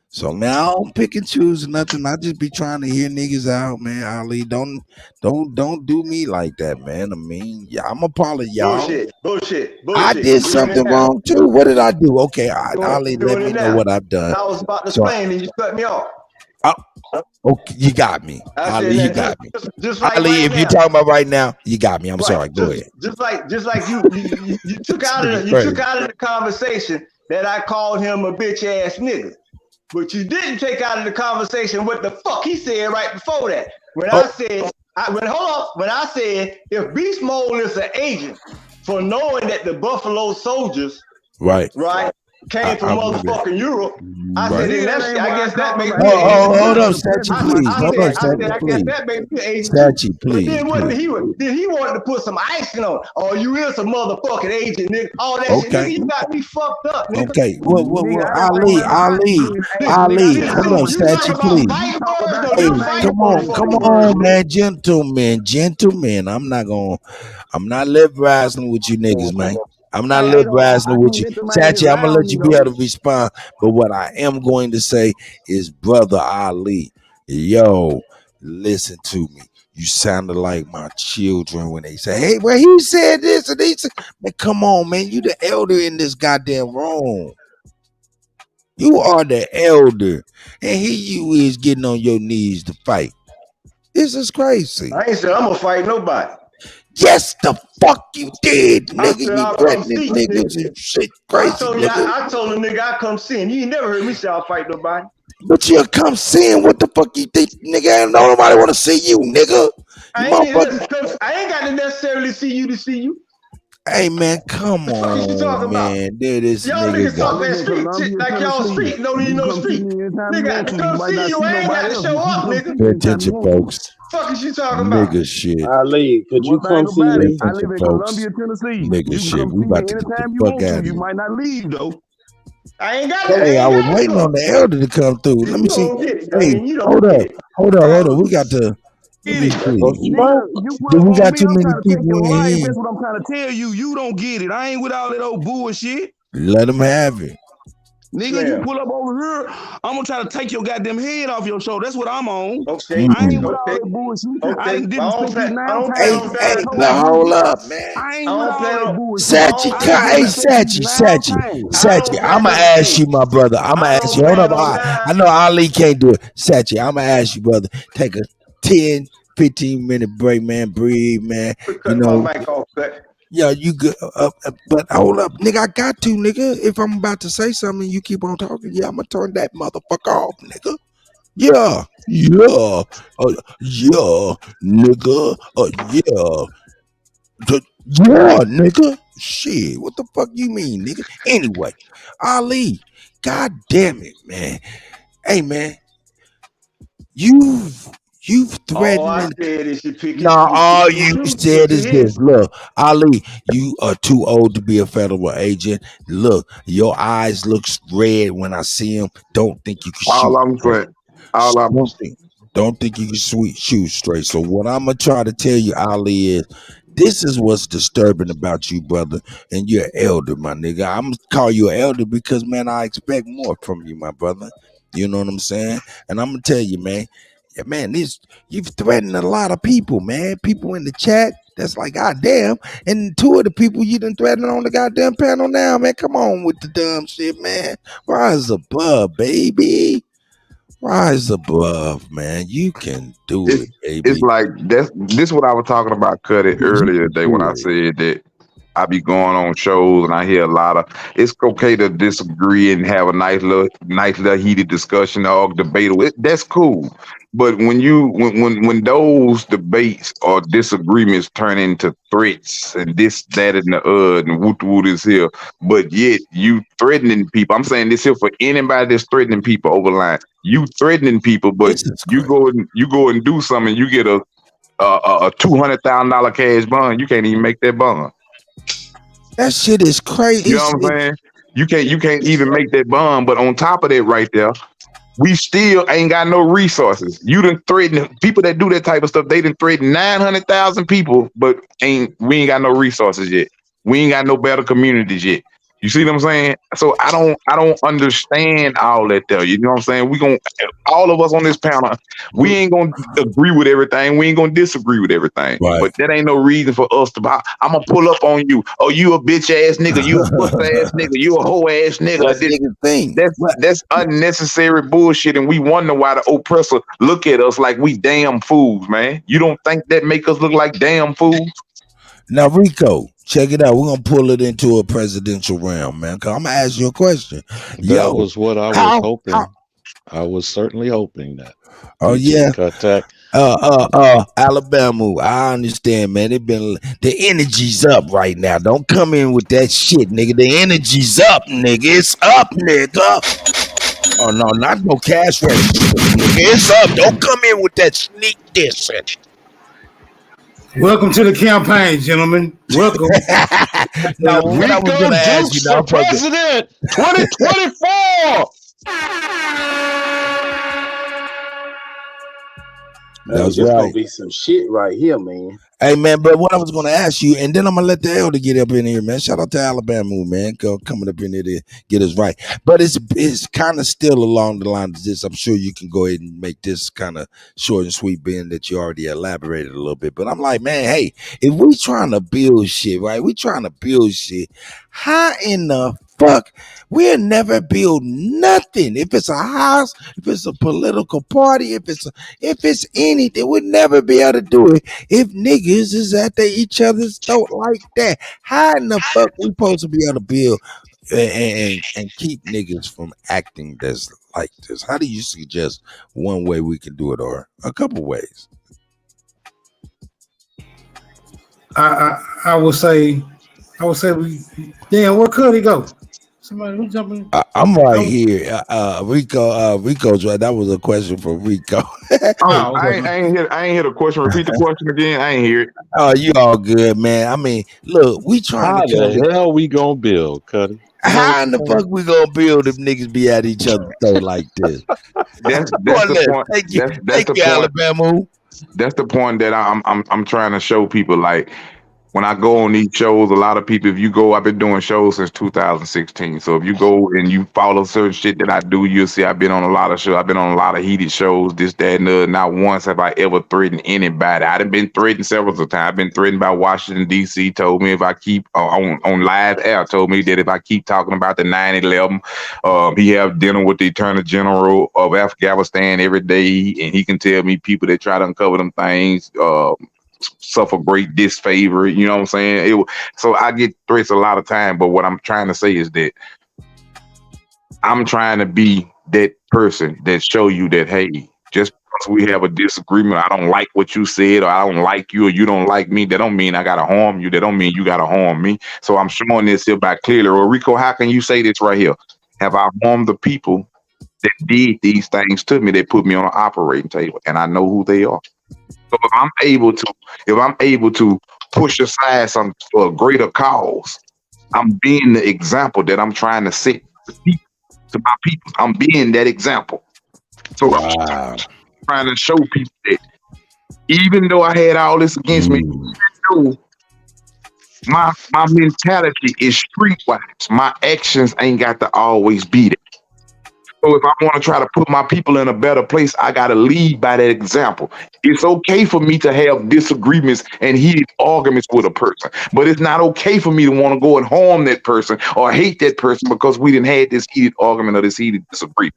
So man, I don't pick and choose nothing. I just be trying to hear niggas out, man. Ali, don't do me like that, man. I mean, yeah, I'm a part of y'all. Bullshit. I did something wrong too. What did I do? Okay, Ali, let me know what I've done. I was about to explain and you cut me off. Okay, you got me. Ali, you got me. Just like Ali, right if now. you're talking about right now, you got me. I'm sorry. Go ahead. Just like you took out of the conversation that I called him a bitch ass nigga. But you didn't take out of the conversation what the fuck he said right before that. When I said if Beast Mode is an agent for knowing that the Buffalo Soldiers right came from motherfucking Europe, I said I guess that makes me hold up, Sachi, please. That makes me an agent. Sachi, please. But then what did he wanted to put some icing on? Oh, you is a motherfucking agent, nigga. All that shit, nigga, you got me fucked up, nigga. Okay, well, Ali, hold on, Sachi, please. Hey, come on, man, gentlemen. I'm not lip wrestling with you niggas, man. I'm not lip wrestling with you. Sachi, I'm gonna let you be able to respond. But what I am going to say is, Brother Ali, yo, listen to me. You sounded like my children when they say, hey, well, he said this and he said, man, come on, man. You the elder in this goddamn room. You are the elder. And here you is getting on your knees to fight. This is crazy. I ain't said I'm gonna fight nobody. Yes, the fuck you did, nigga. You threatening niggas and shit crazy. I told the nigga I come see him. You ain't never heard me say I'll fight nobody. But you'll come seeing what the fuck you think, nigga. Ain't nobody want to see you, nigga. I ain't got to necessarily see you to see you. Hey man, come on, man. There this y'all nigga niggas talk that street shit like y'all street. No need no street. Nigga, I can come see you. I ain't got to show up, nigga. Pay attention, folks. Fuck is you talking about? Nigga shit. Ali, could you come see me? I live in Columbia, Tennessee. Nigga shit. We about to get the fuck out of here. You might not leave though. I ain't got it. Hey, I was waiting on the elder to come through. Let me see. Hey, hold up. We got to. We got too many people in here. That's what I'm trying to tell you. You don't get it. I ain't with all that old bullshit. Let them have it. Nigga, you pull up over here, I'm gonna try to take your goddamn head off your shoulder. That's what I'm on. Okay. I ain't with all that bullshit. I ain't disrespect you now. Hey, now hold up, man. I ain't with all that bullshit. Sachi, I'ma ask you, my brother. I'ma ask you. Hold up. I know Ali can't do it. Sachi, I'ma ask you, brother. Take a 10-15-minute break, man. Breathe, man. You know. Yeah, you good. But hold up, nigga. I got to, nigga. If I'm about to say something, you keep on talking. Yeah, I'm gonna turn that motherfucker off, nigga. Yeah, nigga. Yeah, nigga. Shit, what the fuck you mean, nigga? Anyway, Ali, god damn it, man. Hey, man, you've threatened. All I said is you pick all you said is this. Look, Ali, you are too old to be a federal agent. Look, your eyes look red when I see them. Don't think you can shoot. Don't think you can shoot straight. So what I'm gonna try to tell you, Ali, is this is what's disturbing about you, brother. And you're an elder, my nigga. I'm gonna call you an elder because, man, I expect more from you, my brother. You know what I'm saying? And I'm gonna tell you, man. Yeah, man, you've threatened a lot of people, man. People in the chat, that's like, goddamn. And two of the people you done threatened on the goddamn panel now, man. Come on with the dumb shit, man. Rise above, baby. Rise above, man. You can do it, baby. It's like this is what I was talking about, Kutty, earlier today when I said that I be going on shows and I hear a lot of. It's okay to disagree and have a nice little heated discussion or debate. That's cool. But when those debates or disagreements turn into threats and this, that, and the and woot is here, but yet you threatening people. I'm saying this here for anybody that's threatening people over the line. You threatening people, but you go and do something. You get a $200,000 cash bond. You can't even make that bond. That shit is crazy. You know what I'm saying? You can't even make that bond. But on top of that, right there, we still ain't got no resources. You done threaten people that do that type of stuff. They done threaten 900,000 people, but we ain't got no resources yet. We ain't got no better communities yet. You see what I'm saying? So I don't understand all that there. You know what I'm saying? All of us on this panel, we ain't gonna agree with everything. We ain't gonna disagree with everything. Right. But that ain't no reason for us to buy. I'm gonna pull up on you. Oh, you a bitch ass nigga, you a puss ass nigga, you a hoe ass nigga. That's unnecessary bullshit, and we wonder why the oppressor look at us like we damn fools, man. You don't think that make us look like damn fools? Now, Rico, check it out. We're going to pull it into a presidential realm, man. Cause I'm going to ask you a question. That was what I was hoping. I was certainly hoping that. Oh, yeah. Kuttack. Alabama. I understand, man. The energy's up right now. Don't come in with that shit, nigga. The energy's up, nigga. It's up, nigga. Oh, no, not no cash register, nigga. It's up. Don't come in with that sneak dissing. Welcome to the campaign, gentlemen. Welcome. Now, Rico Dukes for president 2024. That's gonna be some shit right here, man. Hey, man, but what I was going to ask you, and then I'm going to let the elder get up in here, man. Shout out to Alabama, man, coming up in here to get us right. But it's kind of still along the lines of this. I'm sure you can go ahead and make this kind of short and sweet, being that you already elaborated a little bit. But I'm like, man, hey, if we trying to build shit, right? We trying to build shit. How in the fuck? We'll never build nothing. If it's a house, if it's a political party, if it's anything, we'll never be able to do it if niggas is at each other's throat like that. How in the fuck we supposed to be able to build and keep niggas from acting this like this? How do you suggest one way we can do it, or a couple ways? I would say we. Damn, where could he go? Somebody who's jumping. I'm right here. Rico's right. That was a question for Rico. I ain't hear the question. Repeat the question again. I ain't hear it. Oh, you all good, man. I mean, look, we trying to. How the hell we gonna build, Kutty? How in the fuck we gonna build if niggas be at each other's throat like this? That's the point. That's the point. Alabama. That's the point that I'm trying to show people. Like, when I go on these shows, a lot of people, I've been doing shows since 2016. So if you go and you follow certain shit that I do, you'll see I've been on a lot of shows. I've been on a lot of heated shows, this, that, and the other. Not once have I ever threatened anybody. I've been threatened several times. I've been threatened by Washington, D.C. Told me if I keep on live air, told me that if I keep talking about the 9/11, he have dinner with the Attorney General of Afghanistan every day, and he can tell me people that try to uncover them things suffer great disfavor. You know what I'm saying? So I get threats a lot of time, but what I'm trying to say is that I'm trying to be that person that show you that, hey, just because we have a disagreement, I don't like what you said, or I don't like you, or you don't like me, that don't mean I gotta harm you. That don't mean you gotta harm me. So I'm showing this here by clearly. Or Rico, how can you say this right here? Have I harmed the people that did these things to me? They put me on an operating table, and I know who they are. So if I'm able to push aside something for a greater cause, I'm being the example that I'm trying to set to my people. I'm being that example. So I'm trying to show people that even though I had all this against me, my mentality is streetwise. My actions ain't got to always be there. So if I want to try to put my people in a better place, I got to lead by that example. It's okay for me to have disagreements and heated arguments with a person, but it's not okay for me to want to go and harm that person or hate that person because we didn't have this heated argument or this heated disagreement.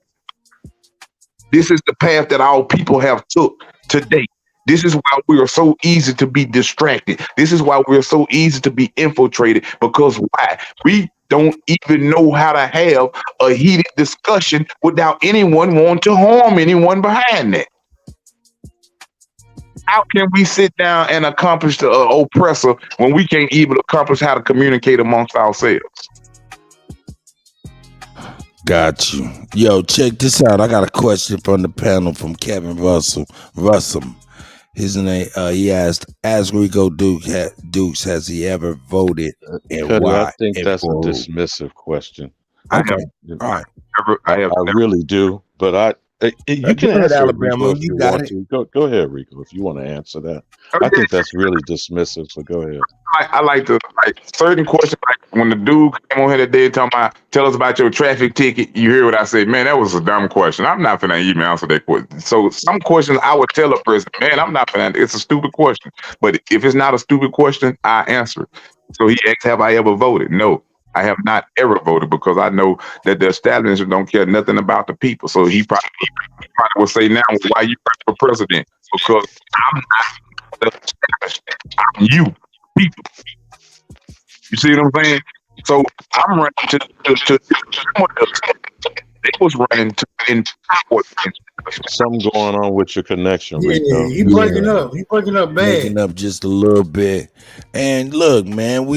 This is the path that our people have took today. This is why we are so easy to be distracted. This is why we're so easy to be infiltrated. Because why? We don't even know how to have a heated discussion without anyone wanting to harm anyone behind that. How can we sit down and accomplish the oppressor when we can't even accomplish how to communicate amongst ourselves? Got you. Yo, check this out. I got a question from the panel from Kevin Russell. His name, he asked, "Ask Rico Dukes, has he ever voted and Kutty, why?" I think that's a dismissive question. Okay. All right. I really do, but you can ahead, answer it, Alabama. Rico, if You you got want it. to. Go ahead, Rico, if you want to answer that. I think that's really dismissive, so go ahead. I like to certain questions. Like when the dude came on here today talking about, tell us about your traffic ticket. You hear what I said? Man, that was a dumb question. I'm not finna even answer that question. So some questions I would tell a person, man, I'm not finna. It's a stupid question. But if it's not a stupid question, I answer it. So he asked, have I ever voted? No, I have not ever voted because I know that the establishment don't care nothing about the people. So he probably will say now, why you run for president? Because I'm not the establishment. I'm you, people. You see what I'm saying? So I'm running to they was running to empower. Something going on with your connection, Yeah, Rico. you breaking up. You breaking up bad. Breaking up just a little bit. And look, man,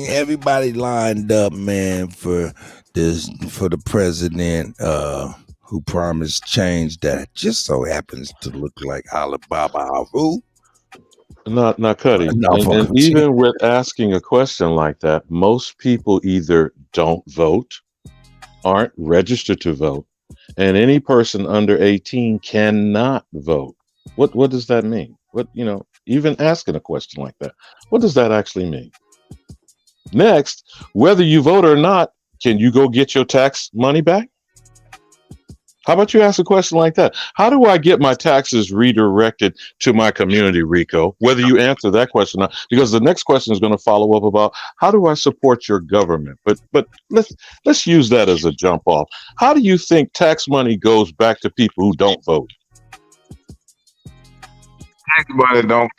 everybody lined up, man, for the president who promised change that just so happens to look like Alibaba Aru. Not Kutty. And even with asking a question like that, most people either don't vote, aren't registered to vote, and any person under 18 cannot vote. What does that mean? Even asking a question like that, what does that actually mean? Next, whether you vote or not, can you go get your tax money back? How about you ask a question like that? How do I get my taxes redirected to my community, Rico? Whether you answer that question or not, because the next question is going to follow up about how do I support your government? But let's use that as a jump off. How do you think tax money goes back to people who don't vote?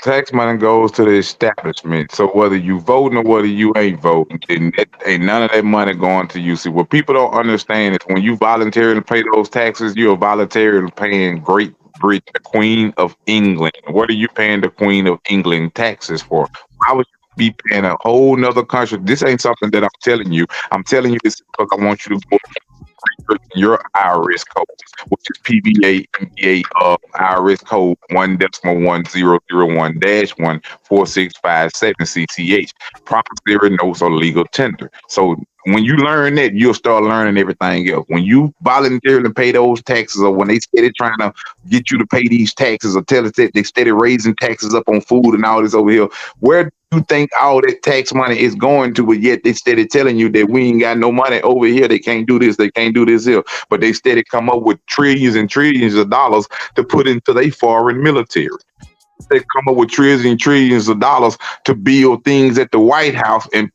Tax money goes to the establishment. So whether you voting or whether you ain't voting, ain't none of that money going to you. See, what people don't understand is when you voluntarily pay those taxes, you're voluntarily paying Great Britain, the Queen of England. What are you paying the Queen of England taxes for? Why would you be paying a whole nother country? This ain't something that I'm telling you. I'm telling you this because I want you to go your IRS code, which is PBA MBA IRS code 1.1001-14657 CCH. Promissory notes or legal tender. So when you learn that, you'll start learning everything else. When you voluntarily pay those taxes, or when they steady trying to get you to pay these taxes, or tell us that they steady raising taxes up on food and all this over here, where do you think all that tax money is going to? But yet they steady telling you that we ain't got no money over here. They can't do this. They can't do this here. But they steady come up with trillions and trillions of dollars to put into their foreign military. They come up with trillions and trillions of dollars to build things at the White House and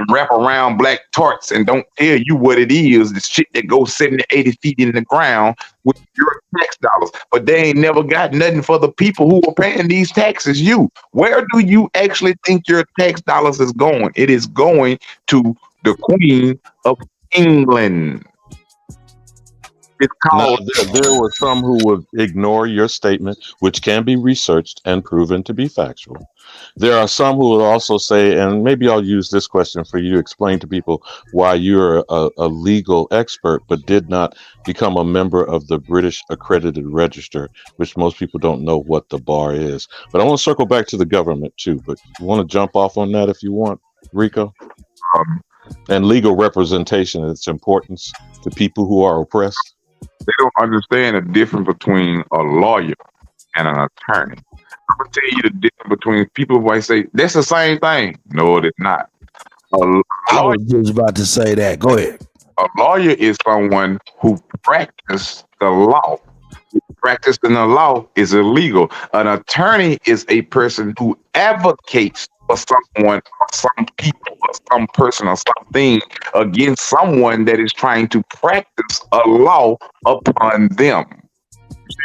wrap around black tarts and don't tell you what it is. The shit that goes 70, 80 feet in the ground with your tax dollars. But they ain't never got nothing for the people who are paying these taxes. Where do you actually think your tax dollars is going? It is going to the Queen of England. It's called. There were some who would ignore your statement, which can be researched and proven to be factual. There are some who will also say, and maybe I'll use this question for you to explain to people why you're a legal expert, but did not become a member of the British Accredited Register, which most people don't know what the bar is. But I want to circle back to the government too, but you want to jump off on that if you want, Rico? And legal representation and its importance to people who are oppressed. They don't understand the difference between a lawyer and an attorney. I'm gonna tell you the difference between people who might say that's the same thing. No, it is not. I was just about to say that. Go ahead. A lawyer is someone who practices the law. Practicing the law is illegal. An attorney is a person who advocates for someone, or some people, or some person, or something against someone that is trying to practice a law upon them.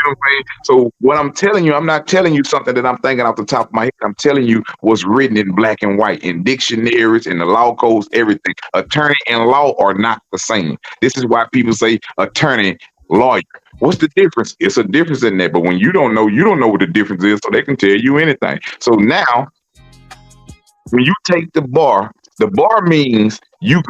what I'm saying? So what I'm telling you, I'm not telling you something that I'm thinking off the top of my head. I'm telling you what's written in black and white, in dictionaries, in the law codes, everything. Attorney and law are not the same. This is why people say attorney, lawyer. What's the difference? It's a difference in that. But when you don't know what the difference is, so they can tell you anything. So now, when you take the bar means you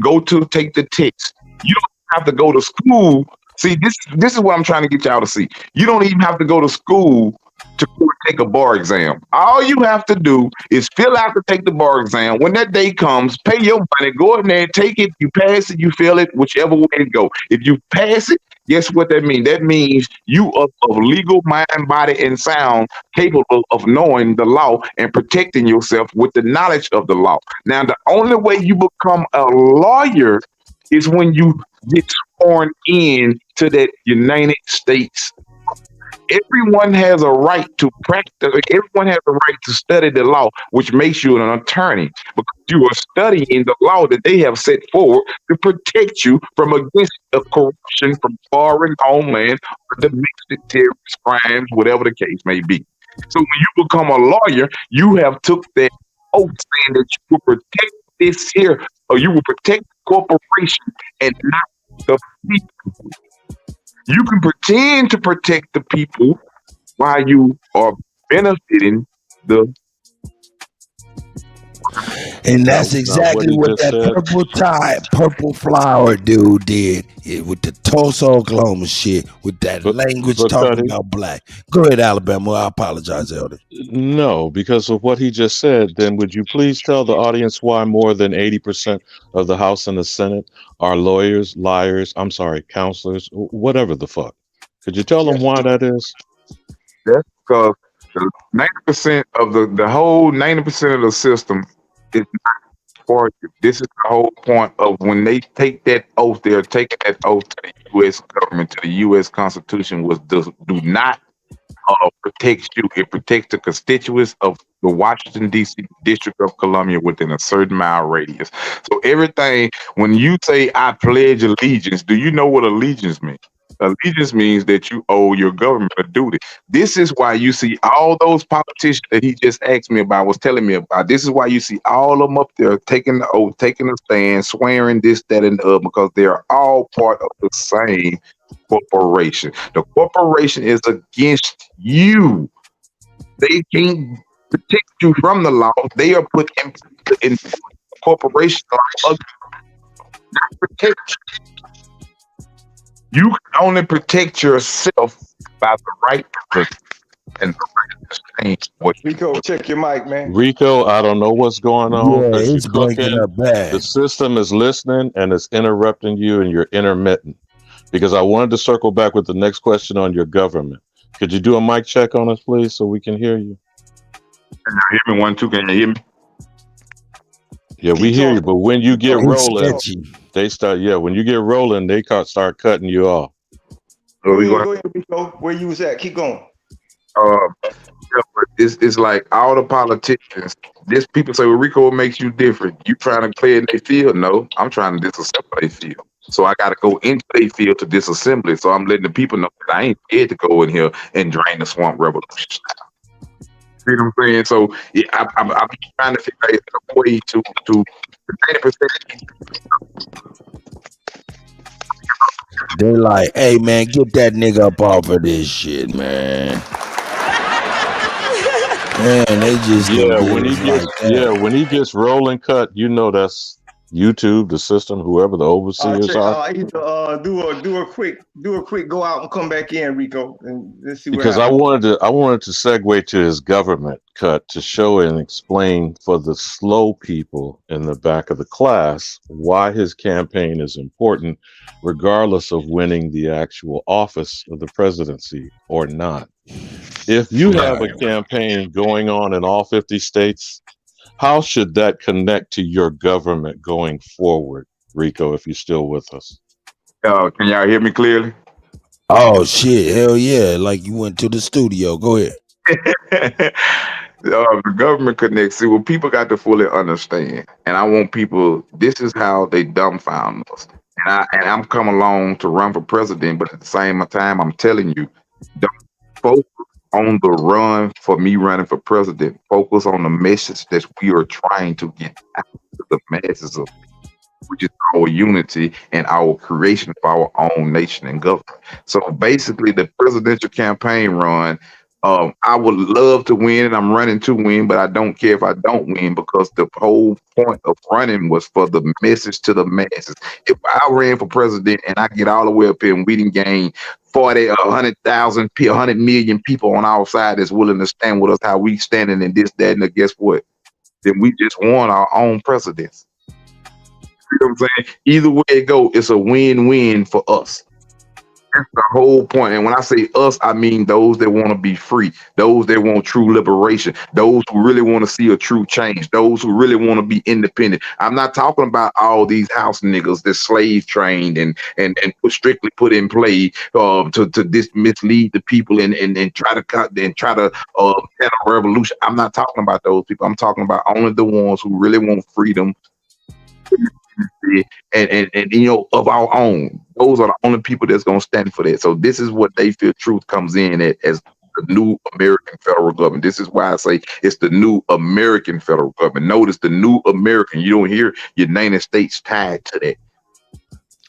go to take the test. You don't have to go to school. See, this is what I'm trying to get y'all to see. You don't even have to go to school to take a bar exam. All you have to do is fill out to take the bar exam. When that day comes, pay your money, go in there, take it. You pass it, you fail it, whichever way it go. If you pass it, guess what that means? That means you are of legal mind, body, and sound, capable of knowing the law and protecting yourself with the knowledge of the law. Now, the only way you become a lawyer is when you get sworn in to that United States. Everyone has a right to practice. Everyone has a right to study the law, which makes you an attorney, because you are studying the law that they have set forward to protect you from against corruption from foreign homeland or domestic terrorist crimes, whatever the case may be. So when you become a lawyer, you have took that oath saying that you will protect this here, or you will protect the corporation and not the people. You can pretend to protect the people while you are benefiting the. And that's exactly what that purple flower dude did with the Tulsa, Oklahoma shit, with that language talking about black. Go ahead, Alabama. I apologize, Elder. No, because of what he just said, then would you please tell the audience why more than 80% of the House and the Senate are lawyers, liars, counselors, whatever the fuck? Could you tell them why that is? That's because 90% of the whole 90% of the system is not for you. This is the whole point of when they take that oath, they're taking that oath to the U.S. government, to the U.S. Constitution, do not protect you. It protects the constituents of the Washington, D.C. District of Columbia within a certain mile radius. So everything, when you say, I pledge allegiance, do you know what allegiance means? Allegiance means that you owe your government a duty. This is why you see all those politicians that he just asked me about, was telling me about. This is why you see all of them up there taking the oath, taking a stand, swearing this, that, and the other, because they're all part of the same corporation. The corporation is against you. They can't protect you from the law. They are put in corporations not protect you. You can only protect yourself by the right person and the right to change what Rico, check your mic, man. Rico, I don't know what's going on. Yeah, it's breaking up bad. The system is listening and it's interrupting you, and you're intermittent. Because I wanted to circle back with the next question on your government. Could you do a mic check on us, please, so we can hear you? Can you hear me? 1, 2, can you hear me? Yeah, we hear you, but when you get rolling, they start. Yeah, when you get rolling, they start cutting you off. Go ahead, Rico. Where you was at? Keep going. It's like all the politicians. This people say, "Well, Rico, what makes you different? You trying to clear their field?" No, I'm trying to disassemble their field. So I got to go into their field to disassemble it. So I'm letting the people know that I ain't scared to go in here and drain the swamp revolution. See what I'm saying? So yeah, I'm trying to figure out a way to 90%. They like, hey man, get that nigga up off of this shit, man. Man, they just when he gets rolling cut, you know that's YouTube, the system, whoever the overseers are. Do a quick go out and come back in, Rico, and let's see. Because I wanted to segue to his government cut to show and explain for the slow people in the back of the class why his campaign is important, regardless of winning the actual office of the presidency or not. If you have a campaign going on in all 50 states, how should that connect to your government going forward, Rico, if you're still with us? Can y'all hear me clearly? Oh, shit. Hell yeah. Like you went to the studio. Go ahead. The government connects. See, what people got to fully understand, and I want people, this is how they dumbfound us. And I'm coming along to run for president, but at the same time, I'm telling you, Don't focus on the run for me running for president. Focus on the message that we are trying to get out to the masses of, which is our unity and our creation of our own nation and government. So basically, the presidential campaign run, I would love to win, and I'm running to win, but I don't care if I don't win because the whole point of running was for the message to the masses. If I ran for president and I get all the way up here and we didn't gain 40, 100,000, 100 million people on our side that's willing to stand with us, how we standing in this, that, and guess what? Then we just won our own presidents. You know what I'm saying? Either way it go, it's a win-win for us. That's the whole point. And when I say us, I mean those that want to be free, those that want true liberation, those who really want to see a true change, those who really want to be independent. I'm not talking about all these house niggas that slave trained and strictly put in play to mislead the people and try to cut and try to have a revolution. I'm not talking about those people. I'm talking about only the ones who really want freedom and you know, of our own. Those are the only people that's gonna stand for that. So this is what They Feel Truth comes in as the new American federal government. This is why I say it's the new American federal government. Notice the new American. You don't hear United States tied to that.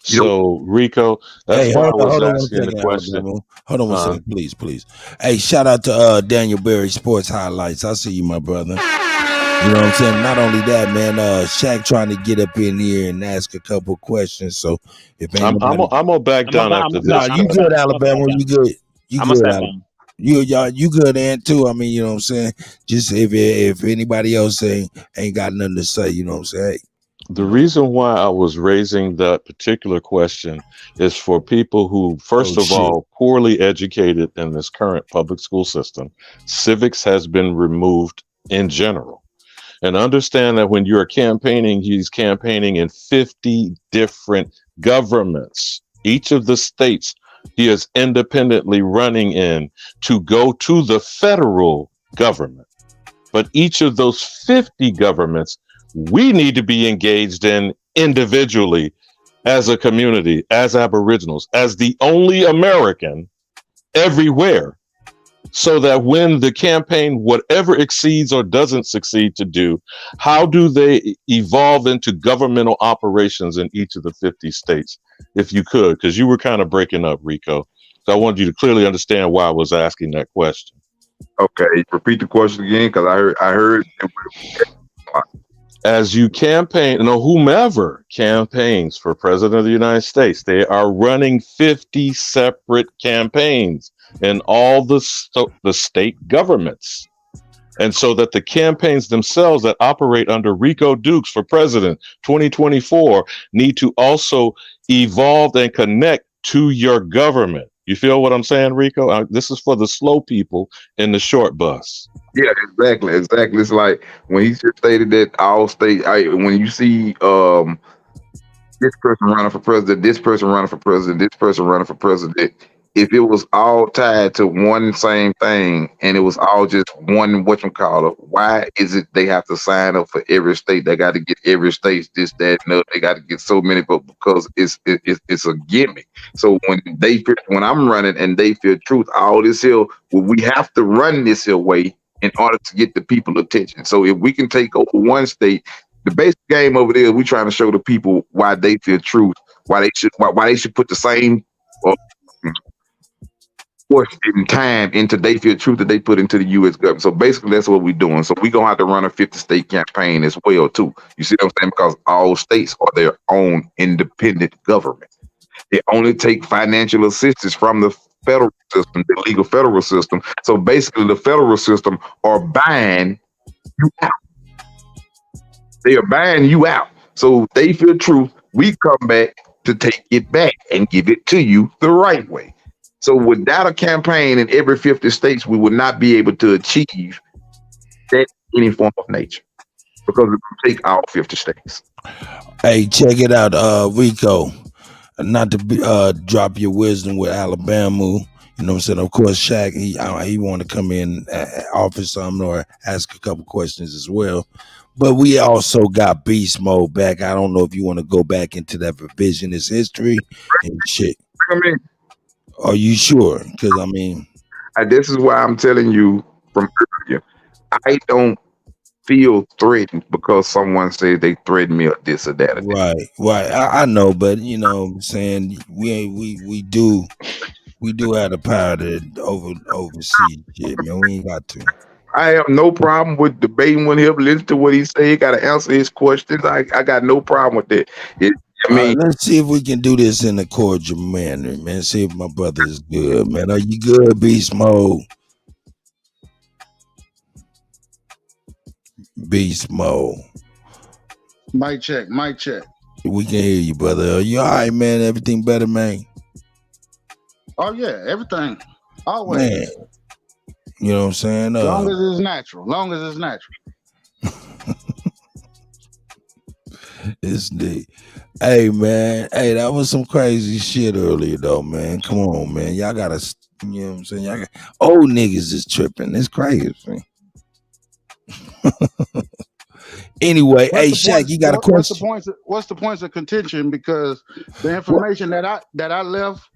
So Rico, that's why I was asking the question. Hold on one second, please. Hey, shout out to Daniel Berry Sports Highlights. I see you, my brother. You know what I'm saying? Not only that, man, Shaq trying to get up in here and ask a couple questions. So if I'm gonna back down after this. Nah, you good, Alabama. You good. You I'm good, gonna Alabama. You good, Ant, too. I mean, you know what I'm saying? Just if anybody else ain't got nothing to say, you know what I'm saying? The reason why I was raising that particular question is for people who, first of all, poorly educated in this current public school system. Civics has been removed in general. And understand that when you're campaigning, he's campaigning in 50 different governments. Each of the states he is independently running in to go to the federal government. But each of those 50 governments, we need to be engaged in individually as a community, as Aboriginals, as the only American everywhere. So that when the campaign, whatever exceeds or doesn't succeed to do, how do they evolve into governmental operations in each of the 50 states? If you could, because you were kind of breaking up, Rico. So I wanted you to clearly understand why I was asking that question. Okay, repeat the question again, because I heard. As you campaign, whomever campaigns for president of the United States, they are running 50 separate campaigns in all the state governments. And so that the campaigns themselves that operate under Rico Dukes for president 2024 need to also evolve and connect to your government. You feel what I'm saying, Rico? This is for the slow people in the short bus. Yeah, exactly. It's like when he just stated that all state. When you see this person running for president, this person running for president, this person running for president, if it was all tied to one same thing and it was all just one whatchamacallit, why is it they have to sign up for every state? They got to get every state this, that, and they got to get so many, but because it's a gimmick. So when I'm running and They Feel Truth, all this here, we have to run this here way in order to get the people attention. So if we can take over one state, the basic game over there, we're trying to show the people why They Feel Truth, why they should put the same in time into They Feel Truth that they put into the U.S. government. So basically, that's what we're doing. So we're gonna have to run a 50-state campaign as well too. You see what I'm saying? Because all states are their own independent government. They only take financial assistance from the federal system, the legal federal system. So basically, the federal system are buying you out. They are buying you out. So They Feel Truth, we come back to take it back and give it to you the right way. So without a campaign in every 50 states, we would not be able to achieve that in any form of nature because it would take all 50 states. Hey, check it out, Rico. Not to drop your wisdom with Alabama. You know what I'm saying? Of course, Shaq, he want to come in, offer something or ask a couple questions as well. But we also got Beast Mode back. I don't know if you want to go back into that revisionist history and shit. Are you sure? Because I mean, this is why I'm telling you from earlier. I don't feel threatened because someone says they threaten me or this or that. right. I know, but you know, what I'm saying we do have the power to oversee shit, man. We ain't got to. I have no problem with debating with him. Listen to what he say. He got to answer his questions. I got no problem with that. I mean, let's see if we can do this in a cordial manner, man. See if my brother is good, man. Are you good, Beast Mode? Beast Mode. Mic check. We can hear you, brother. Are you all right, man? Everything better, man? Oh yeah, everything. Always. Man. You know what I'm saying? Long as it's natural. It's the hey man, hey, that was some crazy shit earlier though, man. Come on, man. Y'all gotta, you know what I'm saying? Y'all got, old niggas is tripping. It's crazy. Anyway, hey Shaq, you got a question? What's the points of contention? Because the information that I left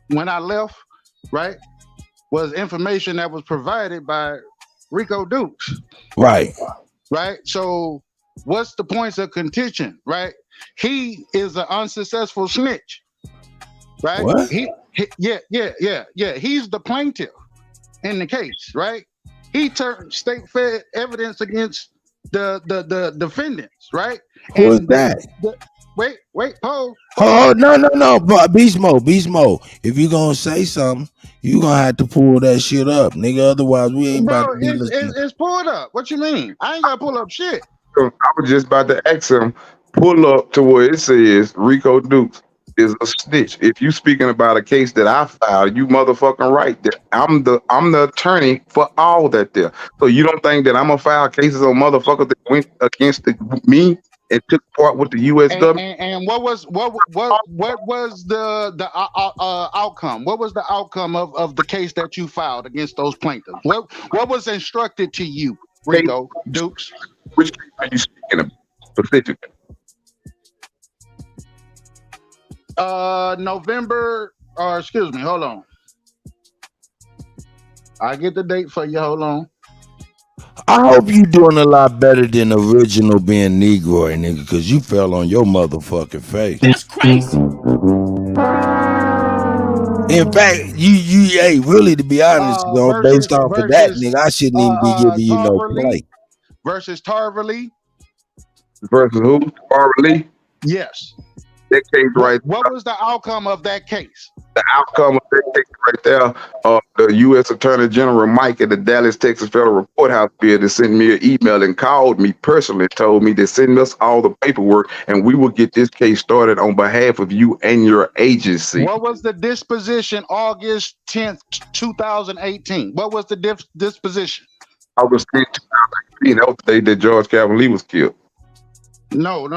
when I left, right, was information that was provided by Rico Dukes. Right. So what's the points of contention, right? He is an unsuccessful snitch, right? What? Yeah. He's the plaintiff in the case, right? He turned state-fed evidence against the defendants, right? Who is that? Wait, Poe. Oh no, Beast Mode. If you gonna say something, you gonna have to pull that shit up, nigga. Otherwise, we ain't about to be listening. It's pulled up. What you mean? I ain't gotta pull up shit. I was just about to ask him, pull up to where it says Rico Dukes is a snitch. If you speaking about a case that I filed, you motherfucking right there. I'm the attorney for all that there. So you don't think that I'm gonna file cases on motherfuckers that went against me and took part with the U.S. government? And what was the outcome? What was the outcome of the case that you filed against those plaintiffs? What was instructed to you, Rico Dukes? Which case are you speaking of specifically? November, or excuse me, hold on. I get the date for you. Hold on. I hope you doing a lot better than original being Negro, nigga, because you fell on your motherfucking face. That's crazy. In fact, you hey, really, to be honest, based off of that, nigga, I shouldn't even be giving you no play. Versus Tarverly. Versus who? Tarverly? Yes. That case right there. What was the outcome of that case? The outcome of that case right there, the U.S. Attorney General Mike at the Dallas, Texas Federal Courthouse building sent me an email and called me personally, told me to send us all the paperwork and we will get this case started on behalf of you and your agency. What was the disposition August 10th, 2018? What was the disposition? August 10th, 2018, that was the day that George Calvin Lee was killed. No. On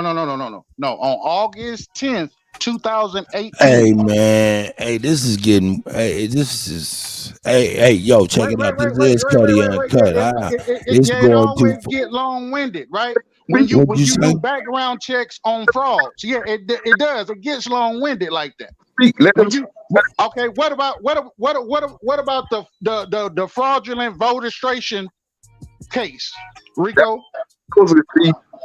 August 10th, 2018. Hey man, this is getting. Hey, yo, check it out. This is Kutty UnKutt. It's going to get long-winded, right? When you do background checks on frauds, yeah, it does. It gets long-winded like that. Okay, what about the fraudulent voteration case, Rico?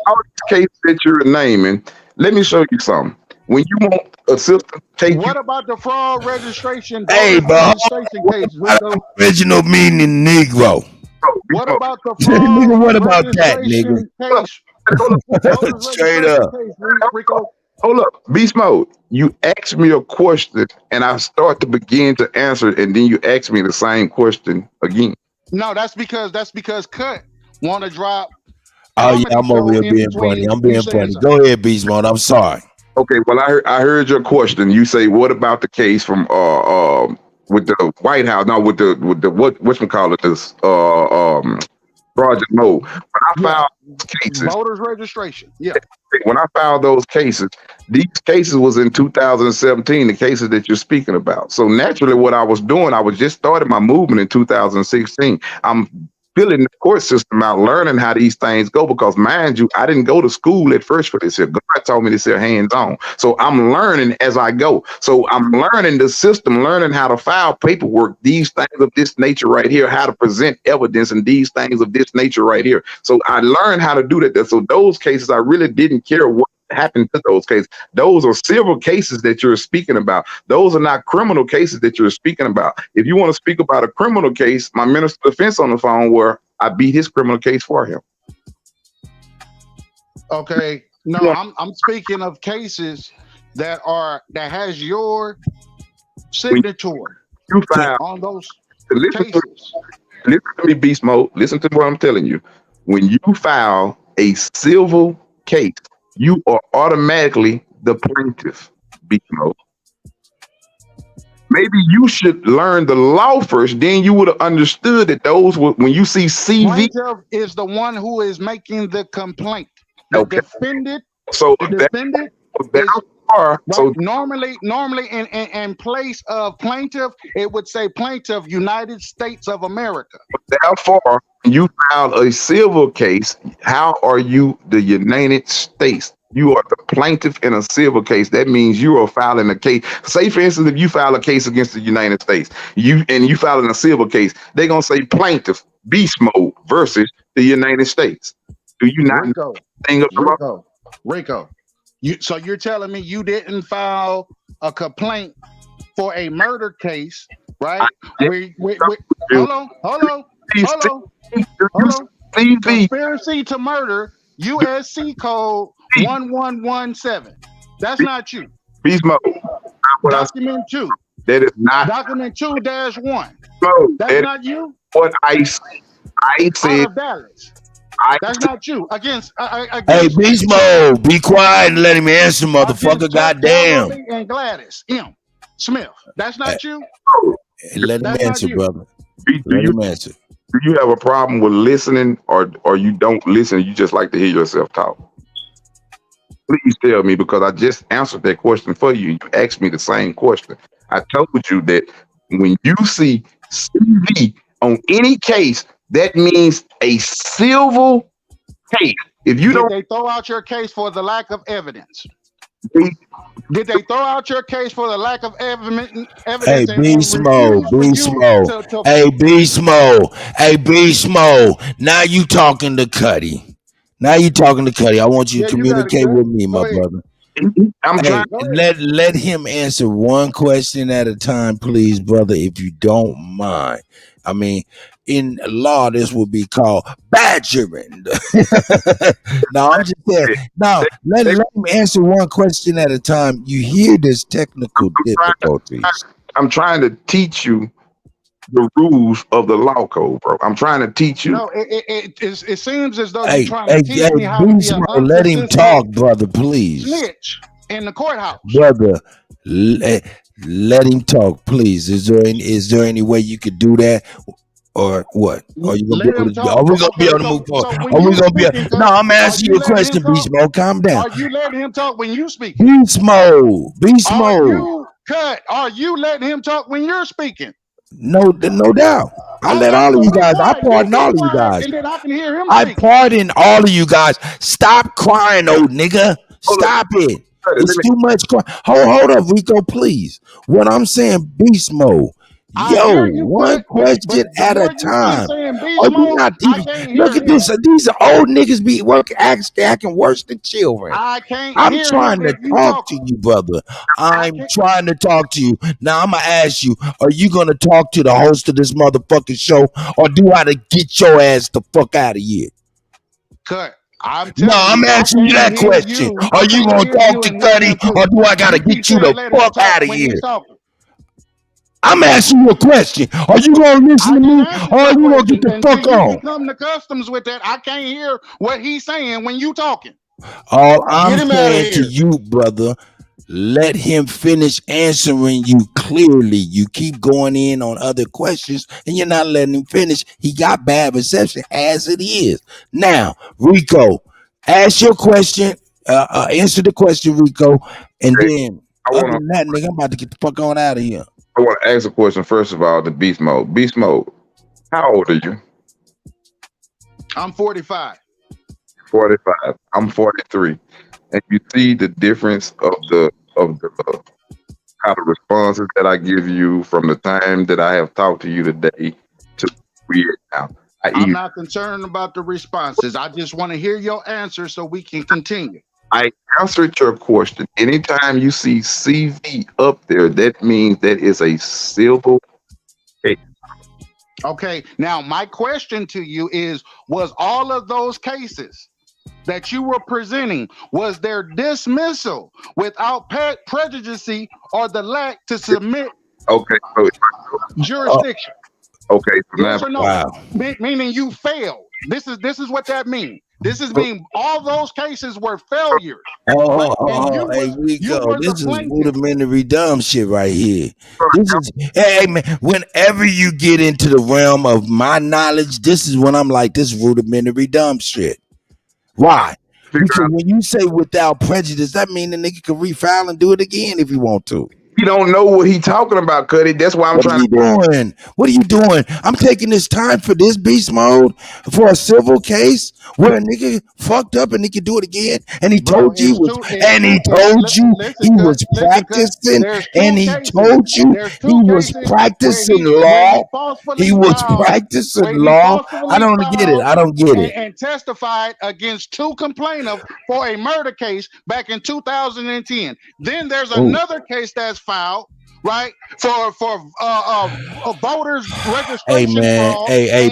All these cases that you're naming, let me show you something. When you want a system, what about the fraud registration? Hey, bro, case, Rico? Original meaning Negro. What about the fraud? Nigga, what about that, nigga? Case? Straight up. Rico. Hold up, Beast Mode. You ask me a question, and I start to begin to answer it, and then you ask me the same question again. No, that's because Kutt want to drop. Oh yeah, I'm over here being funny. I'm being funny. Go ahead, Beast Mode. I'm sorry. Okay, well I heard your question. You say, what about the case from with the White House? No, with the whatchamacallit this Project No. When I filed cases, voters registration. Yeah. When I filed those cases, these cases was in 2017, the cases that you're speaking about. So naturally what I was doing, I was just started my movement in 2016. I'm filling the court system out, learning how these things go. Because mind you, I didn't go to school at first for this here. God taught me this here hands-on. So I'm learning as I go. So I'm learning the system, learning how to file paperwork, these things of this nature right here, how to present evidence and these things of this nature right here. So I learned how to do that. So those cases, I really didn't care what happened to those cases. Those are civil cases that you're speaking about. Those are not criminal cases that you're speaking about. If you want to speak about a criminal case, my minister of defense on the phone where I beat his criminal case for him. Okay, no, I'm speaking of cases that has your signature you file on those listen cases. Listen to me, Beast Mode. Listen to what I'm telling you. When you file a civil case, you are automatically the plaintiff, Beast Mode. Maybe you should learn the law first, then you would have understood that those were, when you see CV. Plaintiff is the one who is making the complaint. The defendant. So the defendant normally in place of plaintiff, it would say plaintiff, United States of America. Therefore, you file a civil case. How are you the United States? You are the plaintiff in a civil case. That means you are filing a case. Say, for instance, if you file a case against the United States, you file in a civil case, they're gonna say plaintiff, beast mode versus the United States. Do you not Rico? So you're telling me you didn't file a complaint for a murder case, right? Hold on. Conspiracy to murder, USC code 1117. That's not you. Beast mode. Document 2. That is not. Document 2-1. That's not you. What I said. Out of Dallas. That's not you. Against hey, Beast Mode, be quiet and let him answer, motherfucker. Goddamn. And Gladys M. Smith. That's not you. Let him answer, brother. Let him answer. Do you have a problem with listening, or you don't listen? You just like to hear yourself talk? Please tell me, because I just answered that question for you. You asked me the same question. I told you that when you see CV on any case, that means a civil case. If you Did they throw out your case for the lack of evidence? Did they throw out your case for the lack of evidence? Hey, Beast Mode. Hey, Beast Mode. Now you talking to Kutty. I want you to communicate with me, my brother. I'm trying. Let him answer one question at a time, please, brother, if you don't mind. I mean, in law, this would be called badgering. No, I'm just saying. No, let him answer one question at a time. You hear this technical difficulties. I'm trying to teach you the rules of the law code, bro. I'm trying to teach you. No, it seems as though you're trying to teach me how to be let him talk, brother, please. Snitch in the courthouse, brother. Let him talk, please. Is there any way you could do that? Or what? Are you gonna be able to? Are we gonna be able to move forward? Are we gonna be? No, I'm asking you a question, Beast Mode. Calm down. Are you letting him talk when you speak? Beast Mode. Are you letting him talk when you're speaking? No doubt. I let all of you guys. I pardon all of you guys. And then I can hear him. I pardon all of you guys. Stop crying, old nigga. Stop it. It's too much crying. Hold up, Rico, please. What I'm saying, Beast Mode. Yo, one question at a time. Are you not even, look at this. These are old niggas be acting worse than children. I'm trying to talk to you, brother. I'm trying to talk to you. Now I'm gonna ask you, are you gonna talk to the host of this motherfucking show, or do I to get your ass the fuck out of here? Cut. I'm asking you that question. Are you gonna talk to Kutty, or do I gotta get you the fuck out of here? I'm asking you a question. Are you gonna listen to me, or are you gonna get the fuck on? You come to customs with that. I can't hear what he's saying when you talking. All I'm saying to you, brother, let him finish answering you clearly. You keep going in on other questions, and you're not letting him finish. He got bad reception as it is. Now, Rico, ask your question. Answer the question, Rico, and then other than that, nigga, I'm about to get the fuck on out of here. I want to ask a question first of all to Beast Mode. Beast Mode, how old are you? I'm 45. 45. I'm 43. And you see the difference of the kind of responses that I give you from the time that I have talked to you today to where now. I'm not concerned about the responses. I just want to hear your answer so we can continue. I answered your question. Anytime you see CV up there, that means that is a civil case. Okay, now my question to you is, was all of those cases that you were presenting, was their dismissal without prejudice or the lack to submit jurisdiction? Okay, so yes now, or no? wow. Meaning you failed. This is what that means. This is being all those cases were failures. Hey Rico, this is rudimentary dumb shit right here. This is hey man, whenever you get into the realm of my knowledge, this is when I'm like, this is rudimentary dumb shit. Why? Because when you say without prejudice, that means the nigga can refile and do it again if he want to. You don't know what he talking about, Kutty. That's why I'm trying to. What are you doing? I'm taking this time for this beast mode for a civil case where a nigga fucked up and he can do it again. And he told you he was practicing, and he told you he was practicing law. He was practicing law. I don't get it. I don't get it. And testified against two complainants for a murder case back in 2010. Then there's another case that's filed, right, for voters registration. Hey man,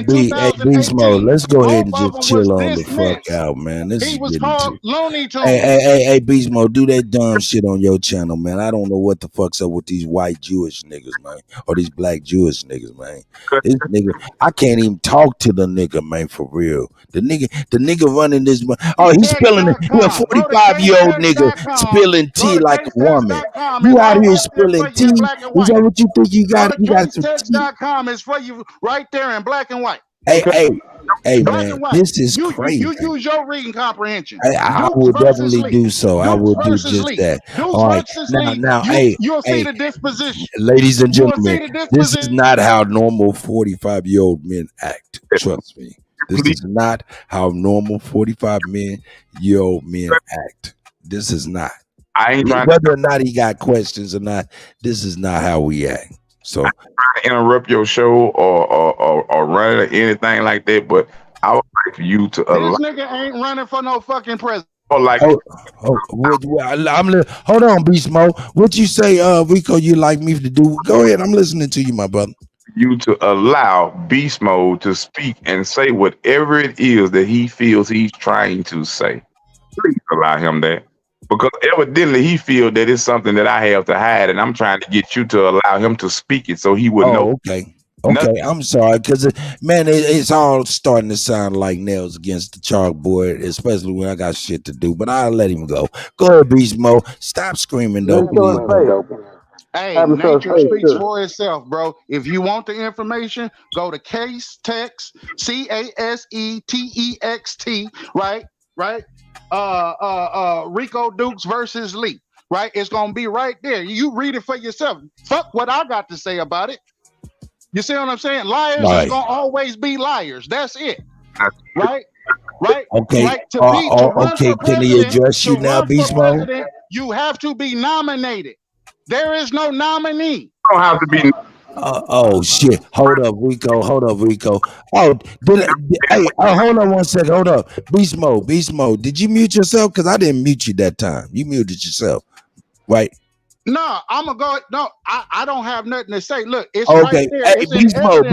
Beast Mode, let's go ahead and just chill on the fuck out, man. This is was called Looney Tunes. Hey, Beast Mode, do that dumb shit on your channel, man. I don't know what the fuck's up with these white Jewish niggas, man, or these black Jewish niggas, man. This nigga, I can't even talk to the nigga, man, for real. The nigga running this, he's spilling it. You're a 45-year-old nigga spilling tea like a woman. You out here spilling tea. Is that what you think you got? You got some tea. Text.com is for you right there in black and white. Hey, man, this is crazy. You use your reading comprehension. I will definitely do so. I will do just that. All right, now, you'll see the disposition. Ladies and gentlemen, this is not how normal 45-year-old men act. Trust me. This is not how normal 45-year-old men act. This is not. Whether or not he got questions or not, this is not how we act. So, I'm trying to interrupt your show or run it or anything like that, but I would like for you to allow. This nigga ain't running for no fucking president. Hold on, Beast Mode. What you say, Rico? You like me to do? Go ahead. I'm listening to you, my brother. You to allow Beast Mode to speak and say whatever it is that he feels he's trying to say. Please allow him that. Because evidently he feels that it's something that I have to hide, and I'm trying to get you to allow him to speak it so he would know. Okay. I'm sorry, because man, it's all starting to sound like nails against the chalkboard, especially when I got shit to do. But I'll let him go. Go ahead, Beast Mode. Stop screaming, though. Hey, nature speaks for itself, bro. If you want the information, go to Case Text, CASETEXT, right? Rico Dukes versus Lee, right? It's gonna be right there. You read it for yourself. Fuck what I got to say about it. You see what I'm saying? Liars is gonna always be liars. That's it. Right? Okay. Right? Okay. Can he address you now, Beast Mode? You have to be nominated. There is no nominee. You don't have to be. Oh shit! Hold up, Rico. Hold on 1 second. Hold up, Beast Mode. Did you mute yourself? Because I didn't mute you that time. You muted yourself, right? No, I'm gonna go. No, I don't have nothing to say. Look, it's okay. right there. Hey, Beast Mode.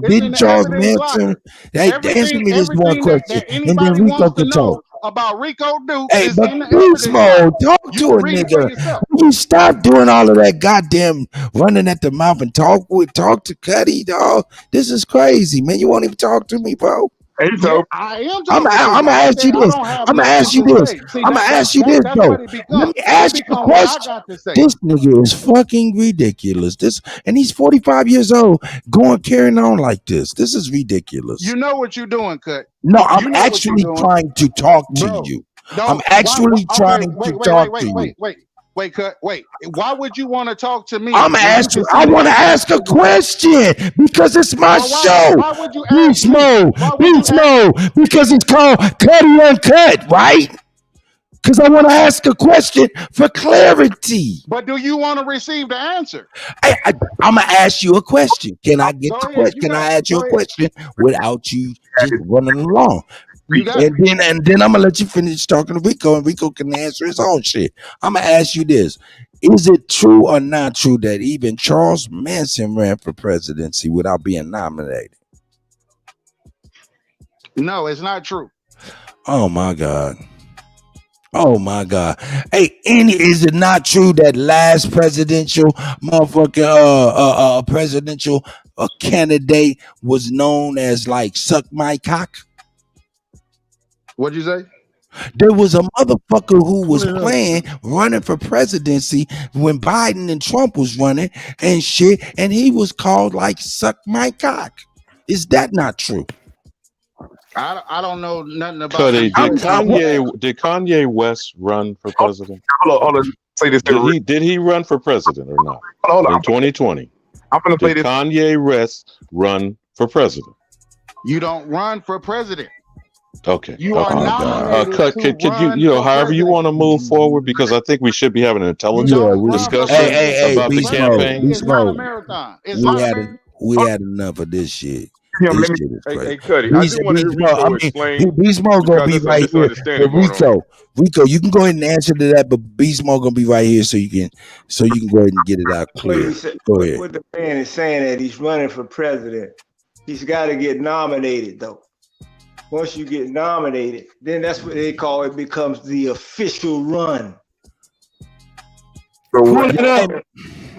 Didn't Charles Manson? Hey, answer me this one question, and then Rico can talk. About Rico Duke. Hey, but Beast Mode, talk to a nigga. You stop doing all of that goddamn running at the mouth and talk to Kutty, dog. This is crazy, man. You won't even talk to me, bro. I am. I'm gonna ask you this. I'm gonna ask you this, though. Let me ask you a question. This nigga is fucking ridiculous. And he's 45 years old, carrying on like this. This is ridiculous. You know what you're doing, Cut. No, I'm actually trying to talk to you. I'm actually trying to talk to you. Wait. Wait, cut. Wait. Why would you want to talk to me? I'm asking. I want to ask a question because it's my show. Why would you ask Beast me? Mode, Beast Mode, because it's called Kutty UnKutt, right? Because I want to ask a question for clarity. But do you want to receive the answer? I'm gonna ask you a question. Can I get the question? Can I ask you a question without you just running along? And then I'm gonna let you finish talking to Rico, and Rico can answer his own shit. I'm gonna ask you this: is it true or not true that even Charles Manson ran for presidency without being nominated? No, it's not true. Oh my God. Oh my God. Hey, is it not true that last presidential motherfucking presidential candidate was known as like suck my cock? What'd you say? There was a motherfucker who was running for presidency when Biden and Trump was running and shit, and he was called like suck my cock. Is that not true? I don't know nothing about Cuddy, did Kanye West run for president? Hold on. Say this. Did he run for president or not? Hold on. In 2020. I'm gonna play this. Kanye West run for president? You don't run for president. Okay. You are nominated could you however you want to move forward, because I think we should be having an intelligent discussion about the campaign. It's not a marathon. We had enough of this shit. Hey, Cuddy, I just want to hear Rico explain. Beast Mode gonna be right here. Rico, you can go ahead and answer to that, but Beast Mode gonna be right here so you can go ahead and get it out clear. Go ahead. What the man is saying that he's running for president, he's got to get nominated though. Once you get nominated, then that's what they call it, becomes the official run. Pull it up.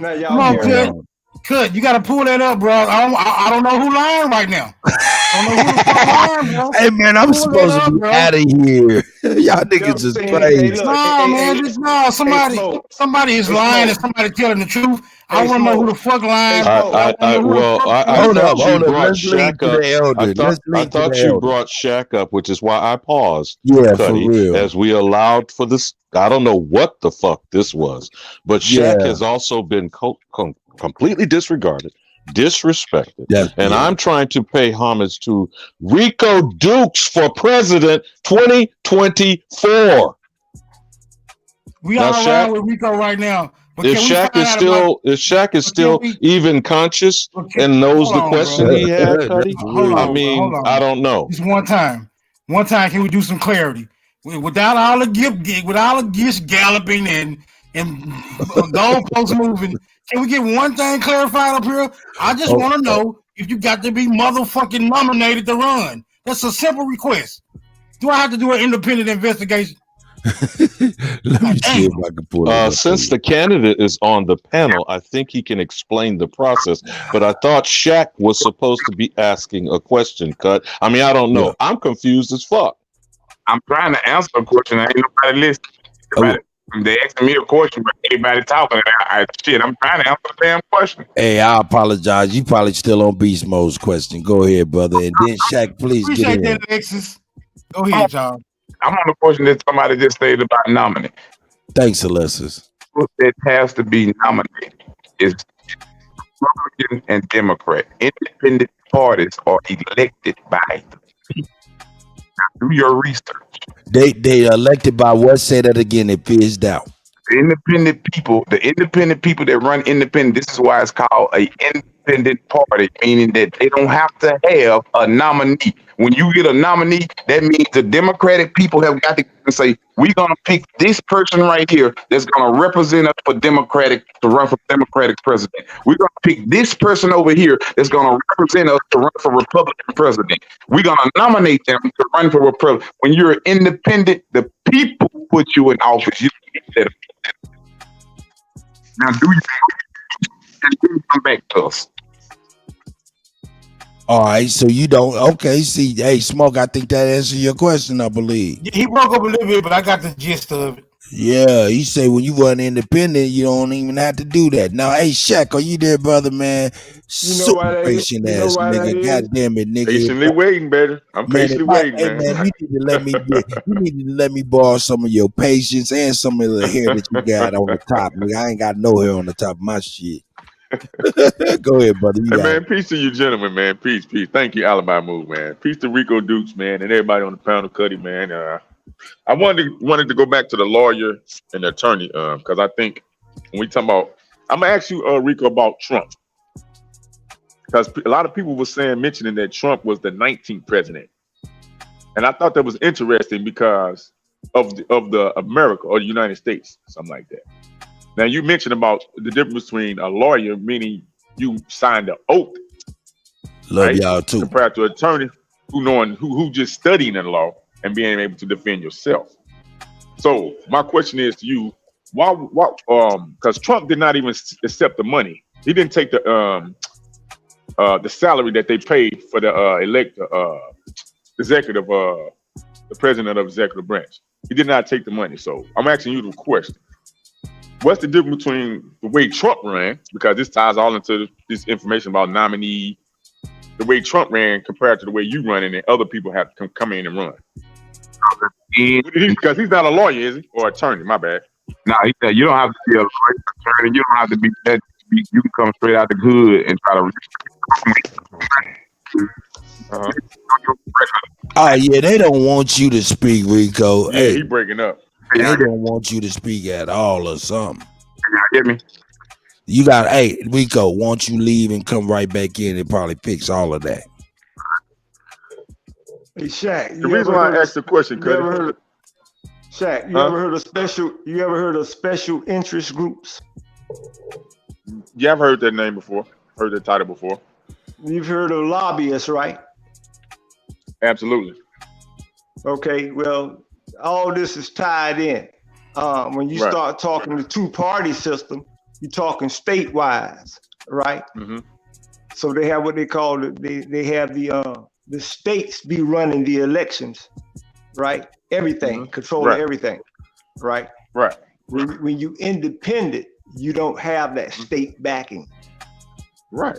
Come on, Cut, you got to pull that up, bro. I don't know who lying right now. I don't know who the fuck lying, bro. Hey, man, I'm supposed to be out of here. Y'all niggas is crazy. No, man, somebody is lying and somebody telling the truth. I want to know who the fuck lying. I thought you brought Shaq up, which is why I paused. Yeah, Cuddy, for real. as we allowed for this. I don't know what the fuck this was, but Shaq has also been completely disregarded, disrespected, I'm trying to pay homage to Rico Dukes for president 2024. We are around with Rico right now. If Shaq is still even conscious and knows the question he had, Cuddy, I don't know. Just one time, can we do some clarity without all the gifts galloping and goalposts moving? Can we get one thing clarified up here? I just want to know if you got to be motherfucking nominated to run. That's a simple request. Do I have to do an independent investigation? Let me see if I can pull it up. Since the candidate is on the panel, I think he can explain the process. But I thought Shaq was supposed to be asking a question, Cut. I mean, I don't know. Yeah. I'm confused as fuck. I'm trying to answer a question. Ain't nobody listening. They asking me a question, but everybody talking. I'm trying to answer the damn question. Hey, I apologize. You probably still on Beast Mode's question. Go ahead, brother. And then Shaq, please get in. Appreciate that, Alexis. Go ahead, John. I'm on the question that somebody just stated about nominee. Thanks, Alexis. It has to be nominated. It's Republican and Democrat. Independent parties are elected by the people. Now, do your research. They elected by what? Say that again. It fizzed out. The independent people that run independent. This is why it's called an independent party, meaning that they don't have to have a nominee. When you get a nominee, that means the Democratic people have got to say, we're gonna pick this person right here that's gonna represent us to run for Democratic president. We're gonna pick this person over here that's gonna represent us to run for Republican president. We're gonna nominate them to run for Republican. When you're independent, the people put you in office. You get that. Now do you and then come back to us? All right, so you don't. Okay, see, hey, Smoke, I think that answers your question, I believe. He broke up a little bit, but I got the gist of it. Yeah, he say when you run independent, you don't even have to do that. Now, hey Shaq, are you there, brother, man? You know why Super that is? patient You know ass why that nigga. God is? damn it, nigga. Patiently waiting, baby. I'm Man, patiently waiting, hey man. man, you need to let me borrow some of your patience and some of the hair that you got on the top, nigga. I ain't got no hair on the top of my shit. Go ahead, brother. You Hey, got it. man, peace to you, gentlemen, man. Peace, peace. Thank you, Alibi Move, man. Peace to Rico Dukes, man, and everybody on the panel, Kutty, man. I wanted to go back to the lawyer and the attorney, because I think when we talk about, I'm gonna ask you, Rico, about Trump, because a lot of people were mentioning that Trump was the 19th president, and I thought that was interesting because of the America or the United States, something like that. Now you mentioned about the difference between a lawyer, meaning you signed an oath, Love right? y'all too. Compared to an attorney who just studying the law and being able to defend yourself. So my question is to you, why because Trump did not even accept the money. He didn't take the salary that they paid for the executive the president of the executive branch. He did not take the money. So I'm asking you the question. What's the difference between the way Trump ran, because this ties all into this information about nominee, the way Trump ran compared to the way you run, and other people have to come in and run? Because he's not a lawyer, is he? Or attorney, my bad. No, he said you don't have to be a lawyer, attorney. You don't have to be that. You can come straight out the hood and try to. Oh yeah, they don't want you to speak, Rico. Yeah, he breaking up. They don't want you to speak at all or something. Can y'all hear me? You got, hey, Rico, won't you leave and come right back in and probably fix all of that? Hey Shaq, The reason why I asked the question, Shaq, you ever heard of special interest groups? Yeah, I've heard that name before. Heard that title before. You've heard of lobbyists, right? Absolutely. Okay, well, all this is tied in. When you start talking the two-party system, you're talking statewide, right? Mm-hmm. So they have what they call they have the states be running the elections, right? Everything, controlling everything, right? Right. When you independent, you don't have that state backing. Right.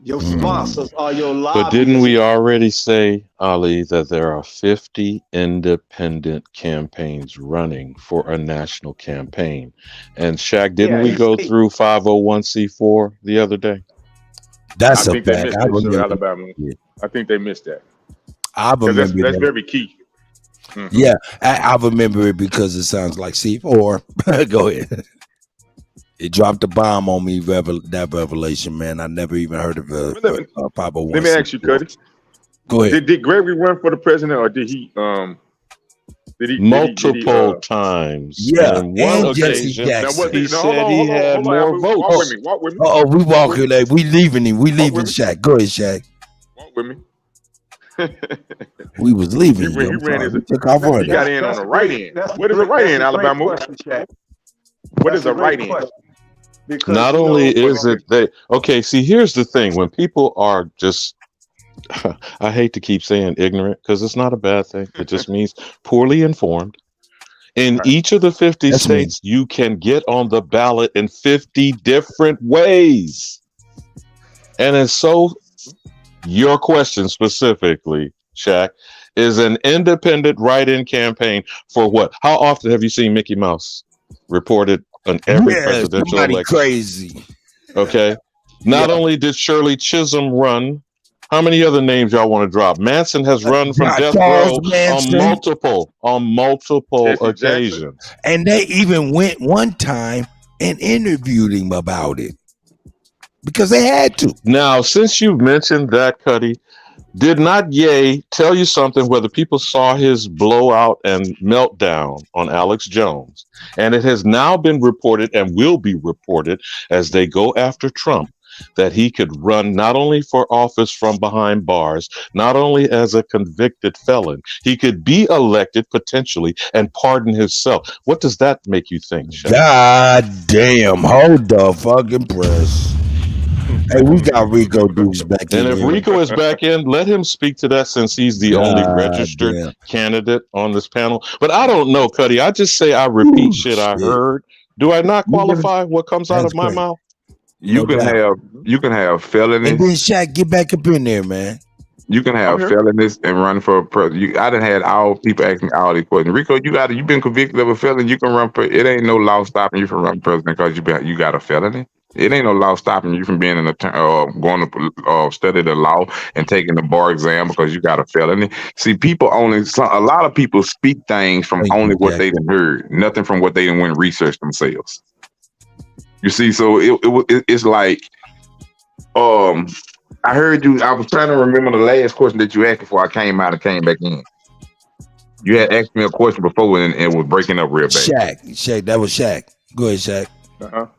Your sponsors are your lobbyists. But didn't we already say, Ali, that there are 50 independent campaigns running for a national campaign? And Shaq, didn't we go through 501c4 the other day? That's I think they missed it, sir, Alabama. I think they missed that. I remember that's very key. Mm-hmm. Yeah, I remember it because it sounds like C4. Go ahead. It dropped a bomb on me, that revelation, man. I never even heard of a 501. Let me ask you, Kutty. Go ahead. Did Gregory run for the president, or did he? Multiple times. Yeah, and one occasion, he said he had more votes. Walk with me. Oh, we walking. We leaving him. We leaving Shaq. Go ahead, Shaq. Walk with me. We was leaving. He ran his. He took off running. He got in on the right end. What is the right end, Alabama? What is the right end? Because not only is it they okay, see, here's the thing. When people are just I hate to keep saying ignorant because it's not a bad thing. It just means poorly informed. In each of the 50 states, you can get on the ballot in 50 different ways. And it's so your question specifically, Shaq, is an independent write-in campaign for what? How often have you seen Mickey Mouse reported on every presidential election? Crazy. Okay. Not only did Shirley Chisholm run, how many other names y'all want to drop? Manson has run from death row on multiple occasions. And they even went one time and interviewed him about it because they had to. Now, since you've mentioned that, Kutty, did not Ye tell you something where the people saw his blowout and meltdown on Alex Jones? And it has now been reported and will be reported as they go after Trump that he could run not only for office from behind bars, not only as a convicted felon, he could be elected potentially and pardon himself. What does that make you think, Shaq? God damn, hold the fucking press. Hey, we got Rico Dukes back in And if here. Rico is back in, let him speak to that since he's the only registered candidate on this panel. But I don't know, Kutty. I just say I repeat shit I heard. Do I not qualify what comes out of my mouth? You can have felonies. And then Shaq, get back up in there, man. You can have felonies and run for president. I done had all people asking all these questions. Rico, you've been convicted of a felony. You can run for. It ain't no law stopping you from running president because you got a felony. It ain't no law stopping you from being an attorney, going to study the law and taking the bar exam because you got a felony. See, a lot of people speak things from only what they done heard, nothing from what they done went and researched themselves. You see, so it's like, I heard you. I was trying to remember the last question that you asked before I came out and came back in. You had asked me a question before and it was breaking up real bad. Shaq, that was Shaq. Go ahead, Shaq.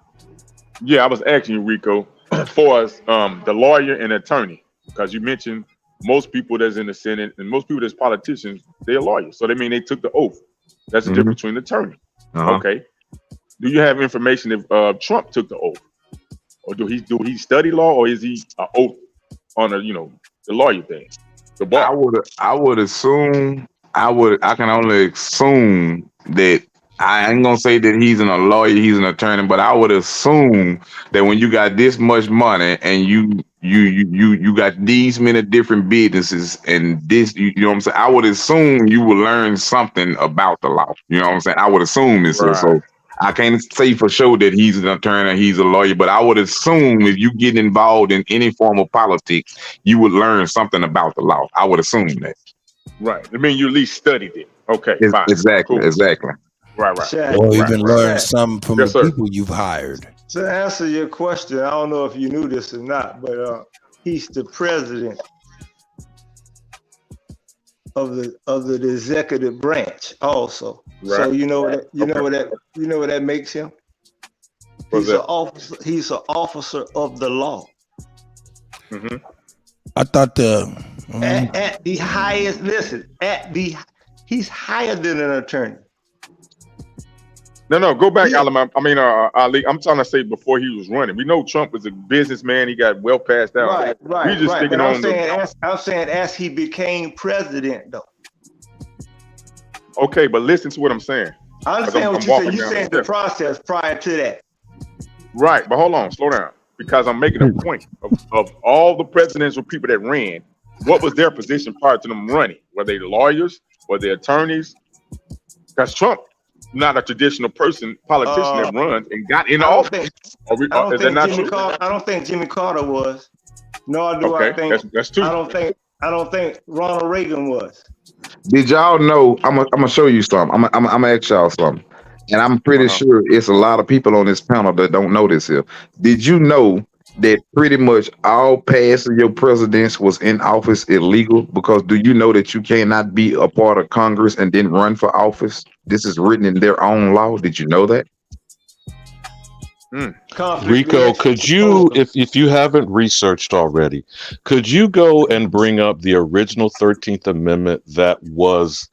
Yeah, I was asking you, Rico, as far as the lawyer and attorney, because you mentioned most people that's in the Senate and most people that's politicians, they're lawyers. So they mean they took the oath. That's the difference between the attorney. Okay. Do you have information if Trump took the oath? Or do he study law, or is he an oath on the lawyer thing? The bar. I would assume I can only assume that. I ain't gonna say that he's a lawyer, he's an attorney, but I would assume that when you got this much money and you got these many different businesses and this, you know what I'm saying? I would assume you will learn something about the law. You know what I'm saying? I would assume it's so. I can't say for sure that he's an attorney or he's a lawyer, but I would assume if you get involved in any form of politics, you would learn something about the law. I would assume that. Right. I mean, you at least studied it. Okay. Fine. Exactly. Cool. Exactly. Right. Or even learn something from the people you've hired. To answer your question, I don't know if you knew this or not, but he's the president of the executive branch also. Right. So you know what that makes him? He's an officer of the law. Mm-hmm. I thought at the highest. Listen, he's higher than an attorney. No, go back, Ali. I'm trying to say before he was running. We know Trump was a businessman. He got well passed out. Right. We just thinking on I'm saying as he became president, though. Okay, but listen to what I'm saying. I understand what you said. You said the process prior to that. Right, but hold on, slow down. Because I'm making a point of all the presidential people that ran, what was their position prior to them running? Were they lawyers? Were they attorneys? Because Trump, not a traditional politician that runs and got in office. I don't think Jimmy Carter was. Nor do I think that's true. I don't think Ronald Reagan was. Did y'all know? I'm gonna show you something. I'm gonna ask y'all something, and I'm pretty sure it's a lot of people on this panel that don't know this here. Did you know that pretty much all past of your presidents was in office illegal? Because do you know that you cannot be a part of Congress and then run for office? This is written in their own law. Did you know that? Rico, could you, if you haven't researched already, could you go and bring up the original 13th Amendment that was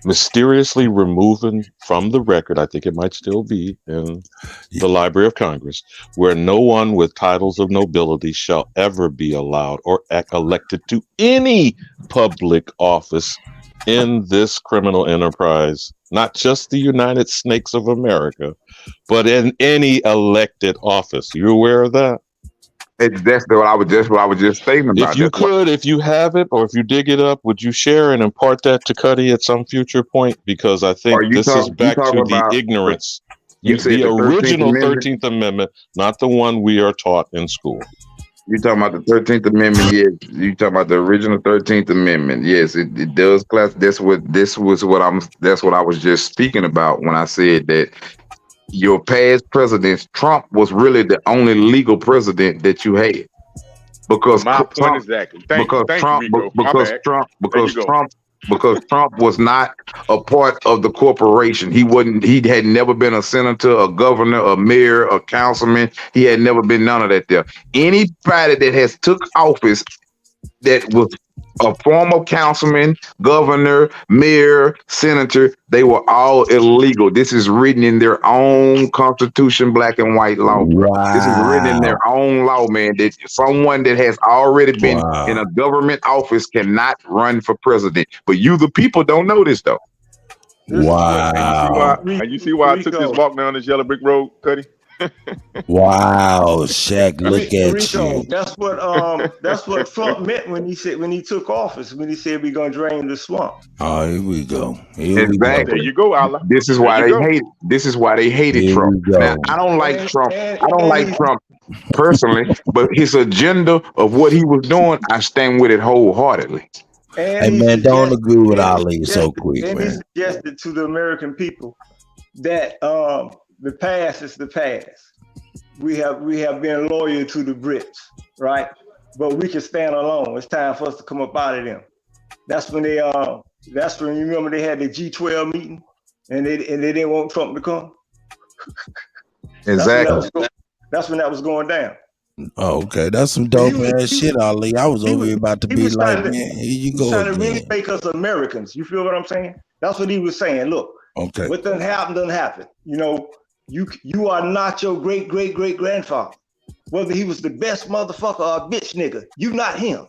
mysteriously removed from the record? I think it might still be in the Library of Congress, where no one with titles of nobility shall ever be allowed or elected to any public office in this criminal enterprise, not just the United Snakes of America, but in any elected office. You aware of that? That's what I was just stating about. If you could, if you have it, or if you dig it up, would you share and impart that to Kutty at some future point? Because I think this is back to the ignorance. The original 13th Amendment, not the one we are taught in school. You talking about the 13th Amendment? Yes. You talking about the original 13th Amendment? Yes, it does class. That's what I was just speaking about when I said that your past presidents, Trump was really the only legal president that you had. Because Trump was not a part of the corporation. He had never been a senator, a governor, a mayor, a councilman. He had never been none of that there. Anybody that has took office that was a former councilman, governor, mayor, senator. They were all illegal. This is written in their own constitution, black and white law, bro. This is written in their own law, man, that someone that has already been in a government office cannot run for president. But you, the people, don't know this, though. Wow. And you see why I took this walk down this yellow brick road, Kutty? Wow, Shaq, look at Rico, you. that's what Trump meant when he took office, when he said we're gonna drain the swamp. Oh, here we go. Exactly. There you go, Allah. This is why they hate. This is why they hated Trump. Now, I don't like Trump. I don't like Trump personally, but his agenda of what he was doing, I stand with it wholeheartedly. Hey man, don't agree with Ali so quick, and man. he suggested to the American people that the past is the past. We have been loyal to the Brits, right? But we can stand alone. It's time for us to come up out of them. That's when you remember they had the G12 meeting and they didn't want Trump to come. Exactly. That's when that was going down. Oh, okay, that's some dope ass shit, Ali. I was over here about to be like, man, here you go. He's trying to really make us Americans. You feel what I'm saying? That's what he was saying. Look, okay, what doesn't happen. You know, you are not your great grandfather. Whether he was the best motherfucker or a bitch nigga, you not him,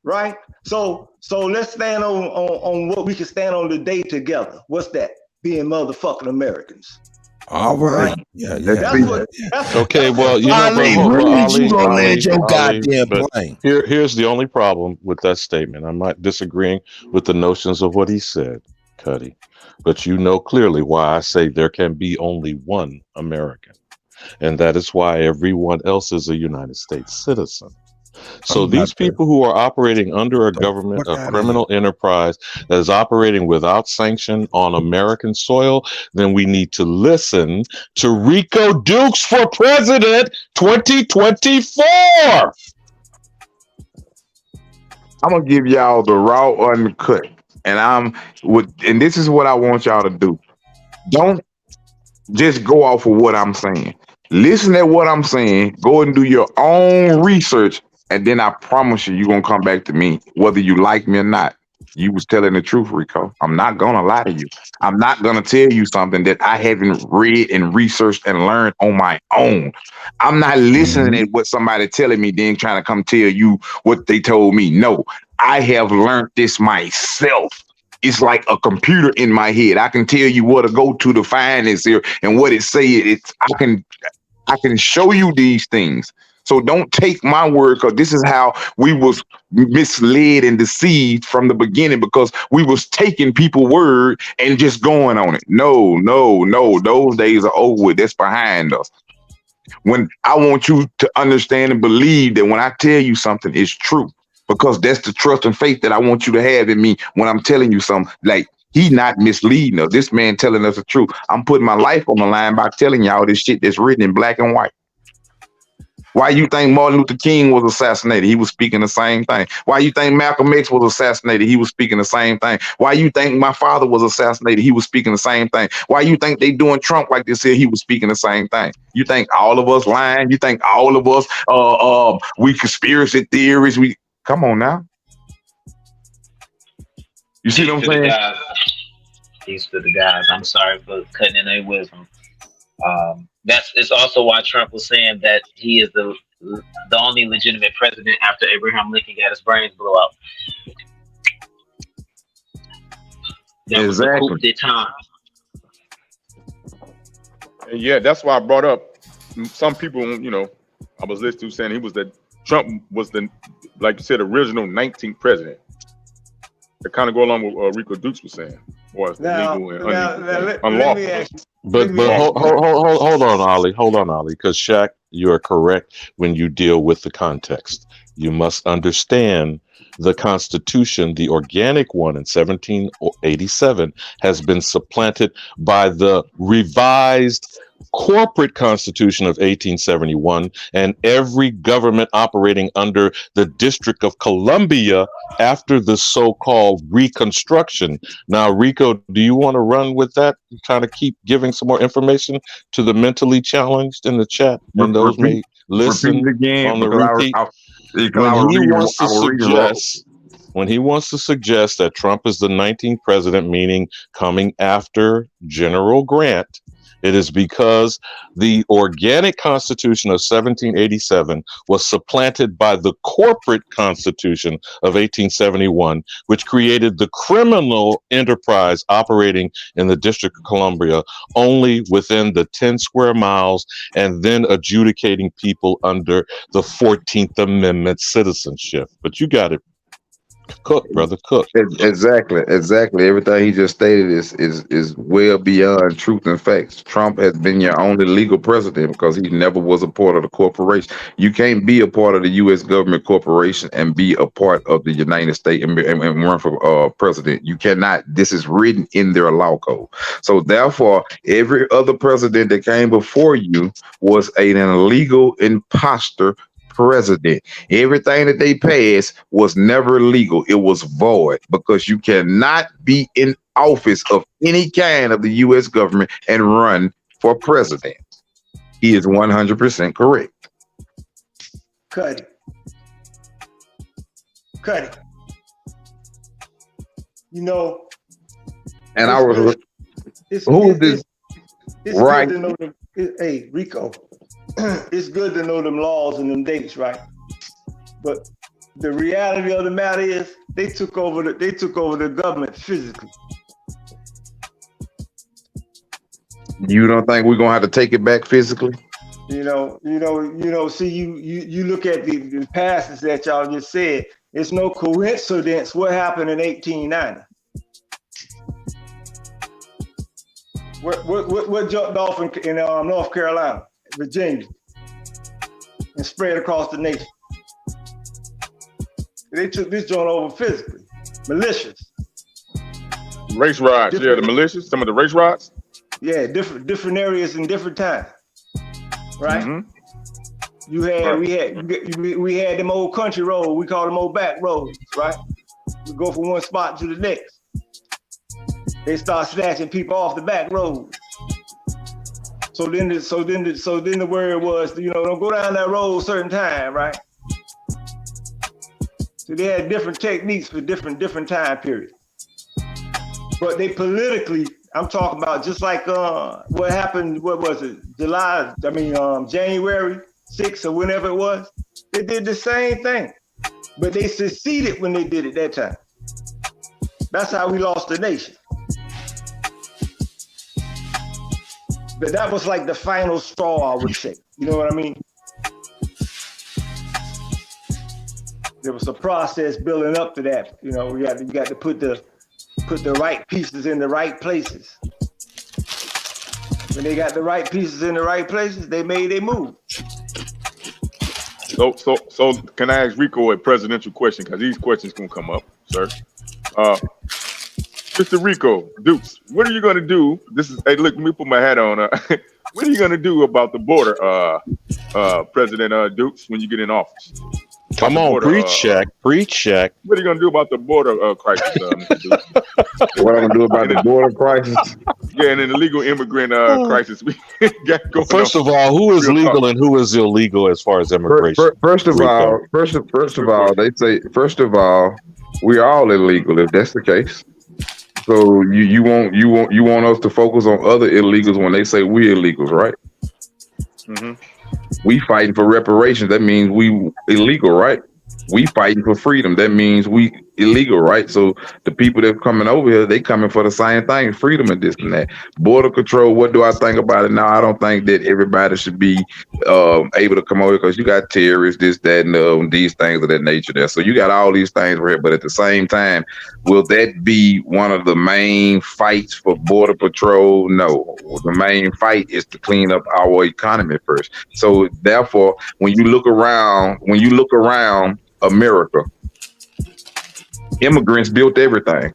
right? So let's stand on what we can stand on today together. What's that? Being motherfucking Americans. All right. Yeah. Okay, well, you know, Ali, you gonna land your goddamn plane. Here's the only problem with that statement. I'm not disagreeing with the notions of what he said, Kutty, but you know clearly why I say there can be only one American, and that is why everyone else is a United States citizen. So these people who are operating under a government, a criminal enterprise that is operating without sanction on American soil, then we need to listen to Rico Dukes for President 2024. I'm gonna give y'all the raw uncut, and this is what I want y'all to do. Don't just go off of what I'm saying. Listen at what I'm saying. Go and do your own research. And then I promise you're going to come back to me, whether you like me or not. You was telling the truth, Rico. I'm not going to lie to you. I'm not going to tell you something that I haven't read and researched and learned on my own. I'm not listening at what somebody telling me, then trying to come tell you what they told me. No, I have learned this myself. It's like a computer in my head. I can tell you where to go to find this here and what it say. I can show you these things. So don't take my word, because this is how we was misled and deceived from the beginning, because we was taking people's word and just going on it. No. Those days are over with. That's behind us. When I want you to understand and believe that when I tell you something, it's true, because that's the trust and faith that I want you to have in me when I'm telling you something. Like, he not misleading us. This man telling us the truth. I'm putting my life on the line by telling y'all this shit that's written in black and white. Why you think Martin Luther King was assassinated? He was speaking the same thing. Why you think Malcolm X was assassinated? He was speaking the same thing. Why you think my father was assassinated? He was speaking the same thing. Why you think they doing Trump like this here? He was speaking the same thing. You think all of us lying? You think all of us we conspiracy theories? We come on now. You see what I'm saying? Peace to the guys. I'm sorry for cutting in their wisdom. It's also why Trump was saying that he is the only legitimate president after Abraham Lincoln got his brains blew out. That was the coup d'etat. And yeah, that's why I brought up some people. I was listening to saying Trump was the, like you said, original 19th president. That kind of go along with what Rico Dukes was saying. Was legal and unlawful. But hold on, Ali, because Shaq, you are correct when you deal with the context. You must understand the Constitution, the organic one in 1787, has been supplanted by the revised corporate Constitution of 1871, and every government operating under the District of Columbia after the so-called Reconstruction. Now, Rico, do you want to run with that? Kind of keep giving some more information to the mentally challenged in the chat, and those may listen again, on the repeat. When he wants to suggest that Trump is the 19th president, meaning coming after General Grant, it is because the organic Constitution of 1787 was supplanted by the corporate Constitution of 1871, which created the criminal enterprise operating in the District of Columbia only within the 10 square miles and then adjudicating people under the 14th Amendment citizenship. But you got it. Cook, brother, cook. Exactly. Everything he just stated is well beyond truth and facts. Trump has been your only legal president because he never was a part of the corporation. You can't be a part of the U.S. government corporation and be a part of the United States and run for president. You cannot. This is written in their law code. So therefore, every other president that came before you was an illegal imposter president. Everything that they passed was never legal. It was void because you cannot be in office of any kind of the U.S. government and run for president. He is 100% correct. Kutty. You know, and I was it's right. Good to know hey, Rico. It's good to know them laws and them dates, right? But the reality of the matter is they took over the government physically. You don't think we're gonna have to take it back physically? You know. See, you look at the passages that y'all just said. It's no coincidence what happened in 1890. What jumped off in North Carolina, Virginia, and spread across the nation. They took this joint over physically. Militias. Race riots, the militias, some of the race riots. Yeah, different areas in different times. Right? Mm-hmm. We had them old country roads, we call them old back roads, right? We go from one spot to the next. They start snatching people off the back road. So then the word was, don't go down that road a certain time, right? So they had different techniques for different time periods. But they politically, I'm talking about just like what happened, what was it? January 6th or whenever it was, they did the same thing. But they succeeded when they did it that time. That's how we lost the nation. But that was like the final straw, I would say. You know what I mean? There was a process building up to that. You got to put the right pieces in the right places. When they got the right pieces in the right places, they made a move. So can I ask Rico a presidential question? Because these questions gonna come up, sir. Mr. Rico, Dukes, what are you gonna do? Hey, look, let me put my hat on. What are you gonna do about the border, President Dukes, when you get in office? Come on, preach, Shaq. What are you gonna do about the border crisis, Mr. Dukes? What I'm gonna do about the border crisis? Yeah, and then the legal immigrant crisis we got going. First of all, who is legal and who is illegal as far as immigration? First of all, they say we're all illegal if that's the case. So you want us to focus on other illegals when they say we're illegals, right? Mm-hmm. We fighting for reparations. That means we illegal, right? We fighting for freedom. That means we illegal, right? So the people that are coming over here, they coming for the same thing, freedom and this and that. Border control, what do I think about it now? I don't think that everybody should be able to come over because you got terrorists, this, that, and these things of that nature there. So you got all these things right here, but at the same time, will that be one of the main fights for border patrol? No. The main fight is to clean up our economy first. So therefore, when you look around America, immigrants built everything.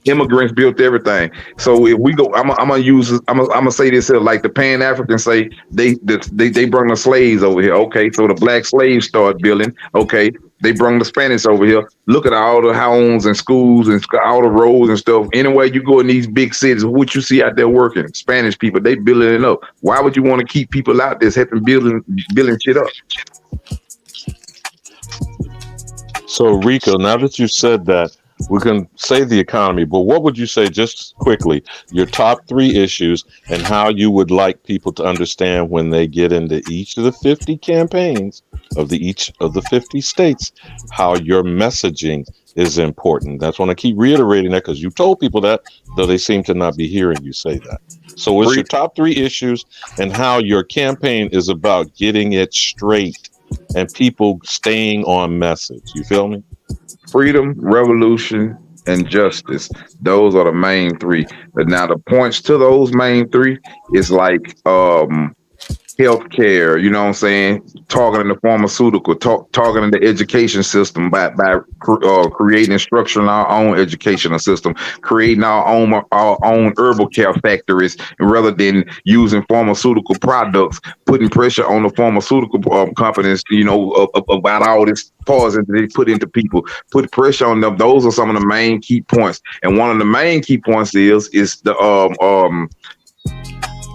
Immigrants built everything. So if we go, I'm gonna say this here, like the Pan Africans say, they bring the slaves over here. Okay, so the black slaves start building. Okay, they bring the Spanish over here. Look at all the homes and schools and all the roads and stuff. Anywhere you go in these big cities, what you see out there working, Spanish people, they building it up. Why would you want to keep people out there helping building shit up? So Rico, now that you said that, we can say the economy, but what would you say, just quickly, your top 3 issues and how you would like people to understand when they get into each of the 50 campaigns of each of the 50 states, how your messaging is important. That's when I keep reiterating that, because you told people that, though they seem to not be hearing you say that. So what's your top 3 issues and how your campaign is about getting it straight and people staying on message? You feel me? Freedom, revolution, and justice. Those are the main 3. But now the points to those main 3 is like healthcare, you know what I'm saying? Targeting the pharmaceutical, targeting the education system by creating and structuring our own educational system, creating our own herbal care factories, rather than using pharmaceutical products, putting pressure on the pharmaceutical companies, you know, about all this poison that they put into people. Put pressure on them. Those are some of the main key points. And one of the main key points is the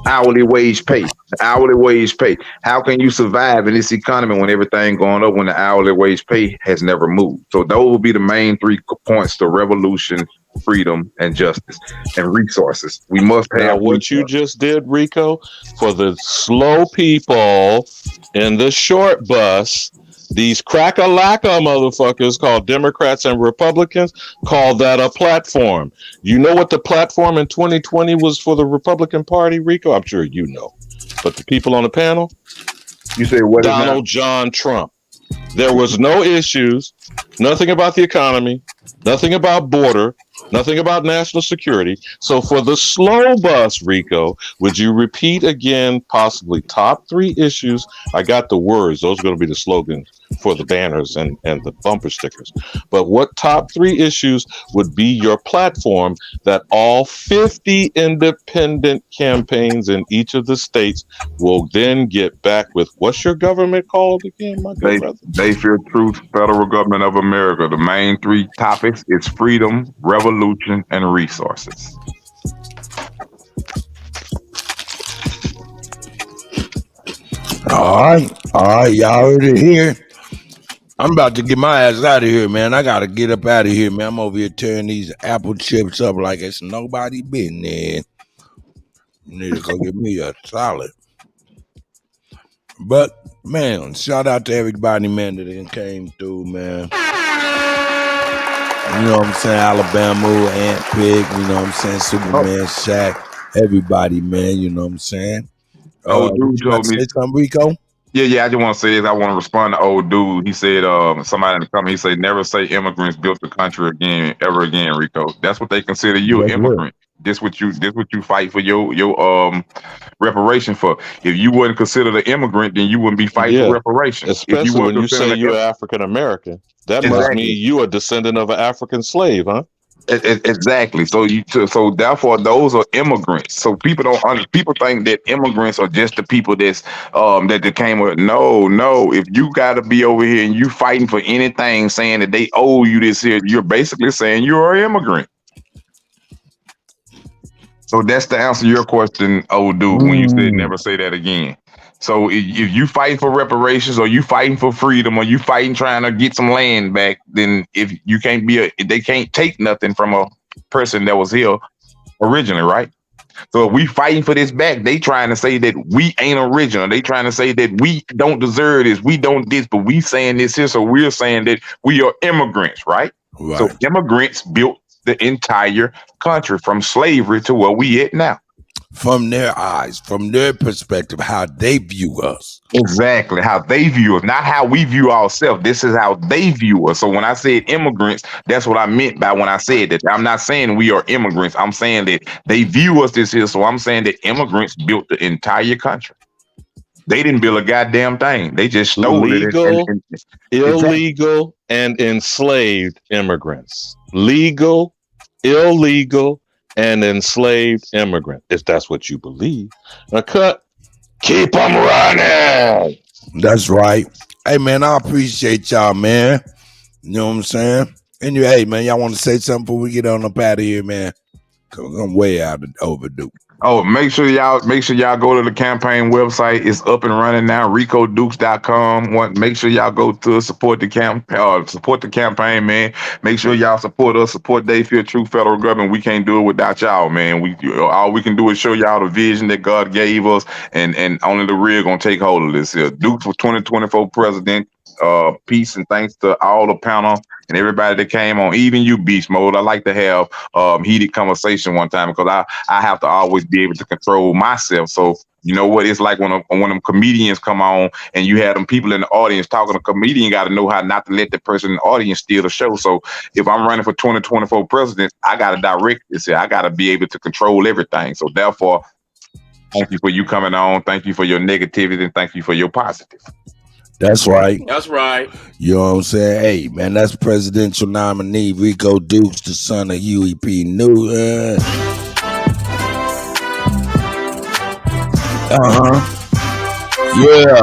hourly wage pay. Hourly wage pay. How can you survive in this economy when everything going up when the hourly wage pay has never moved? So those will be the main 3 points to revolution, freedom, and justice, and resources. We must have. Now, what you just did, Rico, for the slow people in the short bus, these crack-a-lacka motherfuckers called Democrats and Republicans call that a platform. You know what the platform in 2020 was for the Republican Party, Rico? I'm sure you know. But the people on the panel? You say what? Donald John Trump. There was no issues, nothing about the economy, nothing about border, nothing about national security. So for the slow bus, Rico, would you repeat again, possibly top 3 issues? I got the words. Those are going to be the slogans for the banners and the bumper stickers. But what top 3 issues would be your platform that all 50 independent campaigns in each of the states will then get back with? What's your government called again, my good brother? They fear truth, federal government of America. The main 3 topics is freedom, revolution, and resources. All right, y'all heard it here. I'm about to get my ass out of here, man. I gotta get up out of here, man. I'm over here tearing these apple chips up like it's nobody business. Need to go get me a salad. But man, shout out to everybody, man, that came through, man. You know what I'm saying? Alabama, Ant Pig, you know what I'm saying? Superman, Shaq, everybody, man, you know what I'm saying? Dude told me. Say something, Rico? Yeah, I just want to say this. I want to respond to old dude. He said, somebody in the comment, he said, never say immigrants built the country ever again, Rico. That's what they consider you, an immigrant. This what you fight for your reparation for. If you wouldn't consider the immigrant, then you wouldn't be fighting for reparations. Especially when you say you're African American. That must mean you a descendant of an African slave, huh? Exactly. So therefore those are immigrants. So people think that immigrants are just the people that came with. No. If you got to be over here and you fighting for anything, saying that they owe you this here, you're basically saying you're an immigrant. So that's the answer to your question, old dude, when you said never say that again. So if you fighting for reparations, or you fighting for freedom, or you fighting trying to get some land back, then if you can't they can't take nothing from a person that was here originally, right? So if we fighting for this back, they trying to say that we ain't original. They trying to say that we don't deserve this, we don't this, but we saying this here, so we're saying that we are immigrants, right? So immigrants built the entire country from slavery to where we at now. From their eyes, from their perspective, how they view us. Exactly, how they view us, not how we view ourselves. This is how they view us. So when I said immigrants, that's what I meant by when I said that. I'm not saying we are immigrants. I'm saying that they view us this here. So I'm saying that immigrants built the entire country. They didn't build a goddamn thing. They just stole legal, it. Illegal, and enslaved immigrants. Legal, illegal, and enslaved immigrant, if that's what you believe. Now, Cut, keep them running. That's right. Hey, man, I appreciate y'all, man. You know what I'm saying? Anyway, hey, man, y'all want to say something before we get on up out of here, man? Cause I'm way out of overdue. Oh, make sure y'all go to the campaign website. It's up and running now. RicoDukes.com. Make sure y'all go to support the campaign, man. Make sure y'all support us, support Dayfield True Federal Government. We can't do it without y'all, man. All we can do is show y'all the vision that God gave us, and only the real gonna take hold of this here. Dukes for 2024 president. Peace and thanks to all the panel and everybody that came on, even you, Beast Mode. I like to have heated conversation one time because I have to always be able to control myself. So you know what it's like when them comedians come on and you have them people in the audience talking. A comedian got to know how not to let the person in the audience steal the show. So if I'm running for 2024 president, I got to direct this here. I got to be able to control everything. So therefore, thank you for you coming on. Thank you for your negativity and thank you for your positive. That's right. That's right. You know what I'm saying? Hey, man, that's presidential nominee Rico Dukes, the son of Huey P. Newton. Yeah.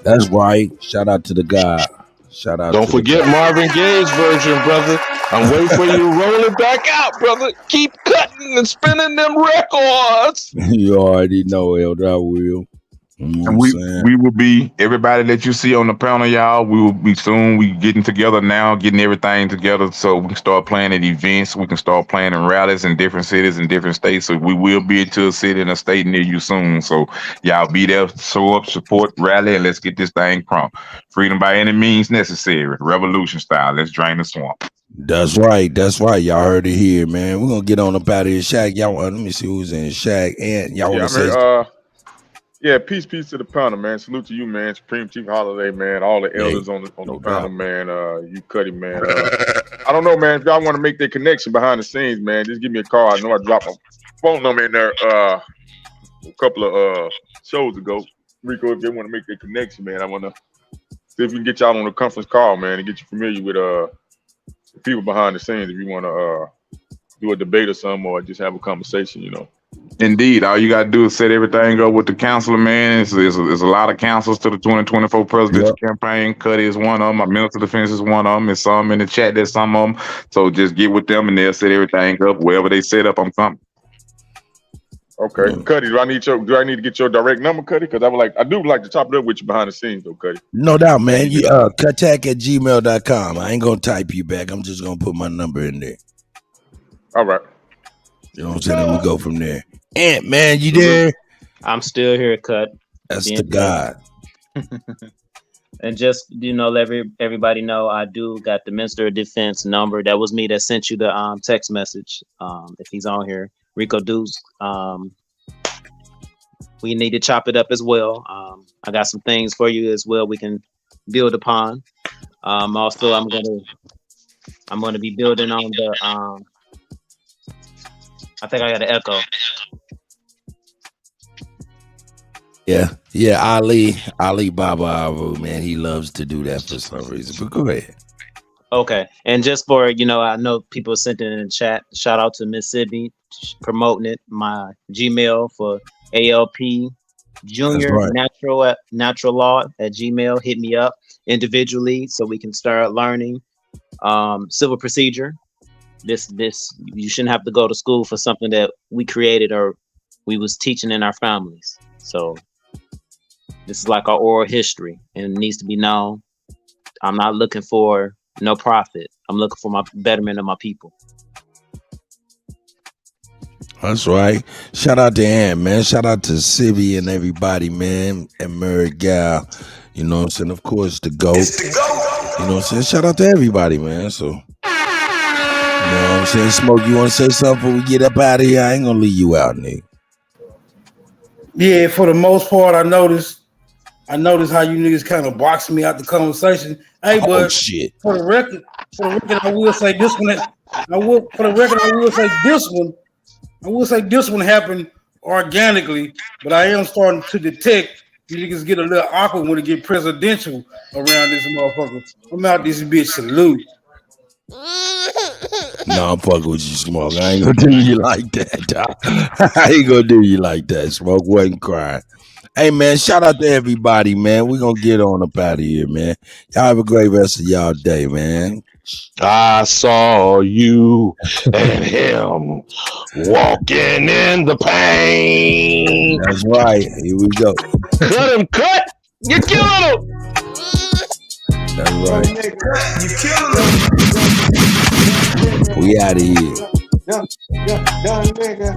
That's right. Shout out to the guy. Shout out. Don't forget Marvin Gaye's version, brother. I'm waiting for you to roll it back out, brother. Keep cutting and spinning them records. You already know, Elder. I will. And we will be, everybody that you see on the panel, y'all, we will be soon. We getting together now, getting everything together so we can start planning events. We can start planning rallies in different cities and different states. So we will be to a city and a state near you soon. So y'all be there, show up, support, rally, and let's get this thing crunk. Freedom by any means necessary. Revolution style. Let's drain the swamp. That's right. That's right. Y'all heard it here, man. We're gonna get on up out of here. Shaq, y'all let me see who's in Shaq. And y'all want to say yeah, peace to the panel, man. Salute to you, man. Supreme Chief Holiday, man. All the elders on the panel, man. You Kutty, man. I don't know, man. If y'all want to make that connection behind the scenes, man, just give me a call. I know I dropped my phone number in there a couple of shows ago. Rico, if they want to make that connection, man, I want to see if we can get y'all on a conference call, man, and get you familiar with the people behind the scenes. If you want to do a debate or something, or just have a conversation, you know. Indeed, all you gotta do is set everything up with the counselor, man. There's a lot of councils to the 2024 presidential campaign. Kutty is one of them. My Minister of Defense is one of them. There's some in the chat. There's some of them. So just get with them and they'll set everything up. Wherever they set up, I'm coming. Okay, Kutty, do I need to get your direct number, Kutty? Because I do like to chop it up with you behind the scenes, though, Kutty. No doubt, man. You Kuttack@gmail.com. I ain't gonna type you back. I'm just gonna put my number in there. All right. You know what I'm saying? Then we go from there. Ant, man, you there? I'm still here, Cut. That's the God. And just let everybody know, I do got the Minister of Defense number. That was me that sent you the text message. If he's on here, Rico Dukes. We need to chop it up as well. I got some things for you as well. We can build upon. Also, I'm gonna be building on the. I think I got an echo. Yeah, Ali Baba Aru, man, he loves to do that for some reason. But go ahead. Okay, and just for I know people sent it in the chat. Shout out to Miss Sydney promoting it. My Gmail for ALP Junior Natural Law at Gmail. Hit me up individually so we can start learning civil procedure. This you shouldn't have to go to school for something that we created or we was teaching in our families. So this is like our oral history and it needs to be known. I'm not looking for no profit. I'm looking for my betterment of my people. That's right. Shout out to Ant, man. Shout out to Sibby and everybody, man. And Murray Gal. You know what I'm saying? Of course, the GOAT. You know what I'm saying? Shout out to everybody, man. So, you know what I'm saying? Smoke, you want to say something before we get up out of here? I ain't going to leave you out, nigga. Yeah, for the most part, I noticed how you niggas kind of boxed me out the conversation. Hey, but shit. For the record, I will say this one. I will say this one happened organically, but I am starting to detect You niggas get a little awkward when it get presidential around this motherfucker. I'm out this bitch salute. No, I'm fucking with you, Smoke. I ain't gonna do you like that, dog. I ain't gonna do you like that, Smoke. Wasn't crying. Hey, man, shout out to everybody, man. We're gonna get on up out of here, man. Y'all have a great rest of y'all day, man. I saw you and him walking in the pain. That's right. Here we go. Cut him, cut. You killing him. That's right. You killing him. We out of here. Done, nigga.